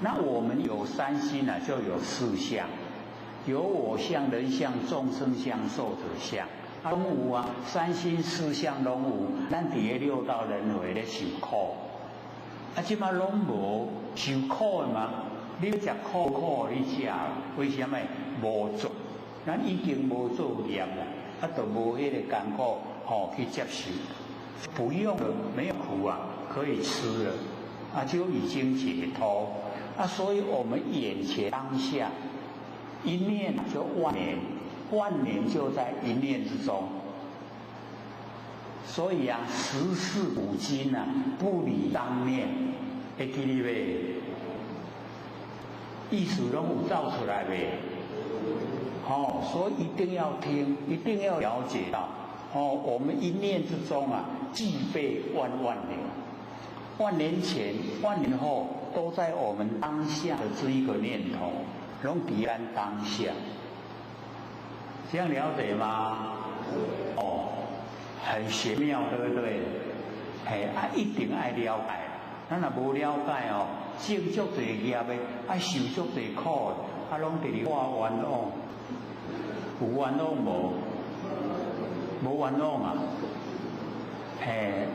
那我们有三心就有四相，有我相、人相、众生相、寿者相，拢有三心四相拢有，咱伫个六道轮回咧受苦，即马拢无受苦的嘛？你要食苦你食，为什么无做？咱已经无做业啦，就无迄个艰苦去接受，不用了，没有苦可以吃了，就已经解脱。所以我们眼前当下一念就万年，万年就在一念之中。所以啊，十世古今啊，不离当念，会记哩呗？意思拢有造出来呗？所以一定要听，一定要了解到，我们一念之中啊，具备万年。万年前、万年后，都在我们当下的这一个念头，拢伫咱当下。这样了解吗？很玄妙，对不对？一定爱了解。咱若无了解种足侪业的，受足侪苦的，拢伫咧画冤枉。有冤枉无？无冤枉啊！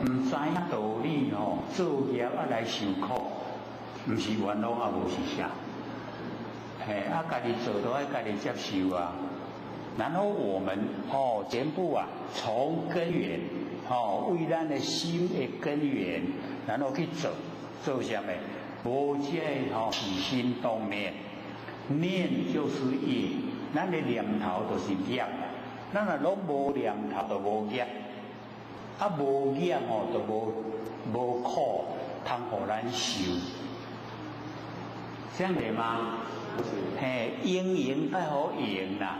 唔知影道理做业来受苦，唔是冤枉啊，无是啥？家己做都爱家己接受啊。然后我们全部啊，从根源为咱的心的根源，然后去做啥物？无这起心动念，念就是业，咱的念头就是业，咱若拢无念头就无业，无业就无苦，通互咱受，这样对吗？应爱好应啦。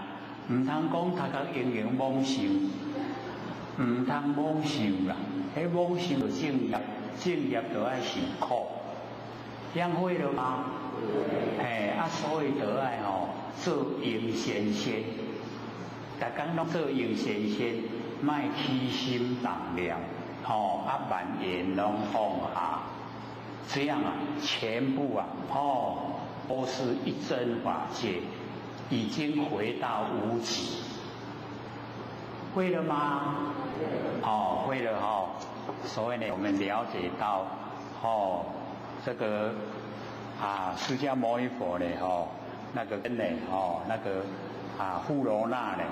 唔通讲头壳用妄想，唔通妄想啦。妄想就正业，正业就爱受苦，样会了吗？所以就爱做应先先，逐工拢做应先先，莫起心动念，万言拢放下，这样啊，全部啊，都是一真法界。已经回到无极，会了吗？会了所以呢，我们了解到这个释迦牟尼佛呢那个呢那个富罗那呢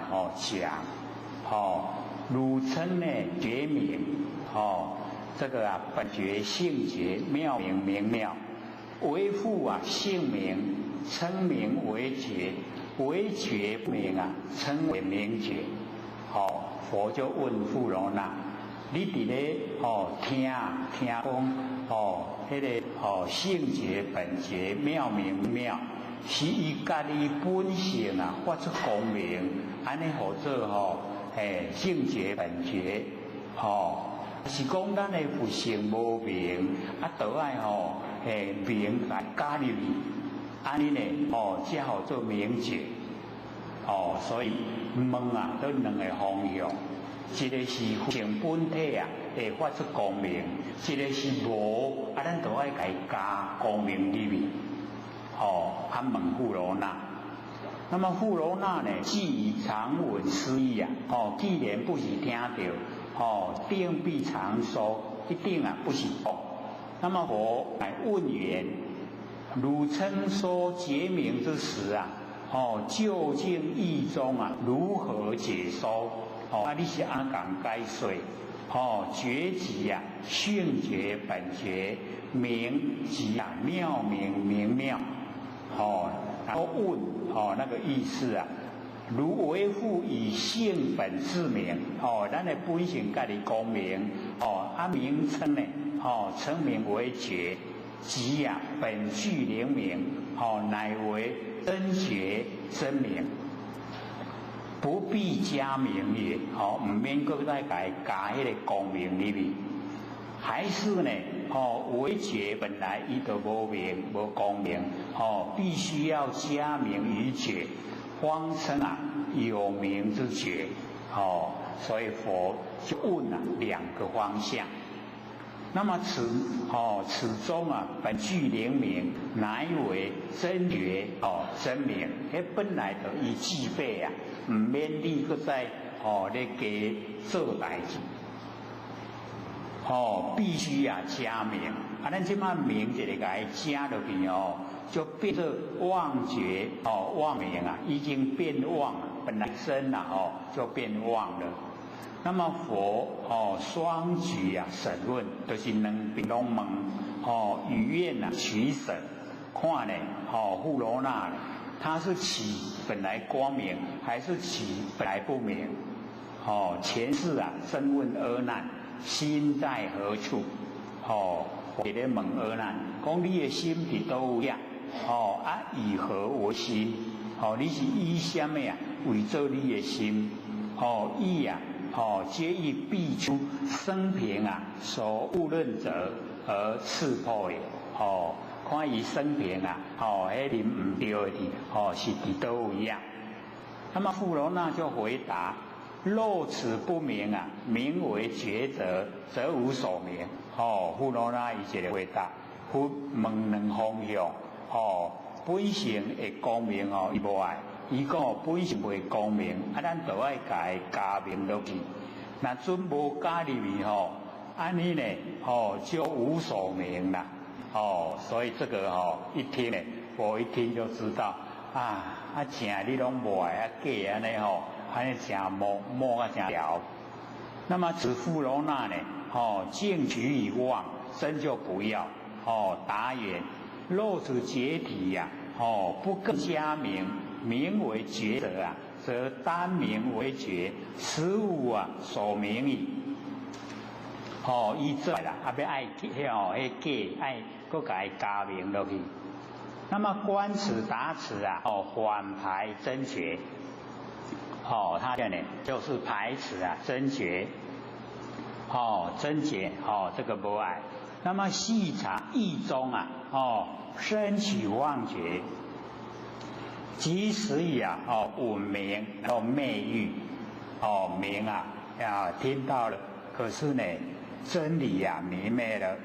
讲汝称呢觉明这个本觉性觉妙明明妙，为复性明称名为觉。为觉不明称为明觉。佛就问富罗那：你伫咧听讲迄个性觉本觉妙明妙，是伊家己本性发出光明，安尼好做性觉本觉是讲咱的佛性无明，都爱明来加入去。安尼呢才好做明觉所以问都两个方向，一个是性本体会发出光明，一个是无咱都爱加光明里面问富罗那。那么富罗那呢，既常闻思义既然不是听到定必常说，一定不是那么佛来问言。汝称说觉明之时究竟义中如何解说？你是安讲解说？觉即性觉本觉，明即妙明明妙。然后问那个意思如为复以性本自明咱的本性家己光明名称呢称名为觉。即本具灵明乃为真觉真明，不必加名也唔免搁再加迄个光明里面。还是呢为觉本来伊就无明无光明必须要加名于觉，方称有名之觉所以佛就问两个方向。那么此中本具灵明，乃为真觉真明。本来就已具备唔免你搁再咧加做代志必须加明。咱即马明一个甲伊加落去就变作妄觉妄明已经变妄了，本来真就变妄了。那么佛双举审问，就是两边拢问语愿取审，看呢富罗那它是起本来光明，还是起本来不明？哦，前世啊，深问阿难，心在何处？哦，我给你问阿难，讲你的心伫倒位啊？哦啊，以何为心？哦，你是以什么啊为做你的心？哦，以啊，哦，皆以必出生平啊所误认者而刺破也。哦，看伊生平啊，哦，迄人唔对的，哦，是伫倒位啊？那么富罗那就回答：若此不明啊，名为觉者，则无所明。哦，富罗那伊一个回答，问两方向。哦，本性会光明哦，伊无爱。伊讲哦，本性袂光明，啊，咱就爱甲伊加明落去。那准无加入去吼，安尼呢，哦，就无所明啦。哦，所以这个哦，一听呢，我一听就知道啊，正你拢无爱啊，假安尼吼，安尼正摸啊正了。那么此富罗那呢，哦，净取以忘，真就不要。哦，答言。若此解体呀，哦，不更加明，名为觉者啊，则单名为觉，实无啊所明矣。哦，依这啦，要爱哦，迄假爱，搁甲伊加明落去。那么观此达此啊，哦，反排真觉。哦，他这呢就是排斥啊真觉。哦，真觉，哦，这个无爱。那么细查意中啊，哦，生取妄觉，即使以啊，哦，闻名，然后昧欲，哦，名啊，听到了，可是呢，真理啊迷昧了。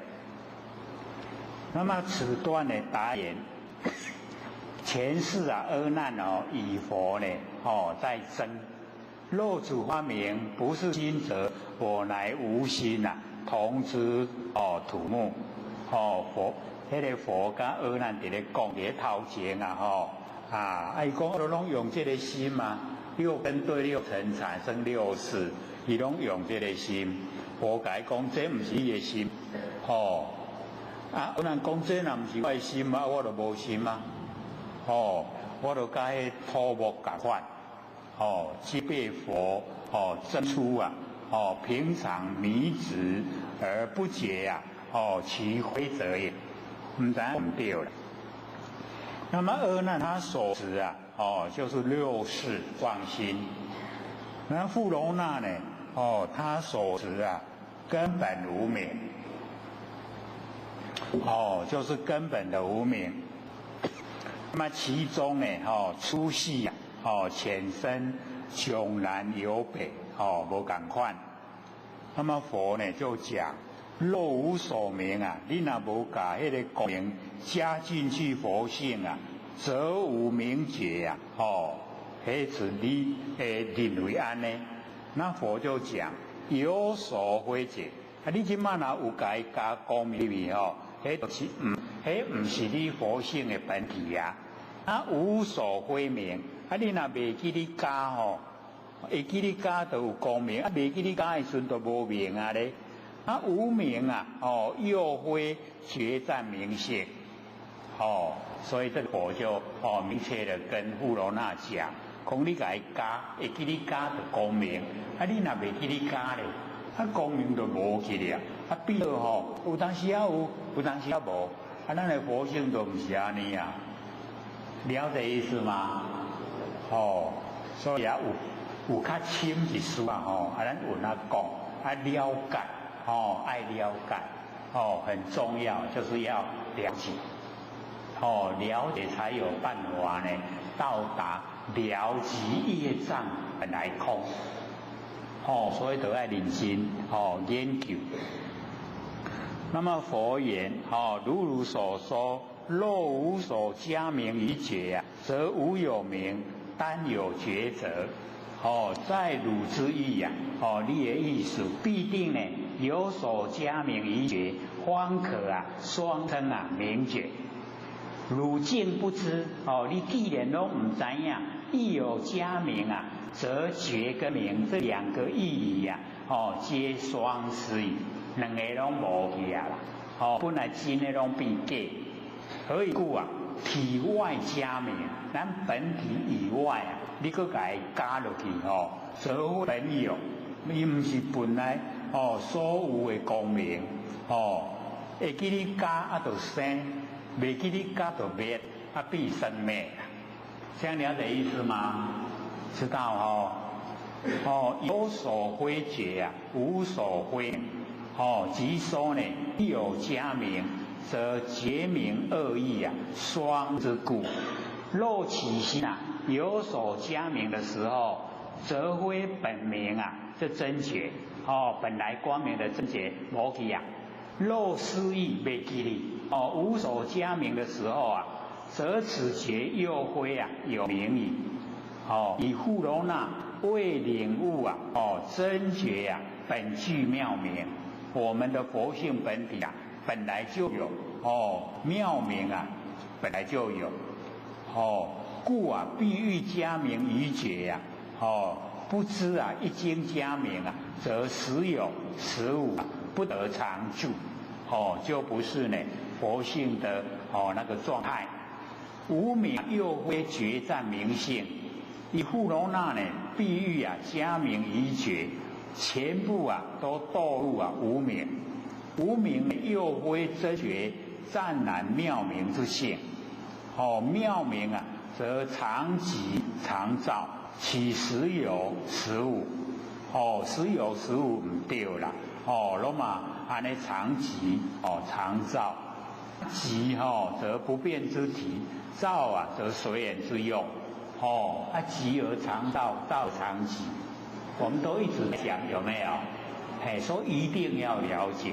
那么此段的答言，前世啊，阿难哦，以佛呢，哦，在争。若此发明不是心者，我乃无心啊。同之哦，土木哦，佛，迄个佛甲阿难伫咧讲伫咧头前啊，吼啊，伊讲都拢用这个心嘛，六根对六尘产生六识，伊拢用这个心。佛甲伊讲，这毋是伊的心，哦，啊，阿难讲这若毋是我的心啊，我就无心啊，哦，我就甲迄土木共款，哦，即被佛哦证出啊。哦，平常迷执而不觉呀、哦，其非则也，唔知唔对了。那么阿难他所持啊，哦，就是六识妄心。那富罗那呢，哦，他所持啊，根本无明，哦，就是根本的无明。那么其中呢，哦，粗细啊，哦，浅深，迥然有别。哦，无共款。那么佛呢就讲，若无所明啊，你若无把迄个光明加进去佛性啊，则无明觉啊。哦，迄是你认为安呢？那佛就讲有所非解。啊，你即摆若有甲伊加光明里吼，迄就是迄唔是你佛性的本体啊。啊，无所非明。啊，你若袂记你加吼。会记你加就有光明，啊，袂记你加的时阵就无明啊咧。啊，无明啊，哦，又非决战明性，哦，所以这个佛就哦明确的跟富罗那讲，讲你甲伊加，会记你加就光明，啊，你若袂记你加咧，啊，光明就无去了，啊，比如吼，有当时啊有，有当时啊无，啊，咱的佛性都唔是安尼啊，了解意思吗？哦，所以也有较深一丝啊，吼，啊，咱有那讲，啊，了解，哦，爱了解，哦，很重要，就是要了解，哦，了解才有办法呢，到达了极业障本来空，哦，所以都要认真，哦，研究。那么佛言，哦，如所说，若无所加名于觉啊，则无有名，单有觉者。哦，在汝之意呀、哦，你的意思必定呢有所加名于觉，方可啊双称啊明觉。汝竟不知哦，你既然都唔知呀，亦有加名啊，则觉跟名这两个意义呀、哦，皆双失矣，两个拢无去啊啦。哦，本来真的拢变假，何以故啊？体外加名，咱本体以外啊，你搁甲伊加落去吼，则本有，伊毋是本来所有的光明会记你加啊就生，袂记你加就灭，必生灭。这样了解意思吗？知道有所非觉啊，无所非名。即说呢，有加名，则觉名二义啊，双之故。若起心啊，有所加名的时候，则非本名啊，这真觉本来光明的真觉无去啊。若失意未记哩无所加名的时候啊，则此觉又非啊有名矣。以富罗那未领悟啊真觉啊本具妙名，我们的佛性本体啊本来就有妙名啊本来就有故啊必欲加名于觉呀不知啊一经加名啊，则时有时无不得常住就不是呢佛性的那个状态。无名又非觉占名性。以富罗那呢，必欲啊加名于觉，全部啊都堕入啊无名。无名又非真觉湛然妙明之性。妙明啊，则常寂常照，其时有时无。时有时无唔对啦。那么安尼常寂常照，寂则不变之体，照啊则随缘之用。寂而常照，照常寂，我们都一直讲有没有？所以一定要了解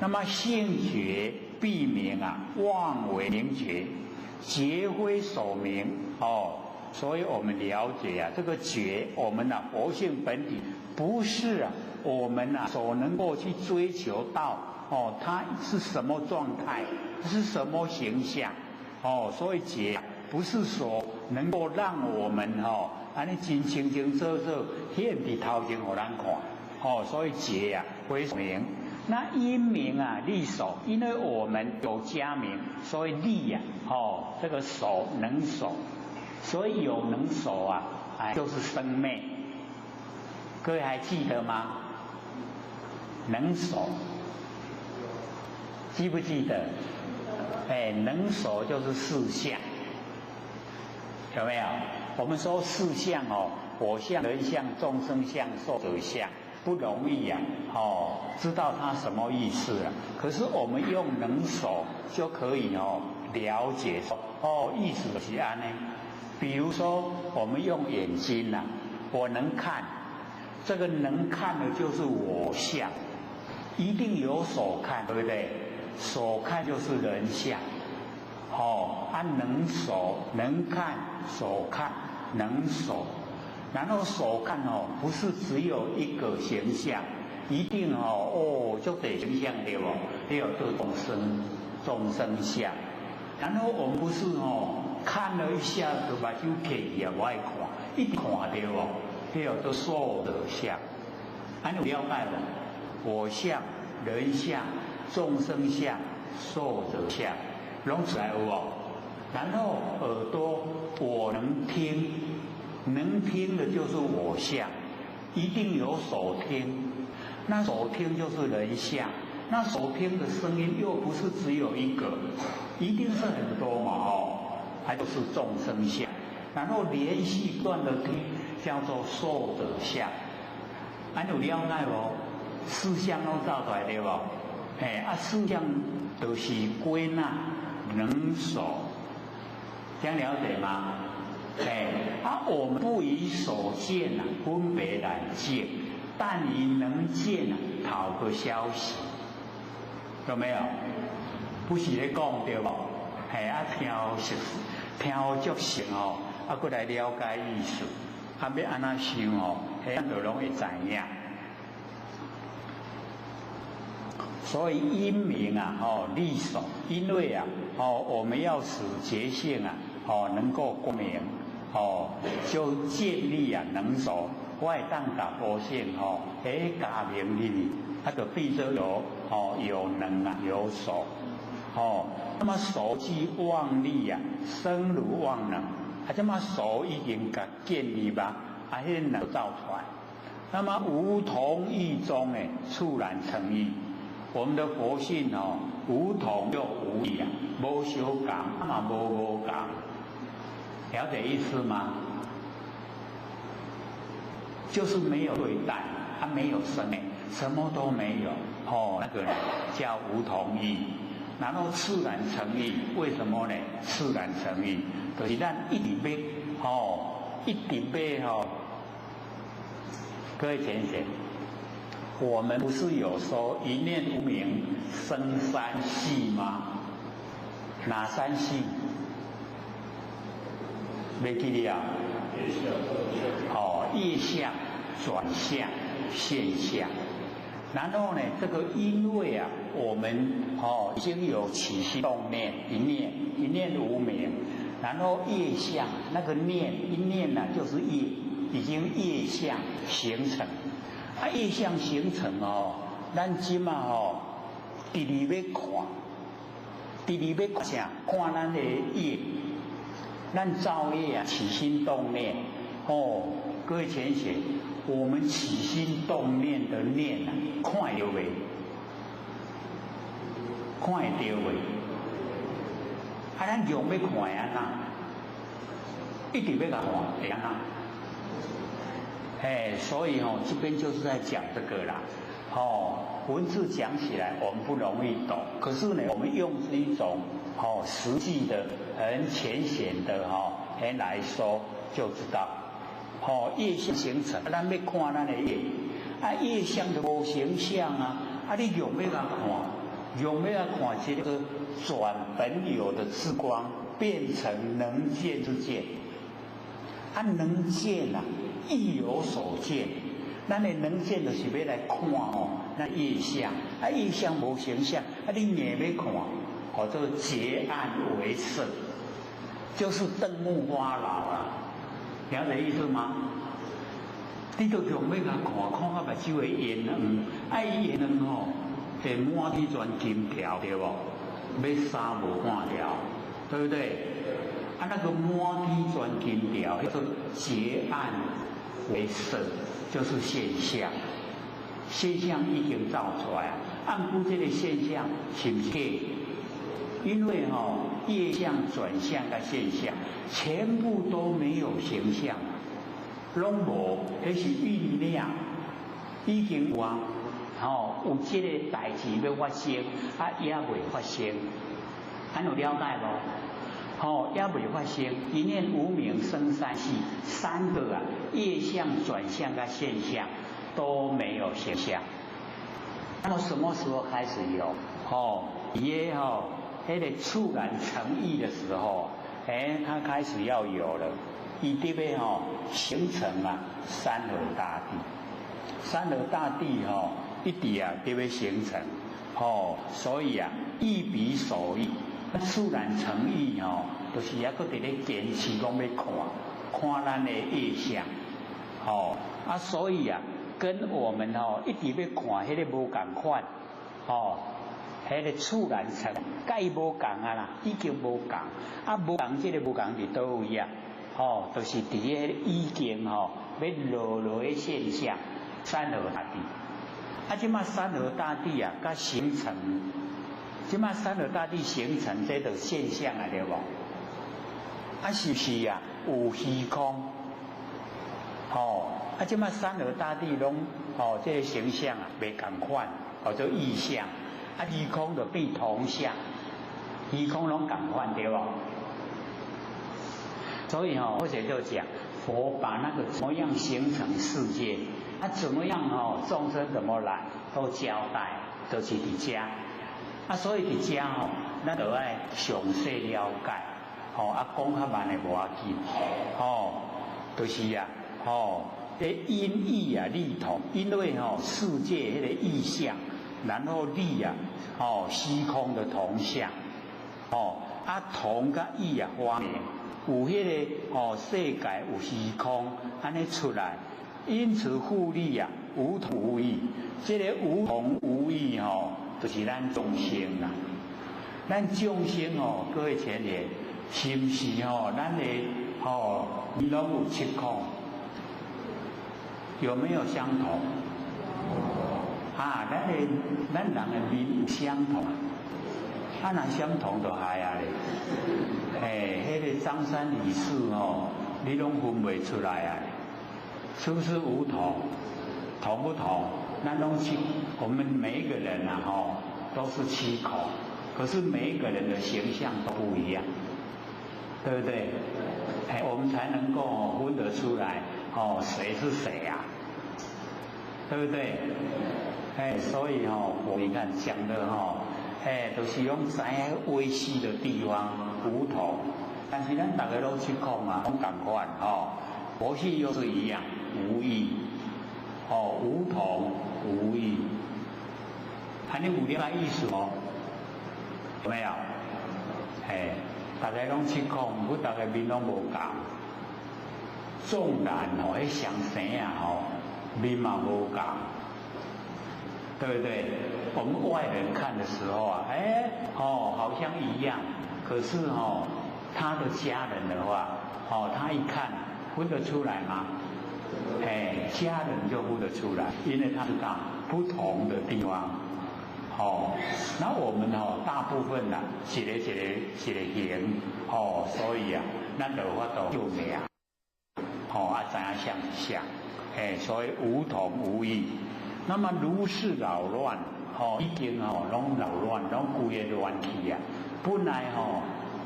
那么性觉必明啊，妄为名觉，觉非所名所以我们了解啊，这个觉，我们佛性本体不是我们所能够去追求到它是什么状态，是什么形象所以觉不是说能够让我们安尼真清清楚楚显伫头前给咱看所以觉啊非名。那因名啊利守，因为我们有加名，所以利这个守能守，所以有能守啊就是生灭。各位还记得吗？能守记不记得？能守就是四相，有没有？我们说四相我相、人相、众生相、寿者相，不容易知道它什么意思可是我们用能守就可以了解意思是这样呢。比如说我们用眼睛我能看，这个能看的就是我相，一定有所看，对不对？所看就是人相能守能看，所看能守。然后所看不是只有一个形象，一定就得形象对不？还有这众生相。然后我们不是看了一下就把手撇也不爱看，一直看对不？还有这寿者相，安有了解不？我相、人相、众生相、寿者相，拢出来有无？然后耳朵我能听。能听的就是我相，一定有所听，那所听就是人相，那所听的声音又不是只有一个，一定是很多嘛还有是众生相，然后连续断的听叫做寿者相。有了解无？四相都造出来对不？四相都是归纳能守，这样了解吗？我们不以所见分别来见，但以能见讨个消息，有没有？不是咧讲对不？听足成过来了解意思，要安怎想就容易知影。所以因名利守，因为我们要使觉性能够光明。就建立能守，我会当甲佛性加名哩，就必须有能有守那么受具妄力啊，生如妄能，这么受已经甲建立吧，迄能造出来。那么无同意中呢，触然成意。我们的佛性无同又无异啊，无相共，嘛无共，了解意思吗？就是没有对待，它没有生命，什么都没有，那个呢叫无同意。然后自然成意，为什么呢？自然成意，就是咱一直要各位浅显，我们不是有说一念无明生三系吗？哪三系？没记得啊？业相、转向、现象。然后呢，这个因为啊，我们已经有起心动念，一念无明，然后业相那个念一念呢，就是业，已经业相形成。业相形成咱今嘛第二要看啥？看咱的业，咱造业啊，起心动念各位浅显。我们起心动念的念啊，看会到未？看会到未？咱用要看安怎？一直要甲看，会安怎？所以这边就是在讲这个啦。文字讲起来我们不容易懂，可是呢，我们用一种实际的、很浅显的来说就知道。业相形成，咱要看咱的业，业相就无形象啊，你用要甲看，用要看这个转本有的之光变成能见之见，能见啊，亦有所见，咱的能见就是要来看那业相，业相无形象，你硬要看，这个结案为胜，就是瞪目花老啊。了解意思吗？你就用要甲看到目睭会圆黄，圆黄得满地钻金条对不？要三无半条，对不对？那个满地钻金条，叫做结案为胜，就是现象。现象已经造出来，按估这个现象是不是假？因为业相、转向跟现象，全部都没有形象，拢无，那是酝酿，已经有啊，有这个代志要发生，也未发生，有了解无？也未发生，一念无明生三系，三个啊，业相、转向跟现象都没有形象。那么什么时候开始有？也那个触然成意的时候，它开始要有了，一定要形成啊三河大地，三河大地一直啊就要形成，所以啊意比手艺，触然成意就是还搁伫咧坚持讲要看咱的业相，所以啊跟我们一直要看迄个无共款，迄个触然成，甲伊无共啊啦，已经无共，无共这个无共伫倒位啊？就是伫迄已经要落的现象，三河大地。即马三河大地啊，甲形成，即马三河大地形成这个现象啊，对无？是不是啊？有虚空，即马三河大地拢这个形象啊，袂共款，做意象。虚空就变同相，虚空拢共款对无？所以或者就讲，佛把那个怎么样形成世界，怎么样众生怎么来都交代，都是伫家。所以伫家咱就爱详细了解，讲较慢的无要紧，就是啊，这因义啊力同，因为世界迄个意象。然后力啊，虚空的同相，同甲义啊花明，有迄个世界有虚空，安尼出来，因此互利啊，无同无异。这个无同无异就是咱众生啦。咱众生哦，各位前贤，是不是哦？咱的哦，你拢有七孔，有没有相同？啊，咱人的面有相同，啊，若相同就害啊咧。迄个张三李四哦，你拢分袂出来啊，是不是无同？同不同？那东西，我们每一个人啊，都是七孔，可是每一个人的形象都不一样，对不对？我们才能够分得出来谁是谁啊，对不对？所以你看讲的都是用在微细的地方不同，但是咱大家都七孔啊，拢同款佛性又是一样，无异。无同无异，你有了解意思哦？有没有？大家拢七孔，不大家面拢无共。纵然迄相生啊面嘛无共，对不对？我们外人看的时候啊，好像一样，可是他的家人的话，他一看分得出来吗？家人就分得出来，因为他知道不同的地方。那我们大部分啦，一个形，所以啊，咱就法度救命，知影像，所以无同无异。那么如是扰乱，已经拢扰乱，拢规个乱去啊。本来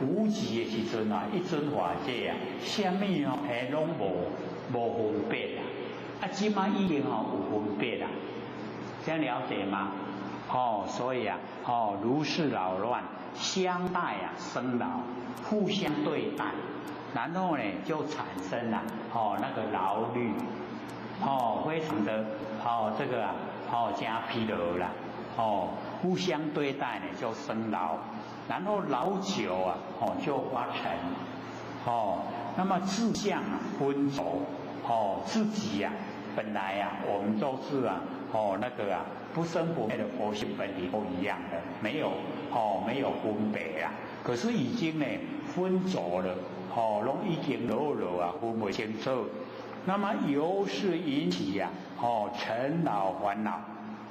无极的时阵啊，一尊法界啊，什么拢无分别啊，即马已经有分别啦，这样了解吗？所以啊，如是扰乱，相待啊，生老，互相对待，然后呢，就产生了那个劳虑，非常的这个加疲劳啦，互相对待呢就生劳，然后老久啊，就发沉，那么志向啊昏浊，自己啊本来啊我们都是啊那个啊不生不灭的佛性本体都一样的，没有分别啊，可是已经呢分浊了，拢已经落啊分不清楚，那么由是引起啊尘劳烦恼，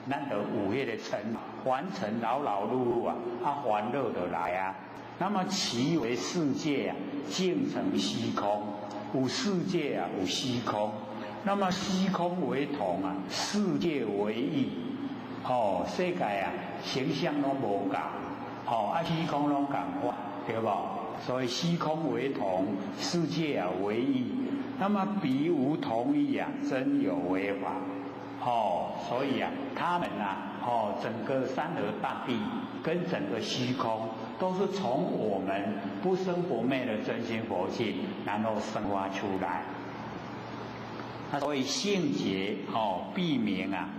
咱就有迄个尘凡尘劳劳碌碌啊，烦恼就来啊。那么其为世界啊，尽成虚空，有世界啊，有虚空。那么虚空为同啊，世界为异。世界啊，形象拢无共，虚空拢共款，对不？所以虚空为同，世界啊为异。那么彼无同异啊，真有为法。所以啊，他们啊，整个山河大地跟整个虚空，都是从我们不生不灭的真心佛性，然后生发出来。所以性觉必明啊，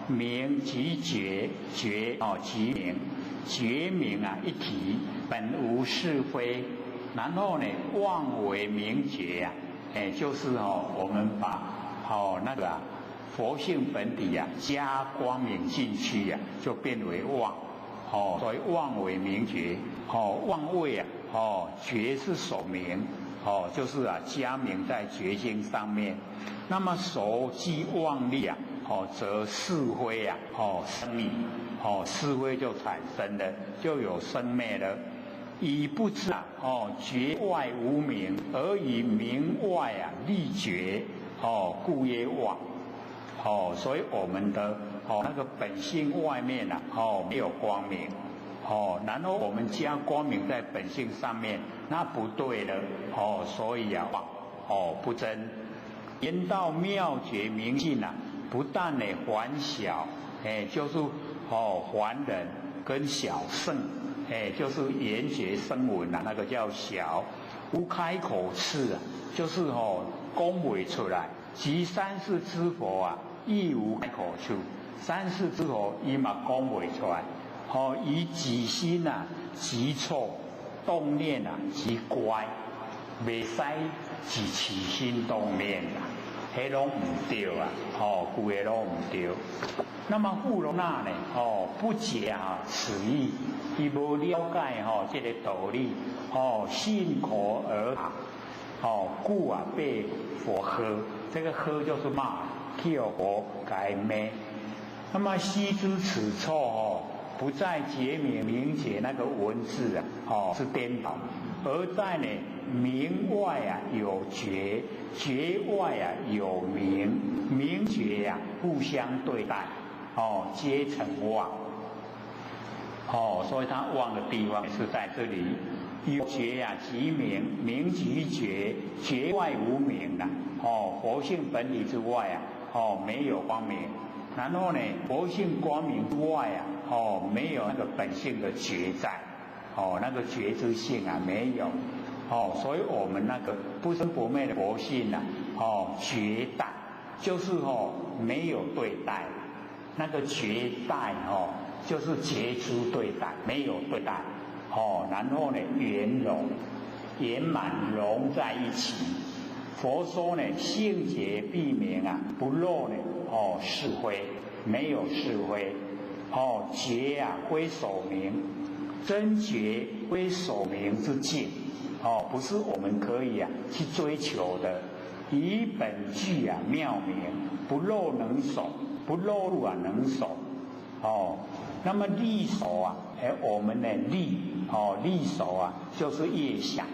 明即觉，觉即明，觉明啊一体，本无是非。然后呢，妄为明觉啊，就是我们把那个佛性本体啊加光明进去啊，就变为妄。所以妄为明觉，妄为啊，觉是所明，就是啊加明在觉性上面。那么熟即妄力啊，则是非啊，生命，是非就产生了，就有生灭了。以不知啊，觉外无明，而以明外啊立觉，故曰妄。所以我们的那个本性外面啊，没有光明，然后我们加光明在本性上面，那不对了，所以啊，不真。言到妙觉明性啊，不但呢还小，就是还人跟小圣，就是言觉声闻啊，那个叫小，无开口次啊，就是讲不出来。即三世之佛啊，亦无开口处，三世之佛伊嘛讲不出来。以己心啊，急错动念啊，极乖，袂使自起心动念啊。迄拢唔对啊，故个拢唔对。那么富罗那呢，不解此意，伊无了解这个道理，信口而谈，故被佛喝，这个喝就是骂，叫佛改咩。那么悉知此错不在解明解那个文字是颠倒，而在呢明外有觉，觉外有明，明觉互相对待，皆成妄。所以他妄的地方是在这里。有觉即明，明即觉，觉外无明佛性本体之外没有光明。然后呢，佛性光明之外没有那个本性的觉在，那个觉知性没有，所以我们那个不生不灭的佛性觉待就是没有对待，那个觉待就是觉知对待，没有对待，然后呢圆融圆满融在一起。佛说呢，性觉必明不漏呢是非，没有是非，觉归守明，真觉归守明之境，不是我们可以去追求的。以本具妙明，不漏能守，不漏入能守，那么利守我们的利守就是业想。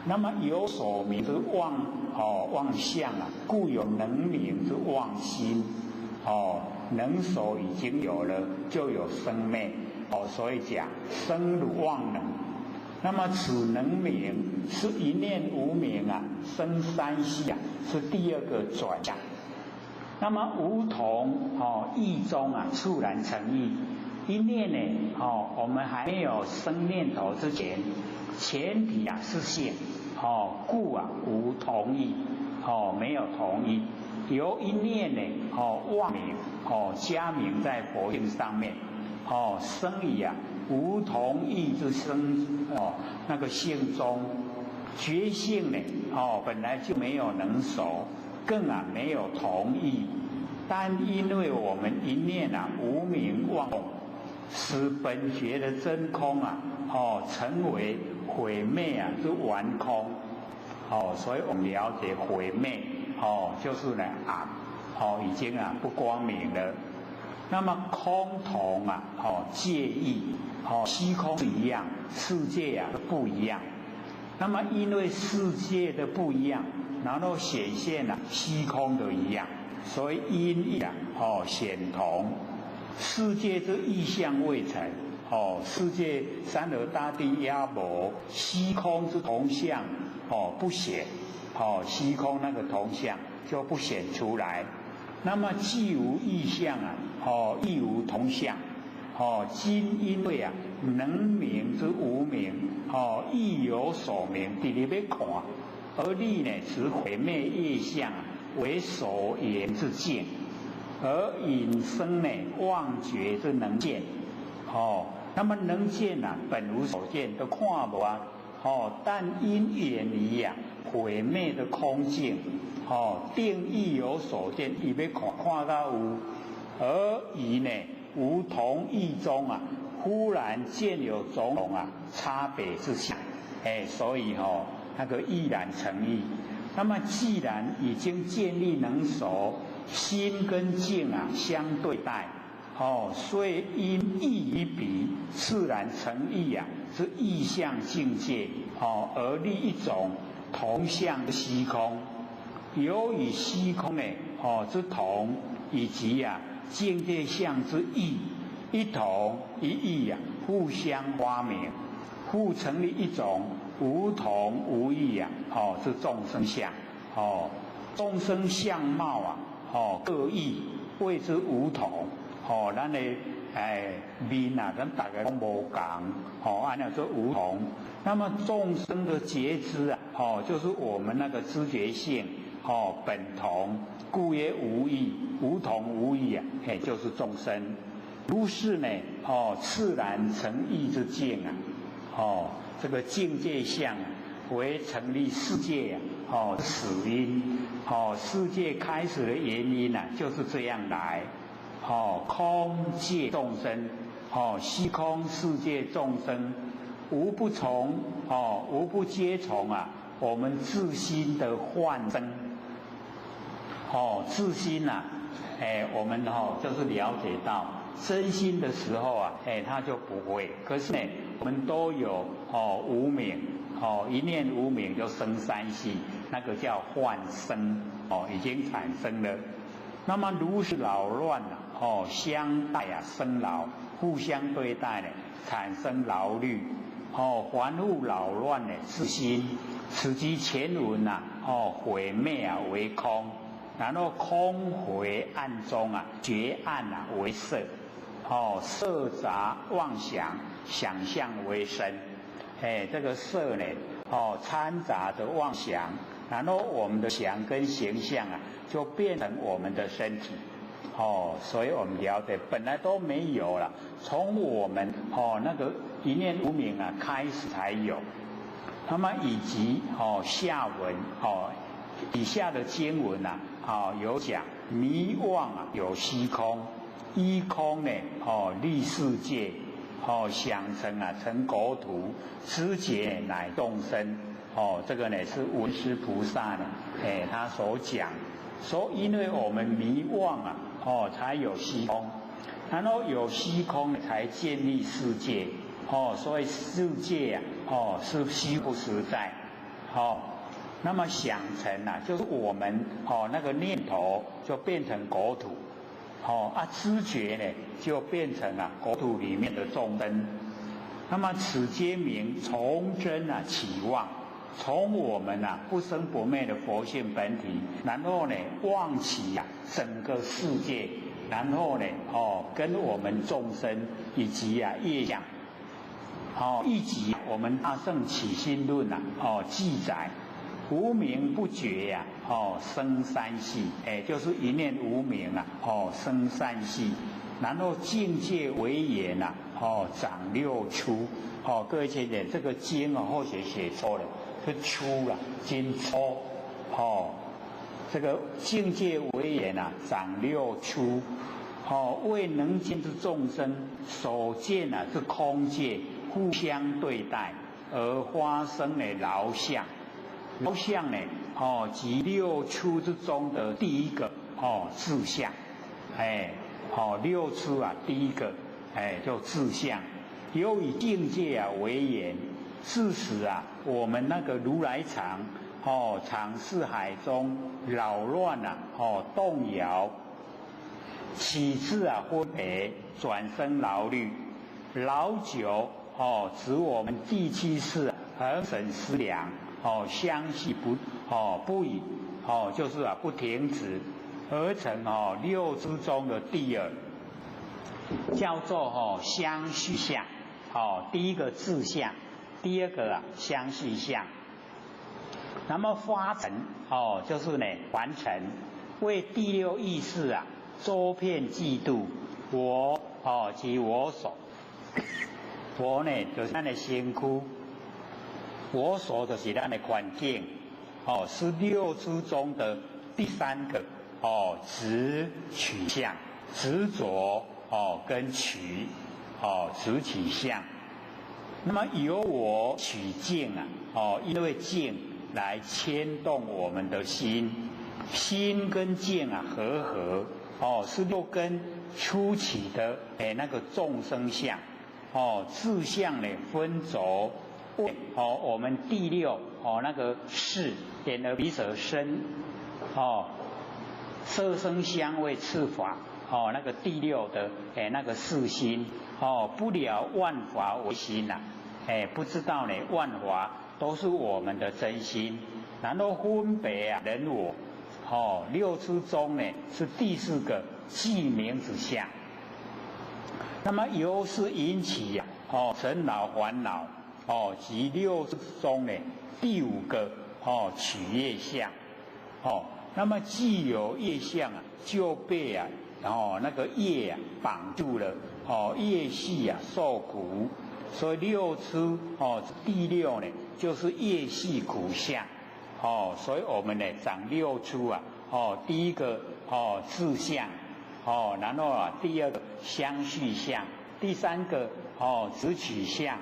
那么有所明之妄相故有能明之妄心，能守已经有了，就有生灭，所以讲生如妄能。那么此能明是一念无明生三系是第二个转向。那么无同意中猝然成意，一念呢我们还没有生念头之前，前提是性，故无同意，没有同意。由一念呢妄名加名在佛性上面，生以无同意之生那个性中，觉性呢本来就没有能守，更没有同意，但因为我们一念无明妄动，使本觉的真空成为毁灭之顽空，所以我们了解毁灭就是呢已经不光明了。那么空同介意虚空一样，世界不一样。那么因为世界的不一样，然后显现虚空的一样，所以因义显同。世界之意象未成，世界山河大地也无，虚空之同相不显，虚空那个同相就不显出来。那么既无意象亦无同相，今因为能明之无明，亦有所明，伫里要看，而你呢持毁灭业相为所言之见，而引生呢妄觉之能见，那么能见本无所见，都看无但因远离毁灭的空境，定义有所见，伊要看到有，而以呢无同意中忽然见有种种差别之相，所以那个毅然成意。那么既然已经建立能守，心跟境相对待，所以因意于彼，自然成意之意象境界，而立一种同相的虚空。由于虚空呢之同，以及境界相之异，一同一异互相发明，互成立一种无同无异之众生相。众生相貌各异，谓之无同。咱的面咱大家拢无同，按照说无同。那么众生的觉知就是我们那个知觉性本同，故曰无异，无同无异就是众生。如是呢自然成意之境这个境界相为成立世界始因，世界开始的原因就是这样来，空界众生，虚空世界众生，无不皆从我们自心的幻生，自心我们就是了解到真心的时候它就不会。可是我们都有无明，一念无明就生三系，那个叫幻生，已经产生了。那么如是扰乱相待生劳，互相对待产生劳虑，凡复扰乱自心，此即前文毁灭为空。然后空回暗中觉暗为色，色杂妄想，想象为身，这个色呢，掺杂的妄想，然后我们的想跟形象就变成我们的身体，所以我们了解本来都没有了，从我们那个一念无明开始才有。那么以及下文以下的经文有讲迷妄有虚空，依空呢立世界，想成成国土，知觉乃众生，这个呢是文殊菩萨呢他所讲，说因为我们迷妄才有虚空，然后有虚空才建立世界，所以世界是虚不实在，那么想成就是我们那个念头就变成国土，知觉呢就变成国土里面的众生。那么此皆名从真起妄，从我们不生不灭的佛性本体，然后呢妄起整个世界，然后呢跟我们众生以及业相，以及我们大圣起心论记载。无明不觉生三系，就是一念无明生三系，然后境界为言长六出，各位姐姐，这个经或许写错了，是出了经出，这个境界为言长六出，为能见之众生所见是空界，互相对待而发生的劳相。劳相呢，即六出之中的第一个自相，六出第一个就自相。由以境界为言，致使我们那个如来藏常识海中扰乱动摇，起自分别，转生劳虑，劳久指我们第七世恒审思量。相续不已，就是不停止，而成六之中的第二，叫做相续相。第一个自相，第二个相续相。那么发成就是呢完成，为第六意识周遍嫉妒我及我所，我呢就是咱的身躯。我所就是咱的环境，是六之中的第三个，执取相，执着跟取，执取相。那么由我取境因为境来牵动我们的心，心跟境合，是六根初起的那个众生相，自相呢分轴。我们第六那个视眼耳鼻舌身色声香味触法那个第六的那个四心不了万法为心不知道呢万法都是我们的真心，然后分别人我六之中呢是第四个记名之相。那么由是引起尘劳烦恼及六之中呢第五个取业相那么既有业相就被那个业绑住了业系受苦，所以六出第六呢就是业系苦相，所以我们呢长6出啊，第一个志相，然后第二个相续相，第三个直取相，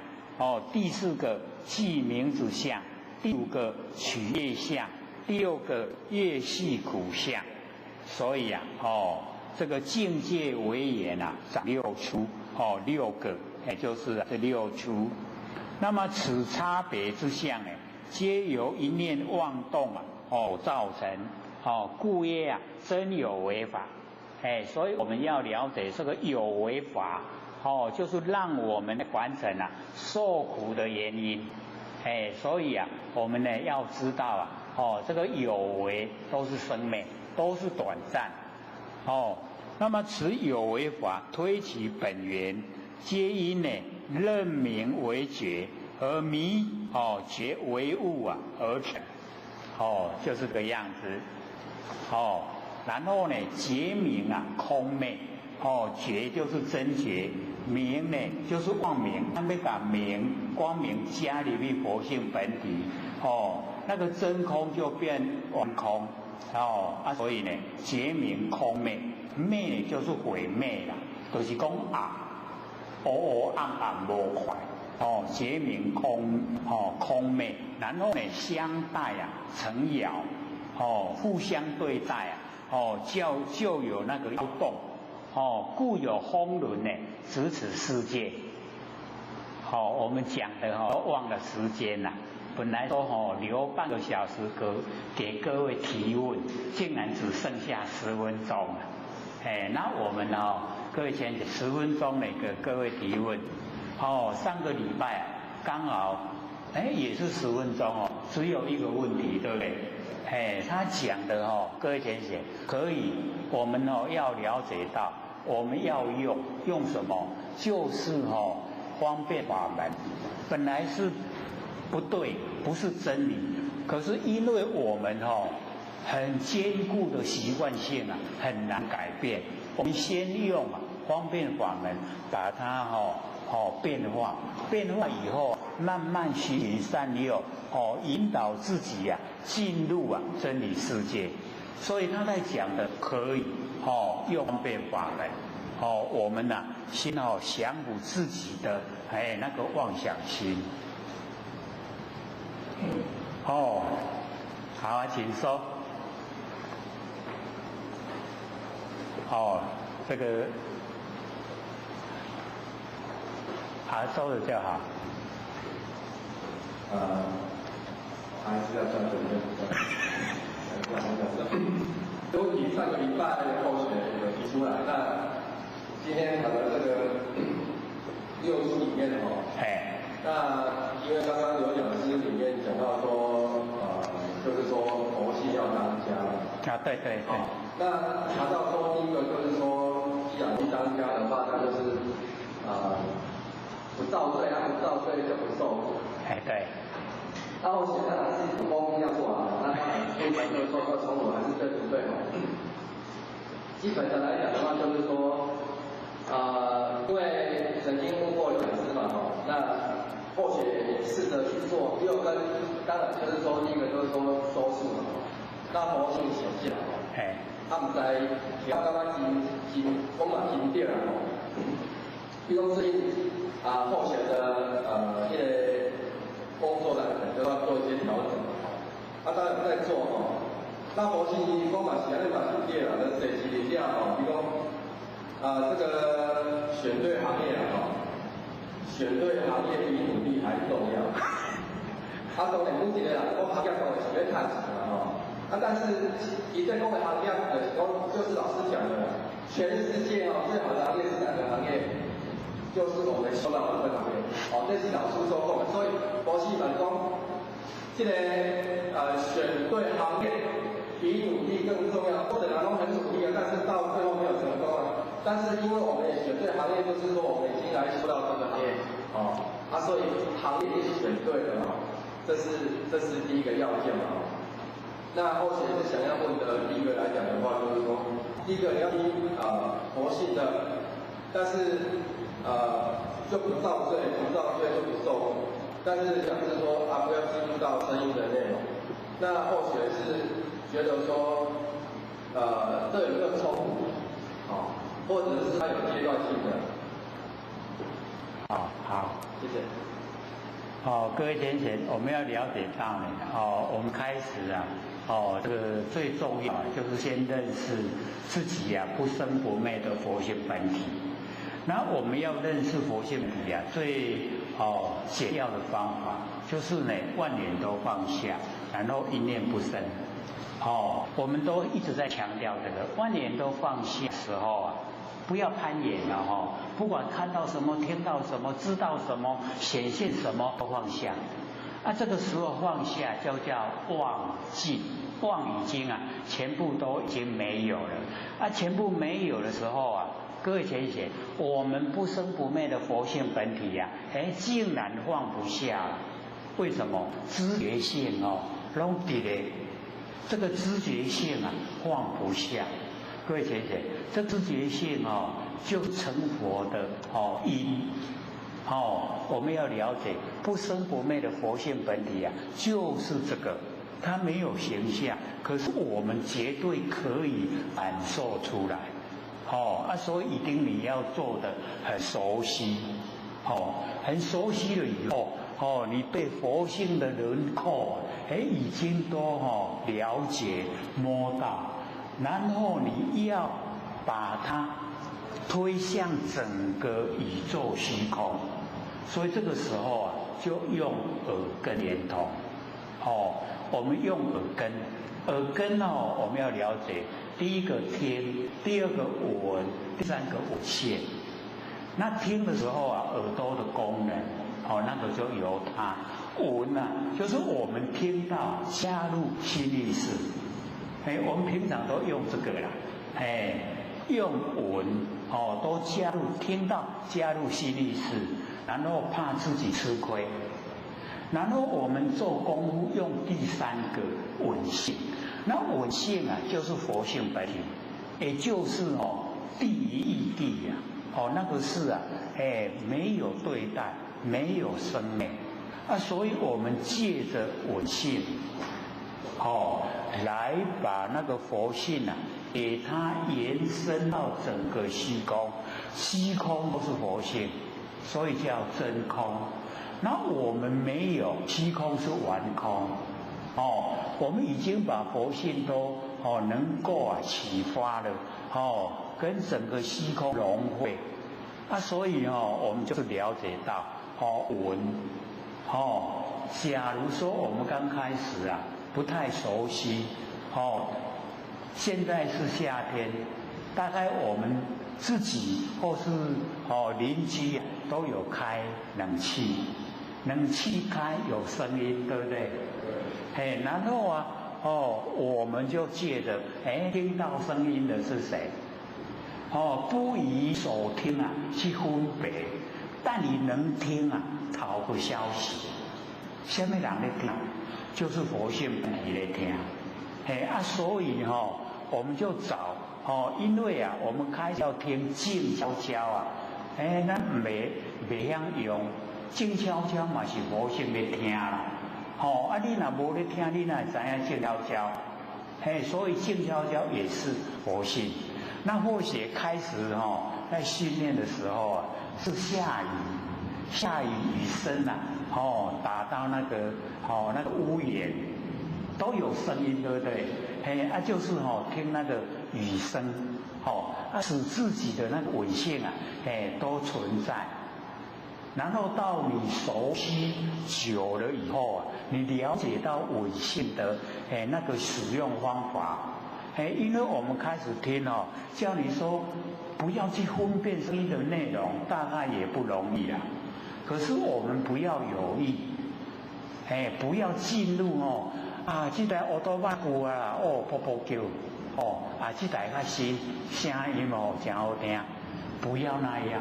第四个记名字相，第5个取业相，第6个业系苦相。所以啊，这个境界为言啊，长6出，6个，也就是这6出。那么此差别之相呢，皆由一念妄动啊，造成，故曰啊，真有为法。所以我们要了解这个有为法，就是让我们的凡尘啊受苦的原因。所以啊，我们呢要知道啊，这个有为都是生灭，都是短暂。那么此有为法推其本源，皆因呢认名为觉，而迷觉为物啊而成。就是这个样子。然后呢，觉名啊空昧，觉就是真觉，名呢就是妄名，他们把名光明加入于佛性本体，那个真空就变妄空，所以呢，觉名空昧，昧呢就是毁灭啦，就是讲暗无快，觉名空昧，然后呢相待啊成爻，互相对待啊。就有那个摇动，故有风轮呢指此世界。我们讲的都忘了时间了。本来说留半个小时给各位提问，竟然只剩下10分钟了。那我们各位先生10分钟呢给各位提问。上个礼拜啊刚好也是10分钟只有一个问题，对不对？他讲的各位先生可以，我们要了解到，我们要用什么？就是方便法门，本来是不对，不是真理，可是因为我们很坚固的习惯性啊，很难改变。我们先用方便法门把它变化以后，慢慢循循善诱，引导自己进入真理世界。所以他在讲的可以用方便法门，我们先降服自己的那个妄想心。好请说。这个收了就好。还是要专注一下。这个问题上个礼拜候选人有提出来，那今天谈的这个6书里面那因为刚刚有讲师里面讲到说，就是说佛系要当家。对。那谈到说第一个就是说，既然是当家的话，那就是不造罪，不造罪就不受苦。对。然后现在是公要做那当然不管就是说从我还是对不对基本上来讲的话，就是说，因为曾经问过讲师嘛那或许试着去做，第二跟当然就是说第一个就是说收束嘛，那佛性显现他们在刚刚公嘛停电了比如说最近候选的一个工作呢，可能就要做一些调整。当然在做那佛系讲嘛是安尼嘛停电了，那这是底下比如讲这个选对行业选对行业比努力还重要。当然目前的讲行业讲的是要看钱但是一对讲的行业就是老师讲的，全世界最好的行业是哪个行业？就是我们修道部分行业，这是老师说过的，所以佛系本讲，这个选对行业比努力更重要，或者人都很努力但是到最后没有成功但是因为我们选对行业，就是说我们已经来修道这个行业所以行业是选对了这是第一个要件那后续是想要问的第一个来讲的话，就是说，第一个要佛性的，但是就不造罪，不造罪就不受苦。但是讲是说不要进入到声音的内容。那或许是觉得说，这有个冲突，或者是它有阶段性的。好，谢谢。各位先生，我们要了解到呢，我们开始啊，这个最重要就是先认识自己啊不生不灭的佛性本体。那我们要认识佛性本体啊，最简要的方法就是呢，万念都放下，然后一念不生。我们都一直在强调这个万念都放下的时候啊，不要攀岩了不管看到什么、听到什么、知道什么、显现什么都放下。这个时候放下就叫忘尽，忘已经全部都已经没有了。全部没有的时候啊，各位先生，我们不生不灭的佛性本体竟然放不下了。为什么？知觉性拢伫咧，这个知觉性放不下。各位先生，这知觉性就成佛的因。我们要了解不生不灭的佛性本体就是这个，它没有形象，可是我们绝对可以感受出来。所以一定你要做的很熟悉，很熟悉了以后，你对佛性的轮廓已经都了解摸到，然后你要把它推向整个宇宙虚空，所以这个时候就用耳根连通。我们用耳根，我们要了解，第一个听，第二个闻，第三个闻现。那听的时候耳朵的功能，那个就由它。闻就是我们听到加入心意识。我们平常都用这个啦，用闻都加入听到加入心意识，然后怕自己吃亏，然后我们做功夫用第三个闻性。那闻性就是佛性本体，也就是第一义谛那个是没有对待，没有生灭所以我们借着闻性来把那个佛性给它延伸到整个虚空，虚空都是佛性，所以叫真空。那我们没有，虚空是完空我们已经把佛性都能够启发了跟整个虚空融汇所以我们就是了解到闻假如说我们刚开始不太熟悉现在是夏天，大概我们自己或是邻居都有开冷气，冷气开有声音，对不对？然后我们就借着听到声音的是谁？不以手听去分别，但你能听讨个消息。什么人在听？就是佛性本体在听。所以我们就找因为我们开始要听静悄悄咱袂晓用静悄悄嘛是佛性在听啦。你若无咧听，你哪会知影静悄悄？所以静悄悄也是佛性。那或许开始在训练的时候是下雨雨声打到那个屋檐都有声音，对不对？就是听那个雨声使自己的那个闻性都存在。然后到你熟悉久了以后你了解到闻性的那个使用方法。因为我们开始听叫你说不要去分辨声音的内容，大概也不容易啦。可是我们不要犹豫，不要进入这台乌托邦有噗噗叫这台较新，声音真好听，不要那样，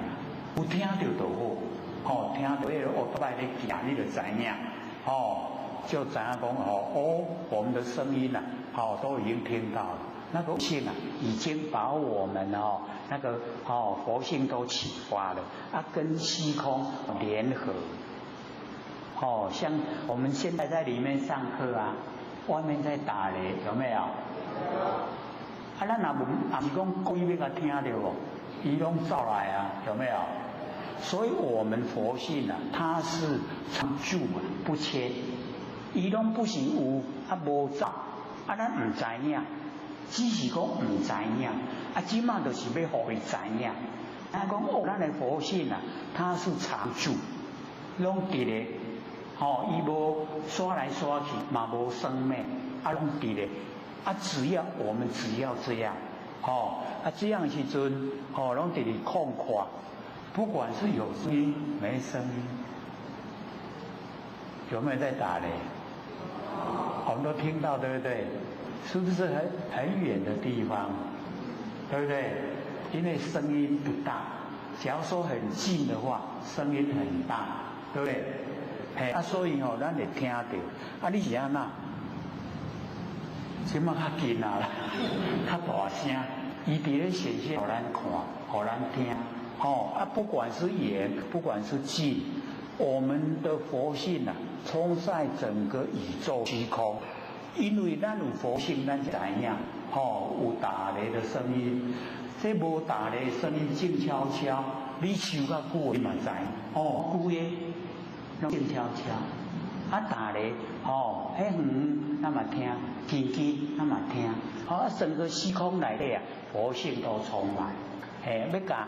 有听到就好，听到那个乌托邦在行，你就知影就知影讲我们的声音都已经听到了，那个性已经把我们那个佛性都启发了跟虚空联合哦，像我们现在在里面上课啊，外面在打雷，有没有？啊，咱也是讲故意要甲听到哦，伊拢走来啊，有没有？所以我们佛性啊，它是常住啊，不迁。伊拢不是有啊无走，啊咱唔知影，只是讲唔知影，啊即马就是要互伊知影。啊讲哦，咱的佛性啊，它是常住，拢伫咧，吼，伊无刷来刷去，嘛无生灭，啊拢伫咧，啊只要这样，哦，啊这样时阵，哦拢伫咧空旷，不管是有声音没声音，有没有在打雷？我们都听到，对不对？是不是很远的地方，对不对？因为声音不大，假如说很近的话，声音很大，对不对？嘿，啊，所以哦，咱会听到。啊，你是安那？即马较近啊啦，较大声，伊伫咧显现，互咱看，互咱听。哦，啊，不管是远，不管是近。我们的佛性啊，充在整个宇宙虚空，因为咱有佛性，咱知影，有打雷的声音，这无打雷的声音静悄悄，你修较久你嘛知，久的拢静悄悄，啊打雷，迄远咱嘛听，近近咱嘛听，整个虚空内底啊，佛性都充满，要甲。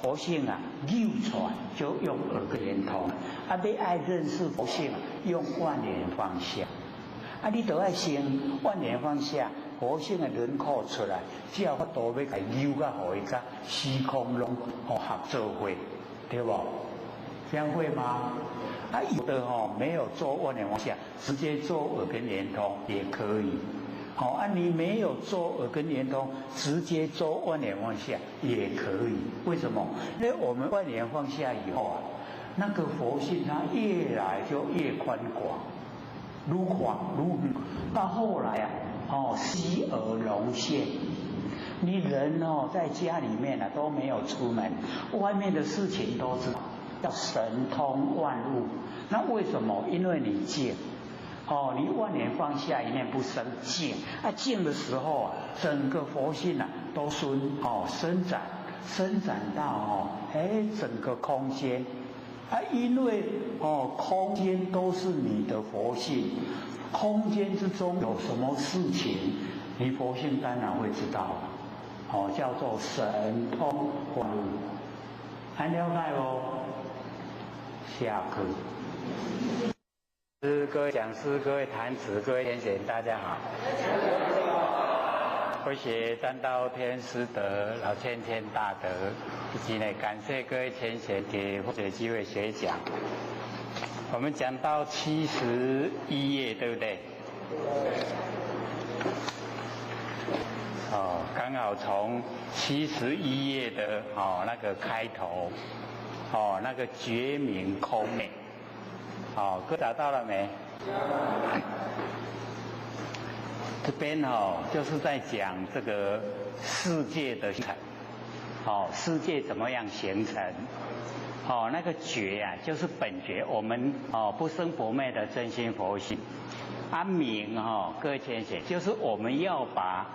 佛性啊，流传就用耳根圆通，啊，要爱认识佛性，用万缘放下，啊，你都要先万缘放下，佛性的轮廓出来，只要法度要甲流甲互伊甲虚空拢合作伙，对不？这样会吗？啊，有的没有做万缘放下，直接做耳根圆通也可以。你没有做耳根圆通，直接做万缘放下也可以。为什么？因为我们万缘放下以后啊，那个佛性它越来就越宽广，如广如远。到后来啊，息而融现。你人在家里面啊都没有出门，外面的事情都知道，叫神通万物。那为什么？因为你静。你万缘放下，一念不生，静啊，静的时候啊，整个佛性啊都伸展到整个空间啊，因为空间都是你的佛性，空间之中有什么事情，你佛性当然会知道，叫做神通万物，还了解哦？下课。各位讲师、各位坛子、各位天贤，大家好。会学占道天师德、老千千大德，以及呢感谢各位天贤给获得机会学讲。我们讲到71页，对不对？刚好从71页的那个开头，那个觉明空昧。各找到了没？这边就是在讲这个世界的形成，世界怎么样形成？那个觉啊，就是本觉，我们不生不灭的真心佛性。明各位天贤，就是我们要把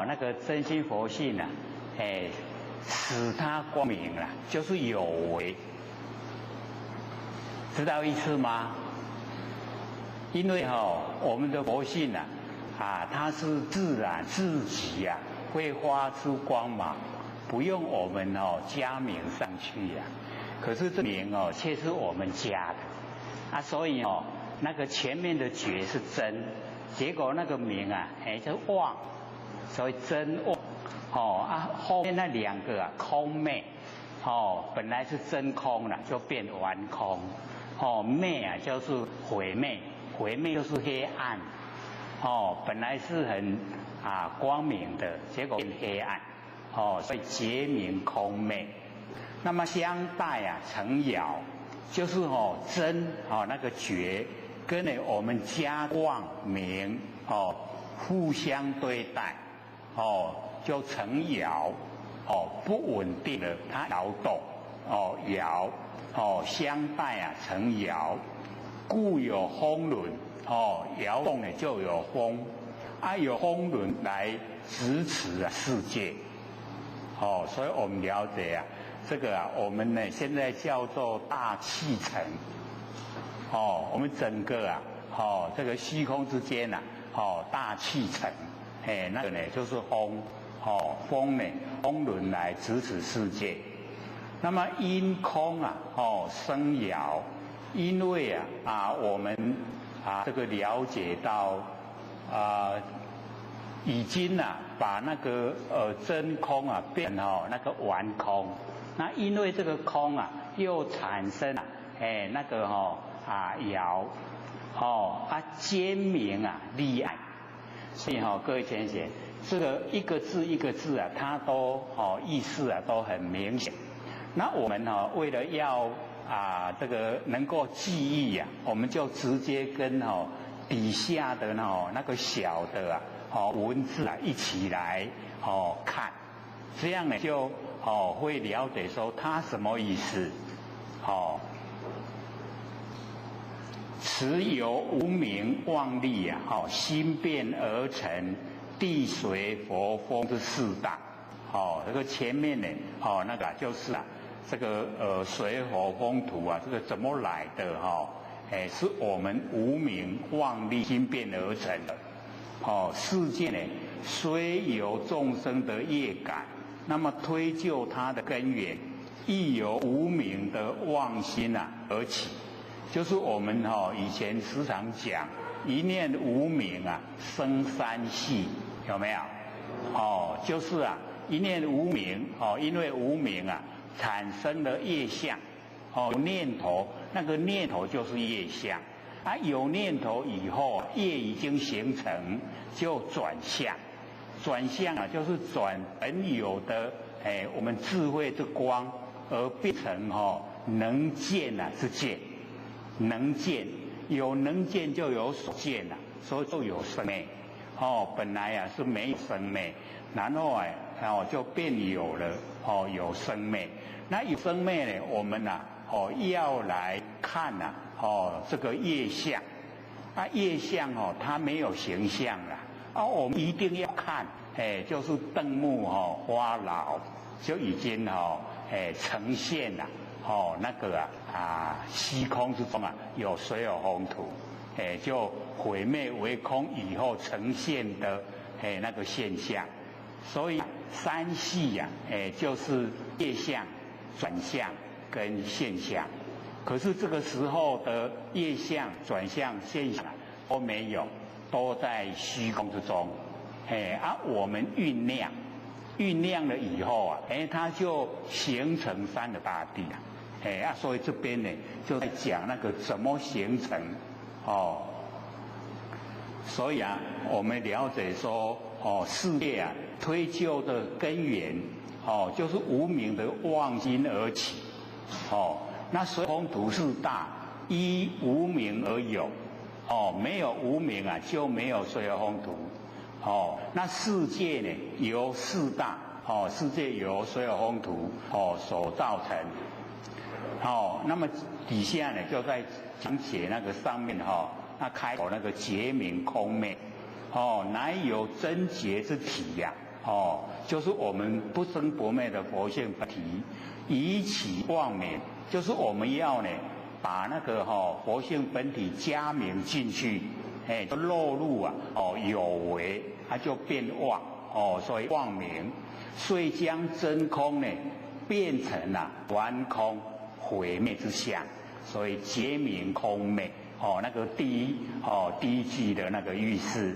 那个真心佛性啊，使它光明了，就是有为。知道意思吗？因为我们的佛性它是自然自己会发出光芒，不用我们加名上去可是这名却是我们加的所以那个前面的觉是真，结果那个名叫妄，所以真妄后面那两个空昧本来是真空了，就变完空。昧就是毁灭，毁灭就是黑暗。本来是很光明的，结果变黑暗。所以觉明空昧。那么相待成爻，就是真那个觉跟我们加妄明互相对待就成爻不稳定的，它摇动爻相待成爻。故有风轮，摇动呢就有风，有风轮来支持世界，所以我们了解这个我们呢现在叫做大气层，我们整个这个虚空之间大气层，那个呢就是风，风呢风轮来支持世界。那么因空生摇，因为我们这个了解到已经把那个真空变成那个完空，那因为这个空又产生那个摇，坚明立案，所以各位先生，这个一个字一个字它都意思都很明显。那我们为了要这个能够记忆我们就直接跟底下的那个小的文字一起来看，这样呢就会了解说它什么意思。此由无明妄力心变而成地水火风之四大。这个前面呢那个就是这个水火风土这个怎么来的是我们无明妄力心变而成的。世界呢虽有众生的业感，那么推究它的根源，亦由无明的妄心而起。就是我们以前时常讲一念无明生三系，有没有？就是一念无明因为无明产生了业相，念头，那个念头就是业相，有念头以后业已经形成，就转向，转向就是转本有的我们智慧之光，而变成能见之见，能见，有能见就有所见所以就有生灭，本来是没有生灭，然后就变有了有生灭。那有生灭呢，我们要来看这个业相，业相它没有形象我们一定要看，就是灯木花老就已经呈现了那个虚空之中有水有风土，就毁灭为空以后呈现的那个现象。所以三系就是业相、转向跟现象。可是这个时候的业相、转向、现象都没有，都在虚空之中。我们酝酿了以后它就形成三个大地所以这边呢就在讲那个怎么形成所以我们了解说世界推究的根源就是无明的妄心而起那水风土四大依无明而有没有无明就没有水火风土那世界呢由四大世界由水火风土所造成那么底下呢就在讲解那个上面那开口那个觉明空昧乃有真觉之体就是我们不生不灭的佛性本体，以起妄名，就是我们要呢把那个佛性本体加名进去，就落入有为，它就变妄所以妄名，所以将真空呢变成完空毁灭之相，所以觉明空昧那个第一句的那个意思。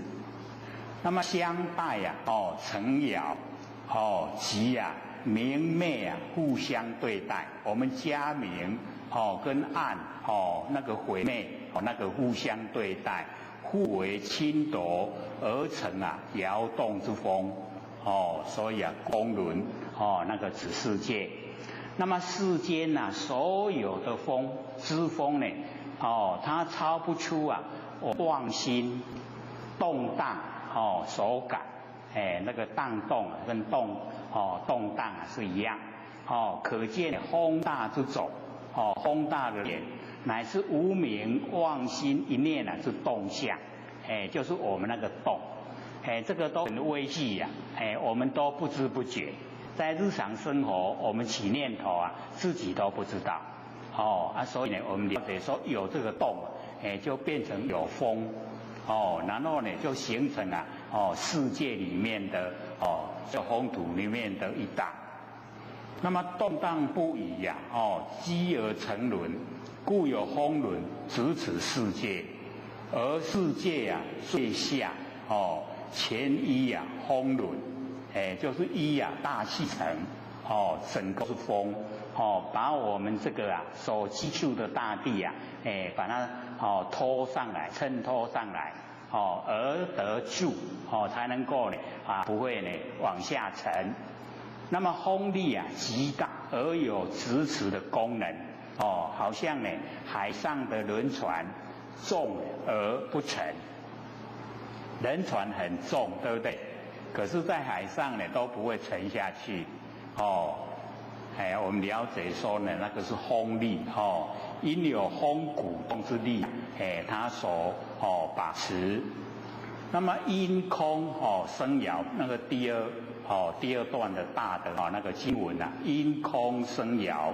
那么相待成爻即明昧互相对待，我们加明跟暗那个毁灭那个互相对待，互为侵夺而成摇动之风所以风轮那个指世界。那么世间所有的风之风呢它超不出妄心动荡手感那个荡动跟动荡是一样可见风大之走风大的脸乃是无明妄心一念啊，是动相，就是我们那个动，这个都很微细呀，我们都不知不觉，在日常生活我们起念头啊，自己都不知道，所以呢，我们了解说有这个动，就变成有风，然后呢就形成了世界里面的这风土里面的一大。那么动荡不已呀，积而成轮，故有风轮执此世界，而世界啊最下前一啊风轮，就是一啊大气层，整个是风，把我们这个啊所居住的大地啊，把它拖上来，衬托上来，而得住，才能够呢不会呢往下沉。那么风力啊极大而有支持的功能，好像呢海上的轮船重而不沉，轮船很重，对不对？可是，在海上呢都不会沉下去，我们了解说呢，那个是风力，因有风鼓动之力，它所把持。那么因空生爻，那个第二段的大的那个经文啊，因空生爻。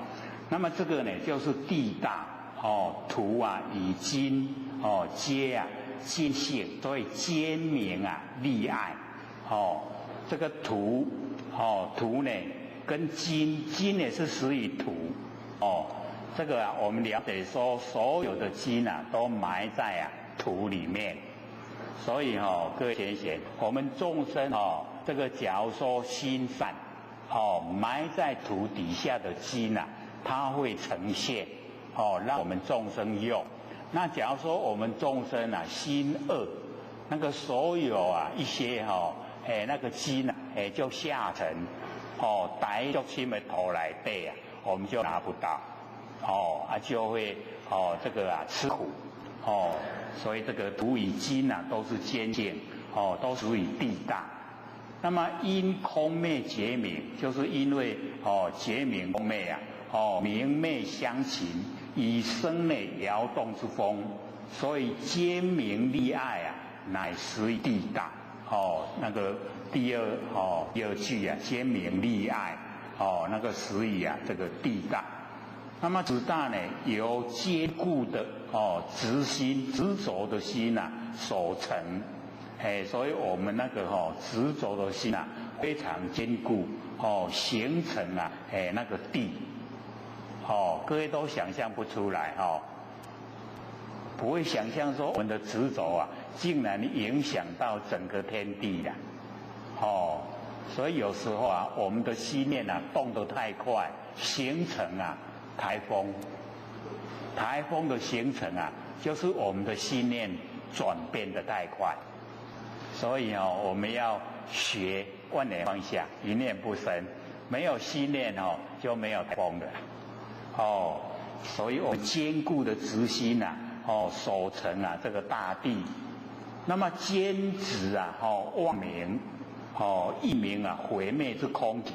那么这个呢，就是地大土啊以金皆啊金性，所以坚明啊利爱这个土呢跟金呢是属于土这个我们了解说所有的金啊都埋在土里面。所以各位贤贤，我们众生这个假如说心善埋在土底下的金啊，它会呈现让我们众生用。那假如说我们众生啊心恶，那个所有一些那个金啊就下沉带入心的头来背我们就拿不到就会这个吃苦所以这个土与金都是坚性都属于地大。那么因空昧结明，就是因为结明空昧明昧相勤，以生内摇动之风，所以坚明利爱乃实于地大那个第二句坚明利爱那个实于这个地大。那么子大呢，由坚固的执心执着的心所成，所以我们那个执着的心非常坚固形成那个地各位都想象不出来不会想象说我们的执着竟然影响到整个天地所以有时候我们的心念动得太快，形成台风。台风的形成就是我们的心念转变得太快。所以我们要学万念放下，一念不生，没有心念就没有台风的所以我们坚固的执心守成这个大地。那么坚持妄明一明毁灭之空体，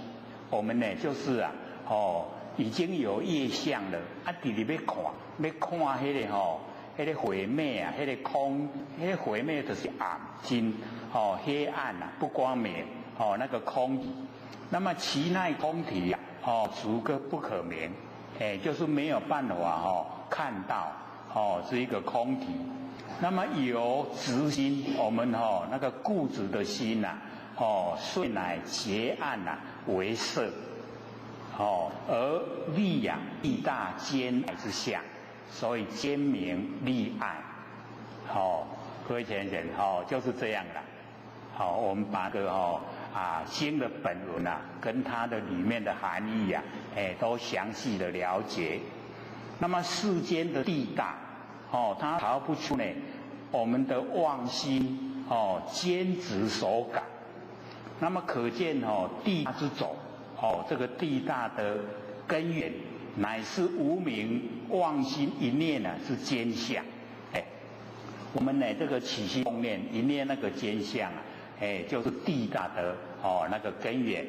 我们呢就是已经有业相了伫里要看那个毁灭那个空，那个毁灭就是暗真黑暗不光明那个空体。那么其那空体逐个不可明，就是没有办法看到是一个空体。那么由执心，我们那个固执的心遂乃结暗为色而利利大坚爱之相，所以坚明利爱各位先生就是这样的我们把这个经的本文跟它的里面的含义都详细的了解。那么世间的地大它逃不出呢我们的妄心坚执所感。那么可见地大之种这个地大的根源乃是无明妄心一念是坚相我们呢这个起心动念一念那个坚相就是地大的那个根源。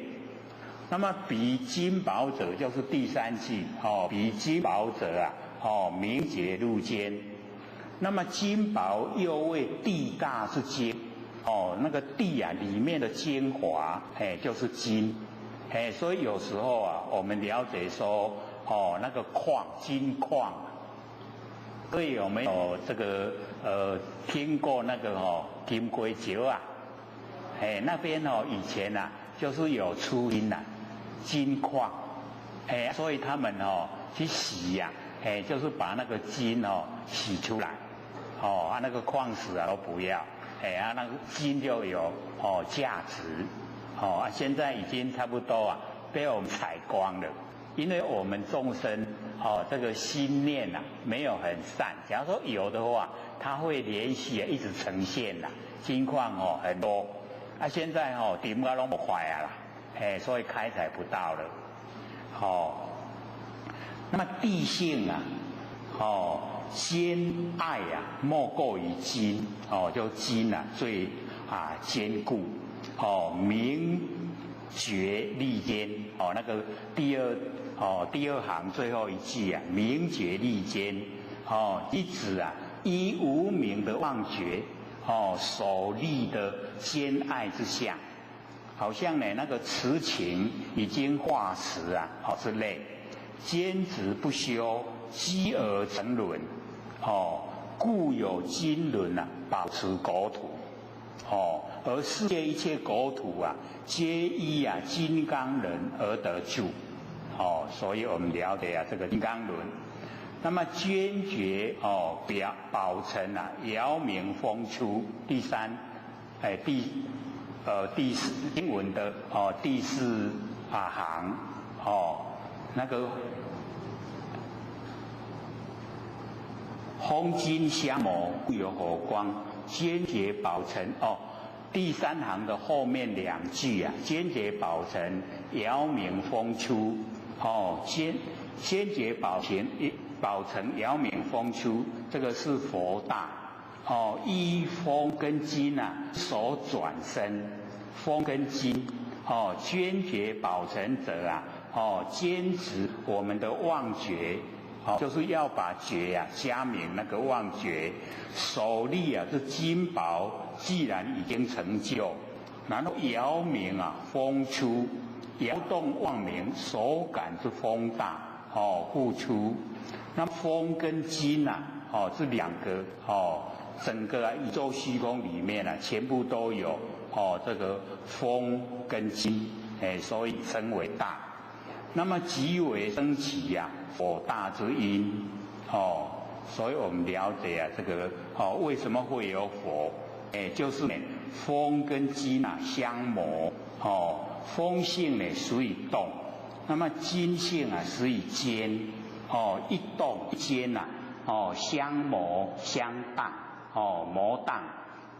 那么比金宝者就是第三句比金宝者明觉入间。那么金宝又谓地大之精，那个地啊里面的精华，就是金，所以有时候啊，我们了解说，那个矿金矿，所以有没有这个听过那个金龟石啊？那边以前啊就是有出金金矿，所以他们去洗呀，就是把那个金洗出来，那个矿石啊都不要，那个金就有价值，现在已经差不多啊被我们采光了，因为我们众生这个心念啊没有很善，假如说有的话，它会连续一直呈现金矿很多，现在点个拢不坏啊啦，所以开采不到了，那么地性啊，坚爱啊，莫过于金，就金啊最坚固，明觉利坚，那个第二行最后一句啊，明觉利坚，一指啊依无明的妄觉，所立的坚爱之相，好像呢那个痴情已经化石啊，之类，坚持不休，积而成轮，故有金轮啊，保持国土，而世界一切国土啊，皆依金刚轮而得住，所以我们了解这个金刚轮。那么坚决保存遥明风出，第三，第四经文的第四行，那个风金相磨，故有火光，坚决保存第三行的后面两句啊，坚决保存遥明风出，坚决保存遥明风出，这个是佛大，依风跟金所转生，风跟金，坚决保存者坚持我们的妄觉，就是要把觉加明那个妄觉，手力这金宝既然已经成就，然后遥明风出，摇动妄明，所感之风大，复出。那风跟金这两个整个宇宙虚空里面全部都有这个风跟金，所以称为大。那么即为升起火大之因，所以我们了解这个为什么会有火，就是风跟金相磨，风性属于动，那么金性属于坚，一动一坚相磨相当，磨当，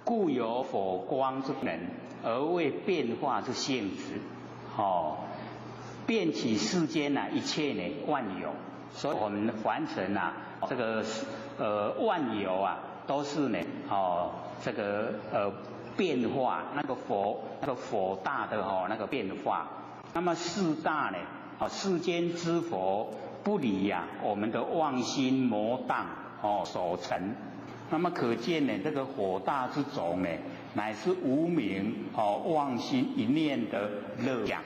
故有火光之能，而为变化之性质，变起世间一切万有，所以我们凡尘这个万有都是这个变化，那个佛大的那个变化。那么四大世间之佛不离我们的妄心魔当所成。那么可见这个火大之种乃是无明妄心一念的乐相。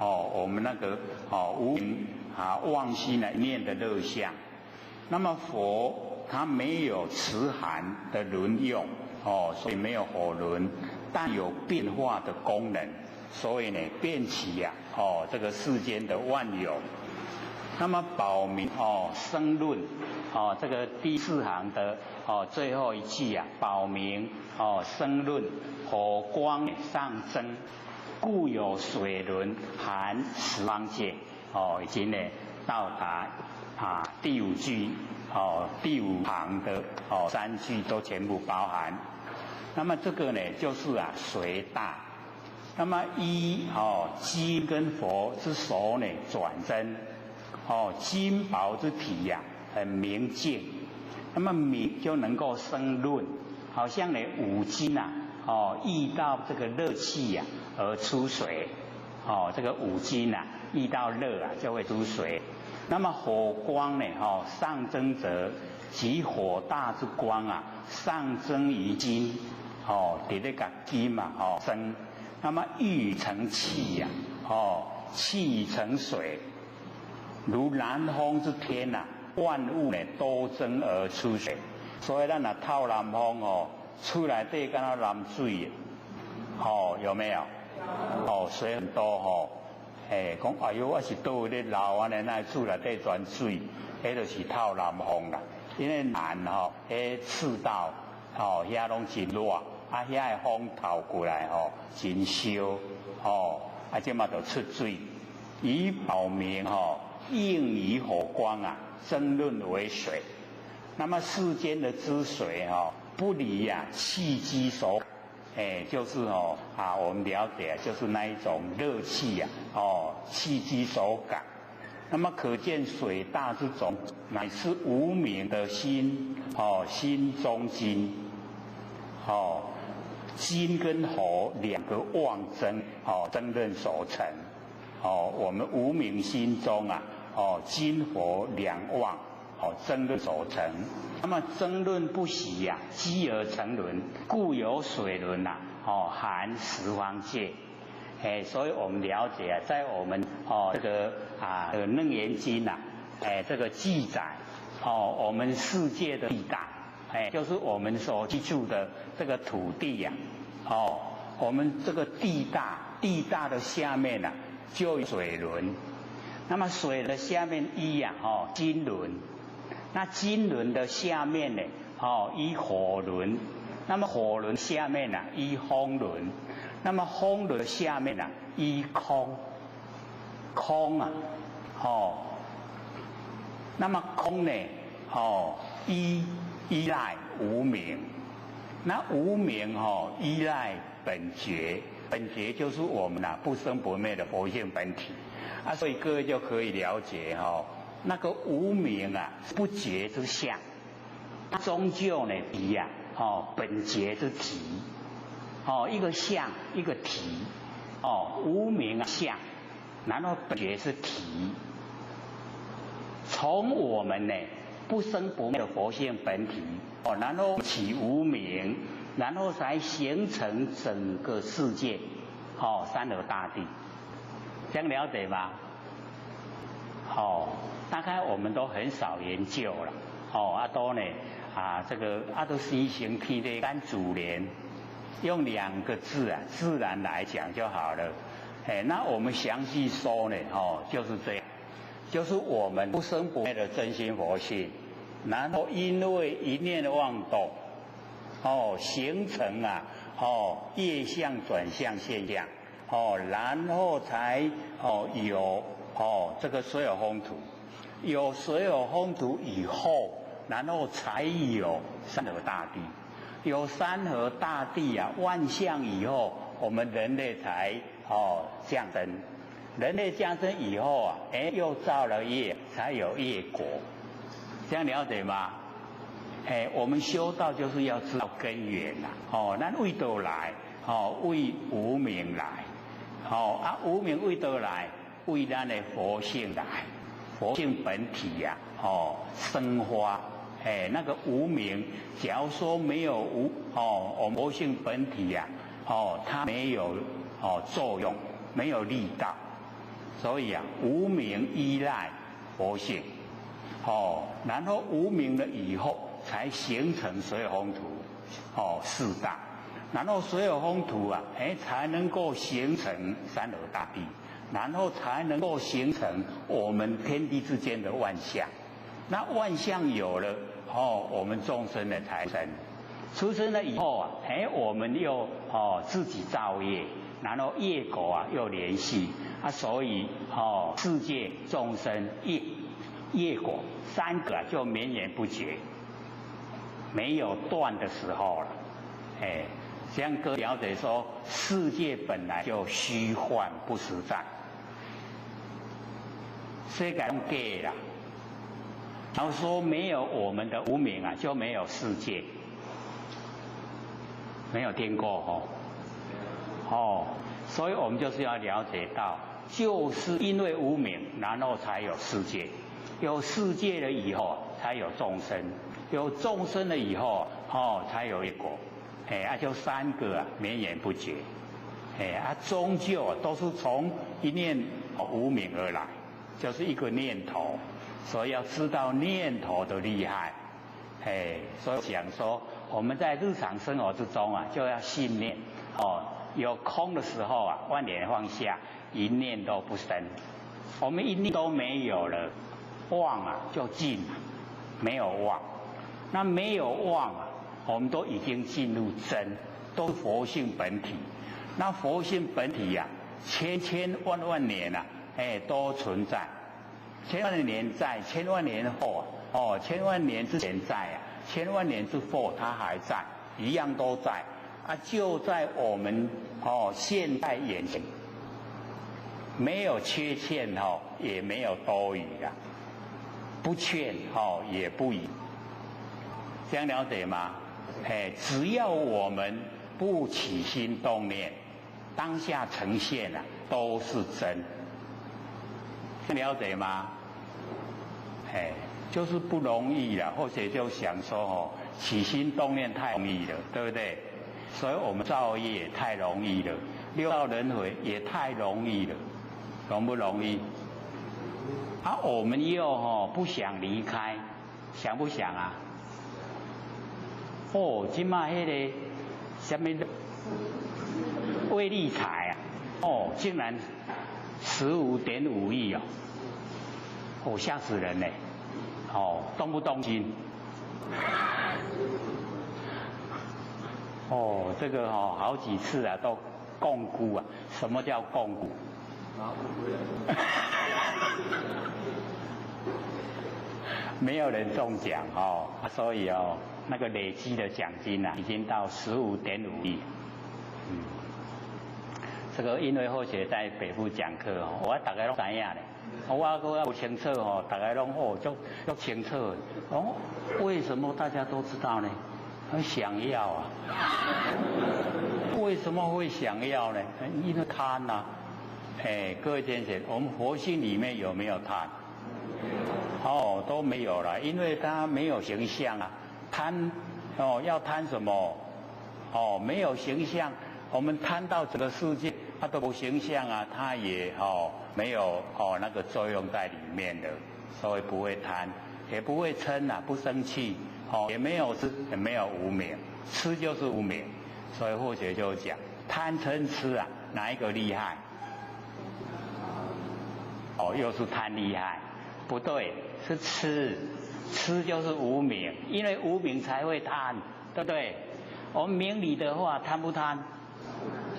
我们那个无明妄心一念的乐相。那么佛它没有持寒的轮用，所以没有火轮，但有变化的功能，所以变起这个世间的万有。那么保明生论，这个第四行的最后一句保明生论，火光上升，故有水轮含十方界，已经到达第五句，第五行的三句都全部包含。那么这个就是随大。那么依金跟佛之手转真，金宝之体很明净，那么明就能够生论，好像五金遇到这个热气而出水，这个五金啊，遇到热啊就会出水。那么火光呢，上蒸者，即火大之光啊，上蒸于金，伫咧个金嘛，蒸。那么玉成气呀，气成水，如南风之天呐，万物呢都蒸而出水。所以咱若透南风出来底敢若南水，有没有？水很多讲哎呦，我是倒位咧流安尼，那厝内底全水，迄就是透南风啦。因为南迄赤道遐拢真热，啊遐的风透过来真烧，即嘛就出水。以宝明应以火光啊，蒸润为水。那么世间的之水不离气机所就是我们了解就是那一种热气气机所感。那么可见水大之种，乃是无明的心心中金金跟火两个妄争争论所成我们无明心中金火两妄争论所成。那么争论不息积而成轮，故有水轮含十方界。所以我们了解在我们这个楞严经这个记载我们世界的地大就是我们所居住的这个土地我们这个地大的下面就有水轮。那么水的下面依金轮，那金轮的下面呢依火轮，那么火轮下面依风轮，那么风轮下面依空那么空呢依赖无明，那无明依赖本觉，本觉就是我们不生不灭的佛性本体所以各位就可以了解那个无明不觉之相，终究呢离本觉之体一个相一个体无明相，然后本觉是体。从我们呢不生不灭的佛性本体然后起无明，然后才形成整个世界三河大地。这样了解吗？大概我们都很少研究了都呢这个都西行天地干主连，用2个字自然来讲就好了。那我们详细说呢就是这样，就是我们不生不灭的真心佛性，然后因为一念的妄动形成业相转向现象然后才有这个水有风土，有水有风土以后，然后才有三河大地，有三河大地万象以后，我们人类才降生，人类降生以后又造了业，才有业果。这样了解吗？我们修道就是要知道根源咱为道来为无明来无明为道来，为咱的佛性来，佛性本体生花那个无明，假如说没有我们佛性本体它没有作用，没有力道，所以无明依赖佛性然后无明了以后才形成水有风土四大，然后水有风土才能够形成三河大地，然后才能够形成我们天地之间的万象。那万象有了我们众生的才生，出生了以后我们又自己造业，然后业果又联系所以世界众生业果三个就绵延不绝，没有断的时候了这样各位了解说，世界本来就虚幻不实在，世界都假啦。然后说没有我们的无明就没有世界，没有听过所以我们就是要了解到，就是因为无明，然后才有世界，有世界了以后才有众生，有众生了以后才有一果，就三个绵延不绝，终究都是从一念无明而来，就是一个念头，所以要知道念头的厉害，所以讲说我们在日常生活之中就要信念，有空的时候万念放下，一念都不生，我们一念都没有了，妄就尽了，没有妄，那没有妄我们都已经进入真，都是佛性本体。那佛性本体千千万万年都存在，千万年在，千万年后千万年之前在千万年之后它还在，一样都在就在我们现在眼前，没有缺陷也没有多余不缺也不余，这样了解吗？只要我们不起心动念，当下呈现都是真，了解吗？就是不容易了，或者就想说起心动念太容易了，对不对？所以我们造业太容易了，六道轮回也太容易了，容不容易？我们又不想离开，想不想啊？今嘛那个什么威力彩竟然15.5亿吓死人嘞！动不动心？这个好几次都共估什么叫共估？没有人中奖所以那个累积的奖金已经到15.5亿。这个因为后学在北部讲课我大概都知影咧。我不清楚大家拢都清楚。为什么大家都知道呢？很想要为什么会想要呢？因为贪各位先生，我们佛性里面有没有贪？都没有了，因为它没有形象贪要贪什么？没有形象，我们贪到整个世界它都无形象它也没有那个作用在里面的，所以不会贪，也不会嗔不生气也没有吃，也没有无明，吃就是无明，所以或者就讲贪嗔痴哪一个厉害？又是贪厉害？不对，是吃就是无明，因为无明才会贪，对不对？我们明理的话贪不贪？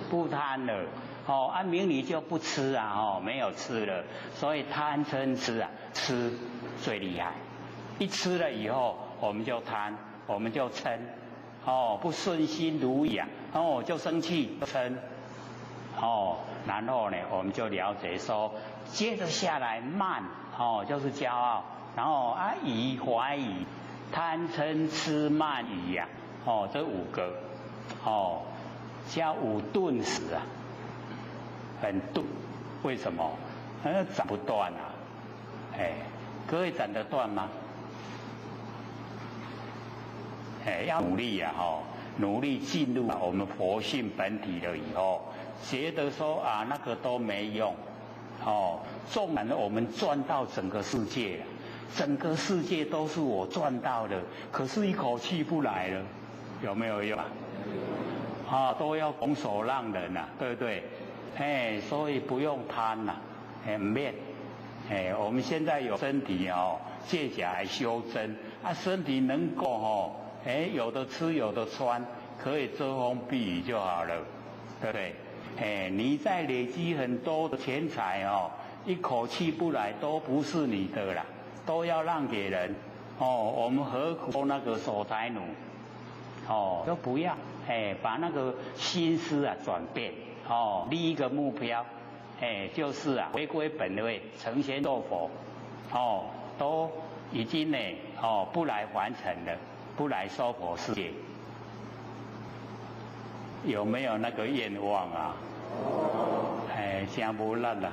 不贪了按明理就不吃没有吃了，所以贪嗔痴吃最厉害，一吃了以后我们就贪，我们就嗔不顺心如意就生气嗔然后呢我们就了解说，接着下来慢就是骄傲，然后疑怀疑，贪嗔痴慢疑这5个叫5顿时很钝，为什么？斩不断各位斩得断吗？要努力努力进入我们佛性本体了以后，觉得说那个都没用纵然我们赚到整个世界了，整个世界都是我赚到的，可是一口气不来了，有没有用都要拱手让人对不对？所以不用贪唔免我们现在有身体借假来修真身体能够有的吃有的穿，可以遮风避雨就好了，对不对？你再累积很多的钱财一口气不来都不是你的啦，都要让给人我们何苦那个守财奴都不要把那个心思转变立一个目标就是回归本位，成仙做佛都已经不来还尘了，不来娑婆世界，有没有那个愿望真无力啦。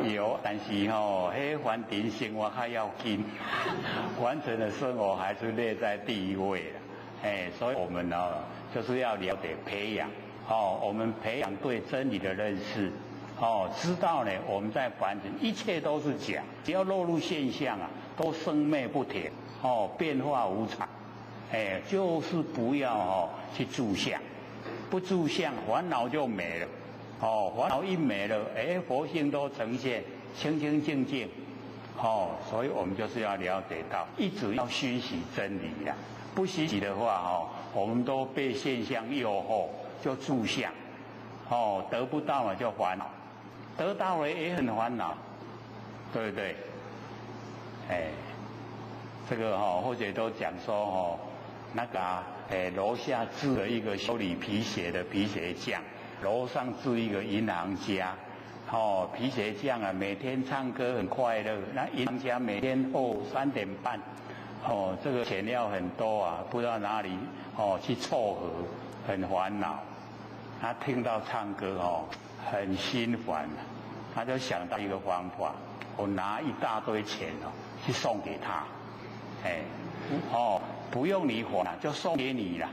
有，但是吼，迄环境生活较要紧，完成的生活还是列在第一位啦。所以我们呢，就是要了解培养，我们培养对真理的认识，知道呢，我们在凡尘一切都是假，只要落入现象啊，都生灭不停，变化无常，就是不要去住相，不住相，烦恼就没了。烦恼一没了，佛性都呈现，清清净净。所以我们就是要了解到，一直要熏习真理呀。不熏习的话，我们都被现象诱惑，就住相。得不到了就烦恼，得到了也很烦恼，对不对？这个或者都讲说那个楼下置了一个修理皮鞋的皮鞋匠。楼上住一个银行家，皮鞋匠啊，每天唱歌很快乐。那银行家每天3点半，这个钱要很多啊，不知道哪里去凑合，很烦恼。他听到唱歌很心烦，他就想到一个方法，我拿一大堆钱去送给他，不用你还，就送给你了。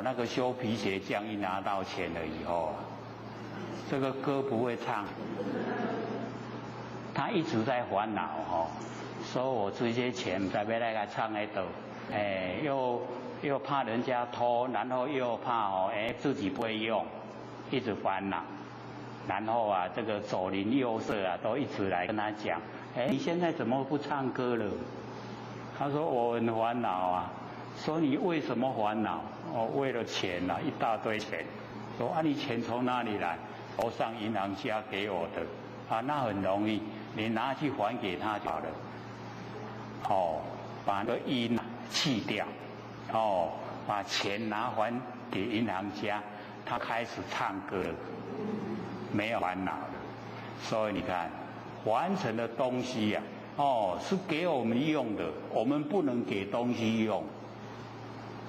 那个修皮鞋匠一拿到钱了以后，这个歌不会唱，他一直在烦恼说我这些钱在要来个唱在倒，又怕人家偷，然后又怕自己不会用，一直烦恼，然后啊这个左邻右舍啊都一直来跟他讲，你现在怎么不唱歌了？他说我很烦恼啊。说你为什么烦恼？为了钱啊，一大堆钱。说你钱从哪里来？楼上银行家给我的。那很容易，你拿去还给他就好了。把那个音去掉，把钱拿还给银行家，他开始唱歌了，没有烦恼了。所以你看，完成的东西呀，是给我们用的，我们不能给东西用。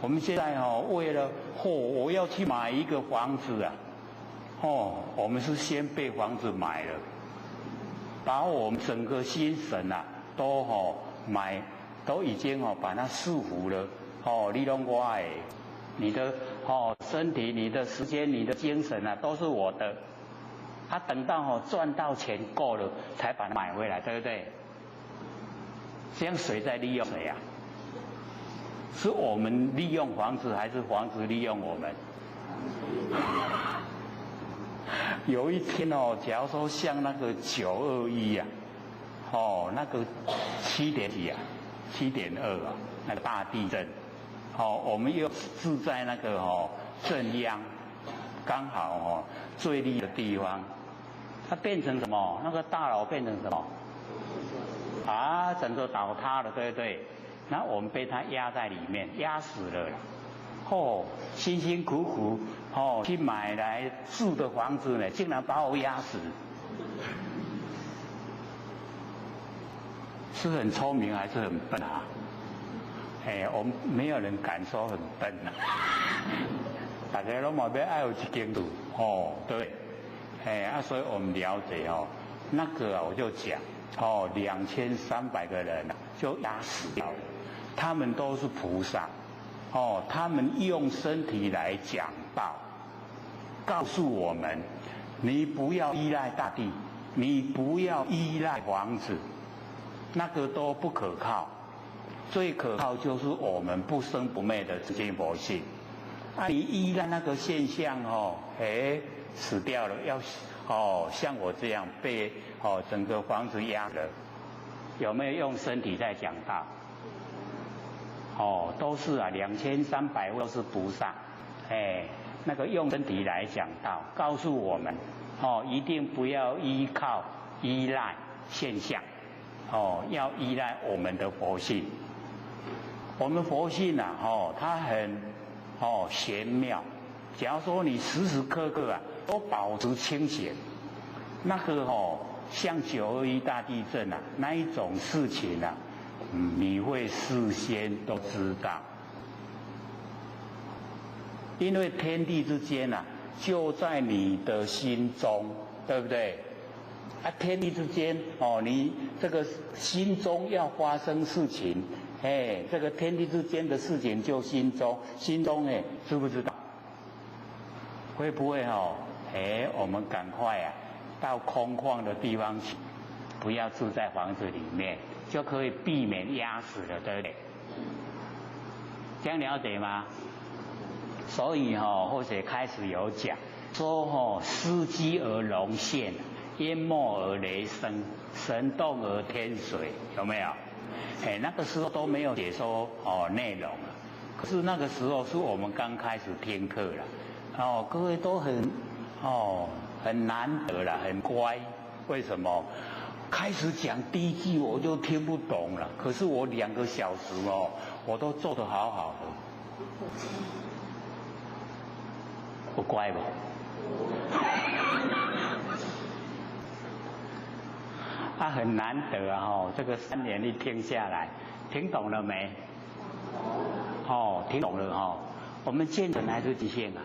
我们现在为了我要去买一个房子啊，我们是先被房子买了，把我们整个心神啊都已经把它束缚了。你拢我的，你的身体、你的时间、你的精神啊，都是我的。等到赚到钱够了，才把它买回来，对不对？这样谁在利用谁啊？是我们利用房子，还是房子利用我们？有一天假如说像那个921啊，那个7点几啊，7.2啊，那个大地震，我们又住在那个震央，刚好最厉的地方，它变成什么？那个大楼变成什么？整个倒塌了，对不对？那我们被他压在里面，压死了。辛辛苦苦去买来住的房子呢，竟然把我压死。是很聪明还是很笨啊？我们没有人敢说很笨啊。大家都嘛要爱有一间路，对，所以我们了解那个我就讲，2300个人就压死掉了。他们都是菩萨，他们用身体来讲道，告诉我们，你不要依赖大地，你不要依赖房子，那个都不可靠。最可靠就是我们不生不灭的真佛性。你依赖那个现象死掉了，要像我这样被整个房子压了，有没有用身体在讲道？都是2300位都是菩萨，那个用身体来讲道，告诉我们，一定不要依赖现象，要依赖我们的佛性。我们佛性啊，它很玄妙。假如说你时时刻刻啊都保持清醒，那个像921大地震啊那一种事情啊。你会事先都知道，因为天地之间就在你的心中，对不对？啊，天地之间哦，你这个心中要发生事情，哎，这个天地之间的事情就心中，哎，知不知道？会不会哦？哎，我们赶快啊，到空旷的地方去，不要住在房子里面，就可以避免压死了，对不对？这样了解吗？所以或者开始有讲说司机而龙现，淹没而雷声，神动而天水，有没有？哎，那个时候都没有解说内容了。可是那个时候是我们刚开始听课了，各位都很难得了，很乖。为什么？开始讲第一句我就听不懂了，可是我2个小时我都做得好好的，不乖吧？很难得啊！这个3年一听下来，听懂了没？听懂了我们建成还是极限啊？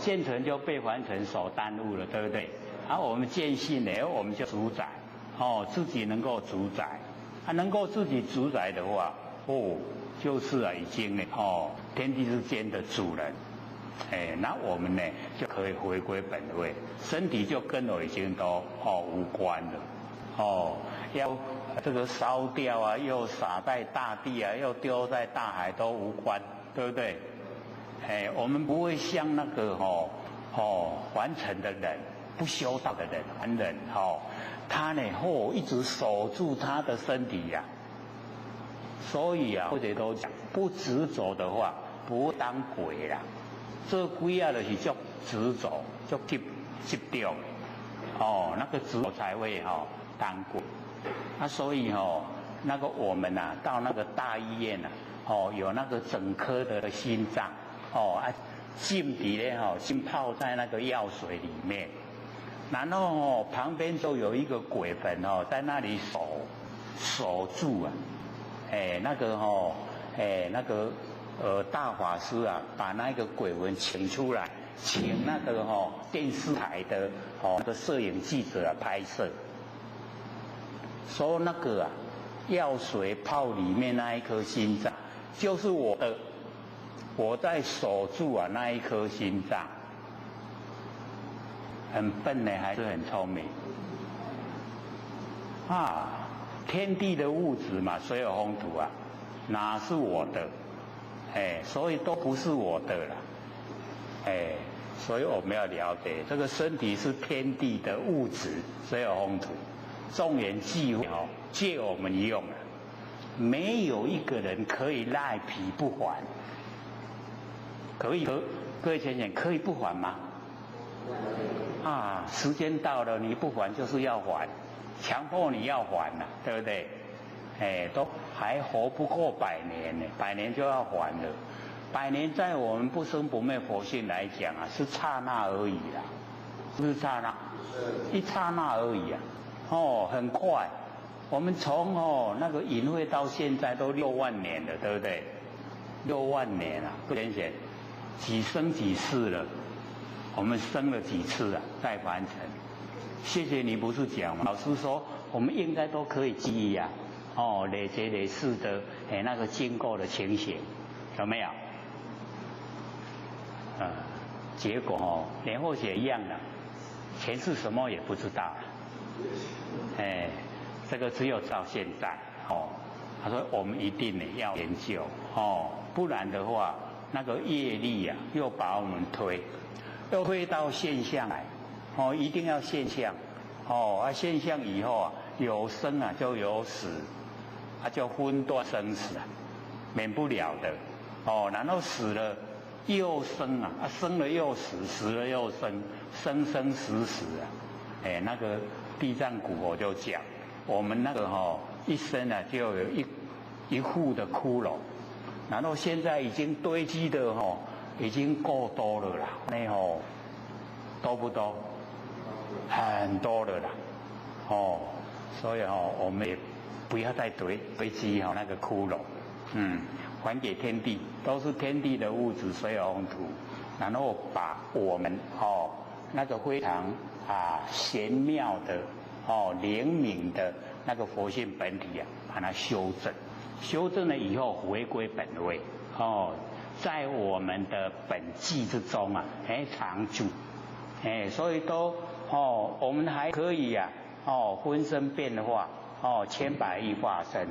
建成就被凡尘所耽误了，对不对？我们见性呢，我们就主宰，自己能够主宰，能够自己主宰的话，就是已经呢，天地之间的主人。那我们呢就可以回归本位，身体就跟我已经都无关了，要这个烧掉啊，又撒在大地啊，又丢在大海都无关，对不对？我们不会像那个凡尘的人，不修道的人，凡人他呢一直守住他的身体呀，所以或者都讲不执着的话，不当鬼啦。这鬼就是叫执着，叫执着，那个执着才会当鬼。所以那个我们到那个大医院有那个整颗的心脏浸底咧浸泡在那个药水里面，然后旁边就有一个鬼魂在那里守住啊，那个大法师把那个鬼魂请出来，请那个电视台的那个摄影记者拍摄，说那个药水泡里面那一颗心脏就是我的，我在守住那一颗心脏。很笨呢，还是很聪明？天地的物质嘛，水有风土哪是我的？所以都不是我的了，所以我们要了解，这个身体是天地的物质，水有风土，众缘际会借我们用了，没有一个人可以赖皮不还，可以？各位浅浅，可以不还吗？时间到了你不还就是要还，强迫你要还了，对不对？都还活不过100年呢，100年就要还了。100年在我们不生不灭佛性来讲是刹那而已啦，是不是刹那？一刹那而已很快。我们从那个隐会到现在都6万年了，对不对？6万年不浅显，几生几世了？我们生了几次在凡尘？谢谢你不是讲吗？老师说我们应该都可以记忆累劫累世的那个经过的情形，有没有？结果连或者一样的，前世什么也不知道这个只有到现在他说我们一定要研究不然的话，那个业力又把我们又推到现象来一定要现象现象以后有生就有死就分段生死免不了的然后死了又生生了又死，死了又生，生生死死那个地藏古我就讲，我们那个一生就有一户的骷髅，然后现在已经堆积的已经够多了啦，多不多？很多了啦所以我们也不要再堆积那个骷髅，还给天地，都是天地的物质水火风土，然后把我们那个非常玄妙的灵敏的那个佛性本体把它修正，修正了以后回归本位在我们的本际之中常住所以都我们还可以分身变化千百亿化身。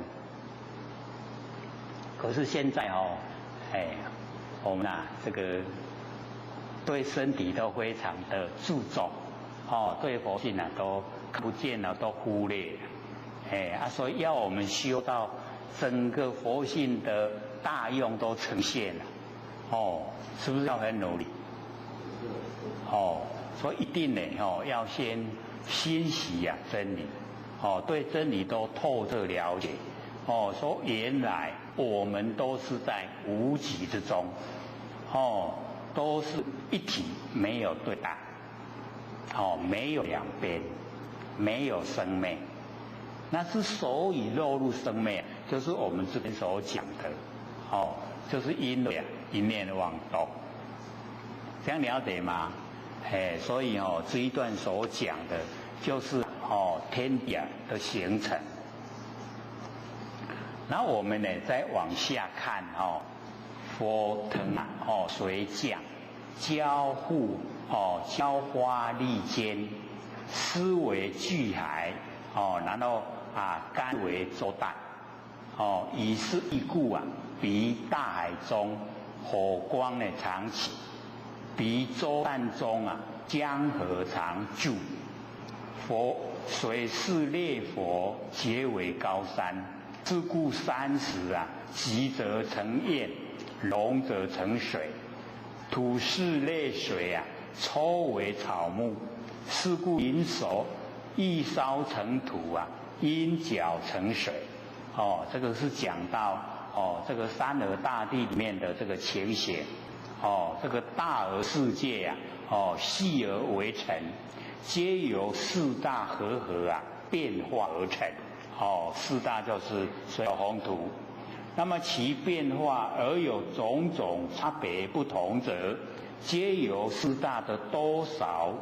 可是现在我们这个对身体都非常的注重对佛性都看不见了，都忽略了所以要我们修到整个佛性的大用都呈现了是不是要很努力所以一定呢要先欣喜真理对真理都透彻了解说原来我们都是在无极之中都是一体，没有对待没有两边，没有生灭。那之所以落入生灭，就是我们这边所讲的就是因为一念妄动，这样了解吗？所以这一段所讲的就是天地的形成。然后我们呢再往下看佛腾水降，交互浇花利坚，丝为巨海然后干为周旦以是一故彼大海中火光呢常起，彼周旦中江河常住，佛水是列佛皆为高山，是故山石急则成堰，隆则成水，土是类水抽为草木，是故银熟一烧成土因角成水这个是讲到这个三河大地里面的这个情形这个大而世界细而为成，皆由四大和合变化而成四大就是水火风土。那么其变化而有种种差别不同者，皆由四大的多少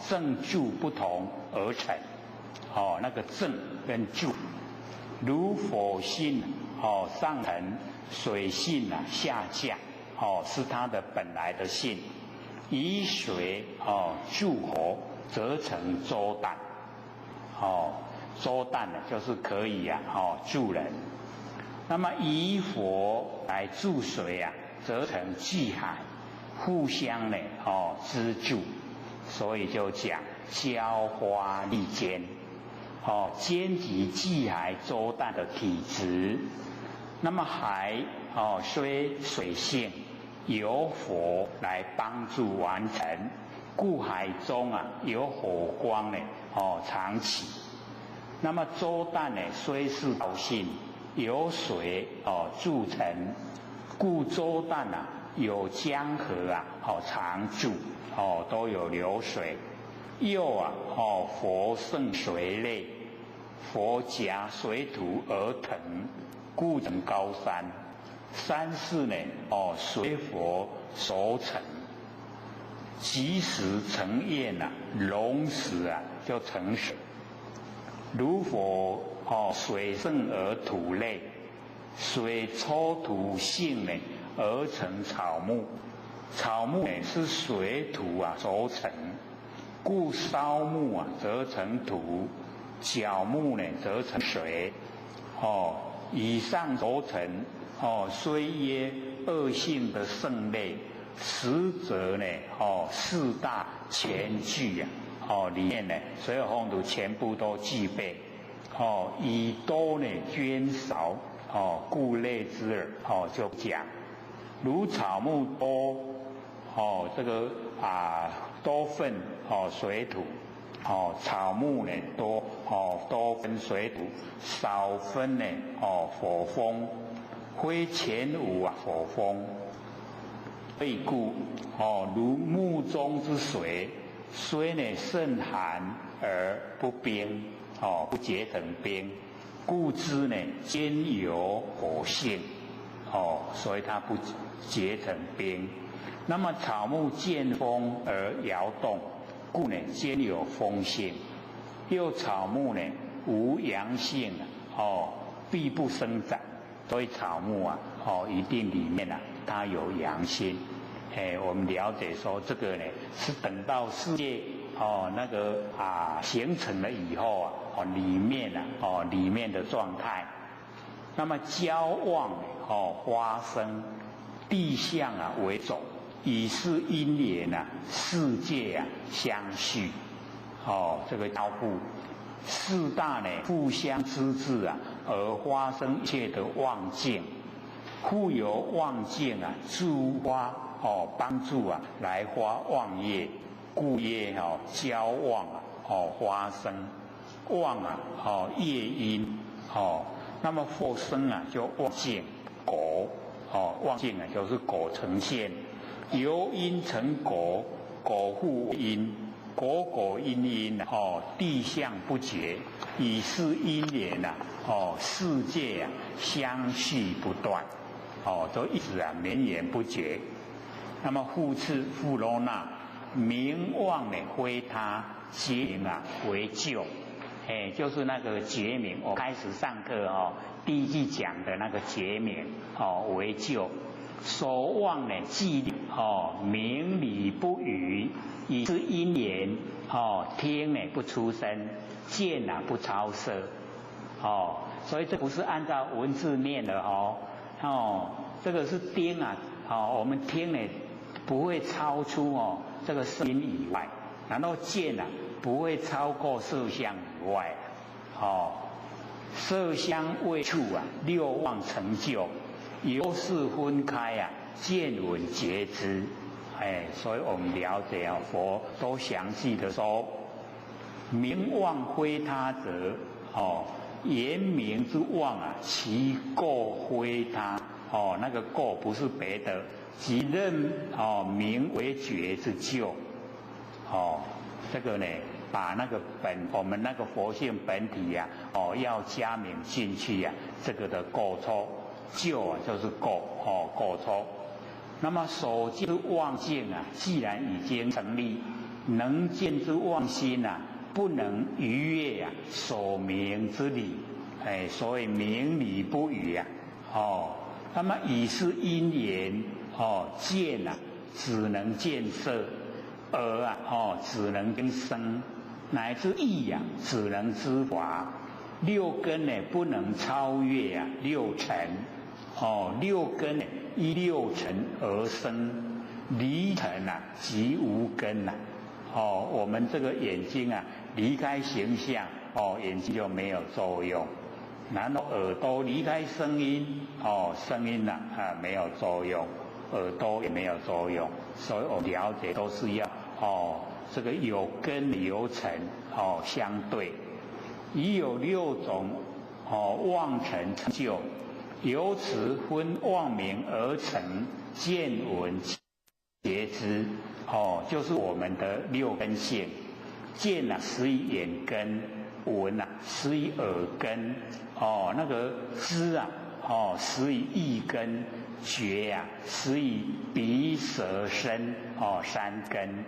正住不同而成那个正跟住，如火性上腾，水性下降是它的本来的性，以水助火则成周旦周旦就是可以助人。那么以火来助水则成巨海，互相呢资助，所以就讲浇花利坚兼及巨海周旦的体质。那么海虽水性，由火来帮助完成，故海中有火光呢常起。那么周旦呢虽是道性，由水铸成，故周旦有江河常住都有流水。又佛胜水类，佛夹水土而腾，故成高山。山势呢随佛所成，即时成堰隆时就成水。如佛水盛而土类，水抽土性呢而成草木，草木是水土所成，故烧木则成土，角木呢则成水以上所成虽曰恶性的圣类，实则呢四大全具里面呢所有风土全部都具备以多呢捐少故类之耳就讲如草木多这个多分水土草木呢多分水土，少分呢火风，非全无火风。所以故如木中之水，虽呢甚寒而不冰不结成冰，故知呢兼有火性所以它不结成冰。那么草木见风而摇动，故呢兼有风性。又草木呢无阳性必不生长，所以草木啊一定里面啊它有阳性。我们了解说这个呢是等到世界形成了以后里面的状态。那么交旺花生，地相为种，以是因缘世界相续。这个交互四大呢互相支持而发生一切的旺境。故由旺境助发帮助来发旺业，故业交旺发生旺业因那么复生就旺境果旺境就是果呈现，由因成果，果复因，果因地相不绝，以是因缘世界相续不断都一直绵延不绝。那么复次复罗那名望非他，结名为救。就是那个结名，我开始上课第一句讲的那个结名为救。所望既明理不语，以是因缘听不出声，见不超色所以这不是按照文字念的这个是听我们听不会超出这个声音以外，然后见不会超过色相以外色相未处六望成就，由是分开见闻觉知。所以我们了解佛都详细的说，名望非他者言明之望其过非他那个过不是别的，即认名为觉之救这个呢把那个我们那个佛性本体要加名进去这个的过错救就是过错。那么所见之妄境既然已经成立，能见之妄心不能逾越所明之理，所以明理不语那么以是因缘见只能见色，耳只能听声，乃至意只能知法。六根不能超越六尘六根依六尘而生，离尘即无根我们这个眼睛离开形象眼睛就没有作用，然后耳朵离开声音声音没有作用，耳朵也没有作用。所以我了解都是要这个有根有尘相对，已有六种妄尘成就，由此分妄名而成见闻觉知就是我们的六根性。见始于眼根，闻始于耳根那个知始于意根，觉始于鼻舌身三根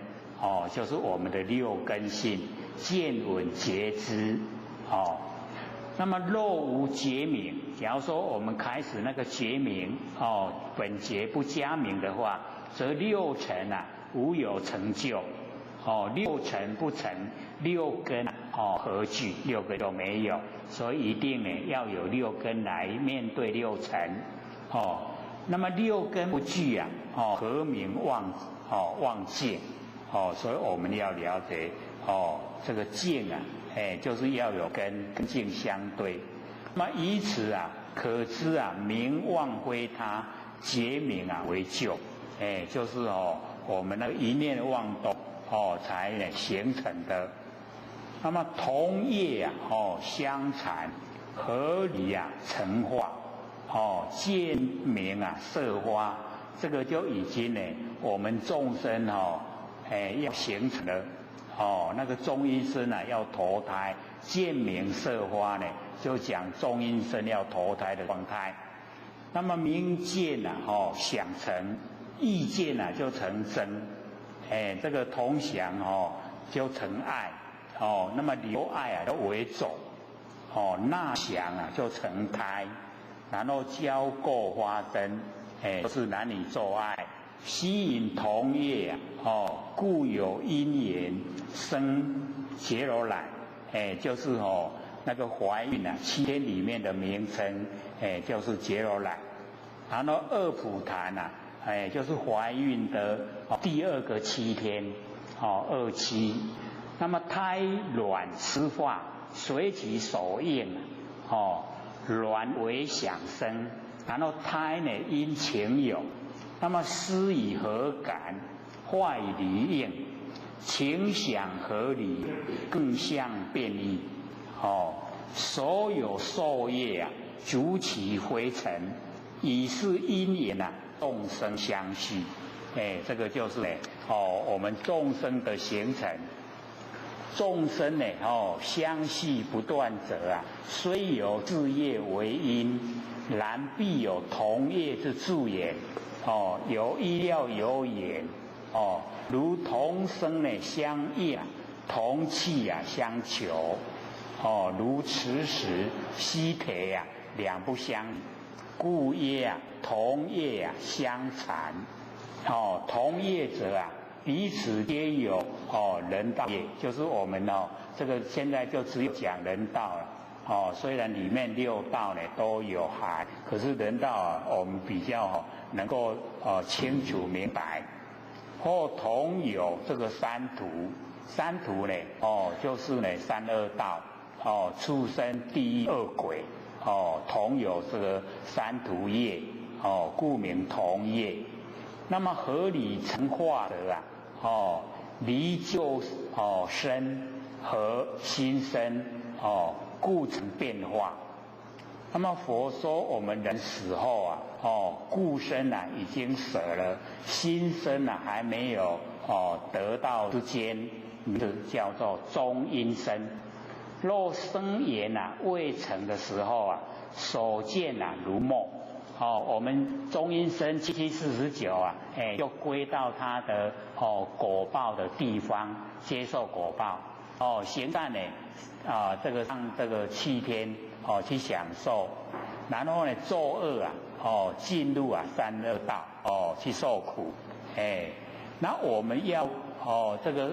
就是我们的六根性，见闻觉知那么若无觉名，假如说我们开始那个觉名本觉不加名的话，则六尘无有成就六尘不成，六根何惧？六根都没有，所以一定要有六根来面对六尘那么六根不具何名妄见所以我们要了解这个见就是要有跟境相对。那么以此可知名妄非他，觉名为救就是我们那个一念妄动才形成的。那么同业相残，合理成化见名色花，这个就已经我们众生要形成了那个中阴身要投胎，见名色花就讲中阴身要投胎的状态。那么明见啊，想成；意见啊，就成真。这个同享就成爱。那么留爱啊，就为种。纳想啊，就成胎。然后交媾发生，就是男女做爱。吸引同业啊，故有因缘生结罗兰。就是那个怀孕啊，7天里面的名称，就是结罗兰。然后二普檀啊，就是怀孕的第2个7天，27。那么胎卵湿化，随其所应，卵为想生，然后胎呢因情有，那么湿以合感，化以离应，情想合理，更相变异。所有受业啊，逐其灰尘，以是因缘啊，众生相续。这个就是我们众生的形成。众生呢，相续不断者啊，虽有自业为因，然必有同业之助也。有依料有缘，如同生呢相应，同气啊相求，如磁石吸铁啊，两不相离，故曰啊同业啊相残。同业者啊，彼此皆有人道业，就是我们这个现在就只有讲人道了。虽然里面6道呢都有含，可是人道啊，我们比较能够清楚明白。或同有这个三途呢，就是呢32道，畜生、地狱、恶鬼，同有这个三途业，故名同业。那么合理成化的啊，离旧生和新生，故成变化。那么佛说我们人死后啊，故生啊已经舍了，新生啊还没有得到之间，叫做中阴身。若生缘啊未成的时候啊，所见啊如梦。我们中阴身7749啊，就归到他的果报的地方接受果报。行善呢，这个上这个7天去享受，然后呢作恶啊，进入32道去受苦。那我们要这个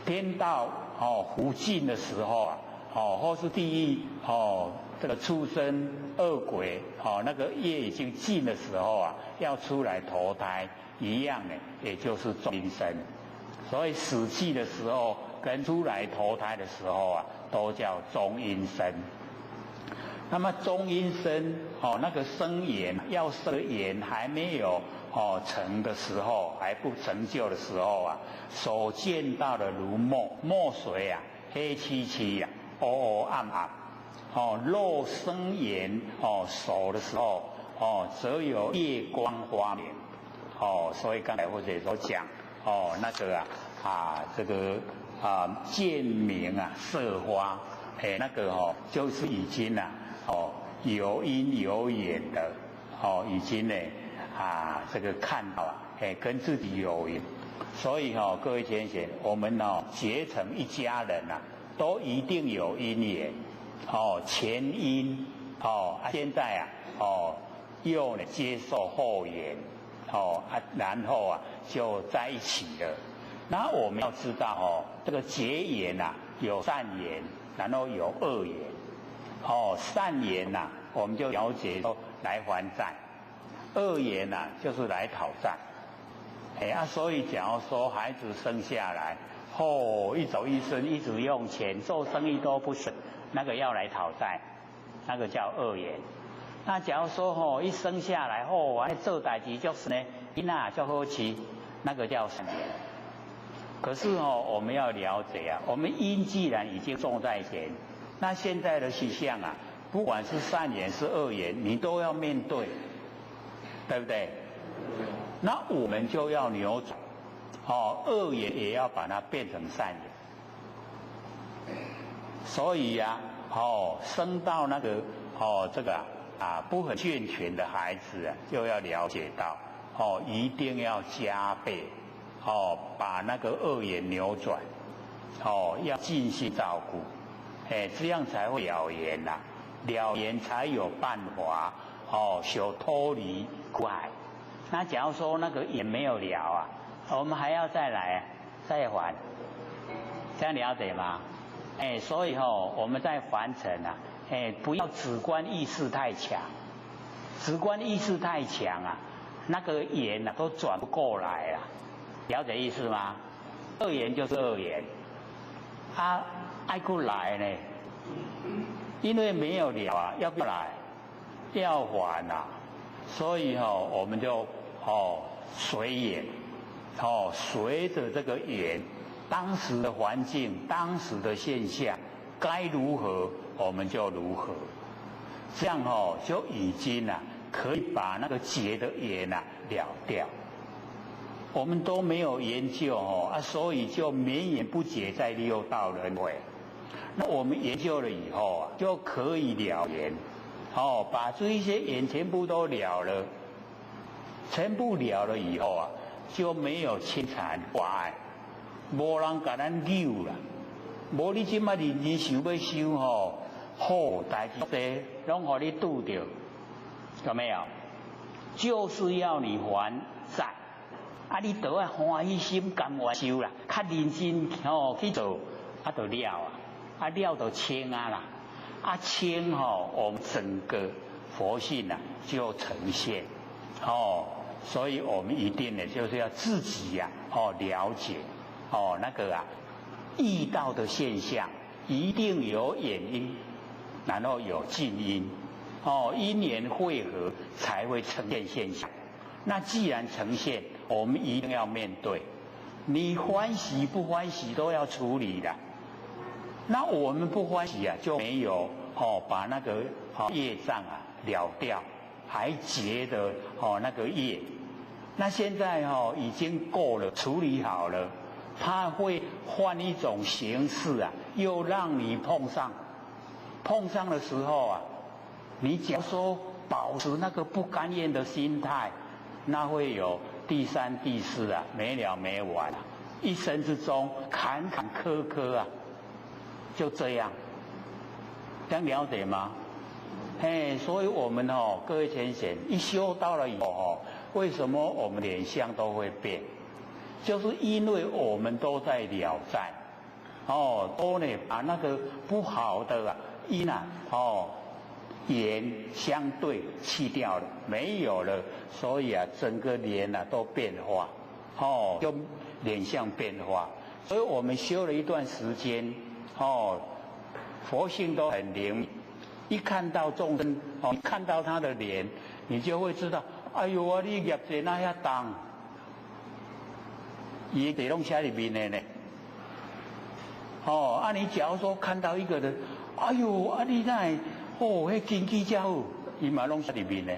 天道福尽的时候啊，或是地狱这个畜生、恶鬼那个业已经尽的时候啊，要出来投胎一样呢，也就是中阴身。所以死去的时候跟出来投胎的时候啊，都叫中阴身。那么中阴身那个生缘要生缘还没有成的时候，还不成就的时候啊，所见到的如梦，墨水啊黑漆漆啊，黑黑暗暗。若生缘熟的时候则有夜光花明。所以刚才或者所讲那个这个见明色花，那个就是已经有因有缘的已经呢这个看到跟自己有缘。所以各位贤贤，我们结成一家人都一定有因缘。前因现在又呢接受后缘然后就在一起了。那我们要知道这个结缘有善缘，然后有恶缘。善缘我们就了解说来还债，恶缘就是来讨债。所以假如说孩子生下来一走一生一直用钱，做生意都不顺，那个要来讨债，那个叫恶缘。那假如说一生下来做代志就是呢，就好吃，那个叫善缘。可是我们要了解我们因既然已经种在前，那现在的实相不管是善缘是恶缘，你都要面对，对不对？那我们就要扭转，恶缘也要把它变成善缘。所以生到那个这个不很健全的孩子啊，就要了解到一定要加倍把那个恶缘扭转，要尽心照顾，这样才会了缘呐，了缘才有办法小脱离苦海。那假如说那个缘没有了啊，我们还要再来再还，这样了解吗？所以我们在凡尘啊，不要主观意识太强，主观意识太强啊，那个缘啊都转不过来啊，了解意思吗？恶缘就是恶缘，爱过来呢，因为没有了啊，要不来要还啊，所以我们就随缘，随着这个缘。当时的环境，当时的现象，该如何我们就如何，这样就已经可以把那个结的缘了掉。我们都没有研究所以就绵延不绝在六道轮回。那我们研究了以后就可以了缘，把这一些缘全部都了了，全部了了以后就没有牵缠挂碍。无人甲咱扭啦，无你即摆认真想要修好代志多，拢互你拄着，有没有？就是要你还债，你都要欢喜心甘愿修啦，较认真去做，就了了就清啦，清我们整个佛性就呈现，所以我们一定呢就是要自己了解。那个遇到的现象一定有原因，然后有近因，因缘汇合才会呈现现象。那既然呈现，我们一定要面对，你欢喜不欢喜都要处理的。那我们不欢喜就没有把那个业障了掉，还结的那个业。那现在已经够了，处理好了。它会换一种形式又让你碰上的时候你假如说保持那个不甘愿的心态，那会有第三、第四没了没完一生之中坎坎坷坷就这样了解吗？所以我们各位浅显一修到了以后为什么我们脸相都会变？就是因为我们都在了战，都呢把那个不好的因缘相对去掉了，没有了，所以整个脸都变化，就脸相变化。所以我们修了一段时间，佛性都很灵敏，一看到众生，一看到他的脸，你就会知道，哎呦你业债那遐重。伊地拢写里面的呢，你假如说看到一个人，哎呦，你那迄经济才好，伊嘛拢写里面呢。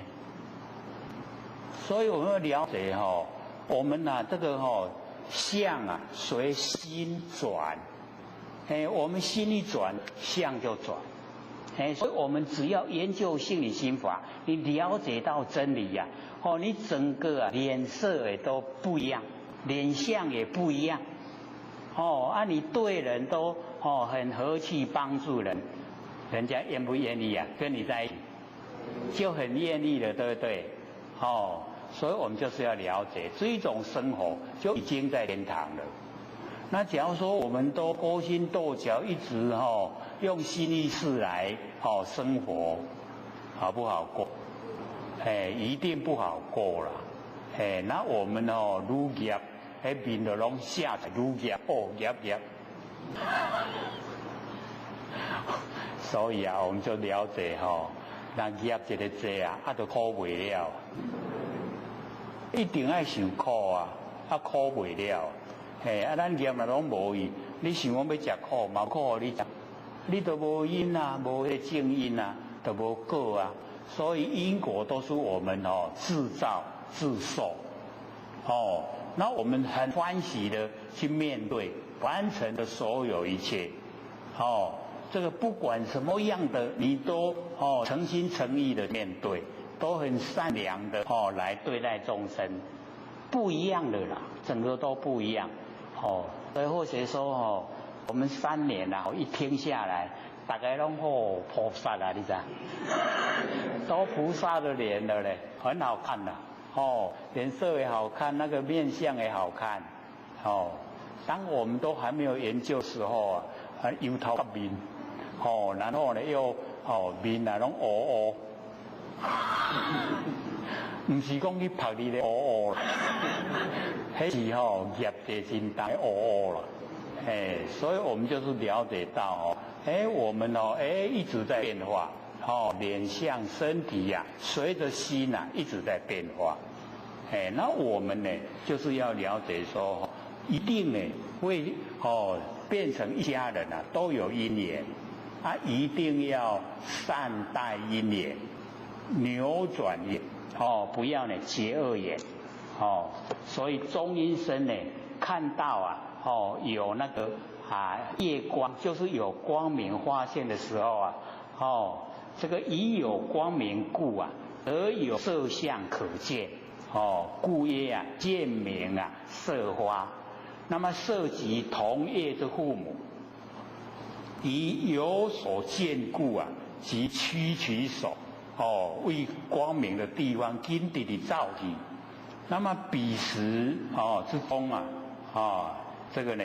所以我们要了解我们这个相随心转，我们心一转，相就转，所以我们只要研究心理心法，你了解到真理你整个脸色也都不一样。脸相也不一样，你对人都很和气帮助人，人家愿不愿意跟你在一起，就很愿意了，对不对？所以我们就是要了解这一种生活就已经在天堂了。那假如说我们都勾心斗角，一直用心意识来生活，好不好过？一定不好过了。那我们愈业，面就拢写在愈业业。所以我们就了解人业一个多就苦袂了，一定爱受苦苦袂了。咱业若拢无伊，你想讲要食苦，嘛苦互你食，你都无因无迄正因都无果所以因果都是我们自造自受。那我们很欢喜的去面对完成的所有一切，这个不管什么样的，你都诚心诚意的面对，都很善良的来对待众生，不一样的啦，整个都不一样所以或者说我们3年啦，一听下来，大概拢菩萨啊，你知道，都菩萨的脸了嘞，很好看的脸色也好看，那个面相也好看当我们都还没有研究时候油头甲面然后呢又面啊拢乌乌，唔是讲去拍你的乌乌啦，迄是业地真大乌乌啦。所以我们就是了解到我们一直在变化脸相身体随着心一直在变化那我们呢就是要了解说一定呢会变成一家人都有因缘一定要善待因缘，扭转缘不要呢结恶缘所以中阴身呢看到有那个夜光，就是有光明发现的时候这个以有光明故而有色相可见故曰见明色花。那么色即同业之父母，以有所见故即屈其手为光明的地方紧直的照去。那么彼时之中这个呢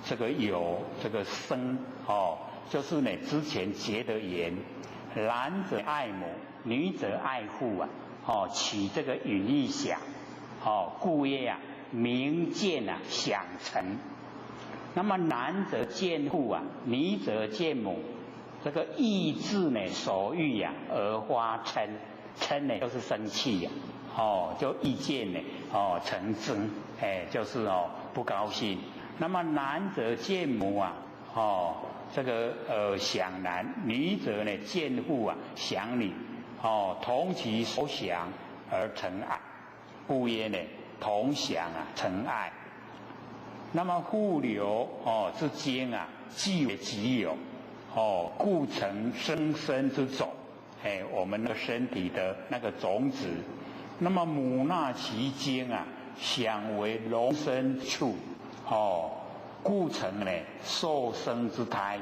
这个有这个生就是呢之前结的缘，男者爱母，女者爱父起这个允意想故曰明见想成。那么男者见父女者见母，这个意志呢所欲而发嗔，嗔呢就是生气就意见呢成憎就是不高兴。那么男者见母这个想男，女者呢见父想女同其所想而成爱，故曰呢同想成爱。那么互流之间既为己有故成生身之种我们的身体的那个种子。那么母纳其精想为容身处故成呢受生之胎。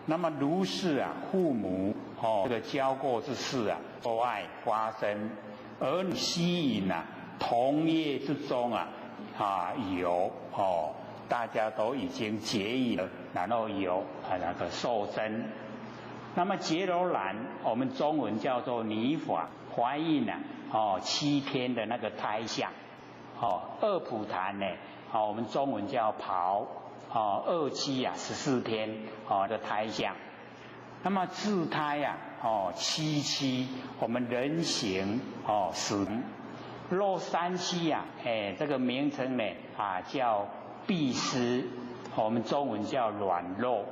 那么如是父母这个教过之事都爱发生，而吸引同业之中有大家都已经结义了，然后有那个受生。那么结罗兰我们中文叫做女法，怀孕7天的那个胎相二普檀呢我们中文叫袍2期14天的胎相。那么自胎7期我们人形死肉3期这个名称呢叫闭丝，我们中文叫软肉。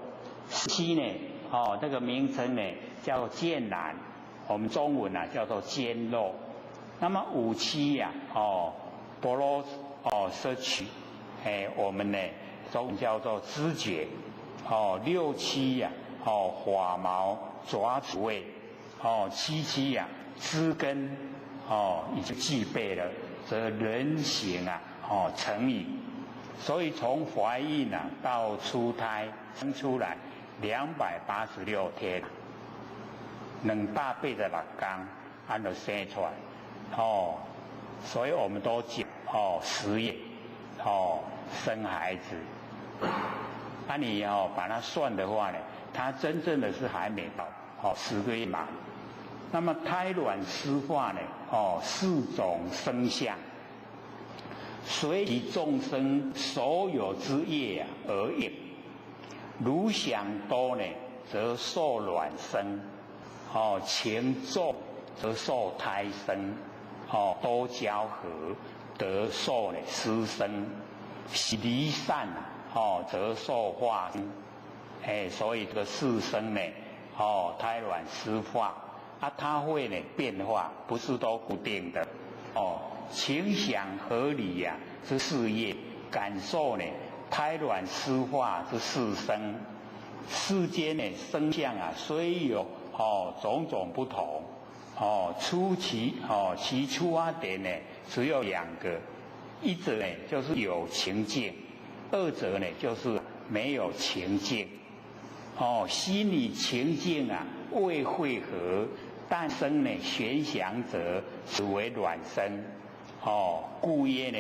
10期呢这个名称呢叫犍懒，我们中文叫做坚肉。那么5期波罗奢取我们呢中文叫做知觉6期发毛爪子位7期知根已经具备了，则人形成矣。所以从怀孕到出胎生出来286天，286天按照生出来所以我们都讲10月生孩子你把它算的话呢，它真正的是还没到10个月满。那么胎卵湿化呢4种生相，随其众生所有之业而应。如想多呢则受卵生情重则受胎生多交合得受呢湿生，喜离散则受化生所以这个4生呢胎卵湿化它会呢变化，不是都固定的情想合理之事业，感受呢胎卵湿化之4生世间呢生相啊，虽有种种不同，其出发点呢只有两个，一者呢就是有情境，二者呢就是没有情境。心理情境啊未汇合，但生呢玄想者，此为卵生。故曰呢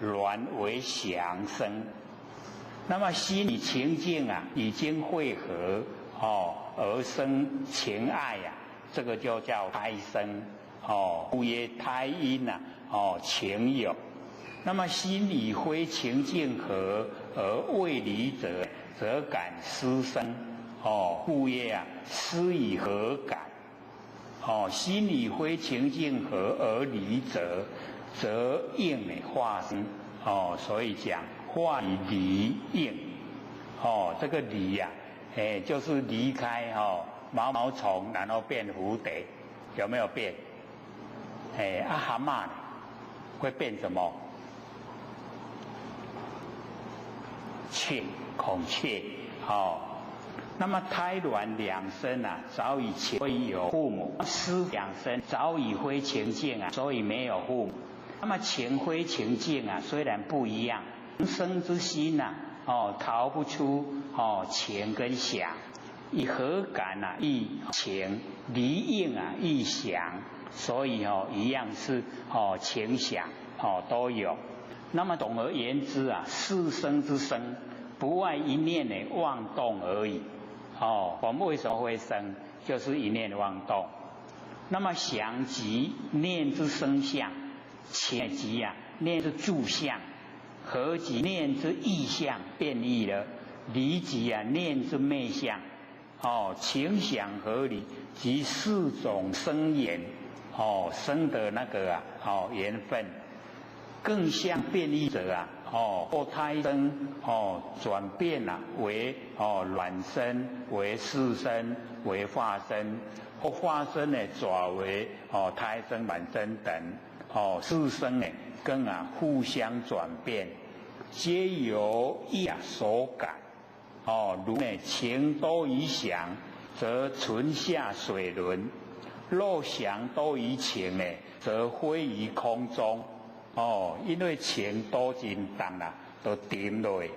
卵为祥生。那么心理情境啊已经汇合而生情爱呀，这个就叫胎生。故曰胎因啊情有。那么心理非情境合而未离者，则感思生。故曰啊思以何感？心理非情境合而离者，则应化生。所以讲化以离应。这个离呀，就是离开毛毛虫，然后变蝴蝶，有没有变？蛤蟆会变什么？雀，孔雀。那么胎卵两生啊，早已情非有父母；思两生早已非情境啊，所以没有父母。那么情非情境啊，虽然不一样，人生之心啊，逃不出情跟想。以合感啊亦情，离应啊亦想，所以一样是情想都有。那么总而言之啊，四生之生，不外一念的妄动而已。我们为什么会生？就是一念妄动。那么想即念之生相，情即念之住相，合即念之意象变异了，离即念之昧相。情想合理，即四种生缘，生的那个缘分。更像变异者啊，或胎生，转变为卵生，为湿生，为化生，或化生呢转为胎生、卵生等，湿生呢更互相转变，皆由意所感。如呢情多于想，则存下水轮；若想多于情呢，则飞于空中。因为情多真重啦，都沉落去。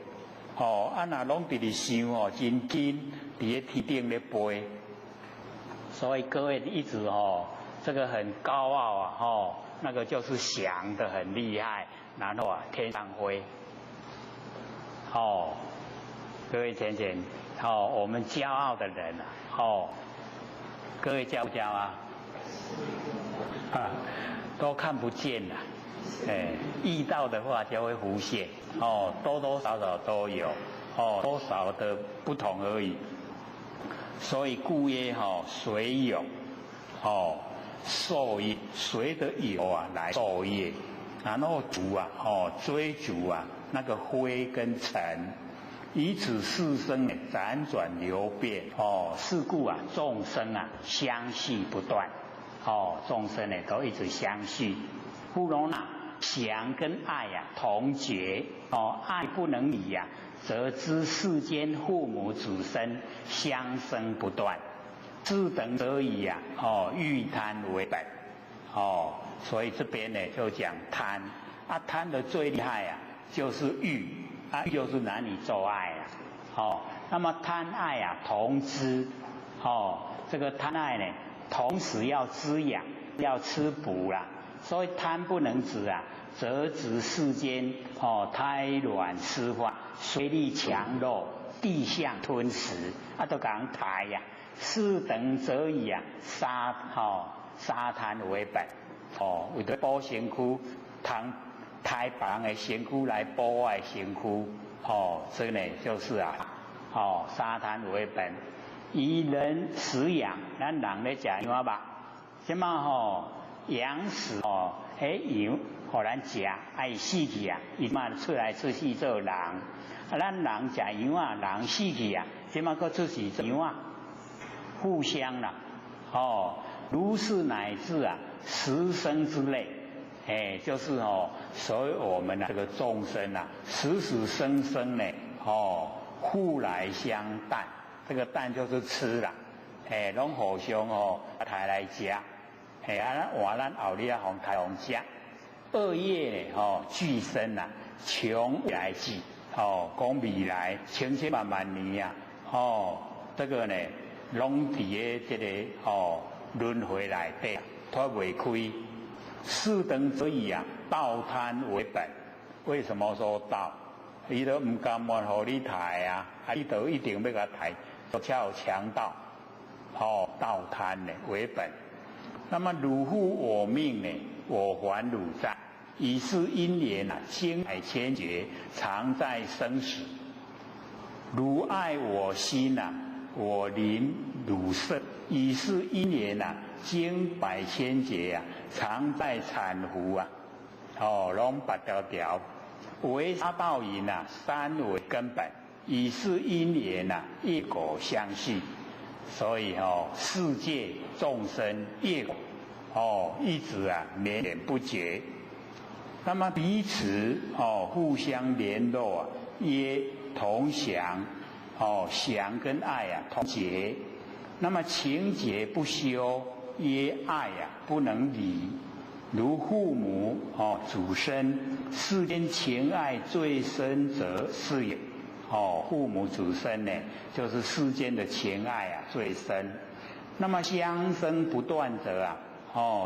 若拢直直想真紧，伫咧天顶咧飞。所以各位一直这个很高傲啊，那个就是想得很厉害，然后天上飞。各位浅浅，我们骄傲的人各位骄不骄啊？都看不见了。遇到的话就会浮现，多多少少都有，多少的不同而已。所以故曰随有，受业，随着有来受业，然后逐追逐那个灰跟尘，以此四生辗转流变，是故众生相续不断，众生都一直相续，不容想跟爱同觉，爱不能离则知世间父母子孙相生不断，自等则以欲贪为本。所以这边呢就讲贪，贪的最厉害就是欲，欲就是男女做爱那么贪爱同知，这个贪爱呢同时要滋养，要吃补啦。所以贪不能止则止世间胎卵湿化，水力强弱，地相吞食都讲抬四等则以杀贪为本，为了保身躯，通胎别人的身躯来保我的身躯，这呢就是杀贪为本。以人食养，咱人咧食羊肉，什么羊食羊，互咱食，死去伊嘛出来出去做人。咱人食羊人死去即嘛佫出去做羊互相啦。如是乃至十生之类，就是所以我们这个众生时时生生呢，互来相待，这个蛋就是吃啦，拢互相抬来吃，咱换咱后日互抬互吃。2月俱生啦，穷未来际，讲未来千千万万年啊，这个呢，拢伫个这个轮回内底脱袂开。四灯所以道贪为本。为什么说道？伊都唔甘愿互你抬啊，伊都一定要甲抬，就叫强盗。道贪呢为本。那么汝负我命呢，我还汝债。以是因缘经百千劫，常在生死。汝爱我心我临汝身。以是因缘经百千劫常在产福拢八条条。为杀道因三为根本。以是因缘业果相续。所以世界众生业果一直绵延不绝。那么彼此互相联络曰同祥，祥跟爱同结。那么情结不休曰爱不能离。如父母祖孙，世间情爱最深者是也。父母祖孙呢，就是世间的情爱最深。那么相生不断者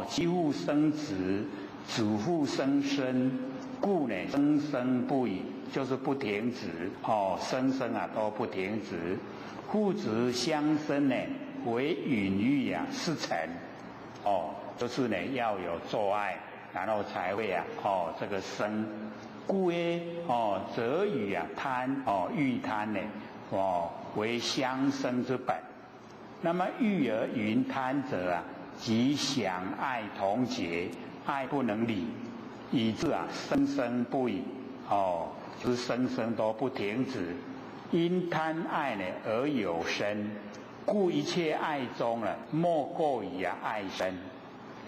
其父生子，子父生孙，故呢生生不已，就是不停止生生都不停止。父子相生呢，为允欲是成就是呢要有做爱，然后才会这个生。故曰则与贪欲贪呢为相生之本。那么欲而云贪者即想爱同结，爱不能离，以致生生不已就是生生都不停止。因贪爱呢而有生，故一切爱中莫过于爱生。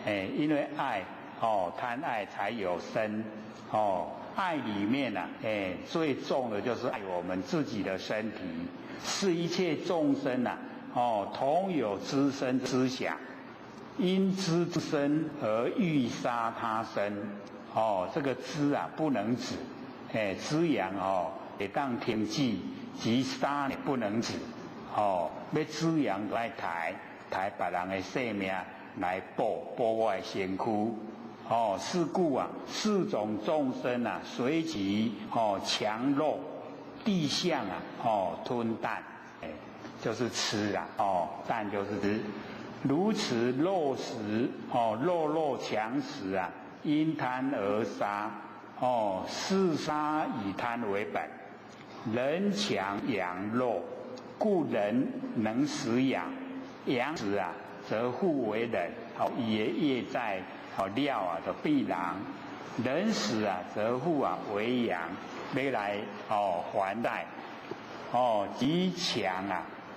因为爱贪爱才有生爱里面最重的就是爱我们自己的身体，是一切众生同有知身之想，因知之身而欲杀他身这个知不能止，滋养会当停止，即杀也不能止要滋养来抬别人的性命来保我的身躯是故四种众生随即强肉地相吞啖，就是吃啖就是吃。如此肉食肉强食因贪而杀是杀以贪为本。人强养肉，故人能食养。养食则互为人也业在料的必然。人死则互为阳，要来还债极强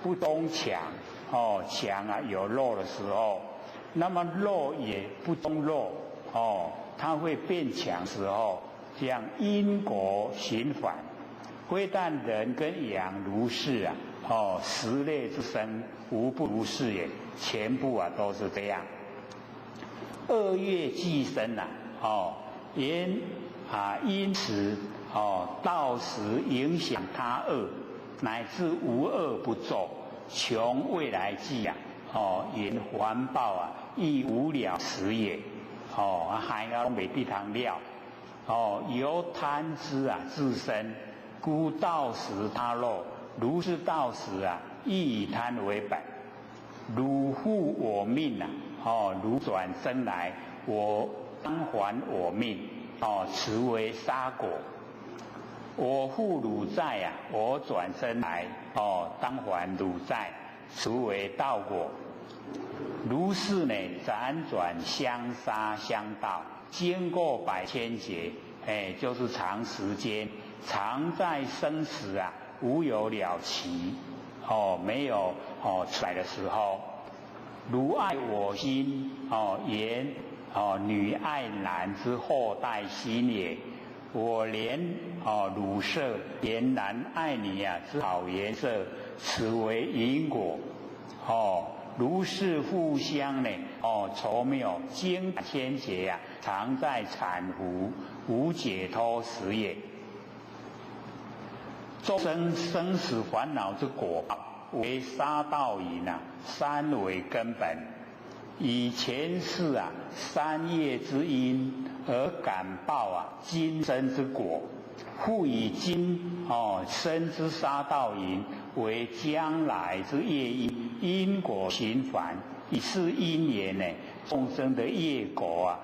不中强强有肉的时候，那么肉也不中肉它会变强的时候，这样因果循环。非但人跟羊如是十类之生无不如是也，全部都是这样。2月俱生因此道时影响他恶，乃至无恶不作，穷未来际因环报亦无了时也还要未必通了由贪之自身，故道时他漏。如是道时亦以贪为本。汝负我命汝转生来，我当还我命此为杀果。我负汝债我转生来当还汝债，此为道果。如是呢辗转相杀相盗，经过百千劫就是长时间，常在生死无有了期没有出来的时候。如爱我心言女爱男之后代心也。我怜乳色怜然爱你啊之好颜色，此为因果。如是互相呢稠妙经千劫啊，常在产伏，无解脱时也。众生生死烦恼之果报，为杀盗淫啊，三为根本。以前世啊三业之因而感报啊今生之果，复以今生之杀盗淫为将来之业因果循环，以是因缘呢，众生的业果啊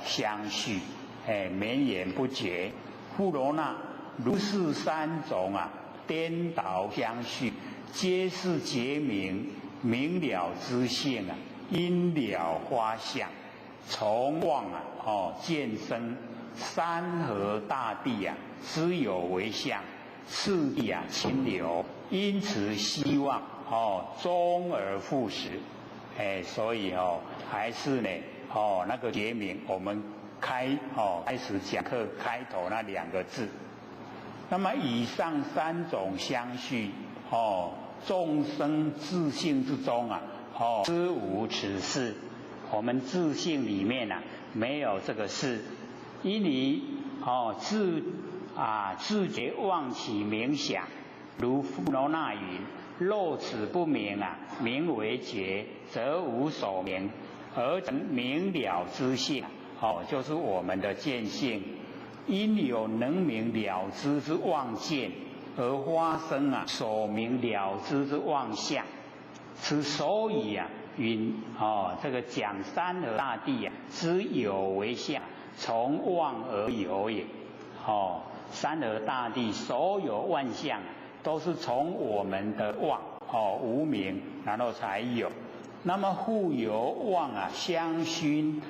相续，绵延不绝。富罗那如是三种啊颠倒相续，皆是觉明了之性啊，因了花相，从妄见生山河大地啊，之有为相，次第啊清流，因此希望终而复始。所以还是呢那个觉明，我们开始讲课开头那2个字。那么以上3种相续众生自性之中啊知无此事，我们自性里面啊没有这个事，因你自觉妄起冥想，如富罗那云：若此不明啊，名为觉，则无所明，而成明了之性就是我们的见性。因有能明了知之妄见，而发生所明了知之妄相。此所以云这个讲山河大地之有为相，从妄而有也。山河大地所有万象都是从我们的妄无明然后才有。那么互由妄相熏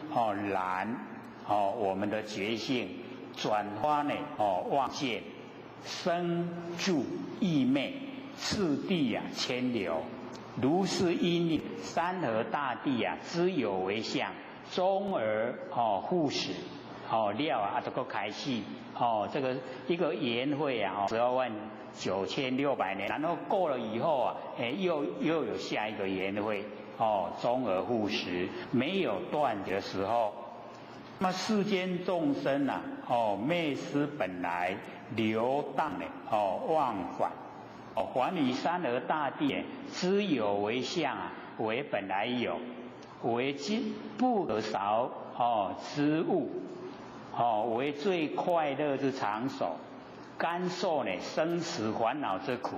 燃我们的觉性，转化呢妄见，生住意昧，次第牵流。如是因山河大地之有为相，终而复始了这个开始这个一个缘会129600年，然后过了以后又有下一个缘会终而复始，没有断的时候。那么世间众生昧思本来，流荡忘返还以山河大地之有为相为本来有，为不可少之物为最快乐之场所，甘受生死烦恼之苦。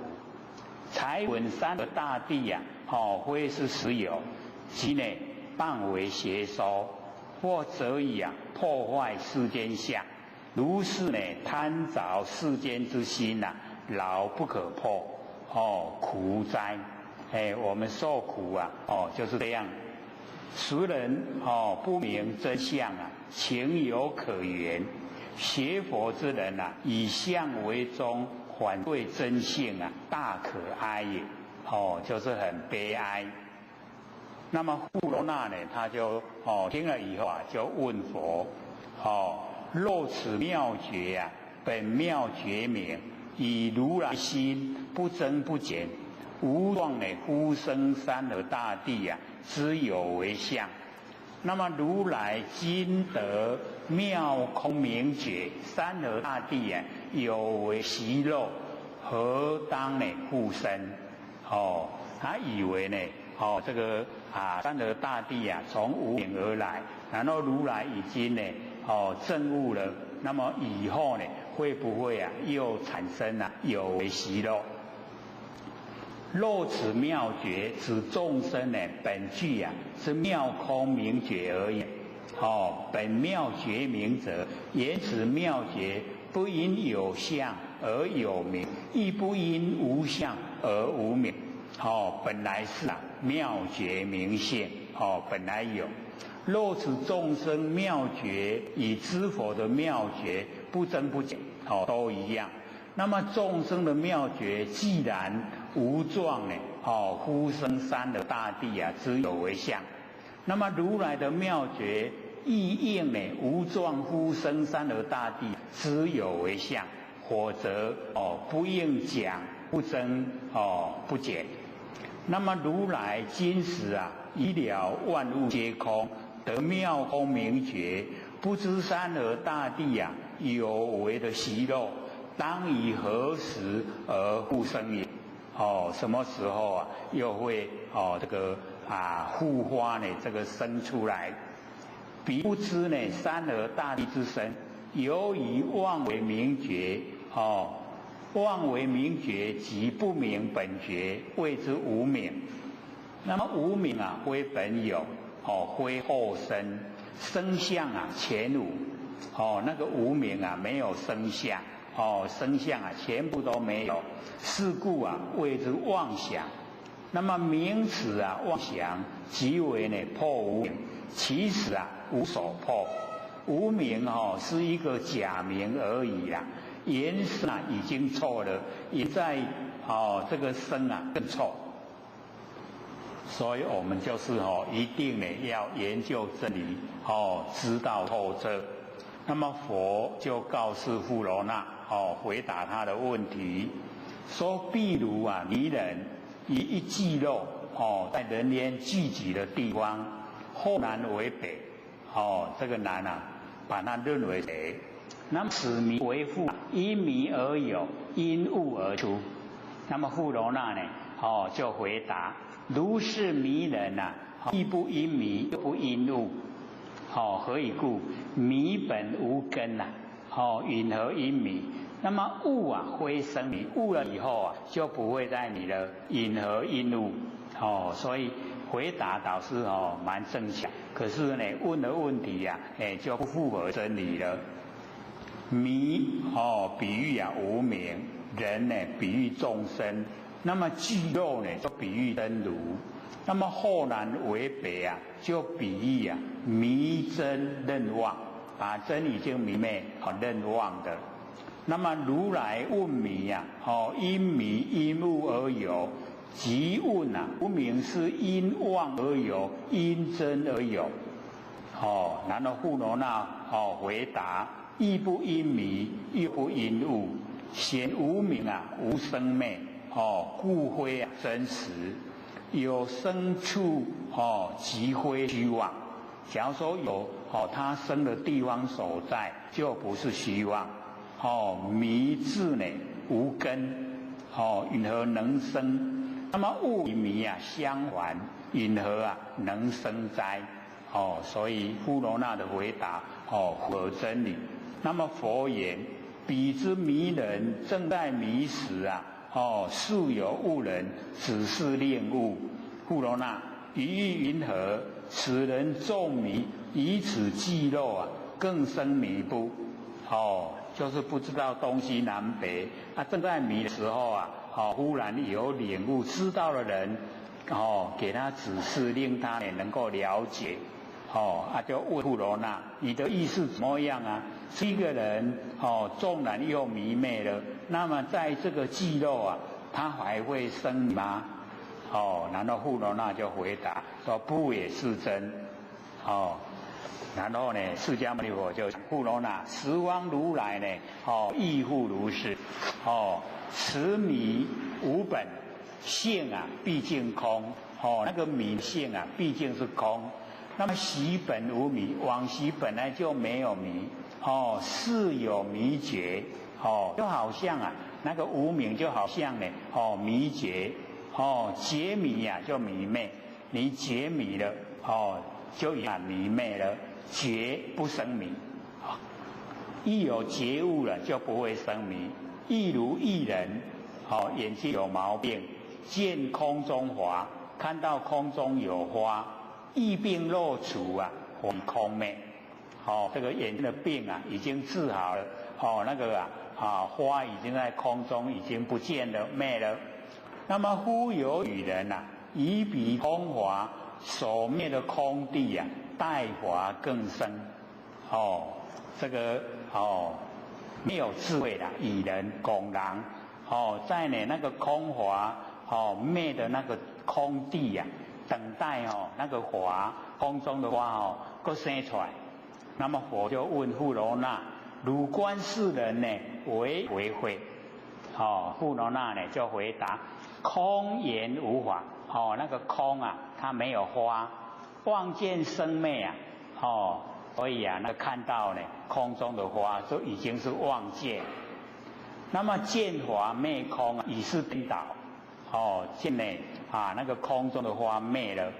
才闻山河大地非是实有，即谤为邪说，或则以破坏世间相。如是贪着世间之心牢不可破苦哉！我们受苦就是这样。俗人不明真相情有可原，学佛之人以相为宗，反对真性大可哀也。就是很悲哀。那么富罗那他就听了以后就问佛若此妙觉本妙觉明，以如来心不增不减，无状忽生山河大地之有为相。那么如来今得妙空明觉，山河大地有为习肉，何当复生？他以为这个山河大地从无明而来，然后如来已经证悟了，那么以后会不会又产生有为习肉？若此妙觉，指众生本具是妙空明觉而已。本妙觉明者，言此妙觉不因有相而有名，亦不因无相而无名。本来是妙觉明性，本来有。若此众生妙觉与知佛的妙觉不增不减，都一样。那么众生的妙觉既然无状忽生山河大地之有为相，那么如来的妙觉意应呢无状乎生三而大地，知有为相，否则不应讲，不增不减。那么如来今时啊，已了万物皆空，得妙空明觉，不知山河大地啊有为的习漏，当以何时而复生也？什么时候啊又会复发呢？这个生出来，彼不知呢山河大地之生，由于妄为明觉，妄为明觉即不明本觉，谓之无明。那么无明啊，非本有，非后生，生相啊前无，那个无明啊没有生相，生相啊全部都没有，是故啊谓之妄想。那么名词啊妄想，即为呢破无明，其实啊无所破。无明是一个假名而已啦，原生啊已经错了，也在这个生啊更错。所以我们就是一定呢要研究真理，知道透彻。那么佛就告诉富罗那，回答他的问题，说譬如啊迷人以一伎肉，在人烟聚集的地方，后南为北，这个南啊把它认为北。那么此迷为复，因迷而有，因物而出。那么富罗那呢，就回答：如是迷人呐，亦不因迷，又不因物。何以故？迷本无根呐，云何因迷？那么物啊，非生迷，悟了以后啊，就不会再迷了，因何因物？所以回答导师蛮正确，可是呢，问的问题呀，就不符合真理了。迷比喻啊无明，人呢比喻众生，那么具肉呢就比喻真如，那么后南为北啊，就比喻啊迷真认妄，把真已经迷昧认妄的。那么如来问迷啊，因迷因物而有，即问啊，无明是因妄而有，因真而有。然后富罗那回答：亦不因迷，又不因物，显无明啊，无生灭，故非真实。有生处即非虚妄。假如说有他生的地方所在，就不是虚妄。迷字呢无根，云何能生？那么物与迷啊相还，云何啊能生哉？所以富罗那的回答符合真理。那么佛言：彼之迷人，正在迷时啊，素有悟人，只是令悟。富罗那，于意云何？此人众迷，以此伎肉啊，更生迷不？就是不知道东西南北啊，正在迷的时候啊，忽然有领悟，知道的人，给他指示，令他也能够了解。就问富罗那，你的意思怎么样啊？一个人纵然又迷昧了，那么在这个伎肉啊，他还会生吗？然后富罗那就回答说：不也是真。然后呢，释迦牟尼佛就富罗那，十方如来呢，亦复如是。此迷无本性啊，毕竟空。那个迷性啊，毕竟是空。那么习本无迷，往昔本来就没有迷。是有迷觉。就好像啊，那个无明就好像呢，迷觉。觉迷啊，就迷昧。你觉迷了，就迷昧了。觉不生迷，一有觉悟了就不会生迷。亦如一人，眼睛有毛病，见空中花，看到空中有花，疫病若除啊，为空昧。这个眼睛的病啊已经治好了，那个花已经在空中已经不见了，灭了。那么忽有与人啊，以彼空华所灭的空地啊，待华更深。这个没有智慧的以人拱狼，在那个空华灭的那个空地啊，等待那个华空中的花够生出来，那么佛就问富罗那：汝观世人呢，为会？富罗那呢就回答：空言无法。那个空啊，它没有花，望见生灭啊，所以啊，那看到呢空中的花，就已经是望见。那么见华灭空啊，已是颠倒。见呢那个空中的花灭了，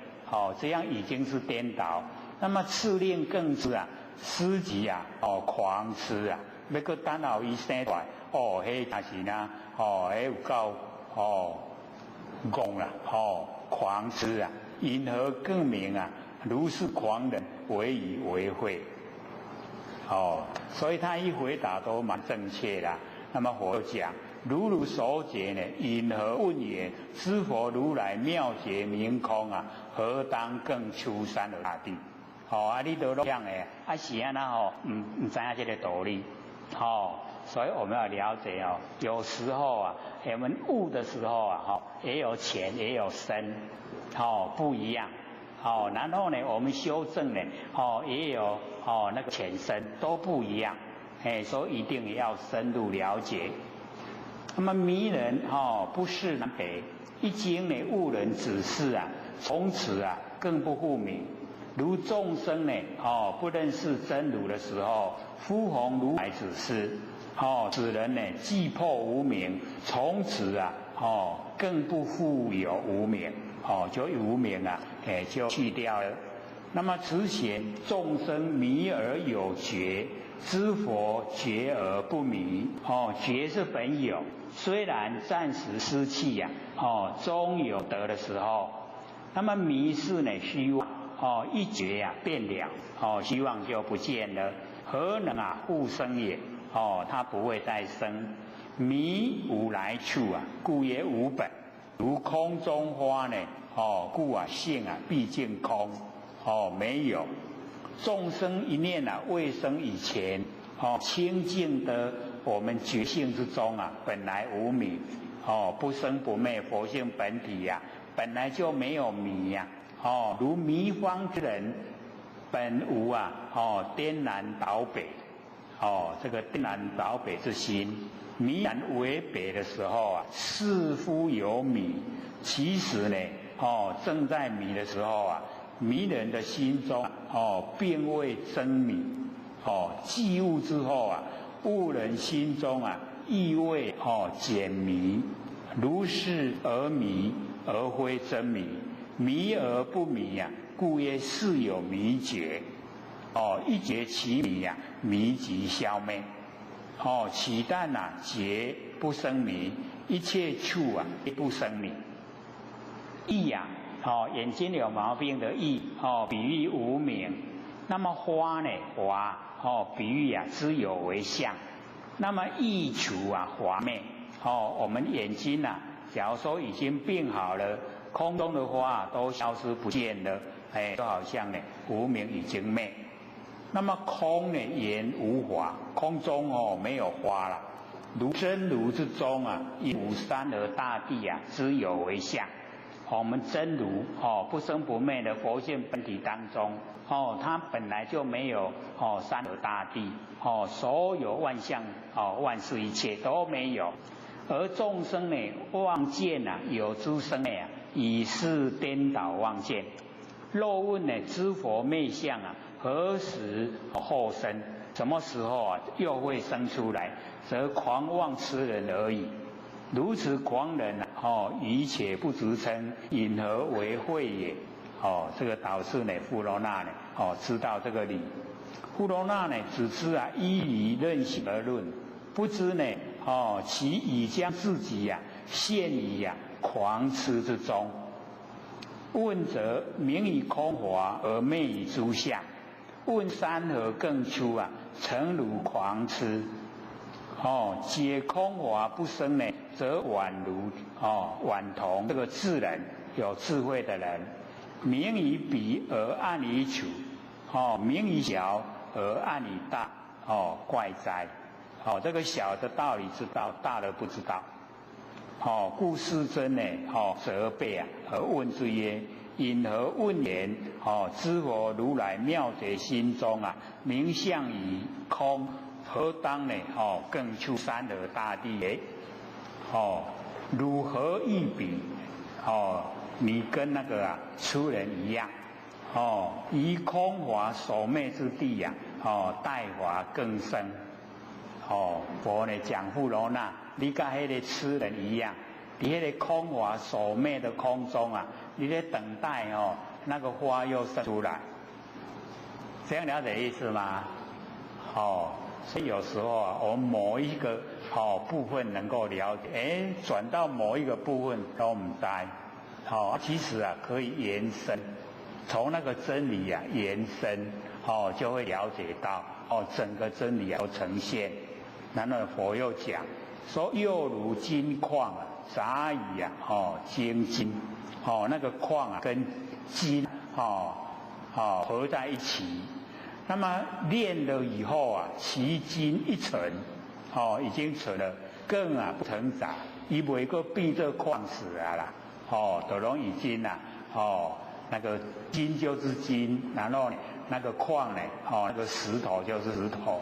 这样已经是颠倒。那么次令更是啊，思极啊，狂痴啊，要搁等候伊生出来，迄也是呐，迄有够戆啦，狂痴啊，因何更名啊？如是狂人，为以为会。所以他一回答都蛮正确啦。那么佛讲，如所解呢？因何问也？知佛如来妙觉明空啊，何当更出三而大地？你都这样诶，是安那唔知影这个道理。所以我们要了解有时候啊，我们悟的时候啊，也有浅也有深，不一样。然后呢，我们修正呢，也有那个浅深都不一样。所以一定要深入了解。那么迷人不是南北，一经呢悟人指示啊，从此啊更不复明。如众生呢不认识真如的时候，呼弘如来指示，此人呢既破无明，从此啊更不复有无明，就无明啊就去掉了。那么此显众生迷而有觉，知佛觉而不迷。觉是本有，虽然暂时失去呀，终有得的时候。那么迷是呢虚妄，一觉呀变了，虚妄就不见了，何能啊复生也？它不会再生。迷无来处啊，故曰无本。如空中花呢，故啊性啊毕竟空。没有众生一念啊未生以前，清净的我们觉性之中啊，本来无迷，不生不灭佛性本体呀，本来就没有迷呀。如迷方之人，本无啊，颠南倒北，这个颠南倒北之心，迷南为北的时候啊，似乎有迷，其实呢，正在迷的时候啊。迷人的心中并未真迷，寂悟之后啊，悟人心中啊亦未减迷，如是而迷而非真迷，迷而不迷呀，故曰是有迷觉。一觉其迷呀，迷即消灭。岂但觉不生迷，一切处啊不生迷。意呀。眼睛有毛病的意，比喻无明。那么花呢？华，比喻知有为相。那么意除华灭。我们眼睛假如说已经病好了，空中的花都消失不见了，就好像呢无明已经灭。那么空呢言无华，空中没有花了。如真如之中亦无三而大地知有为相。我们真如不生不灭的佛性本体当中，它本来就没有三而大地，所有万象万事一切都没有。而众生呢望见有诸生灭已是颠倒望见。若问呢知佛灭相何时后生？什么时候又会生出来？则狂妄痴人而已。如此狂人愚且不直称，因何为会也？这个导师呢，富罗那呢，知道这个理。富罗那呢，只知依理任性而论，不知呢，其已将自己陷于狂痴之中。问则明以空华而昧以诸相，问山河更出诚如狂痴。解空华不生呢，则宛如宛同这个智人，有智慧的人，明以彼而暗以处，明以小而暗以大，怪哉！这个小的道理知道，大的不知道。故世尊呢，责备而问之曰：因何问言？知佛如来妙觉心中啊，名相于空，何当呢？更出山河大地耶？如何一比？你跟那个出人一样。于空华所灭之地呀，代华更深。佛呢讲富罗那，你跟那个痴人一样，你那个空华所灭的空中啊，你在等待那个花又生出来，这样了解意思吗？所以有时候啊，我们某一个部分能够了解，转到某一个部分都唔知，其实啊可以延伸，从那个真理啊延伸，就会了解到整个真理都呈现。然后佛又讲说，又如金矿啊，杂以精金，那个矿啊跟金合在一起。那么炼了以后啊，其金一成，已经成了，更不成杂，伊袂个变做矿石啊啦，就拢已经啦，那个金就是金，然后那个矿呢，那个石头就是石头，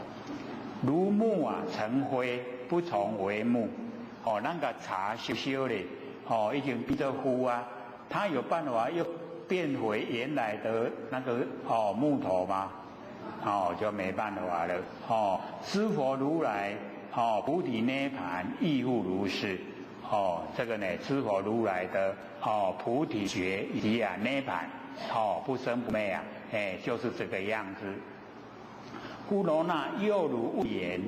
如木啊成灰，不从为木，那个茶修修的，已经变做灰啊，它有办法又变回原来的那个木头吗？就没办法了。知佛如来菩提涅盘亦复如是。这个呢，知佛如来的菩提觉以及涅盘，不生不灭啊，就是这个样子。富罗那又如物言，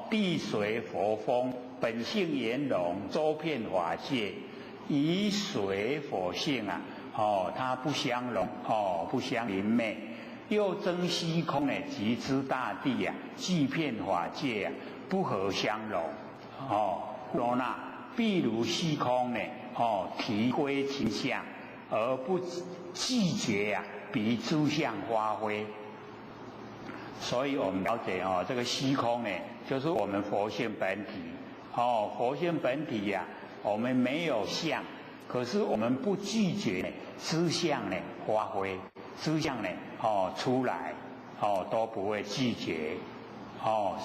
地水佛风，本性圆融，周遍法界，以水火性啊，它不相容，不相邻昧。又争虚空呢，即知大地啊，即遍法界啊，不合相容。富罗那，譬如虚空呢，体归其相，而不拒绝啊，彼诸相发挥。所以我们了解这个虚空呢，就是我们佛性本体。佛性本体呀，我们没有相，可是我们不拒绝知相呢发挥。知相呢，出来，都不会拒绝，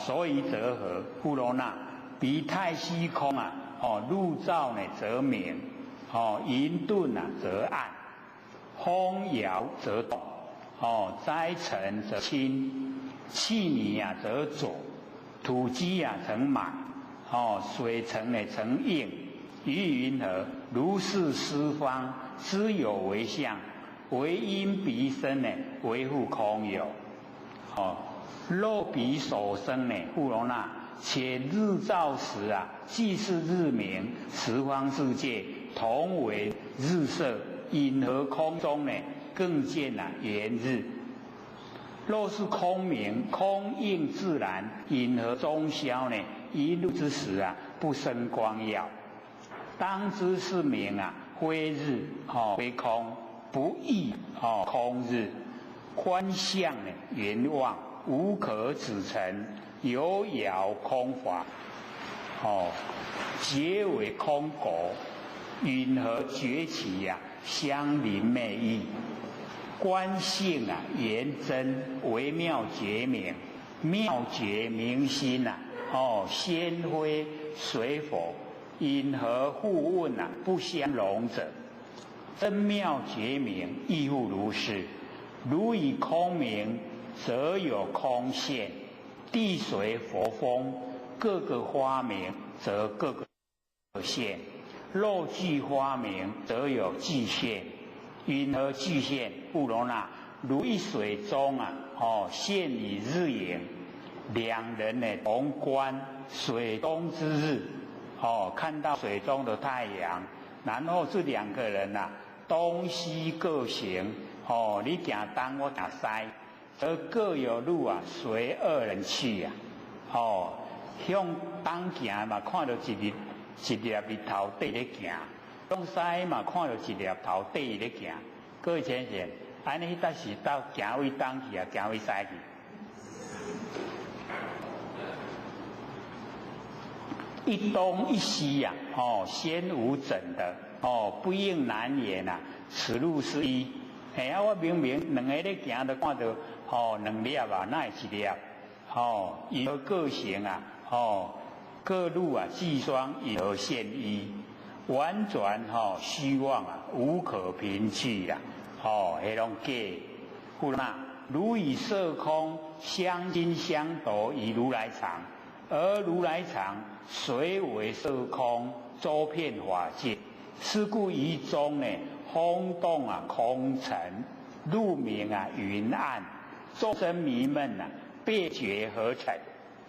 所以则何？富罗那，彼太虚空啊，入照呢则明，云顿啊则暗，风摇则动，灾尘则清，气泥啊则浊，土积啊成满，水成呢成硬，于云何？如是十方，知有为相。为因彼生呢，为复空有。肉彼所生呢，富罗那，且日照时啊，既是日明，十方世界同为日色，因何空中呢，更见圆日？若是空明，空应自然，因何中宵呢？一日之时啊，不生光耀。当知是明啊，非日，非空。不异空日，观相呢圆妄，无可指成，有遥空法，皆为空果，云何崛起呀？相邻昧意，观性啊圆真，微妙觉明，妙觉明心啊，先非水否？因何互问啊？不相容者？真妙觉明亦复如是。如以空明，则有空现；地水火风，各个花明，则各个现；肉具花明，则有具现。因何具现？富罗那，如一水中啊，现以日影，两人呢同观水中之日，看到水中的太阳，然后这两个人啊。东西各行，你行东，我行西，而各有路啊，随二人去呀，向东行嘛，看到一粒日头对咧行；向西嘛，看到一粒头对咧行。各位先生，安尼迄是到行为东去啊，行为西去？一东一西呀，先无整的。不应难言啊！此路是一。我明明两个咧行，就看到两粒啊，哪会一粒？以何各行啊？各路啊，既双以何现一？婉转虚妄啊，无可凭据啦。迄拢假。故嘛，如以色空相近相夺以如来藏，而如来藏虽为色空，周遍法界。是故于中呢，风动啊，空沉；路明啊，云暗；众生迷闷啊，别觉合成。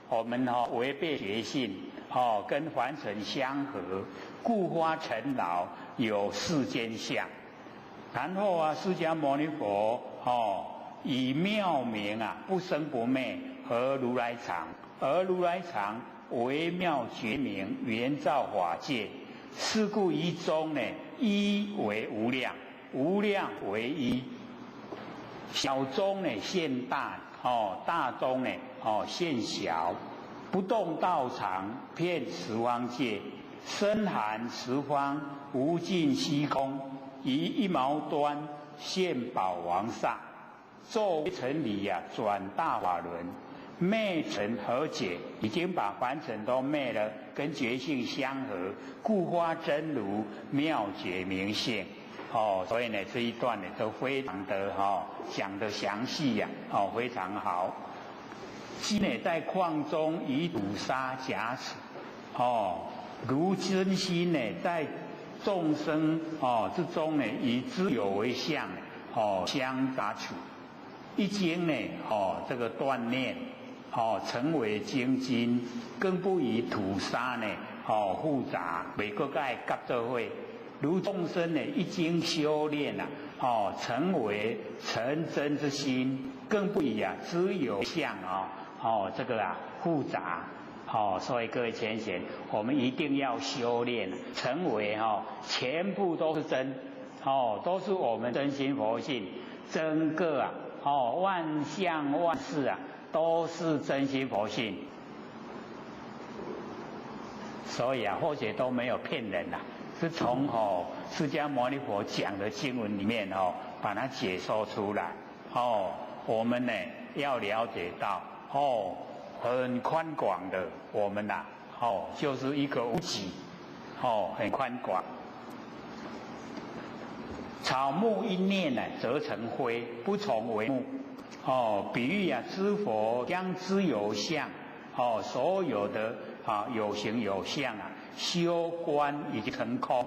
我们违背觉性，跟凡尘相合，故发尘劳，有世间相。然后啊，释迦牟尼佛以妙名啊，不生不灭，而如来藏，而如来藏为妙觉明，圆照法界。是故一中呢，一为无量，无量为一。小中呢现大，大中呢现小。不动道场，遍十方界，深含十方，无尽虚空。以一毛端现宝王刹，作微尘理啊，转大法轮。灭尘和解，已经把凡尘都灭了，跟觉性相合，故发真如妙觉明性。所以呢这一段呢都非常的讲得详细呀，非常好。今呢在矿中以土沙夹持，如真心呢在众生之中呢以知有为相，相杂处。一经呢这个锻炼。成为精进，更不以土沙呢复杂，每个盖夹做伙。如众生呢一经修炼成为成真之心，更不以知有相这个复杂。所以各位浅显，我们一定要修炼，成为全部都是真，都是我们真心佛性，整个万象万事都是真心佛性，所以或许都没有骗人是从释迦牟尼佛讲的经文里面把它解说出来。我们呢要了解到很宽广的，我们就是一个无极，很宽广。草木一念呢，则成灰，不从为木。比喻知佛将知有相，所有的有形有相修观已经成空，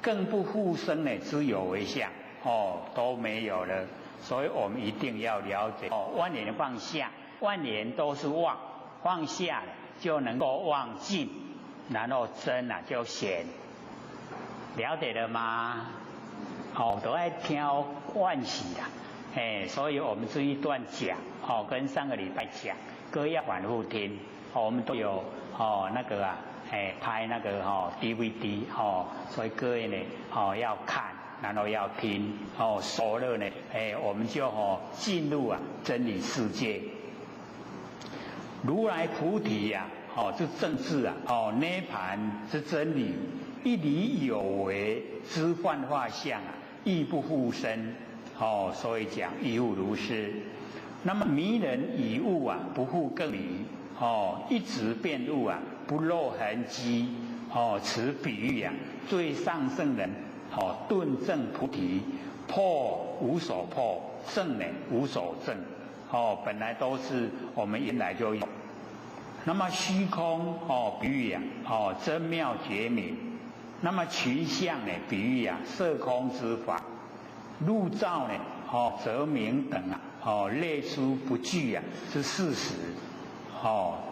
更不复生呢知有为相，都没有了。所以我们一定要了解万年放下，万年都是妄，放下就能够忘尽，然后真就显。了解了吗？都爱听万喜的。所以我们这一段讲，跟上个礼拜讲，各要反复听。我们都有那个拍那个DVD，所以各位呢要看，然后要听，熟了呢，我们就进入真理世界。如来菩提这正智涅槃之真理，一理有为之幻化相亦不复生。所以讲亦复如是。那么迷人以物不复更迷，一直变物不露痕迹。此比喻最上圣人顿证菩提，破无所破，证呢无所证。本来都是我们原来就有。那么虚空比喻真妙觉明。那么群相呢比喻色空之法。入照呢，则明等列出不具是事实，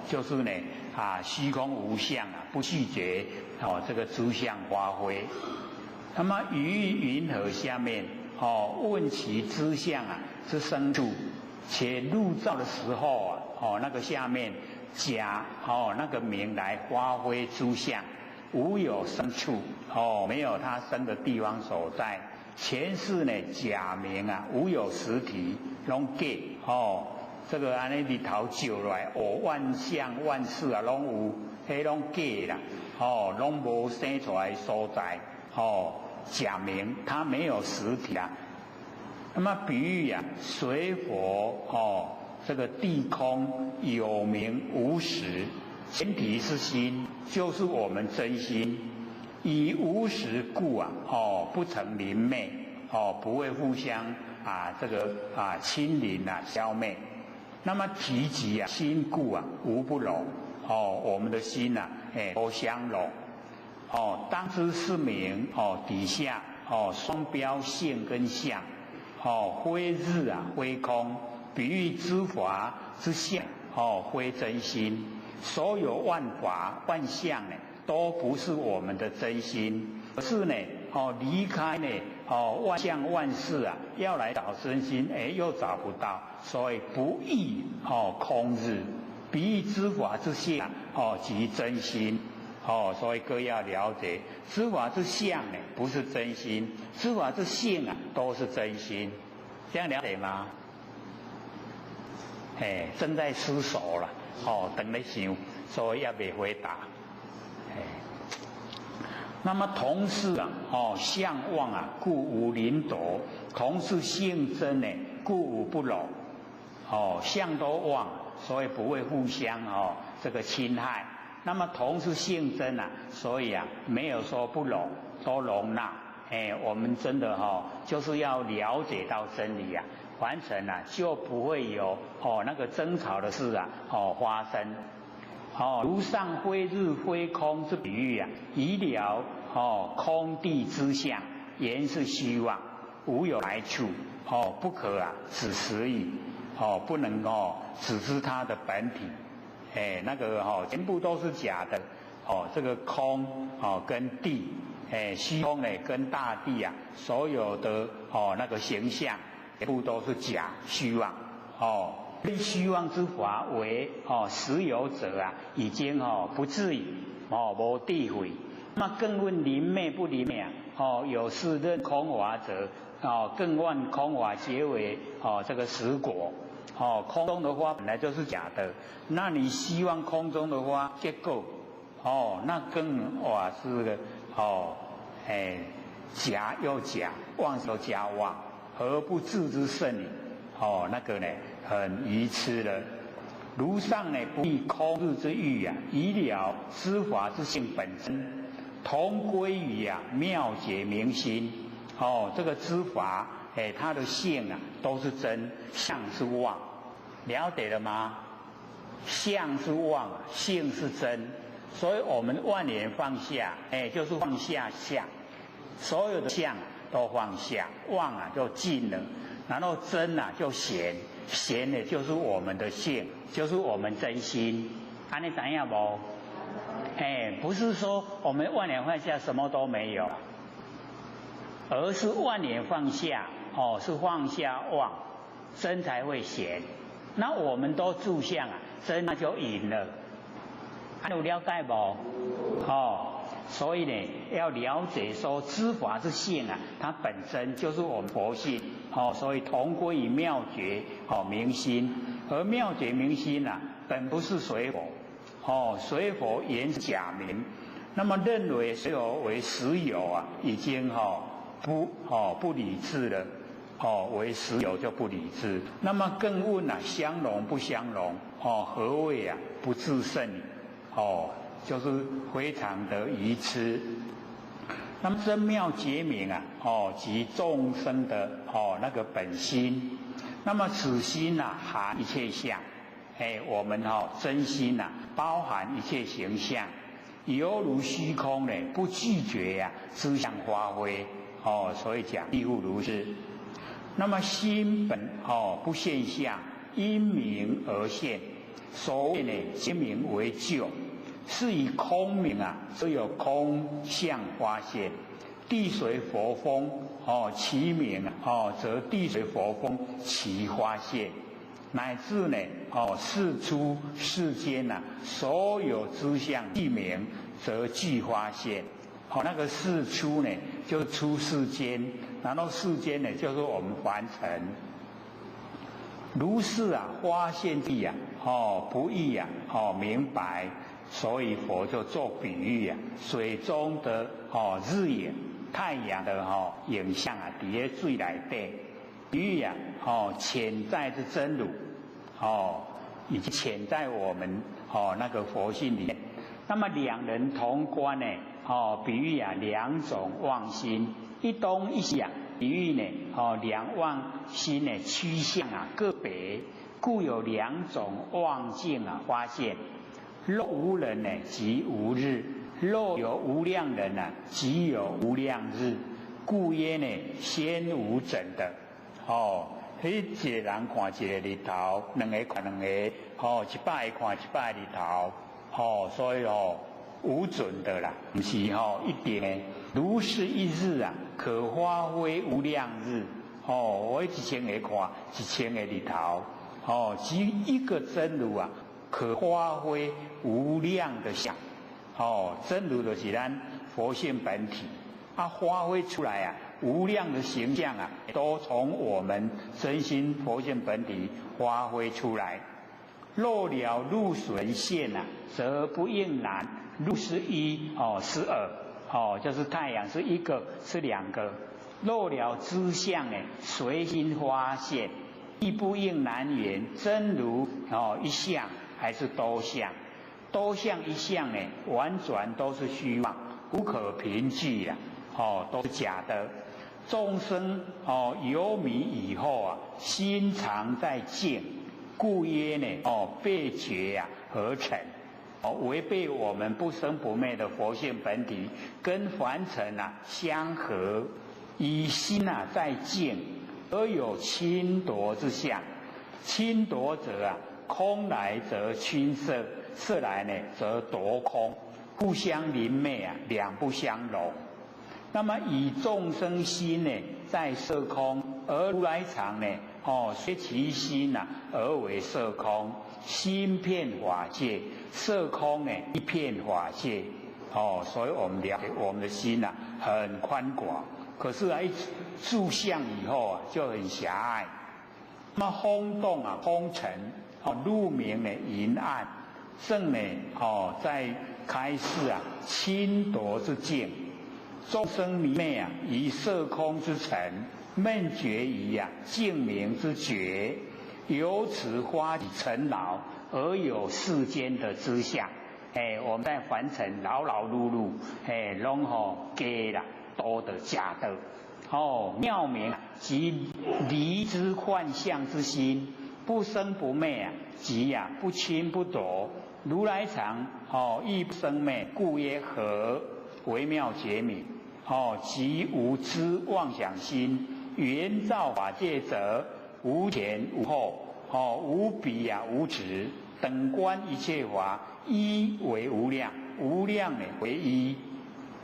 就是呢虚空无相不拒绝这个诸相发挥。那么于云何下面问其知相之生处，且入照的时候那个下面假那个名来发挥诸相，无有生处，没有它生的地方所在。前世呢假名无有实体，拢假这个安尼里头照来，万象万事拢有，迄拢假啦，拢无生出来所在，假名，它没有实体啊。那么比喻啊，水火这个地空有名无实，前提是心，就是我们真心。以无实故啊，不成灵昧，不会互相亲临啊消灭。那么提及啊，心故啊，无不容。我们的心啊，都相容。当知是名底下双标性跟相，非日啊，非空，比喻之法之相，非真心。所有万法万象呢，都不是我们的真心，可是呢，离开呢，万象万事啊，要来找真心，又找不到，所以不异空日，比喻知法之相，即真心。所以各要了解，知法之相呢，不是真心；知法之性啊，都是真心。这样了解吗？正在思索了，等咧想，所以也未回答。那么同是啊，相妄啊，故无临夺；同是性真呢，故无不容。相都妄，所以不会互相这个侵害。那么同是性真啊，所以啊，没有说不容，都容纳。我们真的就是要了解到真理啊，完成啊，就不会有那个争吵的事啊发生。如上非日非空之比喻啊，以了空地之相，言是虚妄，无有来处，不可啊指实矣。不能指知它的本体。那个全部都是假的。这个空跟地，虚空呢跟大地啊，所有的那个形象，全部都是假虚妄。非虚妄之法为实有者啊，已经不至于无地毁。那么更问灵昧不灵昧啊？有事认空法者，更问空法结为这个实果。空中的花本来就是假的，那你希望空中的花结果，那更是个假又假，妄又假妄，何不自之甚矣？那个呢，很愚痴了。如上呢，不以空日之喻啊，以了知法之性本真，同归于啊妙解明心。这个知法，它的性啊都是真，相是妄。了解了吗？相是妄，性是真，所以我们万年放下，就是放下相，所有的相都放下，妄啊就尽了，然后真啊就显，显呢就是我们的性，就是我们真心。安尼知影无？不是说我们万年放下什么都没有，而是万年放下，是放下妄，真才会显。那我们都住相啊，真那就赢了。有了解不？所以呢，要了解说知法之性啊，它本身就是我们佛性。所以同归于妙觉明心，而妙觉明心啊，本不是水火。水火原是假名，那么认为水火为实有啊，已经不理智了。为实有就不理智。那么更问啊，相容不相容？何谓啊不自胜？就是非常的愚痴。那么真妙觉明啊，即众生的那个本心。那么此心啊，含一切相。我们真心啊，包含一切形象，犹如虚空呢，不拒绝呀知相发挥。所以讲亦复如是。那么心本不现象，因明而现。所谓呢，今明为旧，是以空明啊，只有空相发现。地水火风其明啊，则地水火风其发现，乃至呢世出世间啊，所有之相既明，则具发现。那个世出呢，就出世间，然后世间呢，就是我们凡尘。如是啊，发现地啊，不易啊，明白。所以佛就做比喻啊，水中的日影，太阳的影像啊，伫咧水内底，比喻啊潜在之真如以及潜在我们那个佛性里面。那么两人同观呢比喻啊两种妄心，一东一西啊，比喻呢两妄心呢趋向啊各别，故有两种妄境啊发现。若无人呢，即无日；若有无量人呢，即有无量日。故曰呢，先无整的。一个人看一个日头，两个看两个，100个看100个日头，所以无准的啦，不是一定的。如是一日啊，可发挥无量日。我1000个看1000个日头，即一个真如啊。可发挥无量的相，真如就是咱佛性本体，发挥出来啊，无量的形象啊，都从我们真心佛性本体发挥出来。若了入损现啊，则不应难。入是一，是二，就是太阳是一个，是两个。若了知相呢，随心发现，亦不应难言。真如一相。还是多相，多相一相呢，完全都是虚妄，不可凭据呀，都是假的。众生有迷以后啊，心常在静，故曰呢，背觉呀合成，违背我们不生不灭的佛性本体，跟凡尘啊相合，以心啊在静，而有侵夺之相，侵夺者啊。空来则侵色，色来呢则夺空，互相邻昧啊，两不相容。那么以众生心呢在色空，而如来藏呢随其心啊而为色空，心遍法界，色空呢一片法界。所以我们了解我们的心啊很宽广，可是一住相以后啊就很狭隘。那么轰动啊风尘。路明呢阴暗，正呢在开示啊侵夺之境，众生迷昧啊以色空之尘，闷觉于啊净明之觉，由此发起尘劳，而有世间的知相。我们在凡尘劳劳碌碌，拢假啦，多的假的。妙明即离之幻象之心。不生不灭啊，即不侵不夺。如来藏亦不生灭，故曰和，微妙觉明。即无知妄想心，圆照法界者，无前无后，无比无值，等观一切法，一为无量，无量呢为一。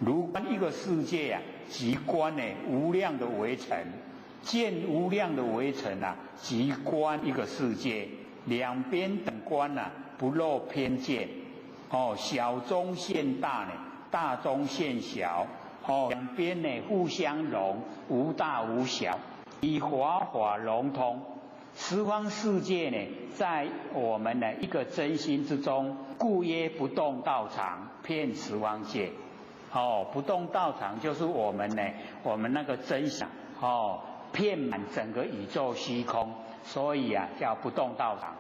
如观一个世界啊，即观呢无量的围城。见无量的围城啊，即观一个世界，两边等观啊，不露偏见。小中现大呢，大中现小。两边呢互相融，无大无小，以法法融通。十方世界呢，在我们的一个真心之中，故曰不动道场，遍十方界。不动道场就是我们那个真相遍满整个宇宙虚空，所以叫不动道场。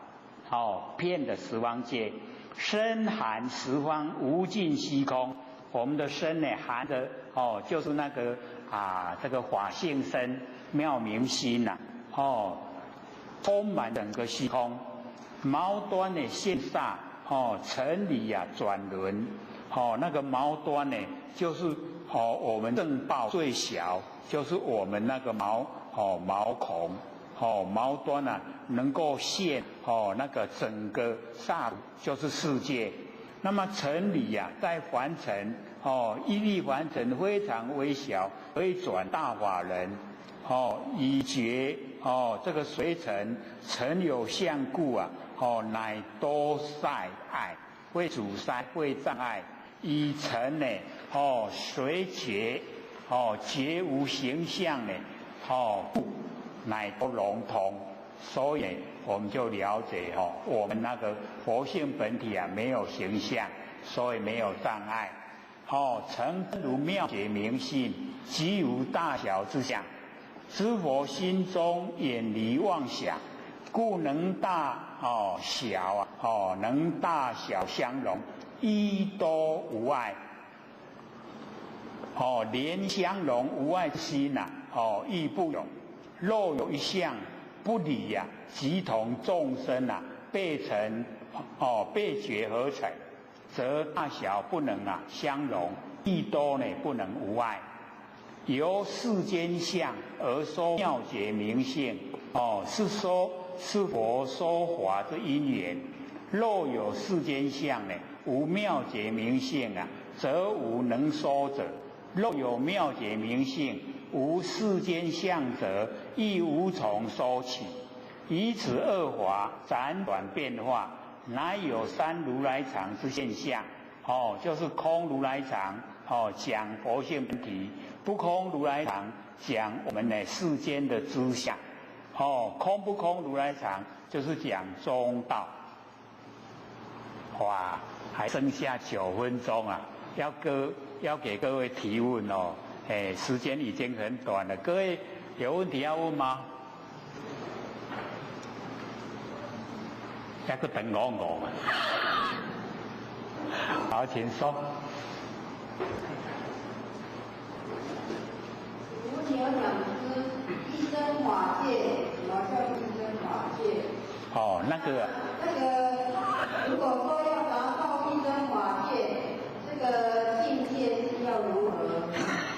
遍的十方界，身含十方无尽虚空。我们的身呢，含着就是那个这个法性身妙明心呐，充满整个虚空。毛端呢现煞，成理转轮，那个毛端呢，就是我们正报最小，就是我们那个毛孔，毛端能够现那个整个煞就是世界。那么尘理在凡尘一粒凡尘非常微小，可以转大法人以觉这个随尘有相故乃多塞碍，会阻塞会障碍。以尘呢随觉觉无形象呢乃都融通。所以我们就了解我们那个佛性本体没有形象，所以没有障碍。诚如妙解明性，即无大小之相。知佛心中远离妄想，故能大小能大小相容，一多无碍。连相容无碍之心亦不容。若有一相不离即同众生被觉合成，则大小不能相容，亦多不能无碍。由世间相而说妙解明性，是佛说法之因缘。若有世间相无妙解明性则无能说者；若有妙解明性无世间相者，亦无从说起。以此二法暂短变化，乃有三如来藏之现象。就是空如来藏，讲佛性本体；不空如来藏，讲我们世间的知相。空不空如来藏，就是讲中道。哇，还剩下9分钟要给各位提问时间已经很短了，各位有问题要问吗？要个等我嘛。好，请说。如你有讲是一真法界，什么叫一真法界？那个如果说要达到一真法界，这个境界是要如何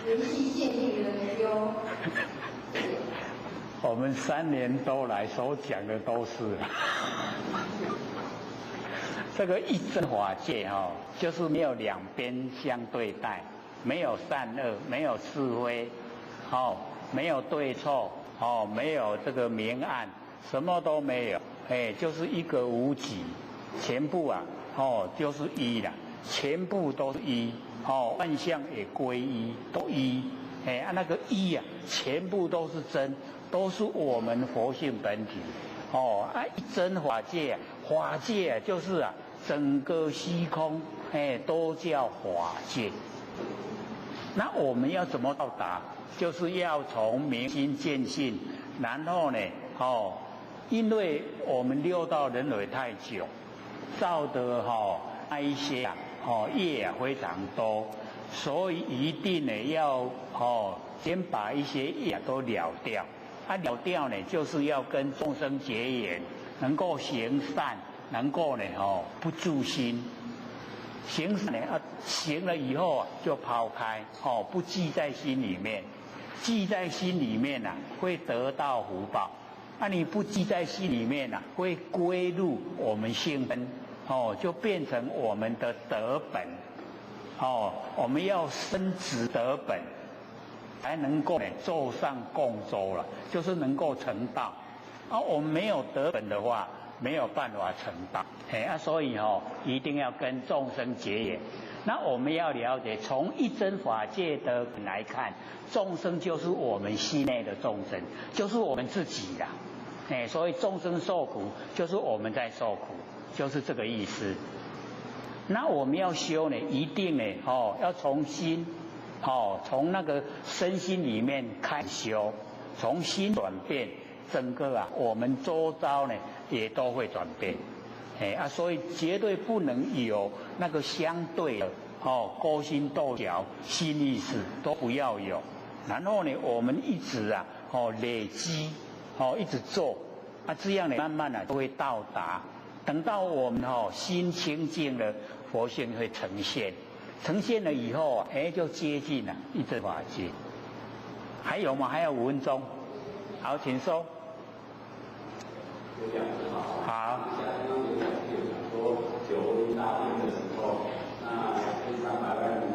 维系现行人修？我们3年多来所讲的都是这个一真法界就是没有两边相对待，没有善恶，没有是非，没有对错，没有这个明暗，什么都没有，就是一个无己，全部就是一了，全部都是一，万象也归一，都一，那个一全部都是真，都是我们佛性本体，一真法界，法界就是整个虚空，都叫法界。那我们要怎么到达？就是要从明心见性，然后呢，因为我们六道轮回太久，造的那一些业非常多，所以一定呢要先把一些业都了掉。了掉呢，就是要跟众生结缘，能够行善。能够呢不住心，行善呢行了以后就抛开不记在心里面，记在心里面会得到福报。你不记在心里面会归入我们性本就变成我们的德本我们要深植德本，才能够坐上共舟了，就是能够成道。我们没有德本的话，没有办法成道，所以一定要跟众生结缘。那我们要了解，从一真法界的来看，众生就是我们心内的众生，就是我们自己啦。所以众生受苦，就是我们在受苦，就是这个意思。那我们要修呢，一定呢，要从心，从那个身心里面开始修，从心转变。整个我们周遭呢也都会转变，所以绝对不能有那个相对的勾心斗角、心意识都不要有。然后呢，我们一直累积，一直做，这样呢慢慢都会到达。等到我们心清净了，佛性会呈现，呈现了以后就接近了一真法界。还有吗？还有5分钟，好，请说。好。说九因大变的时候，那1300万人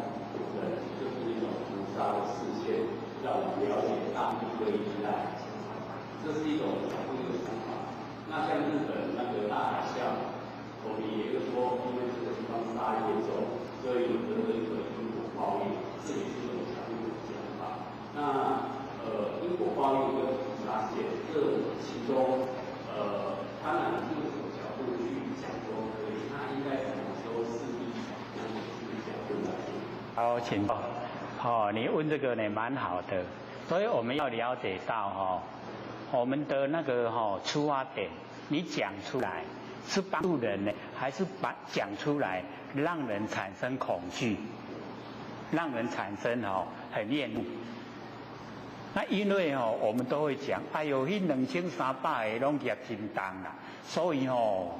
就是一种菩萨的视线，让我们了解大地归依赖，这是一种角度的想法。那像日本那个大海啸，我们也就说，因为这个地方沙业重，所以有的一个因果报应，这也是一种角度的想法。那因果报应跟菩萨线，这其中当然这个角度去讲说，可以，那应该怎么修四谛，用这个角度来好，请坐。你问这个呢蛮好的，所以我们要了解到我们的那个出发点，你讲出来是帮助人呢，还是讲出来让人产生恐惧，让人产生很厌恶？那因为我们都会讲，哎呦，那2300个拢业真重啦，所以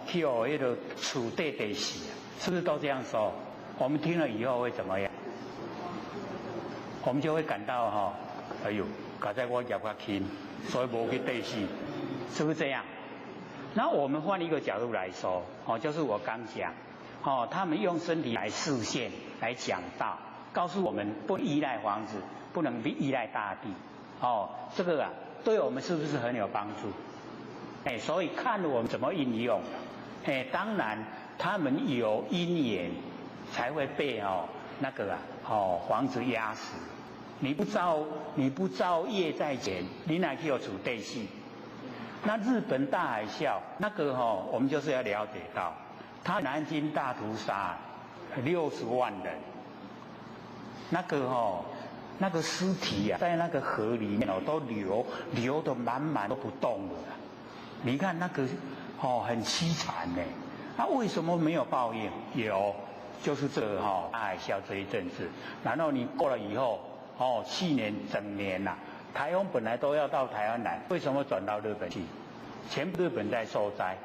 去那个厝地死，是不是都这样说？我们听了以后会怎么样？我们就会感到哎呦，刚才我业较轻，所以无去地死，是不是这样？那我们换一个角度来说，就是我刚讲，他们用身体来示现，来讲道，告诉我们不依赖房子，不能依赖大地。这个对我们是不是很有帮助？所以看我们怎么运用。当然他们有因缘才会被那个房子压死。你不造业在前，你哪去有处地气？那日本大海啸那个我们就是要了解到，他南京大屠杀60万人，那个尸体在那个河里面都流得满都不动了。你看那个很凄惨呢。那为什么没有报应？有，就是这个大海啸这一阵子。然后你过了以后，去年整年台风本来都要到台湾来，为什么转到日本去？全部日本在受灾，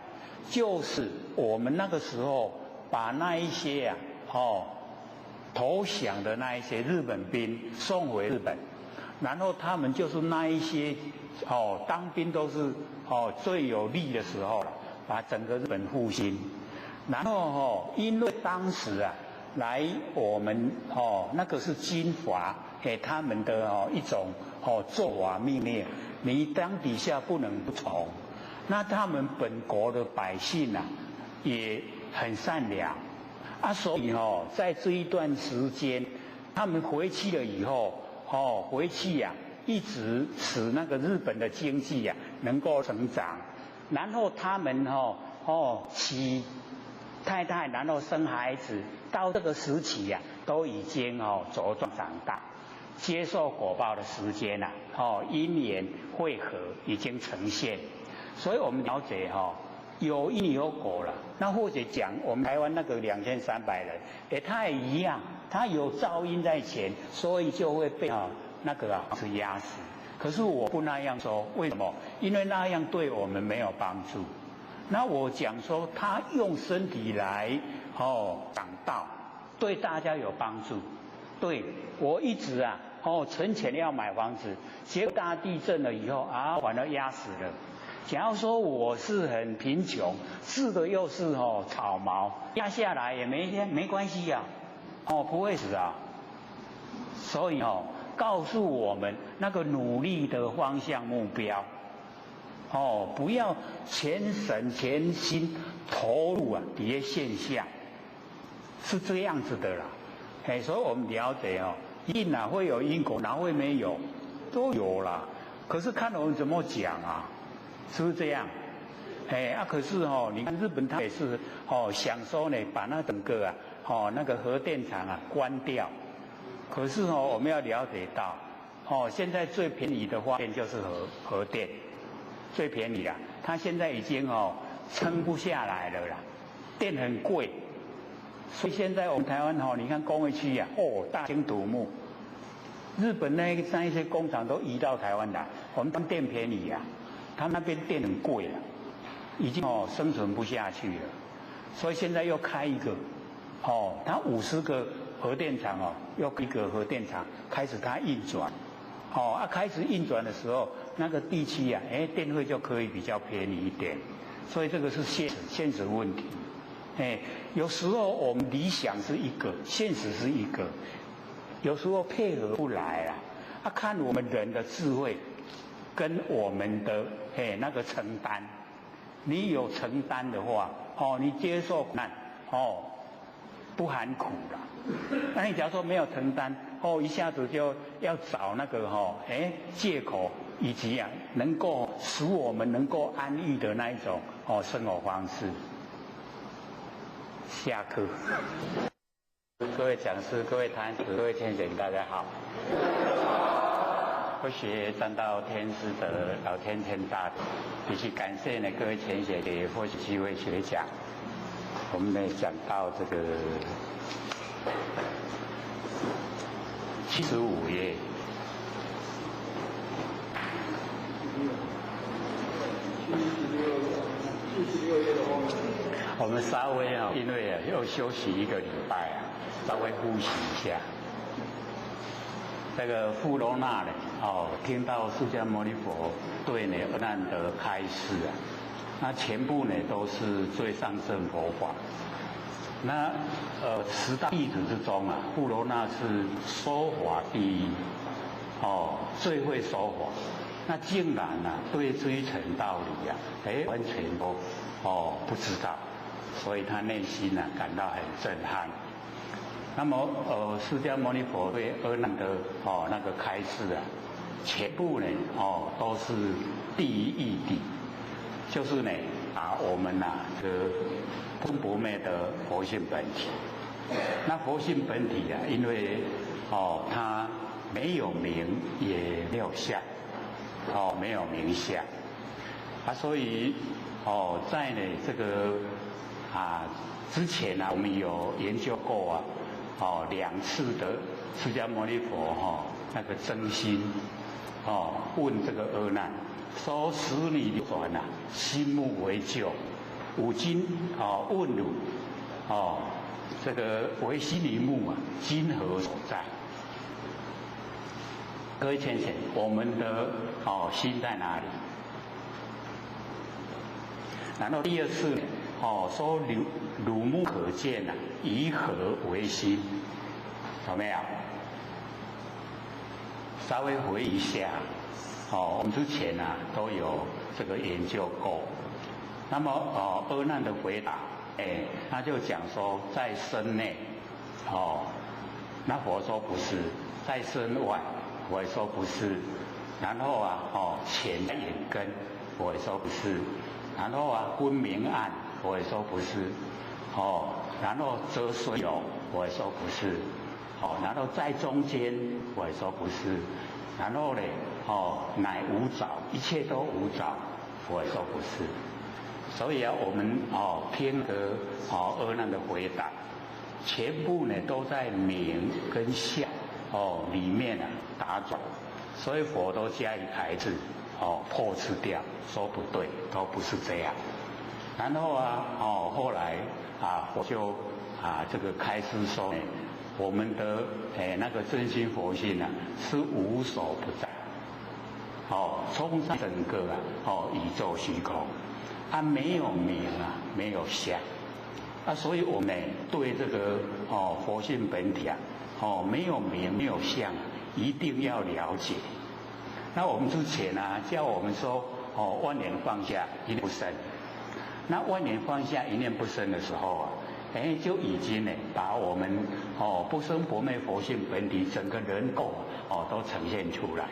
就是我们那个时候把那一些投降的那一些日本兵送回日本，然后他们就是那一些当兵都是最有力的时候，把整个日本复兴。然后因为当时来我们那个是军阀给他们的一种做法命令，你当底下不能不从。那他们本国的百姓也很善良所以在这一段时间，他们回去了以后回去一直使那个日本的经济能够成长。然后他们娶太太，然后生孩子，到这个时期都已经茁壮长大，接受果报的时间因缘汇合已经呈现。所以我们了解有因有果了。那或者讲我们台湾那个2300人，他也一样，他有噪音在前，所以就会被那个是压死。可是我不那样说，为什么？因为那样对我们没有帮助。那我讲说他用身体来讲道，对大家有帮助。对我一直存钱要买房子，结果大地震了以后反而压死了。假如说我是很贫穷，吃的又是草毛，压下来也没关系不会死所以告诉我们那个努力的方向目标不要全神全心投入这些现象，是这样子的啦。所以我们了解因会有因果，哪会没有？都有啦。可是看我们怎么讲是不是这样？可是你看日本他也是想说呢，把那整个那个核电厂关掉。可是我们要了解到现在最便宜的发电就是核电，最便宜它现在已经撑不下来了啦，电很贵。所以现在我们台湾你看工业区大兴土木，日本那一些工厂都移到台湾来，我们电便宜他们那边电很贵已经生存不下去了。所以现在又开一个它50个核电厂又一个核电厂开始它运转开始运转的时候，那个地区电费就可以比较便宜一点。所以这个是现实问题。有时候我们理想是一个，现实是一个，有时候配合不来看我们人的智慧跟我们的那个承担。你有承担的话你接受苦难不含苦了。那你假如说没有承担一下子就要找那个借口，以及能够使我们能够安逸的那一种生活方式。下课。各位讲师、各位坛子、各位天神，大家好。佛学占到天师的老天天大，必须感谢呢各位前学给佛学机会学讲。我们呢讲到这个75页。76页的后面。我们稍微因为又休息1个礼拜稍微呼吸一下。这个富罗那呢，听到释迦牟尼佛对呢阿难的开示那全部呢都是最上乘佛法。那10大弟子之中富罗那是说法第一，最会说法。那竟然对这一层道理完全都不知道，所以他内心感到很震撼。那么释迦牟尼佛对阿难的那个开示全部呢都是第一义谛，就是呢把我们这个不灭的佛性本体。那佛性本体因为它没有名也没有相，没有名相所以在呢这个之前我们有研究过2次的释迦牟尼佛那个真心问这个阿难说：使你流转心目为旧，吾今问汝这个为心离目今何所在？各位先生，我们的心在哪里？然后第2次说汝目可见以何为心？有没有？稍微回忆一下我们之前都有这个研究过。那么阿难的回答他就讲说在身内那佛说不是，在身外我也说不是，然后前眼根我也说不是，然后昏明暗我也说不是然后则水有我也说不是然后在中间我也说不是，然后呢乃无着，一切都无着我也说不是。所以我们听得阿难的回答全部呢都在名跟相里面打转，所以佛都加以排斥破斥掉，说不对，都不是这样。然后后来我就这个开示说我们的那个真心佛性是无所不在充满整个宇宙虚空没有名没有相所以我们对这个佛性本体没有名没有相一定要了解。那我们之前叫我们说万念放下一念不生，那万念放下一念不生的时候就已经把我们不生不灭佛性本体整个人构都呈现出来。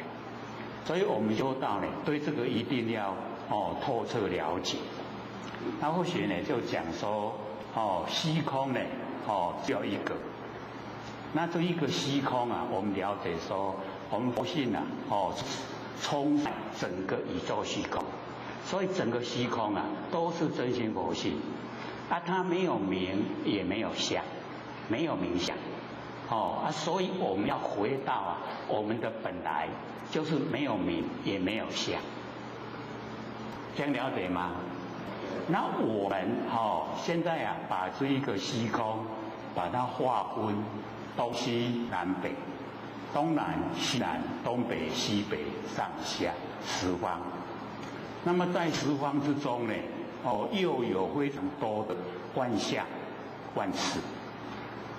所以我们修道对这个一定要透彻了解。那或许就讲说虚空只有一个。那这一个虚空我们了解说我们佛性充满整个宇宙虚空，所以整个虚空都是真心佛性它没有名也没有相，没有名相所以我们要回到我们的本来就是没有名也没有相，这样了解吗？那我们现在把这一个虚空把它划分东西南北，东南西南，东北西北，上下十方。那么在十方之中又有非常多的万象万事。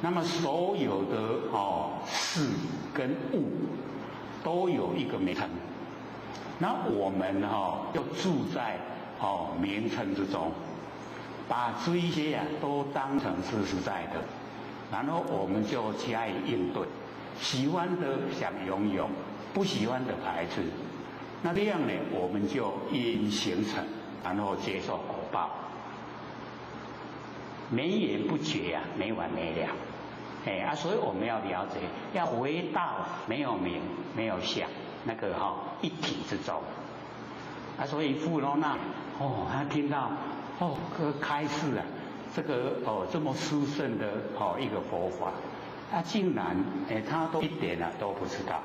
那么所有的事跟物都有一个名称。那我们就住在名称之中，把这一些都当成是实在的，然后我们就加以应对。喜欢的想拥有，不喜欢的排斥。那这样我们就因形成，然后接受果报，绵延不绝没完没了。所以我们要了解，要回到没有名、没有相那个一体之中。所以富罗那他听到开示啊，这个这么殊胜的一个佛法，竟然他都一点都不知道，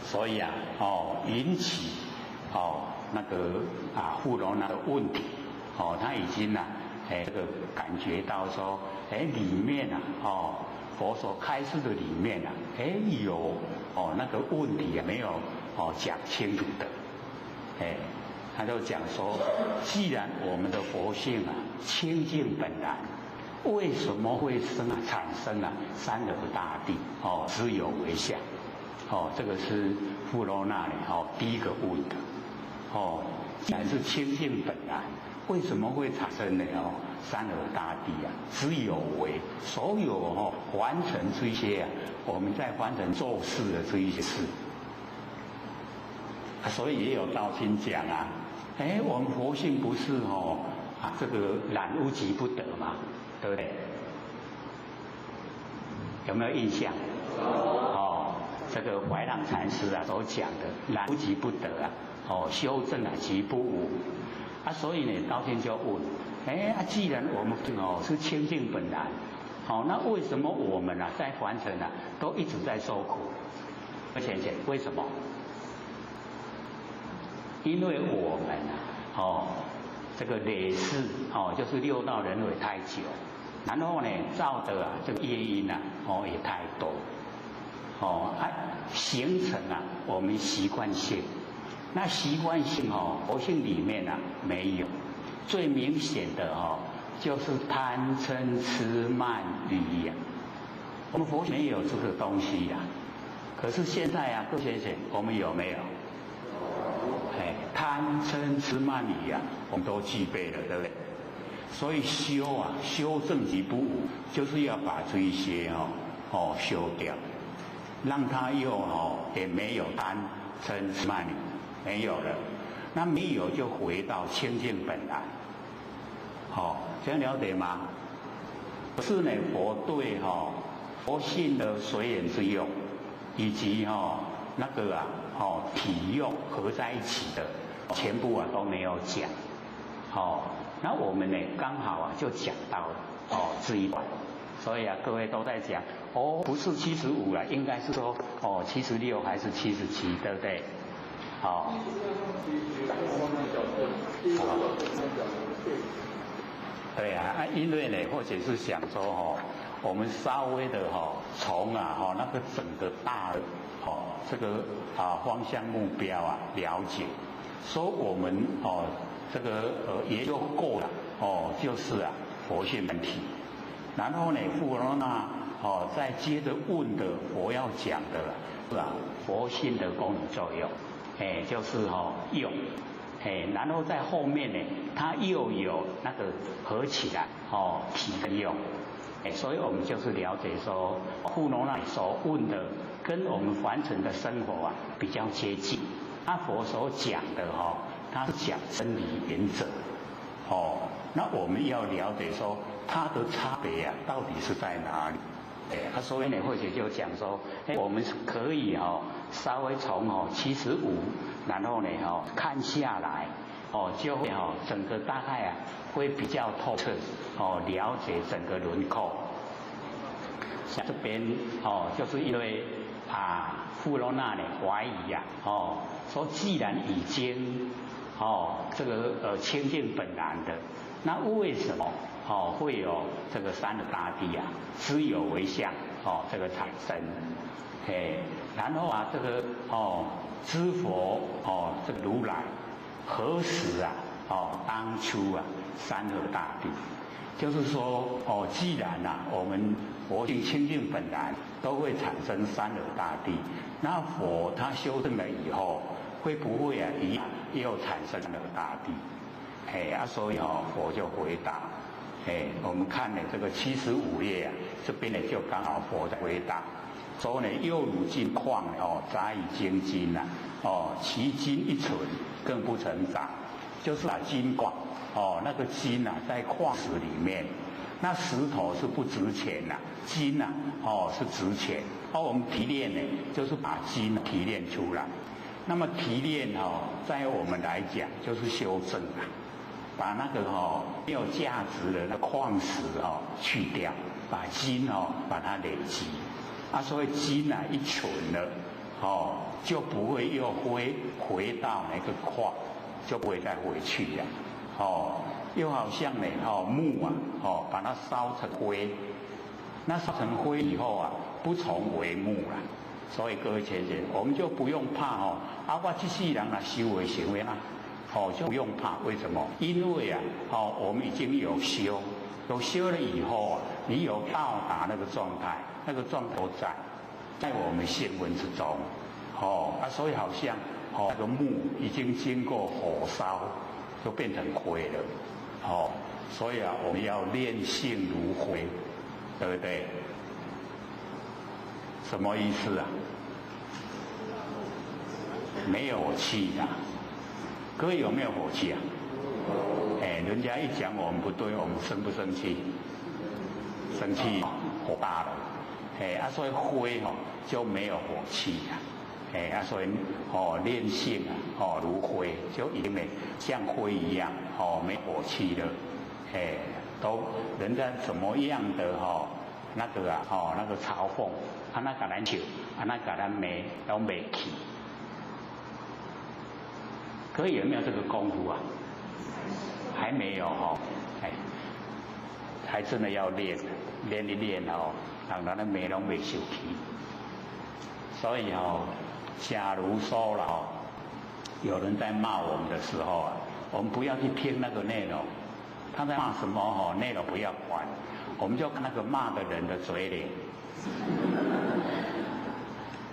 所以引起那个富罗那的问题，他已经这个感觉到说，里面佛所开示的里面有那个问题没有讲清楚的，他就讲说，既然我们的佛性清净本然，为什么会产生三而大地？知有为相。这个是富罗那第一个问的。既然是清净本然，为什么会产生三而大地知有为，所有完成这些我们在完成做事的这一些事。所以也有道经讲我们佛性不是这个染污即不得嘛，对不对？有没有印象？这个怀让禅师所讲的染污即不得修正即不污。所以呢，道经就问，既然我们是清净本然，那为什么我们在凡尘都一直在受苦？为什么？因为我们这个累世就是六道轮回太久，然后呢造的这个业因也太多，形成我们习惯性。那习惯性佛性里面没有，最明显的就是贪嗔痴慢疑我们佛性没有这个东西可是现在各位先生，我们有没有？贪嗔痴慢疑我们都具备了，对不对？所以修正即不污，就是要把这一些修掉，让它又也没有贪嗔痴慢疑，没有了，那没有就回到清净本然。这样了解吗？可是呢，佛对佛性的随缘之用，以及那个体用合在一起的，全部都没有讲。那我们呢刚好就讲到这一段，所以各位都在讲不是75应该是说76还是77，对不对？对因为呢，或者是想说我们稍微的从那个整个大的这个方向目标了解，说我们这个也就够了就是佛性本体。然后呢，富罗那再接着问的佛要讲的是佛性的功能作用，就是用，然后在后面呢，它又有那个合起来体跟用，所以我们就是了解说，富罗那所问的跟我们凡尘的生活比较接近。佛所讲的他是讲真理原则，那我们要了解说它的差别到底是在哪里？所以呢，或者就讲说，我们可以稍微从75，然后呢看下来，就会整个大概会比较透彻，了解整个轮廓。像这边就是因为富罗那呢怀疑说既然已经这个清净本然的，那为什么会有这个三而大地知有为相这个产生？然后这个知佛这个如来何时当初三而大地？就是说既然我们佛性清净本然都会产生三而大地，那佛他修正了以后，会不会一样又产生三而大地？所以佛就回答，我们看呢这个75页这边呢就刚好佛在回答，说呢又如金矿杂以精金其金一存，更不成长，就是金矿那个金在矿石里面，那石头是不值钱呐，金呐，是值钱。我们提炼呢，就是把金提炼出来。那么提炼在我们来讲就是修正啊，把那个没有价值的那矿石去掉，把金把它累积。所以金一存了，就不会又回到那个矿，就不会再回去了。又好像呢，木把它烧成灰，那烧成灰以后不重为木了。所以各位先生，我们就不用怕我这世人修为行为就不用怕。为什么？因为我们已经有修了以后你有到达那个状态，那个状态都在我们性温之中，所以好像那个木已经经过火烧，就变成灰了，所以我们要炼性如灰，对不对？什么意思啊？没有火气的，各位有没有火气啊？人家一讲我们不对，我们生不生气？生气，火大了。所以灰就没有火气啊。所以炼性如灰，就已经像灰一样没火气了。都人家怎么样的那个那个嘲讽，那个咱笑，那个咱骂都骂气。各位有没有这个功夫啊？还没有还真的要练一练让咱的骂拢袂受气。所以假如说了有人在骂我们的时候我们不要去听那个内容，他在骂什么内容不要管，我们就看那个骂的人的嘴脸，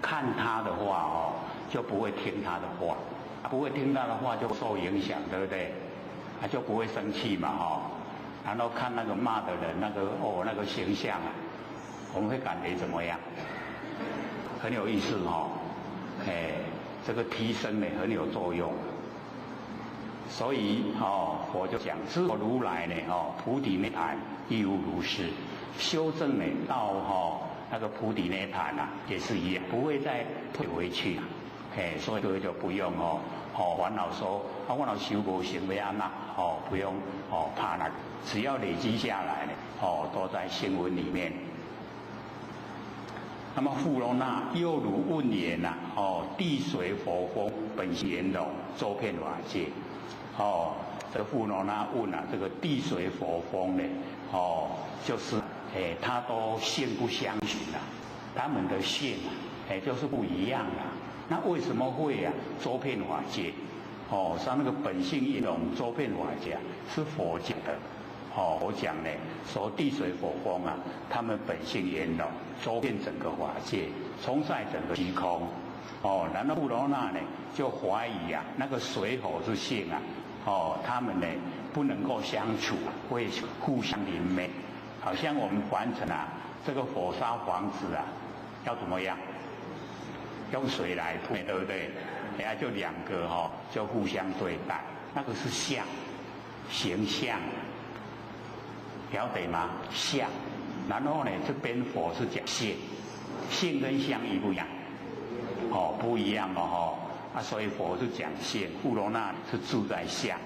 看他的话就不会听他的话，不会听他的话就受影响，对不对？就不会生气嘛然后看那个骂的人那个形象我们会感觉怎么样？很有意思这个提升呢很有作用。所以我就讲知我如来呢菩提涅槃亦如是，修正呢到那个菩提涅槃也是一样，不会再退回去所以各位就不用烦恼说我老修无成要安那不用怕那个，只要累积下来呢都在经文里面。那么富罗那又如问言地水火风本性圆融，周遍法界。这个富罗那问这个地水火风呢就是它都性不相寻它们的性就是不一样那为什么会周遍法界？像那个本性圆融周遍法界是佛讲的。我讲呢说地水火风它们本性圆融，周遍整个法界，充塞整个虚空。然后富罗那呢就怀疑那个水火之性他们呢不能够相处，会互相凌昧。好像我们凡尘这个火烧房子要怎么样？用水来铺，对不对？就两个就互相对待，那个是相，形象，了解吗？相。然后呢，这边佛是讲性，性跟相一不一样？不一样所以佛是讲性，富罗那是住在相。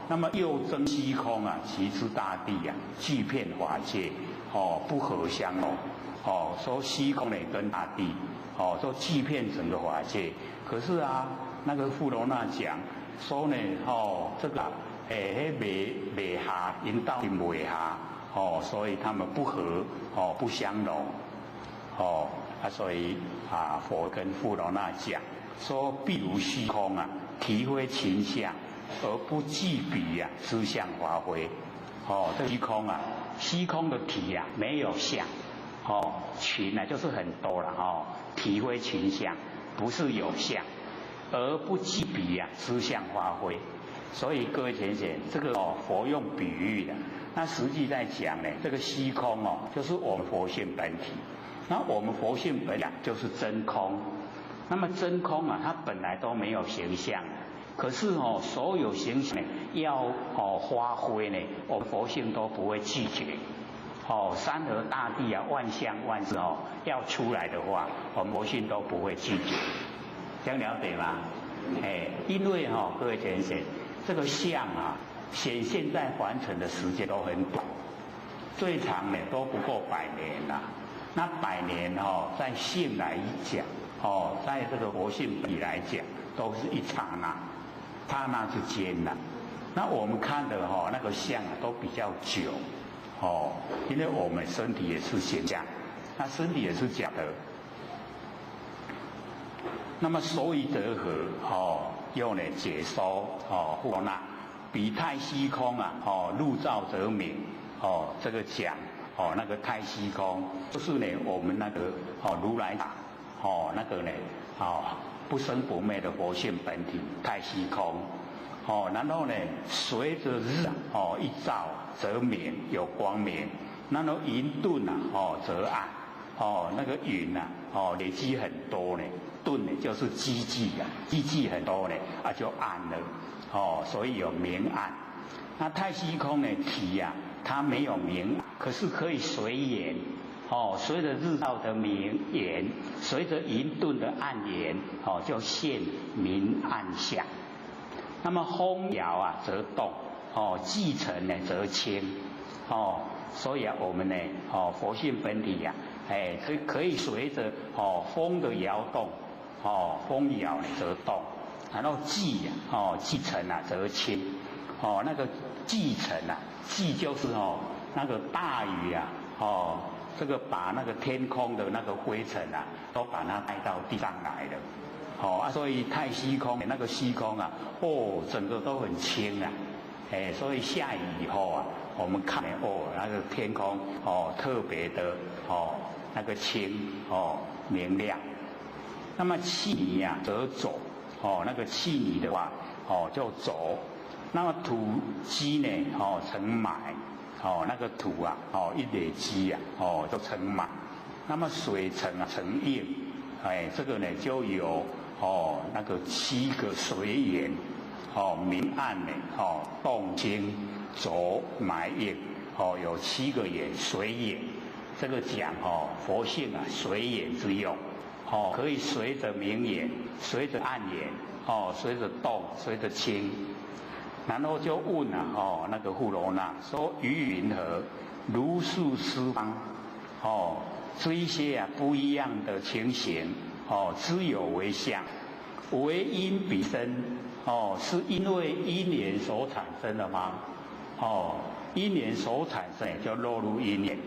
那么又争虚空其之大地俱遍法界不合相容。说虚空呢跟大地说俱遍整个法界。可是那个富罗那讲说呢这个未下引导因未下所以他们不合不相容所以佛跟富罗那讲说，譬如虚空体会形象而不具彼知相发挥。这虚空虚空的体没有相群就是很多了体会群相不是有相，而不具彼知相发挥。所以各位先生，这个佛用比喻的，那实际在讲呢，这个虚空就是我们佛性本体。那我们佛性本来就是真空，那么真空它本来都没有形象，可是所有形象要发挥呢，我们佛性都不会拒绝。山河大地啊，万象万事要出来的话，我们佛性都不会拒绝。这样了解吗？因为各位先生，这个相啊，显现在凡尘的时间都很短，最长呢都不过100年啦。那100年在性来讲，在这个佛性比来讲，都是一刹那，刹那之间啦。那我们看的那个相啊，都比较久，因为我们身体也是现象，那身体也是假的。那么所以得和又呢解说复那比太虚空啊入照则明这个讲那个太虚空就是呢我们那个如来塔那个呢不生不灭的佛性本体太虚空然后呢随着日一照则明有光明，然后云顿则暗那个云累积很多呢。顿呢就是积聚啊，积聚很多呢就暗了所以有明暗。那太虚空呢体啊，它没有明，可是可以随缘随着日照的明缘，随着云顿的暗缘就现明暗相。那么风摇啊则动气沉呢则清所以我们呢佛性本体啊可以随着风的摇动风摇则动，然后气沉啊则清那个气沉啊，气就是那个大雨啊这个把那个天空的那个灰尘啊都把它带到地上来了所以太虚空那个虚空啊整个都很清啊所以下雨以后啊我们看那个天空特别的那个清明亮。那么气泥啊则走那个气泥的话就走。那么土积呢成埋那个土啊一累积啊就成埋。那么水成成液这个呢就有那个7个随缘明暗呢动静浊埋液有7个缘随缘。这个讲佛性啊随缘之用可以随着明缘，随着暗缘随着动，随着清。然后就问那个富罗那说于云何如是十方这一些不一样的情形知有为相，为因彼生是因为因缘所产生的吗？因缘所产生就落入因缘。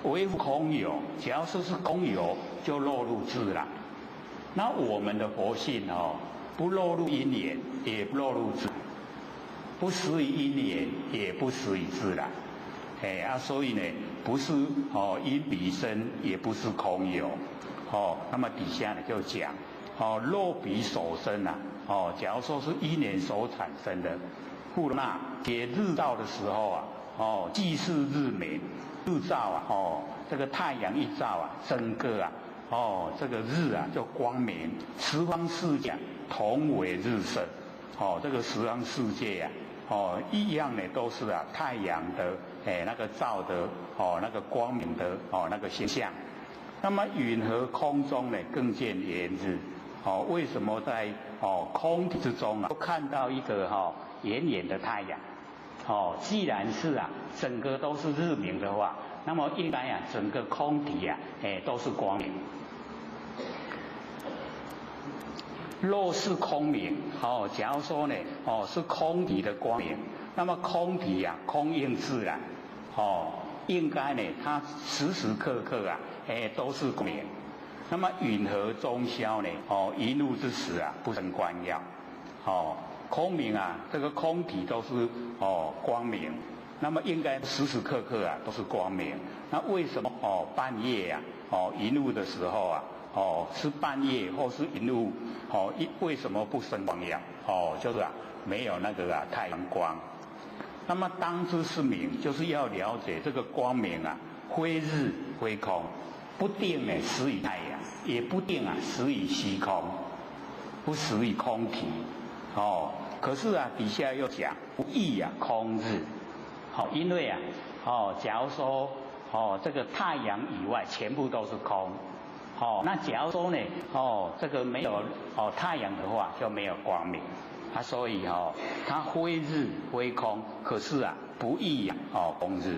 为空有，只要是空有就落入自然。那我们的佛性不落入因缘，也不落入自然，不死于因缘，也不死于自然。所以呢不是因彼生，也不是空有那么底下呢就讲若彼所生啊假如说是因缘所产生的，富罗那解日照的时候啊既是日明。日照啊这个太阳一照啊，整个啊这个日啊就光明，十方世界同为日色这个十方世界一样呢都是太阳的那个照的那个光明的那个形象。那么云和空中呢更见炎日为什么在空体之中都看到一个炎炎的太阳既然是整个都是日明的话，那么应该整个空体都是光明。若是空明假如说呢是空体的光明，那么空体空应自然应该呢它时时刻刻都是光明。那么允和中宵呢一怒之时不生观耀空明这个空体都是光明，那么应该时时刻刻都是光明。那为什么半夜一怒的时候是半夜或是一怒为什么不生光耀就是没有那个太阳光。那么当知是明，就是要了解这个光明非日非空，不定呢始于太阳，也不定始于虚空，不始于空体可是啊，底下又讲不异啊，空日。好，因为啊，假如说这个太阳以外全部都是空。那假如说呢，这个没有太阳的话，就没有光明。所以它非日非空，可是啊不异啊空日。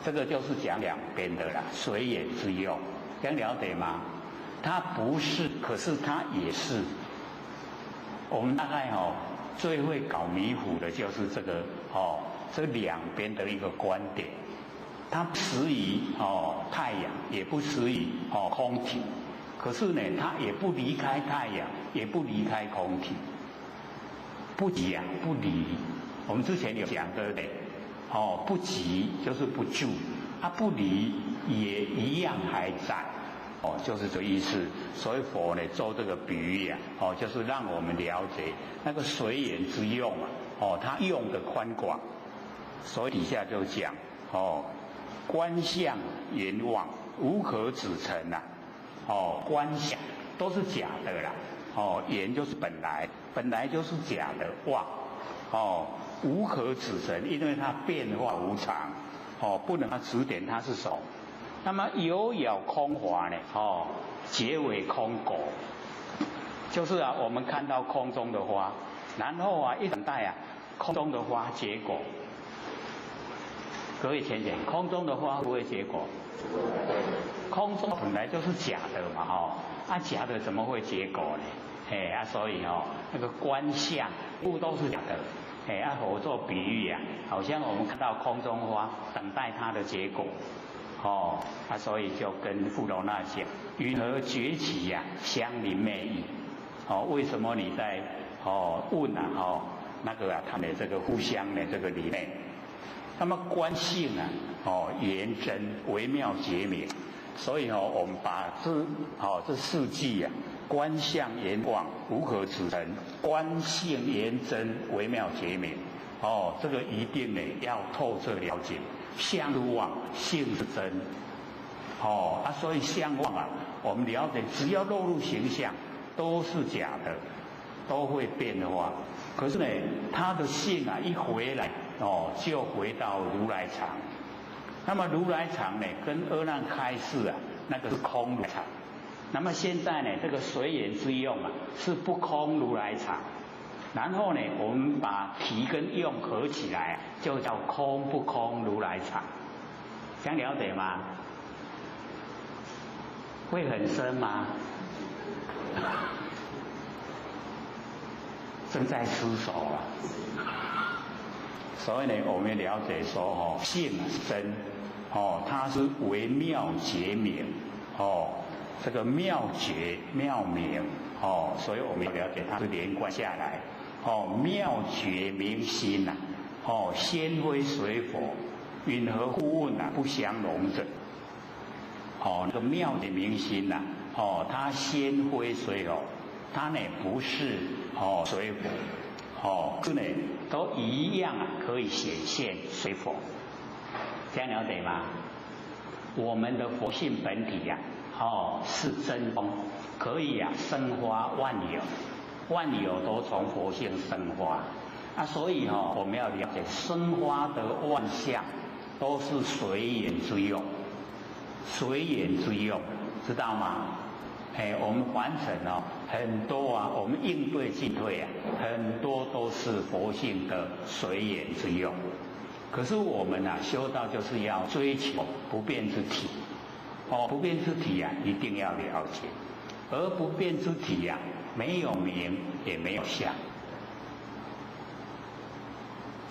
这个就是讲两边的啦，随缘之用，这样了解吗？它不是，可是它也是。我们大概最会搞迷糊的就是这个这两边的一个观点。它不适于太阳，也不适于空体，可是呢，它也不离开太阳，也不离开空体，不即啊不离。我们之前有讲对不对？不即就是不住，不离也一样还在，就是这意思。所以佛呢做这个比喻啊，就是让我们了解那个随缘之用啊，它用的宽广。所以底下就讲观相缘妄，无可指成呐。观相都是假的啦。缘就是本来就是假的妄。无可指成，因为它变化无常。不能指点它是什么。那么有咬空华呢？结为空果，就是啊，我们看到空中的花，然后啊一等待啊，空中的花结果。各位浅浅，空中的花不会结果。空中本来就是假的嘛，假的怎么会结果呢？所以那个观相不都是假的。我做比喻啊，好像我们看到空中花，等待它的结果。所以就跟富罗那讲，云何崛起呀？相邻昧意。为什么你在问啊？那个啊，他的这个互相的这个里面。那么观性啊，圆真微妙结明，所以我们把这四句啊，观相圆妄无可指成，观性圆真微妙结明，这个一定呢要透彻了解。相是妄，性是真，所以相妄啊，我们了解，只要落入形象，都是假的，都会变化。可是呢，它的性啊一回来。就回到如来藏。那么如来藏呢，跟阿难开示啊，那个是空如来藏。那么现在呢，这个随缘之用啊，是不空如来藏。然后呢，我们把体跟用合起来，就叫空不空如来藏。想了解吗？会很深吗？正在思索啊。所以呢，我们了解说性是真，它是微妙结明，这个妙结妙明，所以我们了解它是连贯下来，妙觉明心呐，先非随佛，云何互问不相容者？那个妙觉明心呐，它先非随佛，它呢不是随佛。这呢都一样啊，可以显现随佛，这样了解吗？我们的佛性本体呀，是真空，可以啊生发万有，万有都从佛性生发所以我们要了解生发的万象都是随缘之用，随缘之用，知道吗？我们凡尘很多啊，我们应对进退啊，很多都是佛性的随缘之用。可是我们修道就是要追求不变之体，不变之体啊，一定要了解。而不变之体啊，没有名也没有相，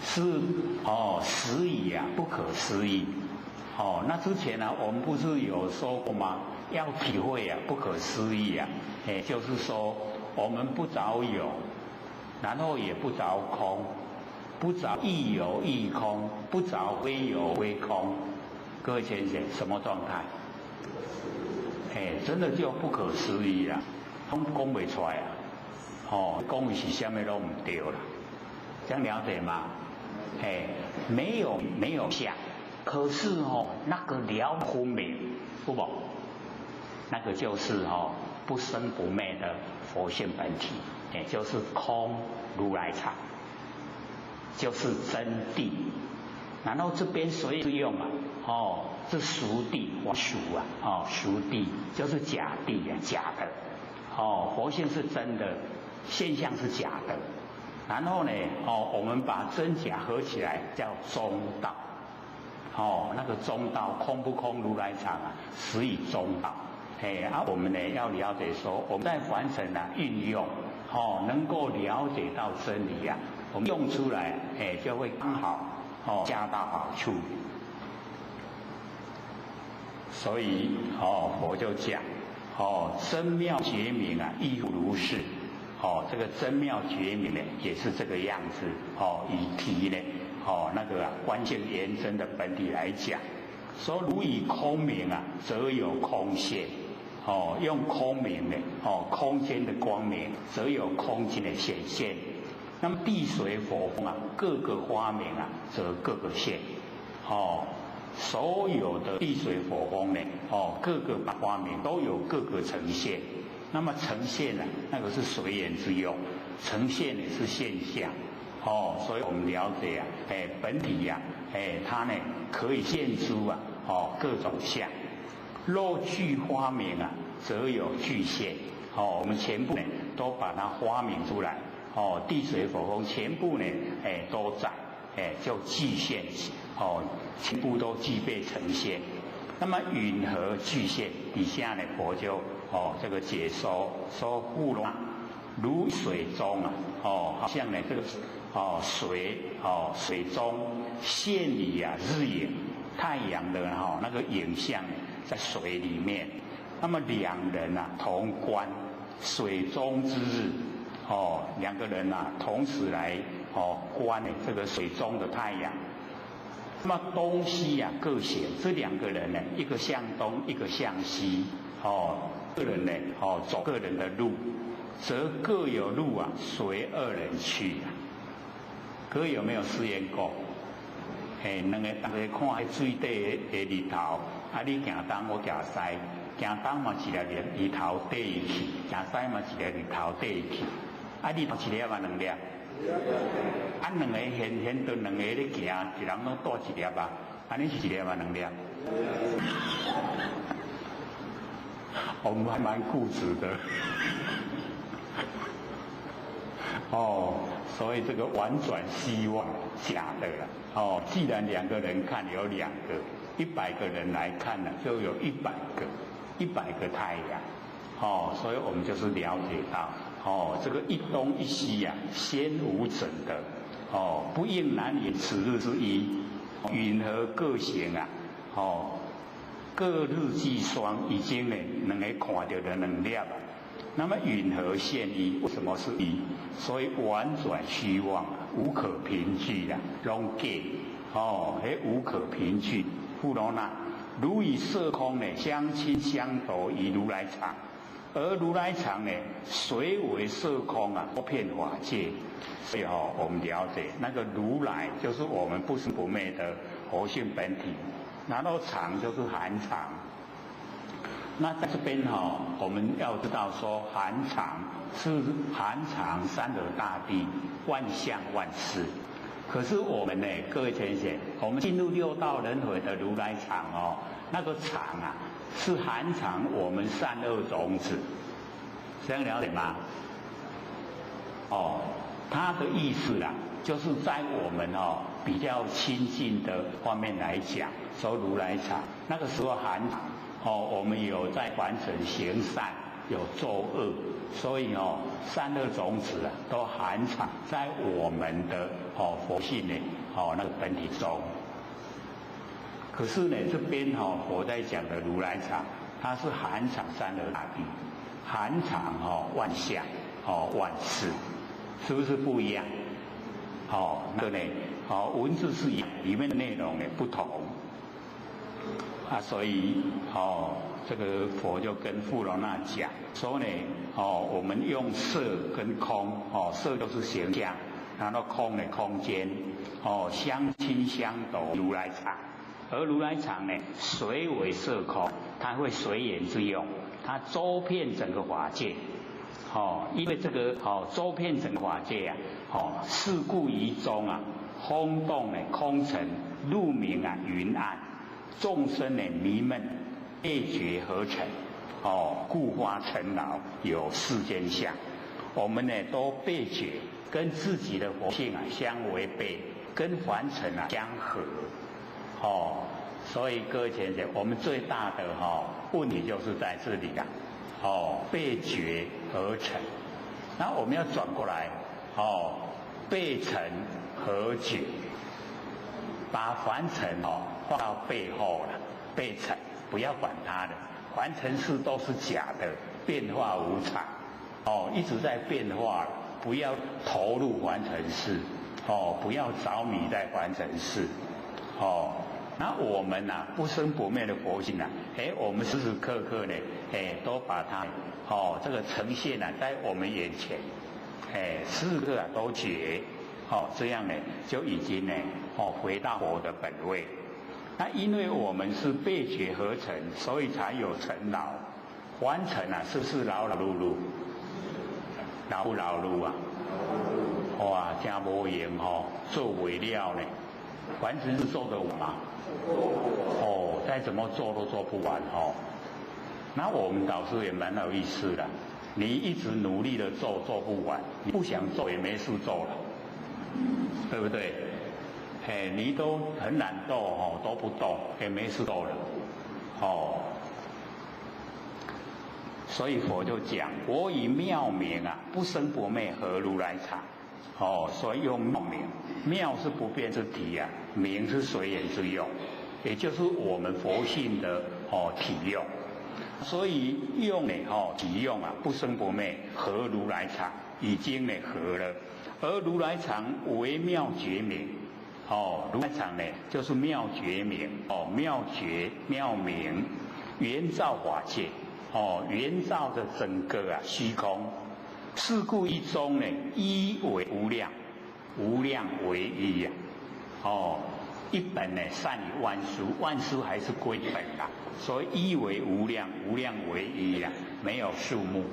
是实已啊，不可思议。那之前呢，我们不是有说过吗？要体会啊，不可思议啊，就是说我们不着有，然后也不着空，不着亦有亦空，不着非有非空。各位先生，什么状态？真的就不可思议啊，讲不出来啊，讲的是什么都唔对啦，这样了解吗？没有相。可是那个了分明，不那个就是不生不灭的佛性本体。就是空如来藏，就是真谛。然后这边随是用这俗谛，俗俗谛就是假谛假的，佛性是真的，现象是假的。然后呢，我们把真假合起来叫中道，那个中道空不空如来藏实以中道。我们呢要了解说，我们在凡尘运用，能够了解到真理我们用出来，就会刚好恰到好处。所以佛就讲，真妙觉明亦复如是。这个真妙觉明呢，也是这个样子。以题呢，那个观性圆真的本体来讲，说如以空明则有空现。用空明呢，空间的光明，则有空间的显现。那么地水火风各个花明则各个现。所有的地水火风呢，各个花明都有各个呈现。那么呈现那个是随缘之用，呈现呢是现象。所以我们了解本体它呢可以现出各种相。若具花明则有具现。我们全部呢都把它花明出来。地水火风全部呢都在，就具现。全部都具备呈现。那么云何具现？底下呢佛就这个解说富罗那如水中好像呢这个水中现里日影，太阳的那个影像在水里面。那么两人同观水中之日，两个人同时来观这个水中的太阳。那么东西各显，这两个人呢，一个向东，一个向西，个人呢走个人的路，则各有路随二人去。各位有没有试验过？两个大家看水底的日头，你行东我行西，行东嘛一粒日头底去，行西嘛一粒日头底去，日头一粒两粒。两个现在两个咧行，一人拢带一粒安尼是一粒两粒。我们还蛮固执的。所以这个婉转希望假的了。既然两个人看有两个，100个人来看就有100个太阳。所以我们就是了解到。这个一东一西先无整的。不应难以此日之一。云何各行各日计双，已经呢两个看到的两粒。那么云何现一？为什么是一？所以婉转虚妄，无可凭据拢假。无可凭据。富罗那如以色空呢相亲相投于如来藏。而如来藏呢，虽为色空不遍法界。所以我们了解那个如来就是我们不生不灭的佛性本体，然后藏就是含藏。那在这边我们要知道说，含藏是含藏三德大地，万象万事。可是我们呢，各位同学，我们进入六道轮回的如来藏那个藏是含藏我们善恶种子，这样了解吗？它的意思就是在我们比较亲近的方面来讲，说如来藏那个时候含藏我们有在凡尘行善，有作恶，所以善恶种子都含藏在我们的佛性呢那个本体中。可是呢，这边佛在讲的如来藏，它是含藏三德大地，含藏万象万事，是不是不一样？那个呢文字是一样，里面的内容呢不同。所以这个佛就跟富罗那讲说呢，我们用色跟空，色就是形象，然后空呢空间，相亲相斗如来藏。而如来藏呢，随为色空，它会随缘之用，它周遍整个法界。因为这个周遍整法界啊，事故于中啊，风动空尘，路明云暗，众生迷闷，灭绝合成，故发尘劳，有世间相。我们都灭绝，跟自己的佛性相违背，跟凡尘相合，所以各位先生，我们最大的问题就是在这里灭绝合成。那我们要转过来，背尘合绝，把凡尘放到背后了，背尘不要管它的，凡尘事都是假的，变化无常，一直在变化，不要投入凡尘事，不要着迷在凡尘事，那我们不生不灭的佛性我们时时刻刻都把它这个呈现在我们眼前，时时刻刻都觉，这样就已经回到佛的本位。那因为我们是灭绝合成，所以才有尘劳。凡尘是不是劳劳碌碌？劳不劳碌啊？哇，真无用做不了呢。凡尘是做得完吗？再怎么做都做不完那我们导师也蛮有意思的，你一直努力的做不完，你不想做也没事做了，对不对？你都很懒惰都不动也没事做了所以佛就讲，我以妙明不生不灭，合如来藏。所以用妙明，妙是不变之体明是随缘之用，也就是我们佛性的体用。所以用体用不生不灭，合如来藏，已经合了。而如来藏为妙觉明，如来藏就是妙觉明，妙觉妙明，圆照法界，圆照的整个虚空。是故一中一为无量，无量为一一本善于万殊，万殊还是归本所以一为无量，无量为一没有数目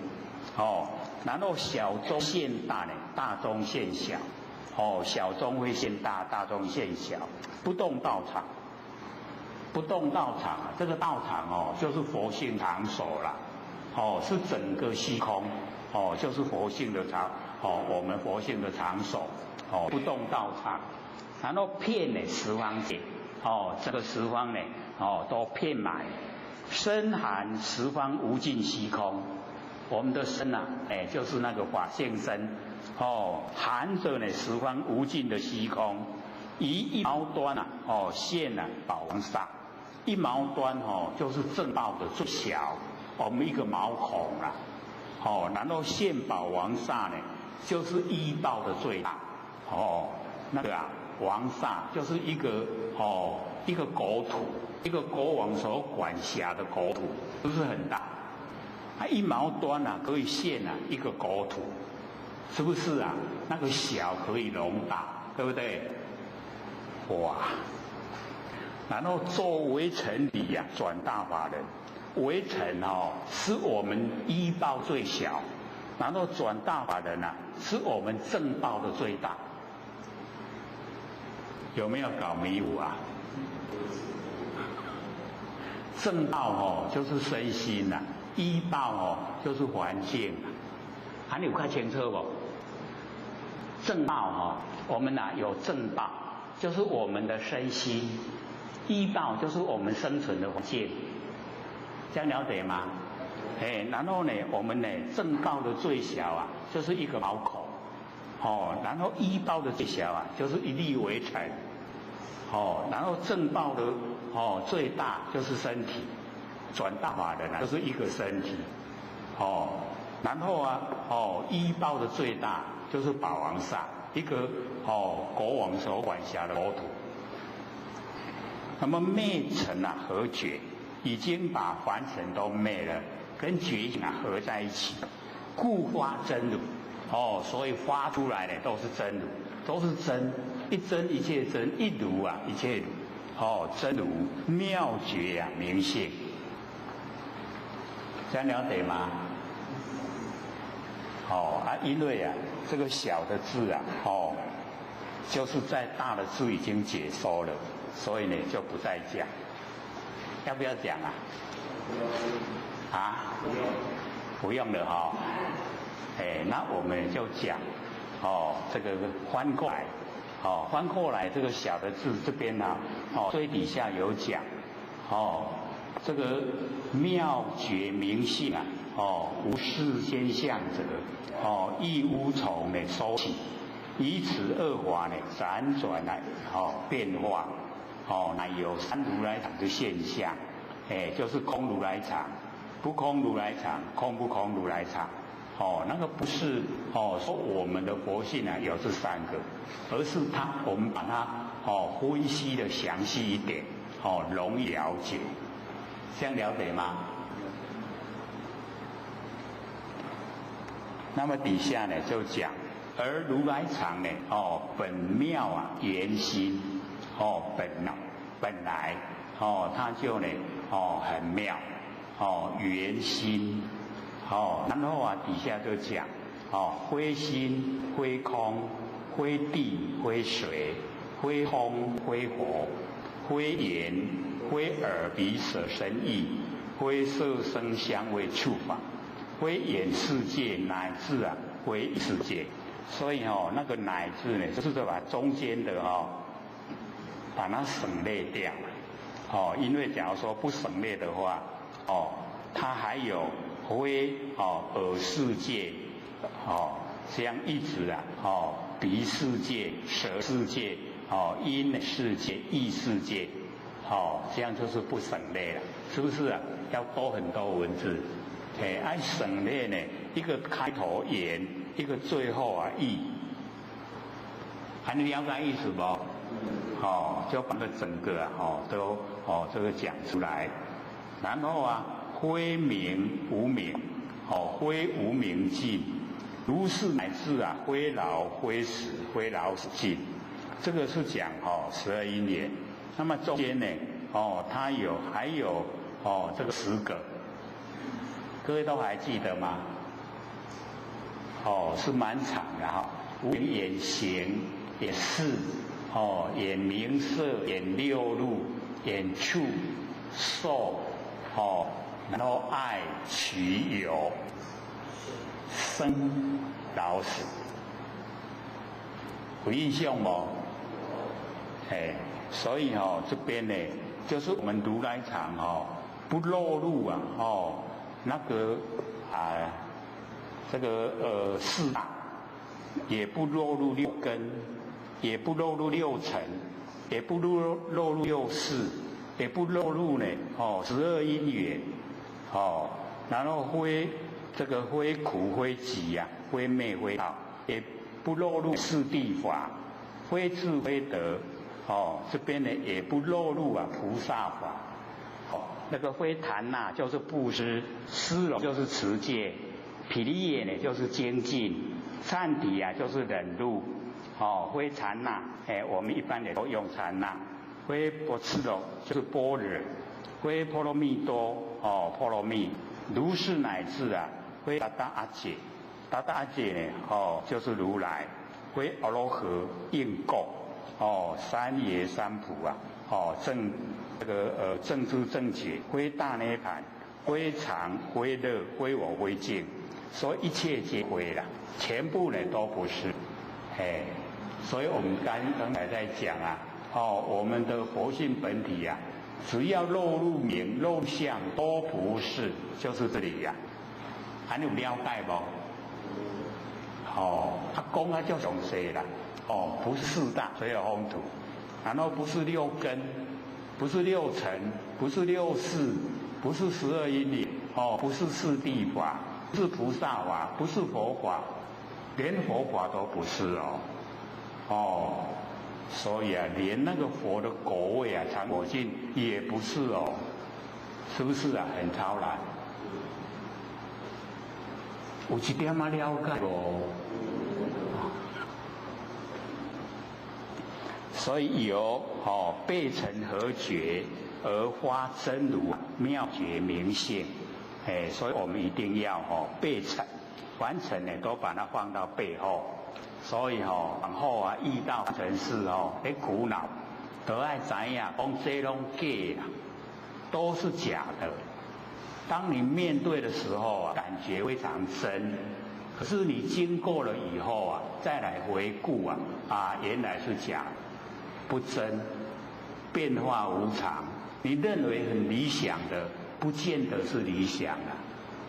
然后小中现大大中现小小中会现大，大中现小，不动道场，不动道场这个道场就是佛性场所啦是整个虚空就是佛性的我们佛性的场所不动道场，然后遍十方界这个十方都遍满，深含十方无尽虚空。我们的身就是那个法性身含着十方无尽的虚空，以一毛端现宝王刹，一毛端就是正道的最小，我们一个毛孔然后现宝王刹就是一道的最大那个王刹就是一个国土，一个国王所管辖的国土，不是很大一毛端可以现一个国土，是不是那个小可以容大，对不对？哇！然后做微尘理转大法人，微尘是我们依报最小，然后转大法人是我们正报的最大。有没有搞迷糊正报就是身心依报就是环境你有看清楚不？正报我们有正报，就是我们的身心；依报就是我们生存的环境。这样了解吗？然后我们正报的最小就是一个毛孔然后依报的最小就是一粒微尘然后正报的最大就是身体，转大法人就是一个身体然后依报的最大就是宝王刹，一个国王所管辖的国土。那么灭尘合觉，已经把凡尘都灭了，跟觉醒合在一起，故发真如所以发出来都是真如，都是真，一真一切真，一如一切如真如妙觉明性。这样了解吗？因为啊这个小的字啊，就是在大的字已经解说了，所以呢就不再讲。要不要讲啊？不用了哈。那我们就讲这个翻过来，翻过来这个小的字这边呢，最底下有讲，这个妙觉明性啊，无世间相者，亦无从呢收起，以此二法呢辗转来变化，乃有三如来藏的现象，就是空如来藏、不空如来藏、空不空如来藏。那个不是说我们的佛性啊有这三个，而是我们把它分析的详细一点，容易了解，这样了解吗？那么底下呢就讲，而如来藏呢，本妙啊圆心，本来它就呢很妙，圆心。然后啊，底下就讲，非心、非空、非地、非水、非风、非火、非言、非耳鼻舌身意、非色声香味触法、非眼世界，乃至啊非意世界。所以那个乃至呢，就是把中间的把它省略掉。因为假如说不省略的话，它还有非耳世界，这样一直啊，鼻世界、舌世界、音世界、意世界，这样就是不省略了，是不是啊？要多很多文字，按省略呢，一个开头言，一个最后意，还能了解意思不？就把这整个都这个讲出来，然后啊。非名无名，非无名尽，如是乃至啊，非老非死，非老死尽。这个是讲12因缘。那么中间呢，它还有这个10个，各位都还记得吗？是蛮长的无名眼行、眼识、眼名色、眼六路、眼触、受，然后爱取有生老死，有印象吗？所以这边呢，就是我们如来藏不落入那个这个四大，也不落入六根，也不落入六尘，也不落入六识，也不落入呢12因缘。然后非苦非集非昧非道，也不落入四谛法，非智非德，这边呢也不落入菩萨法，那个非檀那就是布施，施容就是持戒，毗利耶呢就是精进，忏提就是忍辱，非禅那，我们一般也都用禅那，非不持容就是般若，非波罗蜜多。波罗蜜，如是乃至非达达阿姐，达达阿姐呢，就是如来，非阿罗汉应供，三耶三菩正这个正知正觉，非大涅盘，非常非乐，非我非净，所以一切皆非了，全部呢都不是，所以我们刚才在讲我们的佛性本体只要落入名、落相都不是，就是这里还有了解不？他讲叫详细啦，不是四大，所以有风土，然后不是六根，不是六尘，不是六识，不是12因缘，不是四谛法，不是菩萨法，不是佛法，连佛法都不是所以连那个佛的果位常果境也不是是不是很超然？有一点了解所以由背尘合觉而发真如妙觉明性，所以我们一定要背尘凡尘呢都把它放到背后，所以往后啊遇到尘世在苦恼，都要知影讲这拢假啦，都是假的。当你面对的时候啊，感觉非常真，可是你经过了以后啊，再来回顾原来是假的，不真，变化无常。你认为很理想的，不见得是理想啊；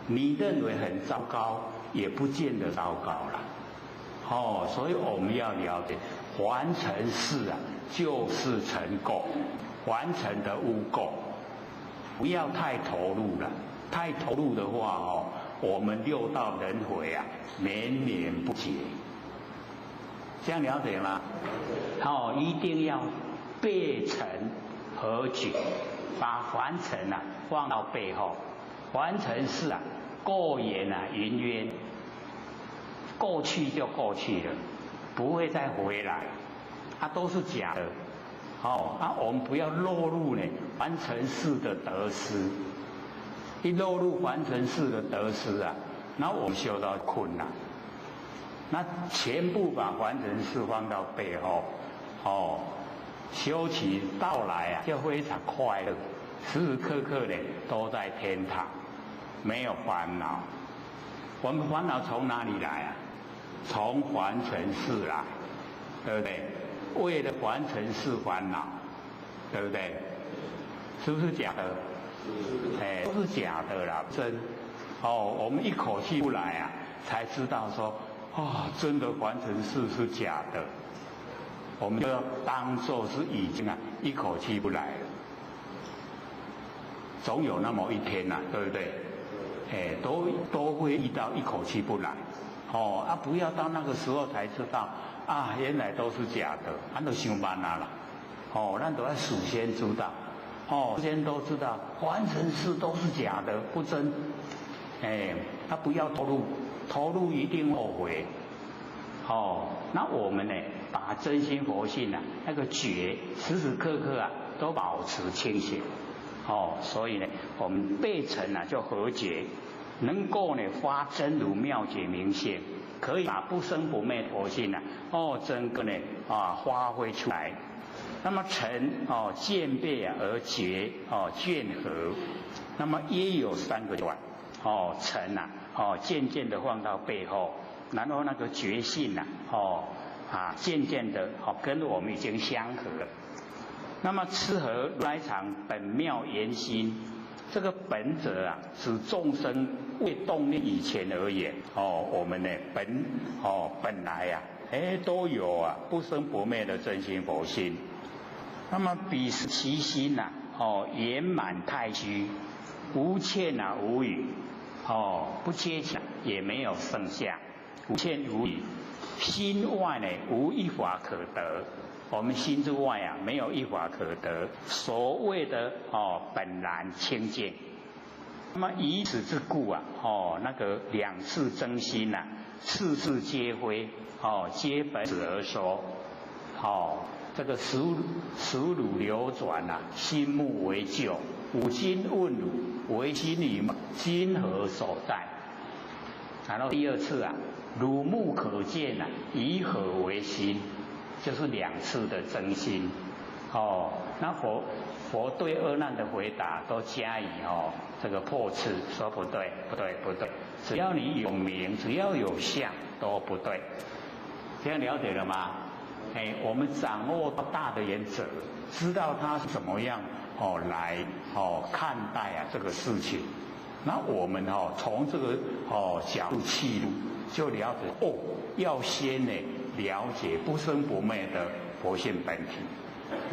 你认为很糟糕，也不见得糟糕啦。所以我们要了解，凡尘事啊，就是尘垢，凡尘的污垢，不要太投入了。太投入的话我们六道轮回啊，绵绵不绝。这样了解吗？一定要背尘和解，把凡尘啊放到背后。凡尘事啊，过眼啊云烟，过去就过去了，不会再回来，都是假的。我们不要落入呢凡尘事的得失。一落入凡尘事的得失啊，那我们修到困难。那全部把凡尘事放到背后，修起道来啊，就非常快乐，时时刻刻呢都在天堂，没有烦恼。我们烦恼从哪里来啊？从凡尘事来，对不对？为了凡尘事烦恼，对不对？是不是假的？都是假的啦，真。我们一口气不来啊，才知道说，真的凡尘事是假的。我们就要当作是已经一口气不来了。总有那么一天对不对？都会遇到一口气不来。不要到那个时候才知道原来都是假的，就想办法啦。咱都要事先知道。事先都知道，凡尘事都是假的，不真。不要投入一定后悔。那我们呢，把真心佛性那个觉，时时刻刻都保持清醒。所以呢，我们背尘就和解，能够呢发真如妙觉明现，可以把不生不灭佛性整个呢发挥出来。那么尘渐变而觉渐合，那么也有3个段尘渐渐的放到背后，然后那个觉性渐渐的跟我们已经相合了。那么持合如来藏本妙圆心，这个本者指众生未动念以前而言我们呢本来都有不生不灭的真心佛心。那么彼时其心圆满太虚，无欠无余，不缺钱也没有剩下，无欠无余。心外呢无一法可得，我们心之外没有一法可得。所谓的本然清净。那么以此之故那个两次真心次次皆非皆本子而说。这个识汝流转心目为旧，五心问汝为心与今何所在？然后第二次汝目可见以何为心？就是2次的真心。那佛对阿难的回答都加以这个破斥，说不对，只要你有名，只要有相都不对。这样了解了吗？我们掌握到大的原则，知道它是怎么样来看待这个事情。那我们从这个角度切入，就了解要先呢了解不生不灭的佛性本体，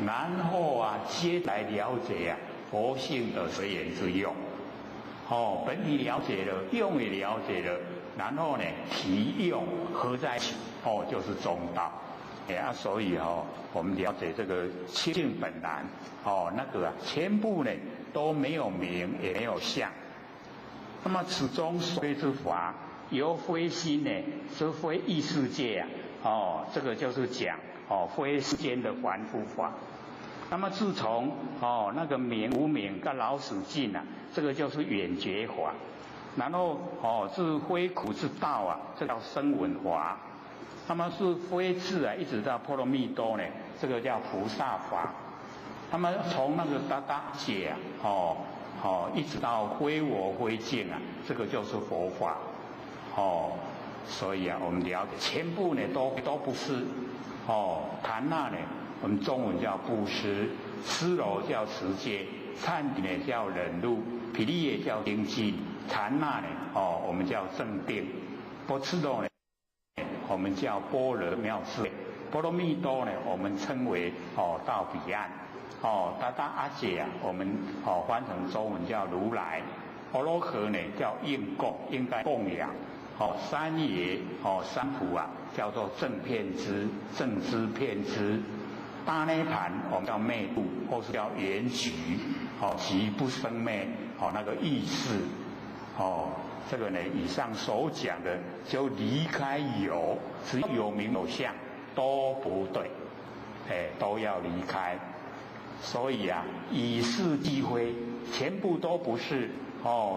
然后接来了解佛性的随缘之用。本体了解了，用也了解了，然后呢体用合在一起，就是中道。所以我们了解这个清净本然，那个全部呢都没有名也没有相。那么此中所谓之法，由非心呢，是非异世界这个就是讲非世间的凡夫法。那么自从那个名无名跟老死尽这个就是远觉法。然后是非苦之道啊，这叫声闻法。那么是非智啊，一直到波罗蜜多呢，这个叫菩萨法。那么从那个达达解啊，一直到非我非净啊，这个就是佛法。所以啊，我们了解全部呢都不是。檀那呢，我们中文叫布施，施柔叫持戒，忏悔呢叫忍辱，毗利耶叫精进，檀那呢，我们叫正定，波赤罗呢，我们叫般若妙智，波罗蜜多呢，我们称为到彼岸。达达阿姐啊，我们翻成中文叫如来，阿罗汉呢叫应供，应该供养。三爷三普啊，叫做正遍知，正知遍知。大涅盘我们叫灭度，或是叫圆寂，即不生灭，那个意识。这个呢，以上所讲的就离开有，只要有名有相都不对，都要离开。所以啊，以是即非，全部都不是。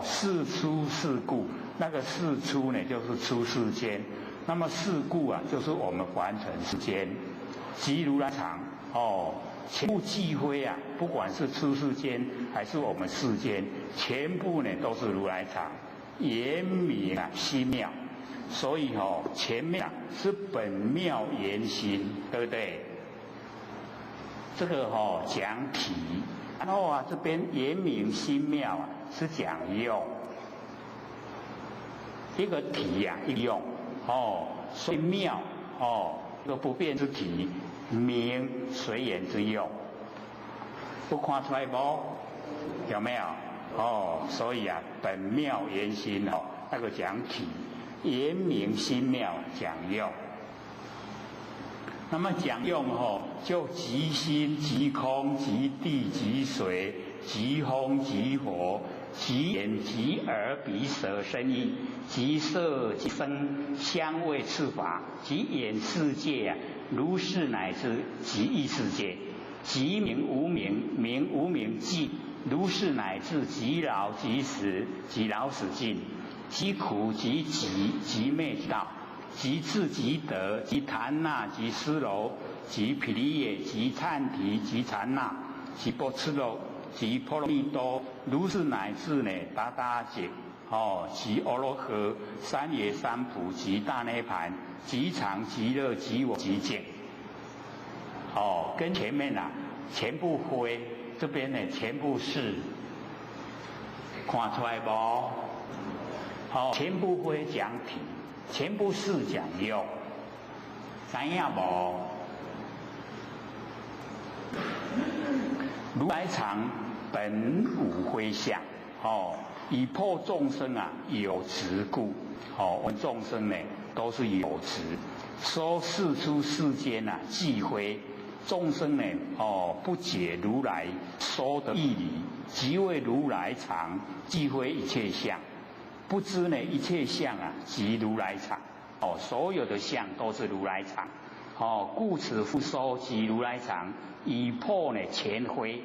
事出事故，那个事出呢，就是出世间；那么事故啊，就是我们凡尘世间。即如来藏，全部即非啊，不管是出世间还是我们世间，全部呢都是如来藏，圆明啊心妙。所以前面啊是本妙圆心，对不对？这个讲体，然后啊这边圆明心妙啊是讲用，一个体呀一个用，所以妙这个不变之体，明随缘之用，不看出来不？有没有？所以啊本妙圆心那个讲体，圆明心妙讲用。那么讲用就即心即空即地即水即风即火即眼即耳鼻舌身意即色即声香味触法即眼世界如是乃至即意世界即名无名名无名即如是乃至即老即死即老死尽即苦即集即灭道即智即得即檀那即施柔即毗利耶即忏提即禅那即波赤罗即波罗蜜多如是乃至呢达达解即阿罗汉三耶三普即大涅盘即常即乐即我即净。跟前面全部非，这边呢全部是，看出来不？全部非讲体，全部是讲用，知影无？如来藏本无非相，以破众生有执故，我们众生呢都是有执，说世出世间即非，众生呢不解如来说的义理，即为如来藏，即非一切相。不知呢一切相即如来藏，所有的相都是如来藏，故此复说即如来藏，以破呢前非。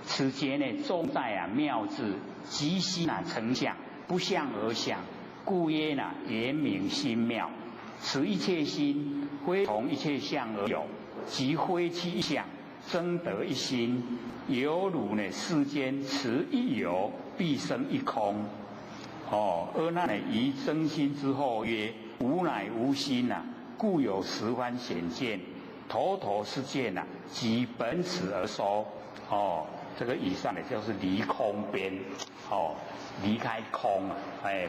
此节呢重在妙智，即心成相，不相而相，故曰圆明心妙。此一切心非从一切相而有，即非其一相，增得一心，犹如呢世间持一有，必生一空。阿难于真心之后曰：无乃无心故有十番显见，头头是见即本此而说。这个以上呢就是离空边，离开空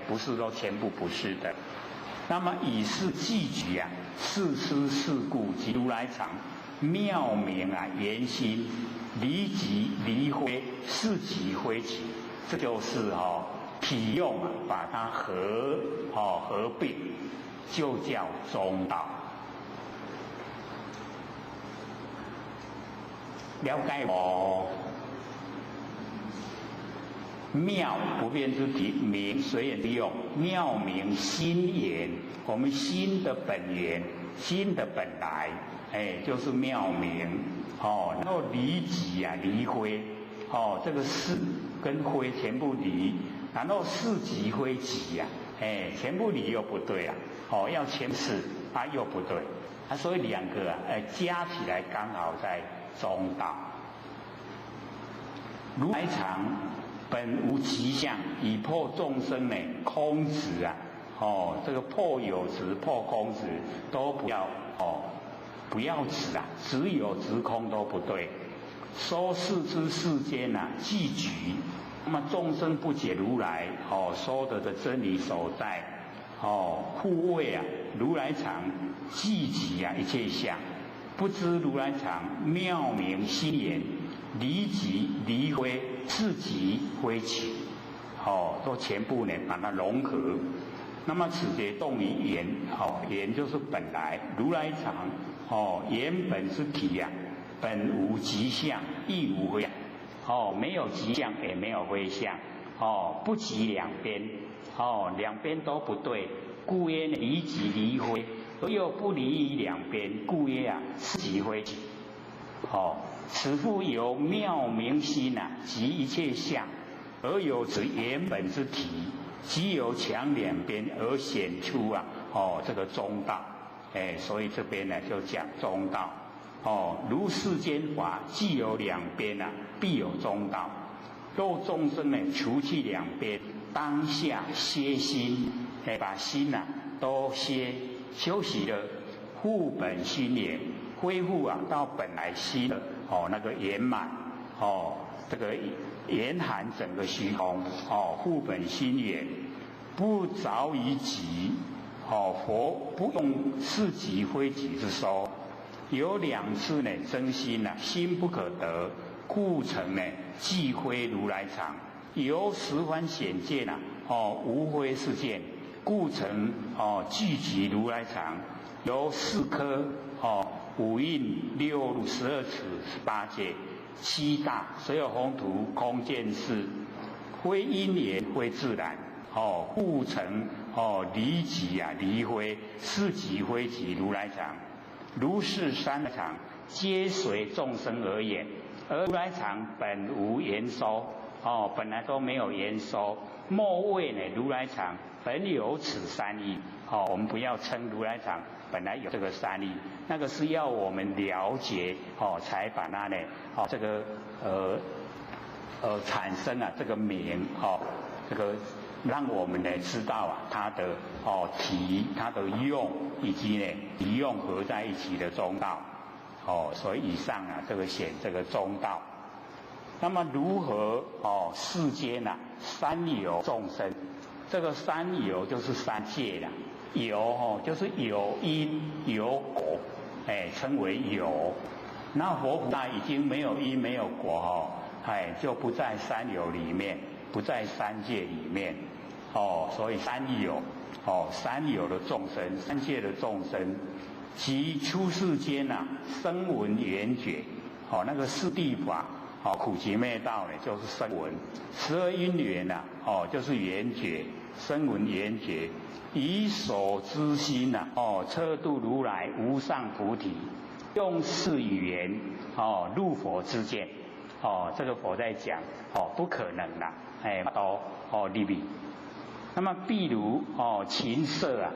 不是说全部不是的。那么以是具举事出事故即如来藏，妙明圆心，离即离非，是即非其，这就是体用把它合并，就叫中道。了解无？妙不变之体，明随缘之用，妙明心源，我们心的本源，心的本来，就是妙明。然后离己离非，这个是跟非全部离，然后四极非极呀，全部理又不对啊，要全四啊又不对，所以两个加起来刚好在中道。如来藏本无极相，以破众生呢空执啊，这个破有执、破空执都不要不要执啊，只有执空都不对。说世之世间啊，既局，那么众生不解如来说的真理所在，护卫啊如来藏既集啊一切相，不知如来藏妙明心言，离即离非，是即非起，都全部呢把它融合。那么此节动于言，言就是本来如来藏，言本之体呀，本无极相，亦无非相，没有极相也没有非相，不及两边，两边都不对，故曰离即离非，又不离于两边，故曰啊是即非起，此复由妙明心啊及一切相，而有此言本之体。即由强两边而显出啊，这个中道，所以这边呢就讲中道，如世间法既有两边啊，必有中道。若众生呢除去两边，当下歇心，把心啊都休息了，复本心也，恢复啊到本来心的那个圆满，这个严含整个虚空，复本心也，不着于极，佛不用是极非极之说。有两次呢，真心啊，心不可得，故成呢即非如来藏。由十番显见啊，无非是见，故成具极如来藏。由四颗五蕴六入12尺18界。七大所有宏图空见事，非因缘非自然，故成离极啊离非，是极非极如来藏。如是三藏，皆随众生而言，而如来藏本无言说，本来都没有言说。莫谓呢如来藏本有此三义，我们不要称如来藏本来有这个三义，那个是要我们了解才把它呢这个产生啊这个名这个让我们呢知道啊它的体、它的用以及呢离用合在一起的中道，所以以上啊这个显这个中道。那么如何世间啊三有众生？这个三有就是三界啦，有就是有因有果，称为有。那佛菩萨已经没有因没有果就不在三有里面，不在三界里面，所以三有，三有的众生，三界的众生，即出世间啊声闻缘觉，那个四谛法。苦集灭道呢，就是声闻；12因缘呐，就是缘觉，声闻缘觉，以所知心呐，测度如来无上菩提，用是语言，入佛之见，这个佛在讲，不可能啦，都利弊。那么，譬如琴瑟啊，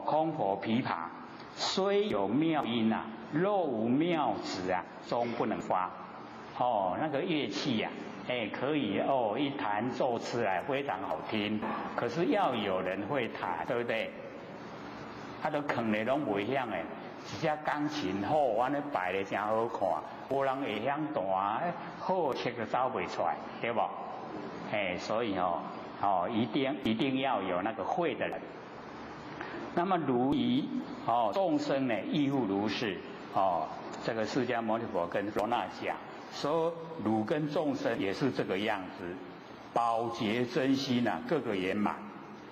空佛琵琶，虽有妙音啊，若无妙指啊，终不能发。那个乐器呀，可以一弹奏出来非常好听，可是要有人会弹，对不对？他都坑的拢袂响的，一只钢琴好，安尼摆的真好看，无人会响弹，好切都走袂出来，对不？所以一定要有那个会的人。那么如于众生呢，亦复如是。这个释迦牟尼佛跟罗那讲。说汝跟众生也是这个样子，宝洁真心啊，各个圆满。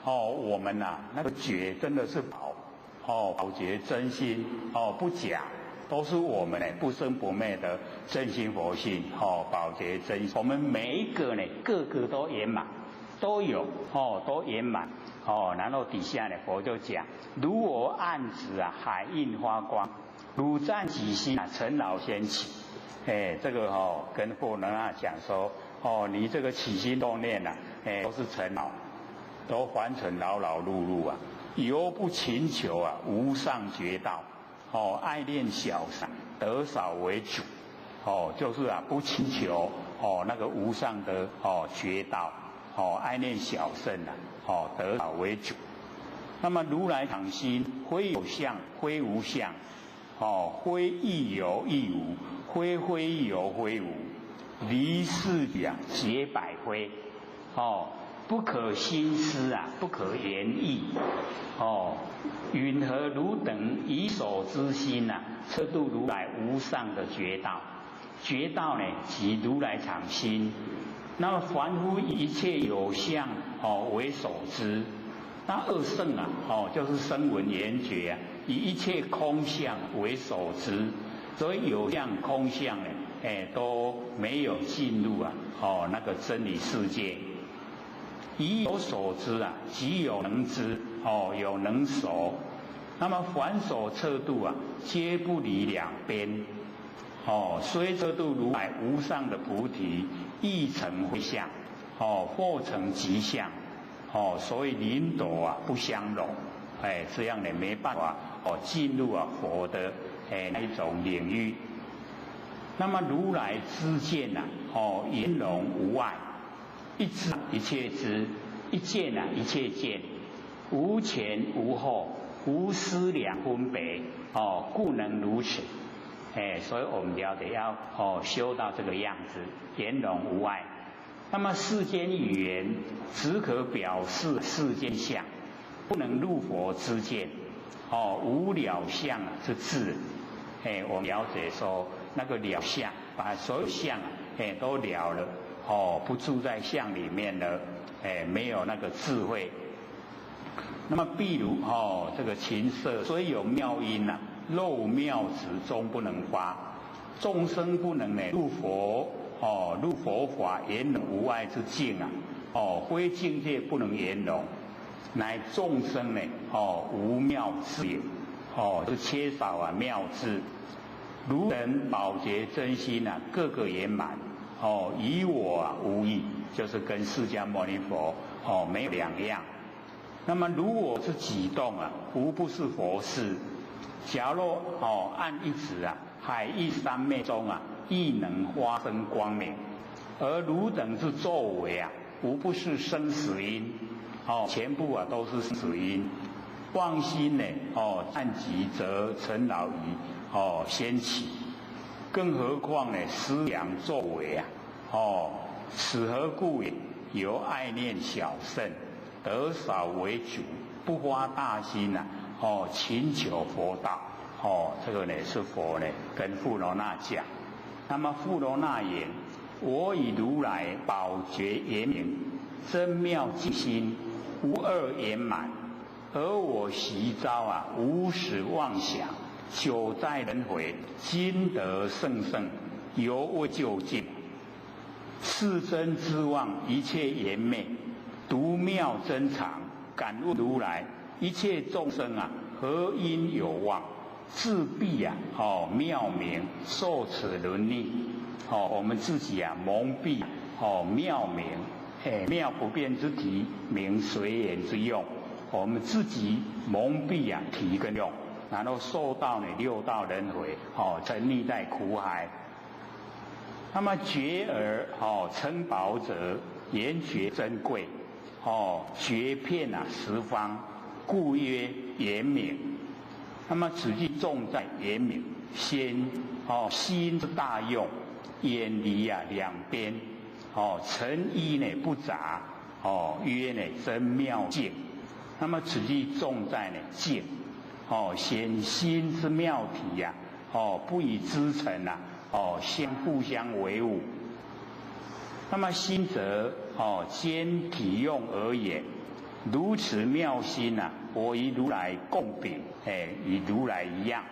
我们啊，那个觉真的是宝，宝洁真心，不假，都是我们呢不生不灭的真心佛性，宝洁真心。我们每一个呢，个个都圆满，都有，都圆满。然后底下呢，佛就讲，如我暗指啊，海映发光，汝赞己心啊，尘劳先起。这个跟佛能啊讲说，你这个起心动念啊，都是尘劳，都凡尘劳劳碌碌啊，犹不勤求啊无上觉道，爱恋小善，得少为主，就是啊不勤求那个无上的觉道，爱恋小圣啊，得少为主。那么如来藏心，非有相，非无相，非亦有亦无，非非亦有非无，离世呀解百非，不可心思啊，不可言议，允何汝等以手之心啊，测度如来无上的觉道？觉道呢，即如来藏心。那么凡夫一切有相为手知。那二圣啊，就是声闻缘觉啊，以一切空相为所知，所以有相空相呢，都没有进入啊，那个真理世界。以有所知啊，即有能知，有能熟。那么凡所测度啊，皆不离两边。虽测度如来无上的菩提，亦成非相，或成极相。所以领斗啊不相容，这样呢没办法进入啊佛的那一种领域。那么如来知见呐，圆融无碍，一知一切知，一见啊一切见，无前无后，无思量分别，故能如此。所以我们了解要修到这个样子，圆融无碍。那么世间语言只可表示世间相，不能入佛之见。无了相之智。我们了解说那个了相，把所有相都了了，不住在相里面了，没有那个智慧。那么譬如这个琴瑟虽有妙音啊，漏妙旨终不能发，众生不能呢入佛。入佛法圆融无碍之境啊，非境界不能圆融，乃众生呢，无妙智也，就缺少啊妙智。如人宝洁真心啊，个个圆满，以我啊无异，就是跟释迦牟尼佛没有两样。那么如我之举动啊，无不是佛事。假若按一指啊，海域三昧中啊，亦能发生光明，而汝等之作为啊，无不是生死因，全部啊都是生死因。妄心呢，暂极则尘劳于先起，更何况呢思量作为啊，此何故也？由爱念小圣，得少为主，不发大心啊，勤求佛道。这个呢是佛呢跟富罗那讲。那么富罗那言：我以如来宝觉圆明，真妙净心，无二圆满，而我习遭啊无始妄想，久在轮回，今得甚圣，犹未究竟。世真之望，一切圆昧，独妙真常，感悟如来，一切众生啊，何因有望？自闭啊，妙明，受此轮逆，我们自己啊蒙蔽，妙明，妙不变之体，明随缘之用，我们自己蒙蔽啊体跟用，然后受到呢六道轮回，沉溺在苦海。那么觉而称宝者，言觉珍贵，觉遍啊十方，故曰圆明。那么此即重在圆明，先心之大用，远离啊两边，成一呢不杂，曰呢真妙境。那么此即重在呢境，显心之妙体呀，不以知成啊，互相为伍。那么心则兼体用而言，如此妙心啊，我与如来共秉，与如来一样，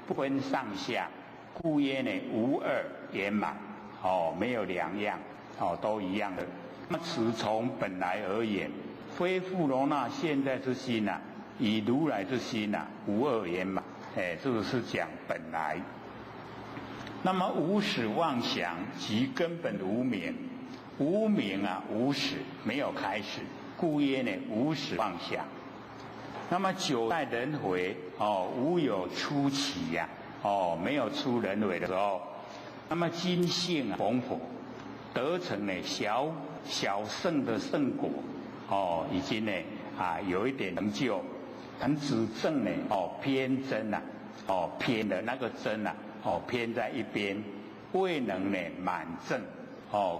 不分上下，故曰呢无二圆满，没有两样，都一样的。那么此从本来而言，非富罗那现在之心啊，与如来之心啊，无二圆满，这个是讲本来。那么无始妄想即根本无明，无明啊，无始，没有开始，故曰呢无始妄想。那么九代轮回无有初起呀，没有出轮回的时候，那么今性啊逢佛，得成呢小圣的圣果，已经呢有一点成就，很指正呢偏真啊，偏的那个真啊，偏在一边，未能呢满正，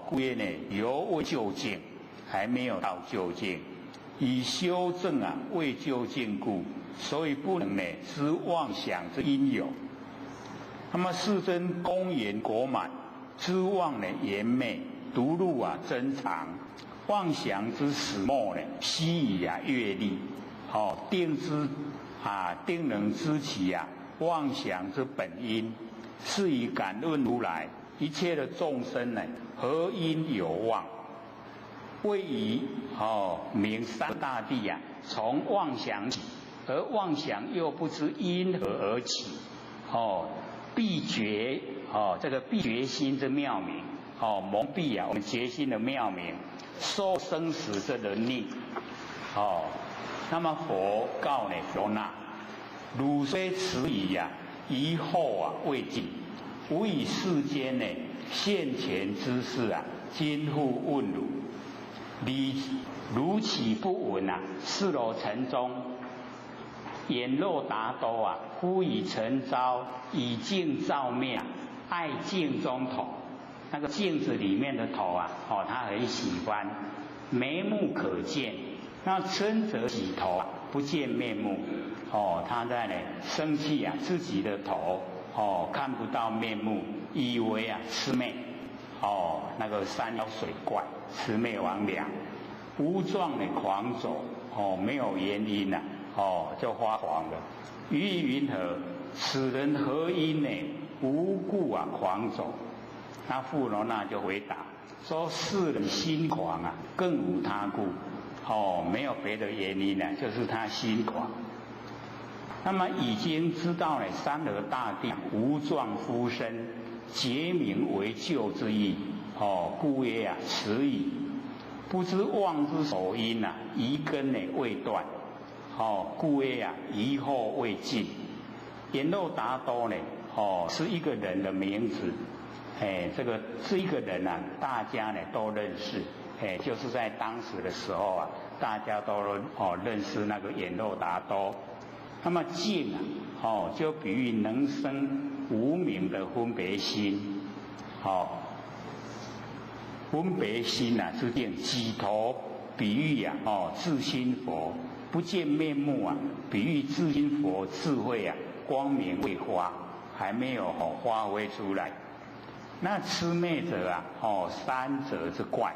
故曰呢犹未究竟，还没有到究竟。以修正啊未究竟故，所以不能呢知妄想之因有。那么世尊公言果满，知妄呢言昧，独入啊真常。妄想之始末呢，悉以阅历。定能知其妄想之本因，是以感论如来一切的众生呢，何因有妄？谓以明三大地从妄想起，而妄想又不知因何而起，必觉这个必觉心之妙明，蒙蔽我们觉心的妙明，受生死之能力，那么佛告呢佛那，汝虽此矣疑惑未尽，吾以世间呢现前之事今复问汝。你如岂不闻四罗城中，眼若达多忽以尘招，以镜照面，爱镜中头。那个镜子里面的头他很喜欢，眉目可见。那嗔则己头不见面目，他在生气自己的头看不到面目，以为魑魅。那个山妖水怪，魑魅魍魉，无状的狂走，没有原因就发狂了。于云何？此人何因呢？无故狂走。那富罗那就回答说：世人心狂更无他故。没有别的原因就是他心狂。那么已经知道三河大地无状夫身，结名为救之意，故曰此矣。不知妄之首因疑根未断，故曰疑惑未尽。阎罗达多是一个人的名字，这个是一个人大家都认识，就是在当时的时候大家都认识那个阎罗达多。那么净就比喻能生无明的分别心，分别心是净。己头比喻自心佛不见面目比喻自心佛智慧光明未发，还没有发挥出来。那魑魅者三者之怪，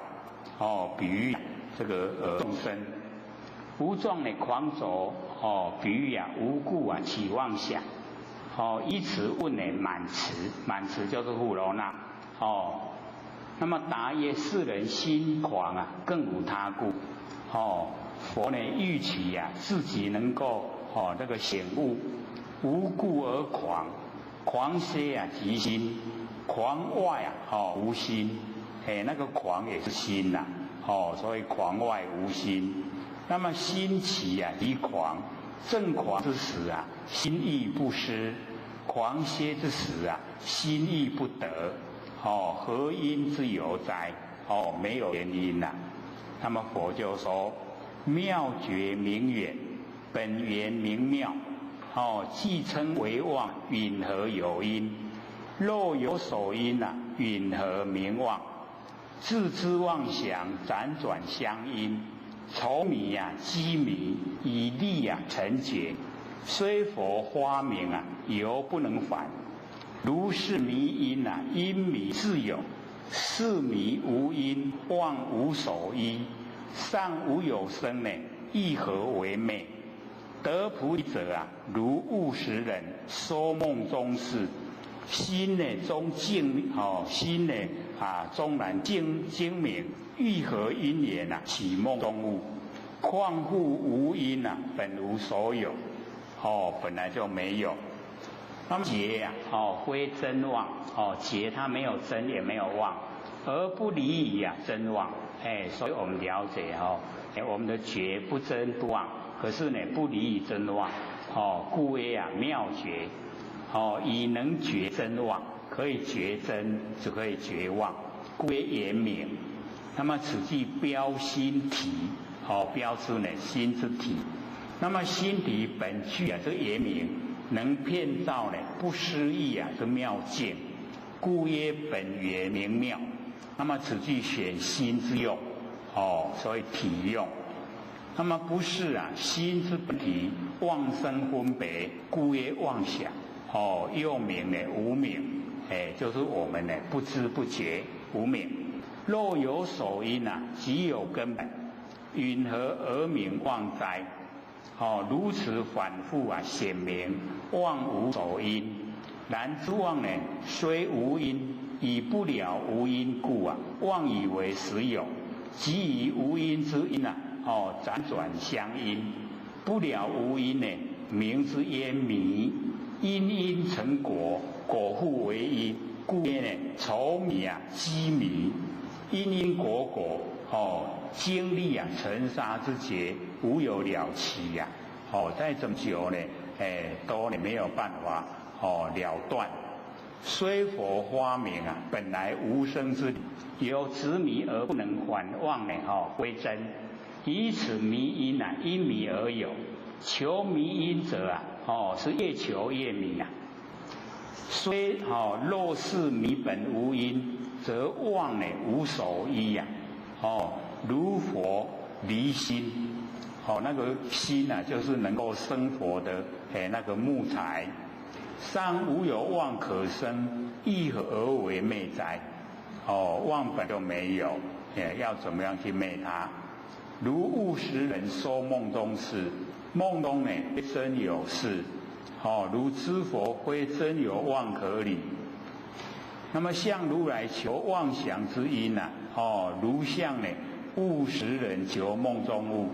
比喻这个众生。无状的狂走，比喻无故起妄想，依此问满慈，满慈就是富罗那，那么答曰：世人心狂更无他故，佛欲取自己能够这个醒悟，无故而狂，狂歇即心，狂外无心，那个狂也是心所以狂外无心。那么心起即狂，正狂之时心意不失；狂歇之时心意不得。何因之有哉？没有原因那么佛就说：妙觉明远，本源明妙。既称为妄，允何有因？若有所因允何名妄？自知妄想，辗转相因。愁迷积迷，以利成觉。虽佛花明犹不能返。如是迷因因迷自有，是迷无因，妄无所依。尚无有生亦何为昧？得菩提者如悟识人，说梦中事。心中静心中然精明，欲何因缘起梦中悟？况复无因本无所有，本来就没有。那么觉非真妄，觉它没有真也没有妄，而不离矣啊，真妄。所以我们了解我们的觉不真不妄，可是呢不离矣真妄。故谓啊妙觉。以能觉真妄，可以觉真，就可以觉妄，故谓言明。那么此即标心体，标出呢心之体。那么心体本具啊，这言明能遍照呢不思议啊，这妙境，故曰本源明妙。那么此即选心之用，所以体用。那么不是啊，心之本体妄生分别，故曰妄想。又名呢无明，就是我们呢不知不觉无明。若有首因啊，即有根本，云何而名妄哉？如此反复啊，显明妄无首因。然之妄呢，虽无因，以不了无因故啊，妄以为实有，即以无因之因啊，辗转相因，不了无因呢，名之曰迷。因成果，果复为因，故曰呢愁迷啊，积迷。因果，经历啊尘沙之劫，无有了期呀。再怎么久呢，都没有办法了断。虽佛发明啊，本来无生之理，有执迷而不能反妄呢，归真。以此迷因啊，因迷而有。求迷因者啊，是越求越迷啊。虽若是迷本无因，则妄呢无所依呀。如佛离心，那个心啊，就是能够生佛的那个木材。尚无有妄可生，亦何而为昧哉？妄本就没有，要怎么样去昧它？如悟识人说梦中事。梦中呢，真有事，如知佛非真有妄可理。那么向如来求妄想之因啊，如向呢悟识人求梦中物，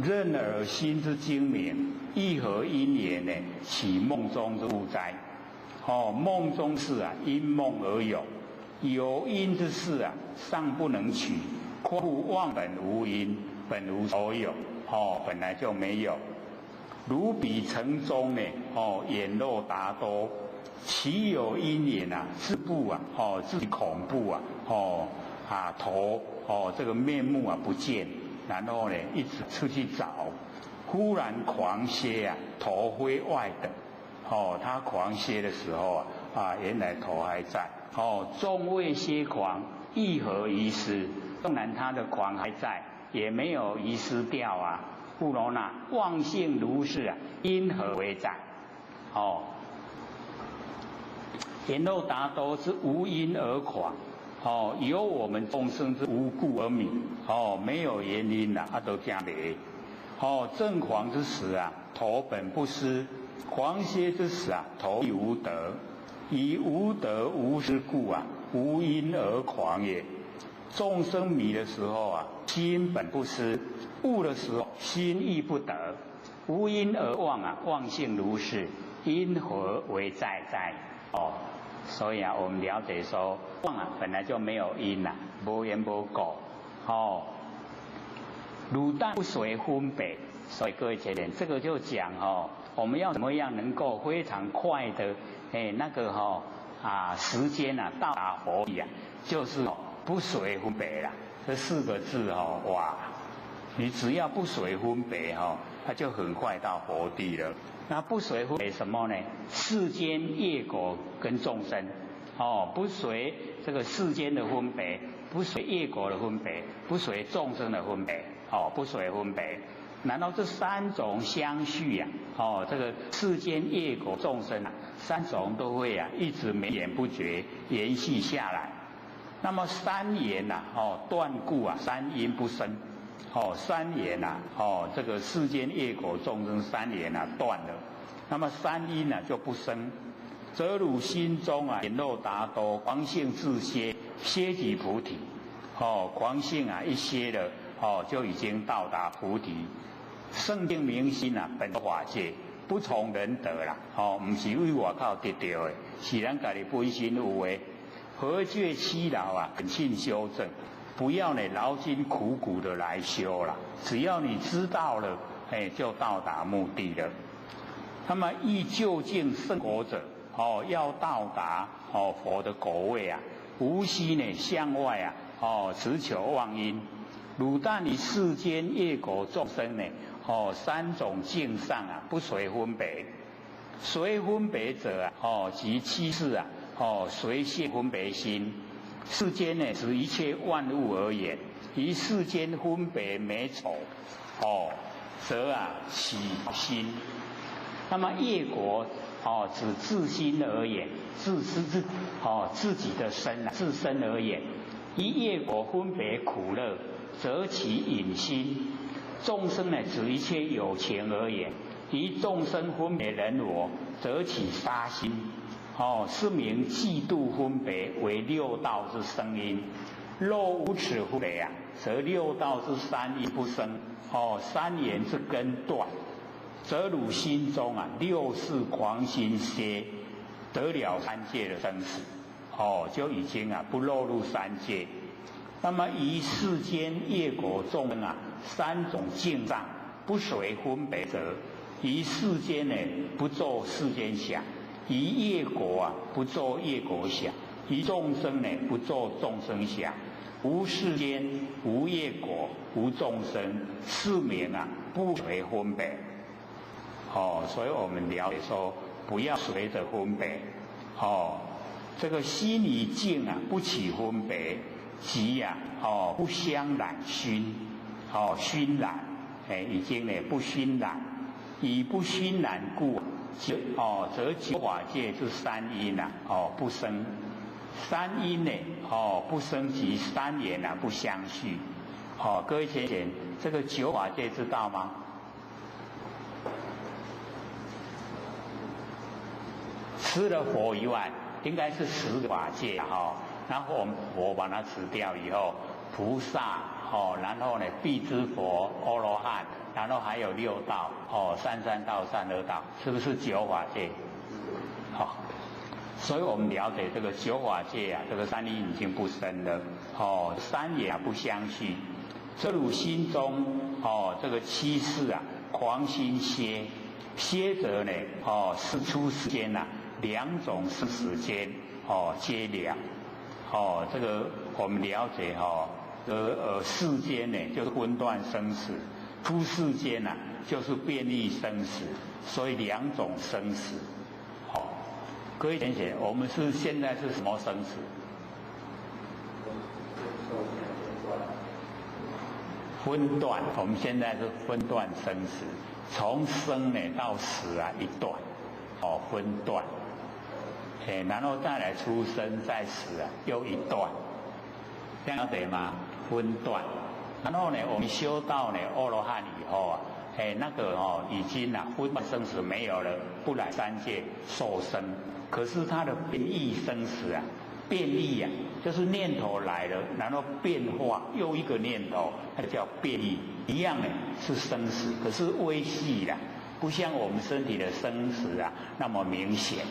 任尔心之精明，亦何因缘呢？起梦中之物哉？梦中事啊，因梦而有，有因之事啊，尚不能取，况复妄本无因，本无所有。本来就没有。如彼城中呢，眼肉达多，其有因缘啊？自怖啊，自己恐怖啊，头这个面目啊不见，然后呢一直出去找，忽然狂歇啊，头非外等。他狂歇的时候原来头还在。终未歇狂，亦何遗失？纵然他的狂还在。也没有遗失掉啊，不如那妄性如是啊，因何为在？眼肉达多是无因而狂，由我们众生之无故而迷，没有原因啊，都这样迷。正狂之时啊，头本不失；狂歇之时啊，头亦无德。以无德无失故啊，无因而狂也。众生迷的时候啊，心本不失；悟的时候，心亦不得。无因而妄啊，妄性如是，因何为在哉？所以啊，我们了解说，妄啊本来就没有因啊，无缘无果。汝但不随分别。所以各位姐姐，这个就讲我们要怎么样能够非常快的时间啊到达佛理啊，就是不随分别啦，这4个字哇，你只要不随分别它就很快到佛地了。那不随分别什么呢？世间业果跟众生，不随这个世间的分别，不随业果的分别，不随众生的分别，不随分别。难道这3种相续啊？这个世间业果众生啊，3种都会啊一直绵延不绝，延续下来。那么3缘呐，断故啊，3因不生。3缘呐，这个世间业果众生3缘啊断了，那么3因啊就不生。则汝心中啊，眼肉达多，狂性自歇，歇即菩提。狂性啊一歇了，就已经到达菩提。圣境明心啊，本法界，不从人得啦。不是为外口得到的，是咱家己本身有的。何觉七劳啊，恳请修正，不要呢劳筋苦苦的来修了，只要你知道了，就到达目的了。那么欲究竟圣果者，要到达佛的果位啊，无需呢向外啊，直求妄因。汝但以世间业果众生呢，三种境上啊，不随分别。随分别者啊，即七事啊，随现分别心。世间呢，指一切万物而言，于世间分别美丑，则啊起心。那么业果指自心而言，自己的身啊，自身而言，于业果分别苦乐，则起隐心。众生呢，指一切有情而言，于众生分别人我，则起杀心。是名嫉妒分别为六道之生因。若无此分别啊，则六道之三因不生。三缘之根断，则汝心中啊六世狂心歇，得了三界的生死。就已经啊不落入三界。那么于世间业果众生啊，三种境上不随分别者，于世间呢不作世间想，于业果啊不作业果想，于众生呢不作众生想。无世间，无业果，无众生，是名啊不随分别。所以我们了解说，不要随着分别。这个心离境啊，不起分别，即不相染熏，熏染，已经呢不熏染，以不熏染故，则九法界之三因啊，不生。三因呢，不生即三缘啊不相续。各位先生，这个九法界知道吗？除了佛以外，应该是10个法界然后我们佛把它吃掉以后，菩萨然后呢辟支佛、阿罗汉，然后还有六道33道、32道，是不是九法界？所以我们了解这个九法界啊，这个三因已经不生了，三缘不相续。这汝心中这个七事啊，狂心歇，歇者呢是出世间啊，两种是时间皆了。这个我们了解世间呢就是分段生死，出世间啊就是变异生死，所以两种生死。各位先生，我们现在是什么生死？分段，我们现在是分段生死，从生呢到死啊一段，分段，然后再来出生再死啊又一段，这样对吗？分段，然后呢我们修到呢阿罗汉以后啊，那个已经分段生死没有了，不来三界受生。可是它的变异生死啊，变异啊，就是念头来了，然后变化又一个念头，那叫变异，一样呢是生死，可是微细啦，不像我们身体的生死啊那么明显。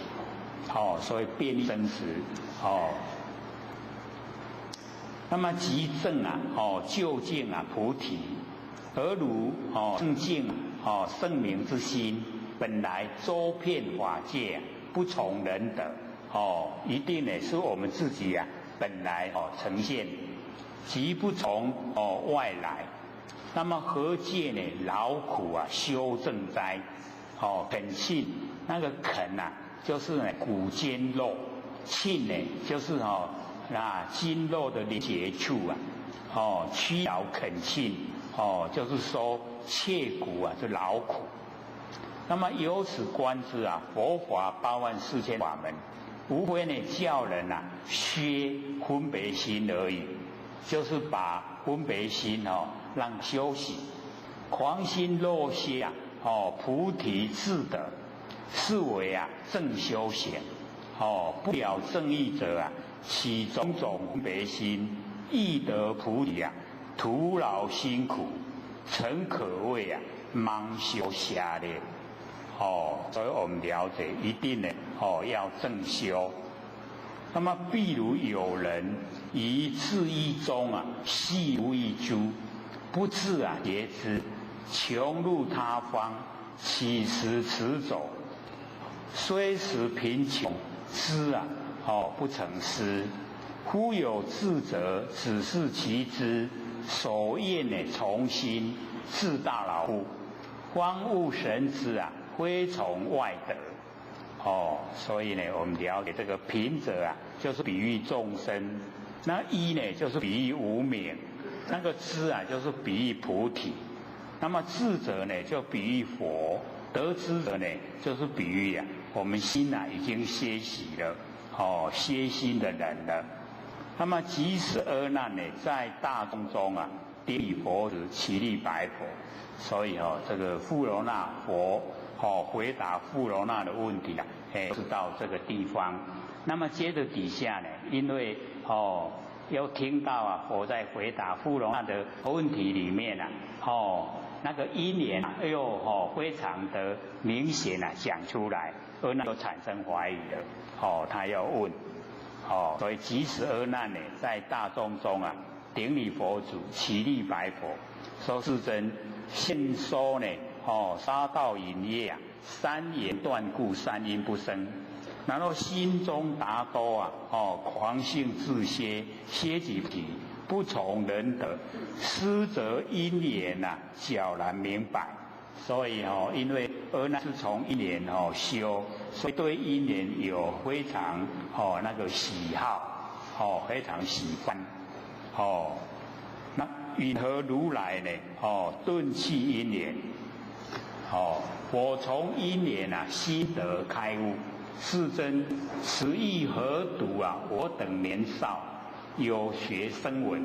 所以变异生死那么即证啊，究竟啊菩提，而如正境圣明之心，本来周遍法界不从人得，一定呢是我们自己啊本来呈现，即不从外来。那么何借呢劳苦啊修正哉？恳请，那个恳啊就是呢骨坚肉，沁呢就是筋肉的接触啊，屈劳恳沁就是说切骨啊是劳苦。那么由此观之啊，佛法84000法门，无非呢叫人削分别心而已，就是把分别心让休息，狂心若歇菩提自得，是为正修行。不了正义者起种种分别心，亦得菩提徒劳辛苦，诚可谓盲修瞎练。所以我们了解一定呢要正修。那么譬如有人于自意中细如一珠，不自觉之，穷入他方，乞食辞走，虽时贫穷，知不成思。忽有智者，只是其知，所愿从心，自大老乎？方悟神知非从外得。所以呢，我们了解这个贫者就是比喻众生，那一呢就是比喻无明，那个知就是比喻菩提，那么智者呢就比喻佛，得知者呢就是比喻我们心已经歇息了，歇心的人了。那么即使阿难呢，在大众中顶礼佛子，起立白佛。所以这个富罗那佛回答富罗那的问题是到这个地方。那么接着底下呢，因为又听到佛在回答富罗那的问题里面那个因缘又非常的明显讲出来，阿难就产生怀疑了。他要问。所以即使阿难呢，在大众中顶礼佛祖，起立白佛，说世尊，现说呢，杀盗淫业三言断故，三因不生。然后心中达多狂性自歇，歇即体，不从人德，师则因缘皎然明白。所以因为阿难是从因缘修，所以对因缘有非常那个喜好，非常喜欢那云何如来呢？顿弃因缘，我从因缘心得开悟。世尊，此意何独我等年少有学声闻，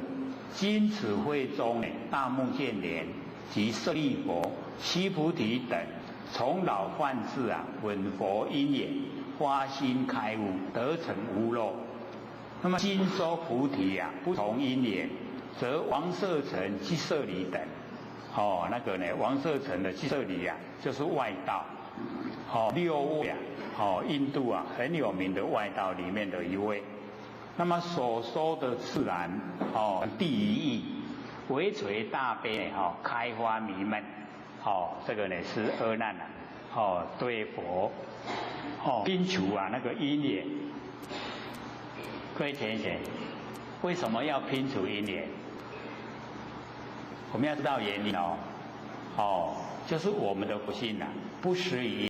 今此会中大目犍连及舍利佛、须菩提等，从老犯智闻佛因缘，发心开悟，得成无漏。那么今说菩提不从因缘，则王舍城、俱舍离等，那个呢，王舍城的俱舍离就是外道，六位印度很有名的外道里面的一位。那么所说的自然第一义，唯垂大悲开发迷闷，这个呢是阿难对佛拼除那个因缘。各位浅显，为什么要拼除因缘？我们要知道原因就是我们的不信不实于